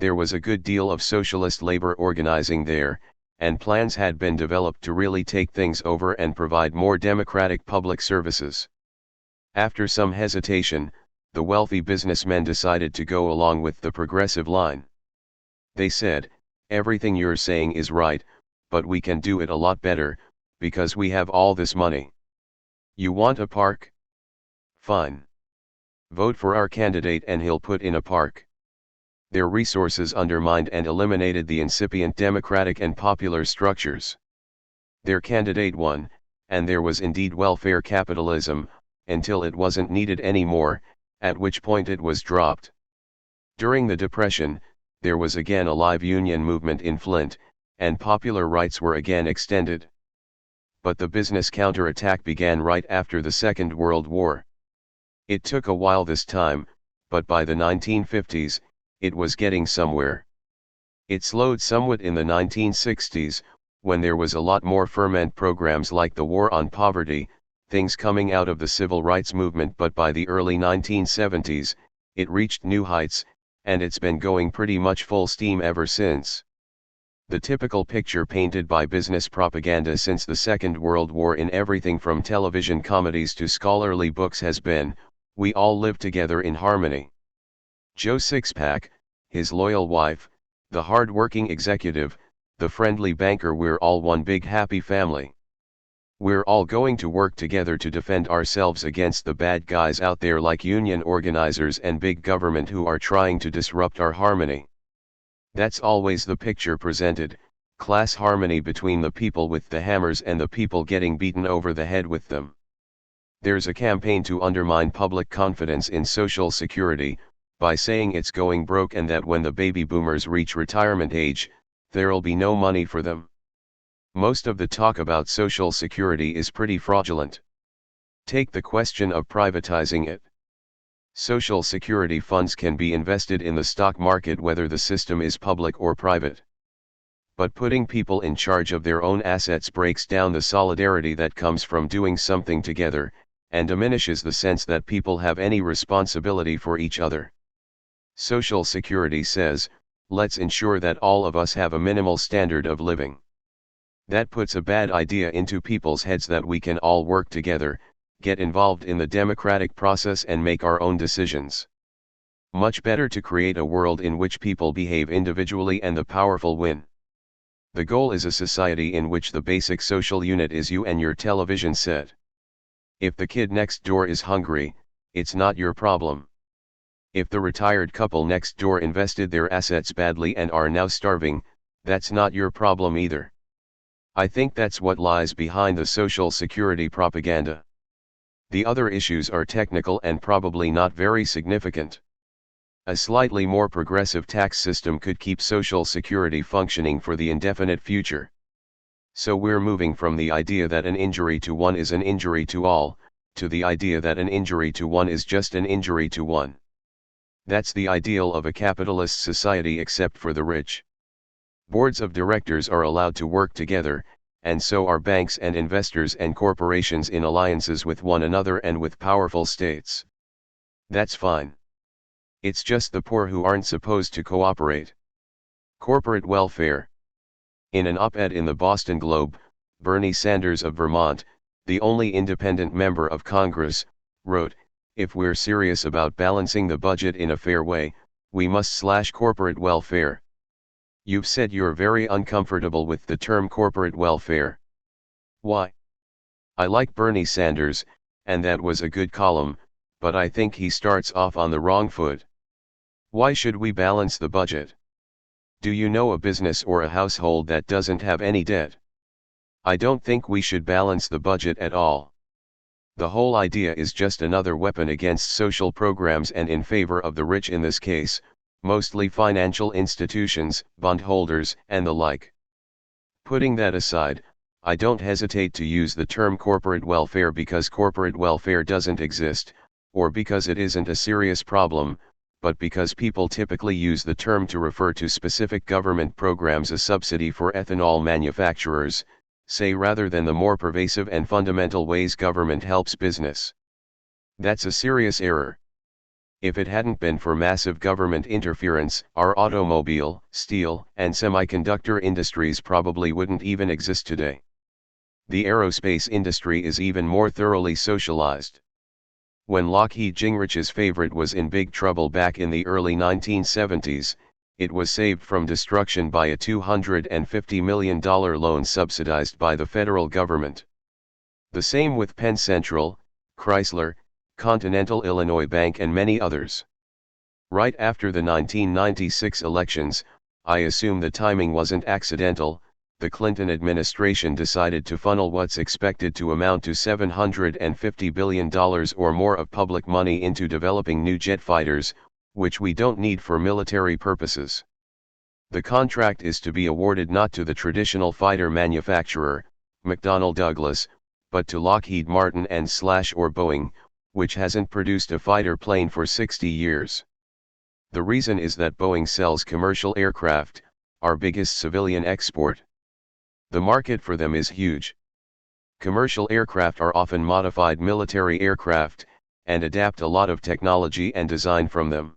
There was a good deal of socialist labor organizing there, and plans had been developed to really take things over and provide more democratic public services. After some hesitation, the wealthy businessmen decided to go along with the progressive line. They said, everything you're saying is right, but we can do it a lot better, because we have all this money. You want a park? Fine. Vote for our candidate and he'll put in a park. Their resources undermined and eliminated the incipient democratic and popular structures. Their candidate won, and there was indeed welfare capitalism, until it wasn't needed anymore, at which point it was dropped. During the Depression, there was again a live union movement in Flint, and popular rights were again extended. But the business counterattack began right after the Second World War. It took a while this time, but by the 1950s, it was getting somewhere. It slowed somewhat in the 1960s, when there was a lot more ferment programs like the War on Poverty, things coming out of the civil rights movement, but by the early 1970s, it reached new heights, and it's been going pretty much full steam ever since. The typical picture painted by business propaganda since the Second World War in everything from television comedies to scholarly books has been, we all live together in harmony. Joe Sixpack, his loyal wife, the hard-working executive, the friendly banker, we're all one big happy family. We're all going to work together to defend ourselves against the bad guys out there like union organizers and big government who are trying to disrupt our harmony. That's always the picture presented, class harmony between the people with the hammers and the people getting beaten over the head with them. There's a campaign to undermine public confidence in Social Security, by saying it's going broke and that when the baby boomers reach retirement age, there'll be no money for them. Most of the talk about Social Security is pretty fraudulent. Take the question of privatizing it. Social Security funds can be invested in the stock market whether the system is public or private. But putting people in charge of their own assets breaks down the solidarity that comes from doing something together, and diminishes the sense that people have any responsibility for each other. Social Security says, let's ensure that all of us have a minimal standard of living. That puts a bad idea into people's heads that we can all work together, get involved in the democratic process and make our own decisions. Much better to create a world in which people behave individually and the powerful win. The goal is a society in which the basic social unit is you and your television set. If the kid next door is hungry, it's not your problem. If the retired couple next door invested their assets badly and are now starving, that's not your problem either. I think that's what lies behind the Social Security propaganda. The other issues are technical and probably not very significant. A slightly more progressive tax system could keep Social Security functioning for the indefinite future. So we're moving from the idea that an injury to one is an injury to all, to the idea that an injury to one is just an injury to one. That's the ideal of a capitalist society except for the rich. Boards of directors are allowed to work together, and so are banks and investors and corporations in alliances with one another and with powerful states. That's fine. It's just the poor who aren't supposed to cooperate. Corporate welfare. In an op-ed in the Boston Globe, Bernie Sanders of Vermont, the only independent member of Congress, wrote, "If we're serious about balancing the budget in a fair way, we must slash corporate welfare." You've said you're very uncomfortable with the term corporate welfare. Why? I like Bernie Sanders, and that was a good column, but I think he starts off on the wrong foot. Why should we balance the budget? Do you know a business or a household that doesn't have any debt? I don't think we should balance the budget at all. The whole idea is just another weapon against social programs and in favor of the rich in this case, mostly financial institutions, bondholders, and the like. Putting that aside, I don't hesitate to use the term corporate welfare because corporate welfare doesn't exist, or because it isn't a serious problem, but because people typically use the term to refer to specific government programs, a subsidy for ethanol manufacturers, say, rather than the more pervasive and fundamental ways government helps business. That's a serious error. If it hadn't been for massive government interference, our automobile, steel, and semiconductor industries probably wouldn't even exist today. The aerospace industry is even more thoroughly socialized. When Lockheed Gingrich's favorite was in big trouble back in the early 1970s, it was saved from destruction by a $250 million loan subsidized by the federal government. The same with Penn Central, Chrysler, Continental Illinois Bank and many others. Right after the 1996 elections, I assume the timing wasn't accidental, the Clinton administration decided to funnel what's expected to amount to $750 billion or more of public money into developing new jet fighters, which we don't need for military purposes. The contract is to be awarded not to the traditional fighter manufacturer, McDonnell Douglas, but to Lockheed Martin and or Boeing, which hasn't produced a fighter plane for 60 years. The reason is that Boeing sells commercial aircraft, our biggest civilian export. The market for them is huge. Commercial aircraft are often modified military aircraft, and adapt a lot of technology and design from them.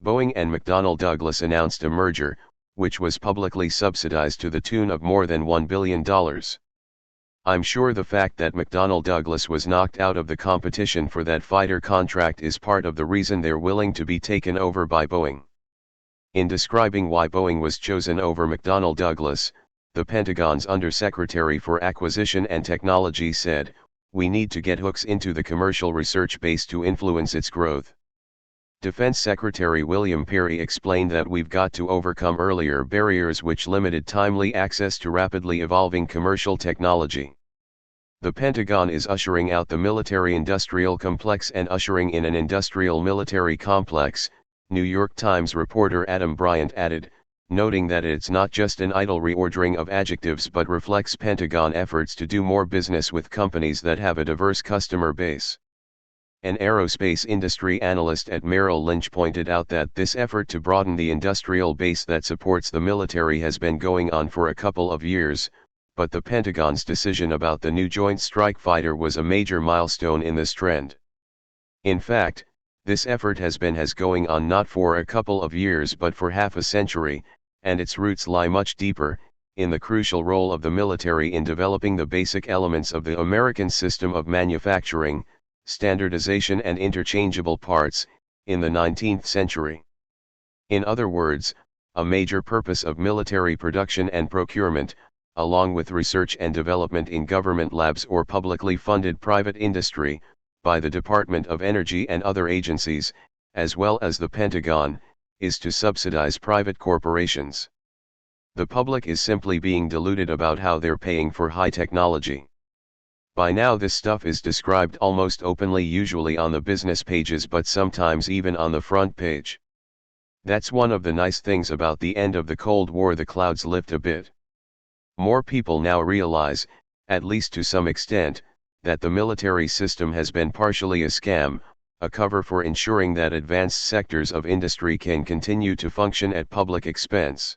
Boeing and McDonnell Douglas announced a merger, which was publicly subsidized to the tune of more than $1 billion. I'm sure the fact that McDonnell Douglas was knocked out of the competition for that fighter contract is part of the reason they're willing to be taken over by Boeing. In describing why Boeing was chosen over McDonnell Douglas, the Pentagon's Undersecretary for Acquisition and Technology said, "We need to get hooks into the commercial research base to influence its growth." Defense Secretary William Perry explained that we've got to overcome earlier barriers which limited timely access to rapidly evolving commercial technology. The Pentagon is ushering out the military-industrial complex and ushering in an industrial-military complex, New York Times reporter Adam Bryant added, noting that it's not just an idle reordering of adjectives but reflects Pentagon efforts to do more business with companies that have a diverse customer base. An aerospace industry analyst at Merrill Lynch pointed out that this effort to broaden the industrial base that supports the military has been going on for a couple of years, but the Pentagon's decision about the new Joint Strike Fighter was a major milestone in this trend. In fact, this effort has been going on not for a couple of years but for half a century, and its roots lie much deeper, in the crucial role of the military in developing the basic elements of the American system of manufacturing, standardization and interchangeable parts, in the 19th century. In other words, a major purpose of military production and procurement, along with research and development in government labs or publicly funded private industry, by the Department of Energy and other agencies, as well as the Pentagon, is to subsidize private corporations. The public is simply being deluded about how they're paying for high technology. By now this stuff is described almost openly, usually on the business pages but sometimes even on the front page. That's one of the nice things about the end of the Cold War. The clouds lift a bit. More people now realize, at least to some extent, that the military system has been partially a scam, a cover for ensuring that advanced sectors of industry can continue to function at public expense.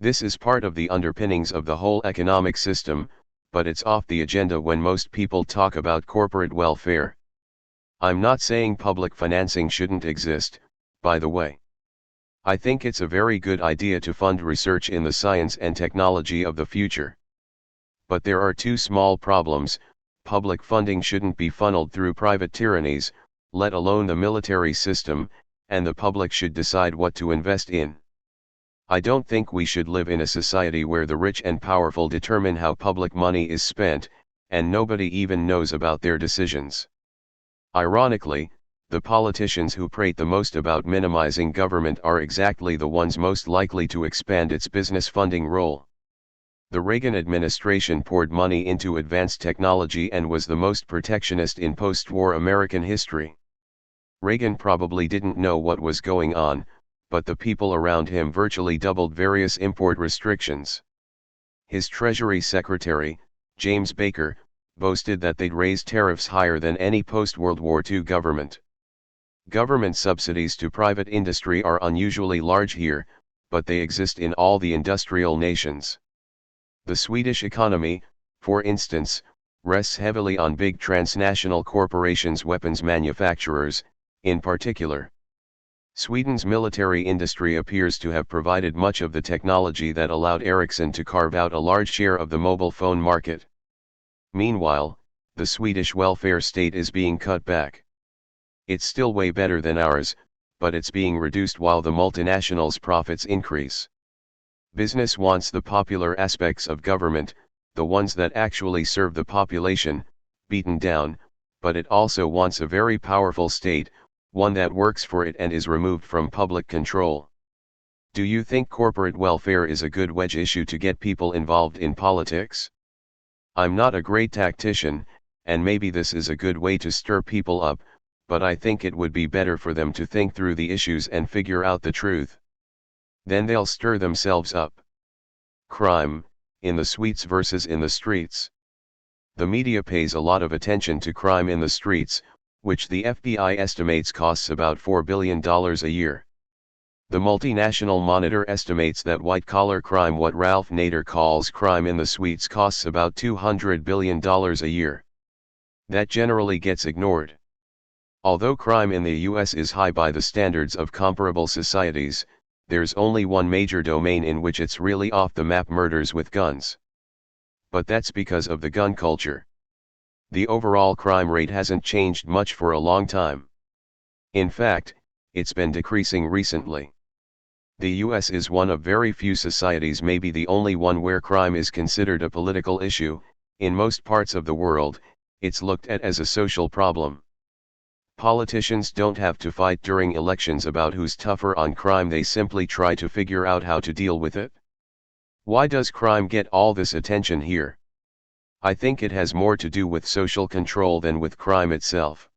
This is part of the underpinnings of the whole economic system, but it's off the agenda when most people talk about corporate welfare. I'm not saying public financing shouldn't exist, by the way. I think it's a very good idea to fund research in the science and technology of the future. But there are two small problems. Public funding shouldn't be funneled through private tyrannies, let alone the military system, and the public should decide what to invest in. I don't think we should live in a society where the rich and powerful determine how public money is spent, and nobody even knows about their decisions. Ironically, the politicians who prate the most about minimizing government are exactly the ones most likely to expand its business funding role. The Reagan administration poured money into advanced technology and was the most protectionist in post-war American history. Reagan probably didn't know what was going on, but the people around him virtually doubled various import restrictions. His Treasury Secretary, James Baker, boasted that they'd raise tariffs higher than any post-World War II government. Government subsidies to private industry are unusually large here, but they exist in all the industrial nations. The Swedish economy, for instance, rests heavily on big transnational corporations, weapons manufacturers, in particular. Sweden's military industry appears to have provided much of the technology that allowed Ericsson to carve out a large share of the mobile phone market. Meanwhile, the Swedish welfare state is being cut back. It's still way better than ours, but it's being reduced while the multinationals' profits increase. Business wants the popular aspects of government, the ones that actually serve the population, beaten down, but it also wants a very powerful state, one that works for it and is removed from public control. Do you think corporate welfare is a good wedge issue to get people involved in politics? I'm not a great tactician, and maybe this is a good way to stir people up, but I think it would be better for them to think through the issues and figure out the truth. Then they'll stir themselves up. Crime, in the suites versus in the streets. The media pays a lot of attention to crime in the streets, which the FBI estimates costs about $4 billion a year. The multinational Monitor estimates that white-collar crime, what Ralph Nader calls crime in the suites, costs about $200 billion a year. That generally gets ignored. Although crime in the US is high by the standards of comparable societies, there's only one major domain in which it's really off the map: murders with guns. But that's because of the gun culture. The overall crime rate hasn't changed much for a long time. In fact, it's been decreasing recently. The US is one of very few societies, maybe the only one, where crime is considered a political issue. In most parts of the world, it's looked at as a social problem. Politicians don't have to fight during elections about who's tougher on crime, they simply try to figure out how to deal with it. Why does crime get all this attention here? I think it has more to do with social control than with crime itself.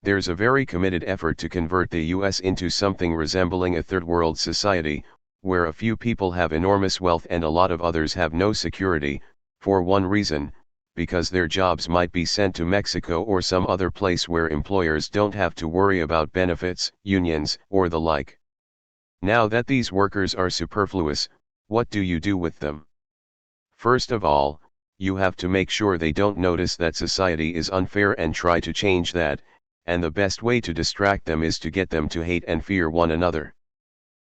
There's a very committed effort to convert the US into something resembling a third world society, where a few people have enormous wealth and a lot of others have no security, for one reason: because their jobs might be sent to Mexico or some other place where employers don't have to worry about benefits, unions, or the like. Now that these workers are superfluous, what do you do with them? First of all, you have to make sure they don't notice that society is unfair and try to change that, and the best way to distract them is to get them to hate and fear one another.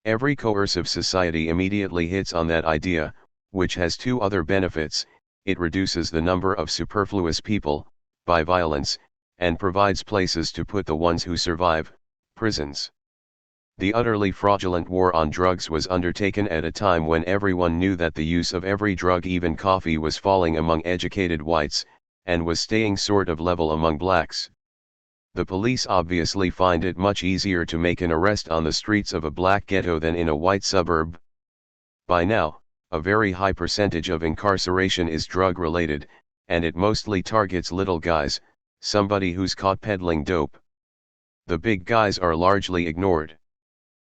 Every coercive society immediately hits on that idea, which has two other benefits: it reduces the number of superfluous people, by violence, and provides places to put the ones who survive, prisons. The utterly fraudulent war on drugs was undertaken at a time when everyone knew that the use of every drug, even coffee, was falling among educated whites, and was staying sort of level among blacks. The police obviously find it much easier to make an arrest on the streets of a black ghetto than in a white suburb. By now, a very high percentage of incarceration is drug-related, and it mostly targets little guys, somebody who's caught peddling dope. The big guys are largely ignored.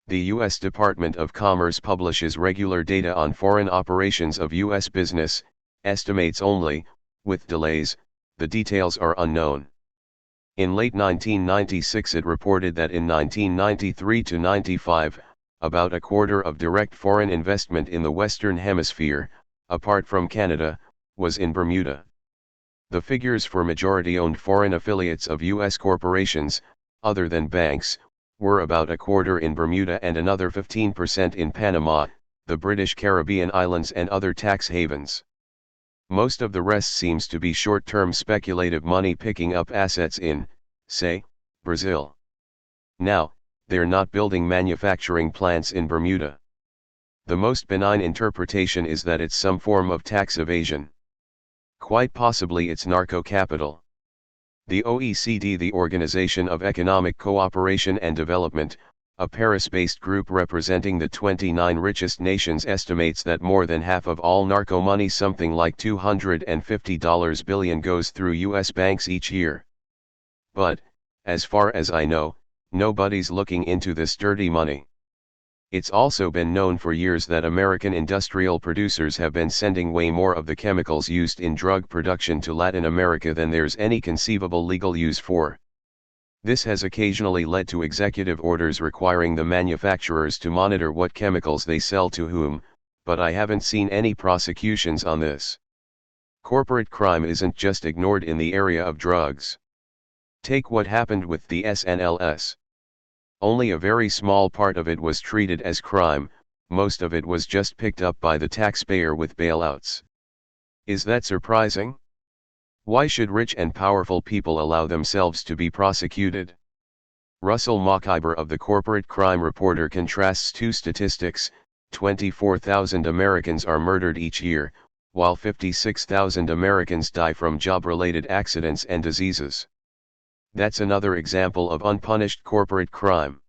The U.S. Department of Commerce publishes regular data on foreign operations of U.S. business, estimates only, with delays. The details are unknown. In late 1996 it reported that in 1993 to 95, about a quarter of direct foreign investment in the Western Hemisphere, apart from Canada, was in Bermuda. The figures for majority-owned foreign affiliates of U.S. corporations, other than banks, were about a quarter in Bermuda and another 15% in Panama, the British Caribbean islands and other tax havens. Most of the rest seems to be short-term speculative money picking up assets in, say, Brazil. Now, they're not building manufacturing plants in Bermuda. The most benign interpretation is that it's some form of tax evasion. Quite possibly it's narco-capital. The OECD, the Organization of Economic Cooperation and Development, a Paris-based group representing the 29 richest nations, estimates that more than half of all narco money, something like $250 billion, goes through U.S. banks each year. But, as far as I know, nobody's looking into this dirty money. It's also been known for years that American industrial producers have been sending way more of the chemicals used in drug production to Latin America than there's any conceivable legal use for. This has occasionally led to executive orders requiring the manufacturers to monitor what chemicals they sell to whom, but I haven't seen any prosecutions on this. Corporate crime isn't just ignored in the area of drugs. Take what happened with the SNLS. Only a very small part of it was treated as crime, most of it was just picked up by the taxpayer with bailouts. Is that surprising? Why should rich and powerful people allow themselves to be prosecuted? Russell Mockiber of the Corporate Crime Reporter contrasts two statistics: 24,000 Americans are murdered each year, while 56,000 Americans die from job-related accidents and diseases. That's another example of unpunished corporate crime.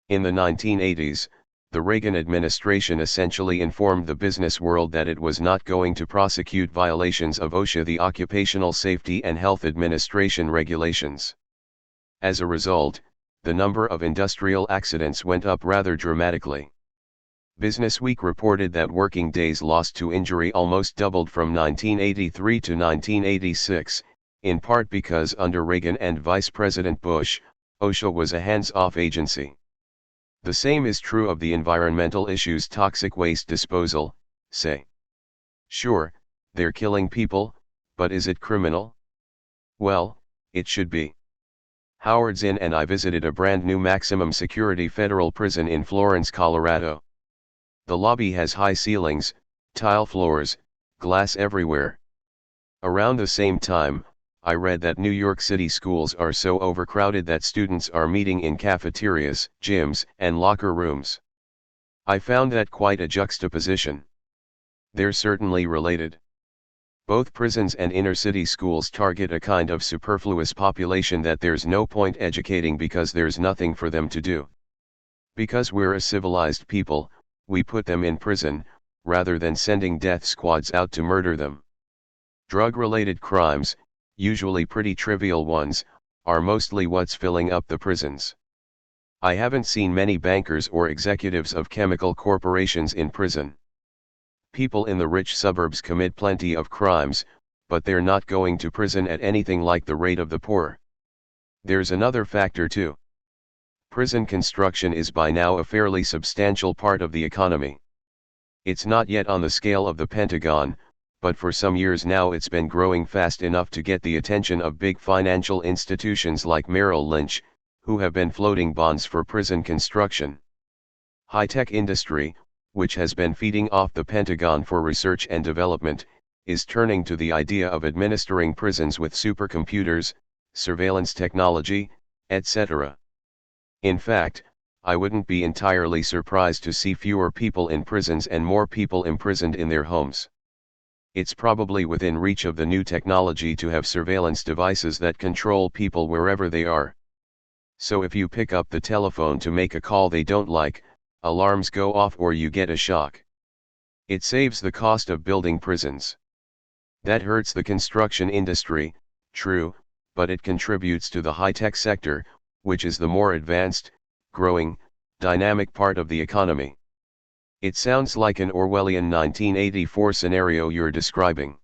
In the 1980s, the Reagan administration essentially informed the business world that it was not going to prosecute violations of OSHA, the Occupational Safety and Health Administration regulations. As a result, the number of industrial accidents went up rather dramatically. Businessweek reported that working days lost to injury almost doubled from 1983 to 1986, in part because under Reagan and Vice President Bush, OSHA was a hands-off agency. The same is true of the environmental issues: toxic waste disposal, say. Sure, they're killing people, but is it criminal? Well, it should be. Howard Zinn and I visited a brand new maximum security federal prison in Florence, Colorado. The lobby has high ceilings, tile floors, glass everywhere. Around the same time, I read that New York City schools are so overcrowded that students are meeting in cafeterias, gyms, and locker rooms. I found that quite a juxtaposition. They're certainly related. Both prisons and inner-city schools target a kind of superfluous population that there's no point educating because there's nothing for them to do. Because we're a civilized people, we put them in prison, rather than sending death squads out to murder them. Drug-related crimes, usually pretty trivial ones, are mostly what's filling up the prisons. I haven't seen many bankers or executives of chemical corporations in prison. People in the rich suburbs commit plenty of crimes, but they're not going to prison at anything like the rate of the poor. There's another factor too. Prison construction is by now a fairly substantial part of the economy. It's not yet on the scale of the Pentagon, but for some years now it's been growing fast enough to get the attention of big financial institutions like Merrill Lynch, who have been floating bonds for prison construction. High-tech industry, which has been feeding off the Pentagon for research and development, is turning to the idea of administering prisons with supercomputers, surveillance technology, etc. In fact, I wouldn't be entirely surprised to see fewer people in prisons and more people imprisoned in their homes. It's probably within reach of the new technology to have surveillance devices that control people wherever they are. So if you pick up the telephone to make a call they don't like, alarms go off or you get a shock. It saves the cost of building prisons. That hurts the construction industry, true, but it contributes to the high-tech sector, which is the more advanced, growing, dynamic part of the economy. It sounds like an Orwellian 1984 scenario you're describing.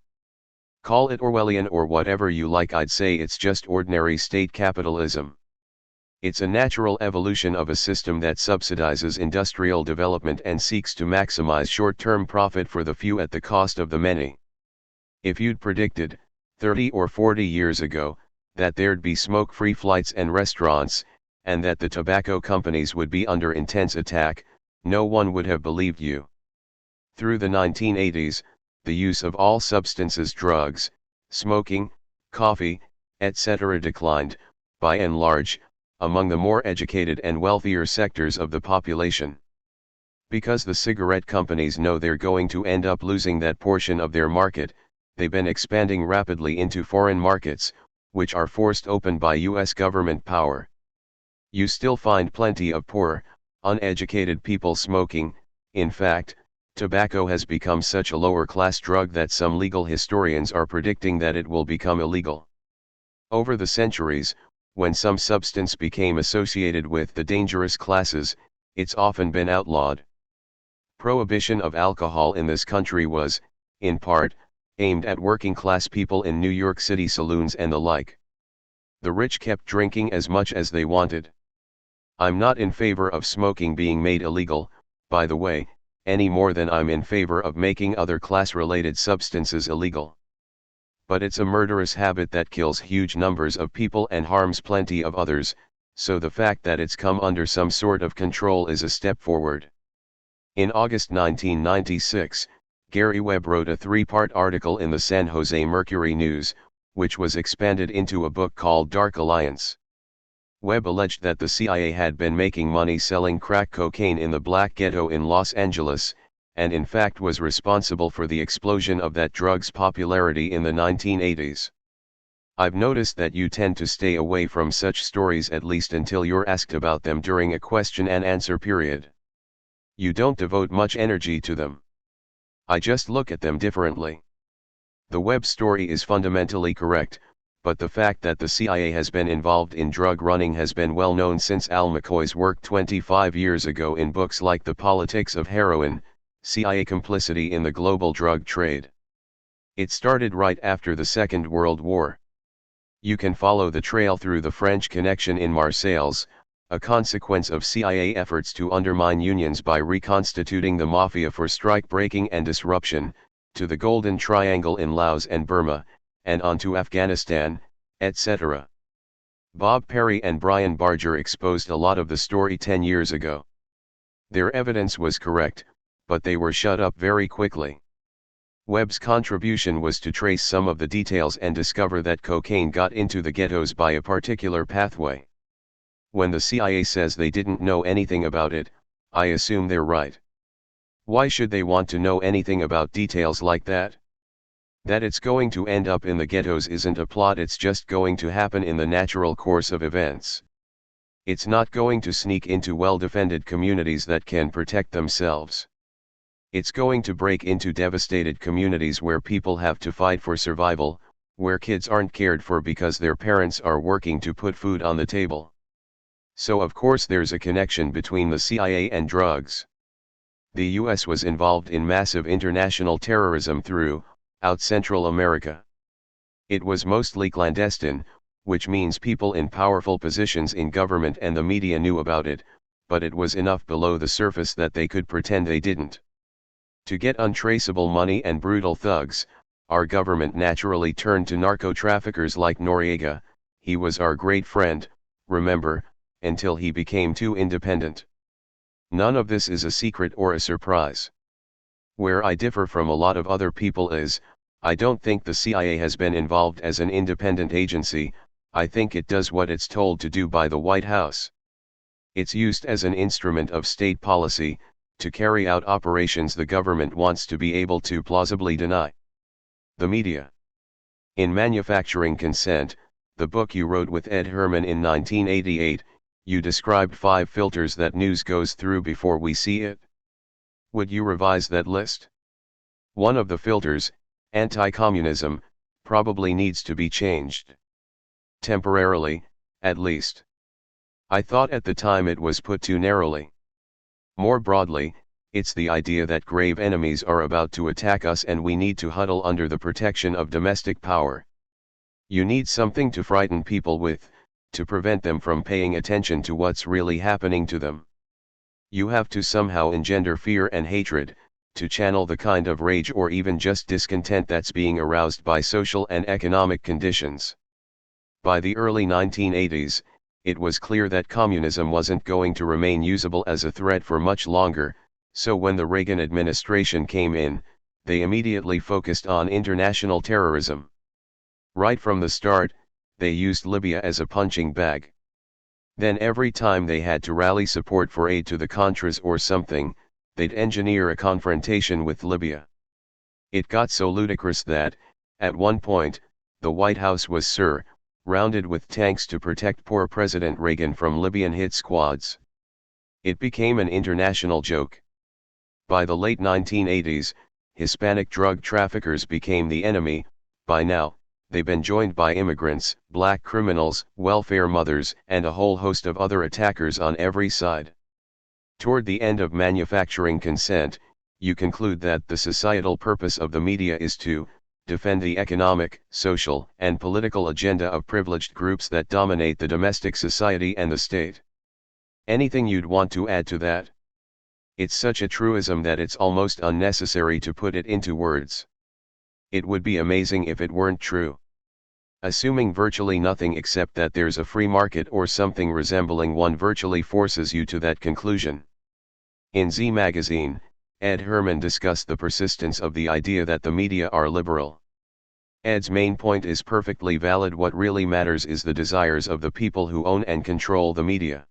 Call it Orwellian or whatever you like, I'd say it's just ordinary state capitalism. It's a natural evolution of a system that subsidizes industrial development and seeks to maximize short-term profit for the few at the cost of the many. If you'd predicted, 30 or 40 years ago, that there'd be smoke-free flights and restaurants, and that the tobacco companies would be under intense attack, no one would have believed you. Through the 1980s, the use of all substances, drugs, smoking, coffee, etc. declined, by and large, among the more educated and wealthier sectors of the population. Because the cigarette companies know they're going to end up losing that portion of their market, they've been expanding rapidly into foreign markets, which are forced open by US government power. You still find plenty of poor, uneducated people smoking. In fact, tobacco has become such a lower-class drug that some legal historians are predicting that it will become illegal. Over the centuries, when some substance became associated with the dangerous classes, it's often been outlawed. Prohibition of alcohol in this country was, in part, aimed at working-class people in New York City saloons and the like. The rich kept drinking as much as they wanted. I'm not in favor of smoking being made illegal, by the way, any more than I'm in favor of making other class-related substances illegal. But it's a murderous habit that kills huge numbers of people and harms plenty of others, so the fact that it's come under some sort of control is a step forward. In August 1996, Gary Webb wrote a 3-part article in the San Jose Mercury News, which was expanded into a book called Dark Alliance. Webb alleged that the CIA had been making money selling crack cocaine in the Black Ghetto in Los Angeles, and in fact was responsible for the explosion of that drug's popularity in the 1980s. I've noticed that you tend to stay away from such stories at least until you're asked about them during a question and answer period. You don't devote much energy to them. I just look at them differently. The Webb story is fundamentally correct, but the fact that the CIA has been involved in drug running has been well known since Al McCoy's work 25 years ago in books like The Politics of Heroin, CIA Complicity in the Global Drug Trade. It started right after the Second World War. You can follow the trail through the French Connection in Marseilles, a consequence of CIA efforts to undermine unions by reconstituting the mafia for strike-breaking and disruption, to the Golden Triangle in Laos and Burma, and on to Afghanistan, etc. Bob Perry and Brian Barger exposed a lot of the story 10 years ago. Their evidence was correct, but they were shut up very quickly. Webb's contribution was to trace some of the details and discover that cocaine got into the ghettos by a particular pathway. When the CIA says they didn't know anything about it, I assume they're right. Why should they want to know anything about details like that? That it's going to end up in the ghettos isn't a plot, it's just going to happen in the natural course of events. It's not going to sneak into well-defended communities that can protect themselves. It's going to break into devastated communities where people have to fight for survival, where kids aren't cared for because their parents are working to put food on the table. So of course there's a connection between the CIA and drugs. The US was involved in massive international terrorism throughout Central America. It was mostly clandestine, which means people in powerful positions in government and the media knew about it, but it was enough below the surface that they could pretend they didn't. To get untraceable money and brutal thugs, our government naturally turned to narco-traffickers like Noriega. He was our great friend, remember, until he became too independent. None of this is a secret or a surprise. Where I differ from a lot of other people is, I don't think the CIA has been involved as an independent agency. I think it does what it's told to do by the White House. It's used as an instrument of state policy, to carry out operations the government wants to be able to plausibly deny. The media. In Manufacturing Consent, the book you wrote with Ed Herman in 1988, you described 5 filters that news goes through before we see it. Would you revise that list? One of the filters, anti-communism, probably needs to be changed. Temporarily, at least. I thought at the time it was put too narrowly. More broadly, it's the idea that grave enemies are about to attack us and we need to huddle under the protection of domestic power. You need something to frighten people with, to prevent them from paying attention to what's really happening to them. You have to somehow engender fear and hatred, to channel the kind of rage or even just discontent that's being aroused by social and economic conditions. By the early 1980s, it was clear that communism wasn't going to remain usable as a threat for much longer, so when the Reagan administration came in, they immediately focused on international terrorism. Right from the start, they used Libya as a punching bag. Then every time they had to rally support for aid to the Contras or something, they'd engineer a confrontation with Libya. It got so ludicrous that, at one point, the White House was surrounded with tanks to protect poor President Reagan from Libyan hit squads. It became an international joke. By the late 1980s, Hispanic drug traffickers became the enemy. By now, they've been joined by immigrants, black criminals, welfare mothers, and a whole host of other attackers on every side. Toward the end of Manufacturing Consent, you conclude that the societal purpose of the media is to defend the economic, social, and political agenda of privileged groups that dominate the domestic society and the state. Anything you'd want to add to that? It's such a truism that it's almost unnecessary to put it into words. It would be amazing if it weren't true. Assuming virtually nothing except that there's a free market or something resembling one virtually forces you to that conclusion. In Z Magazine, Ed Herman discussed the persistence of the idea that the media are liberal. Ed's main point is perfectly valid. What really matters is the desires of the people who own and control the media.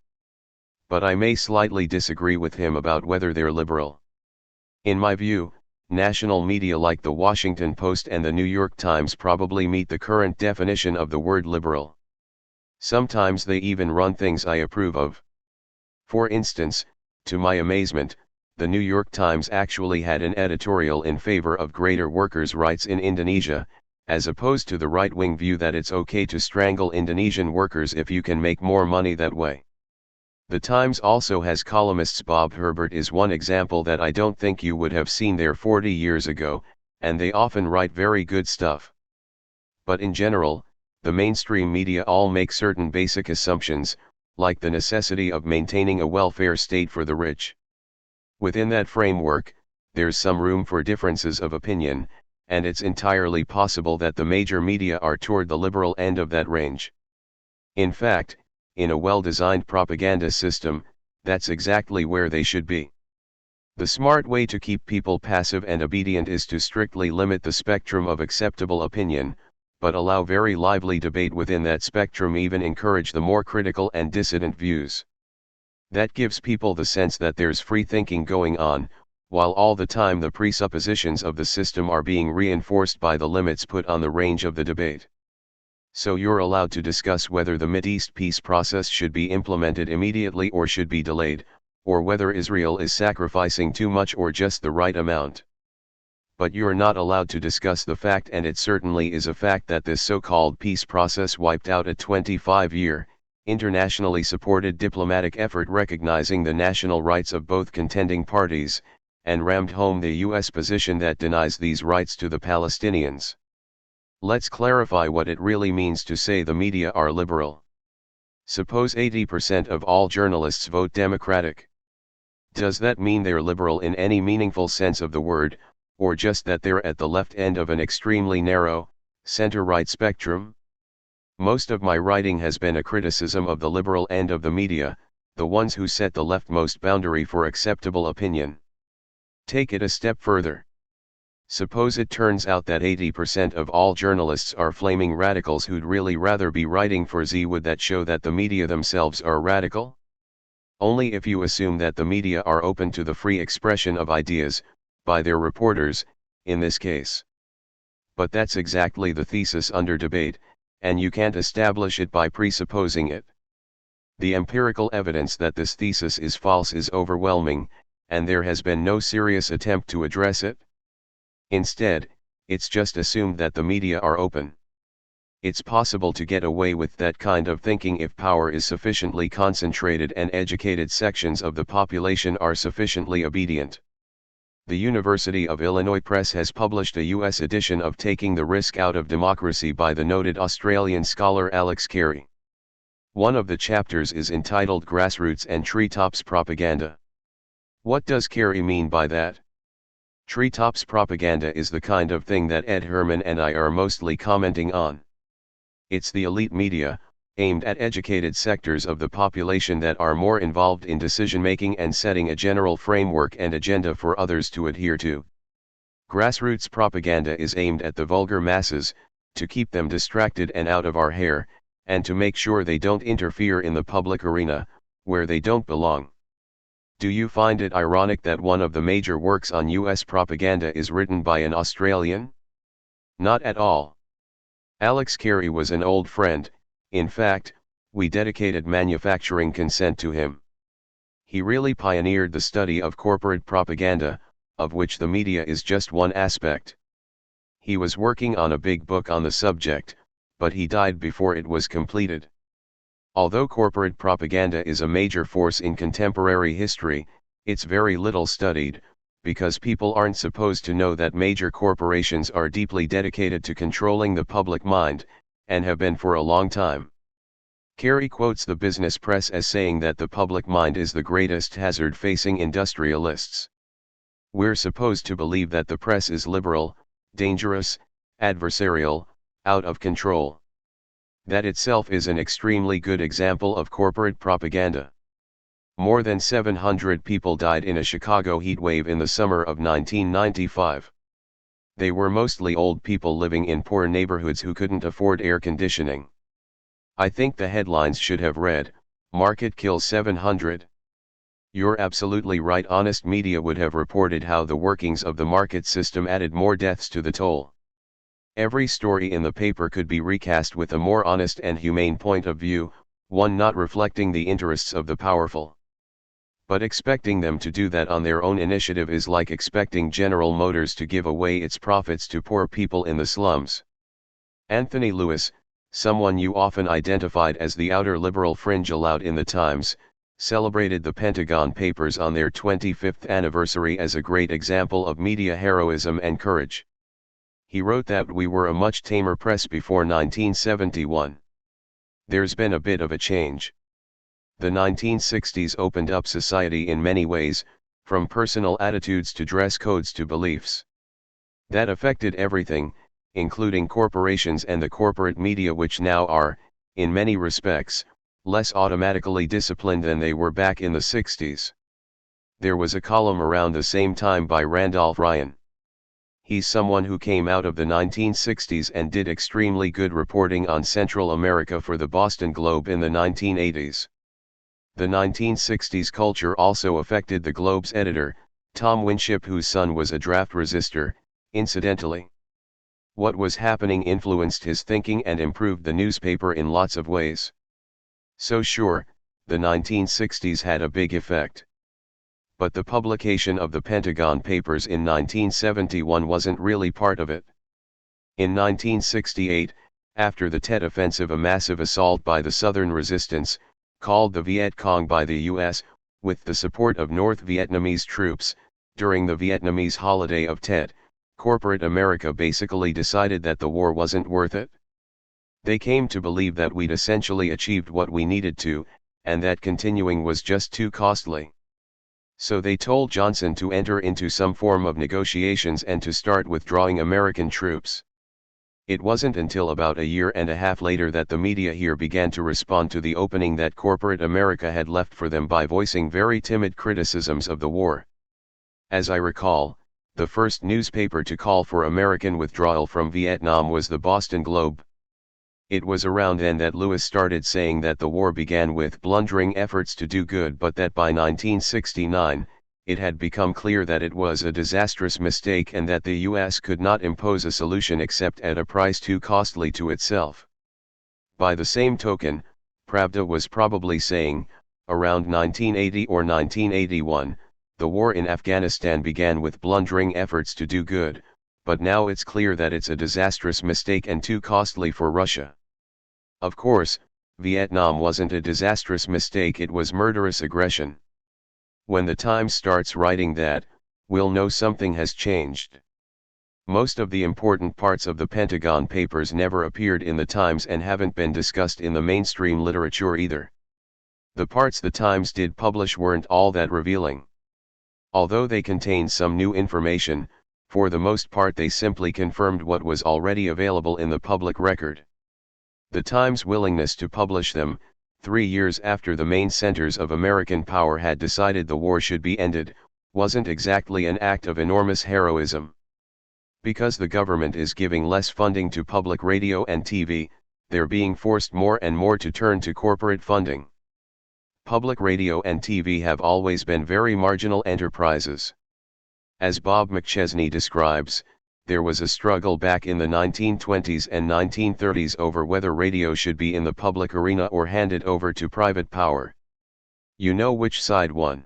But I may slightly disagree with him about whether they're liberal. In my view, national media like the Washington Post and the New York Times probably meet the current definition of the word liberal. Sometimes they even run things I approve of. For instance, to my amazement, the New York Times actually had an editorial in favor of greater workers' rights in Indonesia, as opposed to the right-wing view that it's okay to strangle Indonesian workers if you can make more money that way. The Times also has columnists. Bob Herbert is one example that I don't think you would have seen there 40 years ago, and they often write very good stuff. But in general, the mainstream media all make certain basic assumptions, like the necessity of maintaining a welfare state for the rich. Within that framework, there's some room for differences of opinion, and it's entirely possible that the major media are toward the liberal end of that range. In fact, in a well-designed propaganda system, that's exactly where they should be. The smart way to keep people passive and obedient is to strictly limit the spectrum of acceptable opinion, but allow very lively debate within that spectrum, even encourage the more critical and dissident views. That gives people the sense that there's free thinking going on, while all the time the presuppositions of the system are being reinforced by the limits put on the range of the debate. So you're allowed to discuss whether the Mideast peace process should be implemented immediately or should be delayed, or whether Israel is sacrificing too much or just the right amount. But you're not allowed to discuss the fact, and it certainly is a fact, that this so-called peace process wiped out a 25-year, internationally supported diplomatic effort recognizing the national rights of both contending parties, and rammed home the U.S. position that denies these rights to the Palestinians. Let's clarify what it really means to say the media are liberal. Suppose 80% of all journalists vote Democratic. Does that mean they're liberal in any meaningful sense of the word, or just that they're at the left end of an extremely narrow, center-right spectrum? Most of my writing has been a criticism of the liberal end of the media, the ones who set the leftmost boundary for acceptable opinion. Take it a step further. Suppose it turns out that 80% of all journalists are flaming radicals who'd really rather be writing for Z. Would that show that the media themselves are radical? Only if you assume that the media are open to the free expression of ideas, by their reporters, in this case. But that's exactly the thesis under debate, and you can't establish it by presupposing it. The empirical evidence that this thesis is false is overwhelming, and there has been no serious attempt to address it. Instead, it's just assumed that the media are open. It's possible to get away with that kind of thinking if power is sufficiently concentrated and educated sections of the population are sufficiently obedient. The University of Illinois Press has published a U.S. edition of Taking the Risk Out of Democracy by the noted Australian scholar Alex Carey. One of the chapters is entitled Grassroots and Treetops Propaganda. What does Carey mean by that? Treetops propaganda is the kind of thing that Ed Herman and I are mostly commenting on. It's the elite media, aimed at educated sectors of the population that are more involved in decision-making and setting a general framework and agenda for others to adhere to. Grassroots propaganda is aimed at the vulgar masses, to keep them distracted and out of our hair, and to make sure they don't interfere in the public arena, where they don't belong. Do you find it ironic that one of the major works on US propaganda is written by an Australian? Not at all. Alex Carey was an old friend. In fact, we dedicated manufacturing consent to him. He really pioneered the study of corporate propaganda, of which the media is just one aspect. He was working on a big book on the subject, but he died before it was completed. Although corporate propaganda is a major force in contemporary history, it's very little studied, because people aren't supposed to know that major corporations are deeply dedicated to controlling the public mind, and have been for a long time. Carey quotes the business press as saying that the public mind is the greatest hazard facing industrialists. We're supposed to believe that the press is liberal, dangerous, adversarial, out of control. That itself is an extremely good example of corporate propaganda. More than 700 people died in a Chicago heat wave in the summer of 1995. They were mostly old people living in poor neighborhoods who couldn't afford air conditioning. I think the headlines should have read, "Market kills 700. You're absolutely right. Honest media would have reported how the workings of the market system added more deaths to the toll. Every story in the paper could be recast with a more honest and humane point of view, one not reflecting the interests of the powerful. But expecting them to do that on their own initiative is like expecting General Motors to give away its profits to poor people in the slums." Anthony Lewis, someone you often identified as the outer liberal fringe allowed in the Times, celebrated the Pentagon Papers on their 25th anniversary as a great example of media heroism and courage. He wrote that we were a much tamer press before 1971. There's been a bit of a change. The 1960s opened up society in many ways, from personal attitudes to dress codes to beliefs. That affected everything, including corporations and the corporate media, which now are, in many respects, less automatically disciplined than they were back in the 60s. There was a column around the same time by Randolph Ryan. He's someone who came out of the 1960s and did extremely good reporting on Central America for the Boston Globe in the 1980s. The 1960s culture also affected the Globe's editor, Tom Winship, whose son was a draft resistor, incidentally. What was happening influenced his thinking and improved the newspaper in lots of ways. So sure, the 1960s had a big effect. But the publication of the Pentagon Papers in 1971 wasn't really part of it. In 1968, after the Tet Offensive, a massive assault by the Southern Resistance, called the Viet Cong by the U.S., with the support of North Vietnamese troops, during the Vietnamese holiday of Tet, corporate America basically decided that the war wasn't worth it. They came to believe that we'd essentially achieved what we needed to, and that continuing was just too costly. So they told Johnson to enter into some form of negotiations and to start withdrawing American troops. It wasn't until about a year and a half later that the media here began to respond to the opening that corporate America had left for them by voicing very timid criticisms of the war. As I recall, the first newspaper to call for American withdrawal from Vietnam was the Boston Globe. It was around then that Lewis started saying that the war began with blundering efforts to do good, but that by 1969, it had become clear that it was a disastrous mistake and that the U.S. could not impose a solution except at a price too costly to itself. By the same token, Pravda was probably saying, around 1980 or 1981, the war in Afghanistan began with blundering efforts to do good, but now it's clear that it's a disastrous mistake and too costly for Russia. Of course, Vietnam wasn't a disastrous mistake, it was murderous aggression. When the Times starts writing that, we'll know something has changed. Most of the important parts of the Pentagon Papers never appeared in the Times and haven't been discussed in the mainstream literature either. The parts the Times did publish weren't all that revealing. Although they contained some new information, for the most part they simply confirmed what was already available in the public record. The Times' willingness to publish them, 3 years after the main centers of American power had decided the war should be ended, wasn't exactly an act of enormous heroism. Because the government is giving less funding to public radio and TV, they're being forced more and more to turn to corporate funding. Public radio and TV have always been very marginal enterprises. As Bob McChesney describes, there was a struggle back in the 1920s and 1930s over whether radio should be in the public arena or handed over to private power. You know which side won.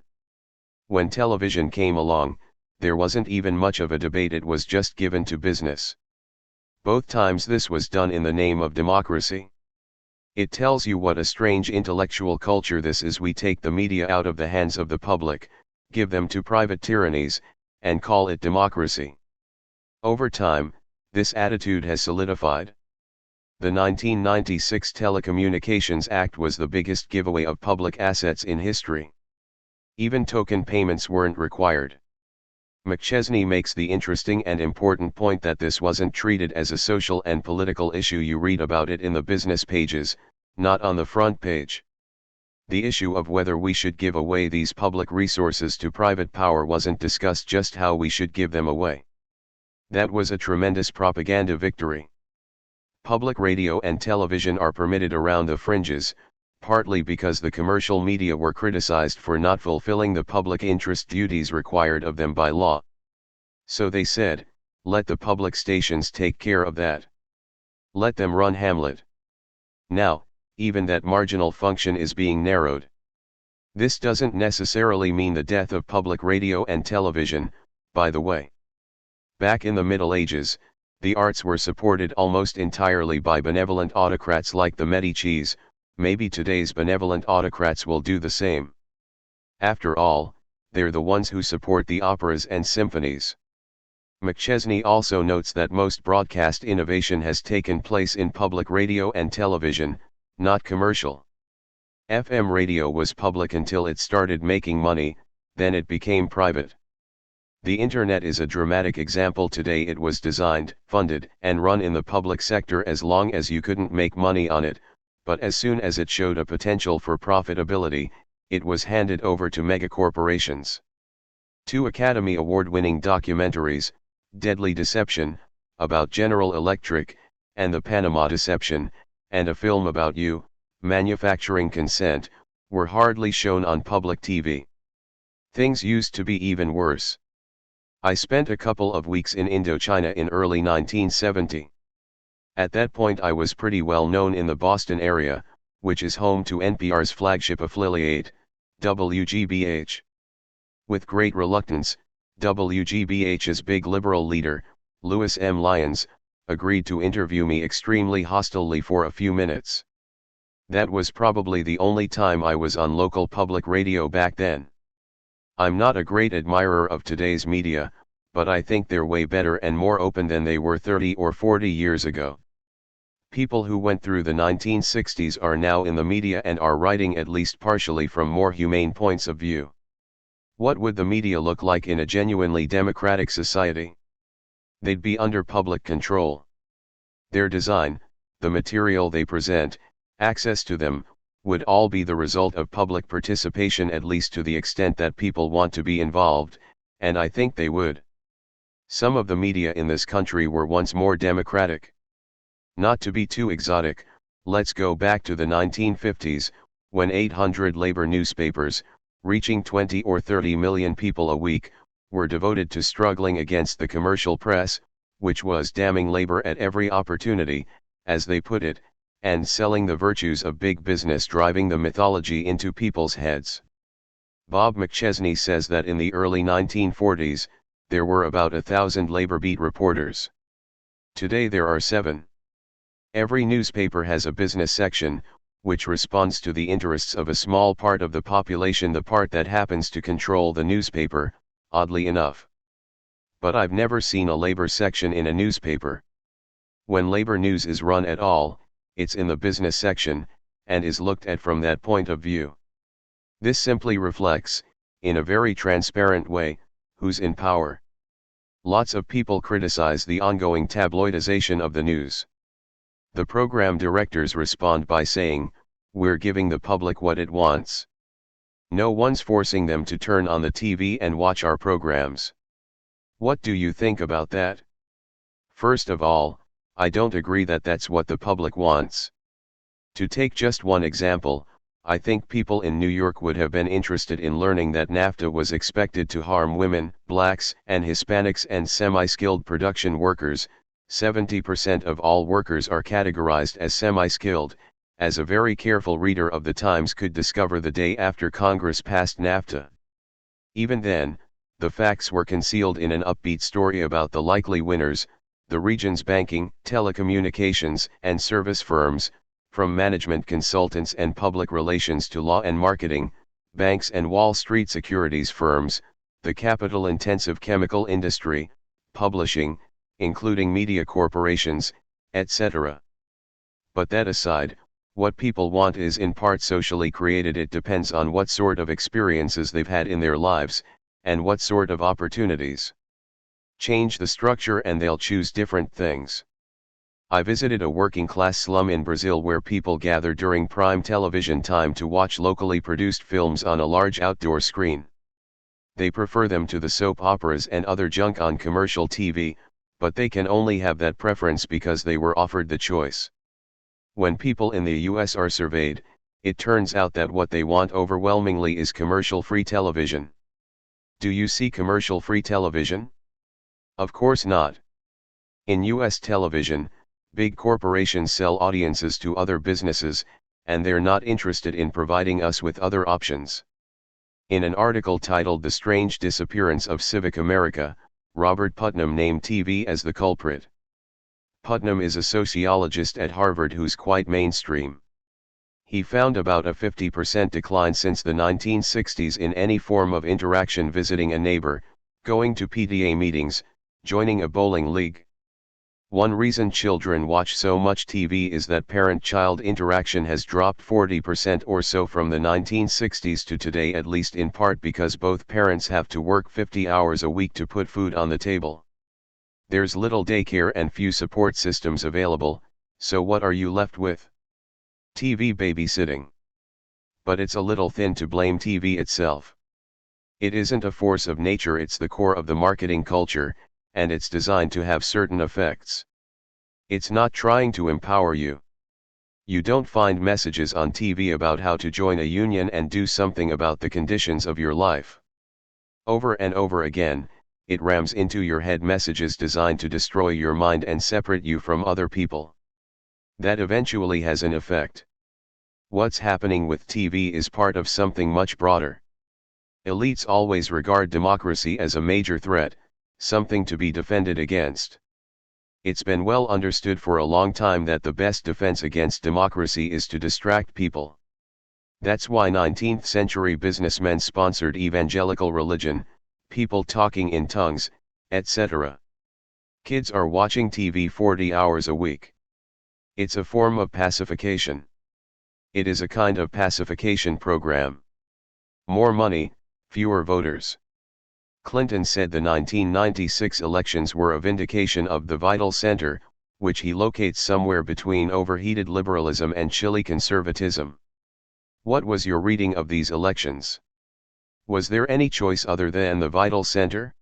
When television came along, there wasn't even much of a debate, it was just given to business. Both times this was done in the name of democracy. It tells you what a strange intellectual culture this is. We take the media out of the hands of the public, give them to private tyrannies, and call it democracy. Over time, this attitude has solidified. The 1996 Telecommunications Act was the biggest giveaway of public assets in history. Even token payments weren't required. McChesney makes the interesting and important point that this wasn't treated as a social and political issue. You read about it in the business pages, not on the front page. The issue of whether we should give away these public resources to private power wasn't discussed, just how we should give them away. That was a tremendous propaganda victory. Public radio and television are permitted around the fringes, partly because the commercial media were criticized for not fulfilling the public interest duties required of them by law. So they said, let the public stations take care of that. Let them run Hamlet. Now, even that marginal function is being narrowed. This doesn't necessarily mean the death of public radio and television, by the way. Back in the Middle Ages, the arts were supported almost entirely by benevolent autocrats like the Medicis. Maybe today's benevolent autocrats will do the same. After all, they're the ones who support the operas and symphonies. McChesney also notes that most broadcast innovation has taken place in public radio and television, not commercial. FM radio was public until it started making money, then it became private. The internet is a dramatic example. Today it was designed, funded, and run in the public sector as long as you couldn't make money on it, but as soon as it showed a potential for profitability, it was handed over to megacorporations. 2 Academy Award-winning documentaries, Deadly Deception, about General Electric, and The Panama Deception, and a film about you, Manufacturing Consent, were hardly shown on public TV. Things used to be even worse. I spent a couple of weeks in Indochina in early 1970. At that point I was pretty well known in the Boston area, which is home to NPR's flagship affiliate, WGBH. With great reluctance, WGBH's big liberal leader, Louis M. Lyons, agreed to interview me extremely hostilely for a few minutes. That was probably the only time I was on local public radio back then. I'm not a great admirer of today's media, but I think they're way better and more open than they were 30 or 40 years ago. People who went through the 1960s are now in the media and are writing at least partially from more humane points of view. What would the media look like in a genuinely democratic society? They'd be under public control. Their design, the material they present, access to them, would all be the result of public participation, at least to the extent that people want to be involved, and I think they would. Some of the media in this country were once more democratic. Not to be too exotic, let's go back to the 1950s, when 800 labor newspapers, reaching 20 or 30 million people a week, were devoted to struggling against the commercial press, which was damning labor at every opportunity, as they put it, and selling the virtues of big business, driving the mythology into people's heads. Bob McChesney says that in the early 1940s, there were about 1,000 labor beat reporters. Today there are 7. Every newspaper has a business section, which responds to the interests of a small part of the population, the part that happens to control the newspaper, oddly enough. But I've never seen a labor section in a newspaper. When labor news is run at all, it's in the business section, and is looked at from that point of view. This simply reflects, in a very transparent way, who's in power. Lots of people criticize the ongoing tabloidization of the news. The program directors respond by saying, "We're giving the public what it wants. No one's forcing them to turn on the TV and watch our programs." What do you think about that? First of all, I don't agree that that's what the public wants. To take just one example, I think people in New York would have been interested in learning that NAFTA was expected to harm women, blacks, and Hispanics and semi-skilled production workers. 70% of all workers are categorized as semi-skilled, as a very careful reader of the Times could discover the day after Congress passed NAFTA. Even then, the facts were concealed in an upbeat story about the likely winners, the region's banking, telecommunications, and service firms, from management consultants and public relations to law and marketing, banks and Wall Street securities firms, the capital-intensive chemical industry, publishing, including media corporations, etc. But that aside, what people want is in part socially created. It depends on what sort of experiences they've had in their lives, and what sort of opportunities. Change the structure and they'll choose different things. I visited a working-class slum in Brazil where people gather during prime television time to watch locally produced films on a large outdoor screen. They prefer them to the soap operas and other junk on commercial TV, but they can only have that preference because they were offered the choice. When people in the US are surveyed, it turns out that what they want overwhelmingly is commercial-free television. Do you see commercial-free television? Of course not. In US television, big corporations sell audiences to other businesses, and they're not interested in providing us with other options. In an article titled "The Strange Disappearance of Civic America," Robert Putnam named TV as the culprit. Putnam is a sociologist at Harvard who's quite mainstream. He found about a 50% decline since the 1960s in any form of interaction: visiting a neighbor, going to PTA meetings, joining a bowling league. One reason children watch so much TV is that parent-child interaction has dropped 40% or so from the 1960s to today, at least in part because both parents have to work 50 hours a week to put food on the table. There's little daycare and few support systems available, so what are you left with? TV babysitting. But it's a little thin to blame TV itself. It isn't a force of nature, it's the core of the marketing culture, and it's designed to have certain effects. It's not trying to empower you. You don't find messages on TV about how to join a union and do something about the conditions of your life. Over and over again, it rams into your head messages designed to destroy your mind and separate you from other people. That eventually has an effect. What's happening with TV is part of something much broader. Elites always regard democracy as a major threat, something to be defended against. It's been well understood for a long time that the best defense against democracy is to distract people. That's why 19th century businessmen sponsored evangelical religion, people talking in tongues, etc. Kids are watching TV 40 hours a week. It's a form of pacification. It is a kind of pacification program. More money, fewer voters. Clinton said the 1996 elections were a vindication of the vital center, which he locates somewhere between overheated liberalism and chilly conservatism. What was your reading of these elections? Was there any choice other than the vital center?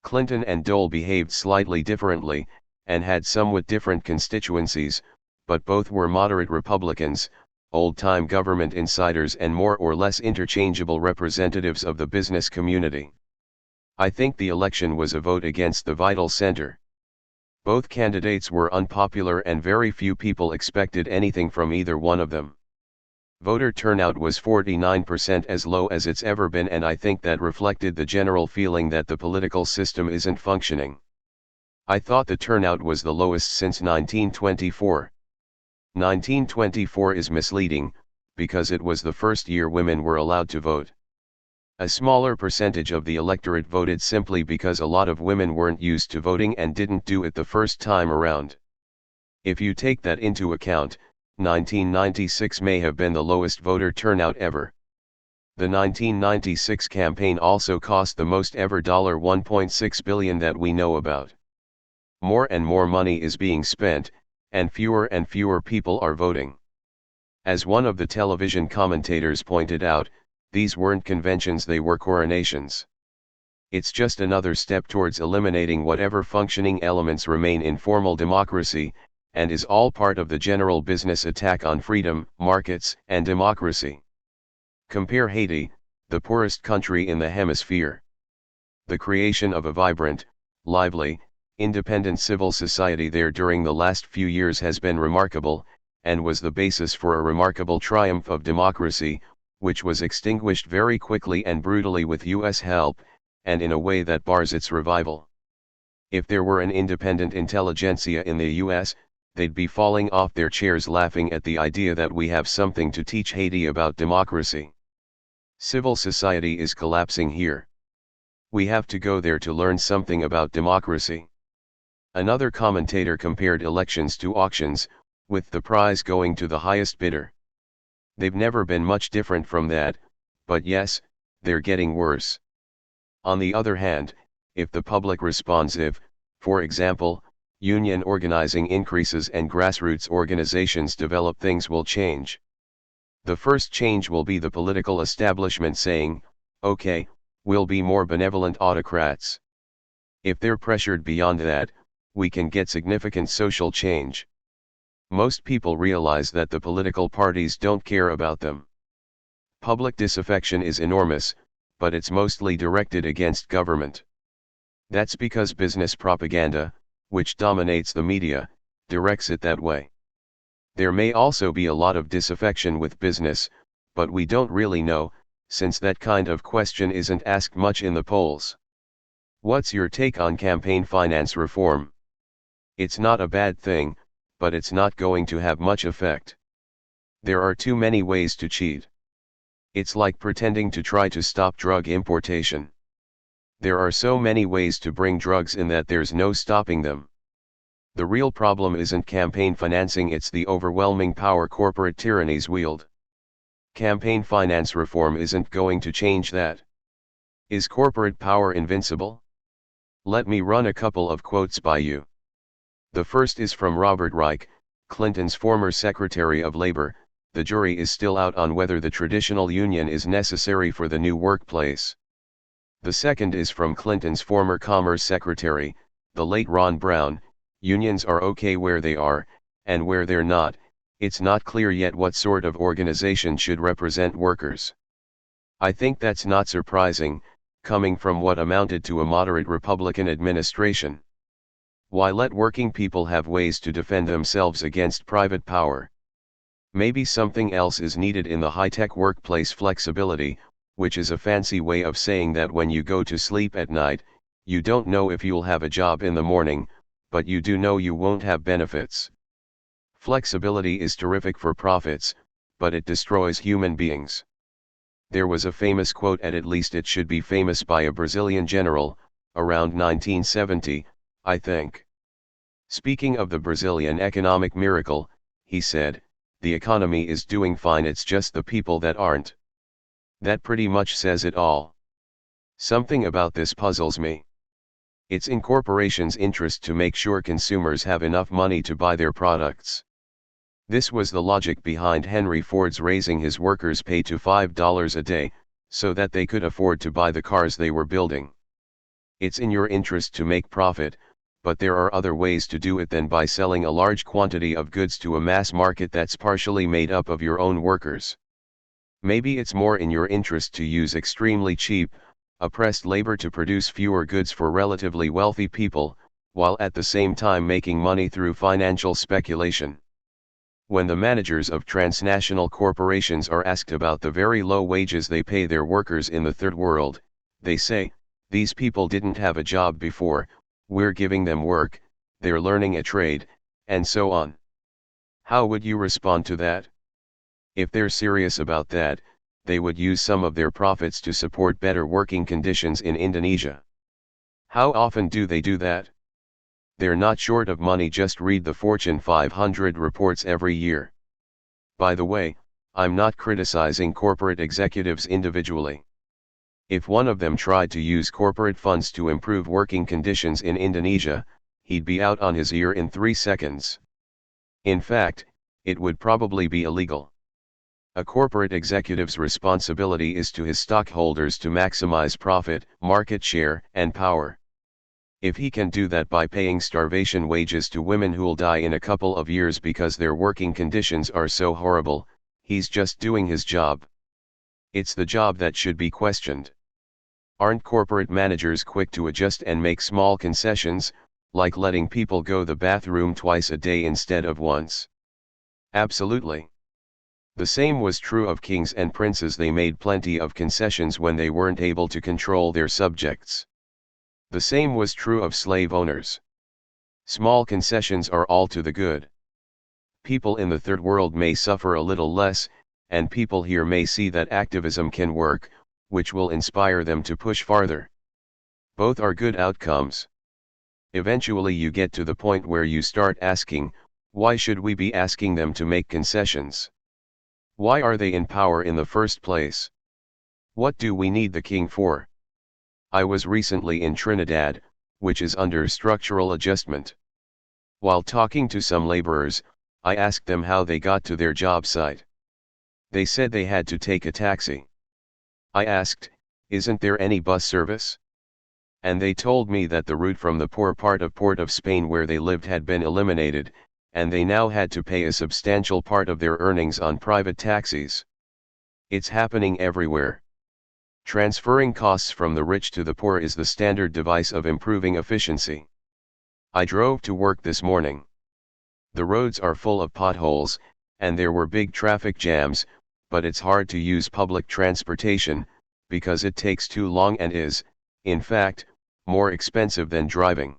Clinton and Dole behaved slightly differently, and had somewhat different constituencies, but both were moderate Republicans, old-time government insiders and more or less interchangeable representatives of the business community. I think the election was a vote against the vital center. Both candidates were unpopular and very few people expected anything from either one of them. Voter turnout was 49%, as low as it's ever been, and I think that reflected the general feeling that the political system isn't functioning. I thought the turnout was the lowest since 1924. 1924 is misleading, because it was the first year women were allowed to vote. A smaller percentage of the electorate voted simply because a lot of women weren't used to voting and didn't do it the first time around. If you take that into account, 1996 may have been the lowest voter turnout ever. The 1996 campaign also cost the most ever, $1.6 billion that we know about. More and more money is being spent, and fewer people are voting. As one of the television commentators pointed out, these weren't conventions, they were coronations. It's just another step towards eliminating whatever functioning elements remain in formal democracy, and is all part of the general business attack on freedom, markets, and democracy. Compare Haiti, the poorest country in the hemisphere. The creation of a vibrant, lively, independent civil society there during the last few years has been remarkable, and was the basis for a remarkable triumph of democracy, which was extinguished very quickly and brutally with US help, and in a way that bars its revival. If there were an independent intelligentsia in the US, they'd be falling off their chairs laughing at the idea that we have something to teach Haiti about democracy. Civil society is collapsing here. We have to go there to learn something about democracy. Another commentator compared elections to auctions, with the prize going to the highest bidder. They've never been much different from that, but yes, they're getting worse. On the other hand, if the public responds, if, for example, union organizing increases and grassroots organizations develop, things will change. The first change will be the political establishment saying, okay, we'll be more benevolent autocrats. If they're pressured beyond that, we can get significant social change. Most people realize that the political parties don't care about them. Public disaffection is enormous, but it's mostly directed against government. That's because business propaganda, which dominates the media, directs it that way. There may also be a lot of disaffection with business, but we don't really know, since that kind of question isn't asked much in the polls. What's your take on campaign finance reform? It's not a bad thing, but it's not going to have much effect. There are too many ways to cheat. It's like pretending to try to stop drug importation. There are so many ways to bring drugs in that there's no stopping them. The real problem isn't campaign financing, it's the overwhelming power corporate tyrannies wield. Campaign finance reform isn't going to change that. Is corporate power invincible? Let me run a couple of quotes by you. The first is from Robert Reich, Clinton's former Secretary of Labor. The jury is still out on whether the traditional union is necessary for the new workplace. The second is from Clinton's former Commerce Secretary, the late Ron Brown. Unions are okay where they are, and where they're not, it's not clear yet what sort of organization should represent workers. I think that's not surprising, coming from what amounted to a moderate Republican administration. Why let working people have ways to defend themselves against private power? Maybe something else is needed in the high-tech workplace: flexibility, which is a fancy way of saying that when you go to sleep at night, you don't know if you'll have a job in the morning, but you do know you won't have benefits. Flexibility is terrific for profits, but it destroys human beings. There was a famous quote, at least it should be famous, by a Brazilian general, around 1970, I think. Speaking of the Brazilian economic miracle, he said, "The economy is doing fine, it's just the people that aren't." That pretty much says it all. Something about this puzzles me. It's in corporations' interest to make sure consumers have enough money to buy their products. This was the logic behind Henry Ford's raising his workers' pay to $5 a day, so that they could afford to buy the cars they were building. It's in your interest to make profit, but there are other ways to do it than by selling a large quantity of goods to a mass market that's partially made up of your own workers. Maybe it's more in your interest to use extremely cheap, oppressed labor to produce fewer goods for relatively wealthy people, while at the same time making money through financial speculation. When the managers of transnational corporations are asked about the very low wages they pay their workers in the third world, they say, "These people didn't have a job before, we're giving them work, they're learning a trade," and so on. How would you respond to that? If they're serious about that, they would use some of their profits to support better working conditions in Indonesia. How often do they do that? They're not short of money, just read the Fortune 500 reports every year. By the way, I'm not criticizing corporate executives individually. If one of them tried to use corporate funds to improve working conditions in Indonesia, he'd be out on his ear in 3 seconds. In fact, it would probably be illegal. A corporate executive's responsibility is to his stockholders to maximize profit, market share, and power. If he can do that by paying starvation wages to women who'll die in a couple of years because their working conditions are so horrible, he's just doing his job. It's the job that should be questioned. Aren't corporate managers quick to adjust and make small concessions, like letting people go to the bathroom twice a day instead of once? Absolutely. The same was true of kings and princes. They made plenty of concessions when they weren't able to control their subjects. The same was true of slave owners. Small concessions are all to the good. People in the third world may suffer a little less, and people here may see that activism can work, which will inspire them to push farther. Both are good outcomes. Eventually you get to the point where you start asking, why should we be asking them to make concessions? Why are they in power in the first place? What do we need the king for? I was recently in Trinidad, which is under structural adjustment. While talking to some laborers, I asked them how they got to their job site. They said they had to take a taxi. I asked, "Isn't there any bus service?" And they told me that the route from the poor part of Port of Spain where they lived had been eliminated, and they now had to pay a substantial part of their earnings on private taxis. It's happening everywhere. Transferring costs from the rich to the poor is the standard device of improving efficiency. I drove to work this morning. The roads are full of potholes, and there were big traffic jams, but it's hard to use public transportation, because it takes too long and is, in fact, more expensive than driving.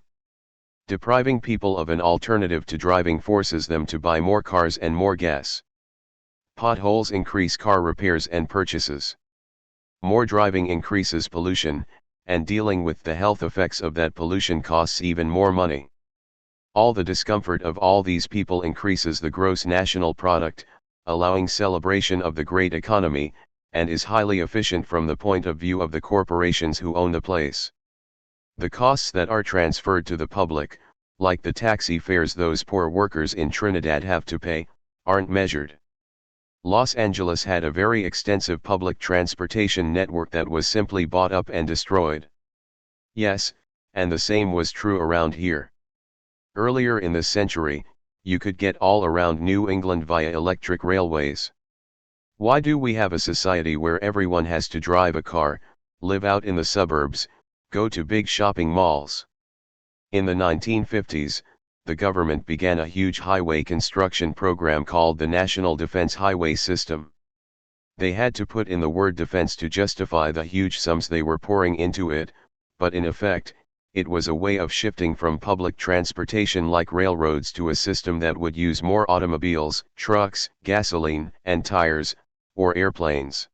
Depriving people of an alternative to driving forces them to buy more cars and more gas. Potholes increase car repairs and purchases. More driving increases pollution, and dealing with the health effects of that pollution costs even more money. All the discomfort of all these people increases the gross national product, allowing celebration of the great economy, and is highly efficient from the point of view of the corporations who own the place. The costs that are transferred to the public, like the taxi fares those poor workers in Trinidad have to pay, aren't measured. Los Angeles had a very extensive public transportation network that was simply bought up and destroyed. Yes, and the same was true around here. Earlier in the century, you could get all around New England via electric railways. Why do we have a society where everyone has to drive a car, live out in the suburbs, go to big shopping malls? In the 1950s, the government began a huge highway construction program called the National Defense Highway System. They had to put in the word defense to justify the huge sums they were pouring into it, but in effect, it was a way of shifting from public transportation like railroads to a system that would use more automobiles, trucks, gasoline, and tires, or airplanes.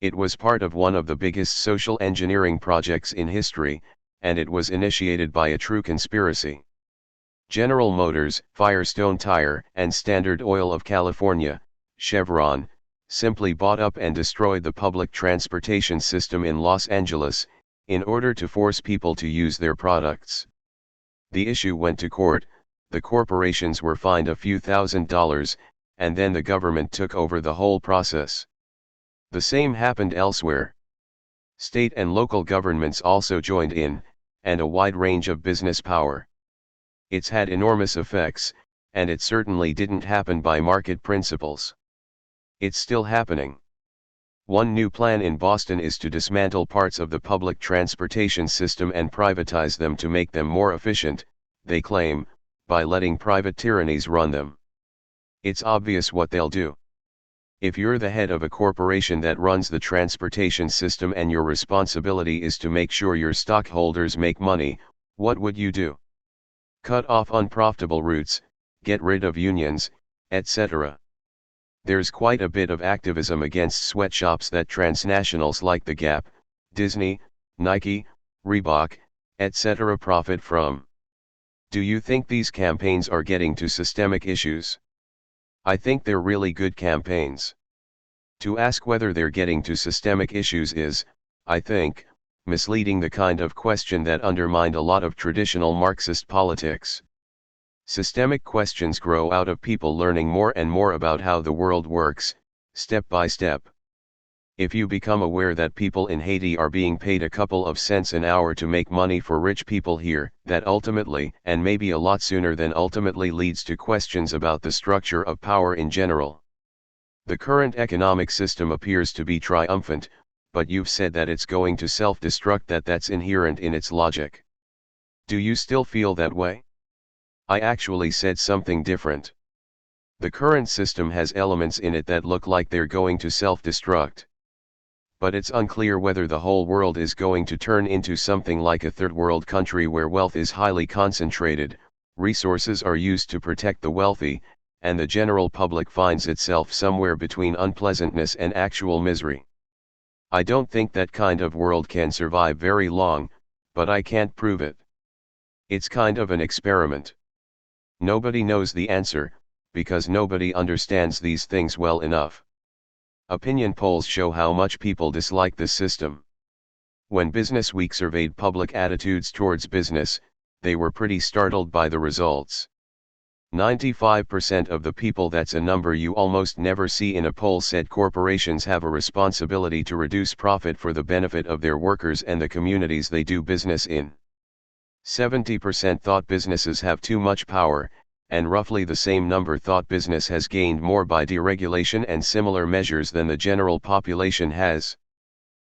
It was part of one of the biggest social engineering projects in history, and it was initiated by a true conspiracy. General Motors, Firestone Tire, and Standard Oil of California, Chevron, simply bought up and destroyed the public transportation system in Los Angeles, in order to force people to use their products. The issue went to court, the corporations were fined a few $1,000s, and then the government took over the whole process. The same happened elsewhere. State and local governments also joined in, and a wide range of business power. It's had enormous effects, and it certainly didn't happen by market principles. It's still happening. One new plan in Boston is to dismantle parts of the public transportation system and privatize them to make them more efficient, they claim, by letting private tyrannies run them. It's obvious what they'll do. If you're the head of a corporation that runs the transportation system and your responsibility is to make sure your stockholders make money, what would you do? Cut off unprofitable routes, get rid of unions, etc. There's quite a bit of activism against sweatshops that transnationals like the Gap, Disney, Nike, Reebok, etc. profit from. Do you think these campaigns are getting to systemic issues? I think they're really good campaigns. To ask whether they're getting to systemic issues is, I think, misleading, the kind of question that undermined a lot of traditional Marxist politics. Systemic questions grow out of people learning more and more about how the world works, step by step. If you become aware that people in Haiti are being paid a couple of cents an hour to make money for rich people here, that ultimately, and maybe a lot sooner than ultimately, leads to questions about the structure of power in general. The current economic system appears to be triumphant, but you've said that it's going to self-destruct, that's inherent in its logic. Do you still feel that way? I actually said something different. The current system has elements in it that look like they're going to self-destruct. But it's unclear whether the whole world is going to turn into something like a third world country where wealth is highly concentrated, resources are used to protect the wealthy, and the general public finds itself somewhere between unpleasantness and actual misery. I don't think that kind of world can survive very long, but I can't prove it. It's kind of an experiment. Nobody knows the answer, because nobody understands these things well enough. Opinion polls show how much people dislike this system. When Business Week surveyed public attitudes towards business, they were pretty startled by the results. 95% of the people, that's a number you almost never see in a poll, said corporations have a responsibility to reduce profit for the benefit of their workers and the communities they do business in. 70% thought businesses have too much power, and roughly the same number thought business has gained more by deregulation and similar measures than the general population has.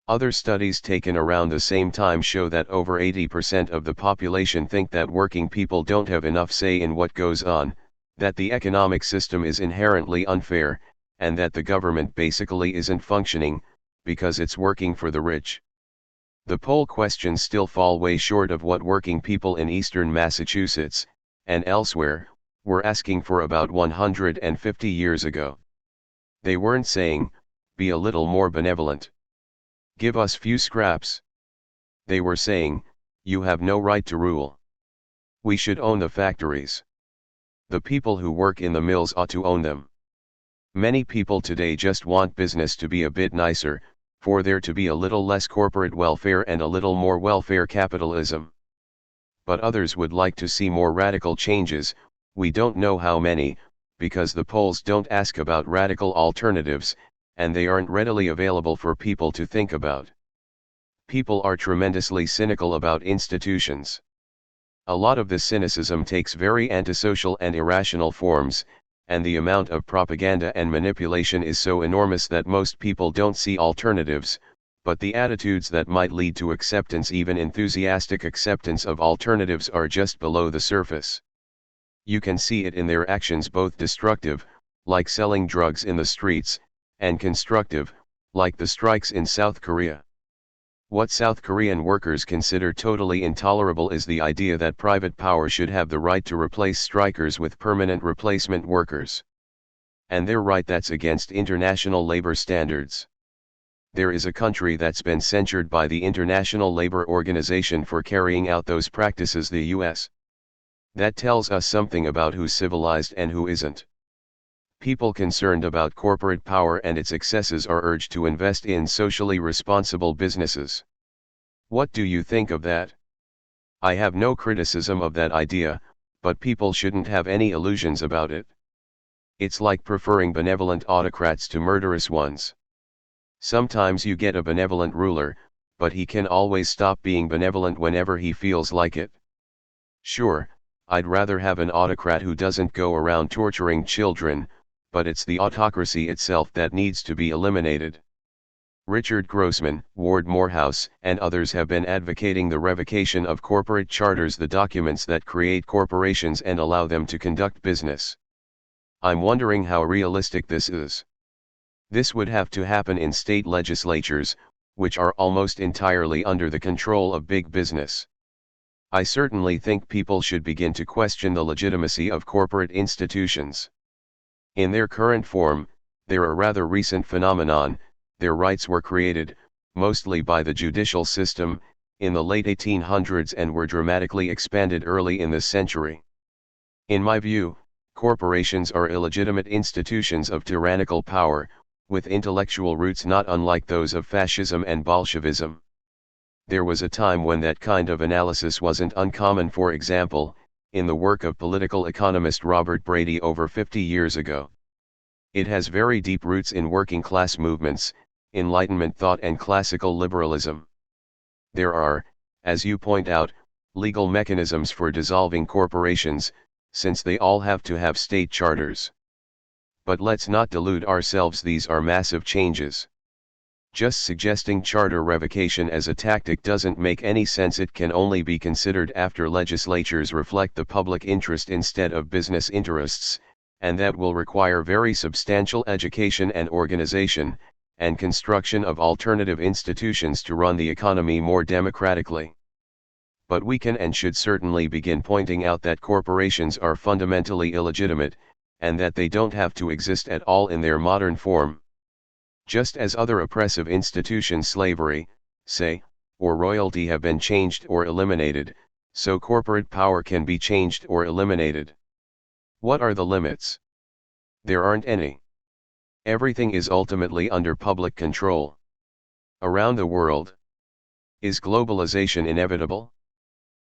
Other studies taken around the same time show that over 80% of the population think that working people don't have enough say in what goes on, that the economic system is inherently unfair, and that the government basically isn't functioning, because it's working for the rich. The poll questions still fall way short of what working people in eastern Massachusetts, and elsewhere, were asking for about 150 years ago. They weren't saying, be a little more benevolent. Give us few scraps. They were saying, you have no right to rule. We should own the factories. The people who work in the mills ought to own them. Many people today just want business to be a bit nicer, for there to be a little less corporate welfare and a little more welfare capitalism. But others would like to see more radical changes. We don't know how many, because the polls don't ask about radical alternatives, and they aren't readily available for people to think about. People are tremendously cynical about institutions. A lot of this cynicism takes very antisocial and irrational forms, and the amount of propaganda and manipulation is so enormous that most people don't see alternatives, but the attitudes that might lead to acceptance, even enthusiastic acceptance of alternatives, are just below the surface. You can see it in their actions, both destructive, like selling drugs in the streets, and constructive, like the strikes in South Korea. What South Korean workers consider totally intolerable is the idea that private power should have the right to replace strikers with permanent replacement workers. And they're right, that's against international labor standards. There is a country that's been censured by the International Labor Organization for carrying out those practices, the US. That tells us something about who's civilized and who isn't. People concerned about corporate power and its excesses are urged to invest in socially responsible businesses. What do you think of that? I have no criticism of that idea, but people shouldn't have any illusions about it. It's like preferring benevolent autocrats to murderous ones. Sometimes you get a benevolent ruler, but he can always stop being benevolent whenever he feels like it. Sure, I'd rather have an autocrat who doesn't go around torturing children, but it's the autocracy itself that needs to be eliminated. Richard Grossman, Ward Morehouse, and others have been advocating the revocation of corporate charters, the documents that create corporations and allow them to conduct business. I'm wondering how realistic this is. This would have to happen in state legislatures, which are almost entirely under the control of big business. I certainly think people should begin to question the legitimacy of corporate institutions. In their current form, they're a rather recent phenomenon. Their rights were created, mostly by the judicial system, in the late 1800s and were dramatically expanded early in this century. In my view, corporations are illegitimate institutions of tyrannical power, with intellectual roots not unlike those of fascism and Bolshevism. There was a time when that kind of analysis wasn't uncommon, for example, in the work of political economist Robert Brady over 50 years ago. It has very deep roots in working class movements, Enlightenment thought and classical liberalism. There are, as you point out, legal mechanisms for dissolving corporations, since they all have to have state charters. But let's not delude ourselves, these are massive changes. Just suggesting charter revocation as a tactic doesn't make any sense. It can only be considered after legislatures reflect the public interest instead of business interests, and that will require very substantial education and organization, and construction of alternative institutions to run the economy more democratically. But we can and should certainly begin pointing out that corporations are fundamentally illegitimate, and that they don't have to exist at all in their modern form. Just as other oppressive institutions, slavery, say, or royalty, have been changed or eliminated, so corporate power can be changed or eliminated. What are the limits? There aren't any. Everything is ultimately under public control. Around the world. Is globalization inevitable?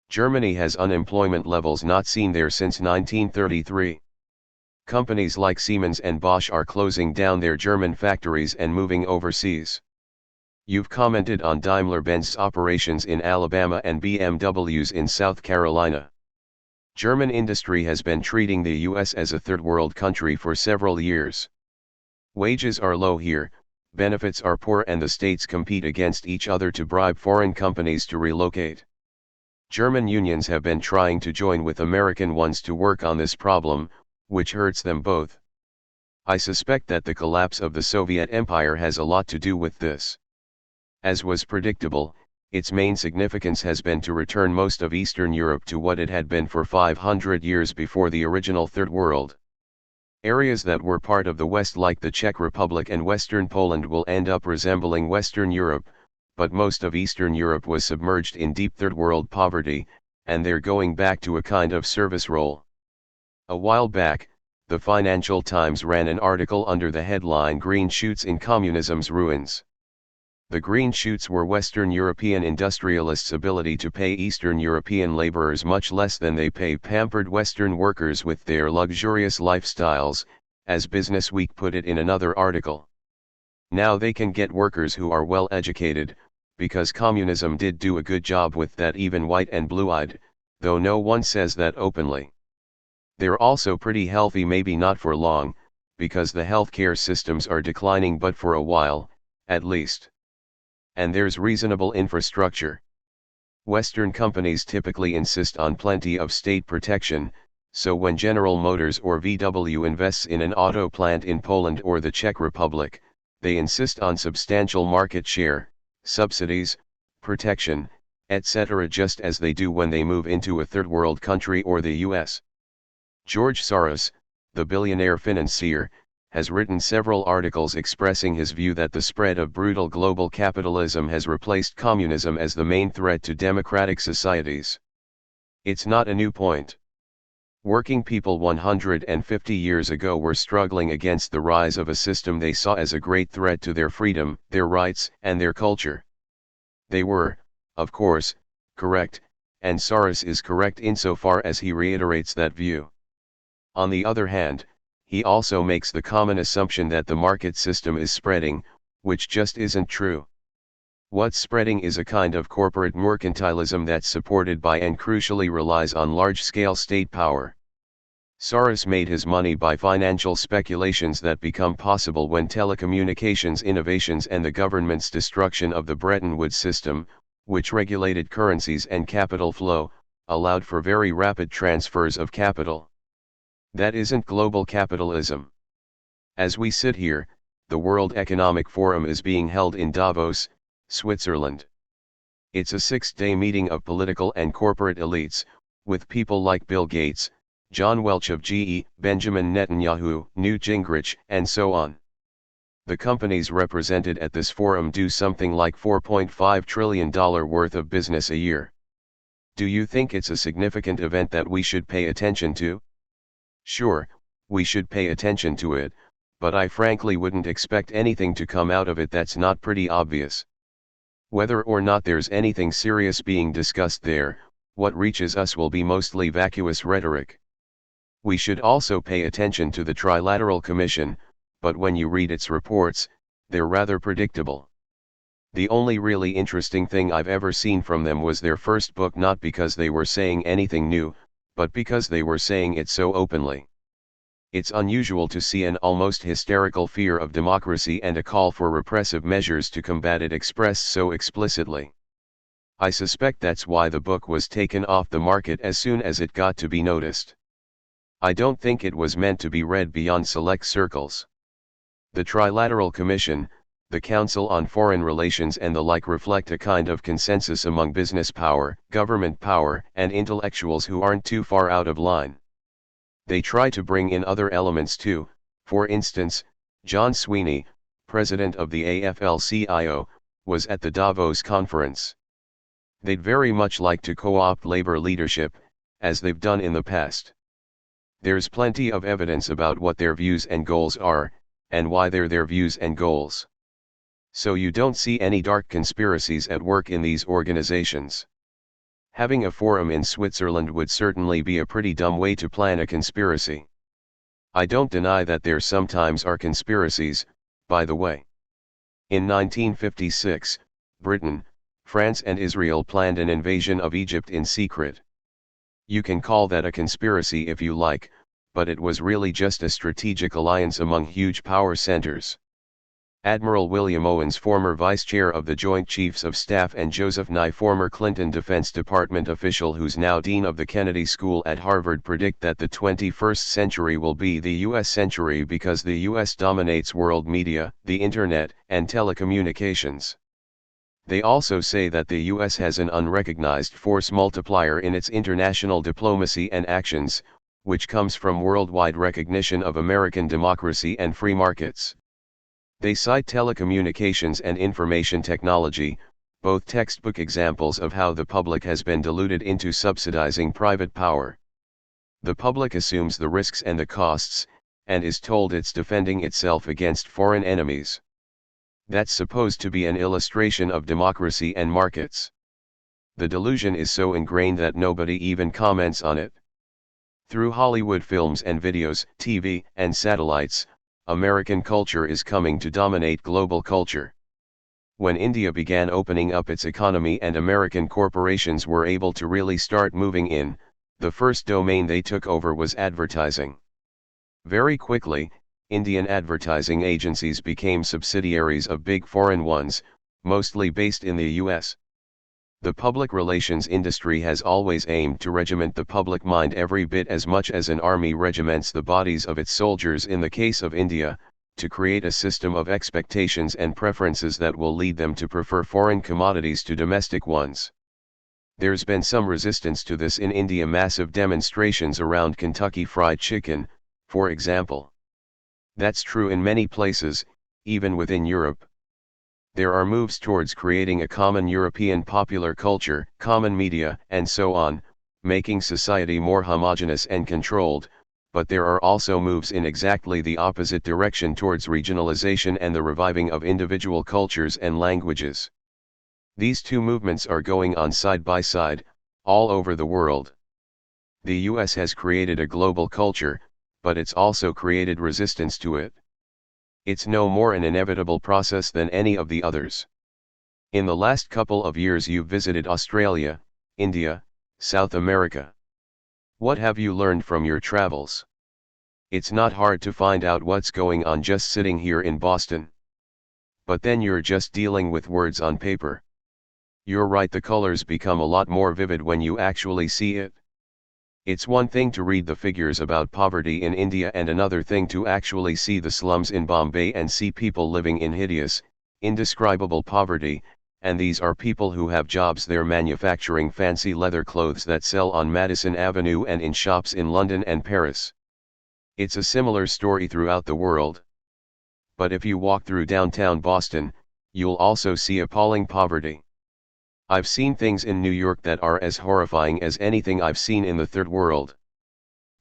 Germany has unemployment levels not seen there since 1933. Companies like Siemens and Bosch are closing down their German factories and moving overseas. You've commented on Daimler-Benz's operations in Alabama and BMW's in South Carolina. German industry has been treating the US as a third world country for several years. Wages are low here, benefits are poor, and the states compete against each other to bribe foreign companies to relocate. German unions have been trying to join with American ones to work on this problem, which hurts them both. I suspect that the collapse of the Soviet Empire has a lot to do with this. As was predictable, its main significance has been to return most of Eastern Europe to what it had been for 500 years before the original Third World. Areas that were part of the West, like the Czech Republic and Western Poland, will end up resembling Western Europe, but most of Eastern Europe was submerged in deep Third World poverty, and they're going back to a kind of service role. A while back, the Financial Times ran an article under the headline "Green Shoots in Communism's Ruins." The green shoots were Western European industrialists' ability to pay Eastern European laborers much less than they pay pampered Western workers with their luxurious lifestyles, as Business Week put it in another article. Now they can get workers who are well educated, because communism did do a good job with that, even white and blue-eyed, though no one says that openly. They're also pretty healthy, maybe not for long, because the healthcare systems are declining, but for a while, at least. And there's reasonable infrastructure. Western companies typically insist on plenty of state protection, so when General Motors or VW invests in an auto plant in Poland or the Czech Republic, they insist on substantial market share, subsidies, protection, etc., just as they do when they move into a third world country or the US. George Soros, the billionaire financier, has written several articles expressing his view that the spread of brutal global capitalism has replaced communism as the main threat to democratic societies. It's not a new point. Working people 150 years ago were struggling against the rise of a system they saw as a great threat to their freedom, their rights, and their culture. They were, of course, correct, and Soros is correct insofar as he reiterates that view. On the other hand, he also makes the common assumption that the market system is spreading, which just isn't true. What's spreading is a kind of corporate mercantilism that's supported by and crucially relies on large-scale state power. Soros made his money by financial speculations that become possible when telecommunications innovations and the government's destruction of the Bretton Woods system, which regulated currencies and capital flow, allowed for very rapid transfers of capital. That isn't global capitalism. As we sit here, the World Economic Forum is being held in Davos, Switzerland. It's a 6-day meeting of political and corporate elites, with people like Bill Gates, John Welch of GE, Benjamin Netanyahu, Newt Gingrich, and so on. The companies represented at this forum do something like $4.5 trillion worth of business a year. Do you think it's a significant event that we should pay attention to? Sure, we should pay attention to it, but I frankly wouldn't expect anything to come out of it that's not pretty obvious. Whether or not there's anything serious being discussed there, what reaches us will be mostly vacuous rhetoric. We should also pay attention to the Trilateral Commission, but when you read its reports, they're rather predictable. The only really interesting thing I've ever seen from them was their first book, not because they were saying anything new, but because they were saying it so openly. It's unusual to see an almost hysterical fear of democracy and a call for repressive measures to combat it expressed so explicitly. I suspect that's why the book was taken off the market as soon as it got to be noticed. I don't think it was meant to be read beyond select circles. The Trilateral Commission, the Council on Foreign Relations and the like reflect a kind of consensus among business power, government power, and intellectuals who aren't too far out of line. They try to bring in other elements too. For instance, John Sweeney, president of the AFL-CIO, was at the Davos conference. They'd very much like to co-opt labor leadership, as they've done in the past. There's plenty of evidence about what their views and goals are, and why they're their views and goals. So you don't see any dark conspiracies at work in these organizations. Having a forum in Switzerland would certainly be a pretty dumb way to plan a conspiracy. I don't deny that there sometimes are conspiracies, by the way. In 1956, Britain, France and Israel planned an invasion of Egypt in secret. You can call that a conspiracy if you like, but it was really just a strategic alliance among huge power centers. Admiral William Owens, former vice chair of the Joint Chiefs of Staff, and Joseph Nye, former Clinton Defense Department official who's now dean of the Kennedy School at Harvard, predict that the 21st century will be the U.S. century because the U.S. dominates world media, the internet, and telecommunications. They also say that the U.S. has an unrecognized force multiplier in its international diplomacy and actions, which comes from worldwide recognition of American democracy and free markets. They cite telecommunications and information technology, both textbook examples of how the public has been deluded into subsidizing private power. The public assumes the risks and the costs, and is told it's defending itself against foreign enemies. That's supposed to be an illustration of democracy and markets. The delusion is so ingrained that nobody even comments on it. Through Hollywood films and videos, TV, and satellites, American culture is coming to dominate global culture. When India began opening up its economy and American corporations were able to really start moving in, the first domain they took over was advertising. Very quickly, Indian advertising agencies became subsidiaries of big foreign ones, mostly based in the US. The public relations industry has always aimed to regiment the public mind every bit as much as an army regiments the bodies of its soldiers in the case of India, to create a system of expectations and preferences that will lead them to prefer foreign commodities to domestic ones. There's been some resistance to this in India, massive demonstrations around Kentucky Fried Chicken, for example. That's true in many places, even within Europe. There are moves towards creating a common European popular culture, common media, and so on, making society more homogeneous and controlled, but there are also moves in exactly the opposite direction towards regionalization and the reviving of individual cultures and languages. These two movements are going on side by side, all over the world. The US has created a global culture, but it's also created resistance to it. It's no more an inevitable process than any of the others. In the last couple of years you've visited Australia, India, South America. What have you learned from your travels? It's not hard to find out what's going on just sitting here in Boston. But then you're just dealing with words on paper. You're right, the colors become a lot more vivid when you actually see it. It's one thing to read the figures about poverty in India and another thing to actually see the slums in Bombay and see people living in hideous, indescribable poverty, and these are people who have jobs there manufacturing fancy leather clothes that sell on Madison Avenue and in shops in London and Paris. It's a similar story throughout the world. But if you walk through downtown Boston, you'll also see appalling poverty. I've seen things in New York that are as horrifying as anything I've seen in the Third World.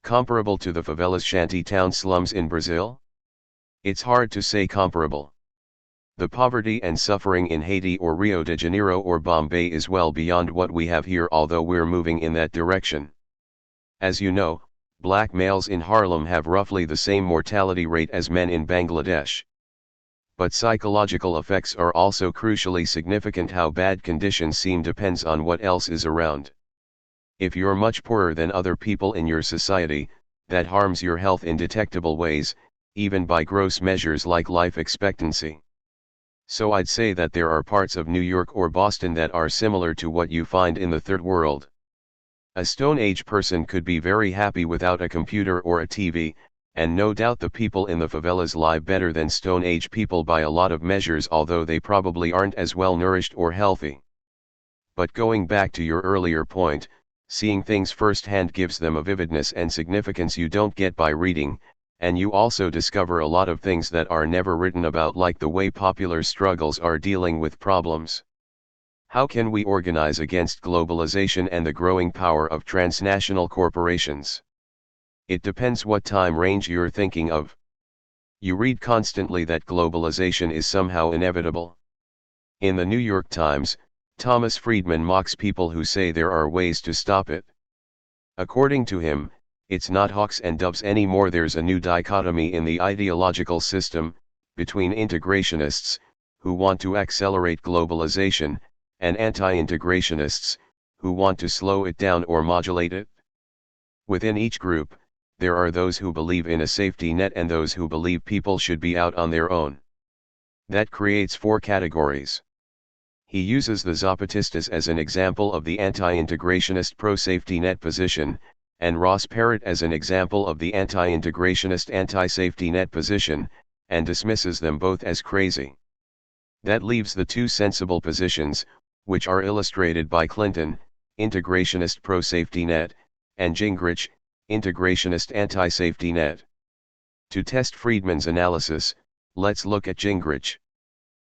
Comparable to the favelas shantytown slums in Brazil? It's hard to say comparable. The poverty and suffering in Haiti or Rio de Janeiro or Bombay is well beyond what we have here, although we're moving in that direction. As you know, black males in Harlem have roughly the same mortality rate as men in Bangladesh. But psychological effects are also crucially significant. How bad conditions seem depends on what else is around. If you're much poorer than other people in your society, that harms your health in detectable ways, even by gross measures like life expectancy. So I'd say that there are parts of New York or Boston that are similar to what you find in the Third World. A Stone Age person could be very happy without a computer or a TV, and no doubt the people in the favelas live better than Stone Age people by a lot of measures, although they probably aren't as well nourished or healthy. But going back to your earlier point, seeing things firsthand gives them a vividness and significance you don't get by reading, and you also discover a lot of things that are never written about, like the way popular struggles are dealing with problems. How can we organize against globalization and the growing power of transnational corporations? It depends what time range you're thinking of. You read constantly that globalization is somehow inevitable. In the New York Times, Thomas Friedman mocks people who say there are ways to stop it. According to him, It's not hawks and doves anymore. There's a new dichotomy in the ideological system, between integrationists, who want to accelerate globalization, and anti-integrationists, who want to slow it down or modulate it. Within each group, there are those who believe in a safety net and those who believe people should be out on their own. That creates four categories. He uses the Zapatistas as an example of the anti-integrationist pro-safety net position, and Ross Perot as an example of the anti-integrationist anti-safety net position, and dismisses them both as crazy. That leaves the two sensible positions, which are illustrated by Clinton, integrationist pro-safety net, and Gingrich, integrationist anti-safety net. To test Friedman's analysis, let's look at Gingrich.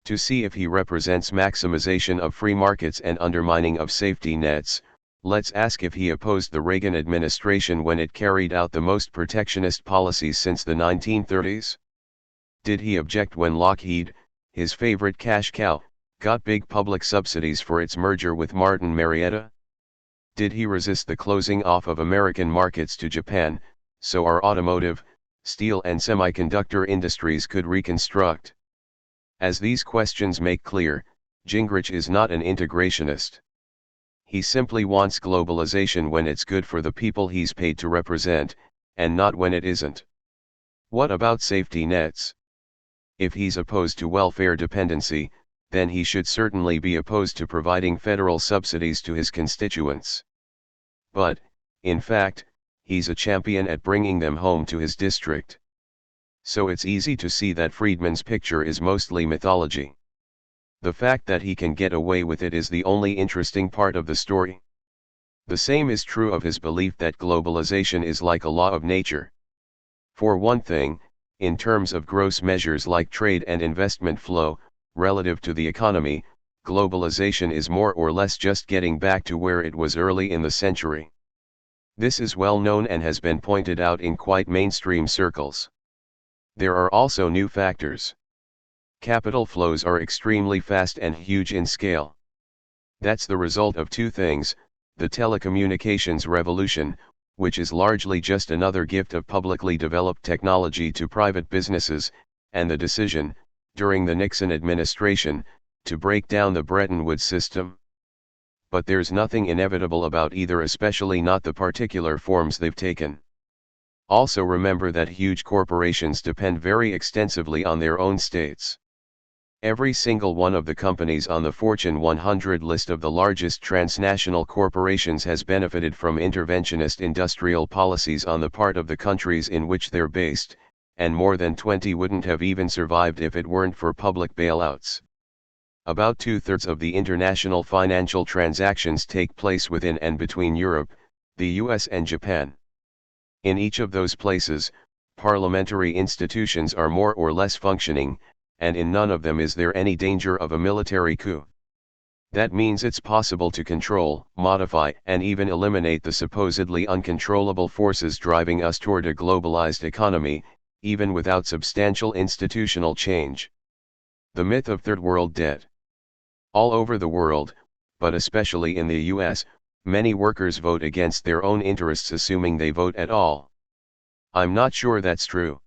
To see if he represents maximization of free markets and undermining of safety nets, let's ask if he opposed the Reagan administration when it carried out the most protectionist policies since the 1930s? Did he object when Lockheed, his favorite cash cow, got big public subsidies for its merger with Martin Marietta? Did he resist the closing off of American markets to Japan, so our automotive, steel and semiconductor industries could reconstruct? As these questions make clear, Gingrich is not an integrationist. He simply wants globalization when it's good for the people he's paid to represent, and not when it isn't. What about safety nets? If he's opposed to welfare dependency, then he should certainly be opposed to providing federal subsidies to his constituents. But, in fact, he's a champion at bringing them home to his district. So it's easy to see that Friedman's picture is mostly mythology. The fact that he can get away with it is the only interesting part of the story. The same is true of his belief that globalization is like a law of nature. For one thing, in terms of gross measures like trade and investment flow, relative to the economy, globalization is more or less just getting back to where it was early in the century. This is well known and has been pointed out in quite mainstream circles. There are also new factors. Capital flows are extremely fast and huge in scale. That's the result of two things: the telecommunications revolution, which is largely just another gift of publicly developed technology to private businesses, and the decision, during the Nixon administration, to break down the Bretton Woods system. But there's nothing inevitable about either, especially not the particular forms they've taken. Also remember that huge corporations depend very extensively on their own states. Every single one of the companies on the Fortune 100 list of the largest transnational corporations has benefited from interventionist industrial policies on the part of the countries in which they're based, and more than 20 wouldn't have even survived if it weren't for public bailouts. About 2/3 of the international financial transactions take place within and between Europe, the US and Japan. In each of those places, parliamentary institutions are more or less functioning, and in none of them is there any danger of a military coup. That means it's possible to control, modify, and even eliminate the supposedly uncontrollable forces driving us toward a globalized economy, even without substantial institutional change. The myth of third world debt. All over the world, but especially in the US, many workers vote against their own interests, assuming they vote at all. I'm not sure that's true.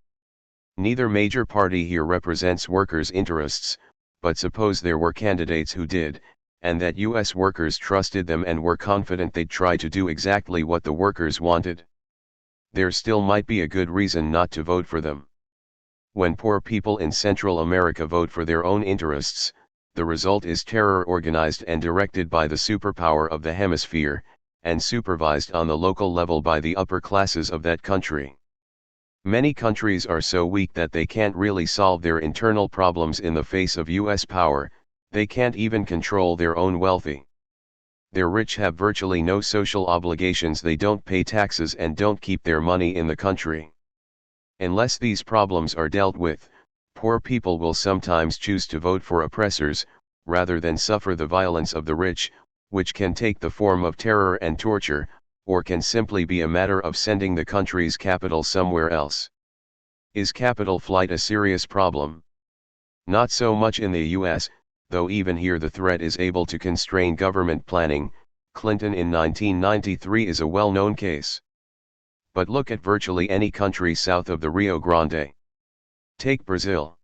Neither major party here represents workers' interests, but suppose there were candidates who did, and that US workers trusted them and were confident they'd try to do exactly what the workers wanted. There still might be a good reason not to vote for them. When poor people in Central America vote for their own interests, the result is terror organized and directed by the superpower of the hemisphere, and supervised on the local level by the upper classes of that country. Many countries are so weak that they can't really solve their internal problems in the face of US power. They can't even control their own wealthy. Their rich have virtually no social obligations, they don't pay taxes and don't keep their money in the country. Unless these problems are dealt with, poor people will sometimes choose to vote for oppressors, rather than suffer the violence of the rich, which can take the form of terror and torture, or can simply be a matter of sending the country's capital somewhere else. Is capital flight a serious problem? Not so much in the US, though even here the threat is able to constrain government planning. Clinton in 1993 is a well-known case. But look at virtually any country south of the Rio Grande. Take Brazil.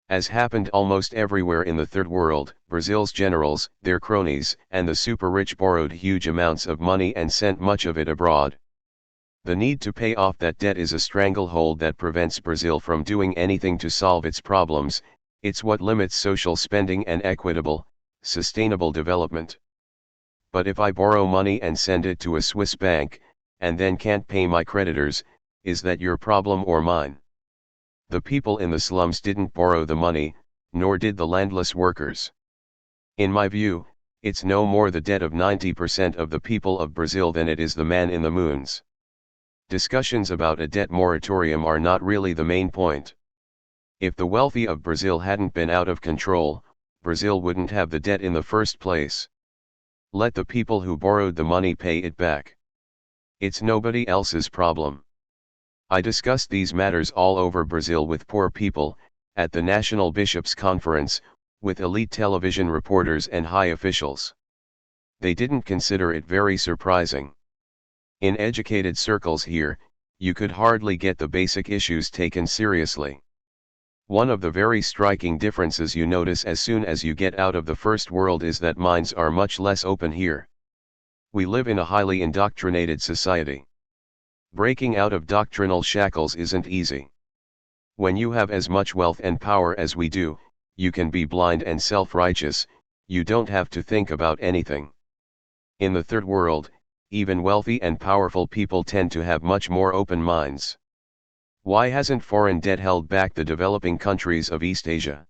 As happened almost everywhere in the Third World, Brazil's generals, their cronies, and the super-rich borrowed huge amounts of money and sent much of it abroad. The need to pay off that debt is a stranglehold that prevents Brazil from doing anything to solve its problems. It's what limits social spending and equitable, sustainable development. But if I borrow money and send it to a Swiss bank, and then can't pay my creditors, is that your problem or mine? The people in the slums didn't borrow the money, nor did the landless workers. In my view, it's no more the debt of 90% of the people of Brazil than it is the man in the moons. Discussions about a debt moratorium are not really the main point. If the wealthy of Brazil hadn't been out of control, Brazil wouldn't have the debt in the first place. Let the people who borrowed the money pay it back. It's nobody else's problem. I discussed these matters all over Brazil with poor people, at the National Bishops' Conference, with elite television reporters and high officials. They didn't consider it very surprising. In educated circles here, you could hardly get the basic issues taken seriously. One of the very striking differences you notice as soon as you get out of the first world is that minds are much less open here. We live in a highly indoctrinated society. Breaking out of doctrinal shackles isn't easy. When you have as much wealth and power as we do, you can be blind and self-righteous, you don't have to think about anything. In the Third World, even wealthy and powerful people tend to have much more open minds. Why hasn't foreign debt held back the developing countries of East Asia?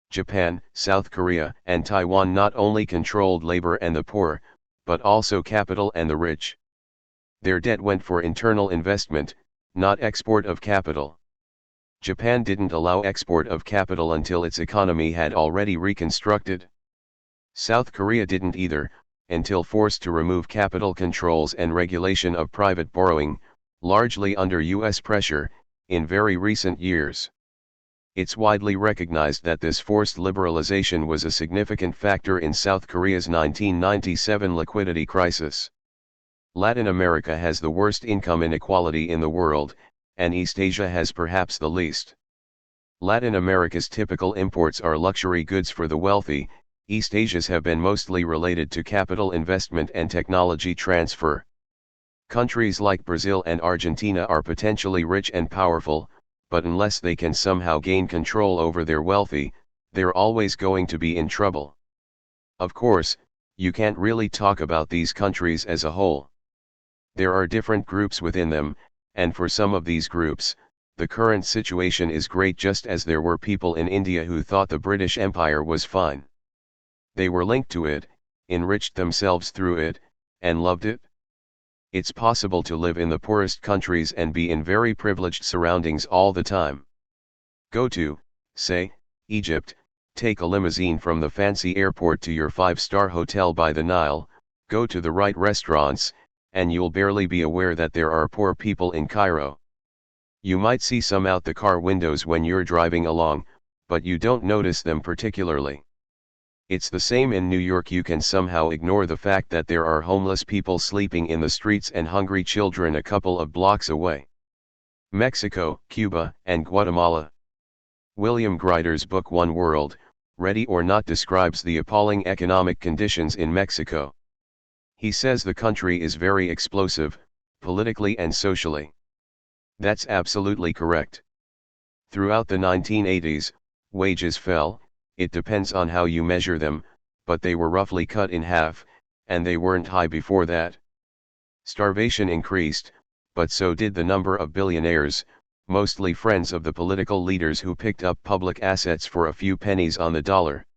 Japan, South Korea, and Taiwan not only controlled labor and the poor, but also capital and the rich. Their debt went for internal investment, not export of capital. Japan didn't allow export of capital until its economy had already reconstructed. South Korea didn't either, until forced to remove capital controls and regulation of private borrowing, largely under US pressure, in very recent years. It's widely recognized that this forced liberalization was a significant factor in South Korea's 1997 liquidity crisis. Latin America has the worst income inequality in the world, and East Asia has perhaps the least. Latin America's typical imports are luxury goods for the wealthy. East Asia's have been mostly related to capital investment and technology transfer. Countries like Brazil and Argentina are potentially rich and powerful, but unless they can somehow gain control over their wealthy, they're always going to be in trouble. Of course, you can't really talk about these countries as a whole. There are different groups within them, and for some of these groups, the current situation is great, just as there were people in India who thought the British Empire was fine. They were linked to it, enriched themselves through it, and loved it. It's possible to live in the poorest countries and be in very privileged surroundings all the time. Go to, say, Egypt, take a limousine from the fancy airport to your 5-star hotel by the Nile, go to the right restaurants, and you'll barely be aware that there are poor people in Cairo. You might see some out the car windows when you're driving along, but you don't notice them particularly. It's the same in New York. You can somehow ignore the fact that there are homeless people sleeping in the streets and hungry children a couple of blocks away. Mexico, Cuba, and Guatemala. William Greider's book One World, Ready or Not describes the appalling economic conditions in Mexico. He says the country is very explosive, politically and socially. That's absolutely correct. Throughout the 1980s, wages fell. It depends on how you measure them, but they were roughly cut in half, and they weren't high before that. Starvation increased, but so did the number of billionaires, mostly friends of the political leaders who picked up public assets for a few pennies on the dollar.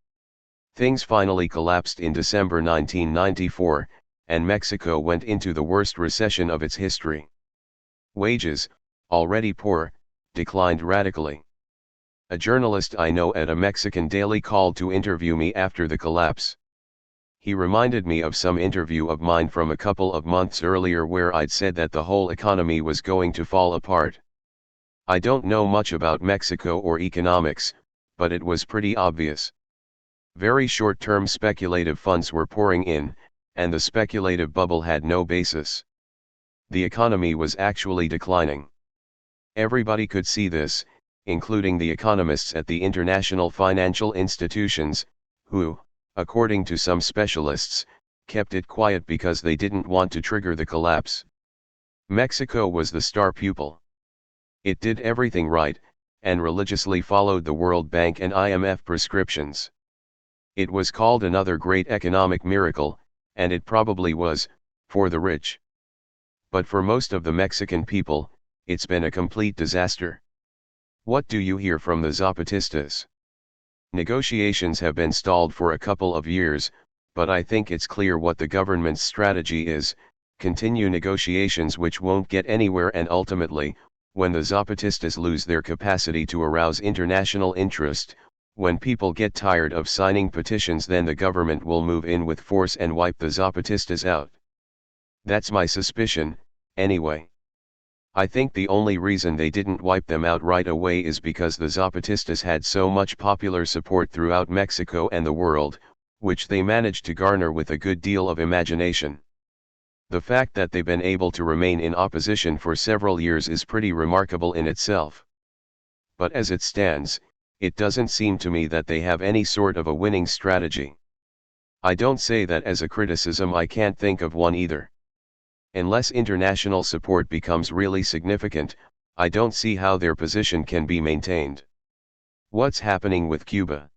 Things finally collapsed in December 1994, and Mexico went into the worst recession of its history. Wages, already poor, declined radically. A journalist I know at a Mexican daily called to interview me after the collapse. He reminded me of some interview of mine from a couple of months earlier where I'd said that the whole economy was going to fall apart. I don't know much about Mexico or economics, but it was pretty obvious. Very short-term speculative funds were pouring in, and the speculative bubble had no basis. The economy was actually declining. Everybody could see this, including the economists at the international financial institutions, who, according to some specialists, kept it quiet because they didn't want to trigger the collapse. Mexico was the star pupil. It did everything right, and religiously followed the World Bank and IMF prescriptions. It was called another great economic miracle, and it probably was, for the rich. But for most of the Mexican people, it's been a complete disaster. What do you hear from the Zapatistas? Negotiations have been stalled for a couple of years, but I think it's clear what the government's strategy is: continue negotiations which won't get anywhere, and ultimately, when the Zapatistas lose their capacity to arouse international interest, when people get tired of signing petitions, then the government will move in with force and wipe the Zapatistas out. That's my suspicion, anyway. I think the only reason they didn't wipe them out right away is because the Zapatistas had so much popular support throughout Mexico and the world, which they managed to garner with a good deal of imagination. The fact that they've been able to remain in opposition for several years is pretty remarkable in itself. But as it stands, it doesn't seem to me that they have any sort of a winning strategy. I don't say that as a criticism, I can't think of one either. Unless international support becomes really significant, I don't see how their position can be maintained. What's happening with Cuba?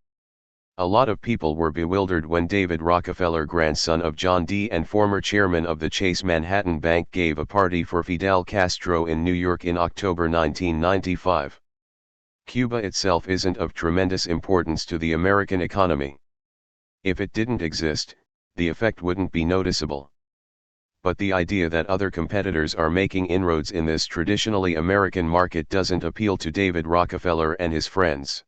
A lot of people were bewildered when David Rockefeller, grandson of John D. and former chairman of the Chase Manhattan Bank, gave a party for Fidel Castro in New York in October 1995. Cuba itself isn't of tremendous importance to the American economy. If it didn't exist, the effect wouldn't be noticeable. But the idea that other competitors are making inroads in this traditionally American market doesn't appeal to David Rockefeller and his friends.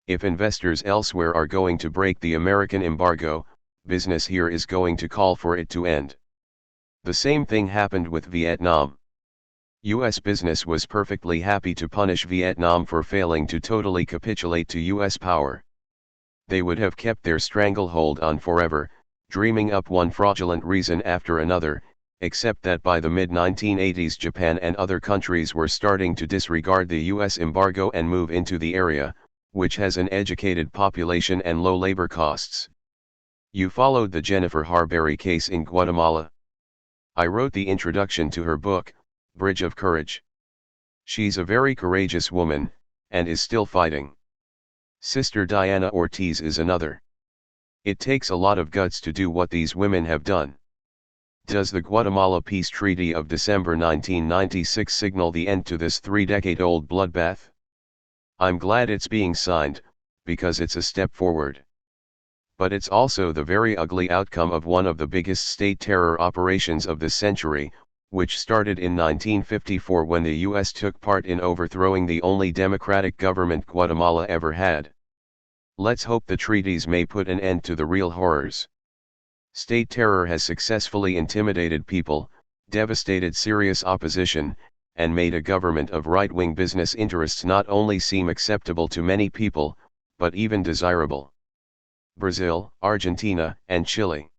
If investors elsewhere are going to break the American embargo, business here is going to call for it to end. The same thing happened with Vietnam. U.S. business was perfectly happy to punish Vietnam for failing to totally capitulate to U.S. power. They would have kept their stranglehold on forever, dreaming up one fraudulent reason after another, except that by the mid-1980s Japan and other countries were starting to disregard the U.S. embargo and move into the area, which has an educated population and low labor costs. You followed the Jennifer Harberry case in Guatemala. I wrote the introduction to her book, Bridge of Courage. She's a very courageous woman, and is still fighting. Sister Diana Ortiz is another. It takes a lot of guts to do what these women have done. Does the Guatemala Peace Treaty of December 1996 signal the end to this 3-decade-old bloodbath? I'm glad it's being signed, because it's a step forward. But it's also the very ugly outcome of one of the biggest state terror operations of this century, which started in 1954 when the U.S. took part in overthrowing the only democratic government Guatemala ever had. Let's hope the treaties may put an end to the real horrors. State terror has successfully intimidated people, devastated serious opposition, and made a government of right-wing business interests not only seem acceptable to many people, but even desirable. Brazil, Argentina, and Chile.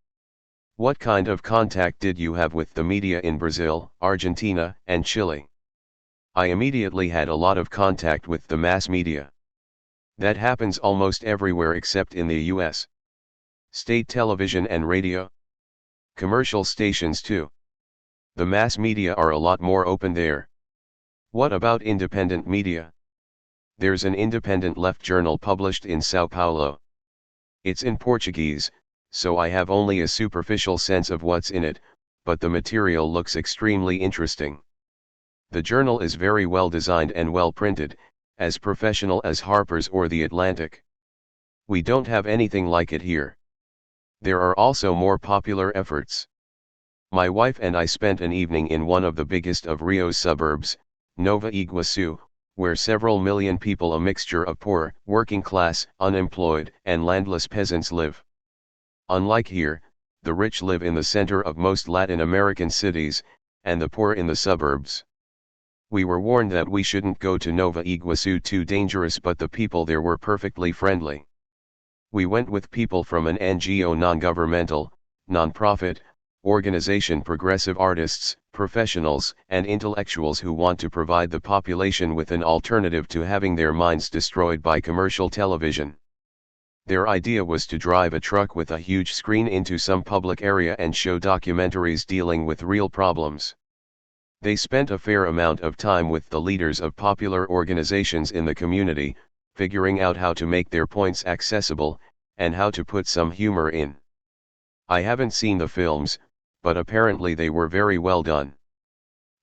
What kind of contact did you have with the media in Brazil, Argentina, and Chile? I immediately had a lot of contact with the mass media. That happens almost everywhere except in the US. State television and radio. Commercial stations too. The mass media are a lot more open there. What about independent media? There's an independent left journal published in Sao Paulo. It's in Portuguese, so I have only a superficial sense of what's in it, but the material looks extremely interesting. The journal is very well designed and well printed, as professional as Harper's or The Atlantic. We don't have anything like it here. There are also more popular efforts. My wife and I spent an evening in one of the biggest of Rio's suburbs, Nova Iguaçu, where several million people, a mixture of poor, working class, unemployed, and landless peasants live. Unlike here, the rich live in the center of most Latin American cities, and the poor in the suburbs. We were warned that we shouldn't go to Nova Iguaçu, too dangerous, but the people there were perfectly friendly. We went with people from an NGO, non-governmental, non-profit, organization progressive artists, professionals, and intellectuals who want to provide the population with an alternative to having their minds destroyed by commercial television. Their idea was to drive a truck with a huge screen into some public area and show documentaries dealing with real problems. They spent a fair amount of time with the leaders of popular organizations in the community, figuring out how to make their points accessible, and how to put some humor in. I haven't seen the films, but apparently they were very well done.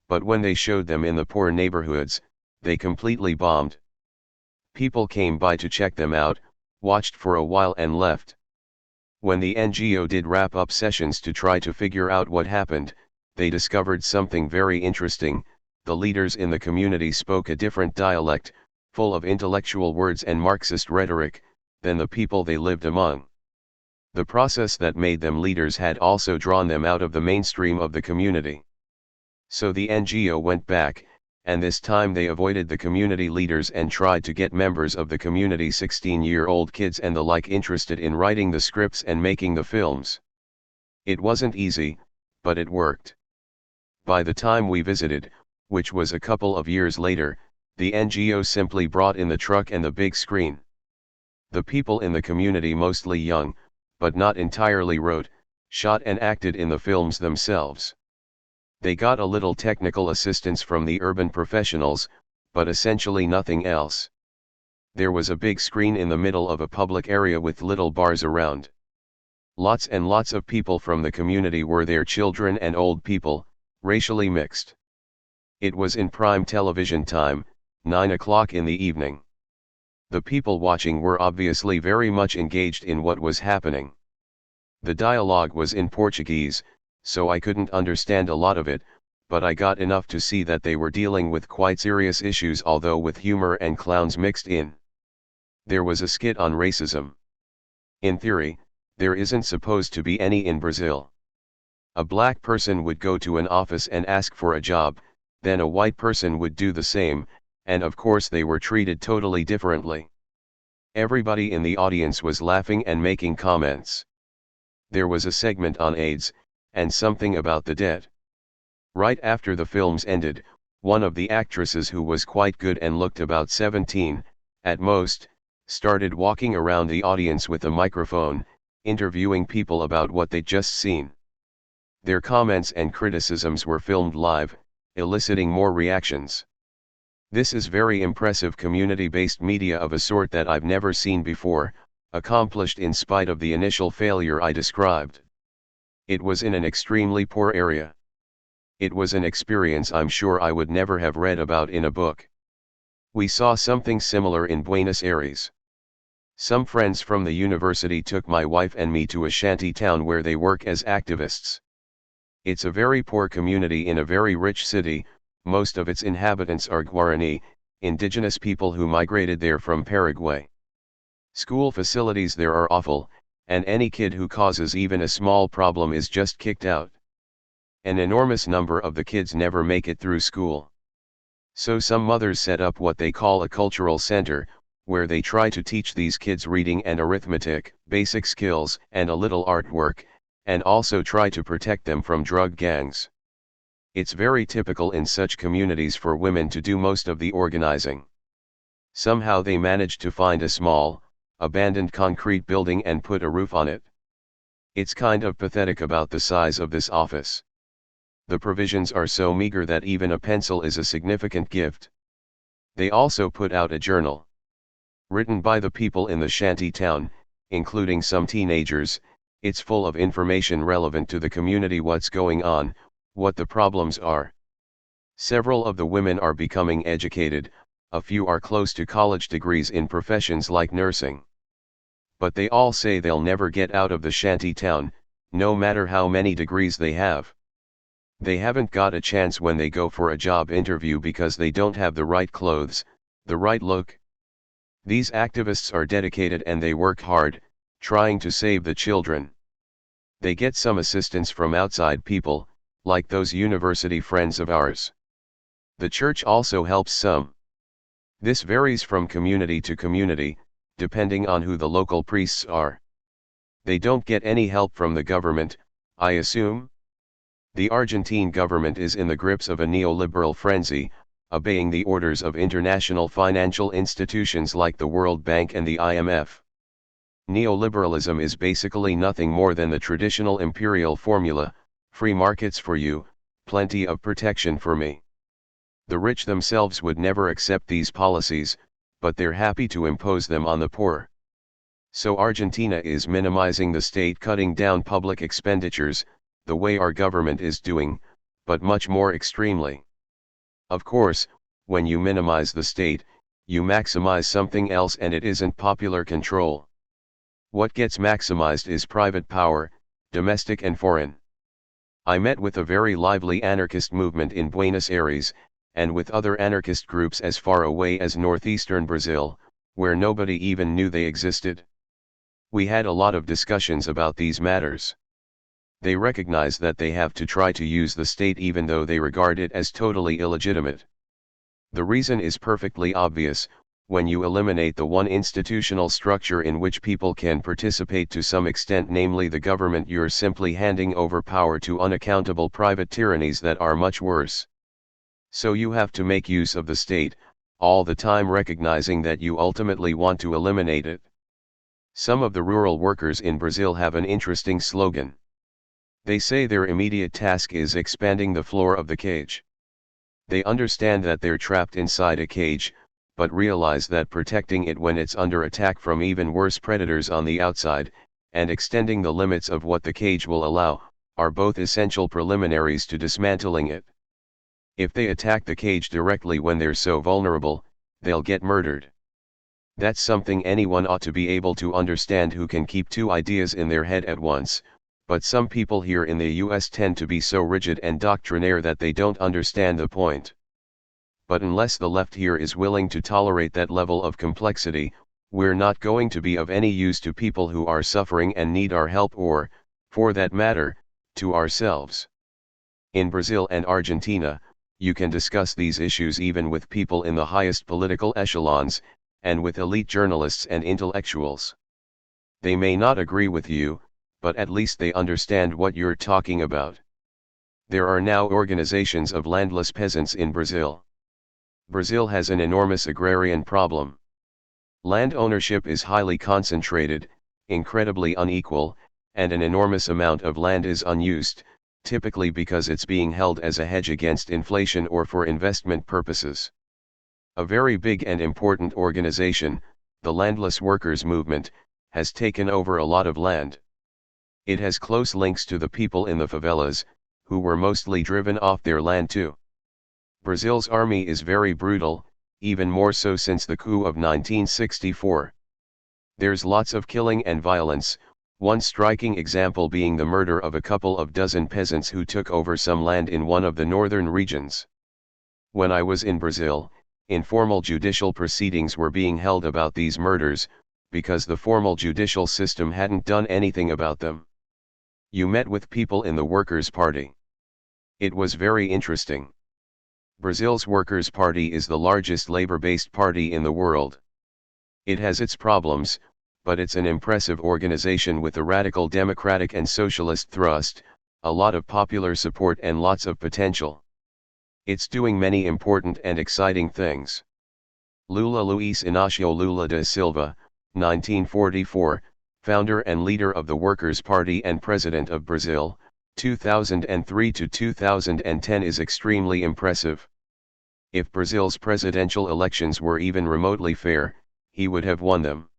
But when they showed them in the poor neighborhoods, they completely bombed. People came by to check them out, watched for a while and left. When the NGO did wrap-up sessions to try to figure out what happened, they discovered something very interesting. The leaders in the community spoke a different dialect, full of intellectual words and Marxist rhetoric, than the people they lived among. The process that made them leaders had also drawn them out of the mainstream of the community. So the NGO went back, and this time they avoided the community leaders and tried to get members of the community, 16-year-old kids and the like, interested in writing the scripts and making the films. It wasn't easy, but it worked. By the time we visited, which was a couple of years later, the NGO simply brought in the truck and the big screen. The people in the community, mostly young, but not entirely, wrote, shot and acted in the films themselves. They got a little technical assistance from the urban professionals, but essentially nothing else. There was a big screen in the middle of a public area with little bars around. Lots and lots of people from the community were there, children and old people, racially mixed. It was in prime television time, 9 o'clock in the evening. The people watching were obviously very much engaged in what was happening. The dialogue was in Portuguese, so I couldn't understand a lot of it, but I got enough to see that they were dealing with quite serious issues, although with humor and clowns mixed in. There was a skit on racism. In theory, there isn't supposed to be any in Brazil. A black person would go to an office and ask for a job, then a white person would do the same, and of course they were treated totally differently. Everybody in the audience was laughing and making comments. There was a segment on AIDS, and something about the dead. Right after the films ended, one of the actresses, who was quite good and looked about 17, at most, started walking around the audience with a microphone, interviewing people about what they'd just seen. Their comments and criticisms were filmed live, eliciting more reactions. This is very impressive community-based media of a sort that I've never seen before, accomplished in spite of the initial failure I described. It was in an extremely poor area. It was an experience I'm sure I would never have read about in a book. We saw something similar in Buenos Aires. Some friends from the university took my wife and me to a shanty town where they work as activists. It's a very poor community in a very rich city. Most of its inhabitants are Guarani, indigenous people who migrated there from Paraguay. School facilities there are awful, and any kid who causes even a small problem is just kicked out. An enormous number of the kids never make it through school. So some mothers set up what they call a cultural center, where they try to teach these kids reading and arithmetic, basic skills, and a little artwork, and also try to protect them from drug gangs. It's very typical in such communities for women to do most of the organizing. Somehow they managed to find a small, abandoned concrete building and put a roof on it. It's kind of pathetic about the size of this office. The provisions are so meager that even a pencil is a significant gift. They also put out a journal. Written by the people in the shanty town, including some teenagers. It's full of information relevant to the community, what's going on, what the problems are. Several of the women are becoming educated, a few are close to college degrees in professions like nursing. But they all say they'll never get out of the shanty town, no matter how many degrees they have. They haven't got a chance when they go for a job interview because they don't have the right clothes, the right look. These activists are dedicated and they work hard, trying to save the children. They get some assistance from outside people, like those university friends of ours. The church also helps some. This varies from community to community, depending on who the local priests are. They don't get any help from the government, I assume? The Argentine government is in the grips of a neoliberal frenzy, obeying the orders of international financial institutions like the World Bank and the IMF. Neoliberalism is basically nothing more than the traditional imperial formula: free markets for you, plenty of protection for me. The rich themselves would never accept these policies, but they're happy to impose them on the poor. So Argentina is minimizing the state, cutting down public expenditures, the way our government is doing, but much more extremely. Of course, when you minimize the state, you maximize something else, and it isn't popular control. What gets maximized is private power, domestic and foreign. I met with a very lively anarchist movement in Buenos Aires, and with other anarchist groups as far away as northeastern Brazil, where nobody even knew they existed. We had a lot of discussions about these matters. They recognize that they have to try to use the state even though they regard it as totally illegitimate. The reason is perfectly obvious: when you eliminate the one institutional structure in which people can participate to some extent, namely the government, you're simply handing over power to unaccountable private tyrannies that are much worse. So you have to make use of the state, all the time recognizing that you ultimately want to eliminate it. Some of the rural workers in Brazil have an interesting slogan. They say their immediate task is expanding the floor of the cage. They understand that they're trapped inside a cage, but realize that protecting it when it's under attack from even worse predators on the outside, and extending the limits of what the cage will allow, are both essential preliminaries to dismantling it. If they attack the cage directly when they're so vulnerable, they'll get murdered. That's something anyone ought to be able to understand who can keep two ideas in their head at once, but some people here in the US tend to be so rigid and doctrinaire that they don't understand the point. But unless the left here is willing to tolerate that level of complexity, we're not going to be of any use to people who are suffering and need our help, or, for that matter, to ourselves. In Brazil and Argentina, you can discuss these issues even with people in the highest political echelons, and with elite journalists and intellectuals. They may not agree with you, but at least they understand what you're talking about. There are now organizations of landless peasants in Brazil. Brazil has an enormous agrarian problem. Land ownership is highly concentrated, incredibly unequal, and an enormous amount of land is unused, typically because it's being held as a hedge against inflation or for investment purposes. A very big and important organization, the Landless Workers Movement, has taken over a lot of land. It has close links to the people in the favelas, who were mostly driven off their land too. Brazil's army is very brutal, even more so since the coup of 1964. There's lots of killing and violence, one striking example being the murder of a couple of dozen peasants who took over some land in one of the northern regions. When I was in Brazil, informal judicial proceedings were being held about these murders, because the formal judicial system hadn't done anything about them. You met with people in the Workers' Party. It was very interesting. Brazil's Workers' Party is the largest labor-based party in the world. It has its problems, but it's an impressive organization with a radical democratic and socialist thrust, a lot of popular support and lots of potential. It's doing many important and exciting things. Lula Luiz Inácio Lula da Silva, 1944, founder and leader of the Workers' Party and President of Brazil, 2003 to 2010, is extremely impressive. If Brazil's presidential elections were even remotely fair, he would have won them.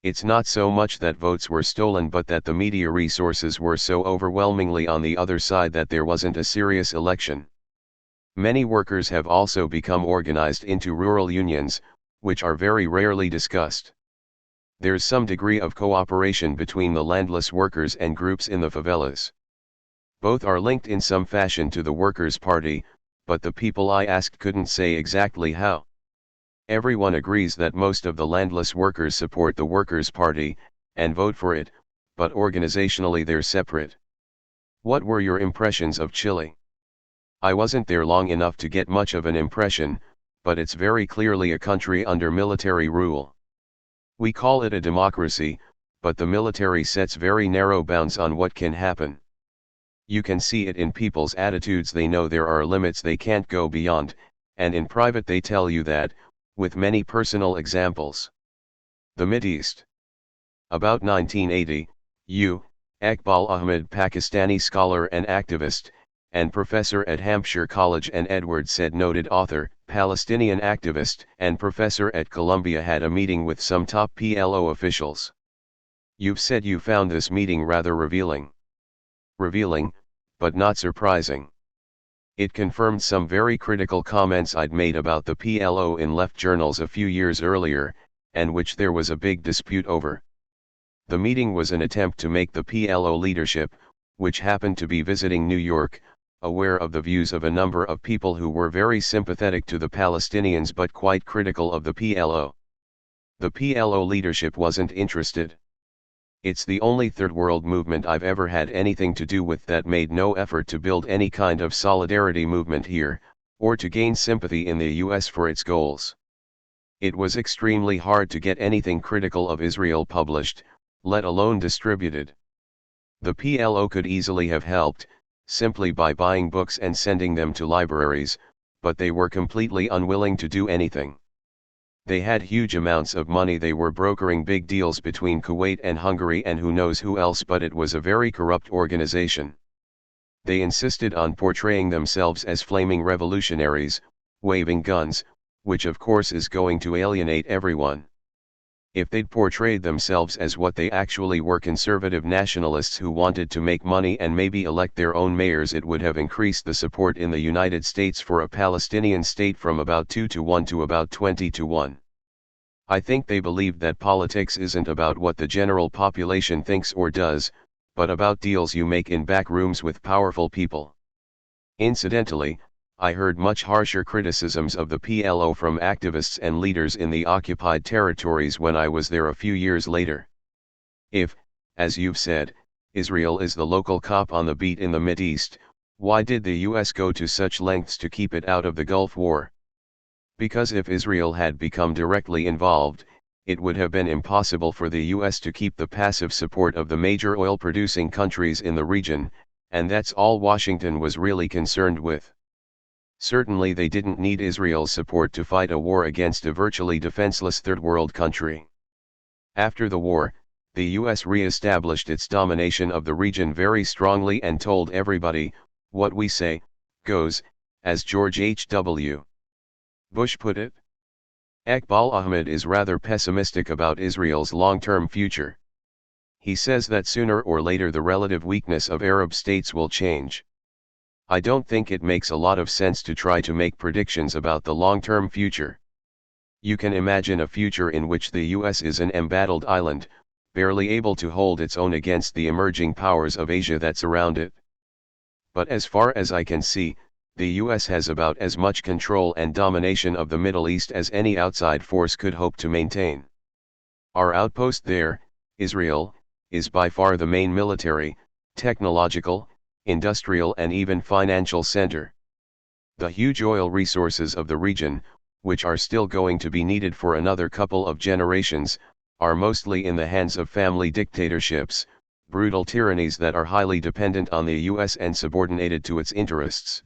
It's not so much that votes were stolen, but that the media resources were so overwhelmingly on the other side that there wasn't a serious election. Many workers have also become organized into rural unions, which are very rarely discussed. There's some degree of cooperation between the landless workers and groups in the favelas. Both are linked in some fashion to the Workers' Party, but the people I asked couldn't say exactly how. Everyone agrees that most of the landless workers support the Workers' Party, and vote for it, but organizationally they're separate. What were your impressions of Chile? I wasn't there long enough to get much of an impression, but it's very clearly a country under military rule. We call it a democracy, but the military sets very narrow bounds on what can happen. You can see it in people's attitudes. They know there are limits they can't go beyond, and in private they tell you that, with many personal examples. The Mideast. About 1980, Iqbal Ahmed, Pakistani scholar and activist, and professor at Hampshire College, and Edward Said, noted author, Palestinian activist, and professor at Columbia, had a meeting with some top PLO officials. You've said you found this meeting rather revealing. Revealing, but not surprising. It confirmed some very critical comments I'd made about the PLO in left journals a few years earlier, and which there was a big dispute over. The meeting was an attempt to make the PLO leadership, which happened to be visiting New York, aware of the views of a number of people who were very sympathetic to the Palestinians but quite critical of the PLO. The PLO leadership wasn't interested. It's the only third world movement I've ever had anything to do with that made no effort to build any kind of solidarity movement here, or to gain sympathy in the US for its goals. It was extremely hard to get anything critical of Israel published, let alone distributed. The PLO could easily have helped, simply by buying books and sending them to libraries, but they were completely unwilling to do anything. They had huge amounts of money. They were brokering big deals between Kuwait and Hungary and who knows who else, but it was a very corrupt organization. They insisted on portraying themselves as flaming revolutionaries, waving guns, which of course is going to alienate everyone. If they'd portrayed themselves as what they actually were, conservative nationalists who wanted to make money and maybe elect their own mayors, it would have increased the support in the United States for a Palestinian state from about 2-1 to about 20-1. I think they believed that politics isn't about what the general population thinks or does, but about deals you make in back rooms with powerful people. Incidentally, I heard much harsher criticisms of the PLO from activists and leaders in the occupied territories when I was there a few years later. If, as you've said, Israel is the local cop on the beat in the Mideast, why did the US go to such lengths to keep it out of the Gulf War? Because if Israel had become directly involved, it would have been impossible for the US to keep the passive support of the major oil-producing countries in the region, and that's all Washington was really concerned with. Certainly they didn't need Israel's support to fight a war against a virtually defenseless third world country. After the war, the US re-established its domination of the region very strongly and told everybody, "What we say, goes," as George H.W. Bush put it. Iqbal Ahmed is rather pessimistic about Israel's long-term future. He says that sooner or later the relative weakness of Arab states will change. I don't think it makes a lot of sense to try to make predictions about the long-term future. You can imagine a future in which the US is an embattled island, barely able to hold its own against the emerging powers of Asia that surround it. But as far as I can see, the US has about as much control and domination of the Middle East as any outside force could hope to maintain. Our outpost there, Israel, is by far the main military, technological, industrial and even financial center. The huge oil resources of the region, which are still going to be needed for another couple of generations, are mostly in the hands of family dictatorships, brutal tyrannies that are highly dependent on the US and subordinated to its interests.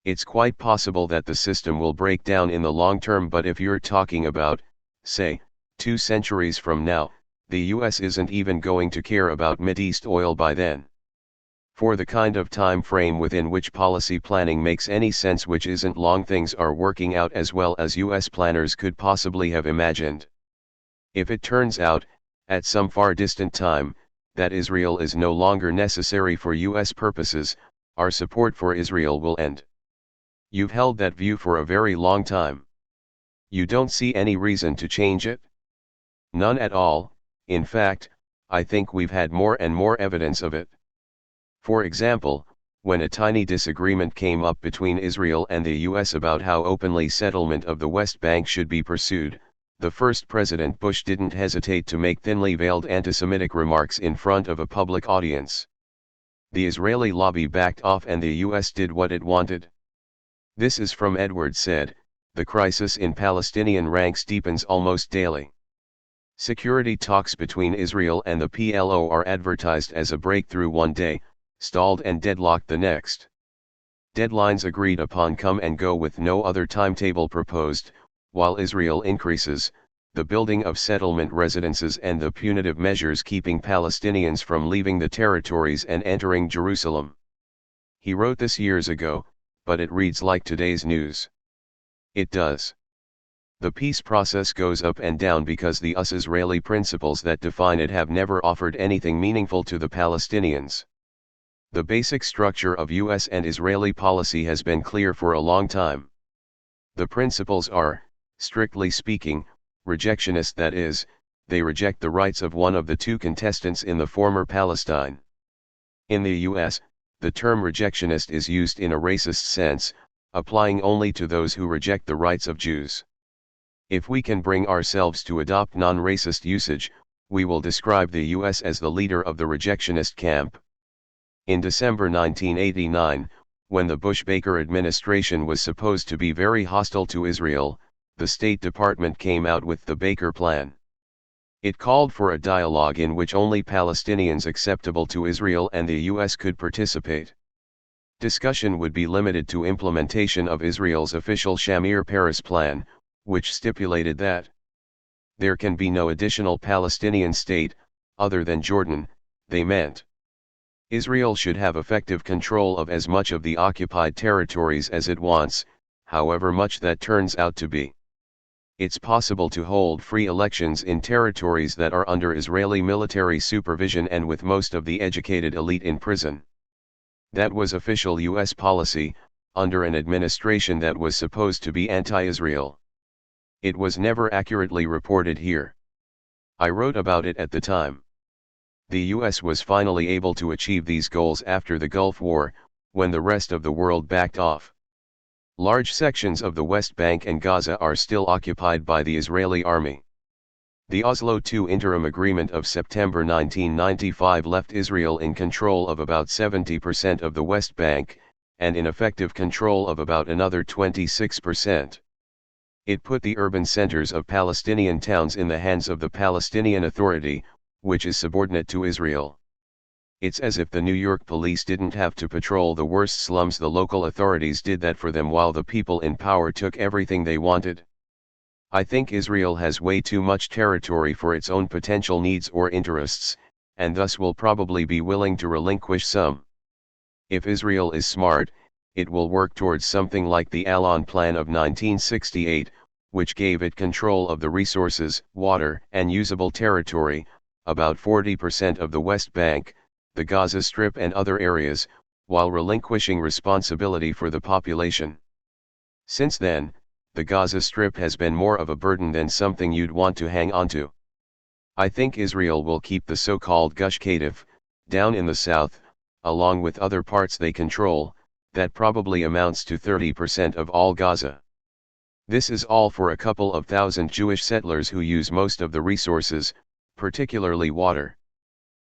It's quite possible that the system will break down in the long term, but if you're talking about, say, 2 centuries from now, the US isn't even going to care about Mideast oil by then. For the kind of time frame within which policy planning makes any sense, which isn't long, things are working out as well as US planners could possibly have imagined. If it turns out, at some far distant time, that Israel is no longer necessary for US purposes, our support for Israel will end. You've held that view for a very long time. You don't see any reason to change it? None at all. In fact, I think we've had more and more evidence of it. For example, when a tiny disagreement came up between Israel and the US about how openly settlement of the West Bank should be pursued, the first President Bush didn't hesitate to make thinly veiled anti-Semitic remarks in front of a public audience. The Israeli lobby backed off and the US did what it wanted. This is from Edward Said. The crisis in Palestinian ranks deepens almost daily. Security talks between Israel and the PLO are advertised as a breakthrough one day, stalled and deadlocked the next. Deadlines agreed upon come and go with no other timetable proposed, while Israel increases the building of settlement residences and the punitive measures keeping Palestinians from leaving the territories and entering Jerusalem. He wrote this years ago, but it reads like today's news. It does. The peace process goes up and down because the US-Israeli principles that define it have never offered anything meaningful to the Palestinians. The basic structure of US and Israeli policy has been clear for a long time. The principles are, strictly speaking, rejectionist, that is, they reject the rights of one of the two contestants in the former Palestine. In the US, the term rejectionist is used in a racist sense, applying only to those who reject the rights of Jews. If we can bring ourselves to adopt non-racist usage, we will describe the US as the leader of the rejectionist camp. In December 1989, when the Bush-Baker administration was supposed to be very hostile to Israel, the State Department came out with the Baker Plan. It called for a dialogue in which only Palestinians acceptable to Israel and the US could participate. Discussion would be limited to implementation of Israel's official Shamir-Peres plan, which stipulated that there can be no additional Palestinian state, other than Jordan. They meant Israel should have effective control of as much of the occupied territories as it wants, however much that turns out to be. It's possible to hold free elections in territories that are under Israeli military supervision and with most of the educated elite in prison. That was official US policy, under an administration that was supposed to be anti-Israel. It was never accurately reported here. I wrote about it at the time. The US was finally able to achieve these goals after the Gulf War, when the rest of the world backed off. Large sections of the West Bank and Gaza are still occupied by the Israeli army. The Oslo II interim agreement of September 1995 left Israel in control of about 70% of the West Bank, and in effective control of about another 26%. It put the urban centers of Palestinian towns in the hands of the Palestinian Authority, which is subordinate to Israel. It's as if the New York police didn't have to patrol the worst slums. The local authorities did that for them while the people in power took everything they wanted. I think Israel has way too much territory for its own potential needs or interests, and thus will probably be willing to relinquish some. If Israel is smart, it will work towards something like the Allon Plan of 1968, which gave it control of the resources, water, and usable territory, about 40% of the West Bank, the Gaza Strip and other areas, while relinquishing responsibility for the population. Since then, the Gaza Strip has been more of a burden than something you'd want to hang onto. I think Israel will keep the so-called Gush Katif, down in the south, along with other parts they control, that probably amounts to 30% of all Gaza. This is all for a couple of thousand Jewish settlers who use most of the resources, particularly water.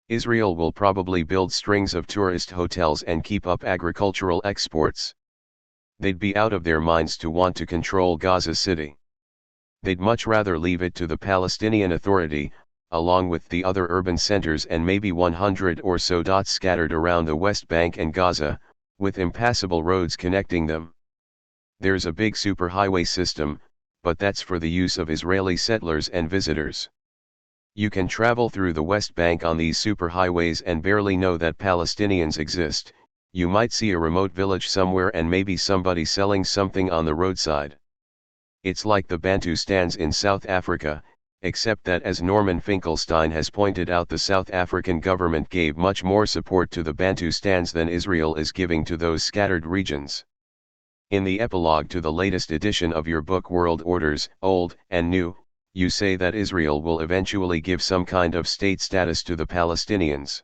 Israel will probably build strings of tourist hotels and keep up agricultural exports. They'd be out of their minds to want to control Gaza City. They'd much rather leave it to the Palestinian Authority, along with the other urban centers and maybe 100 or so dots scattered around the West Bank and Gaza, with impassable roads connecting them. There's a big superhighway system, but that's for the use of Israeli settlers and visitors. You can travel through the West Bank on these superhighways and barely know that Palestinians exist. You might see a remote village somewhere and maybe somebody selling something on the roadside. It's like the Bantustans in South Africa, except that, as Norman Finkelstein has pointed out, the South African government gave much more support to the Bantustans than Israel is giving to those scattered regions. In the epilogue to the latest edition of your book World Orders, Old and New, you say that Israel will eventually give some kind of state status to the Palestinians.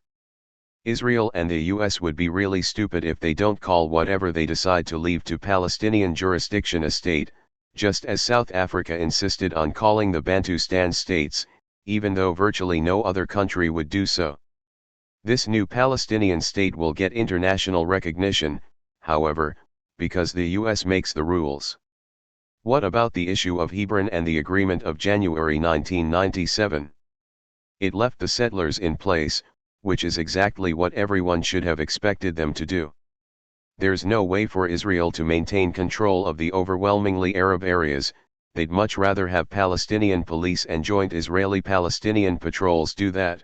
Israel and the US would be really stupid if they don't call whatever they decide to leave to Palestinian jurisdiction a state, just as South Africa insisted on calling the Bantustan states, even though virtually no other country would do so. This new Palestinian state will get international recognition, however, because the US makes the rules. What about the issue of Hebron and the agreement of January 1997? It left the settlers in place, which is exactly what everyone should have expected them to do. There's no way for Israel to maintain control of the overwhelmingly Arab areas. They'd much rather have Palestinian police and joint Israeli-Palestinian patrols do that.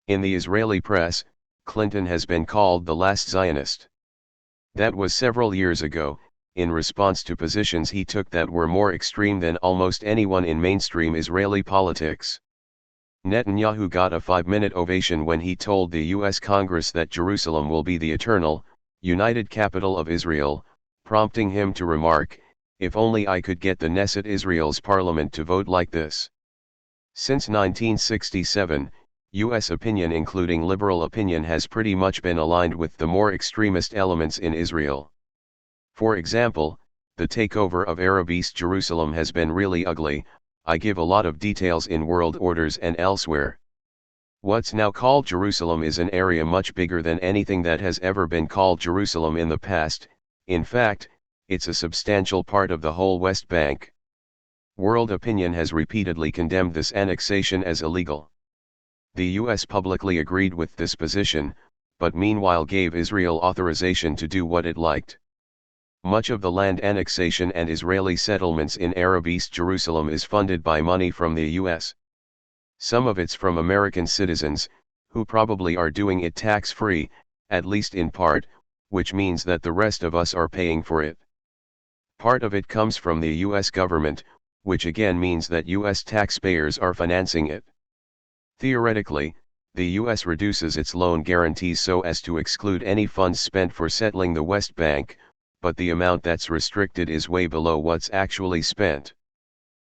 In the Israeli press, Clinton has been called the last Zionist. That was several years ago, in response to positions he took that were more extreme than almost anyone in mainstream Israeli politics. Netanyahu got a 5-minute ovation when he told the U.S. Congress that Jerusalem will be the eternal, united capital of Israel, prompting him to remark, "If only I could get the Knesset, Israel's parliament, to vote like this." Since 1967, U.S. opinion, including liberal opinion, has pretty much been aligned with the more extremist elements in Israel. For example, the takeover of Arab East Jerusalem has been really ugly. I give a lot of details in World Orders and elsewhere. What's now called Jerusalem is an area much bigger than anything that has ever been called Jerusalem in the past. In fact, it's a substantial part of the whole West Bank. World opinion has repeatedly condemned this annexation as illegal. The U.S. publicly agreed with this position, but meanwhile gave Israel authorization to do what it liked. Much of the land annexation and Israeli settlements in Arab East Jerusalem is funded by money from the U.S. Some of it's from American citizens, who probably are doing it tax-free, at least in part, which means that the rest of us are paying for it. Part of it comes from the U.S. government, which again means that U.S. taxpayers are financing it. Theoretically, the U.S. reduces its loan guarantees so as to exclude any funds spent for settling the West Bank, but the amount that's restricted is way below what's actually spent.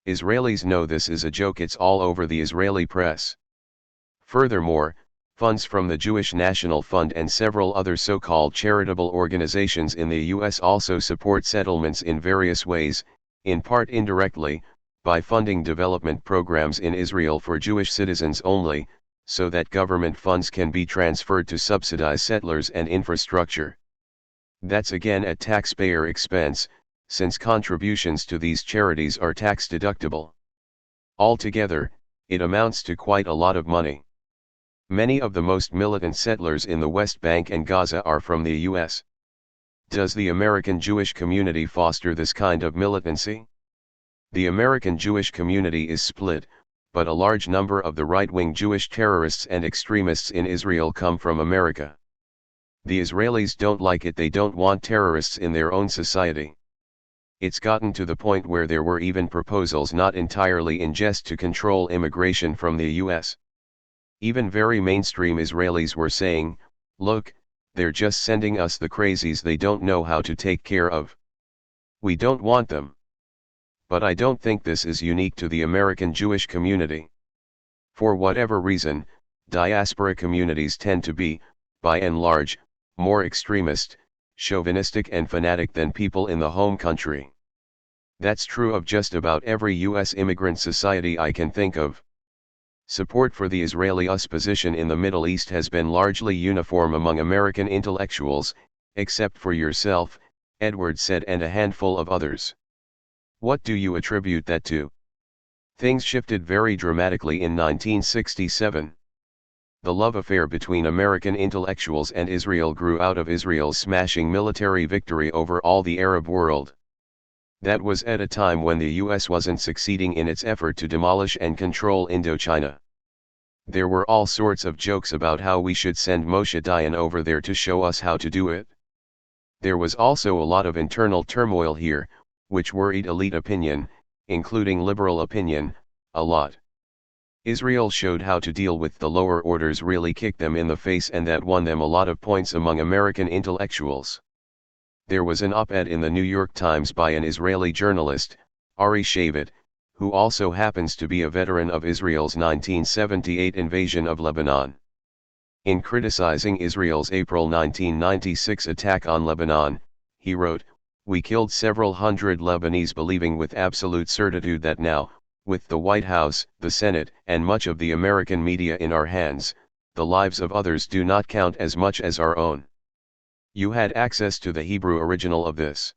Israelis know this is a joke. It's all over the Israeli press. Furthermore, funds from the Jewish National Fund and several other so-called charitable organizations in the U.S. also support settlements in various ways, in part indirectly, by funding development programs in Israel for Jewish citizens only, so that government funds can be transferred to subsidize settlers and infrastructure. That's again at taxpayer expense, since contributions to these charities are tax-deductible. Altogether, it amounts to quite a lot of money. Many of the most militant settlers in the West Bank and Gaza are from the U.S. Does the American Jewish community foster this kind of militancy? The American Jewish community is split, but a large number of the right-wing Jewish terrorists and extremists in Israel come from America. The Israelis don't like it. They don't want terrorists in their own society. It's gotten to the point where there were even proposals, not entirely in jest, to control immigration from the U.S. Even very mainstream Israelis were saying, "Look, they're just sending us the crazies they don't know how to take care of. We don't want them." But I don't think this is unique to the American Jewish community. For whatever reason, diaspora communities tend to be, by and large, more extremist, chauvinistic and fanatic than people in the home country. That's true of just about every U.S. immigrant society I can think of. Support for the Israeli-US position in the Middle East has been largely uniform among American intellectuals, except for yourself, Edward said, and a handful of others. What do you attribute that to? Things shifted very dramatically in 1967. The love affair between American intellectuals and Israel grew out of Israel's smashing military victory over all the Arab world. That was at a time when the US wasn't succeeding in its effort to demolish and control Indochina. There were all sorts of jokes about how we should send Moshe Dayan over there to show us how to do it. There was also a lot of internal turmoil here, which worried elite opinion, including liberal opinion, a lot. Israel showed how to deal with the lower orders, really kicked them in the face, and that won them a lot of points among American intellectuals. There was an op-ed in the New York Times by an Israeli journalist, Ari Shavit, who also happens to be a veteran of Israel's 1978 invasion of Lebanon. In criticizing Israel's April 1996 attack on Lebanon, he wrote, "We killed several hundred Lebanese, believing with absolute certitude that now, with the White House, the Senate, and much of the American media in our hands, the lives of others do not count as much as our own." You had access to the Hebrew original of this.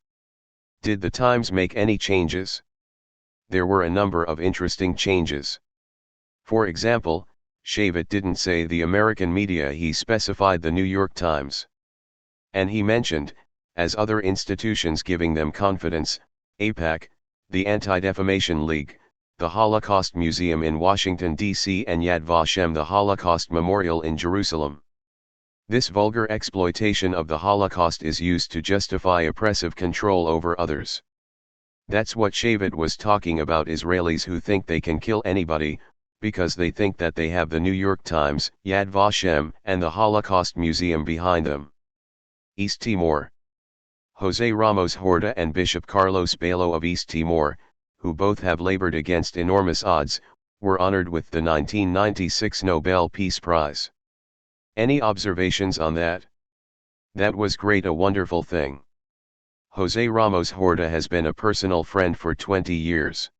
Did the Times make any changes? There were a number of interesting changes. For example, Shavit didn't say the American media, he specified the New York Times. And he mentioned, as other institutions giving them confidence, AIPAC, the Anti-Defamation League, the Holocaust Museum in Washington, D.C. and Yad Vashem, the Holocaust Memorial in Jerusalem. This vulgar exploitation of the Holocaust is used to justify oppressive control over others. That's what Shavit was talking about, Israelis who think they can kill anybody, because they think that they have the New York Times, Yad Vashem, and the Holocaust Museum behind them. East Timor. José Ramos Horta and Bishop Carlos Bailo of East Timor, who both have labored against enormous odds, were honored with the 1996 Nobel Peace Prize. Any observations on that? That was great, a wonderful thing. José Ramos Horta has been a personal friend for 20 years.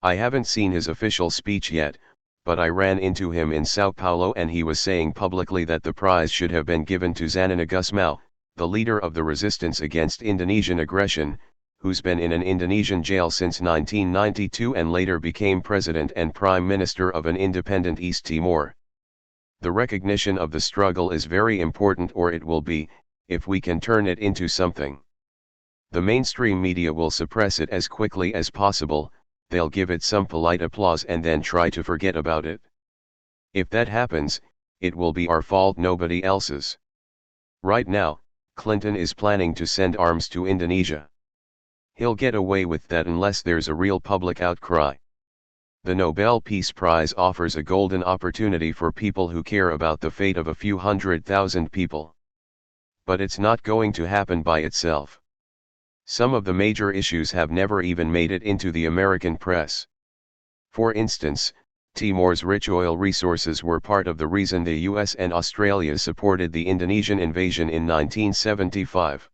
I haven't seen his official speech yet, but I ran into him in Sao Paulo and he was saying publicly that the prize should have been given to Zanana Gusmao, the leader of the resistance against Indonesian aggression, who's been in an Indonesian jail since 1992 and later became president and prime minister of an independent East Timor. The recognition of the struggle is very important, or it will be, if we can turn it into something. The mainstream media will suppress it as quickly as possible, they'll give it some polite applause and then try to forget about it. If that happens, it will be our fault, nobody else's. Right now, Clinton is planning to send arms to Indonesia. He'll get away with that unless there's a real public outcry. The Nobel Peace Prize offers a golden opportunity for people who care about the fate of a few 100,000 people. But it's not going to happen by itself. Some of the major issues have never even made it into the American press. For instance, Timor's rich oil resources were part of the reason the US and Australia supported the Indonesian invasion in 1975.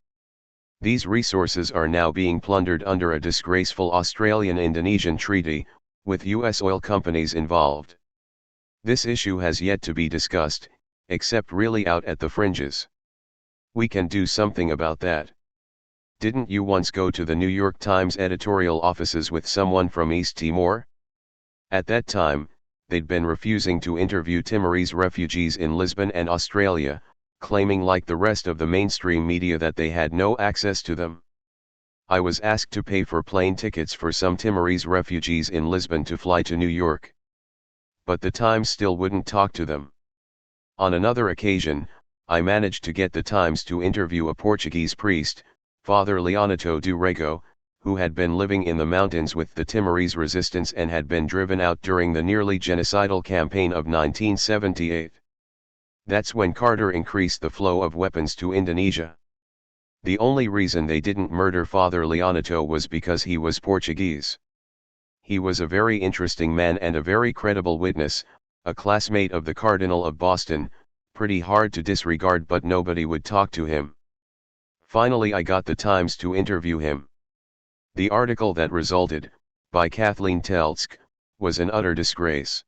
These resources are now being plundered under a disgraceful Australian-Indonesian treaty, with US oil companies involved. This issue has yet to be discussed, except really out at the fringes. We can do something about that. Didn't you once go to the New York Times editorial offices with someone from East Timor? At that time, they'd been refusing to interview Timorese refugees in Lisbon and Australia, claiming like the rest of the mainstream media that they had no access to them. I was asked to pay for plane tickets for some Timorese refugees in Lisbon to fly to New York. But the Times still wouldn't talk to them. On another occasion, I managed to get the Times to interview a Portuguese priest, Father Leonito do Rego, who had been living in the mountains with the Timorese resistance and had been driven out during the nearly genocidal campaign of 1978. That's when Carter increased the flow of weapons to Indonesia. The only reason they didn't murder Father Leonito was because he was Portuguese. He was a very interesting man and a very credible witness, a classmate of the Cardinal of Boston, pretty hard to disregard, but nobody would talk to him. Finally I got the Times to interview him. The article that resulted, by Kathleen Teltsk, was an utter disgrace.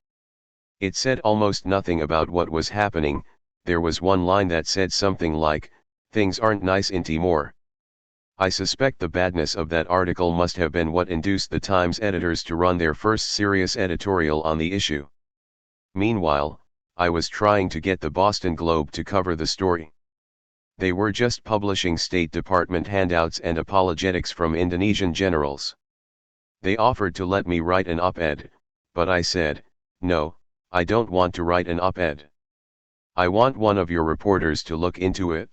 It said almost nothing about what was happening. There was one line that said something like, "Things aren't nice in Timor." I suspect the badness of that article must have been what induced the Times editors to run their first serious editorial on the issue. Meanwhile, I was trying to get the Boston Globe to cover the story. They were just publishing State Department handouts and apologetics from Indonesian generals. They offered to let me write an op-ed, but I said, no, I don't want to write an op-ed. I want one of your reporters to look into it.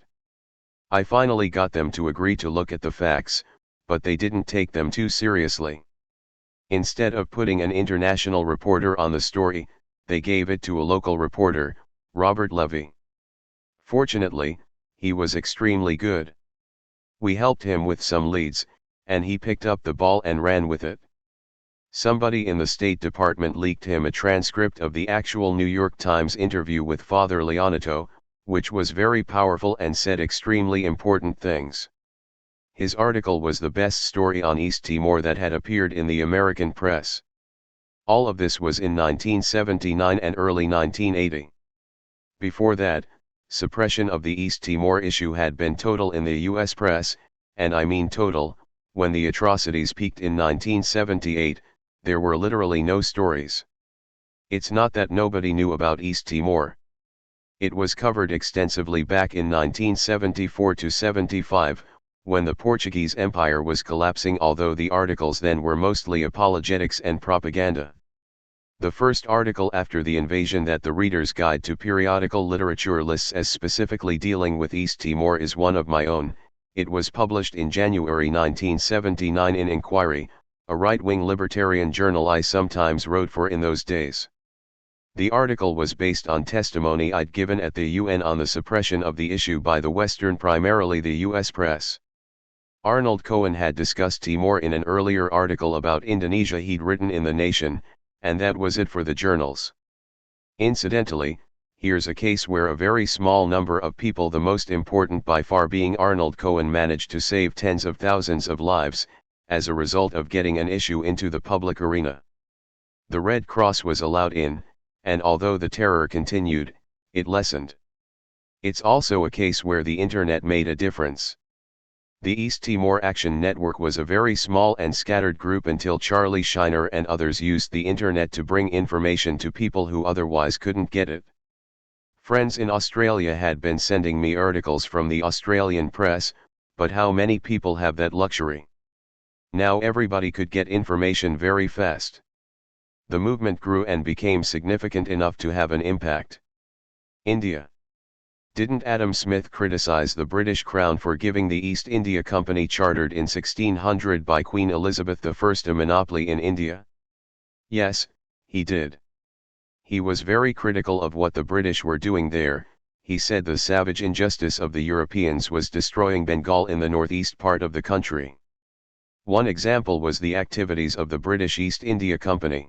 I finally got them to agree to look at the facts, but they didn't take them too seriously. Instead of putting an international reporter on the story, they gave it to a local reporter, Robert Levy. Fortunately, he was extremely good. We helped him with some leads, and he picked up the ball and ran with it. Somebody in the State Department leaked him a transcript of the actual New York Times interview with Father Leonito, which was very powerful and said extremely important things. His article was the best story on East Timor that had appeared in the American press. All of this was in 1979 and early 1980. Before that, suppression of the East Timor issue had been total in the US press, and I mean total. When the atrocities peaked in 1978, there were literally no stories. It's not that nobody knew about East Timor. It was covered extensively back in 1974 to 75, when the Portuguese Empire was collapsing, although the articles then were mostly apologetics and propaganda. The first article after the invasion that the Reader's Guide to Periodical Literature lists as specifically dealing with East Timor is one of my own. It was published in January 1979 in Inquiry, a right-wing libertarian journal I sometimes wrote for in those days. The article was based on testimony I'd given at the UN on the suppression of the issue by the Western, primarily the US press. Arnold Cohen had discussed Timor in an earlier article about Indonesia he'd written in The Nation, and that was it for the journals. Incidentally, here's a case where a very small number of people, the most important by far being Arnold Cohen, managed to save tens of thousands of lives, as a result of getting an issue into the public arena. The Red Cross was allowed in, and although the terror continued, it lessened. It's also a case where the internet made a difference. The East Timor Action Network was a very small and scattered group until Charlie Shiner and others used the internet to bring information to people who otherwise couldn't get it. Friends in Australia had been sending me articles from the Australian press, but how many people have that luxury? Now everybody could get information very fast. The movement grew and became significant enough to have an impact. India. Didn't Adam Smith criticize the British Crown for giving the East India Company, chartered in 1600 by Queen Elizabeth I, a monopoly in India? Yes, he did. He was very critical of what the British were doing there. He said the savage injustice of the Europeans was destroying Bengal in the northeast part of the country. One example was the activities of the British East India Company.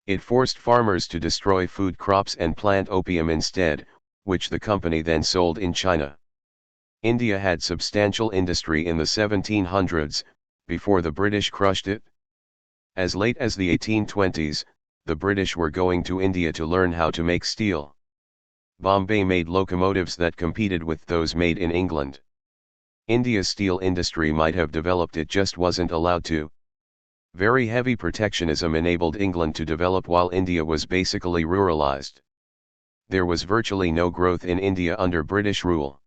It forced farmers to destroy food crops and plant opium instead, which the company then sold in China. India had substantial industry in the 1700s, before the British crushed it. As late as the 1820s, the British were going to India to learn how to make steel. Bombay made locomotives that competed with those made in England. India's steel industry might have developed, it just wasn't allowed to. Very heavy protectionism enabled England to develop while India was basically ruralized. There was virtually no growth in India under British rule.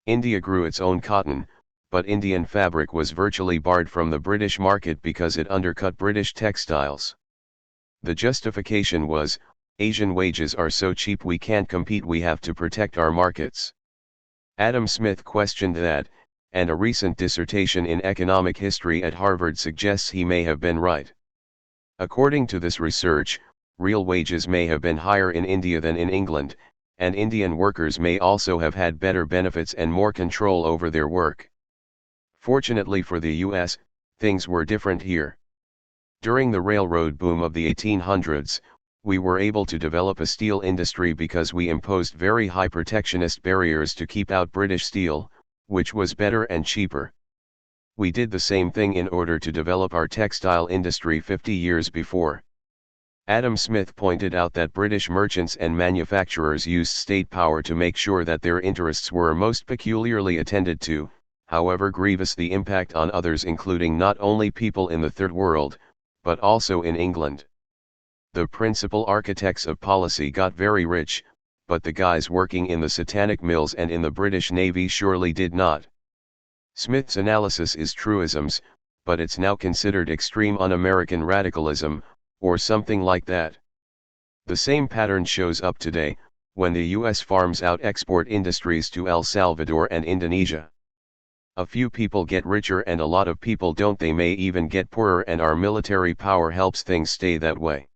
India grew its own cotton, but Indian fabric was virtually barred from the British market because it undercut British textiles. The justification was, Asian wages are so cheap we can't compete, we have to protect our markets. Adam Smith questioned that, and a recent dissertation in economic history at Harvard suggests he may have been right. According to this research, real wages may have been higher in India than in England, and Indian workers may also have had better benefits and more control over their work. Fortunately for the US, things were different here. During the railroad boom of the 1800s, we were able to develop a steel industry because we imposed very high protectionist barriers to keep out British steel, which was better and cheaper. We did the same thing in order to develop our textile industry 50 years before. Adam Smith pointed out that British merchants and manufacturers used state power to make sure that their interests were most peculiarly attended to, however grievous the impact on others, including not only people in the Third World, but also in England. The principal architects of policy got very rich, but the guys working in the satanic mills and in the British Navy surely did not. Smith's analysis is truisms, but it's now considered extreme un-American radicalism, or something like that. The same pattern shows up today, when the US farms out export industries to El Salvador and Indonesia. A few people get richer and a lot of people don't. They may even get poorer, and our military power helps things stay that way.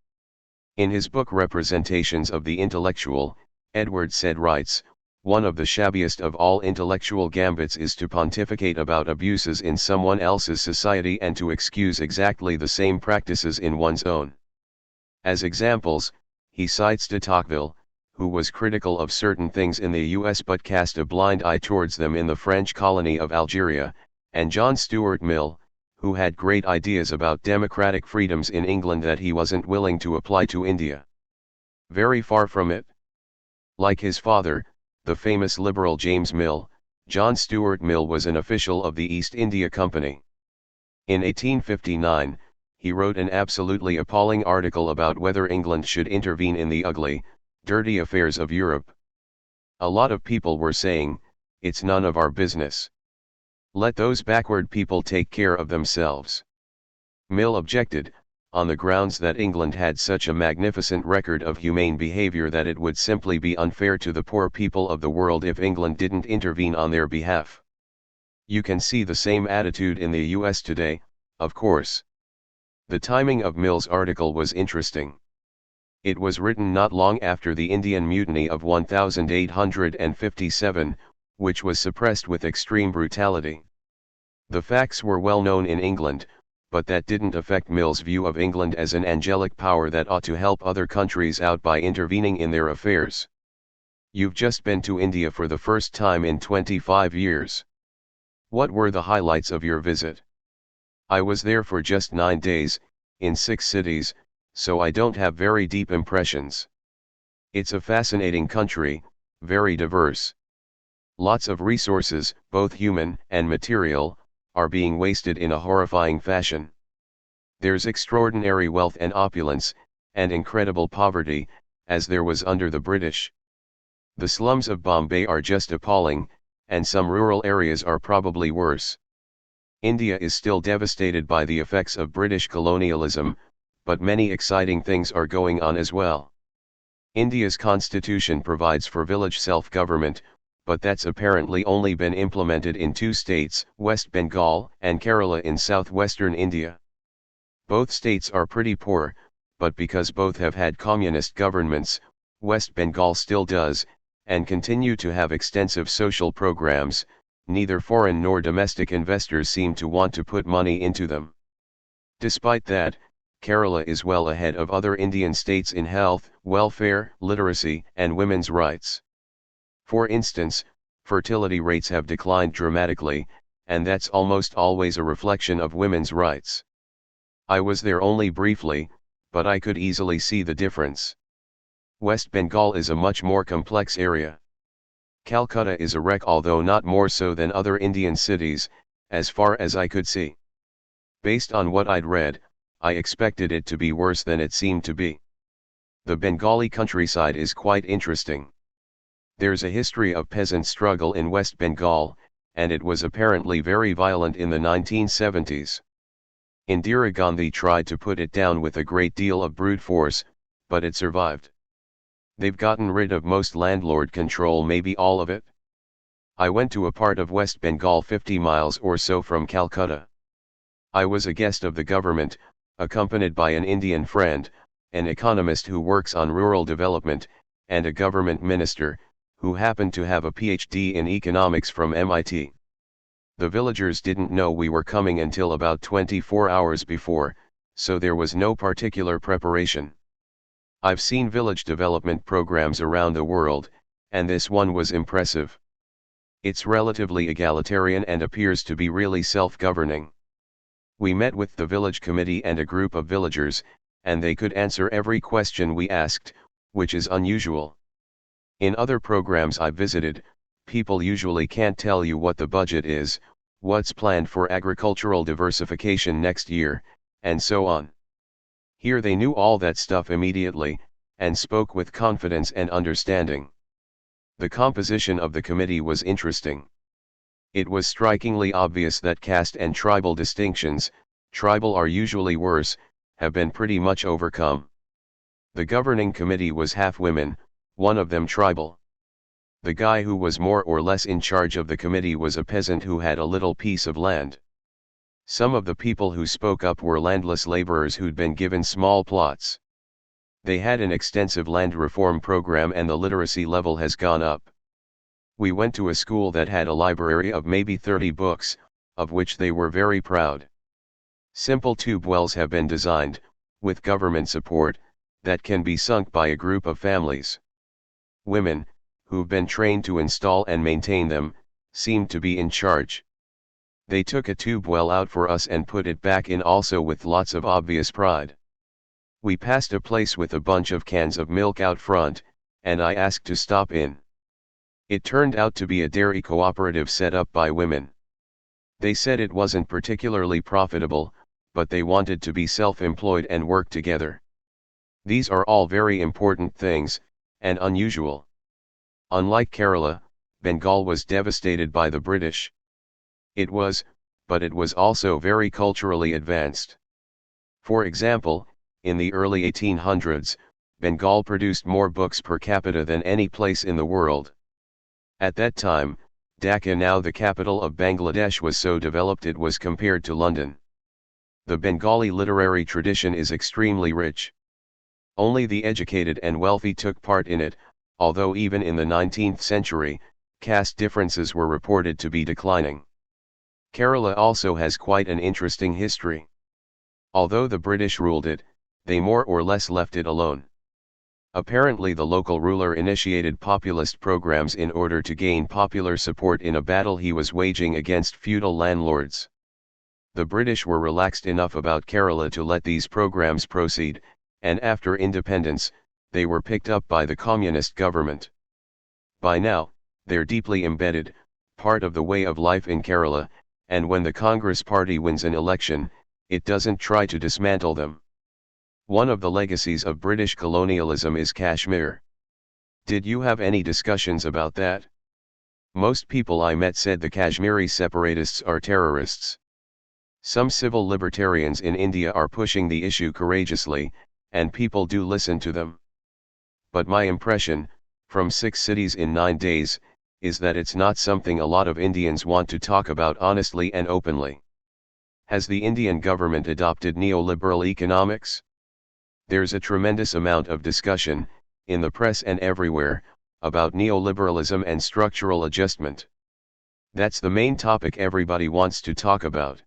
In his book Representations of the Intellectual, Edward Said writes, one of the shabbiest of all intellectual gambits is to pontificate about abuses in someone else's society and to excuse exactly the same practices in one's own. As examples, he cites de Tocqueville, who was critical of certain things in the US but cast a blind eye towards them in the French colony of Algeria, and John Stuart Mill, who had great ideas about democratic freedoms in England that he wasn't willing to apply to India. Very far from it. Like his father, the famous liberal James Mill, John Stuart Mill was an official of the East India Company. In 1859, he wrote an absolutely appalling article about whether England should intervene in the ugly, dirty affairs of Europe. A lot of people were saying, it's none of our business. Let those backward people take care of themselves. Mill objected, on the grounds that England had such a magnificent record of humane behavior that it would simply be unfair to the poor people of the world if England didn't intervene on their behalf. You can see the same attitude in the US today, of course. The timing of Mill's article was interesting. It was written not long after the Indian Mutiny of 1857, which was suppressed with extreme brutality. The facts were well known in England, but that didn't affect Mill's view of England as an angelic power that ought to help other countries out by intervening in their affairs. You've just been to India for the first time in 25 years. What were the highlights of your visit? I was there for just 9 days, in 6 cities, so I don't have very deep impressions. It's a fascinating country, very diverse. Lots of resources, both human and material, are being wasted in a horrifying fashion. There's extraordinary wealth and opulence, and incredible poverty, as there was under the British. The slums of Bombay are just appalling, and some rural areas are probably worse. India is still devastated by the effects of British colonialism, but many exciting things are going on as well. India's constitution provides for village self-government, but that's apparently only been implemented in 2 states, West Bengal and Kerala in southwestern India. Both states are pretty poor, but because both have had communist governments, West Bengal still does, and continue to have extensive social programs. Neither foreign nor domestic investors seem to want to put money into them. Despite that, Kerala is well ahead of other Indian states in health, welfare, literacy, and women's rights. For instance, fertility rates have declined dramatically, and that's almost always a reflection of women's rights. I was there only briefly, but I could easily see the difference. West Bengal is a much more complex area. Calcutta is a wreck, although not more so than other Indian cities, as far as I could see. Based on what I'd read, I expected it to be worse than it seemed to be. The Bengali countryside is quite interesting. There's a history of peasant struggle in West Bengal, and it was apparently very violent in the 1970s. Indira Gandhi tried to put it down with a great deal of brute force, but it survived. They've gotten rid of most landlord control, maybe all of it. I went to a part of West Bengal 50 miles or so from Calcutta. I was a guest of the government, accompanied by an Indian friend, an economist who works on rural development, and a government minister, who happened to have a PhD in economics from MIT. The villagers didn't know we were coming until about 24 hours before, so there was no particular preparation. I've seen village development programs around the world, and this one was impressive. It's relatively egalitarian and appears to be really self-governing. We met with the village committee and a group of villagers, and they could answer every question we asked, which is unusual. In other programs I visited, people usually can't tell you what the budget is, what's planned for agricultural diversification next year, and so on. Here they knew all that stuff immediately, and spoke with confidence and understanding. The composition of the committee was interesting. It was strikingly obvious that caste and tribal distinctions, tribal are usually worse, have been pretty much overcome. The governing committee was half women, one of them tribal. The guy who was more or less in charge of the committee was a peasant who had a little piece of land. Some of the people who spoke up were landless laborers who'd been given small plots. They had an extensive land reform program and the literacy level has gone up. We went to a school that had a library of maybe 30 books, of which they were very proud. Simple tube wells have been designed, with government support, that can be sunk by a group of families. Women, who've been trained to install and maintain them, seemed to be in charge. They took a tube well out for us and put it back in also with lots of obvious pride. We passed a place with a bunch of cans of milk out front, and I asked to stop in. It turned out to be a dairy cooperative set up by women. They said it wasn't particularly profitable, but they wanted to be self-employed and work together. These are all very important things, and unusual. Unlike Kerala, Bengal was devastated by the British. But it was also very culturally advanced. For example, in the early 1800s, Bengal produced more books per capita than any place in the world. At that time, Dhaka, now the capital of Bangladesh, was so developed it was compared to London. The Bengali literary tradition is extremely rich. Only the educated and wealthy took part in it, although even in the 19th century, caste differences were reported to be declining. Kerala also has quite an interesting history. Although the British ruled it, they more or less left it alone. Apparently the local ruler initiated populist programs in order to gain popular support in a battle he was waging against feudal landlords. The British were relaxed enough about Kerala to let these programs proceed, and after independence, they were picked up by the communist government. By now, they're deeply embedded, part of the way of life in Kerala, and when the Congress party wins an election, it doesn't try to dismantle them. One of the legacies of British colonialism is Kashmir. Did you have any discussions about that? Most people I met said the Kashmiri separatists are terrorists. Some civil libertarians in India are pushing the issue courageously, and people do listen to them. But my impression, from 6 cities in 9 days, is that it's not something a lot of Indians want to talk about honestly and openly. Has the Indian government adopted neoliberal economics? There's a tremendous amount of discussion, in the press and everywhere, about neoliberalism and structural adjustment. That's the main topic everybody wants to talk about.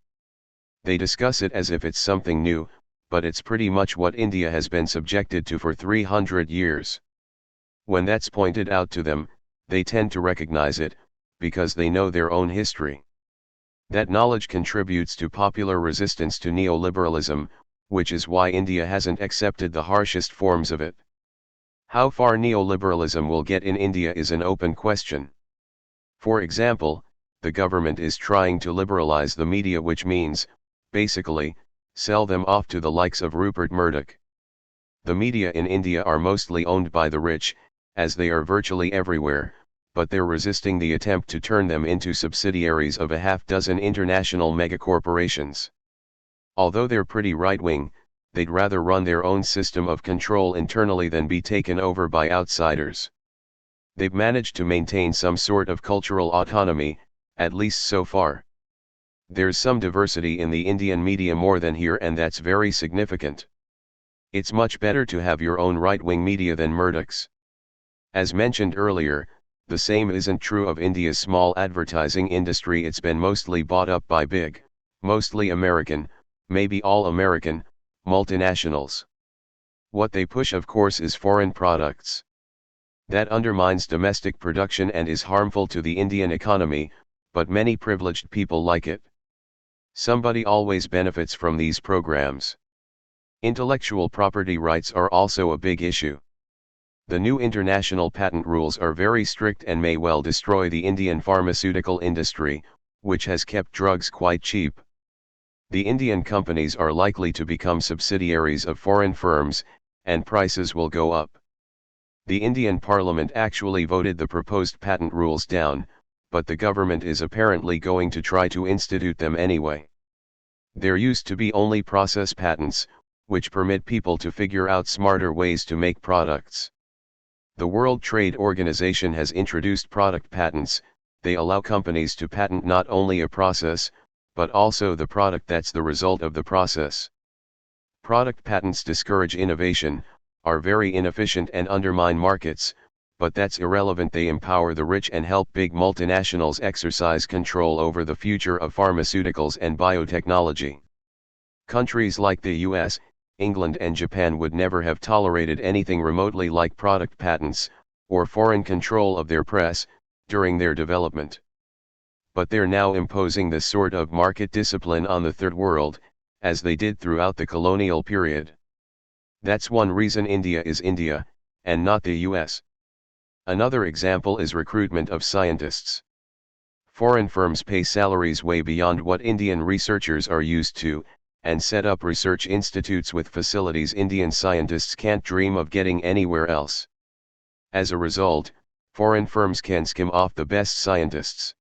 They discuss it as if it's something new, but it's pretty much what India has been subjected to for 300 years. When that's pointed out to them, they tend to recognize it, because they know their own history. That knowledge contributes to popular resistance to neoliberalism, which is why India hasn't accepted the harshest forms of it. How far neoliberalism will get in India is an open question. For example, the government is trying to liberalize the media, which means, basically, sell them off to the likes of Rupert Murdoch. The media in India are mostly owned by the rich, as they are virtually everywhere, but they're resisting the attempt to turn them into subsidiaries of a half-dozen international megacorporations. Although they're pretty right-wing, they'd rather run their own system of control internally than be taken over by outsiders. They've managed to maintain some sort of cultural autonomy, at least so far. There's some diversity in the Indian media more than here, and that's very significant. It's much better to have your own right-wing media than Murdoch's. As mentioned earlier, the same isn't true of India's small advertising industry. It's been mostly bought up by big, mostly American, maybe all American, multinationals. What they push, of course, is foreign products. That undermines domestic production and is harmful to the Indian economy, but many privileged people like it. Somebody always benefits from these programs. Intellectual property rights are also a big issue. The new international patent rules are very strict and may well destroy the Indian pharmaceutical industry, which has kept drugs quite cheap. The Indian companies are likely to become subsidiaries of foreign firms, and prices will go up. The Indian Parliament actually voted the proposed patent rules down, but the government is apparently going to try to institute them anyway. There used to be only process patents, which permit people to figure out smarter ways to make products. The World Trade Organization has introduced product patents. They allow companies to patent not only a process, but also the product that's the result of the process. Product patents discourage innovation, are very inefficient and undermine markets, but that's irrelevant. They empower the rich and help big multinationals exercise control over the future of pharmaceuticals and biotechnology. Countries like the US, England and Japan would never have tolerated anything remotely like product patents, or foreign control of their press, during their development. But they're now imposing this sort of market discipline on the Third World, as they did throughout the colonial period. That's one reason India is India, and not the US. Another example is recruitment of scientists. Foreign firms pay salaries way beyond what Indian researchers are used to, and set up research institutes with facilities Indian scientists can't dream of getting anywhere else. As a result, foreign firms can skim off the best scientists.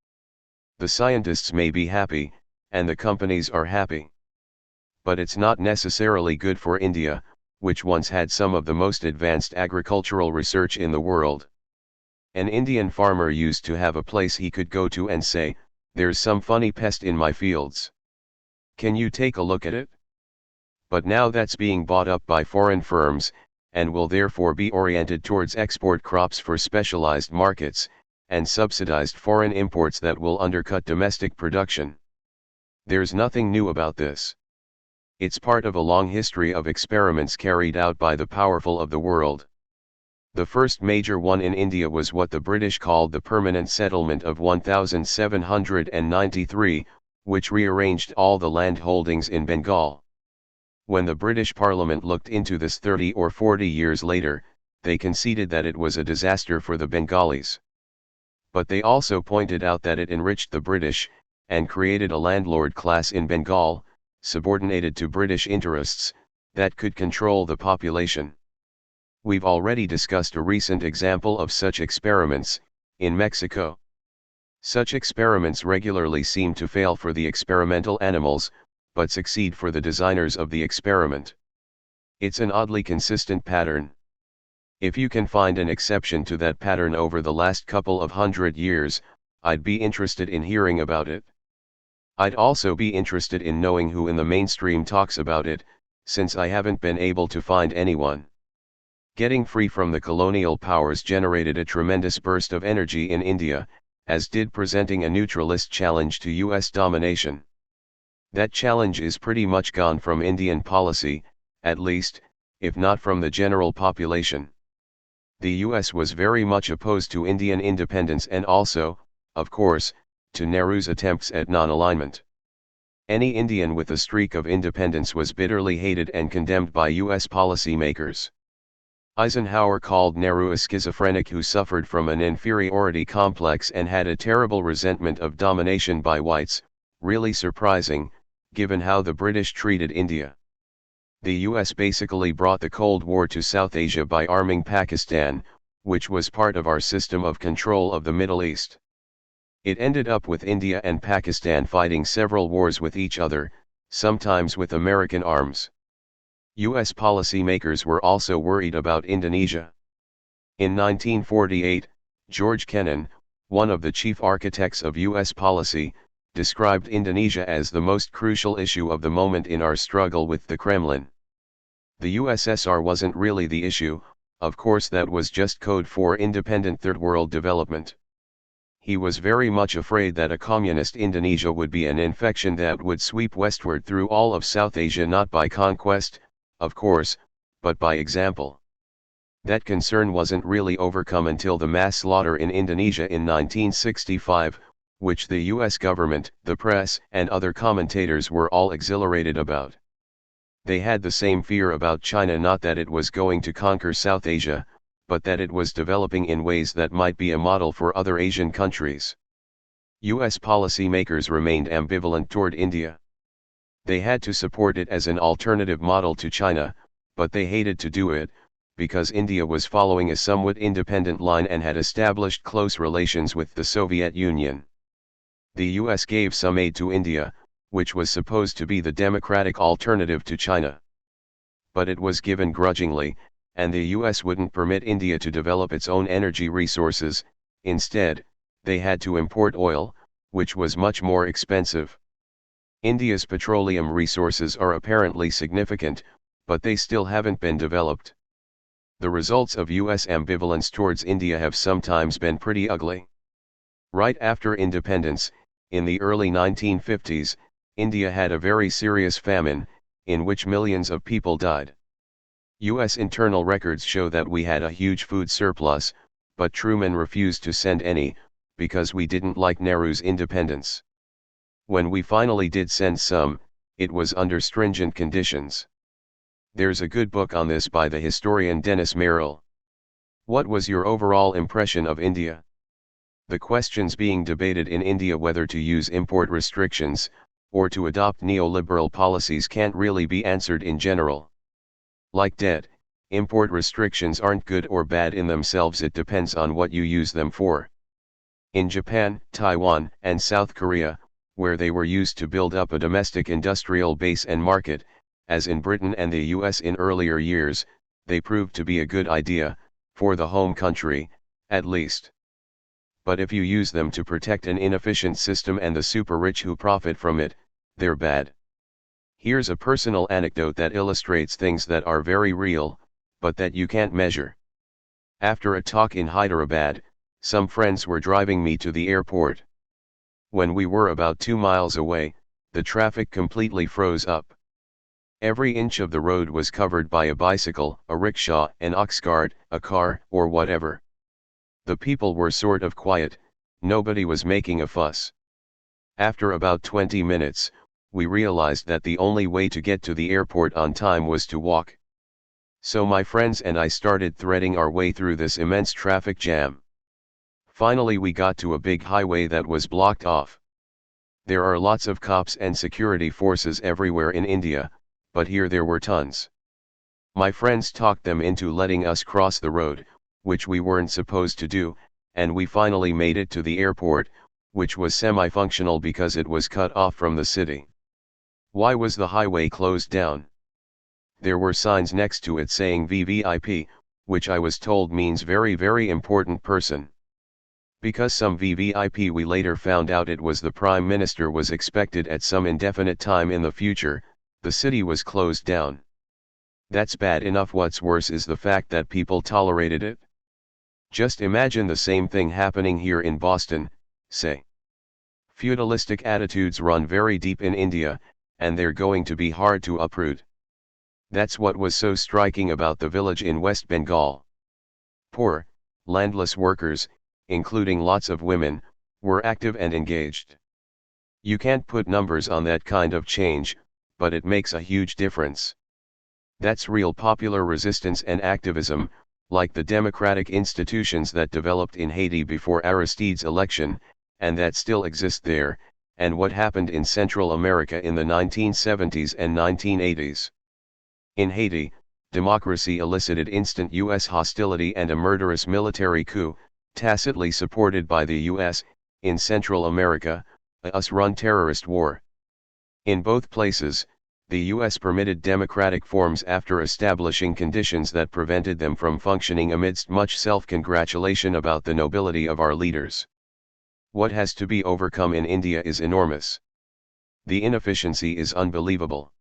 The scientists may be happy, and the companies are happy. But it's not necessarily good for India, which once had some of the most advanced agricultural research in the world. An Indian farmer used to have a place he could go to and say, "There's some funny pest in my fields. Can you take a look at it?" But now that's being bought up by foreign firms, and will therefore be oriented towards export crops for specialized markets, and subsidized foreign imports that will undercut domestic production. There's nothing new about this. It's part of a long history of experiments carried out by the powerful of the world. The first major one in India was what the British called the Permanent Settlement of 1793, which rearranged all the land holdings in Bengal. When the British Parliament looked into this 30 or 40 years later, they conceded that it was a disaster for the Bengalis. But they also pointed out that it enriched the British, and created a landlord class in Bengal, subordinated to British interests, that could control the population. We've already discussed a recent example of such experiments, in Mexico. Such experiments regularly seem to fail for the experimental animals, but succeed for the designers of the experiment. It's an oddly consistent pattern. If you can find an exception to that pattern over the last couple of 100 years, I'd be interested in hearing about it. I'd also be interested in knowing who in the mainstream talks about it, since I haven't been able to find anyone. Getting free from the colonial powers generated a tremendous burst of energy in India, as did presenting a neutralist challenge to US domination. That challenge is pretty much gone from Indian policy, at least, if not from the general population. The US was very much opposed to Indian independence and also, of course, to Nehru's attempts at non-alignment. Any Indian with a streak of independence was bitterly hated and condemned by US policymakers. Eisenhower called Nehru a schizophrenic who suffered from an inferiority complex and had a terrible resentment of domination by whites, really surprising, given how the British treated India. The US basically brought the Cold War to South Asia by arming Pakistan, which was part of our system of control of the Middle East. It ended up with India and Pakistan fighting several wars with each other, sometimes with American arms. US policymakers were also worried about Indonesia. In 1948, George Kennan, one of the chief architects of US policy, described Indonesia as the most crucial issue of the moment in our struggle with the Kremlin. The USSR wasn't really the issue, of course that was just code for independent third world development. He was very much afraid that a communist Indonesia would be an infection that would sweep westward through all of South Asia, not by conquest, of course, but by example. That concern wasn't really overcome until the mass slaughter in Indonesia in 1965, which the US government, the press, and other commentators were all exhilarated about. They had the same fear about China, not that it was going to conquer South Asia, but that it was developing in ways that might be a model for other Asian countries. US policymakers remained ambivalent toward India. They had to support it as an alternative model to China, but they hated to do it, because India was following a somewhat independent line and had established close relations with the Soviet Union. The US gave some aid to India, which was supposed to be the democratic alternative to China. But it was given grudgingly, and the US wouldn't permit India to develop its own energy resources. Instead, they had to import oil, which was much more expensive. India's petroleum resources are apparently significant, but they still haven't been developed. The results of US ambivalence towards India have sometimes been pretty ugly. Right after independence, in the early 1950s, India had a very serious famine, in which millions of people died. US internal records show that we had a huge food surplus, but Truman refused to send any, because we didn't like Nehru's independence. When we finally did send some, it was under stringent conditions. There's a good book on this by the historian Dennis Merrill. What was your overall impression of India? The questions being debated in India whether to use import restrictions, or to adopt neoliberal policies can't really be answered in general. Like debt, import restrictions aren't good or bad in themselves, it depends on what you use them for. In Japan, Taiwan, and South Korea, where they were used to build up a domestic industrial base and market, as in Britain and the US in earlier years, they proved to be a good idea, for the home country, at least. But if you use them to protect an inefficient system and the super rich who profit from it, they're bad. Here's a personal anecdote that illustrates things that are very real, but that you can't measure. After a talk in Hyderabad, some friends were driving me to the airport. When we were about 2 miles away, the traffic completely froze up. Every inch of the road was covered by a bicycle, a rickshaw, an ox cart, a car, or whatever. The people were sort of quiet, nobody was making a fuss. After about 20 minutes, we realized that the only way to get to the airport on time was to walk. So my friends and I started threading our way through this immense traffic jam. Finally we got to a big highway that was blocked off. There are lots of cops and security forces everywhere in India, but here there were tons. My friends talked them into letting us cross the road, which we weren't supposed to do, and we finally made it to the airport, which was semi-functional because it was cut off from the city. Why was the highway closed down? There were signs next to it saying VVIP, which I was told means very very important person. Because some VVIP, we later found out it was the Prime Minister was expected at some indefinite time in the future, the city was closed down. That's bad enough, what's worse is the fact that people tolerated it. Just imagine the same thing happening here in Boston, say. Feudalistic attitudes run very deep in India, and they're going to be hard to uproot. That's what was so striking about the village in West Bengal. Poor, landless workers, including lots of women, were active and engaged. You can't put numbers on that kind of change, but it makes a huge difference. That's real popular resistance and activism, like the democratic institutions that developed in Haiti before Aristide's election, and that still exist there, and what happened in Central America in the 1970s and 1980s. In Haiti, democracy elicited instant US hostility and a murderous military coup, tacitly supported by the US. In Central America, a US-run terrorist war. In both places, the US permitted democratic forms after establishing conditions that prevented them from functioning amidst much self-congratulation about the nobility of our leaders. What has to be overcome in India is enormous. The inefficiency is unbelievable.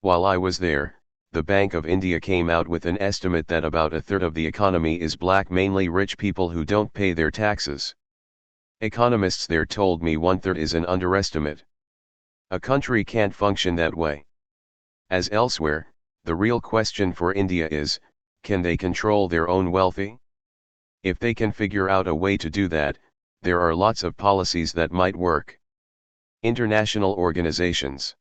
While I was there, the Bank of India came out with an estimate that about a third of the economy is black, mainly rich people who don't pay their taxes. Economists there told me 1/3 is an underestimate. A country can't function that way. As elsewhere, the real question for India is, can they control their own wealthy? If they can figure out a way to do that, there are lots of policies that might work. International organizations.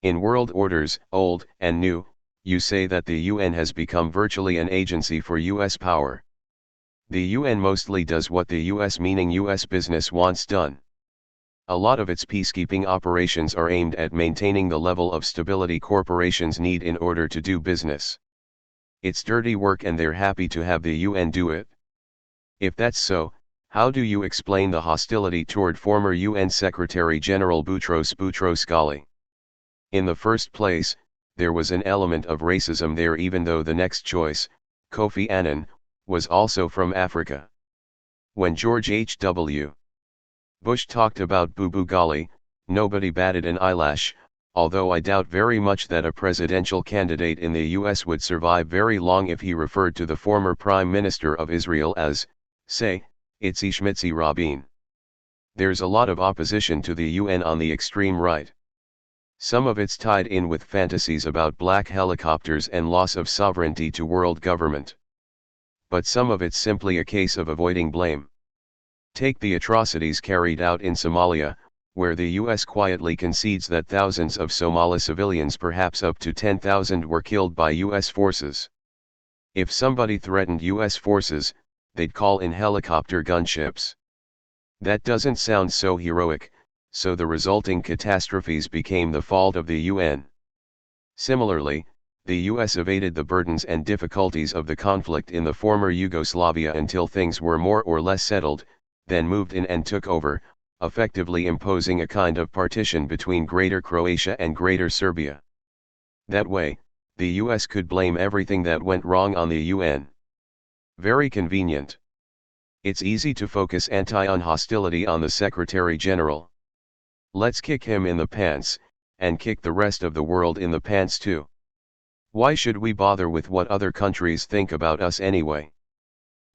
In world orders, old and new, you say that the UN has become virtually an agency for US power. The UN mostly does what the US, meaning US business, wants done. A lot of its peacekeeping operations are aimed at maintaining the level of stability corporations need in order to do business. It's dirty work and they're happy to have the UN do it. If that's so, how do you explain the hostility toward former UN Secretary General Boutros Boutros-Ghali? In the first place, there was an element of racism there, even though the next choice, Kofi Annan, was also from Africa. When George H.W. Bush talked about Boo Ghali, nobody batted an eyelash, although I doubt very much that a presidential candidate in the US would survive very long if he referred to the former Prime Minister of Israel as, say, Itzi Schmitzi Rabin. There's a lot of opposition to the UN on the extreme right. Some of it's tied in with fantasies about black helicopters and loss of sovereignty to world government. But some of it's simply a case of avoiding blame. Take the atrocities carried out in Somalia, where the US quietly concedes that thousands of Somali civilians, perhaps up to 10,000, were killed by US forces. If somebody threatened US forces, they'd call in helicopter gunships. That doesn't sound so heroic, so the resulting catastrophes became the fault of the UN. Similarly, the US evaded the burdens and difficulties of the conflict in the former Yugoslavia until things were more or less settled, then moved in and took over, effectively imposing a kind of partition between Greater Croatia and Greater Serbia. That way, the US could blame everything that went wrong on the UN. Very convenient. It's easy to focus anti-UN hostility on the Secretary General. Let's kick him in the pants, and kick the rest of the world in the pants too. Why should we bother with what other countries think about us anyway?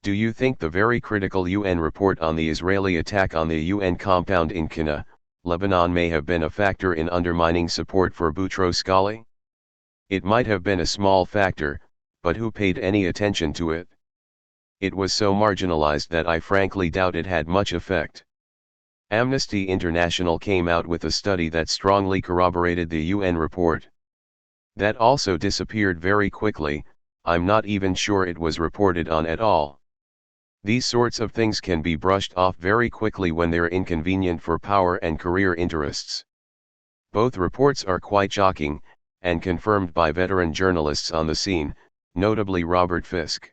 Do you think the very critical UN report on the Israeli attack on the UN compound in Qana, Lebanon may have been a factor in undermining support for Boutros Ghali? It might have been a small factor, but who paid any attention to it? It was so marginalized that I frankly doubt it had much effect. Amnesty International came out with a study that strongly corroborated the UN report. That also disappeared very quickly. I'm not even sure it was reported on at all. These sorts of things can be brushed off very quickly when they're inconvenient for power and career interests. Both reports are quite shocking, and confirmed by veteran journalists on the scene, notably Robert Fisk.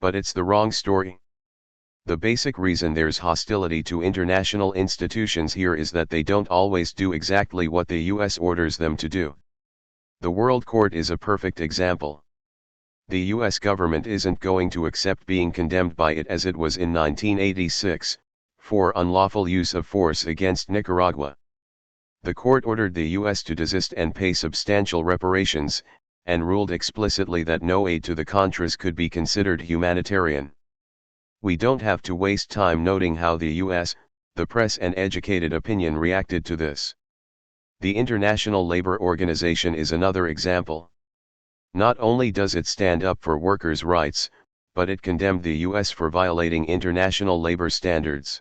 But it's the wrong story. The basic reason there's hostility to international institutions here is that they don't always do exactly what the US orders them to do. The World Court is a perfect example. The US government isn't going to accept being condemned by it as it was in 1986, for unlawful use of force against Nicaragua. The court ordered the US to desist and pay substantial reparations, and ruled explicitly that no aid to the Contras could be considered humanitarian. We don't have to waste time noting how the US, the press and educated opinion reacted to this. The International Labour Organization is another example. Not only does it stand up for workers' rights, but it condemned the US for violating international labor standards.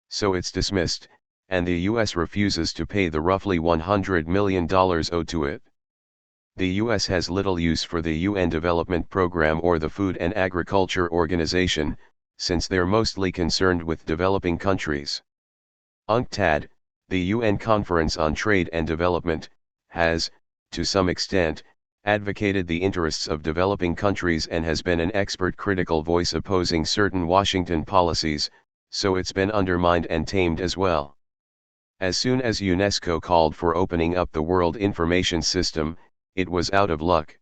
So it's dismissed, and the US refuses to pay the roughly $100 million owed to it. The US has little use for the UN Development Program or the Food and Agriculture Organization, since they're mostly concerned with developing countries. UNCTAD, the UN Conference on Trade and Development, has, to some extent, advocated the interests of developing countries and has been an expert critical voice opposing certain Washington policies, so it's been undermined and tamed as well. As soon as UNESCO called for opening up the World Information System, it was out of luck.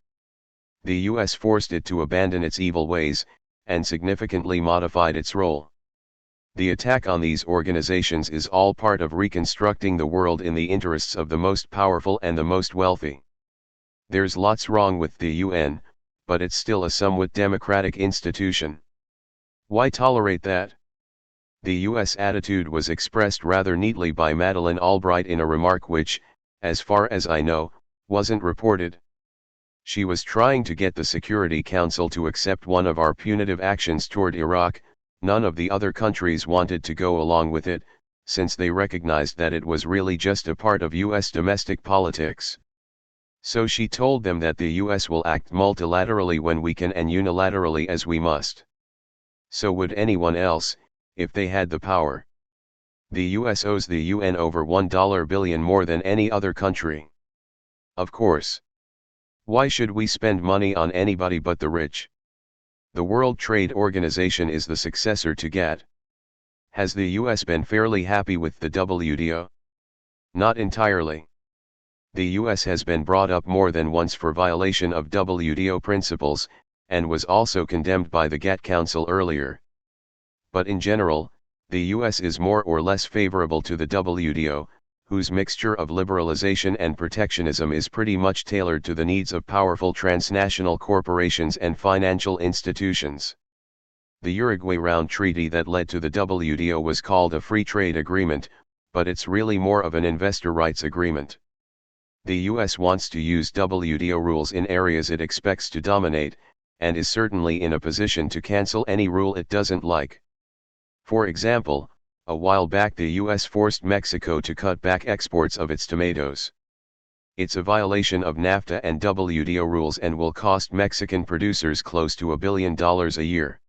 The US forced it to abandon its evil ways, and significantly modified its role. The attack on these organizations is all part of reconstructing the world in the interests of the most powerful and the most wealthy. There's lots wrong with the UN, but it's still a somewhat democratic institution. Why tolerate that? The US attitude was expressed rather neatly by Madeleine Albright in a remark which, as far as I know, wasn't reported. She was trying to get the Security Council to accept one of our punitive actions toward Iraq. None of the other countries wanted to go along with it, since they recognized that it was really just a part of US domestic politics. So she told them that the US will act multilaterally when we can and unilaterally as we must. So would anyone else, if they had the power. The US owes the UN over $1 billion more than any other country. Of course. Why should we spend money on anybody but the rich? The World Trade Organization is the successor to GATT. Has the US been fairly happy with the WTO? Not entirely. The US has been brought up more than once for violation of WTO principles, and was also condemned by the GATT Council earlier. But in general, the US is more or less favorable to the WTO, whose mixture of liberalization and protectionism is pretty much tailored to the needs of powerful transnational corporations and financial institutions. The Uruguay Round Treaty that led to the WTO was called a free trade agreement, but it's really more of an investor rights agreement. The US wants to use WTO rules in areas it expects to dominate, and is certainly in a position to cancel any rule it doesn't like. For example, a while back the US forced Mexico to cut back exports of its tomatoes. It's a violation of NAFTA and WTO rules and will cost Mexican producers close to $1 billion a year.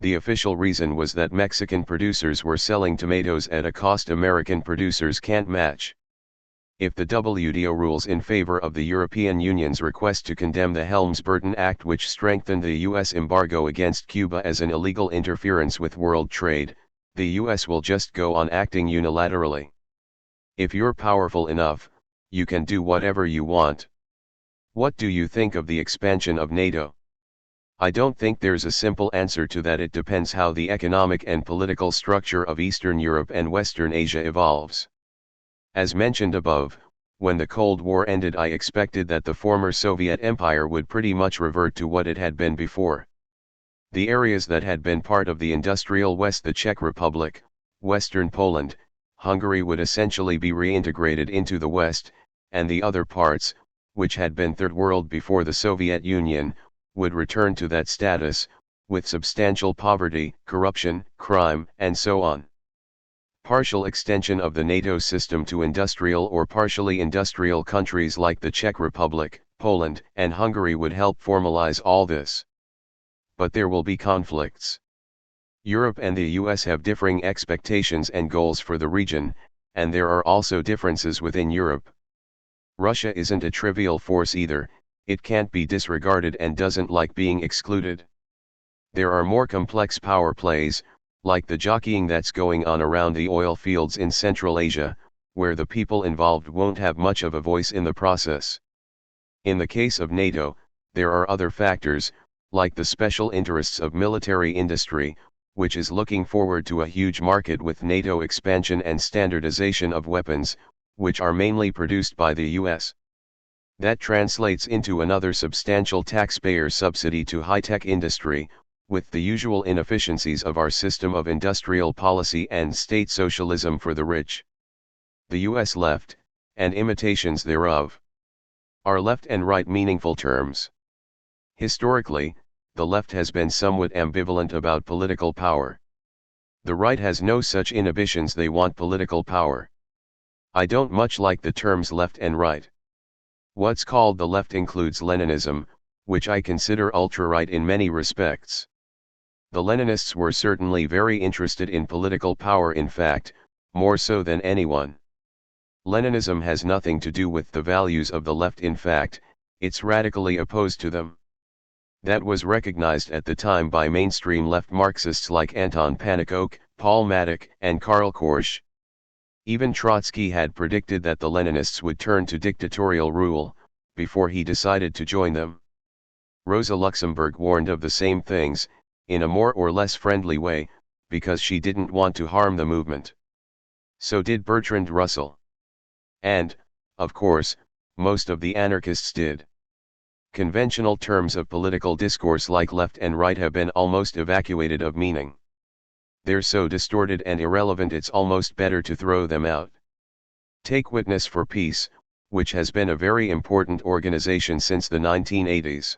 The official reason was that Mexican producers were selling tomatoes at a cost American producers can't match. If the WTO rules in favor of the European Union's request to condemn the Helms-Burton Act, which strengthened the U.S. embargo against Cuba as an illegal interference with world trade, the U.S. will just go on acting unilaterally. If you're powerful enough, you can do whatever you want. What do you think of the expansion of NATO? I don't think there's a simple answer to that. It depends how the economic and political structure of Eastern Europe and Western Asia evolves. As mentioned above, when the Cold War ended, I expected that the former Soviet Empire would pretty much revert to what it had been before. The areas that had been part of the industrial West, the Czech Republic, Western Poland, Hungary, would essentially be reintegrated into the West, and the other parts, which had been Third World before the Soviet Union, would return to that status, with substantial poverty, corruption, crime, and so on. Partial extension of the NATO system to industrial or partially industrial countries like the Czech Republic, Poland, and Hungary would help formalize all this. But there will be conflicts. Europe and the US have differing expectations and goals for the region, and there are also differences within Europe. Russia isn't a trivial force either. It can't be disregarded and doesn't like being excluded. There are more complex power plays, like the jockeying that's going on around the oil fields in Central Asia, where the people involved won't have much of a voice in the process. In the case of NATO, there are other factors, like the special interests of military industry, which is looking forward to a huge market with NATO expansion and standardization of weapons, which are mainly produced by the US. That translates into another substantial taxpayer subsidy to high-tech industry, with the usual inefficiencies of our system of industrial policy and state socialism for the rich. The US left, and imitations thereof. Are left and right meaningful terms? Historically, the left has been somewhat ambivalent about political power. The right has no such inhibitions. They want political power. I don't much like the terms left and right. What's called the left includes Leninism, which I consider ultra-right in many respects. The Leninists were certainly very interested in political power, in fact, more so than anyone. Leninism has nothing to do with the values of the left. In fact, it's radically opposed to them. That was recognized at the time by mainstream left Marxists like Anton Pannekoek, Paul Matic, and Karl Korsch. Even Trotsky had predicted that the Leninists would turn to dictatorial rule, before he decided to join them. Rosa Luxemburg warned of the same things, in a more or less friendly way, because she didn't want to harm the movement. So did Bertrand Russell. And, of course, most of the anarchists did. Conventional terms of political discourse like left and right have been almost evacuated of meaning. They're so distorted and irrelevant it's almost better to throw them out. Take Witness for Peace, which has been a very important organization since the 1980s.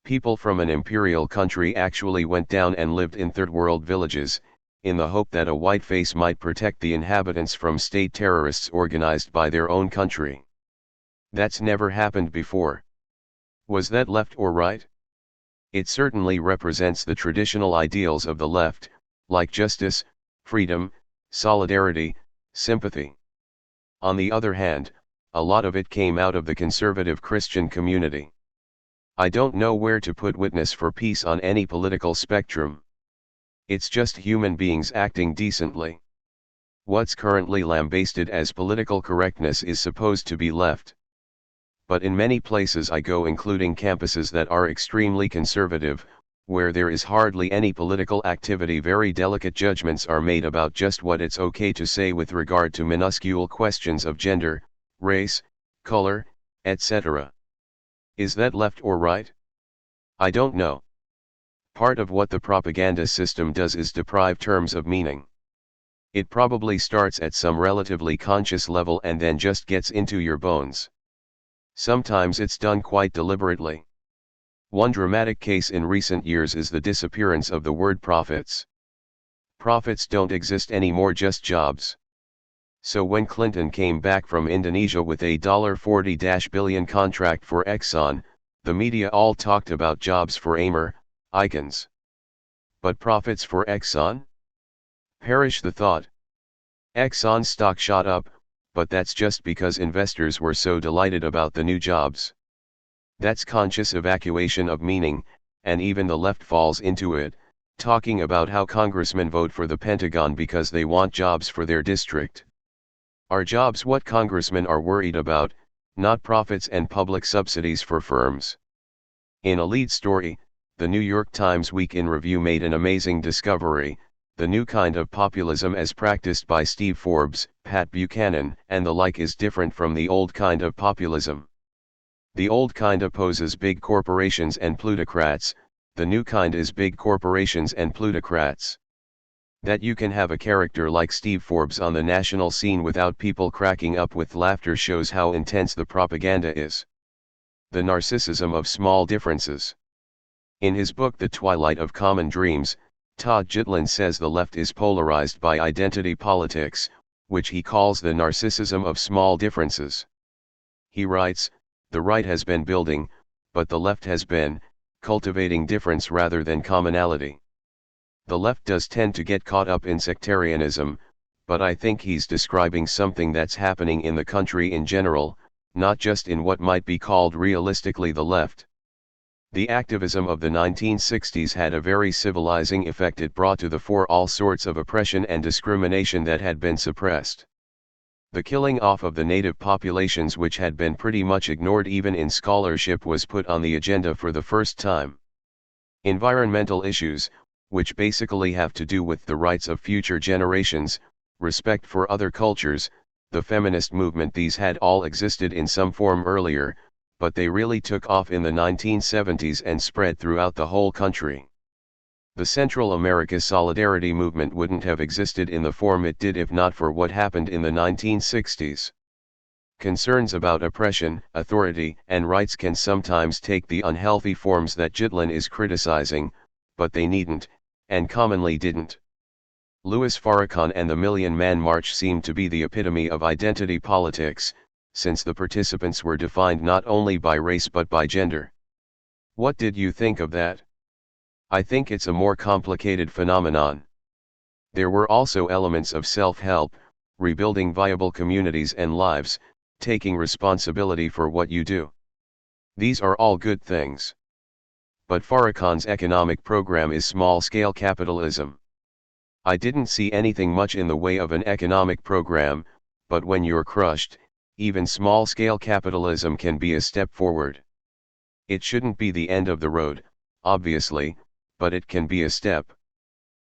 People from an imperial country actually went down and lived in third world villages, in the hope that a white face might protect the inhabitants from state terrorists organized by their own country. That's never happened before. Was that left or right? It certainly represents the traditional ideals of the left, like justice, freedom, solidarity, sympathy. On the other hand, a lot of it came out of the conservative Christian community. I don't know where to put Witness for Peace on any political spectrum. It's just human beings acting decently. What's currently lambasted as political correctness is supposed to be left. But in many places I go, including campuses that are extremely conservative, where there is hardly any political activity, very delicate judgments are made about just what it's okay to say with regard to minuscule questions of gender, race, color, etc. Is that left or right? I don't know. Part of what the propaganda system does is deprive terms of meaning. It probably starts at some relatively conscious level and then just gets into your bones. Sometimes it's done quite deliberately. One dramatic case in recent years is the disappearance of the word profits. Profits don't exist anymore, just jobs. So when Clinton came back from Indonesia with a $40 billion contract for Exxon, the media all talked about jobs for Amer, Icons. But profits for Exxon? Perish the thought. Exxon's stock shot up, but that's just because investors were so delighted about the new jobs. That's conscious evacuation of meaning, and even the left falls into it, talking about how congressmen vote for the Pentagon because they want jobs for their district. Are jobs what congressmen are worried about, not profits and public subsidies for firms? In a lead story, the New York Times Week in Review made an amazing discovery: the new kind of populism as practiced by Steve Forbes, Pat Buchanan, and the like is different from the old kind of populism. The old kind opposes big corporations and plutocrats, the new kind is big corporations and plutocrats. That you can have a character like Steve Forbes on the national scene without people cracking up with laughter shows how intense the propaganda is. The narcissism of small differences. In his book The Twilight of Common Dreams, Todd Gitlin says the left is polarized by identity politics, which he calls the narcissism of small differences. He writes, "The right has been building, but the left has been cultivating difference rather than commonality." The left does tend to get caught up in sectarianism, but I think he's describing something that's happening in the country in general, not just in what might be called realistically the left. The activism of the 1960s had a very civilizing effect. It brought to the fore all sorts of oppression and discrimination that had been suppressed. The killing off of the native populations, which had been pretty much ignored even in scholarship, was put on the agenda for the first time. Environmental issues, which basically have to do with the rights of future generations, respect for other cultures, the feminist movement, these had all existed in some form earlier, but they really took off in the 1970s and spread throughout the whole country. The Central America Solidarity movement wouldn't have existed in the form it did if not for what happened in the 1960s. Concerns about oppression, authority, and rights can sometimes take the unhealthy forms that Gitlin is criticizing, but they needn't, and commonly didn't. Louis Farrakhan and the Million Man March seemed to be the epitome of identity politics, since the participants were defined not only by race but by gender. What did you think of that? I think it's a more complicated phenomenon. There were also elements of self-help, rebuilding viable communities and lives, taking responsibility for what you do. These are all good things. But Farrakhan's economic program is small-scale capitalism. I didn't see anything much in the way of an economic program, but when you're crushed, even small-scale capitalism can be a step forward. It shouldn't be the end of the road, obviously, but it can be a step.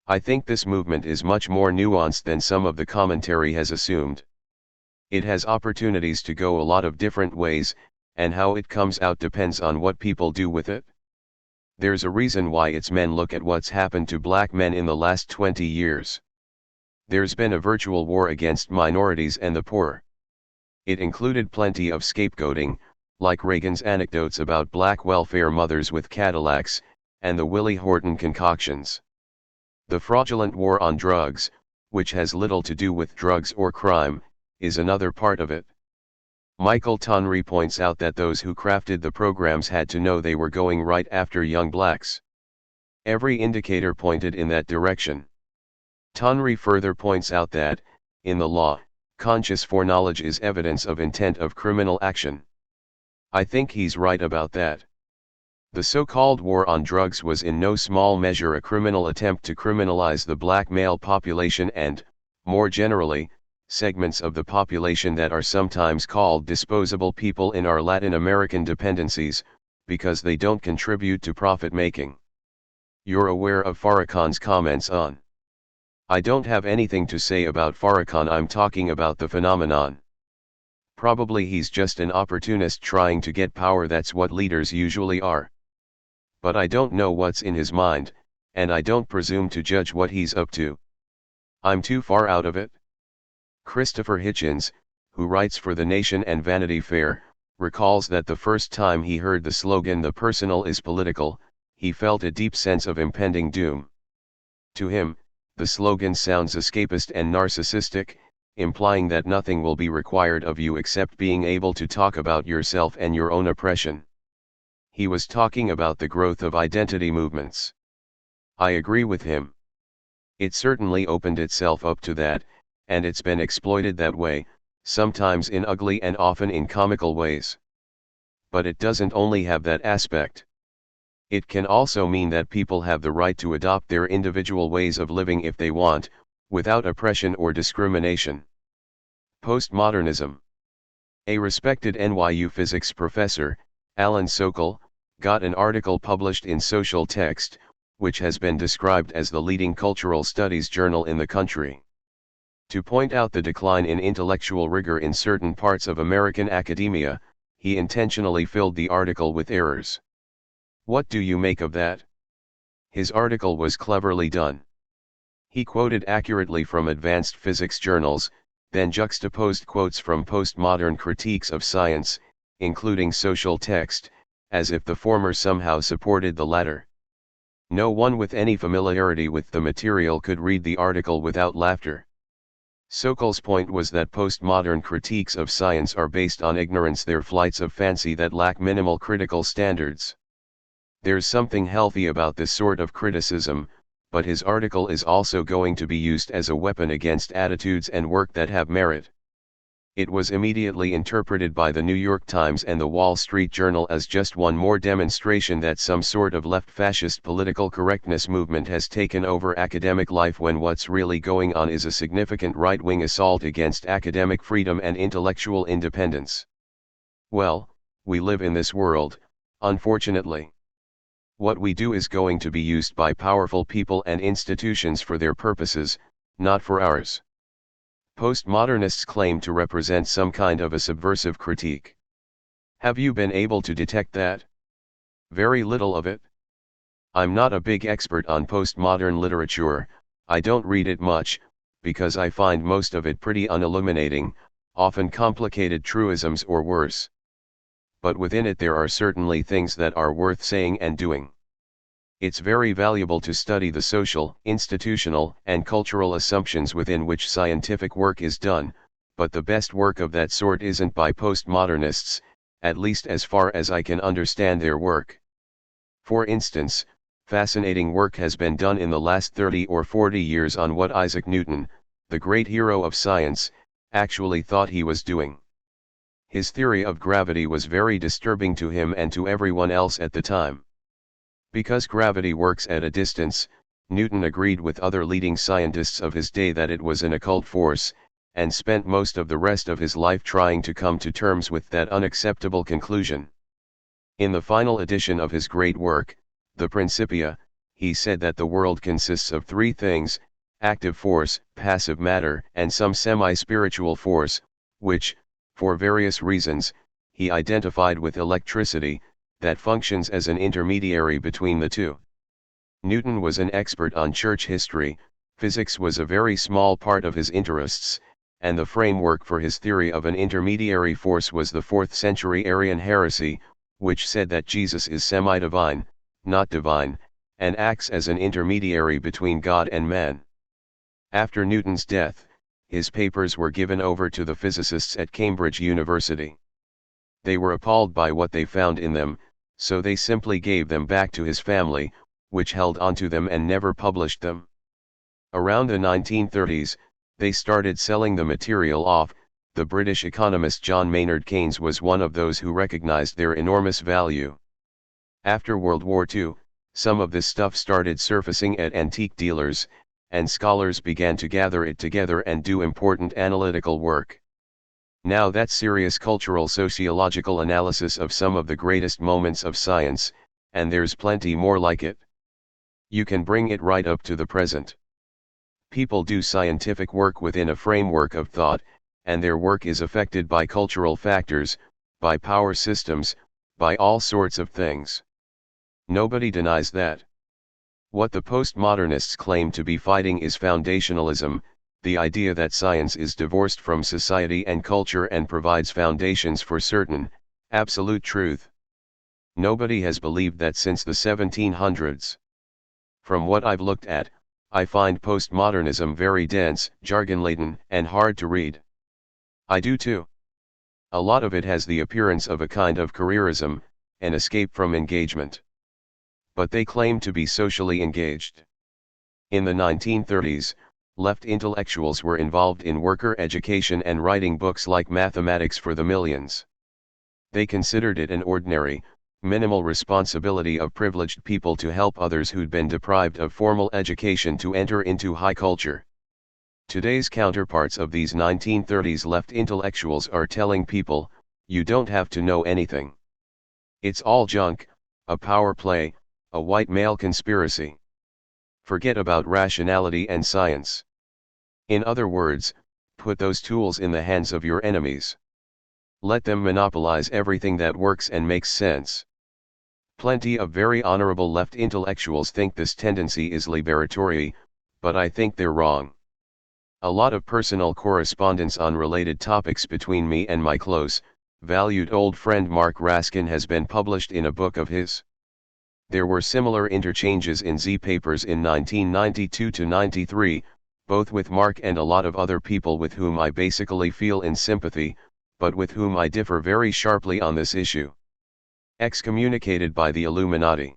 I think this movement is much more nuanced than some of the commentary has assumed. It has opportunities to go a lot of different ways, and how it comes out depends on what people do with it. There's a reason why its men. Look at what's happened to black men in the last 20 years. There's been a virtual war against minorities and the poor. It included plenty of scapegoating, like Reagan's anecdotes about black welfare mothers with Cadillacs, and the Willie Horton concoctions. The fraudulent war on drugs, which has little to do with drugs or crime, is another part of it. Michael Tonry points out that those who crafted the programs had to know they were going right after young blacks. Every indicator pointed in that direction. Tonry further points out that, in the law, conscious foreknowledge is evidence of intent of criminal action. I think he's right about that. The so-called war on drugs was in no small measure a criminal attempt to criminalize the black male population and, more generally, segments of the population that are sometimes called disposable people in our Latin American dependencies, because they don't contribute to profit-making. You're aware of Farrakhan's comments on. I don't have anything to say about Farrakhan, I'm talking about the phenomenon. Probably he's just an opportunist trying to get power, that's what leaders usually are. But I don't know what's in his mind, and I don't presume to judge what he's up to. I'm too far out of it. Christopher Hitchens, who writes for The Nation and Vanity Fair, recalls that the first time he heard the slogan "the personal is political," he felt a deep sense of impending doom. To him, the slogan sounds escapist and narcissistic, implying that nothing will be required of you except being able to talk about yourself and your own oppression. He was talking about the growth of identity movements. I agree with him. It certainly opened itself up to that, and it's been exploited that way, sometimes in ugly and often in comical ways. But it doesn't only have that aspect. It can also mean that people have the right to adopt their individual ways of living if they want, without oppression or discrimination. Postmodernism. A respected NYU physics professor, Alan Sokal, got an article published in Social Text, which has been described as the leading cultural studies journal in the country. To point out the decline in intellectual rigor in certain parts of American academia, he intentionally filled the article with errors. What do you make of that? His article was cleverly done. He quoted accurately from advanced physics journals, then juxtaposed quotes from postmodern critiques of science, including Social Text, as if the former somehow supported the latter. No one with any familiarity with the material could read the article without laughter. Sokal's point was that postmodern critiques of science are based on ignorance, they're flights of fancy that lack minimal critical standards. There's something healthy about this sort of criticism, but his article is also going to be used as a weapon against attitudes and work that have merit. It was immediately interpreted by the New York Times and the Wall Street Journal as just one more demonstration that some sort of left fascist political correctness movement has taken over academic life, when what's really going on is a significant right-wing assault against academic freedom and intellectual independence. Well, we live in this world, unfortunately. What we do is going to be used by powerful people and institutions for their purposes, not for ours. Postmodernists claim to represent some kind of a subversive critique. Have you been able to detect that? Very little of it. I'm not a big expert on postmodern literature, I don't read it much, because I find most of it pretty unilluminating, often complicated truisms or worse. But within it there are certainly things that are worth saying and doing. It's very valuable to study the social, institutional, and cultural assumptions within which scientific work is done, but the best work of that sort isn't by postmodernists, at least as far as I can understand their work. For instance, fascinating work has been done in the last 30 or 40 years on what Isaac Newton, the great hero of science, actually thought he was doing. His theory of gravity was very disturbing to him and to everyone else at the time. Because gravity works at a distance, Newton agreed with other leading scientists of his day that it was an occult force, and spent most of the rest of his life trying to come to terms with that unacceptable conclusion. In the final edition of his great work, The Principia, he said that the world consists of three things: active force, passive matter, and some semi-spiritual force, which, for various reasons, he identified with electricity, that functions as an intermediary between the two. Newton was an expert on church history, physics was a very small part of his interests, and the framework for his theory of an intermediary force was the 4th century Arian heresy, which said that Jesus is semi-divine, not divine, and acts as an intermediary between God and man. After Newton's death, his papers were given over to the physicists at Cambridge University. They were appalled by what they found in them, so they simply gave them back to his family, which held onto them and never published them. Around the 1930s, they started selling the material off. The British economist John Maynard Keynes was one of those who recognized their enormous value. After World War II, some of this stuff started surfacing at antique dealers, and scholars began to gather it together and do important analytical work. Now that's serious cultural sociological analysis of some of the greatest moments of science, and there's plenty more like it. You can bring it right up to the present. People do scientific work within a framework of thought, and their work is affected by cultural factors, by power systems, by all sorts of things. Nobody denies that. What the postmodernists claim to be fighting is foundationalism, the idea that science is divorced from society and culture and provides foundations for certain, absolute truth. Nobody has believed that since the 1700s. From what I've looked at, I find postmodernism very dense, jargon-laden, and hard to read. I do too. A lot of it has the appearance of a kind of careerism, an escape from engagement. But they claim to be socially engaged. In the 1930s, left intellectuals were involved in worker education and writing books like Mathematics for the Millions. They considered it an ordinary, minimal responsibility of privileged people to help others who'd been deprived of formal education to enter into high culture. Today's counterparts of these 1930s left intellectuals are telling people, you don't have to know anything. It's all junk, a power play, a white male conspiracy. Forget about rationality and science. In other words, put those tools in the hands of your enemies. Let them monopolize everything that works and makes sense. Plenty of very honorable left intellectuals think this tendency is liberatory, but I think they're wrong. A lot of personal correspondence on related topics between me and my close, valued old friend Mark Raskin has been published in a book of his. There were similar interchanges in Z papers in 1992 to 93, both with Mark and a lot of other people with whom I basically feel in sympathy, but with whom I differ very sharply on this issue. Excommunicated by the Illuminati.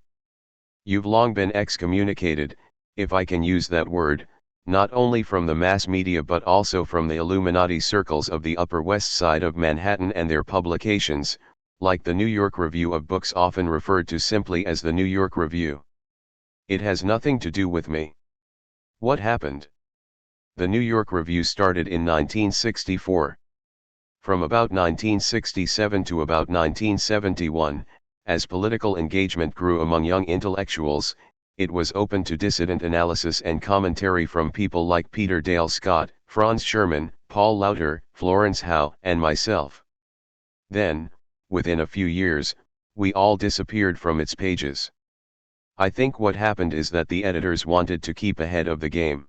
You've long been excommunicated, if I can use that word, not only from the mass media but also from the Illuminati circles of the Upper West Side of Manhattan and their publications, like the New York Review of Books, often referred to simply as the New York Review. It has nothing to do with me. What happened? The New York Review started in 1964. From about 1967 to about 1971, as political engagement grew among young intellectuals, it was open to dissident analysis and commentary from people like Peter Dale Scott, Franz Sherman, Paul Lauter, Florence Howe, and myself. Then, within a few years, we all disappeared from its pages. I think what happened is that the editors wanted to keep ahead of the game.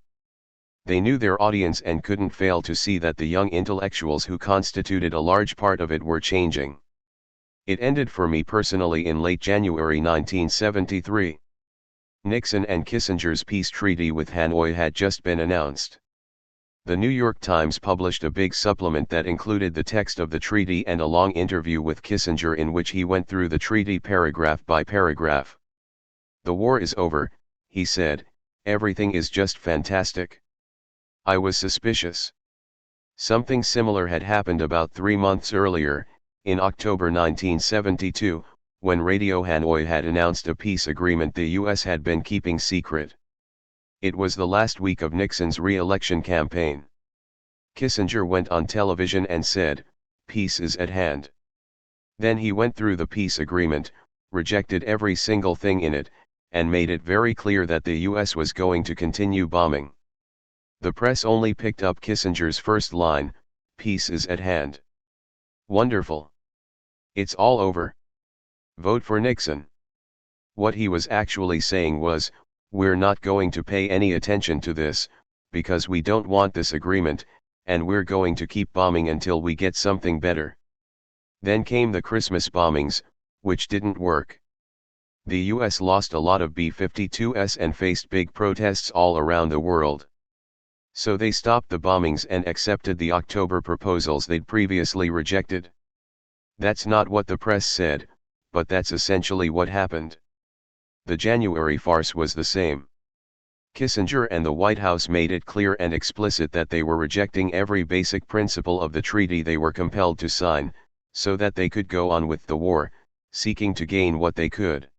They knew their audience and couldn't fail to see that the young intellectuals who constituted a large part of it were changing. It ended for me personally in late January 1973. Nixon and Kissinger's peace treaty with Hanoi had just been announced. The New York Times published a big supplement that included the text of the treaty and a long interview with Kissinger in which he went through the treaty paragraph by paragraph. The war is over, he said, everything is just fantastic. I was suspicious. Something similar had happened about 3 months earlier, in October 1972, when Radio Hanoi had announced a peace agreement the U.S. had been keeping secret. It was the last week of Nixon's re-election campaign. Kissinger went on television and said, "Peace is at hand." Then he went through the peace agreement, rejected every single thing in it, and made it very clear that the U.S. was going to continue bombing. The press only picked up Kissinger's first line, "Peace is at hand." Wonderful. It's all over. Vote for Nixon. What he was actually saying was, we're not going to pay any attention to this, because we don't want this agreement, and we're going to keep bombing until we get something better. Then came the Christmas bombings, which didn't work. The US lost a lot of B-52s and faced big protests all around the world. So they stopped the bombings and accepted the October proposals they'd previously rejected. That's not what the press said, but that's essentially what happened. The January farce was the same. Kissinger and the White House made it clear and explicit that they were rejecting every basic principle of the treaty they were compelled to sign, so that they could go on with the war, seeking to gain what they could.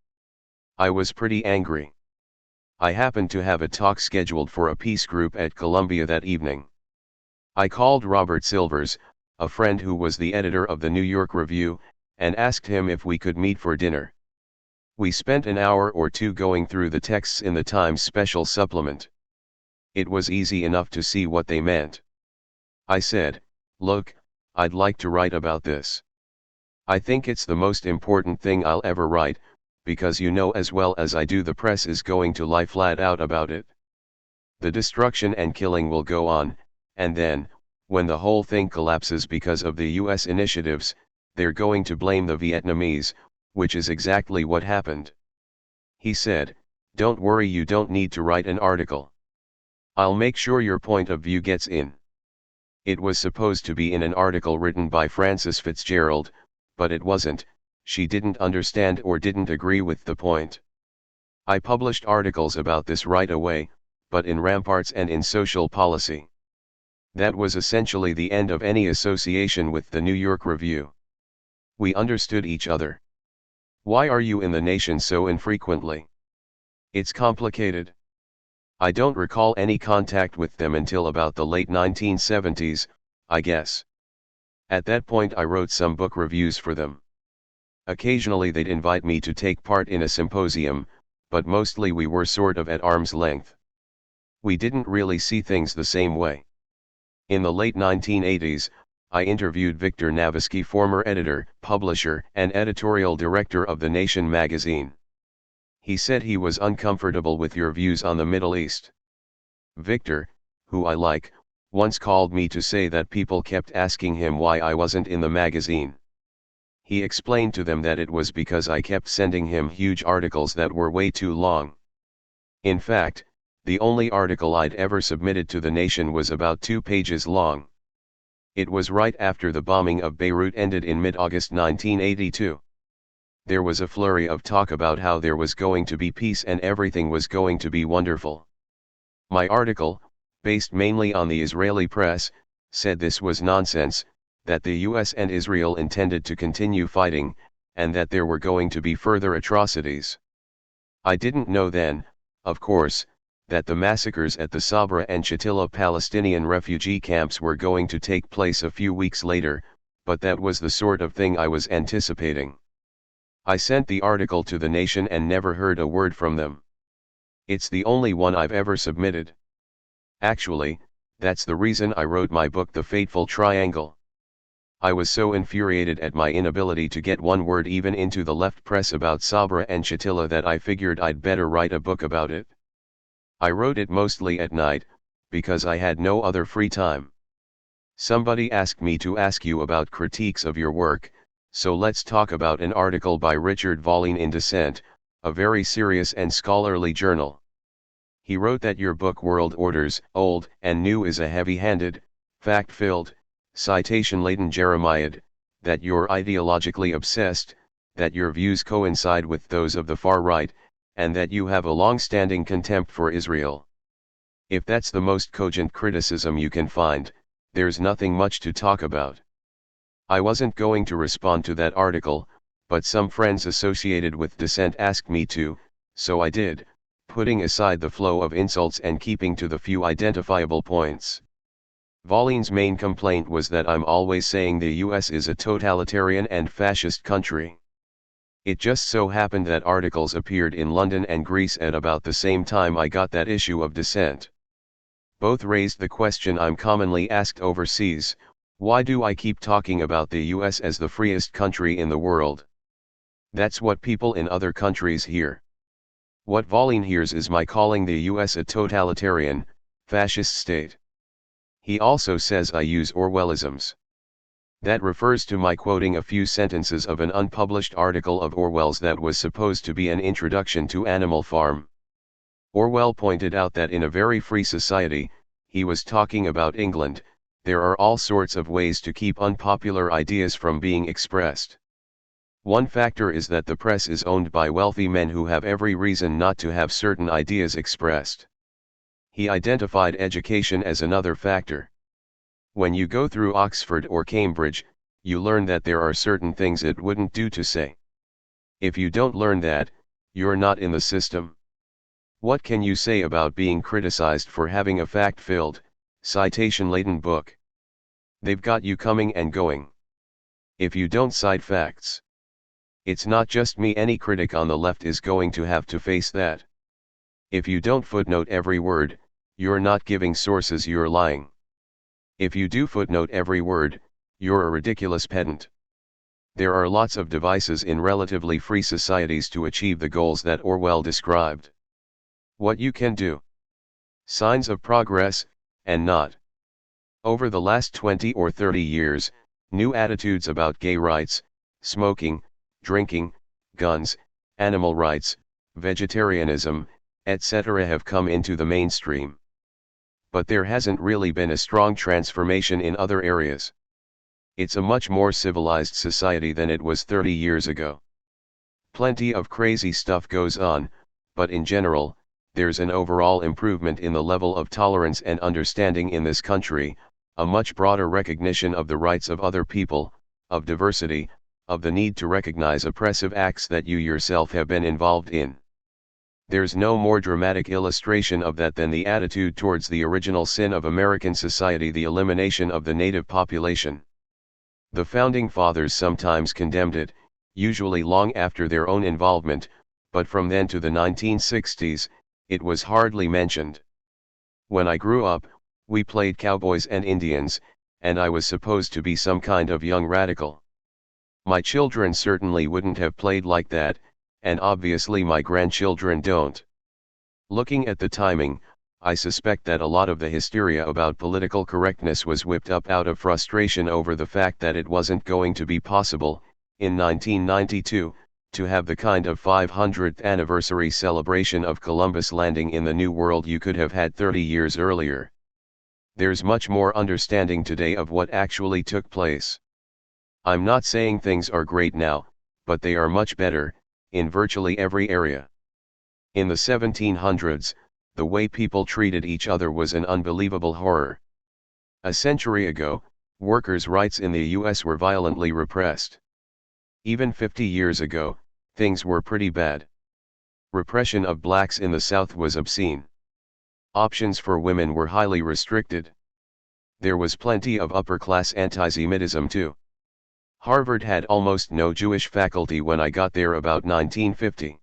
I was pretty angry. I happened to have a talk scheduled for a peace group at Columbia that evening. I called Robert Silvers, a friend who was the editor of the New York Review, and asked him if we could meet for dinner. We spent an hour or two going through the texts in the Times special supplement. It was easy enough to see what they meant. I said, "Look, I'd like to write about this. I think it's the most important thing I'll ever write, because you know as well as I do the press is going to lie flat out about it. The destruction and killing will go on, and then, when the whole thing collapses because of the US initiatives, they're going to blame the Vietnamese, which is exactly what happened." He said, "Don't worry, you don't need to write an article. I'll make sure your point of view gets in." It was supposed to be in an article written by Frances Fitzgerald, but it wasn't. She didn't understand or didn't agree with the point. I published articles about this right away, but in ramparts and in social policy. That was essentially the end of any association with the New York Review. We understood each other. Why are you in the Nation so infrequently? It's complicated. I don't recall any contact with them until about the late 1970s, I guess. At that point I wrote some book reviews for them. Occasionally they'd invite me to take part in a symposium, but mostly we were sort of at arm's length. We didn't really see things the same way. In the late 1980s, I interviewed Victor Navisky, former editor, publisher, and editorial director of The Nation magazine. He said he was uncomfortable with your views on the Middle East. Victor, who I like, once called me to say that people kept asking him why I wasn't in the magazine. He explained to them that it was because I kept sending him huge articles that were way too long. In fact, the only article I'd ever submitted to The Nation was about 2 pages long. It was right after the bombing of Beirut ended in mid-August 1982. There was a flurry of talk about how there was going to be peace and everything was going to be wonderful. My article, based mainly on the Israeli press, said this was nonsense, that the US and Israel intended to continue fighting, and that there were going to be further atrocities. I didn't know then, of course, that the massacres at the Sabra and Shatila Palestinian refugee camps were going to take place a few weeks later, but that was the sort of thing I was anticipating. I sent the article to The Nation and never heard a word from them. It's the only one I've ever submitted. Actually, that's the reason I wrote my book The Fateful Triangle. I was so infuriated at my inability to get one word even into the left press about Sabra and Shatila that I figured I'd better write a book about it. I wrote it mostly at night, because I had no other free time. Somebody asked me to ask you about critiques of your work, so let's talk about an article by Richard Volin in Dissent, a very serious and scholarly journal. He wrote that your book World Orders, Old and New is a heavy-handed, fact-filled, citation-laden Jeremiad, that you're ideologically obsessed, that your views coincide with those of the far right, and that you have a long-standing contempt for Israel. If that's the most cogent criticism you can find, there's nothing much to talk about. I wasn't going to respond to that article, but some friends associated with Dissent asked me to, so I did, putting aside the flow of insults and keeping to the few identifiable points. Volin's main complaint was that I'm always saying the US is a totalitarian and fascist country. It just so happened that articles appeared in London and Greece at about the same time I got that issue of Dissent. Both raised the question I'm commonly asked overseas: why do I keep talking about the US as the freest country in the world? That's what people in other countries hear. What Volin hears is my calling the US a totalitarian, fascist state. He also says I use Orwellisms. That refers to my quoting a few sentences of an unpublished article of Orwell's that was supposed to be an introduction to Animal Farm. Orwell pointed out that in a very free society, he was talking about England, there are all sorts of ways to keep unpopular ideas from being expressed. One factor is that the press is owned by wealthy men who have every reason not to have certain ideas expressed. He identified education as another factor. When you go through Oxford or Cambridge, you learn that there are certain things it wouldn't do to say. If you don't learn that, you're not in the system. What can you say about being criticized for having a fact-filled, citation-laden book? They've got you coming and going. If you don't cite facts, it's not just me, any critic on the left is going to have to face that. If you don't footnote every word, you're not giving sources, you're lying. If you do footnote every word, you're a ridiculous pedant. There are lots of devices in relatively free societies to achieve the goals that Orwell described. What you can do. Signs of progress, and not. Over the last 20 or 30 years, new attitudes about gay rights, smoking, drinking, guns, animal rights, vegetarianism, etc. have come into the mainstream. But there hasn't really been a strong transformation in other areas. It's a much more civilized society than it was 30 years ago. Plenty of crazy stuff goes on, but in general, there's an overall improvement in the level of tolerance and understanding in this country, a much broader recognition of the rights of other people, of diversity, of the need to recognize oppressive acts that you yourself have been involved in. There's no more dramatic illustration of that than the attitude towards the original sin of American society, the elimination of the native population. The Founding Fathers sometimes condemned it, usually long after their own involvement, but from then to the 1960s, it was hardly mentioned. When I grew up, we played cowboys and Indians, and I was supposed to be some kind of young radical. My children certainly wouldn't have played like that, and obviously my grandchildren don't. Looking at the timing, I suspect that a lot of the hysteria about political correctness was whipped up out of frustration over the fact that it wasn't going to be possible, in 1992, to have the kind of 500th anniversary celebration of Columbus landing in the New World you could have had 30 years earlier. There's much more understanding today of what actually took place. I'm not saying things are great now, but they are much better, in virtually every area. In the 1700s, the way people treated each other was an unbelievable horror. A century ago, workers' rights in the US were violently repressed. Even 50 years ago, things were pretty bad. Repression of blacks in the South was obscene. Options for women were highly restricted. There was plenty of upper-class anti-Semitism too. Harvard had almost no Jewish faculty when I got there about 1950.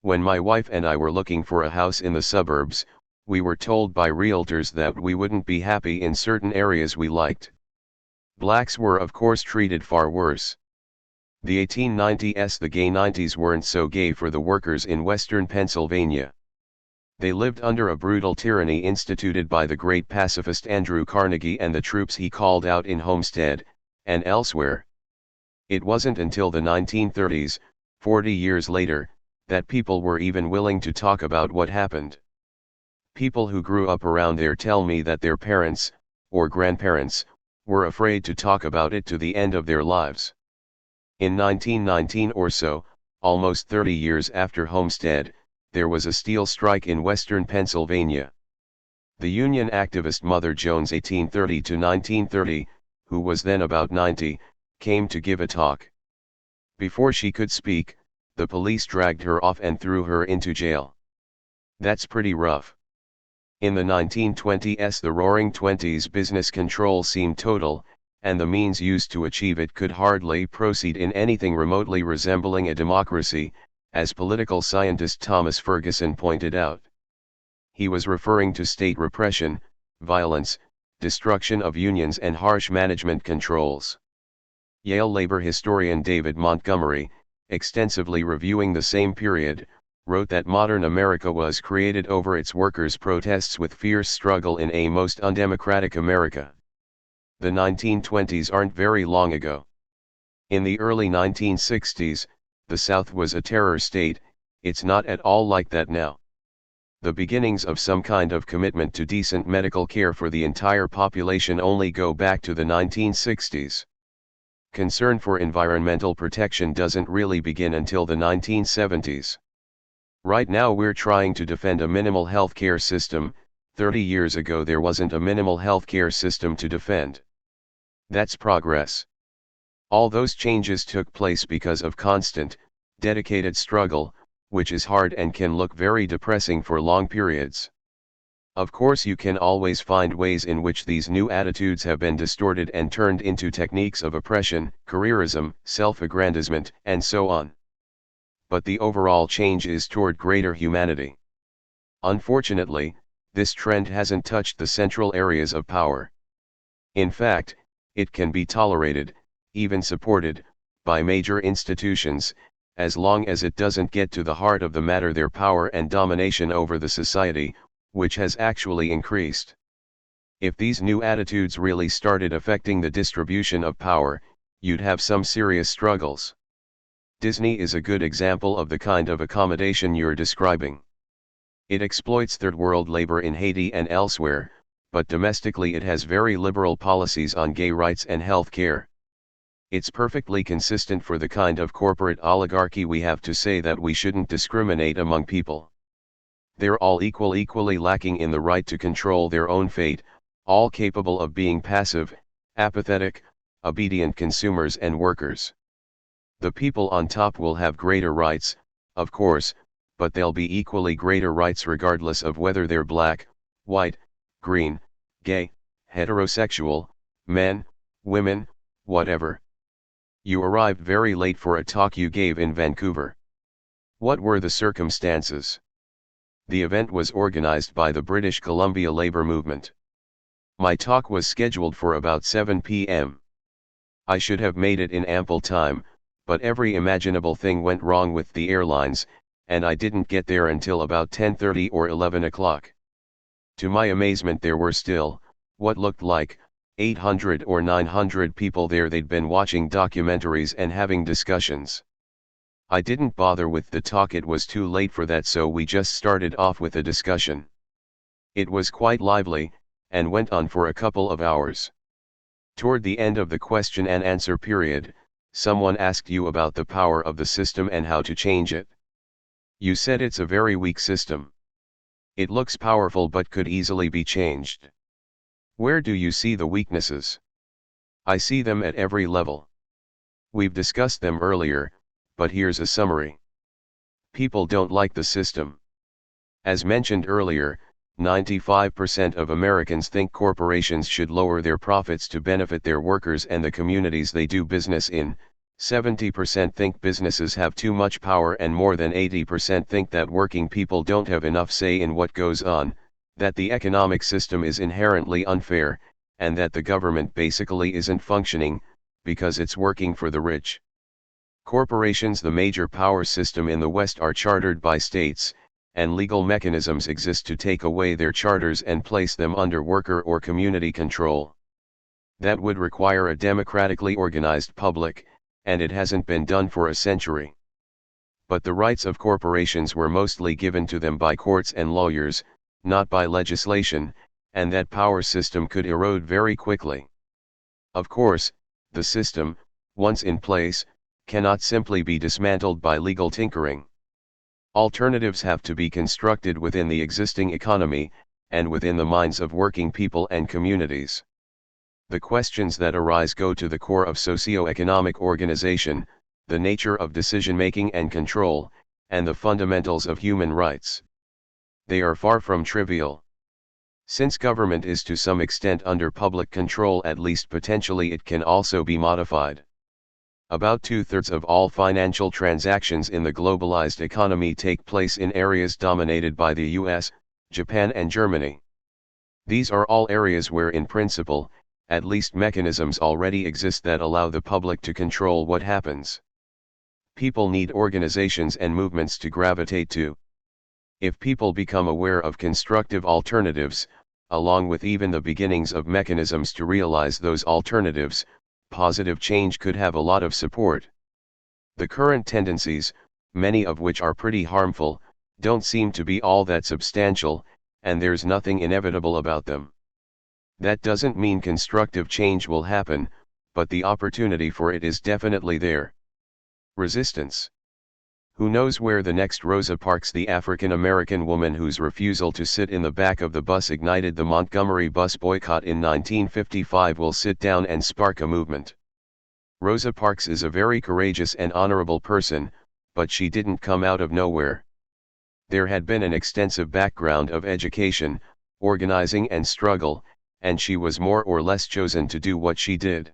When my wife and I were looking for a house in the suburbs, we were told by realtors that we wouldn't be happy in certain areas we liked. Blacks were of course treated far worse. The 1890s, the gay 90s weren't so gay for the workers in western Pennsylvania. They lived under a brutal tyranny instituted by the great pacifist Andrew Carnegie and the troops he called out in Homestead, and elsewhere. It wasn't until the 1930s, 40 years later, that people were even willing to talk about what happened. People who grew up around there tell me that their parents, or grandparents, were afraid to talk about it to the end of their lives. In 1919 or so, almost 30 years after Homestead, there was a steel strike in western Pennsylvania. The Union activist Mother Jones, 1830 to 1930, who was then about 90, came to give a talk. Before she could speak, the police dragged her off and threw her into jail. That's pretty rough. In the 1920s, the Roaring Twenties, business control seemed total, and the means used to achieve it could hardly proceed in anything remotely resembling a democracy, as political scientist Thomas Ferguson pointed out. He was referring to state repression, violence, destruction of unions and harsh management controls. Yale labor historian David Montgomery, extensively reviewing the same period, wrote that modern America was created over its workers' protests with fierce struggle in a most undemocratic America. The 1920s aren't very long ago. In the early 1960s, the South was a terror state. It's not at all like that now. The beginnings of some kind of commitment to decent medical care for the entire population only go back to the 1960s. Concern for environmental protection doesn't really begin until the 1970s. Right now we're trying to defend a minimal health care system. 30 years ago there wasn't a minimal health care system to defend. That's progress. All those changes took place because of constant, dedicated struggle, which is hard and can look very depressing for long periods. Of course you can always find ways in which these new attitudes have been distorted and turned into techniques of oppression, careerism, self-aggrandizement, and so on. But the overall change is toward greater humanity. Unfortunately, this trend hasn't touched the central areas of power. In fact, it can be tolerated, even supported, by major institutions, as long as it doesn't get to the heart of the matter, their power and domination over the society, which has actually increased. If these new attitudes really started affecting the distribution of power, you'd have some serious struggles. Disney is a good example of the kind of accommodation you're describing. It exploits third world labor in Haiti and elsewhere, but domestically it has very liberal policies on gay rights and health care. It's perfectly consistent for the kind of corporate oligarchy we have to say that we shouldn't discriminate among people. They're all equally lacking in the right to control their own fate, all capable of being passive, apathetic, obedient consumers and workers. The people on top will have greater rights, of course, but they'll be equally greater rights regardless of whether they're black, white, green, gay, heterosexual, men, women, whatever. You arrived very late for a talk you gave in Vancouver. What were the circumstances? The event was organized by the British Columbia Labour Movement. My talk was scheduled for about 7 p.m. I should have made it in ample time, but every imaginable thing went wrong with the airlines, and I didn't get there until about 10:30 or 11 o'clock. To my amazement, there were still, what looked like, 800 or 900 people there. They'd been watching documentaries and having discussions. I didn't bother with the talk, it was too late for that, so we just started off with a discussion. It was quite lively, and went on for a couple of hours. Toward the end of the question and answer period, someone asked you about the power of the system and how to change it. You said it's a very weak system. It looks powerful but could easily be changed. Where do you see the weaknesses? I see them at every level. We've discussed them earlier, but here's a summary. People don't like the system. As mentioned earlier, 95% of Americans think corporations should lower their profits to benefit their workers and the communities they do business in. 70% think businesses have too much power, and more than 80% think that working people don't have enough say in what goes on, that the economic system is inherently unfair, and that the government basically isn't functioning, because it's working for the rich. Corporations, the major power system in the West, are chartered by states, and legal mechanisms exist to take away their charters and place them under worker or community control. That would require a democratically organized public, and it hasn't been done for a century. But the rights of corporations were mostly given to them by courts and lawyers, not by legislation, and that power system could erode very quickly. Of course, the system, once in place, cannot simply be dismantled by legal tinkering. Alternatives have to be constructed within the existing economy, and within the minds of working people and communities. The questions that arise go to the core of socio-economic organization, the nature of decision-making and control, and the fundamentals of human rights. They are far from trivial. Since government is to some extent under public control, at least potentially, it can also be modified. About 2/3 of all financial transactions in the globalized economy take place in areas dominated by the US, Japan and Germany. These are all areas where, in principle, at least mechanisms already exist that allow the public to control what happens. People need organizations and movements to gravitate to. If people become aware of constructive alternatives, along with even the beginnings of mechanisms to realize those alternatives, positive change could have a lot of support. The current tendencies, many of which are pretty harmful, don't seem to be all that substantial, and there's nothing inevitable about them. That doesn't mean constructive change will happen, but the opportunity for it is definitely there. Resistance. Who knows where the next Rosa Parks, the African-American woman whose refusal to sit in the back of the bus ignited the Montgomery bus boycott in 1955, will sit down and spark a movement. Rosa Parks is a very courageous and honorable person, but she didn't come out of nowhere. There had been an extensive background of education, organizing and struggle, and she was more or less chosen to do what she did.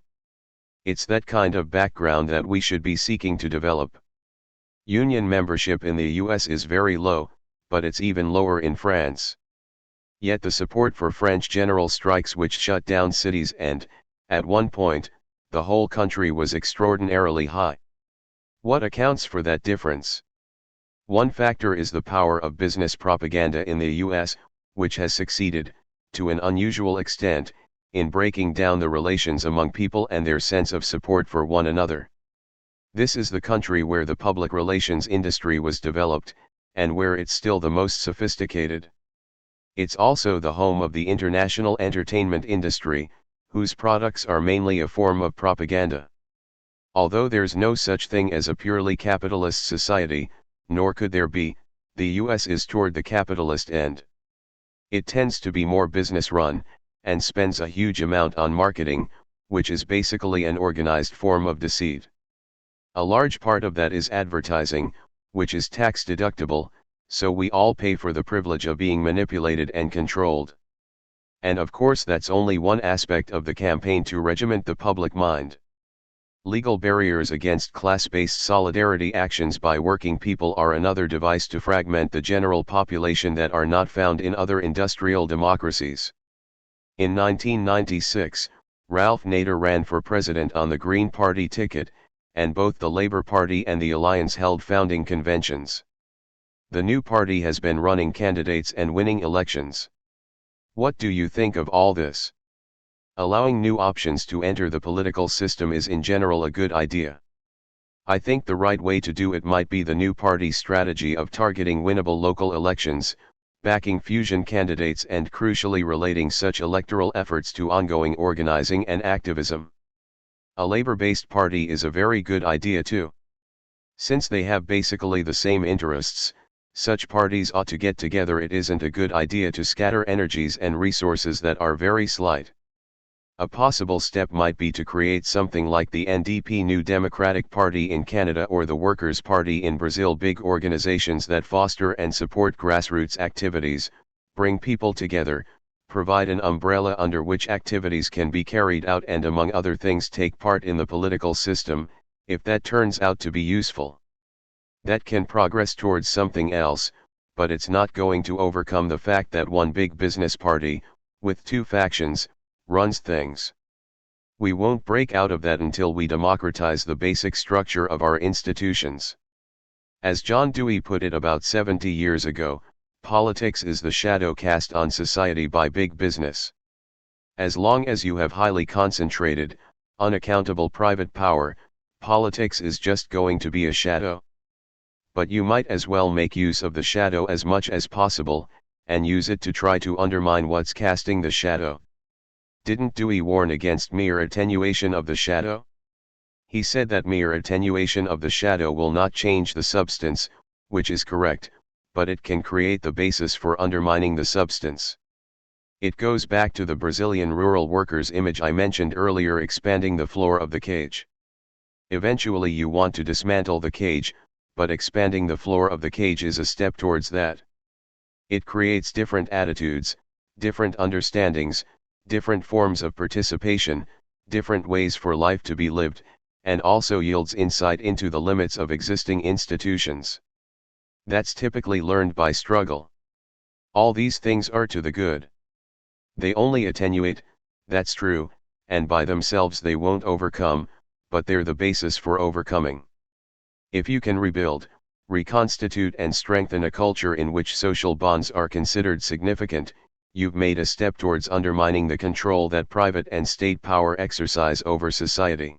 It's that kind of background that we should be seeking to develop. Union membership in the US is very low, but it's even lower in France. Yet the support for French general strikes, which shut down cities and, at one point, the whole country, was extraordinarily high. What accounts for that difference? One factor is the power of business propaganda in the US, which has succeeded, to an unusual extent, in breaking down the relations among people and their sense of support for one another. This is the country where the public relations industry was developed, and where it's still the most sophisticated. It's also the home of the international entertainment industry, whose products are mainly a form of propaganda. Although there's no such thing as a purely capitalist society, nor could there be, The US is toward the capitalist end. It tends to be more business-run, and spends a huge amount on marketing, which is basically an organized form of deceit. A large part of that is advertising, which is tax-deductible, so we all pay for the privilege of being manipulated and controlled. And of course that's only one aspect of the campaign to regiment the public mind. Legal barriers against class-based solidarity actions by working people are another device to fragment the general population that are not found in other industrial democracies. In 1996, Ralph Nader ran for president on the Green Party ticket, and both the Labour Party and the Alliance held founding conventions. The new party has been running candidates and winning elections. What do you think of all this? Allowing new options to enter the political system is in general a good idea. I think the right way to do it might be the new party's strategy of targeting winnable local elections, backing fusion candidates and crucially relating such electoral efforts to ongoing organizing and activism. A Labour-based party is a very good idea too. Since they have basically the same interests, such parties ought to get together. It isn't a good idea to scatter energies and resources that are very slight. A possible step might be to create something like the NDP New Democratic Party in Canada or the Workers' Party in Brazil, big organizations that foster and support grassroots activities, bring people together, provide an umbrella under which activities can be carried out and among other things take part in the political system, if that turns out to be useful. That can progress towards something else, but it's not going to overcome the fact that one big business party, with two factions, runs things. We won't break out of that until we democratize the basic structure of our institutions. As John Dewey put it about 70 years ago, politics is the shadow cast on society by big business. As long as you have highly concentrated, unaccountable private power, politics is just going to be a shadow. But you might as well make use of the shadow as much as possible, and use it to try to undermine what's casting the shadow. Didn't Dewey warn against mere attenuation of the shadow? He said that mere attenuation of the shadow will not change the substance, which is correct, but it can create the basis for undermining the substance. It goes back to the Brazilian rural workers image I mentioned earlier, expanding the floor of the cage. Eventually you want to dismantle the cage, but expanding the floor of the cage is a step towards that. It creates different attitudes, different understandings, different forms of participation, different ways for life to be lived, and also yields insight into the limits of existing institutions. That's typically learned by struggle. All these things are to the good. They only attenuate, that's true, and by themselves they won't overcome, but they're the basis for overcoming. If you can rebuild, reconstitute and strengthen a culture in which social bonds are considered significant, you've made a step towards undermining the control that private and state power exercise over society.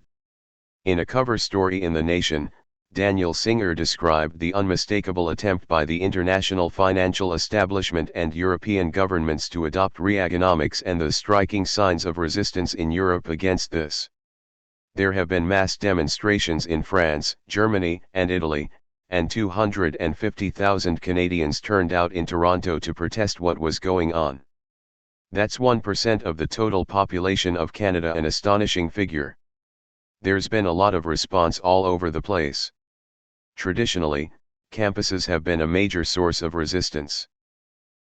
In a cover story in The Nation, Daniel Singer described the unmistakable attempt by the international financial establishment and European governments to adopt Reaganomics and the striking signs of resistance in Europe against this. There have been mass demonstrations in France, Germany, and Italy, and 250,000 Canadians turned out in Toronto to protest what was going on. That's 1% of the total population of Canada, an astonishing figure. There's been a lot of response all over the place. Traditionally, campuses have been a major source of resistance.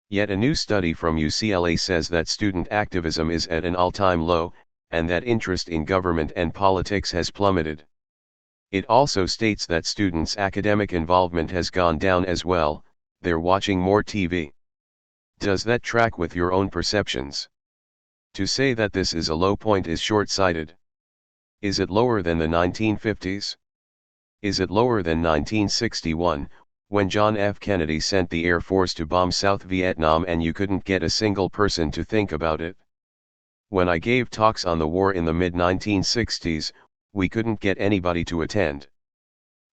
Yet a new study from UCLA says that student activism is at an all-time low, and that interest in government and politics has plummeted. It also states that students' academic involvement has gone down as well, they're watching more TV. Does that track with your own perceptions? To say that this is a low point is short-sighted. Is it lower than the 1950s? Is it lower than 1961, when John F. Kennedy sent the Air Force to bomb South Vietnam and you couldn't get a single person to think about it? When I gave talks on the war in the mid-1960s, we couldn't get anybody to attend.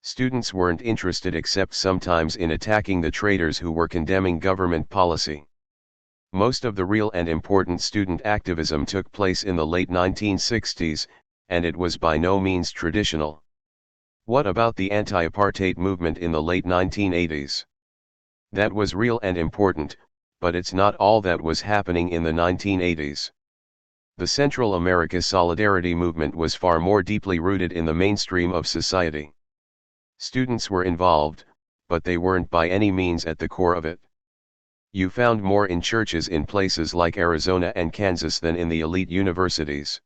Students weren't interested except sometimes in attacking the traitors who were condemning government policy. Most of the real and important student activism took place in the late 1960s, and it was by no means traditional. What about the anti-apartheid movement in the late 1980s? That was real and important, but it's not all that was happening in the 1980s. The Central America Solidarity movement was far more deeply rooted in the mainstream of society. Students were involved, but they weren't by any means at the core of it. You found more in churches in places like Arizona and Kansas than in the elite universities.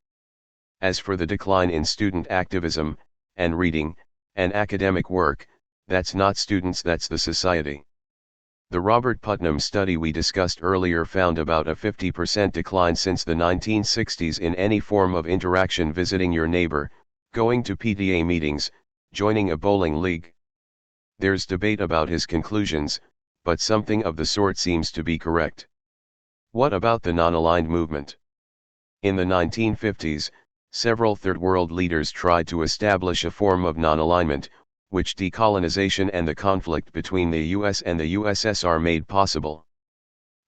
As for the decline in student activism, and reading, and academic work, that's not students, that's the society. The Robert Putnam study we discussed earlier found about a 50% decline since the 1960s in any form of interaction: visiting your neighbor, going to PTA meetings, joining a bowling league. There's debate about his conclusions, but something of the sort seems to be correct. What about the non-aligned movement? In the 1950s, several Third World leaders tried to establish a form of non-alignment, which decolonization and the conflict between the US and the USSR made possible.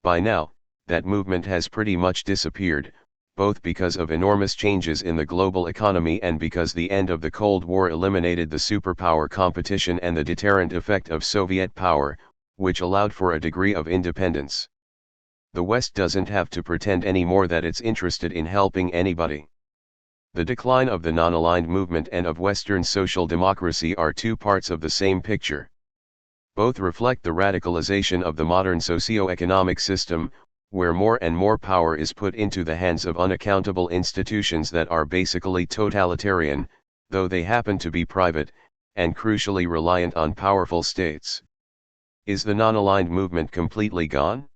By now, that movement has pretty much disappeared, both because of enormous changes in the global economy and because the end of the Cold War eliminated the superpower competition and the deterrent effect of Soviet power, which allowed for a degree of independence. The West doesn't have to pretend anymore that it's interested in helping anybody. The decline of the non-aligned movement and of Western social democracy are two parts of the same picture. Both reflect the radicalization of the modern socio-economic system, where more and more power is put into the hands of unaccountable institutions that are basically totalitarian, though they happen to be private, and crucially reliant on powerful states. Is the non-aligned movement completely gone?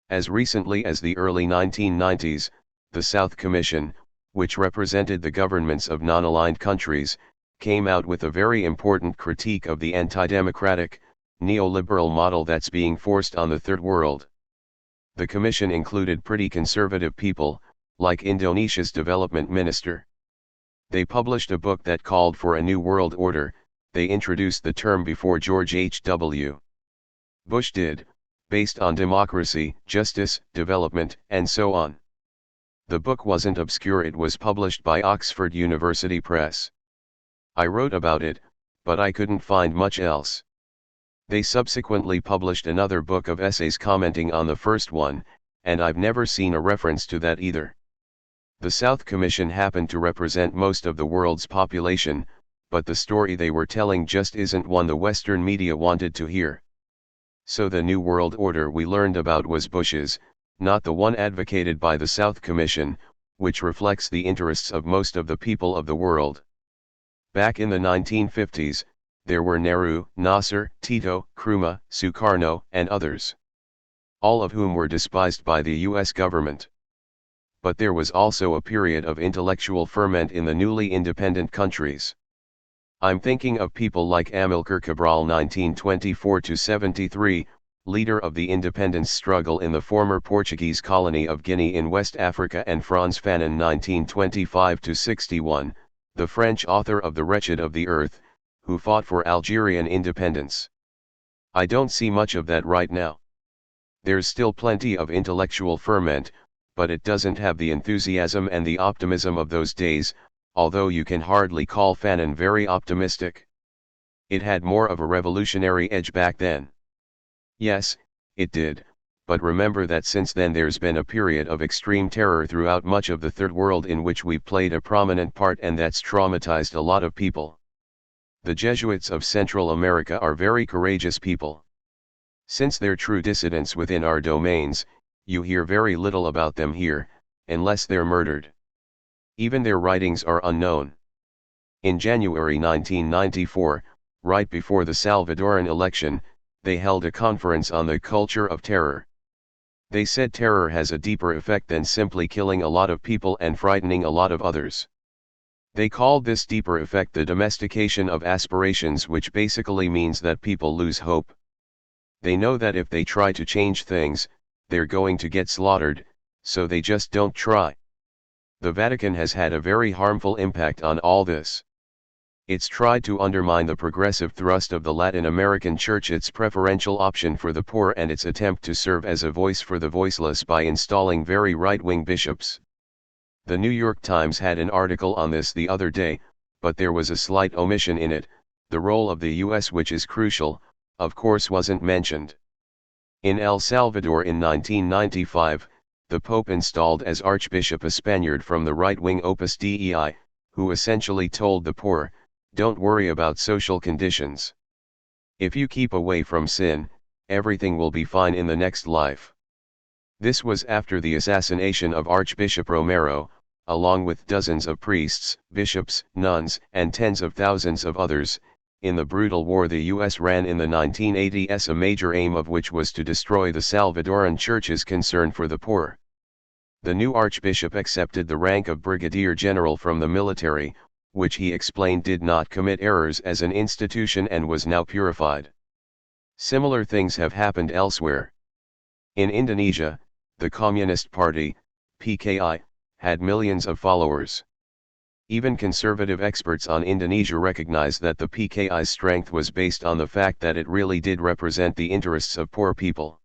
As recently as the early 1990s, the South Commission, which represented the governments of non-aligned countries, came out with a very important critique of the anti-democratic, neoliberal model that's being forced on the Third World. The commission included pretty conservative people, like Indonesia's development minister. They published a book that called for a new world order. They introduced the term before George H.W. Bush did, based on democracy, justice, development, and so on. The book wasn't obscure, it was published by Oxford University Press. I wrote about it, but I couldn't find much else. They subsequently published another book of essays commenting on the first one, and I've never seen a reference to that either. The South Commission happened to represent most of the world's population, but the story they were telling just isn't one the Western media wanted to hear. So the New World Order we learned about was Bush's, not the one advocated by the South Commission, which reflects the interests of most of the people of the world. Back in the 1950s, there were Nehru, Nasser, Tito, Nkrumah, Sukarno, and others. All of whom were despised by the US government. But there was also a period of intellectual ferment in the newly independent countries. I'm thinking of people like Amilcar Cabral (1924–73), leader of the independence struggle in the former Portuguese colony of Guinea in West Africa, and Frantz Fanon (1925–61), the French author of The Wretched of the Earth, who fought for Algerian independence. I don't see much of that right now. There's still plenty of intellectual ferment, but it doesn't have the enthusiasm and the optimism of those days, although you can hardly call Fanon very optimistic. It had more of a revolutionary edge back then. Yes, it did, but remember that since then there's been a period of extreme terror throughout much of the Third World in which we've played a prominent part, and that's traumatized a lot of people. The Jesuits of Central America are very courageous people. Since they're true dissidents within our domains, you hear very little about them here, unless they're murdered. Even their writings are unknown. In January 1994, right before the Salvadoran election, they held a conference on the culture of terror. They said terror has a deeper effect than simply killing a lot of people and frightening a lot of others. They called this deeper effect the domestication of aspirations, which basically means that people lose hope. They know that if they try to change things, they're going to get slaughtered, so they just don't try. The Vatican has had a very harmful impact on all this. It's tried to undermine the progressive thrust of the Latin American Church, its preferential option for the poor, and its attempt to serve as a voice for the voiceless by installing very right-wing bishops. The New York Times had an article on this the other day, but there was a slight omission in it. The role of the US, which is crucial, of course wasn't mentioned. In El Salvador in 1995, the Pope installed as Archbishop a Spaniard from the right-wing Opus Dei, who essentially told the poor, "Don't worry about social conditions. If you keep away from sin, everything will be fine in the next life." This was after the assassination of Archbishop Romero, along with dozens of priests, bishops, nuns, and tens of thousands of others, in the brutal war the U.S. ran in the 1980s, a major aim of which was to destroy the Salvadoran Church's concern for the poor. The new archbishop accepted the rank of brigadier general from the military, which he explained did not commit errors as an institution and was now purified. Similar things have happened elsewhere. In Indonesia, the Communist Party, PKI, had millions of followers. Even conservative experts on Indonesia recognize that the PKI's strength was based on the fact that it really did represent the interests of poor people.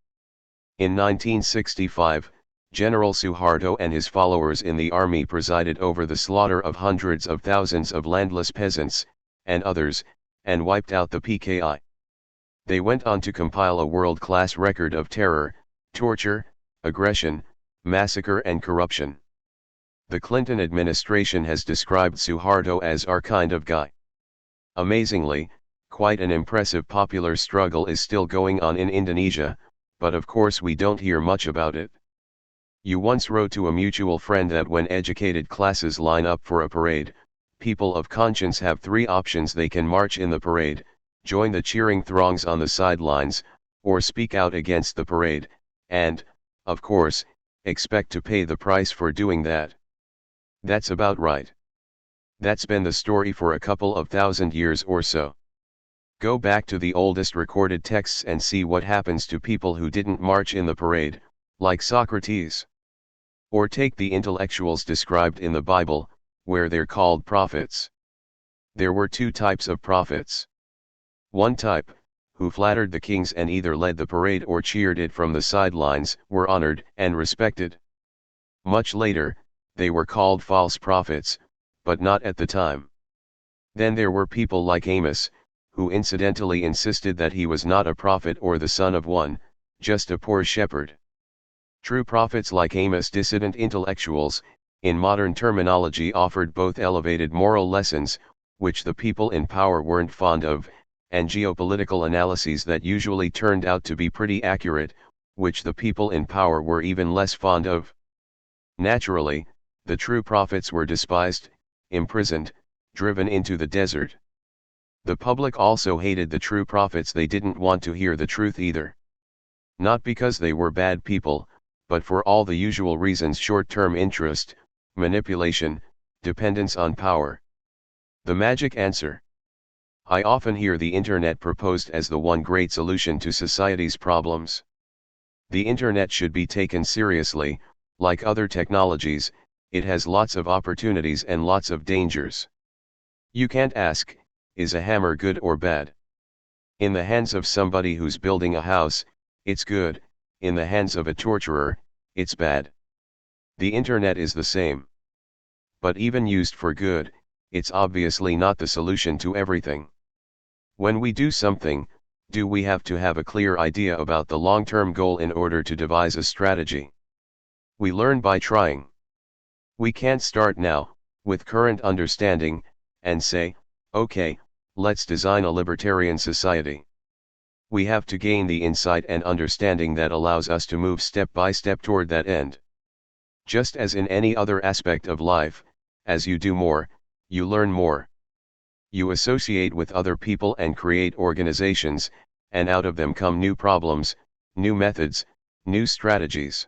In 1965, General Suharto and his followers in the army presided over the slaughter of hundreds of thousands of landless peasants, and others, and wiped out the PKI. They went on to compile a world-class record of terror, torture, aggression, massacre and corruption. The Clinton administration has described Suharto as our kind of guy. Amazingly, quite an impressive popular struggle is still going on in Indonesia, but of course we don't hear much about it. You once wrote to a mutual friend that when educated classes line up for a parade, people of conscience have three options: they can march in the parade, join the cheering throngs on the sidelines, or speak out against the parade, and, of course, expect to pay the price for doing that. That's about right. That's been the story for a couple of thousand years or so. Go back to the oldest recorded texts and see what happens to people who didn't march in the parade, like Socrates. Or take the intellectuals described in the Bible, where they're called prophets. There were two types of prophets. One type, who flattered the kings and either led the parade or cheered it from the sidelines, were honored and respected. Much later, they were called false prophets, but not at the time. Then there were people like Amos, who incidentally insisted that he was not a prophet or the son of one, just a poor shepherd. True prophets like Amos, dissident intellectuals, in modern terminology, offered both elevated moral lessons, which the people in power weren't fond of, and geopolitical analyses that usually turned out to be pretty accurate, which the people in power were even less fond of. Naturally, the true prophets were despised, imprisoned, driven into the desert. The public also hated the true prophets. They didn't want to hear the truth either. Not because they were bad people, but for all the usual reasons: short-term interest, manipulation, dependence on power. The magic answer. I often hear the internet proposed as the one great solution to society's problems. The internet should be taken seriously. Like other technologies, it has lots of opportunities and lots of dangers. You can't ask, is a hammer good or bad? In the hands of somebody who's building a house, it's good; in the hands of a torturer, it's bad. The internet is the same. But even used for good, it's obviously not the solution to everything. When we do something, do we have to have a clear idea about the long-term goal in order to devise a strategy? We learn by trying. We can't start now, with current understanding, and say, okay, let's design a libertarian society. We have to gain the insight and understanding that allows us to move step by step toward that end. Just as in any other aspect of life, as you do more, you learn more. You associate with other people and create organizations, and out of them come new problems, new methods, new strategies.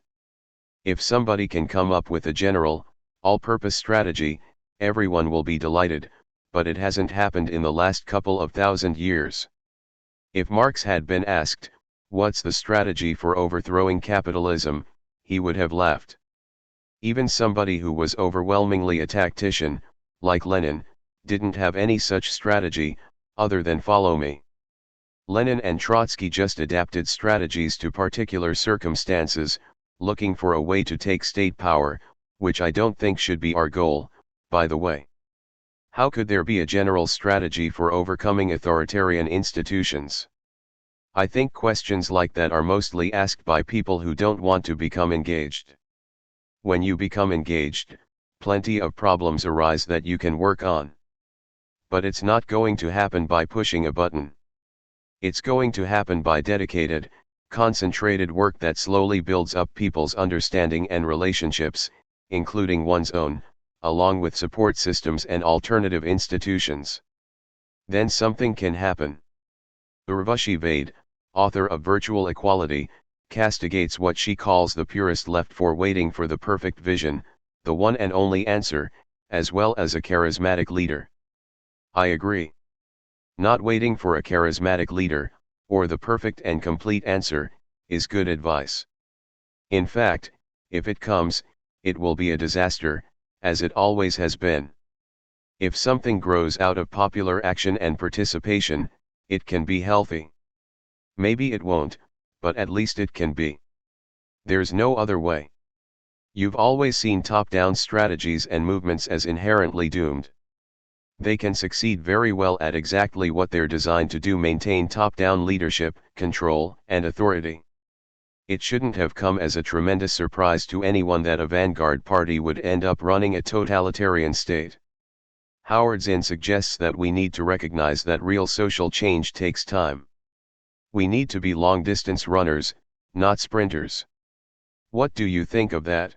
If somebody can come up with a general, all-purpose strategy, everyone will be delighted, but it hasn't happened in the last couple of thousand years. If Marx had been asked, what's the strategy for overthrowing capitalism, he would have laughed. Even somebody who was overwhelmingly a tactician, like Lenin, didn't have any such strategy, other than follow me. Lenin and Trotsky just adapted strategies to particular circumstances, looking for a way to take state power, which I don't think should be our goal, by the way. How could there be a general strategy for overcoming authoritarian institutions? I think questions like that are mostly asked by people who don't want to become engaged. When you become engaged, plenty of problems arise that you can work on. But it's not going to happen by pushing a button. It's going to happen by dedicated, concentrated work that slowly builds up people's understanding and relationships, including one's own, along with support systems and alternative institutions. Then something can happen. Urvashi Vaid, author of Virtual Equality, castigates what she calls the purist left for waiting for the perfect vision, the one and only answer, as well as a charismatic leader. I agree. Not waiting for a charismatic leader, or the perfect and complete answer, is good advice. In fact, if it comes, it will be a disaster, as it always has been. If something grows out of popular action and participation, it can be healthy. Maybe it won't, but at least it can be. There's no other way. You've always seen top-down strategies and movements as inherently doomed. They can succeed very well at exactly what they're designed to do: maintain top-down leadership, control, and authority. It shouldn't have come as a tremendous surprise to anyone that a vanguard party would end up running a totalitarian state. Howard Zinn suggests that we need to recognize that real social change takes time. We need to be long-distance runners, not sprinters. What do you think of that?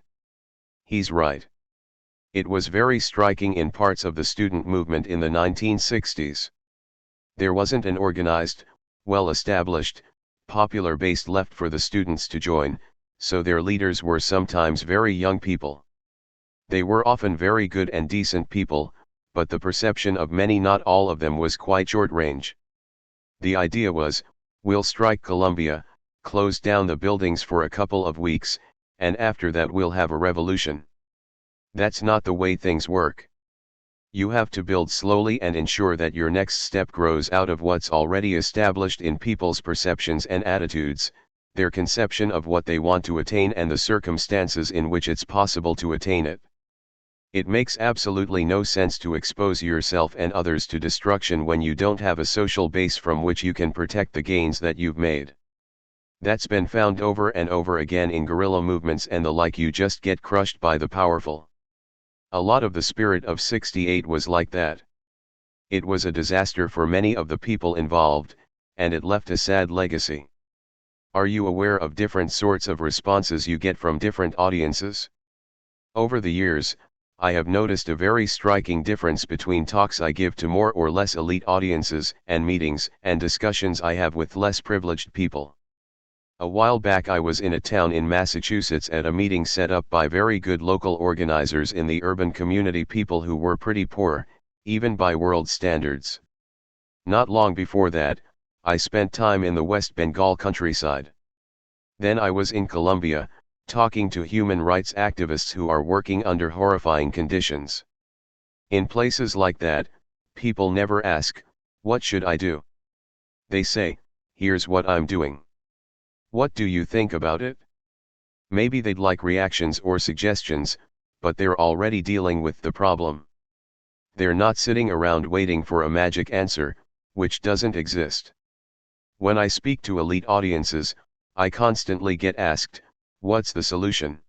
He's right. It was very striking in parts of the student movement in the 1960s. There wasn't an organized, well-established, popular base left for the students to join, so their leaders were sometimes very young people. They were often very good and decent people, but the perception of many, not all of them, was quite short-range. The idea was, we'll strike Columbia, close down the buildings for a couple of weeks, and after that we'll have a revolution. That's not the way things work. You have to build slowly and ensure that your next step grows out of what's already established in people's perceptions and attitudes, their conception of what they want to attain and the circumstances in which it's possible to attain it. It makes absolutely no sense to expose yourself and others to destruction when you don't have a social base from which you can protect the gains that you've made. That's been found over and over again in guerrilla movements and the like. You just get crushed by the powerful. A lot of the spirit of '68 was like that. It was a disaster for many of the people involved, and it left a sad legacy. Are you aware of different sorts of responses you get from different audiences? Over the years, I have noticed a very striking difference between talks I give to more or less elite audiences and meetings and discussions I have with less privileged people. A while back I was in a town in Massachusetts at a meeting set up by very good local organizers in the urban community, people who were pretty poor, even by world standards. Not long before that, I spent time in the West Bengal countryside. Then I was in Colombia, talking to human rights activists who are working under horrifying conditions. In places like that, people never ask, "What should I do?" They say, "Here's what I'm doing. What do you think about it?" Maybe they'd like reactions or suggestions, but they're already dealing with the problem. They're not sitting around waiting for a magic answer, which doesn't exist. When I speak to elite audiences, I constantly get asked, "What's the solution?"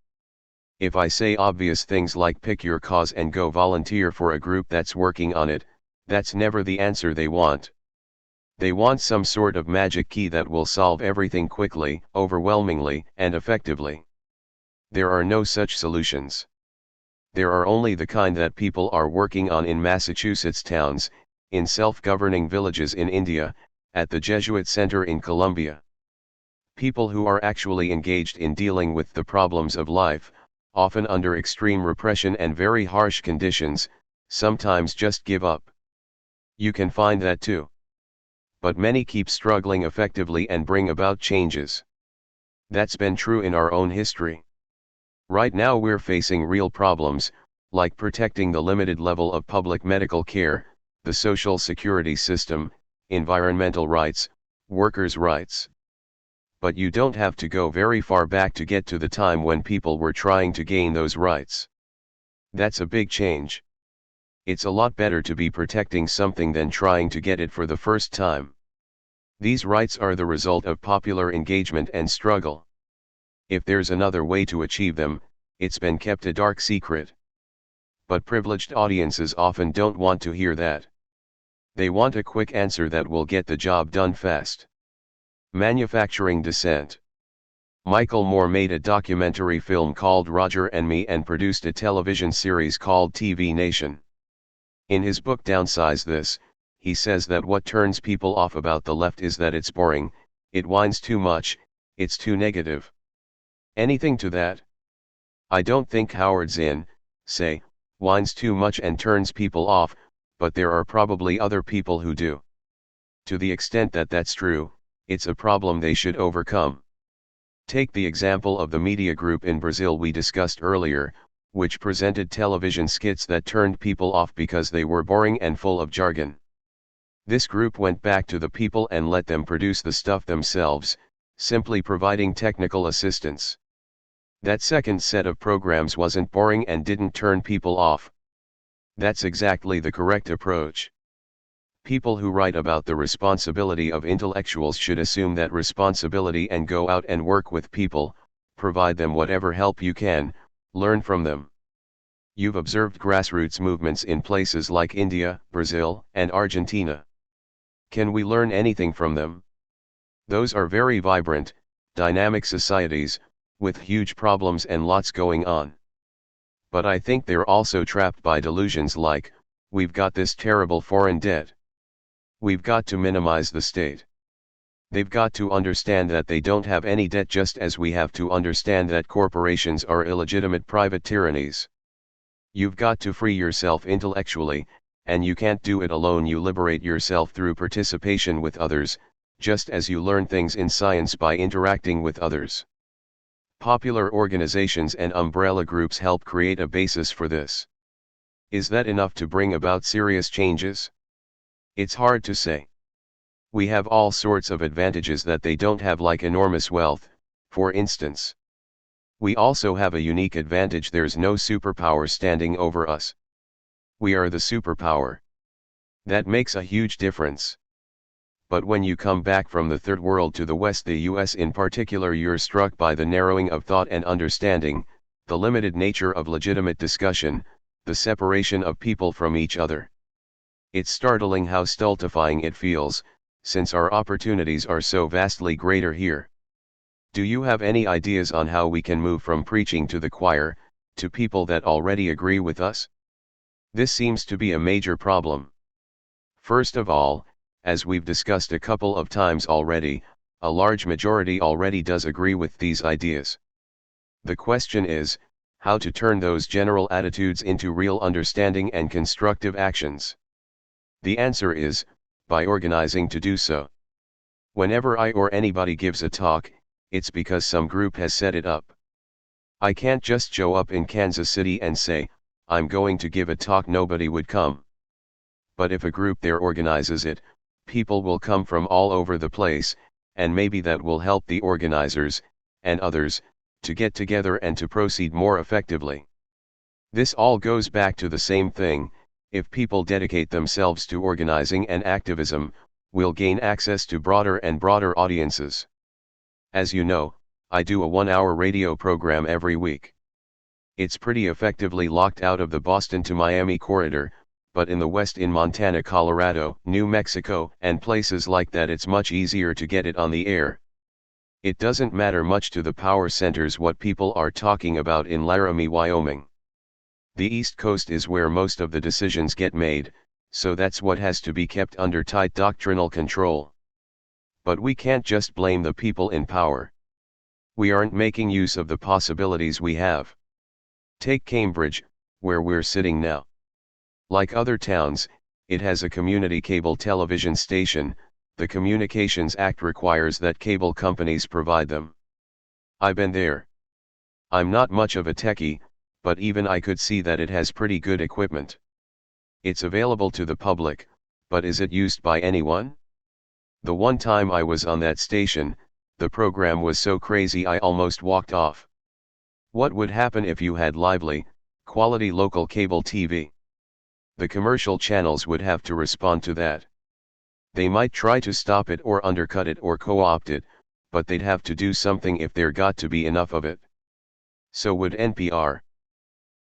If I say obvious things like pick your cause and go volunteer for a group that's working on it, that's never the answer they want. They want some sort of magic key that will solve everything quickly, overwhelmingly, and effectively. There are no such solutions. There are only the kind that people are working on in Massachusetts towns, in self-governing villages in India, at the Jesuit Center in Colombia. People who are actually engaged in dealing with the problems of life, often under extreme repression and very harsh conditions, sometimes just give up. You can find that too. But many keep struggling effectively and bring about changes. That's been true in our own history. Right now we're facing real problems, like protecting the limited level of public medical care, the social security system, environmental rights, workers' rights. But you don't have to go very far back to get to the time when people were trying to gain those rights. That's a big change. It's a lot better to be protecting something than trying to get it for the first time. These rights are the result of popular engagement and struggle. If there's another way to achieve them, it's been kept a dark secret. But privileged audiences often don't want to hear that. They want a quick answer that will get the job done fast. Manufacturing dissent. Michael Moore made a documentary film called Roger and Me and produced a television series called TV Nation. In his book Downsize This, he says that what turns people off about the left is that it's boring, it whines too much, it's too negative. Anything to that? I don't think Howard Zinn, say, whines too much and turns people off, but there are probably other people who do. To the extent that that's true, it's a problem they should overcome. Take the example of the media group in Brazil we discussed earlier, which presented television skits that turned people off because they were boring and full of jargon. This group went back to the people and let them produce the stuff themselves, simply providing technical assistance. That second set of programs wasn't boring and didn't turn people off. That's exactly the correct approach. People who write about the responsibility of intellectuals should assume that responsibility and go out and work with people, provide them whatever help you can, learn from them. You've observed grassroots movements in places like India, Brazil, and Argentina. Can we learn anything from them? Those are very vibrant, dynamic societies, with huge problems and lots going on. But I think they're also trapped by delusions like, we've got this terrible foreign debt. We've got to minimize the state. They've got to understand that they don't have any debt, just as we have to understand that corporations are illegitimate private tyrannies. You've got to free yourself intellectually, and you can't do it alone. You liberate yourself through participation with others, just as you learn things in science by interacting with others. Popular organizations and umbrella groups help create a basis for this. Is that enough to bring about serious changes? It's hard to say. We have all sorts of advantages that they don't have, like enormous wealth, for instance. We also have a unique advantage: there's no superpower standing over us. We are the superpower. That makes a huge difference. But when you come back from the Third World to the West, the US in particular, you're struck by the narrowing of thought and understanding, the limited nature of legitimate discussion, the separation of people from each other. It's startling how stultifying it feels, since our opportunities are so vastly greater here. Do you have any ideas on how we can move from preaching to the choir, to people that already agree with us? This seems to be a major problem. First of all, as we've discussed a couple of times already, a large majority already does agree with these ideas. The question is, how to turn those general attitudes into real understanding and constructive actions. The answer is, by organizing to do so. Whenever I or anybody gives a talk, it's because some group has set it up. I can't just show up in Kansas City and say, I'm going to give a talk. Nobody would come. But if a group there organizes it, people will come from all over the place, and maybe that will help the organizers, and others, to get together and to proceed more effectively. This all goes back to the same thing: if people dedicate themselves to organizing and activism, we'll gain access to broader and broader audiences. As you know, I do a 1-hour radio program every week. It's pretty effectively locked out of the Boston to Miami corridor, but in the West, in Montana, Colorado, New Mexico, and places like that, it's much easier to get it on the air. It doesn't matter much to the power centers what people are talking about in Laramie, Wyoming. The East Coast is where most of the decisions get made, so that's what has to be kept under tight doctrinal control. But we can't just blame the people in power. We aren't making use of the possibilities we have. Take Cambridge, where we're sitting now. Like other towns, it has a community cable television station. The Communications Act requires that cable companies provide them. I've been there. I'm not much of a techie, but even I could see that it has pretty good equipment. It's available to the public, but is it used by anyone? The one time I was on that station, the program was so crazy I almost walked off. What would happen if you had lively, quality local cable TV? The commercial channels would have to respond to that. They might try to stop it or undercut it or co-opt it, but they'd have to do something if there got to be enough of it. So would NPR.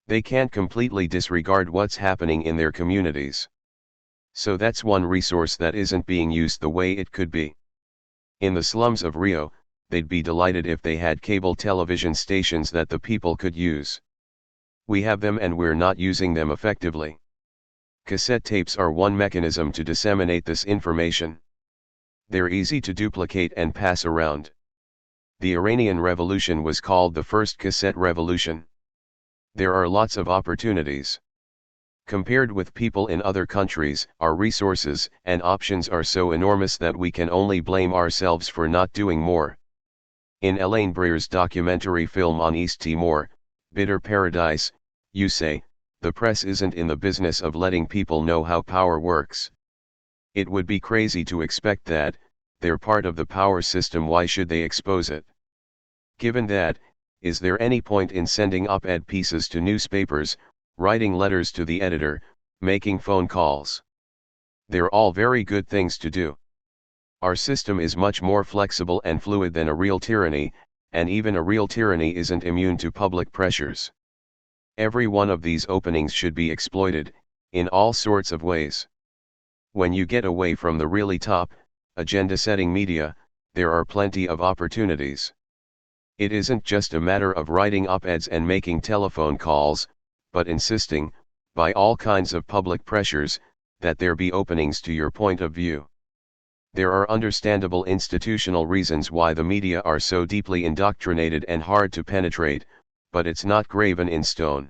They can't completely disregard what's happening in their communities. So that's one resource that isn't being used the way it could be. In the slums of Rio, they'd be delighted if they had cable television stations that the people could use. We have them and we're not using them effectively. Cassette tapes are one mechanism to disseminate this information. They're easy to duplicate and pass around. The Iranian Revolution was called the first cassette revolution. There are lots of opportunities. Compared with people in other countries, our resources and options are so enormous that we can only blame ourselves for not doing more. In Elaine Breer's documentary film on East Timor, Bitter Paradise, you say, the press isn't in the business of letting people know how power works. It would be crazy to expect that. They're part of the power system, why should they expose it? Given that, is there any point in sending op-ed pieces to newspapers, writing letters to the editor, making phone calls? They're all very good things to do. Our system is much more flexible and fluid than a real tyranny, and even a real tyranny isn't immune to public pressures. Every one of these openings should be exploited, in all sorts of ways. When you get away from the really top, agenda-setting media, there are plenty of opportunities. It isn't just a matter of writing op-eds and making telephone calls, but insisting, by all kinds of public pressures, that there be openings to your point of view. There are understandable institutional reasons why the media are so deeply indoctrinated and hard to penetrate, but it's not graven in stone.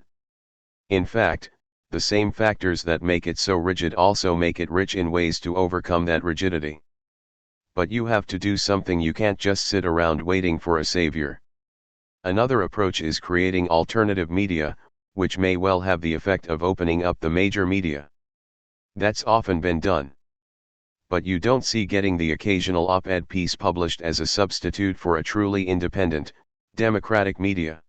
In fact, the same factors that make it so rigid also make it rich in ways to overcome that rigidity. But you have to do something, you can't just sit around waiting for a savior. Another approach is creating alternative media, which may well have the effect of opening up the major media. That's often been done. But you don't see getting the occasional op-ed piece published as a substitute for a truly independent, democratic media.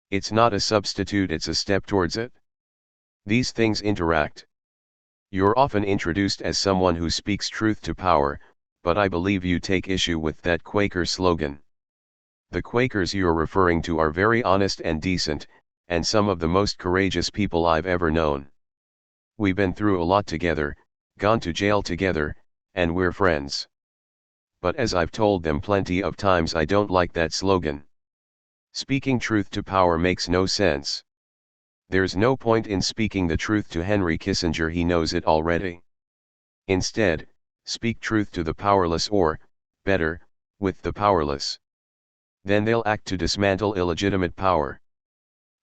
It's not a substitute, it's a step towards it. These things interact. You're often introduced as someone who speaks truth to power, but I believe you take issue with that Quaker slogan. The Quakers you're referring to are very honest and decent, and some of the most courageous people I've ever known. We've been through a lot together, gone to jail together, and we're friends. But as I've told them plenty of times, I don't like that slogan. Speaking truth to power makes no sense. There's no point in speaking the truth to Henry Kissinger, he knows it already. Instead, speak truth to the powerless, or, better, with the powerless. Then they'll act to dismantle illegitimate power.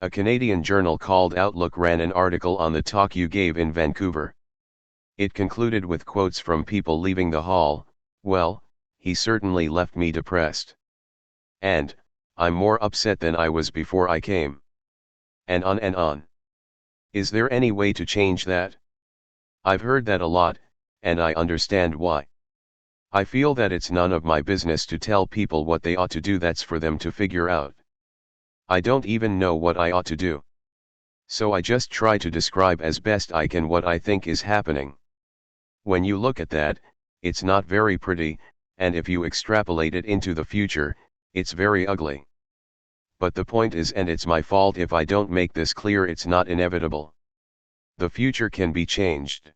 A Canadian journal called Outlook ran an article on the talk you gave in Vancouver. It concluded with quotes from people leaving the hall. Well, he certainly left me depressed. And, I'm more upset than I was before I came. And on and on. Is there any way to change that? I've heard that a lot, and I understand why. I feel that it's none of my business to tell people what they ought to do, that's for them to figure out. I don't even know what I ought to do. So I just try to describe as best I can what I think is happening. When you look at that, it's not very pretty, and if you extrapolate it into the future, it's very ugly. But the point is, and it's my fault if I don't make this clear, it's not inevitable. The future can be changed.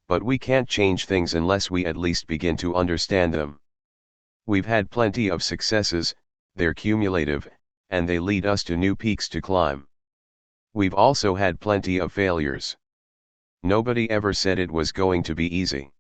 But we can't change things unless we at least begin to understand them. We've had plenty of successes, they're cumulative, and they lead us to new peaks to climb. We've also had plenty of failures. Nobody ever said it was going to be easy.